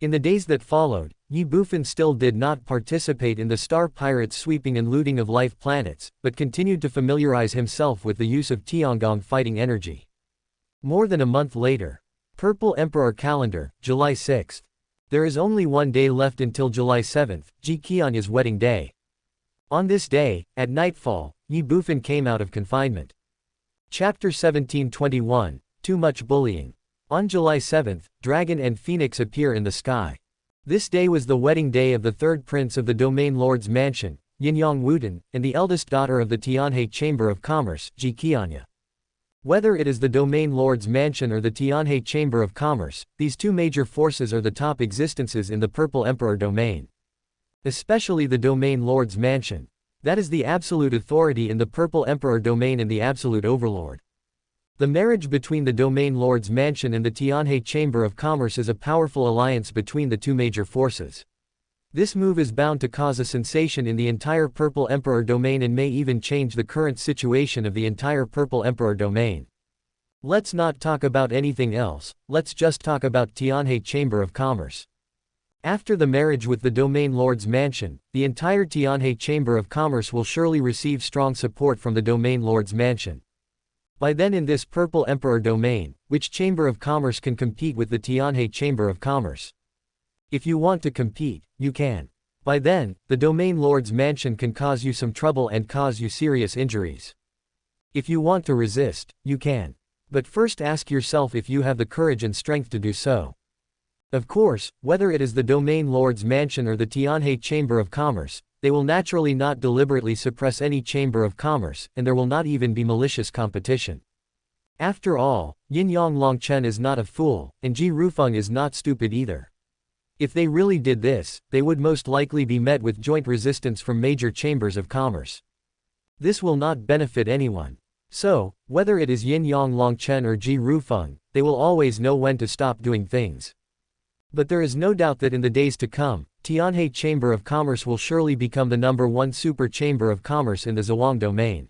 In the days that followed, Ye Bufan still did not participate in the star pirates' sweeping and looting of life planets, but continued to familiarize himself with the use of Tiangong fighting energy. More than a month later. Purple Emperor Calendar, July 6. There is only 1 day left until July 7, Ji Qianya's wedding day. On this day, at nightfall, Ye Bufan came out of confinement. Chapter 1721, Too Much Bullying. On July 7, Dragon and Phoenix appear in the sky. This day was the wedding day of the 3rd prince of the Domain Lord's Mansion, Yinyang Wuden, and the eldest daughter of the Tianhe Chamber of Commerce, Ji Qianya. Whether it is the Domain Lord's Mansion or the Tianhe Chamber of Commerce, these 2 major forces are the top existences in the Purple Emperor domain. Especially the Domain Lord's Mansion. That is the absolute authority in the Purple Emperor domain and the absolute overlord. The marriage between the Domain Lord's Mansion and the Tianhe Chamber of Commerce is a powerful alliance between the 2 major forces. This move is bound to cause a sensation in the entire Purple Emperor domain and may even change the current situation of the entire Purple Emperor domain. Let's not talk about anything else, let's just talk about Tianhe Chamber of Commerce. After the marriage with the Domain Lord's Mansion, the entire Tianhe Chamber of Commerce will surely receive strong support from the Domain Lord's Mansion. By then in this Purple Emperor domain, which Chamber of Commerce can compete with the Tianhe Chamber of Commerce? If you want to compete, you can. By then, the Domain Lord's Mansion can cause you some trouble and cause you serious injuries. If you want to resist, you can. But first ask yourself if you have the courage and strength to do so. Of course, whether it is the Domain Lord's Mansion or the Tianhe Chamber of Commerce, they will naturally not deliberately suppress any Chamber of Commerce, and there will not even be malicious competition. After all, Yinyang Longchen is not a fool, and Ji Rufeng is not stupid either. If they really did this, they would most likely be met with joint resistance from major chambers of commerce. This will not benefit anyone. So, whether it is Yinyang Longchen or Ji Rufeng, they will always know when to stop doing things. But there is no doubt that in the days to come, Tianhe Chamber of Commerce will surely become the #1 super chamber of commerce in the Zhuang domain.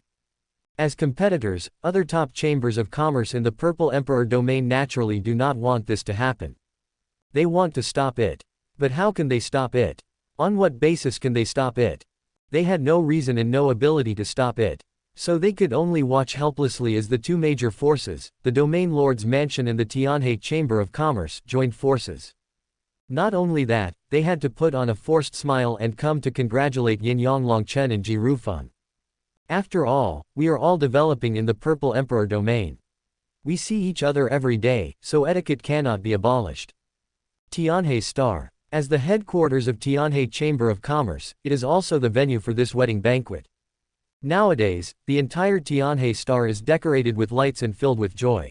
As competitors, other top chambers of commerce in the Purple Emperor domain naturally do not want this to happen. They want to stop it. But how can they stop it? On what basis can they stop it? They had no reason and no ability to stop it. So they could only watch helplessly as the two major forces, the Domain Lord's Mansion and the Tianhe Chamber of Commerce, joined forces. Not only that, they had to put on a forced smile and come to congratulate Yin-Yang Longchen and Ye Bufan. After all, we are all developing in the Purple Emperor domain. We see each other every day, so etiquette cannot be abolished. Tianhe Star. As the headquarters of Tianhe Chamber of Commerce, it is also the venue for this wedding banquet. Nowadays, the entire Tianhe Star is decorated with lights and filled with joy.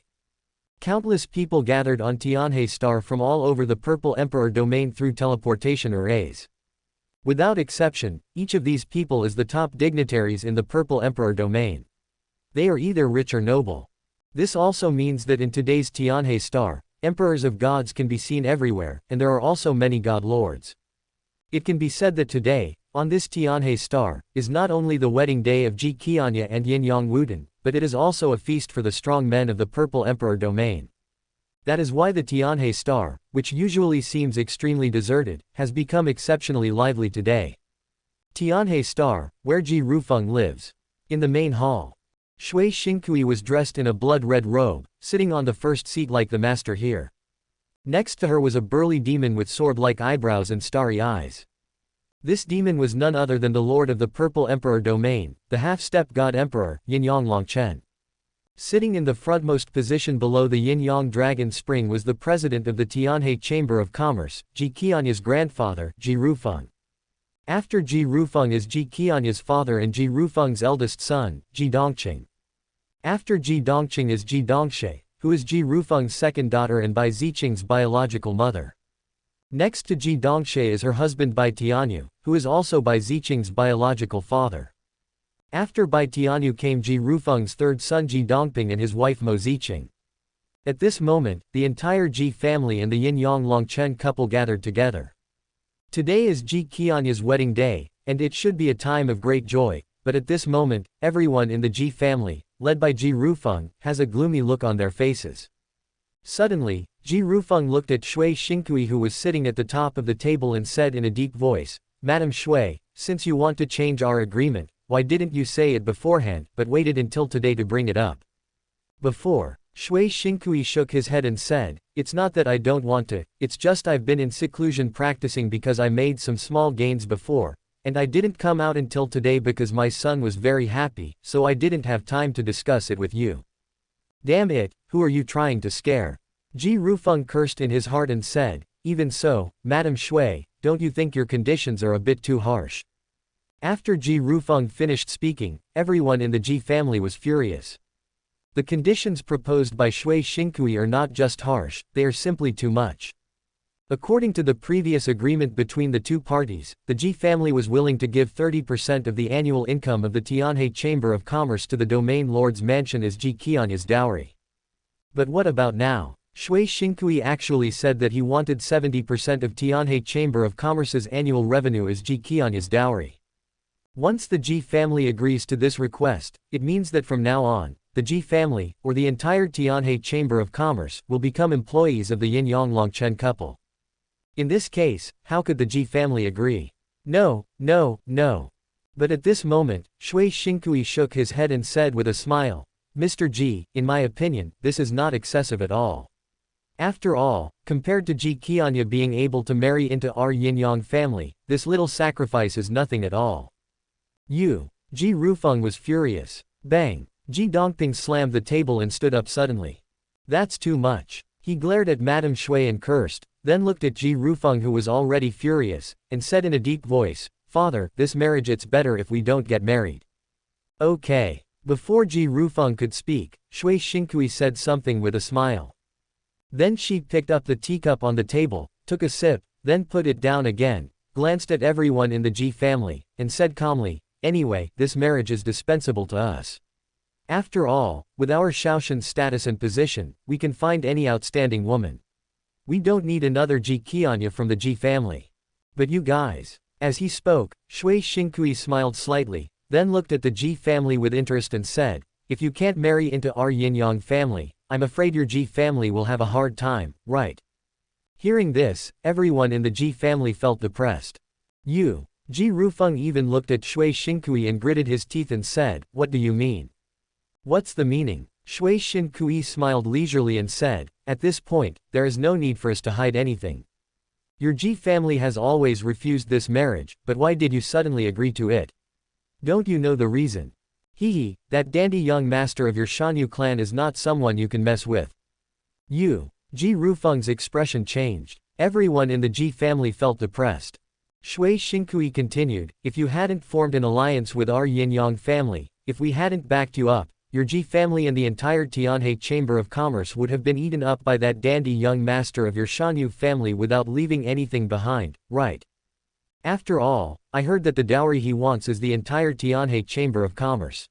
Countless people gathered on Tianhe Star from all over the Purple Emperor domain through teleportation arrays. Without exception, each of these people is the top dignitaries in the Purple Emperor domain. They are either rich or noble. This also means that in today's Tianhe Star, emperors of gods can be seen everywhere, and there are also many god lords. It can be said that today, on this Tianhe Star, is not only the wedding day of Ji Qianya and Yin-Yang Wuden, but it is also a feast for the strong men of the Purple Emperor domain. That is why the Tianhe Star, which usually seems extremely deserted, has become exceptionally lively today. Tianhe Star, where Ji Rufeng lives. In the main hall. Shui Xingkui was dressed in a blood-red robe, sitting on the first seat like the master here. Next to her was a burly demon with sword-like eyebrows and starry eyes. This demon was none other than the lord of the Purple Emperor domain, the half-step god emperor, Yin-Yang Longchen. Sitting in the frontmost position below the Yin-Yang Dragon Spring was the president of the Tianhe Chamber of Commerce, Ji Qianya's grandfather, Ji Rufeng. After Ji Rufeng is Ji Qianya's father and Ji Rufeng's eldest son, Ji Dongqing. After Ji Dongqing is Ji Dongshe, who is Ji Rufeng's second daughter and Bai Ziqing's biological mother. Next to Ji Dongshe is her husband Bai Tianyu, who is also Bai Ziqing's biological father. After Bai Tianyu came Ji Rufeng's third son Ji Dongping and his wife Mo Ziqing. At this moment, the entire Ji family and the Yin-Yang Longchen couple gathered together. Today is Ji Qianya's wedding day, and it should be a time of great joy, but at this moment, everyone in the Ji family, led by Ji Rufeng, has a gloomy look on their faces. Suddenly, Ji Rufeng looked at Shui Xingkui who was sitting at the top of the table and said in a deep voice, "Madam Shui, since you want to change our agreement, why didn't you say it beforehand, but waited until today to bring it up?" Before, Shui Xingkui shook his head and said, "It's not that I don't want to, it's just I've been in seclusion practicing because I made some small gains before, and I didn't come out until today because my son was very happy, so I didn't have time to discuss it with you." "Damn it, who are you trying to scare?" Ji Rufeng cursed in his heart and said, "Even so, Madam Shui, don't you think your conditions are a bit too harsh?" After Ji Rufeng finished speaking, everyone in the Ji family was furious. The conditions proposed by Shui Xingkui are not just harsh, they are simply too much. According to the previous agreement between the two parties, the Ji family was willing to give 30% of the annual income of the Tianhe Chamber of Commerce to the Domain Lord's Mansion as Ji Qianya's dowry. But what about now? Shui Xingkui actually said that he wanted 70% of Tianhe Chamber of Commerce's annual revenue as Ji Qianya's dowry. Once the Ji family agrees to this request, it means that from now on, the Ji family, or the entire Tianhe Chamber of Commerce, will become employees of the Yin-Yang Longchen couple. In this case, how could the Ji family agree? No, no, no. But at this moment, Shui Xingkui shook his head and said with a smile, "Mr. Ji, in my opinion, this is not excessive at all. After all, compared to Ji Qianya being able to marry into our Yin-Yang family, this little sacrifice is nothing at all." Ji Rufeng was furious. Bang! Ji Dongping slammed the table and stood up suddenly. "That's too much." He glared at Madame Shui and cursed, then looked at Ji Rufeng who was already furious, and said in a deep voice, "Father, this marriage it's better if we don't get married." "Okay." Before Ji Rufeng could speak, Shui Xingkui said something with a smile. Then she picked up the teacup on the table, took a sip, then put it down again, glanced at everyone in the Ji family, and said calmly, "Anyway, this marriage is dispensable to us. After all, with our Shaoshan's status and position, we can find any outstanding woman. We don't need another Ji Qianya from the Ji family. But you guys." As he spoke, Shui Xingkui smiled slightly, then looked at the Ji family with interest and said, "If you can't marry into our Yin-Yang family, I'm afraid your Ji family will have a hard time, right?" Hearing this, everyone in the Ji family felt depressed. Ji Rufeng even looked at Shui Xinkui and gritted his teeth and said, "What do you mean? What's the meaning?" Shui Xinkui smiled leisurely and said, "At this point, there is no need for us to hide anything. Your Ji family has always refused this marriage, but why did you suddenly agree to it? Don't you know the reason? Hehe, that dandy young master of your Shanyu clan is not someone you can mess with." Ji Rufeng's expression changed. Everyone in the Ji family felt depressed. Shui Xinkui continued, "If you hadn't formed an alliance with our Yin-Yang family, if we hadn't backed you up, your Ji family and the entire Tianhe Chamber of Commerce would have been eaten up by that dandy young master of your Shanyu family without leaving anything behind, right? After all, I heard that the dowry he wants is the entire Tianhe Chamber of Commerce.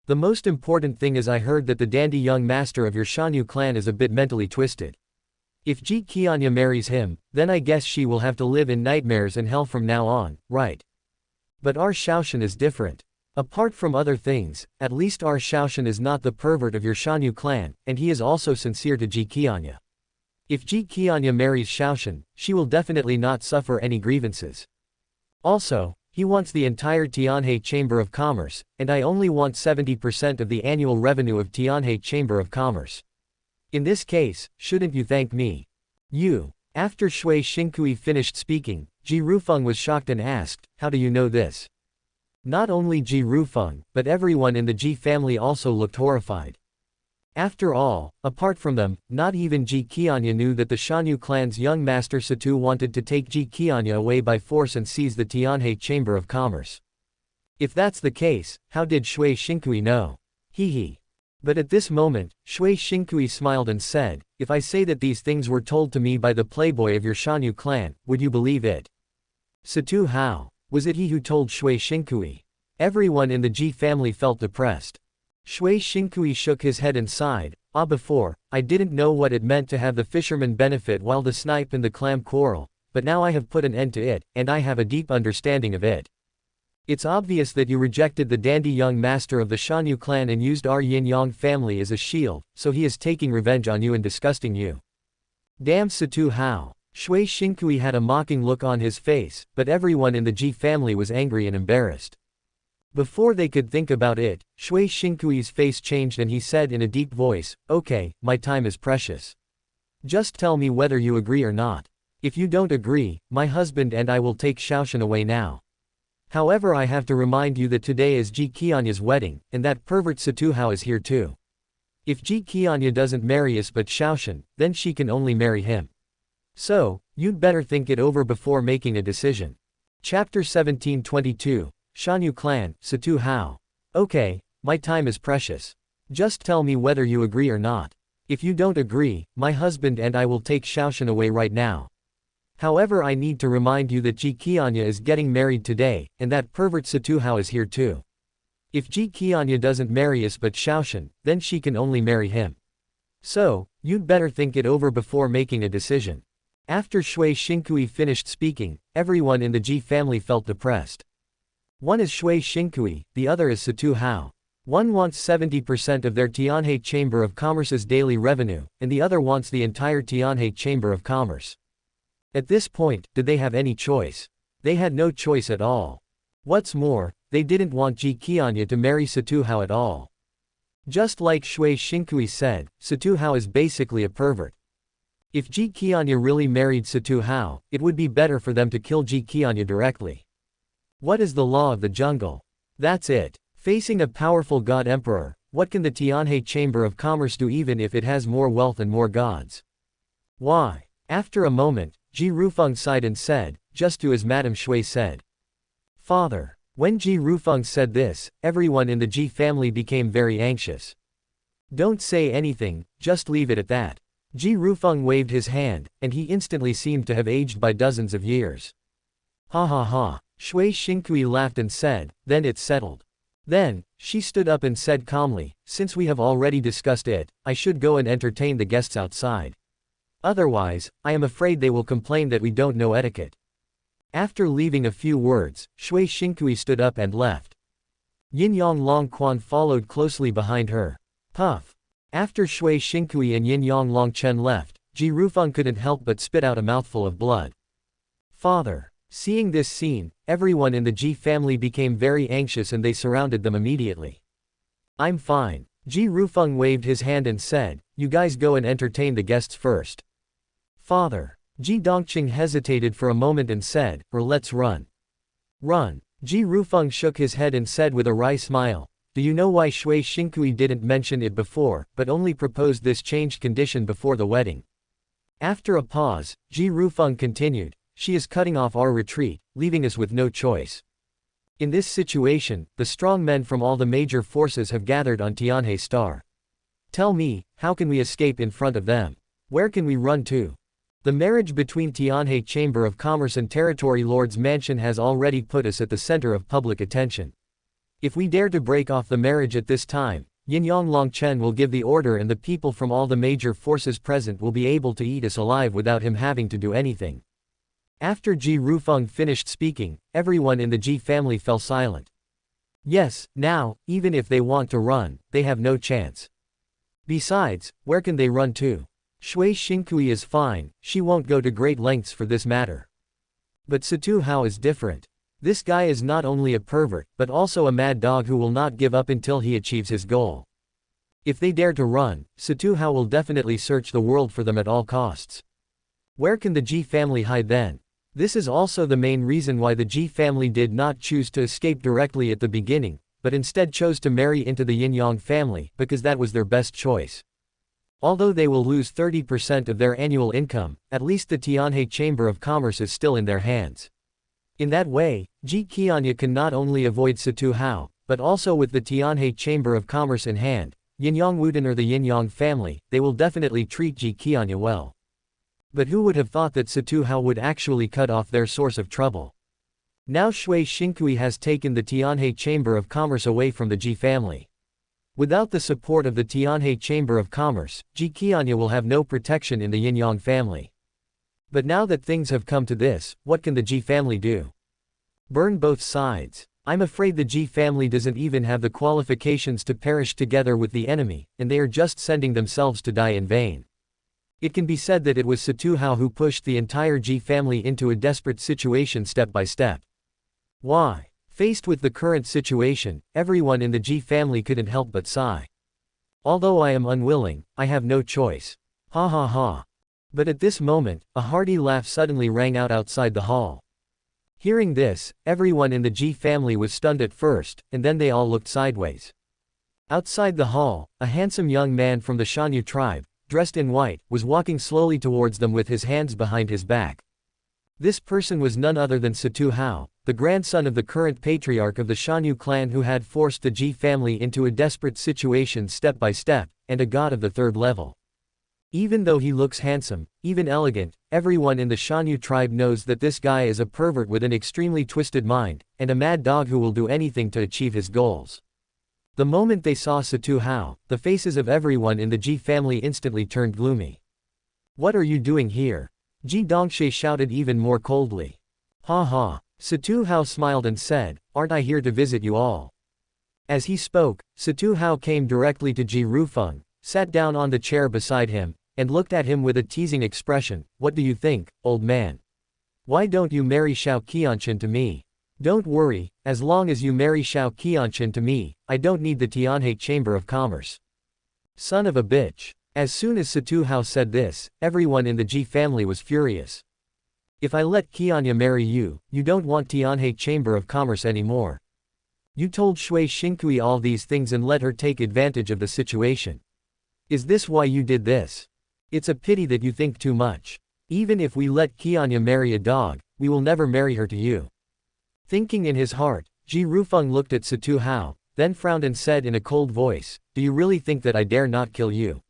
The most important thing is I heard that the dandy young master of your Shanyu clan is a bit mentally twisted. If Ji Qianya marries him, then I guess she will have to live in nightmares and hell from now on, right? But our Shaoshan is different. Apart from other things, at least our Shaoshan is not the pervert of your Shanyu clan, and he is also sincere to Ji Qianya. If Ji Qianya marries Shaoshan, she will definitely not suffer any grievances. Also, he wants the entire Tianhe Chamber of Commerce, and I only want 70% of the annual revenue of Tianhe Chamber of Commerce. In this case, shouldn't you thank me? After Shui Xinkui finished speaking, Ji Rufeng was shocked and asked, "How do you know this?" Not only Ji Rufeng, but everyone in the Ji family also looked horrified. After all, apart from them, not even Ji Qianya knew that the Shanyu clan's young master Situ wanted to take Ji Qianya away by force and seize the Tianhe Chamber of Commerce. If that's the case, how did Shui Xinkui know? Hehe. But at this moment, Shui Xinkui smiled and said, "If I say that these things were told to me by the playboy of your Shanyu clan, would you believe it?" Situ how? Was it he who told Shui Xinkui? Everyone in the Ji family felt depressed. Shui Xinkui shook his head and sighed, Before, I didn't know what it meant to have the fisherman benefit while the snipe and the clam quarrel, but now I have put an end to it, and I have a deep understanding of it. It's obvious that you rejected the dandy young master of the Shanyu clan and used our Yin-Yang family as a shield, so he is taking revenge on you and disgusting you. Damn Situ how? Shui Xinkui had a mocking look on his face, but everyone in the Ji family was angry and embarrassed. Before they could think about it, Shui Xinkui's face changed and he said in a deep voice, "Okay, my time is precious. Just tell me whether you agree or not. If you don't agree, my husband and I will take Shaoshan away now. However, I have to remind you that today is Ji Qianya's wedding, and that pervert Situhao is here too. If Ji Qianya doesn't marry us but Shaoshan, then she can only marry him. So, you'd better think it over before making a decision." Chapter 1722, Shanyu Clan, Situhao. "Okay, my time is precious. Just tell me whether you agree or not. If you don't agree, my husband and I will take Shaoshan away right now. However, I need to remind you that Ji Qianya is getting married today, and that pervert Situhao is here too. If Ji Qianya doesn't marry us but Shaoshan, then she can only marry him. So, you'd better think it over before making a decision." After Shui Xinkui finished speaking, everyone in the Ji family felt depressed. One is Shui Xinkui, the other is Situhao. One wants 70% of their Tianhe Chamber of Commerce's daily revenue, and the other wants the entire Tianhe Chamber of Commerce. At this point, did they have any choice? They had no choice at all. What's more, they didn't want Ji Qianya to marry Situhao at all. Just like Shui Xinkui said, Situhao is basically a pervert. If Ji Qianya really married Situhao, it would be better for them to kill Ji Qianya directly. What is the law of the jungle? That's it. Facing a powerful god emperor, what can the Tianhe Chamber of Commerce do even if it has more wealth and more gods? Why? After a moment, Ji Rufeng sighed and said, "Just do as Madame Shui said." Father. When Ji Rufeng said this, everyone in the Ji family became very anxious. Don't say anything, just leave it at that. Ji Rufeng waved his hand, and he instantly seemed to have aged by dozens of years. Ha ha ha. Shui Xinkui laughed and said, "Then it's settled." Then, she stood up and said calmly, "Since we have already discussed it, I should go and entertain the guests outside. Otherwise, I am afraid they will complain that we don't know etiquette." After leaving a few words, Shui Xinkui stood up and left. Yin Yang Long Quan followed closely behind her. Puff. After Shui Xinkui and Yin Yang Long Chen left, Ji Rufeng couldn't help but spit out a mouthful of blood. Father. Seeing this scene, everyone in the Ji family became very anxious and they surrounded them immediately. I'm fine. Ji Rufeng waved his hand and said, you guys go and entertain the guests first. Father. Ji Dongqing hesitated for a moment and said, or let's run. Run. Ji Rufeng shook his head and said with a wry smile, do you know why Shui Xinkui didn't mention it before, but only proposed this changed condition before the wedding? After a pause, Ji Rufeng continued, she is cutting off our retreat, leaving us with no choice. In this situation, the strong men from all the major forces have gathered on Tianhe Star. Tell me, how can we escape in front of them? Where can we run to? The marriage between Tianhe Chamber of Commerce and Territory Lord's Mansion has already put us at the center of public attention. If we dare to break off the marriage at this time, Yinyang Longchen will give the order and the people from all the major forces present will be able to eat us alive without him having to do anything. After Ji Rufeng finished speaking, everyone in the Ji family fell silent. Yes, now, even if they want to run, they have no chance. Besides, where can they run to? Shui Xinkui is fine, she won't go to great lengths for this matter. But Situ Hao is different. This guy is not only a pervert, but also a mad dog who will not give up until he achieves his goal. If they dare to run, Situ Hao will definitely search the world for them at all costs. Where can the Ji family hide then? This is also the main reason why the Ji family did not choose to escape directly at the beginning, but instead chose to marry into the Yin-Yang family, because that was their best choice. Although they will lose 30% of their annual income, at least the Tianhe Chamber of Commerce is still in their hands. In that way, Ji Qianya can not only avoid Situ Hao, but also with the Tianhe Chamber of Commerce in hand, Yin-Yang Wuden or the Yin-Yang family, they will definitely treat Ji Qianya well. But who would have thought that Situ Hao would actually cut off their source of trouble? Now Shui Xinkui has taken the Tianhe Chamber of Commerce away from the Ji family. Without the support of the Tianhe Chamber of Commerce, Ji Qianya will have no protection in the Yin-Yang family. But now that things have come to this, what can the Ji family do? Burn both sides. I'm afraid the Ji family doesn't even have the qualifications to perish together with the enemy, and they are just sending themselves to die in vain. It can be said that it was Situ Hao who pushed the entire Ji family into a desperate situation step by step. Why? Faced with the current situation, everyone in the Ji family couldn't help but sigh. Although I am unwilling, I have no choice. Ha ha ha. But at this moment, a hearty laugh suddenly rang out outside the hall. Hearing this, everyone in the Ji family was stunned at first, and then they all looked sideways. Outside the hall, a handsome young man from the Shanyu tribe, dressed in white, was walking slowly towards them with his hands behind his back. This person was none other than Situ Hao, the grandson of the current patriarch of the Shanyu clan who had forced the Ji family into a desperate situation step by step, and a god of the third level. Even though he looks handsome, even elegant, everyone in the Shanyu tribe knows that this guy is a pervert with an extremely twisted mind, and a mad dog who will do anything to achieve his goals. The moment they saw Situ Hao, the faces of everyone in the Ji family instantly turned gloomy. What are you doing here? Ji Dongshe shouted even more coldly. Ha ha. Situ Hao smiled and said, aren't I here to visit you all? As he spoke, Situ Hao came directly to Ji Rufeng, sat down on the chair beside him, and looked at him with a teasing expression. What do you think, old man? Why don't you marry Xiao Qianshan to me? Don't worry, as long as you marry Xiao Qianshan to me, I don't need the Tianhe Chamber of Commerce. Son of a bitch. As soon as Situ Hao said this, everyone in the Ji family was furious. If I let Qianya marry you, you don't want Tianhe Chamber of Commerce anymore. You told Shui Xinkui all these things and let her take advantage of the situation. Is this why you did this? It's a pity that you think too much. Even if we let Qianya marry a dog, we will never marry her to you. Thinking in his heart, Ji Rufeng looked at Situ Hao, then frowned and said in a cold voice, do you really think that I dare not kill you?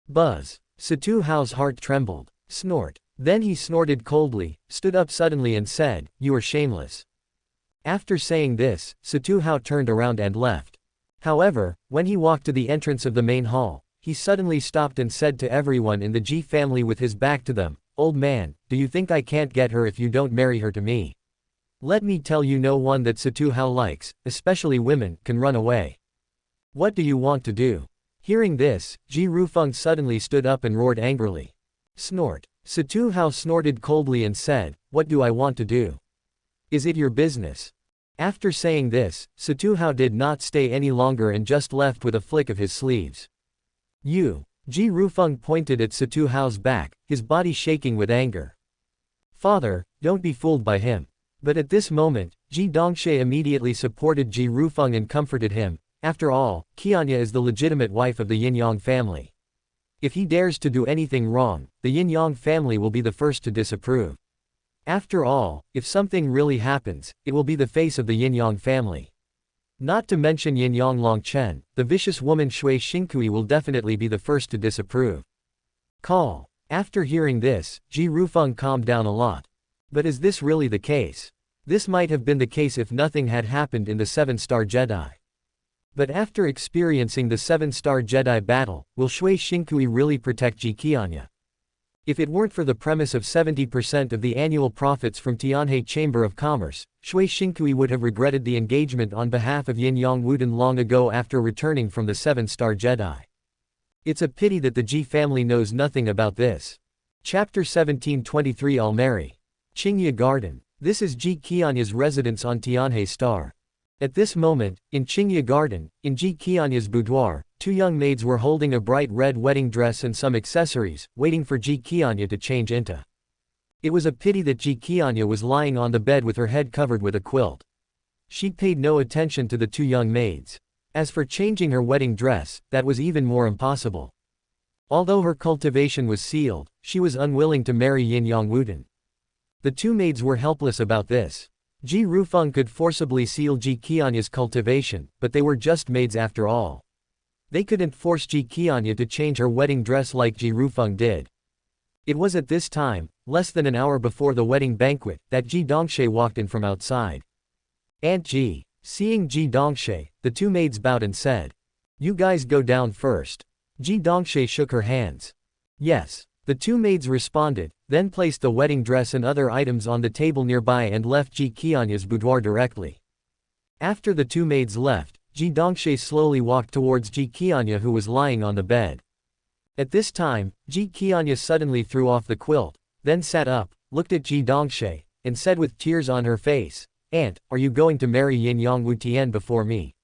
Buzz. Situ Hao's heart trembled. Snort. Then he snorted coldly, stood up suddenly and said, you are shameless. After saying this, Situ Hao turned around and left. However, when he walked to the entrance of the main hall, he suddenly stopped and said to everyone in the Ji family with his back to them, old man, do you think I can't get her if you don't marry her to me? Let me tell you, no one that Situ Hao likes, especially women, can run away. What do you want to do? Hearing this, Ji Rufeng suddenly stood up and roared angrily. Snort. Situ Hao snorted coldly and said, what do I want to do? Is it your business? After saying this, Satu Hao did not stay any longer and just left with a flick of his sleeves. You. Ji Rufeng pointed at Satu Hao's back, his body shaking with anger. Father, don't be fooled by him. But at this moment, Ji Dongshe immediately supported Ji Rufeng and comforted him. After all, Qianya is the legitimate wife of the Yin-Yang family. If he dares to do anything wrong, the Yin-Yang family will be the first to disapprove. After all, if something really happens, it will be the face of the Yin-Yang family. Not to mention Yin-Yang Longchen, the vicious woman Shui Xinkui will definitely be the first to disapprove. Call. After hearing this, Ji Rufeng calmed down a lot. But is this really the case? This might have been the case if nothing had happened in the 7-star Jedi. But after experiencing the 7-star Jedi battle, will Shui Xinkui really protect Ji Qianya? If it weren't for the premise of 70% of the annual profits from Tianhe Chamber of Commerce, Shui Xinkui would have regretted the engagement on behalf of Yin-Yang Wuden long ago after returning from the 7-star Jedi. It's a pity that the Ji family knows nothing about this. Chapter 1723 Almeri. Qingye Garden. This is Ji Qianya's residence on Tianhe Star. At this moment, in Qingye Garden, in Ji Qianya's boudoir, 2 young maids were holding a bright red wedding dress and some accessories, waiting for Ji Qianya to change into. It was a pity that Ji Qianya was lying on the bed with her head covered with a quilt. She paid no attention to the 2 young maids. As for changing her wedding dress, that was even more impossible. Although her cultivation was sealed, she was unwilling to marry Yin-Yang Wuden. The 2 maids were helpless about this. Ji Rufeng could forcibly seal Ji Qianya's cultivation, but they were just maids after all. They couldn't force Ji Qianya to change her wedding dress like Ji Rufeng did. It was at this time, less than an hour before the wedding banquet, that Ji Dongshe walked in from outside. Aunt Ji. Seeing Ji Dongshe, the 2 maids bowed and said, "You guys go down first." Ji Dongshe shook her hands. Yes. The 2 maids responded, then placed the wedding dress and other items on the table nearby and left Ji Qianya's boudoir directly. After the 2 maids left, Ji Dongshe slowly walked towards Ji Qianya who was lying on the bed. At this time, Ji Qianya suddenly threw off the quilt, then sat up, looked at Ji Dongshe, and said with tears on her face, "Aunt, are you going to marry Yin-Yang Wutian before me?"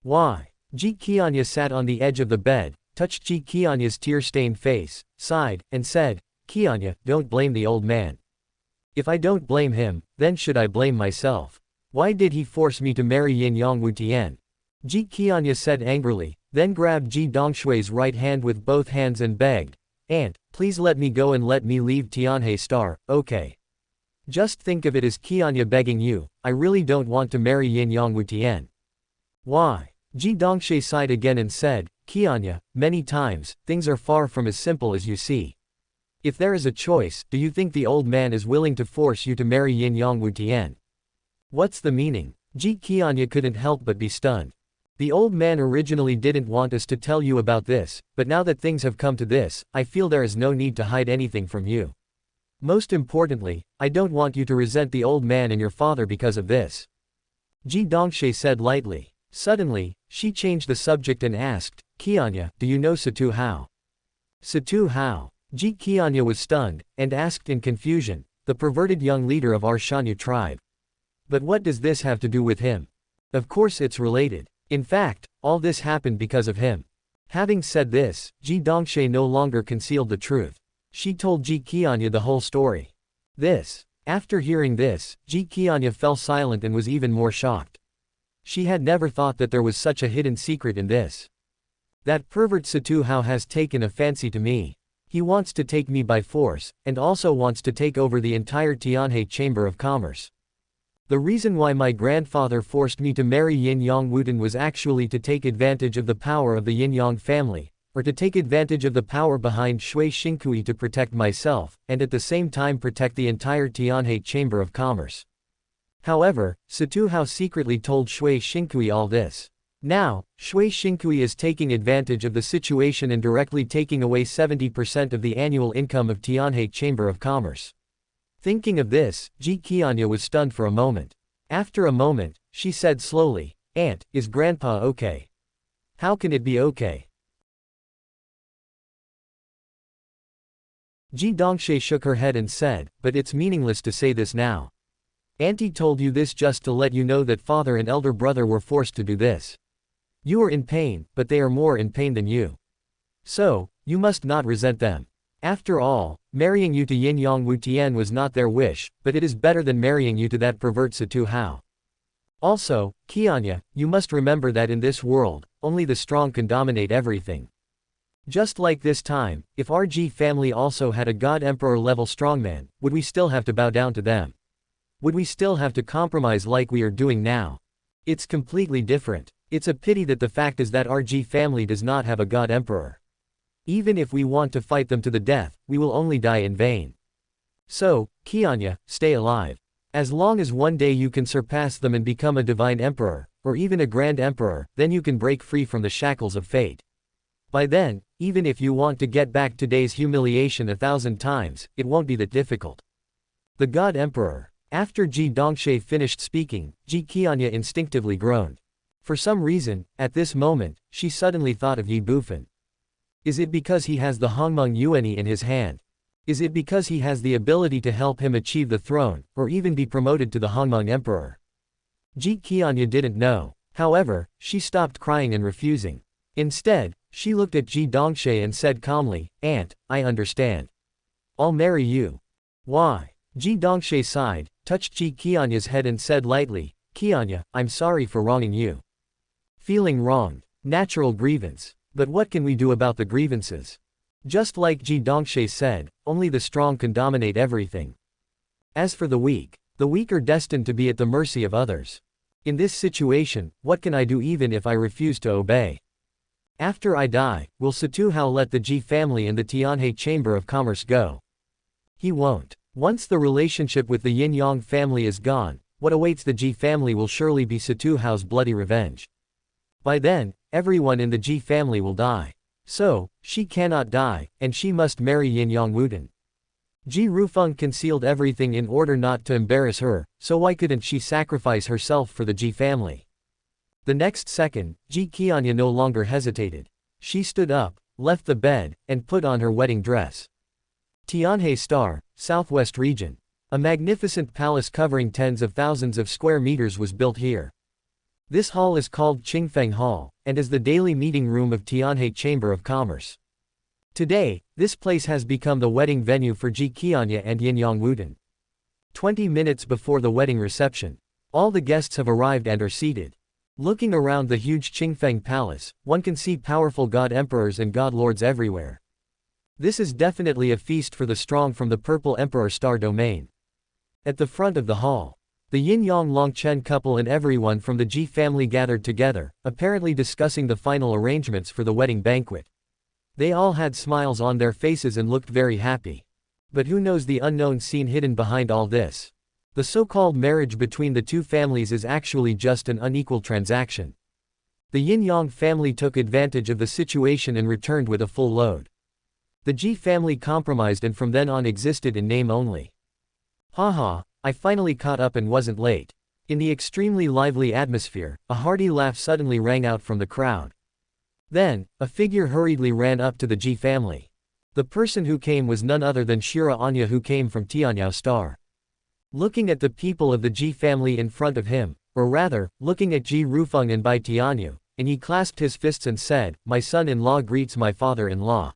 "Why?" Ji Qianya sat on the edge of the bed, touched Ji Qianya's tear-stained face, sighed, and said, "Qianya, don't blame the old man. If I don't blame him, then should I blame myself? Why did he force me to marry Yin-Yang Wutian?" Ji Qianya said angrily, then grabbed Ji Dongshui's right hand with both hands and begged, "Aunt, please let me go and let me leave Tianhe Star, okay? Just think of it as Qianya begging you, I really don't want to marry Yin-Yang Wutian." "Why?" Ji Dongshe sighed again and said, "Qianya, many times, things are far from as simple as you see. If there is a choice, do you think the old man is willing to force you to marry Yin-Yang Wutian?" "What's the meaning?" Ji Qianya couldn't help but be stunned. "The old man originally didn't want us to tell you about this, but now that things have come to this, I feel there is no need to hide anything from you. Most importantly, I don't want you to resent the old man and your father because of this." Ji Dongshe said lightly. Suddenly, she changed the subject and asked, "Qianya, do you know Satu Hao?" "Satu Hao?" Ji Qianya was stunned, and asked in confusion, "The perverted young leader of our Shanyu tribe. But what does this have to do with him? Of course it's related. In fact, all this happened because of him." Having said this, Ji Dongshe no longer concealed the truth. She told Ji Qianya the whole story. After hearing this, Ji Qianya fell silent and was even more shocked. She had never thought that there was such a hidden secret in this. "That pervert Satu Hao has taken a fancy to me. He wants to take me by force, and also wants to take over the entire Tianhe Chamber of Commerce. The reason why my grandfather forced me to marry Yin-Yang Wuden was actually to take advantage of the power of the Yin-Yang family, or to take advantage of the power behind Shui Xinkui to protect myself, and at the same time protect the entire Tianhe Chamber of Commerce. However, Satu Hao secretly told Shui Xinkui all this. Now, Shui Xinkui is taking advantage of the situation and directly taking away 70% of the annual income of Tianhe Chamber of Commerce." Thinking of this, Ji Qianya was stunned for a moment. After a moment, she said slowly, "Aunt, is Grandpa okay?" "How can it be okay?" Ji Dongshe shook her head and said, "But it's meaningless to say this now. Auntie told you this just to let you know that father and elder brother were forced to do this. You are in pain, but they are more in pain than you. So, you must not resent them. After all, marrying you to Yin Yang Wu Tian was not their wish, but it is better than marrying you to that pervert Situ Hao. Also, Qianya, you must remember that in this world, only the strong can dominate everything. Just like this time, if our Ji family also had a God Emperor level strongman, would we still have to bow down to them? Would we still have to compromise like we are doing now? It's completely different. It's a pity that the fact is that our Ji family does not have a God Emperor. Even if we want to fight them to the death, we will only die in vain. So, Qianya, stay alive. As long as one day you can surpass them and become a divine emperor, or even a grand emperor, then you can break free from the shackles of fate. By then, even if you want to get back today's humiliation 1,000 times, it won't be that difficult. The God Emperor. After Ji Dongshe finished speaking, Ji Qianya instinctively groaned. For some reason, at this moment, she suddenly thought of Ye Bufan. Is it because he has the Hongmeng Yuanyi in his hand? Is it because he has the ability to help him achieve the throne, or even be promoted to the Hongmeng Emperor? Ji Qianya didn't know. However, she stopped crying and refusing. Instead, she looked at Ji Dongshe and said calmly, "Aunt, I understand. I'll marry you." "Why?" Ji Dongshe sighed, touched Ji Qianya's head and said lightly, "Qianya, I'm sorry for wronging you." Feeling wronged. Natural grievance. But what can we do about the grievances? Just like Ji Dongshe said, only the strong can dominate everything. As for the weak are destined to be at the mercy of others. In this situation, what can I do even if I refuse to obey? After I die, will Situ Hao let the Ji family and the Tianhe Chamber of Commerce go? He won't. Once the relationship with the Yin Yang family is gone, what awaits the Ji family will surely be Situ Hao's bloody revenge. By then, everyone in the Ji family will die. So, she cannot die, and she must marry Yin Yang Wuden. Ji Rufeng concealed everything in order not to embarrass her, so why couldn't she sacrifice herself for the Ji family? The next second, Ji Qianya no longer hesitated. She stood up, left the bed, and put on her wedding dress. Tianhe Star, Southwest Region. A magnificent palace covering tens of thousands of square meters was built here. This hall is called Qingfeng Hall, and is the daily meeting room of Tianhe Chamber of Commerce. Today, this place has become the wedding venue for Ji Qianya and Yin Yang Wuden. 20 minutes before the wedding reception, all the guests have arrived and are seated. Looking around the huge Qingfeng Palace, one can see powerful god emperors and god lords everywhere. This is definitely a feast for the strong from the Purple Emperor Star Domain. At the front of the hall, the Yin Yang Longchen couple and everyone from the Ji family gathered together, apparently discussing the final arrangements for the wedding banquet. They all had smiles on their faces and looked very happy. But who knows the unknown scene hidden behind all this? The so-called marriage between the two families is actually just an unequal transaction. The Yin Yang family took advantage of the situation and returned with a full load. The Ji family compromised and from then on existed in name only. Haha, I finally caught up and wasn't late. In the extremely lively atmosphere, a hearty laugh suddenly rang out from the crowd. Then, a figure hurriedly ran up to the Ji family. The person who came was none other than Shira Anya, who came from Tianyao Star. Looking at the people of the Ji family in front of him, or rather, looking at Ji Rufeng and Bai Tianyu, and he clasped his fists and said, "My son-in-law greets my father-in-law."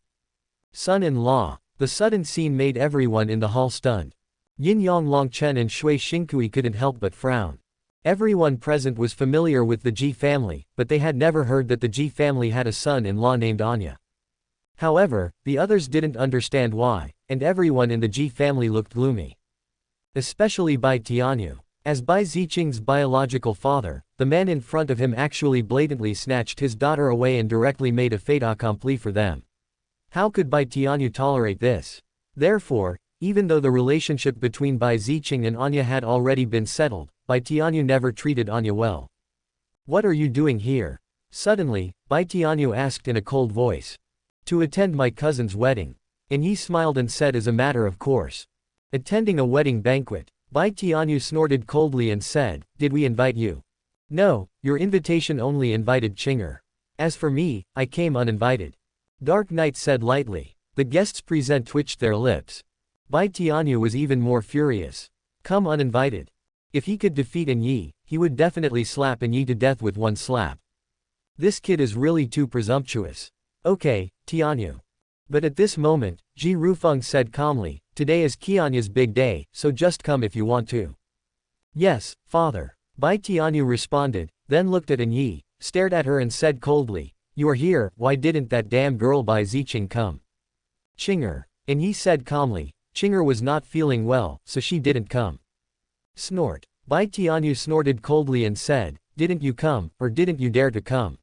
Son-in-law. The sudden scene made everyone in the hall stunned. Yin Yang Longchen and Shui Xingkui couldn't help but frown. Everyone present was familiar with the Ji family, but they had never heard that the Ji family had a son-in-law named Anya. However, the others didn't understand why, and everyone in the Ji family looked gloomy. Especially Bai Tianyu. As Bai Ziqing's biological father, the man in front of him actually blatantly snatched his daughter away and directly made a fait accompli for them. How could Bai Tianyu tolerate this? Therefore, even though the relationship between Bai Ziqing and Anya had already been settled, Bai Tianyu never treated Anya well. "What are you doing here?" Suddenly, Bai Tianyu asked in a cold voice. "To attend my cousin's wedding." And he smiled and said as a matter of course. "Attending a wedding banquet." Bai Tianyu snorted coldly and said, "Did we invite you?" "No, your invitation only invited Chinger. As for me, I came uninvited." Dark Knight said lightly. The guests present twitched their lips. Bai Tianyu was even more furious. "Come uninvited. If he could defeat An Yi, he would definitely slap An Yi to death with one slap. This kid is really too presumptuous. Okay, Tianyu. But at this moment, Ji Rufeng said calmly, today is Qianya's big day, so just come if you want to. Yes, father. Bai Tianyu responded, then looked at An Yi, stared at her and said coldly, you are here, why didn't that damn girl Bai Ziqing come? Chinger. An Yi said calmly, Chinger was not feeling well, so she didn't come. Snort. Bai Tianyu snorted coldly and said, didn't you come, or didn't you dare to come?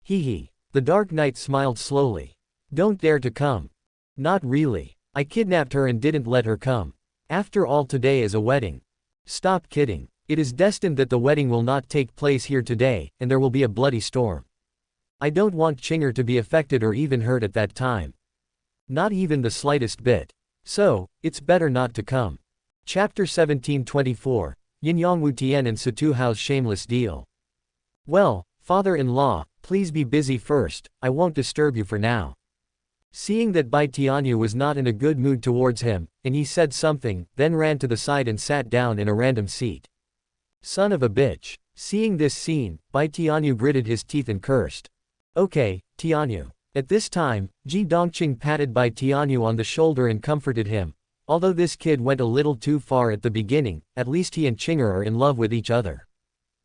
Hee hee. The Dark Knight smiled slowly. Don't dare to come. Not really. I kidnapped her and didn't let her come. After all, today is a wedding. Stop kidding. It is destined that the wedding will not take place here today, and there will be a bloody storm. I don't want Chinger to be affected or even hurt at that time. Not even the slightest bit. So, it's better not to come. Chapter 1724, Yin Yang Wu Tian and Situ Hao's shameless deal. Well, father-in-law, please be busy first, I won't disturb you for now. Seeing that Bai Tianyu was not in a good mood towards him, and he said something, then ran to the side and sat down in a random seat. Son of a bitch. Seeing this scene, Bai Tianyu gritted his teeth and cursed. Okay, Tianyu. At this time, Ji Dongqing patted Bai Tianyu on the shoulder and comforted him. Although this kid went a little too far at the beginning, at least he and Chinger are in love with each other.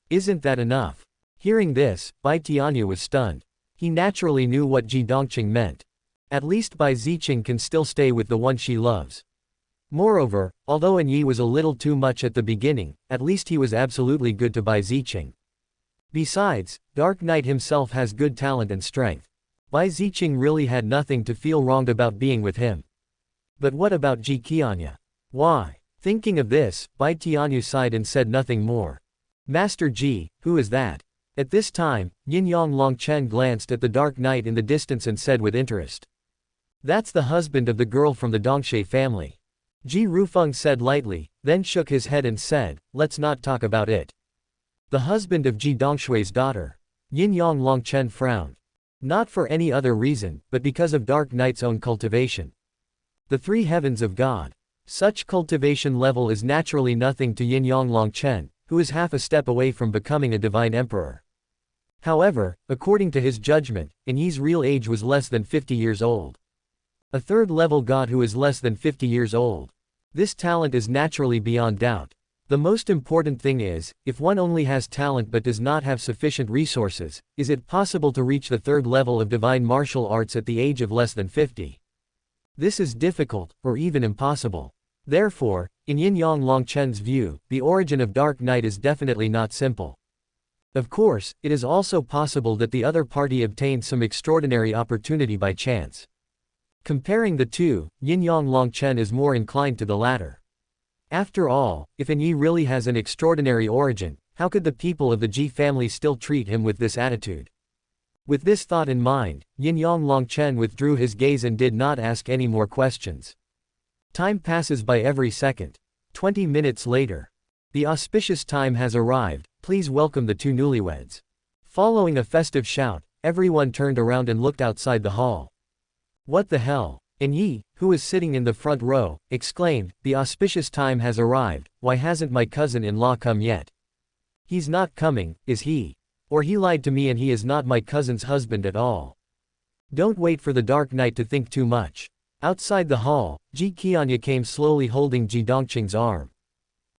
Isn't that enough? Hearing this, Bai Tianyu was stunned. He naturally knew what Ji Dongqing meant. At least Bai Ziqing can still stay with the one she loves. Moreover, although An Yi was a little too much at the beginning, at least he was absolutely good to Bai Ziqing. Besides, Dark Knight himself has good talent and strength. Bai Ziqing really had nothing to feel wronged about being with him. But what about Ji Qianya? Why? Thinking of this, Bai Tianyu sighed and said nothing more. Master Ji, who is that? At this time, Yin Yang Longchen glanced at the Dark Knight in the distance and said with interest. That's the husband of the girl from the Dongshe family. Ji Rufeng said lightly, then shook his head and said, let's not talk about it. The husband of Ji Dongshui's daughter. Yin Yang Longchen frowned. Not for any other reason, but because of Dark Knight's own cultivation. The three heavens of God. Such cultivation level is naturally nothing to Yin Yang Longchen, who is half a step away from becoming a divine emperor. However, according to his judgment, An Yi's real age was less than 50 years old. A third-level god who is less than 50 years old. This talent is naturally beyond doubt. The most important thing is, if one only has talent but does not have sufficient resources, is it possible to reach the third level of divine martial arts at the age of less than 50? This is difficult, or even impossible. Therefore, in Yin Yang Longchen's view, the origin of Dark Knight is definitely not simple. Of course, it is also possible that the other party obtained some extraordinary opportunity by chance. Comparing the two, Yin Yang Longchen is more inclined to the latter. After all, if An Yi really has an extraordinary origin, how could the people of the Ji family still treat him with this attitude? With this thought in mind, Yin Yang Longchen withdrew his gaze and did not ask any more questions. Time passes by every second. 20 minutes later. The auspicious time has arrived, please welcome the two newlyweds. Following a festive shout, everyone turned around and looked outside the hall. What the hell? An Yi, who was sitting in the front row, exclaimed, the auspicious time has arrived, why hasn't my cousin-in-law come yet? He's not coming, is he? Or he lied to me and he is not my cousin's husband at all. Don't wait for the Dark Knight to think too much. Outside the hall, Ji Qianya came slowly holding Ji Dongqing's arm.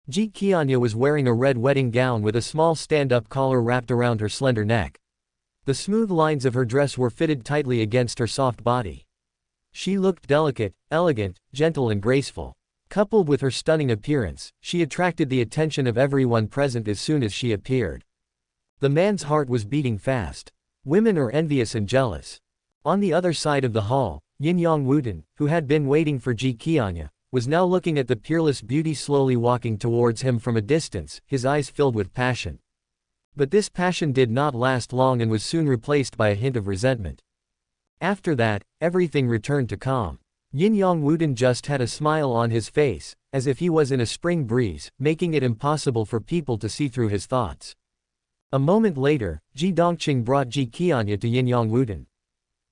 Ji Qianya was wearing a red wedding gown with a small stand-up collar wrapped around her slender neck. The smooth lines of her dress were fitted tightly against her soft body. She looked delicate, elegant, gentle and graceful. Coupled with her stunning appearance, she attracted the attention of everyone present as soon as she appeared. The man's heart was beating fast. Women are envious and jealous. On the other side of the hall, Yin Yang Wuden, who had been waiting for Ji Qianya, was now looking at the peerless beauty slowly walking towards him from a distance, his eyes filled with passion. But this passion did not last long and was soon replaced by a hint of resentment. After that, everything returned to calm. Yin Yang Wuden just had a smile on his face, as if he was in a spring breeze, making it impossible for people to see through his thoughts. A moment later, Ji Dongqing brought Ji Qianya to Yin Yang Wuden.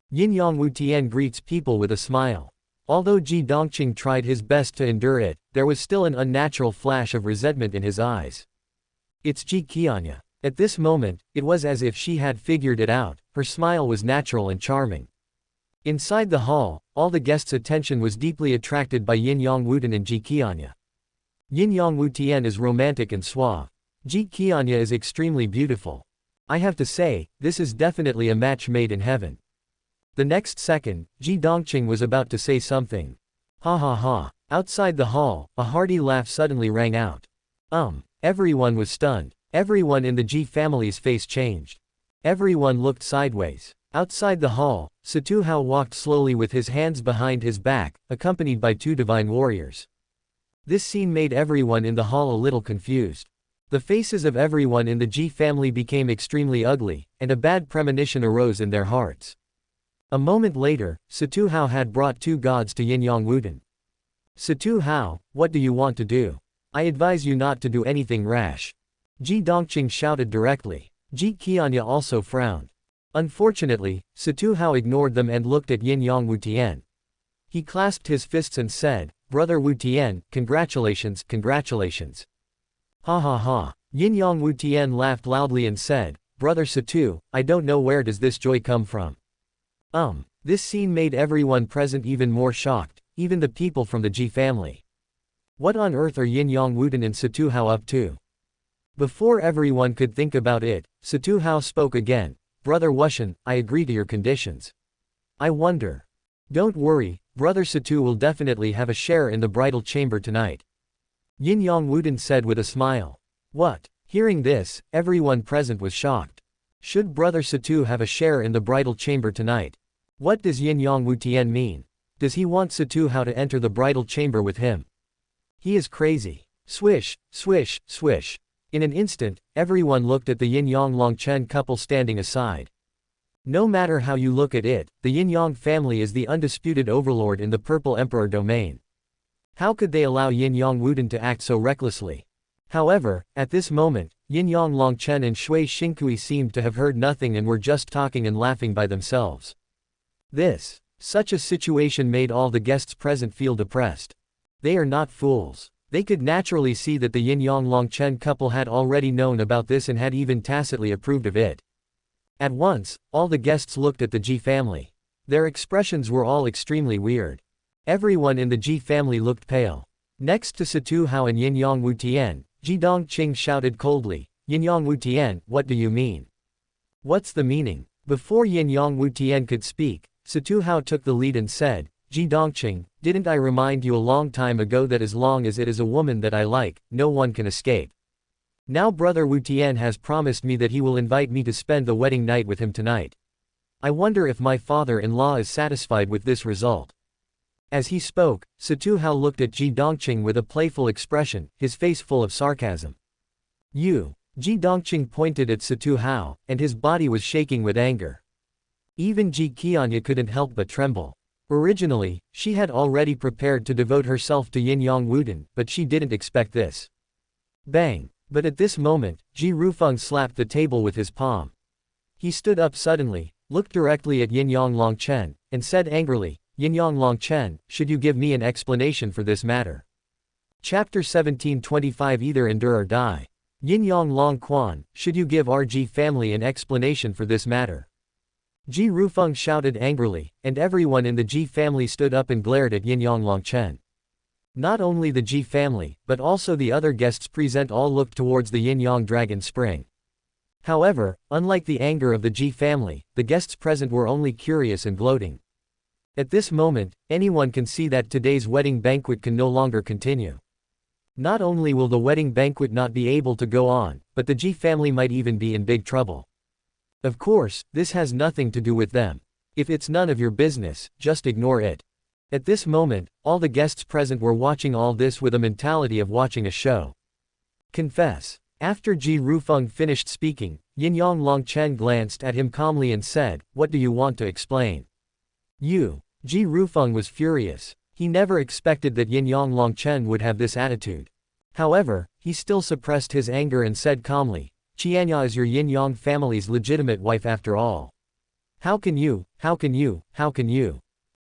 Yin Yang Wu Tian greets people with a smile. Although Ji Dongqing tried his best to endure it, there was still an unnatural flash of resentment in his eyes. It's Ji Qianya. At this moment, it was as if she had figured it out, her smile was natural and charming. Inside the hall, all the guests' attention was deeply attracted by Yin Yang Wuden and Ji Qianya. Yin Yang Wu Tian is romantic and suave. Ji Qianya is extremely beautiful. I have to say, this is definitely a match made in heaven. The next second, Ji Dongqing was about to say something. Ha ha ha. Outside the hall, a hearty laugh suddenly rang out. Everyone was stunned. Everyone in the Ji family's face changed. Everyone looked sideways. Outside the hall, Satu Hao walked slowly with his hands behind his back, accompanied by two divine warriors. This scene made everyone in the hall a little confused. The faces of everyone in the Ji family became extremely ugly, and a bad premonition arose in their hearts. A moment later, Satu Hao had brought two gods to Yin Yang Wuden. Satu Hao, what do you want to do? I advise you not to do anything rash. Ji Dongqing shouted directly. Ji Qianya also frowned. Unfortunately, Satu Hao ignored them and looked at Yin Yang Wu Tian. He clasped his fists and said, Brother Wu Tian, congratulations, congratulations. Ha ha ha. Yin Yang Wu Tian laughed loudly and said, Brother Satu, I don't know where does this joy come from. This scene made everyone present even more shocked, even the people from the Ji family. What on earth are Yin Yang Wuden and Satu Hao up to? Before everyone could think about it, Satu Hao spoke again. Brother Wushan, I agree to your conditions. I wonder. Don't worry, Brother Satu will definitely have a share in the bridal chamber tonight. Yin Yang Wuden said with a smile. What? Hearing this, everyone present was shocked. Should Brother Satu have a share in the bridal chamber tonight? What does Yin Yang Wu Tian mean? Does he want Satu Hao to enter the bridal chamber with him? He is crazy. Swish, swish, swish. In an instant, everyone looked at the Yin Yang Longchen couple standing aside. No matter how you look at it, the Yin Yang family is the undisputed overlord in the Purple Emperor domain. How could they allow Yin Yang Wuden to act so recklessly? However, at this moment, Yin Yang Longchen and Shui Xingkui seemed to have heard nothing and were just talking and laughing by themselves. Such a situation made all the guests present feel depressed. They are not fools. They could naturally see that the Yin Yang Longchen couple had already known about this and had even tacitly approved of it. At once, all the guests looked at the Ji family. Their expressions were all extremely weird. Everyone in the Ji family looked pale. Next to Satu Hao and Yin Yang Wu Tian, Ji Dongqing shouted coldly, Yin Yang Wu Tian, what do you mean? What's the meaning? Before Yin Yang Wu Tian could speak, Satu Hao took the lead and said, Ji Dongqing, didn't I remind you a long time ago that as long as it is a woman that I like, no one can escape? Now Brother Wu Tian has promised me that he will invite me to spend the wedding night with him tonight. I wonder if my father-in-law is satisfied with this result. As he spoke, Satu Hao looked at Ji Dongqing with a playful expression, his face full of sarcasm. You. Ji Dongqing pointed at Satu Hao, and his body was shaking with anger. Even Ji Qianya couldn't help but tremble. Originally, she had already prepared to devote herself to Yin Yang Wuden, but she didn't expect this. Bang! But at this moment, Ji Rufeng slapped the table with his palm. He stood up suddenly, looked directly at Yin Yang Longchen, and said angrily, Yin Yang Longchen, should you give me an explanation for this matter? Chapter 1725 Either endure or die. Yin Yang Longquan, should you give our Ji family an explanation for this matter? Ji Rufeng shouted angrily, and everyone in the Ji family stood up and glared at Yin Yang Longchen. Not only the Ji family, but also the other guests present all looked towards the Yin Yang Dragon Spring. However, unlike the anger of the Ji family, the guests present were only curious and gloating. At this moment, anyone can see that today's wedding banquet can no longer continue. Not only will the wedding banquet not be able to go on, but the Ji family might even be in big trouble. Of course, this has nothing to do with them. If it's none of your business, just ignore it. At this moment, all the guests present were watching all this with a mentality of watching a show. Confess. After Ji Rufeng finished speaking, Yin Yang Longchen glanced at him calmly and said, what do you want to explain? You. Ji Rufeng was furious. He never expected that Yin Yang Longchen would have this attitude. However, he still suppressed his anger and said calmly, Qianya is your Yin Yang family's legitimate wife after all. How can you?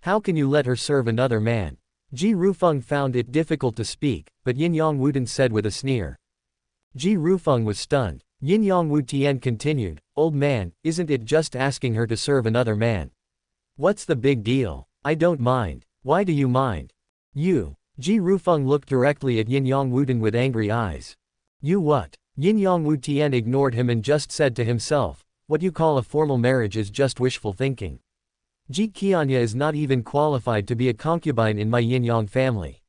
How can you let her serve another man? Ji Rufeng found it difficult to speak, but Yin Yang Wuden said with a sneer. Ji Rufeng was stunned. Yin Yang Wu Tian continued, old man, isn't it just asking her to serve another man? What's the big deal? I don't mind. Why do you mind? You. Ji Rufeng looked directly at Yin Yang Wuden with angry eyes. You what? Yin Yang Wu Tian ignored him and just said to himself, what you call a formal marriage is just wishful thinking. Ji Qianya is not even qualified to be a concubine in my Yin Yang family.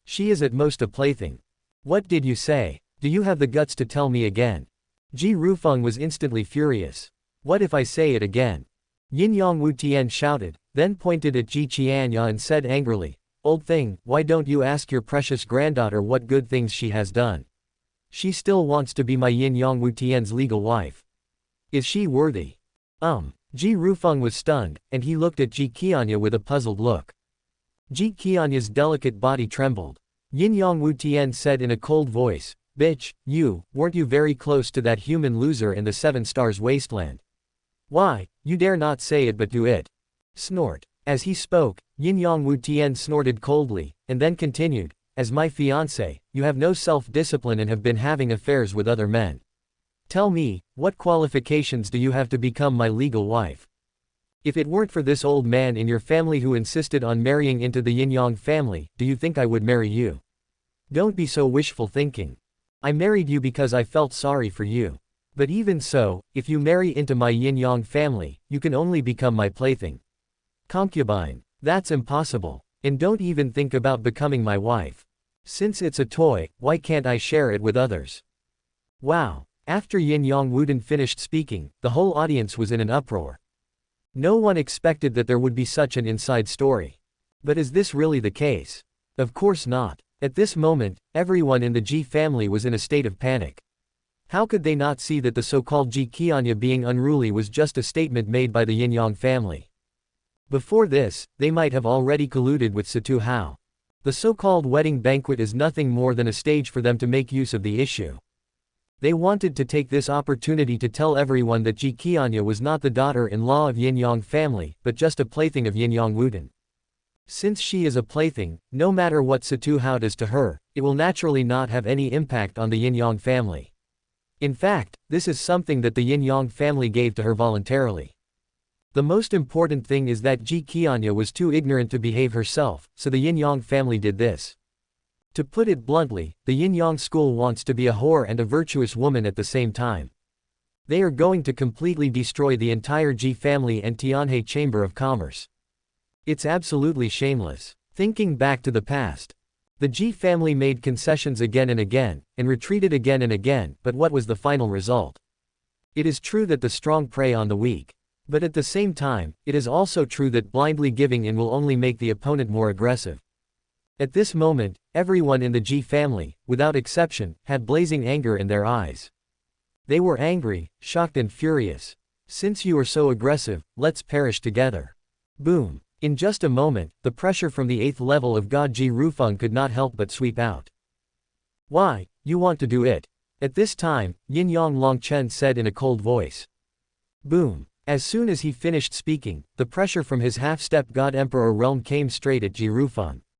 She is at most a plaything. What did you say? Do you have the guts to tell me again? Ji Rufeng was instantly furious. What if I say it again? Yin Yang Wu Tian shouted, then pointed at Ji Qianya and said angrily, old thing, why don't you ask your precious granddaughter what good things she has done? She still wants to be my Yin Yang Wu Tian's legal wife. Is she worthy? Ji Rufeng was stunned, and he looked at Ji Qianya with a puzzled look. Ji Qianya's delicate body trembled. Yin Yang Wu Tian said in a cold voice, bitch, weren't you very close to that human loser in the 7 Stars Wasteland? Why, you dare not say it but do it. Snort. As he spoke, Yin Yang Wu Tian snorted coldly, and then continued, as my fiancé, you have no self-discipline and have been having affairs with other men. Tell me, what qualifications do you have to become my legal wife? If it weren't for this old man in your family who insisted on marrying into the Yin Yang family, do you think I would marry you? Don't be so wishful thinking. I married you because I felt sorry for you. But even so, if you marry into my Yin Yang family, you can only become my plaything. Concubine. That's impossible. And don't even think about becoming my wife. Since it's a toy, why can't I share it with others? Wow. After Yin Yang Wuden finished speaking, the whole audience was in an uproar. No one expected that there would be such an inside story. But is this really the case? Of course not. At this moment, everyone in the Ji family was in a state of panic. How could they not see that the so-called Ji Qianya being unruly was just a statement made by the Yin Yang family? Before this, they might have already colluded with Situ Hao. The so-called wedding banquet is nothing more than a stage for them to make use of the issue. They wanted to take this opportunity to tell everyone that Ji Qianya was not the daughter-in-law of Yin Yang family, but just a plaything of Yin Yang Wuden. Since she is a plaything, no matter what Situ Hao does to her, it will naturally not have any impact on the Yin Yang family. In fact, this is something that the Yin Yang family gave to her voluntarily. The most important thing is that Ji Qianya was too ignorant to behave herself, so the Yin Yang family did this. To put it bluntly, the Yin Yang school wants to be a whore and a virtuous woman at the same time. They are going to completely destroy the entire Ji family and Tianhe Chamber of Commerce. It's absolutely shameless. Thinking back to the past, the Ji family made concessions again and again, and retreated again and again, but what was the final result? It is true that the strong prey on the weak. But at the same time, it is also true that blindly giving in will only make the opponent more aggressive. At this moment, everyone in the Ji family, without exception, had blazing anger in their eyes. They were angry, shocked and furious. Since you are so aggressive, let's perish together. Boom. In just a moment, the pressure from the 8th level of God Ji Rufeng could not help but sweep out. Why, you want to do it? At this time, Yin Yang Longchen said in a cold voice. Boom. As soon as he finished speaking, the pressure from his half-step God Emperor realm came straight at Ji Rufeng.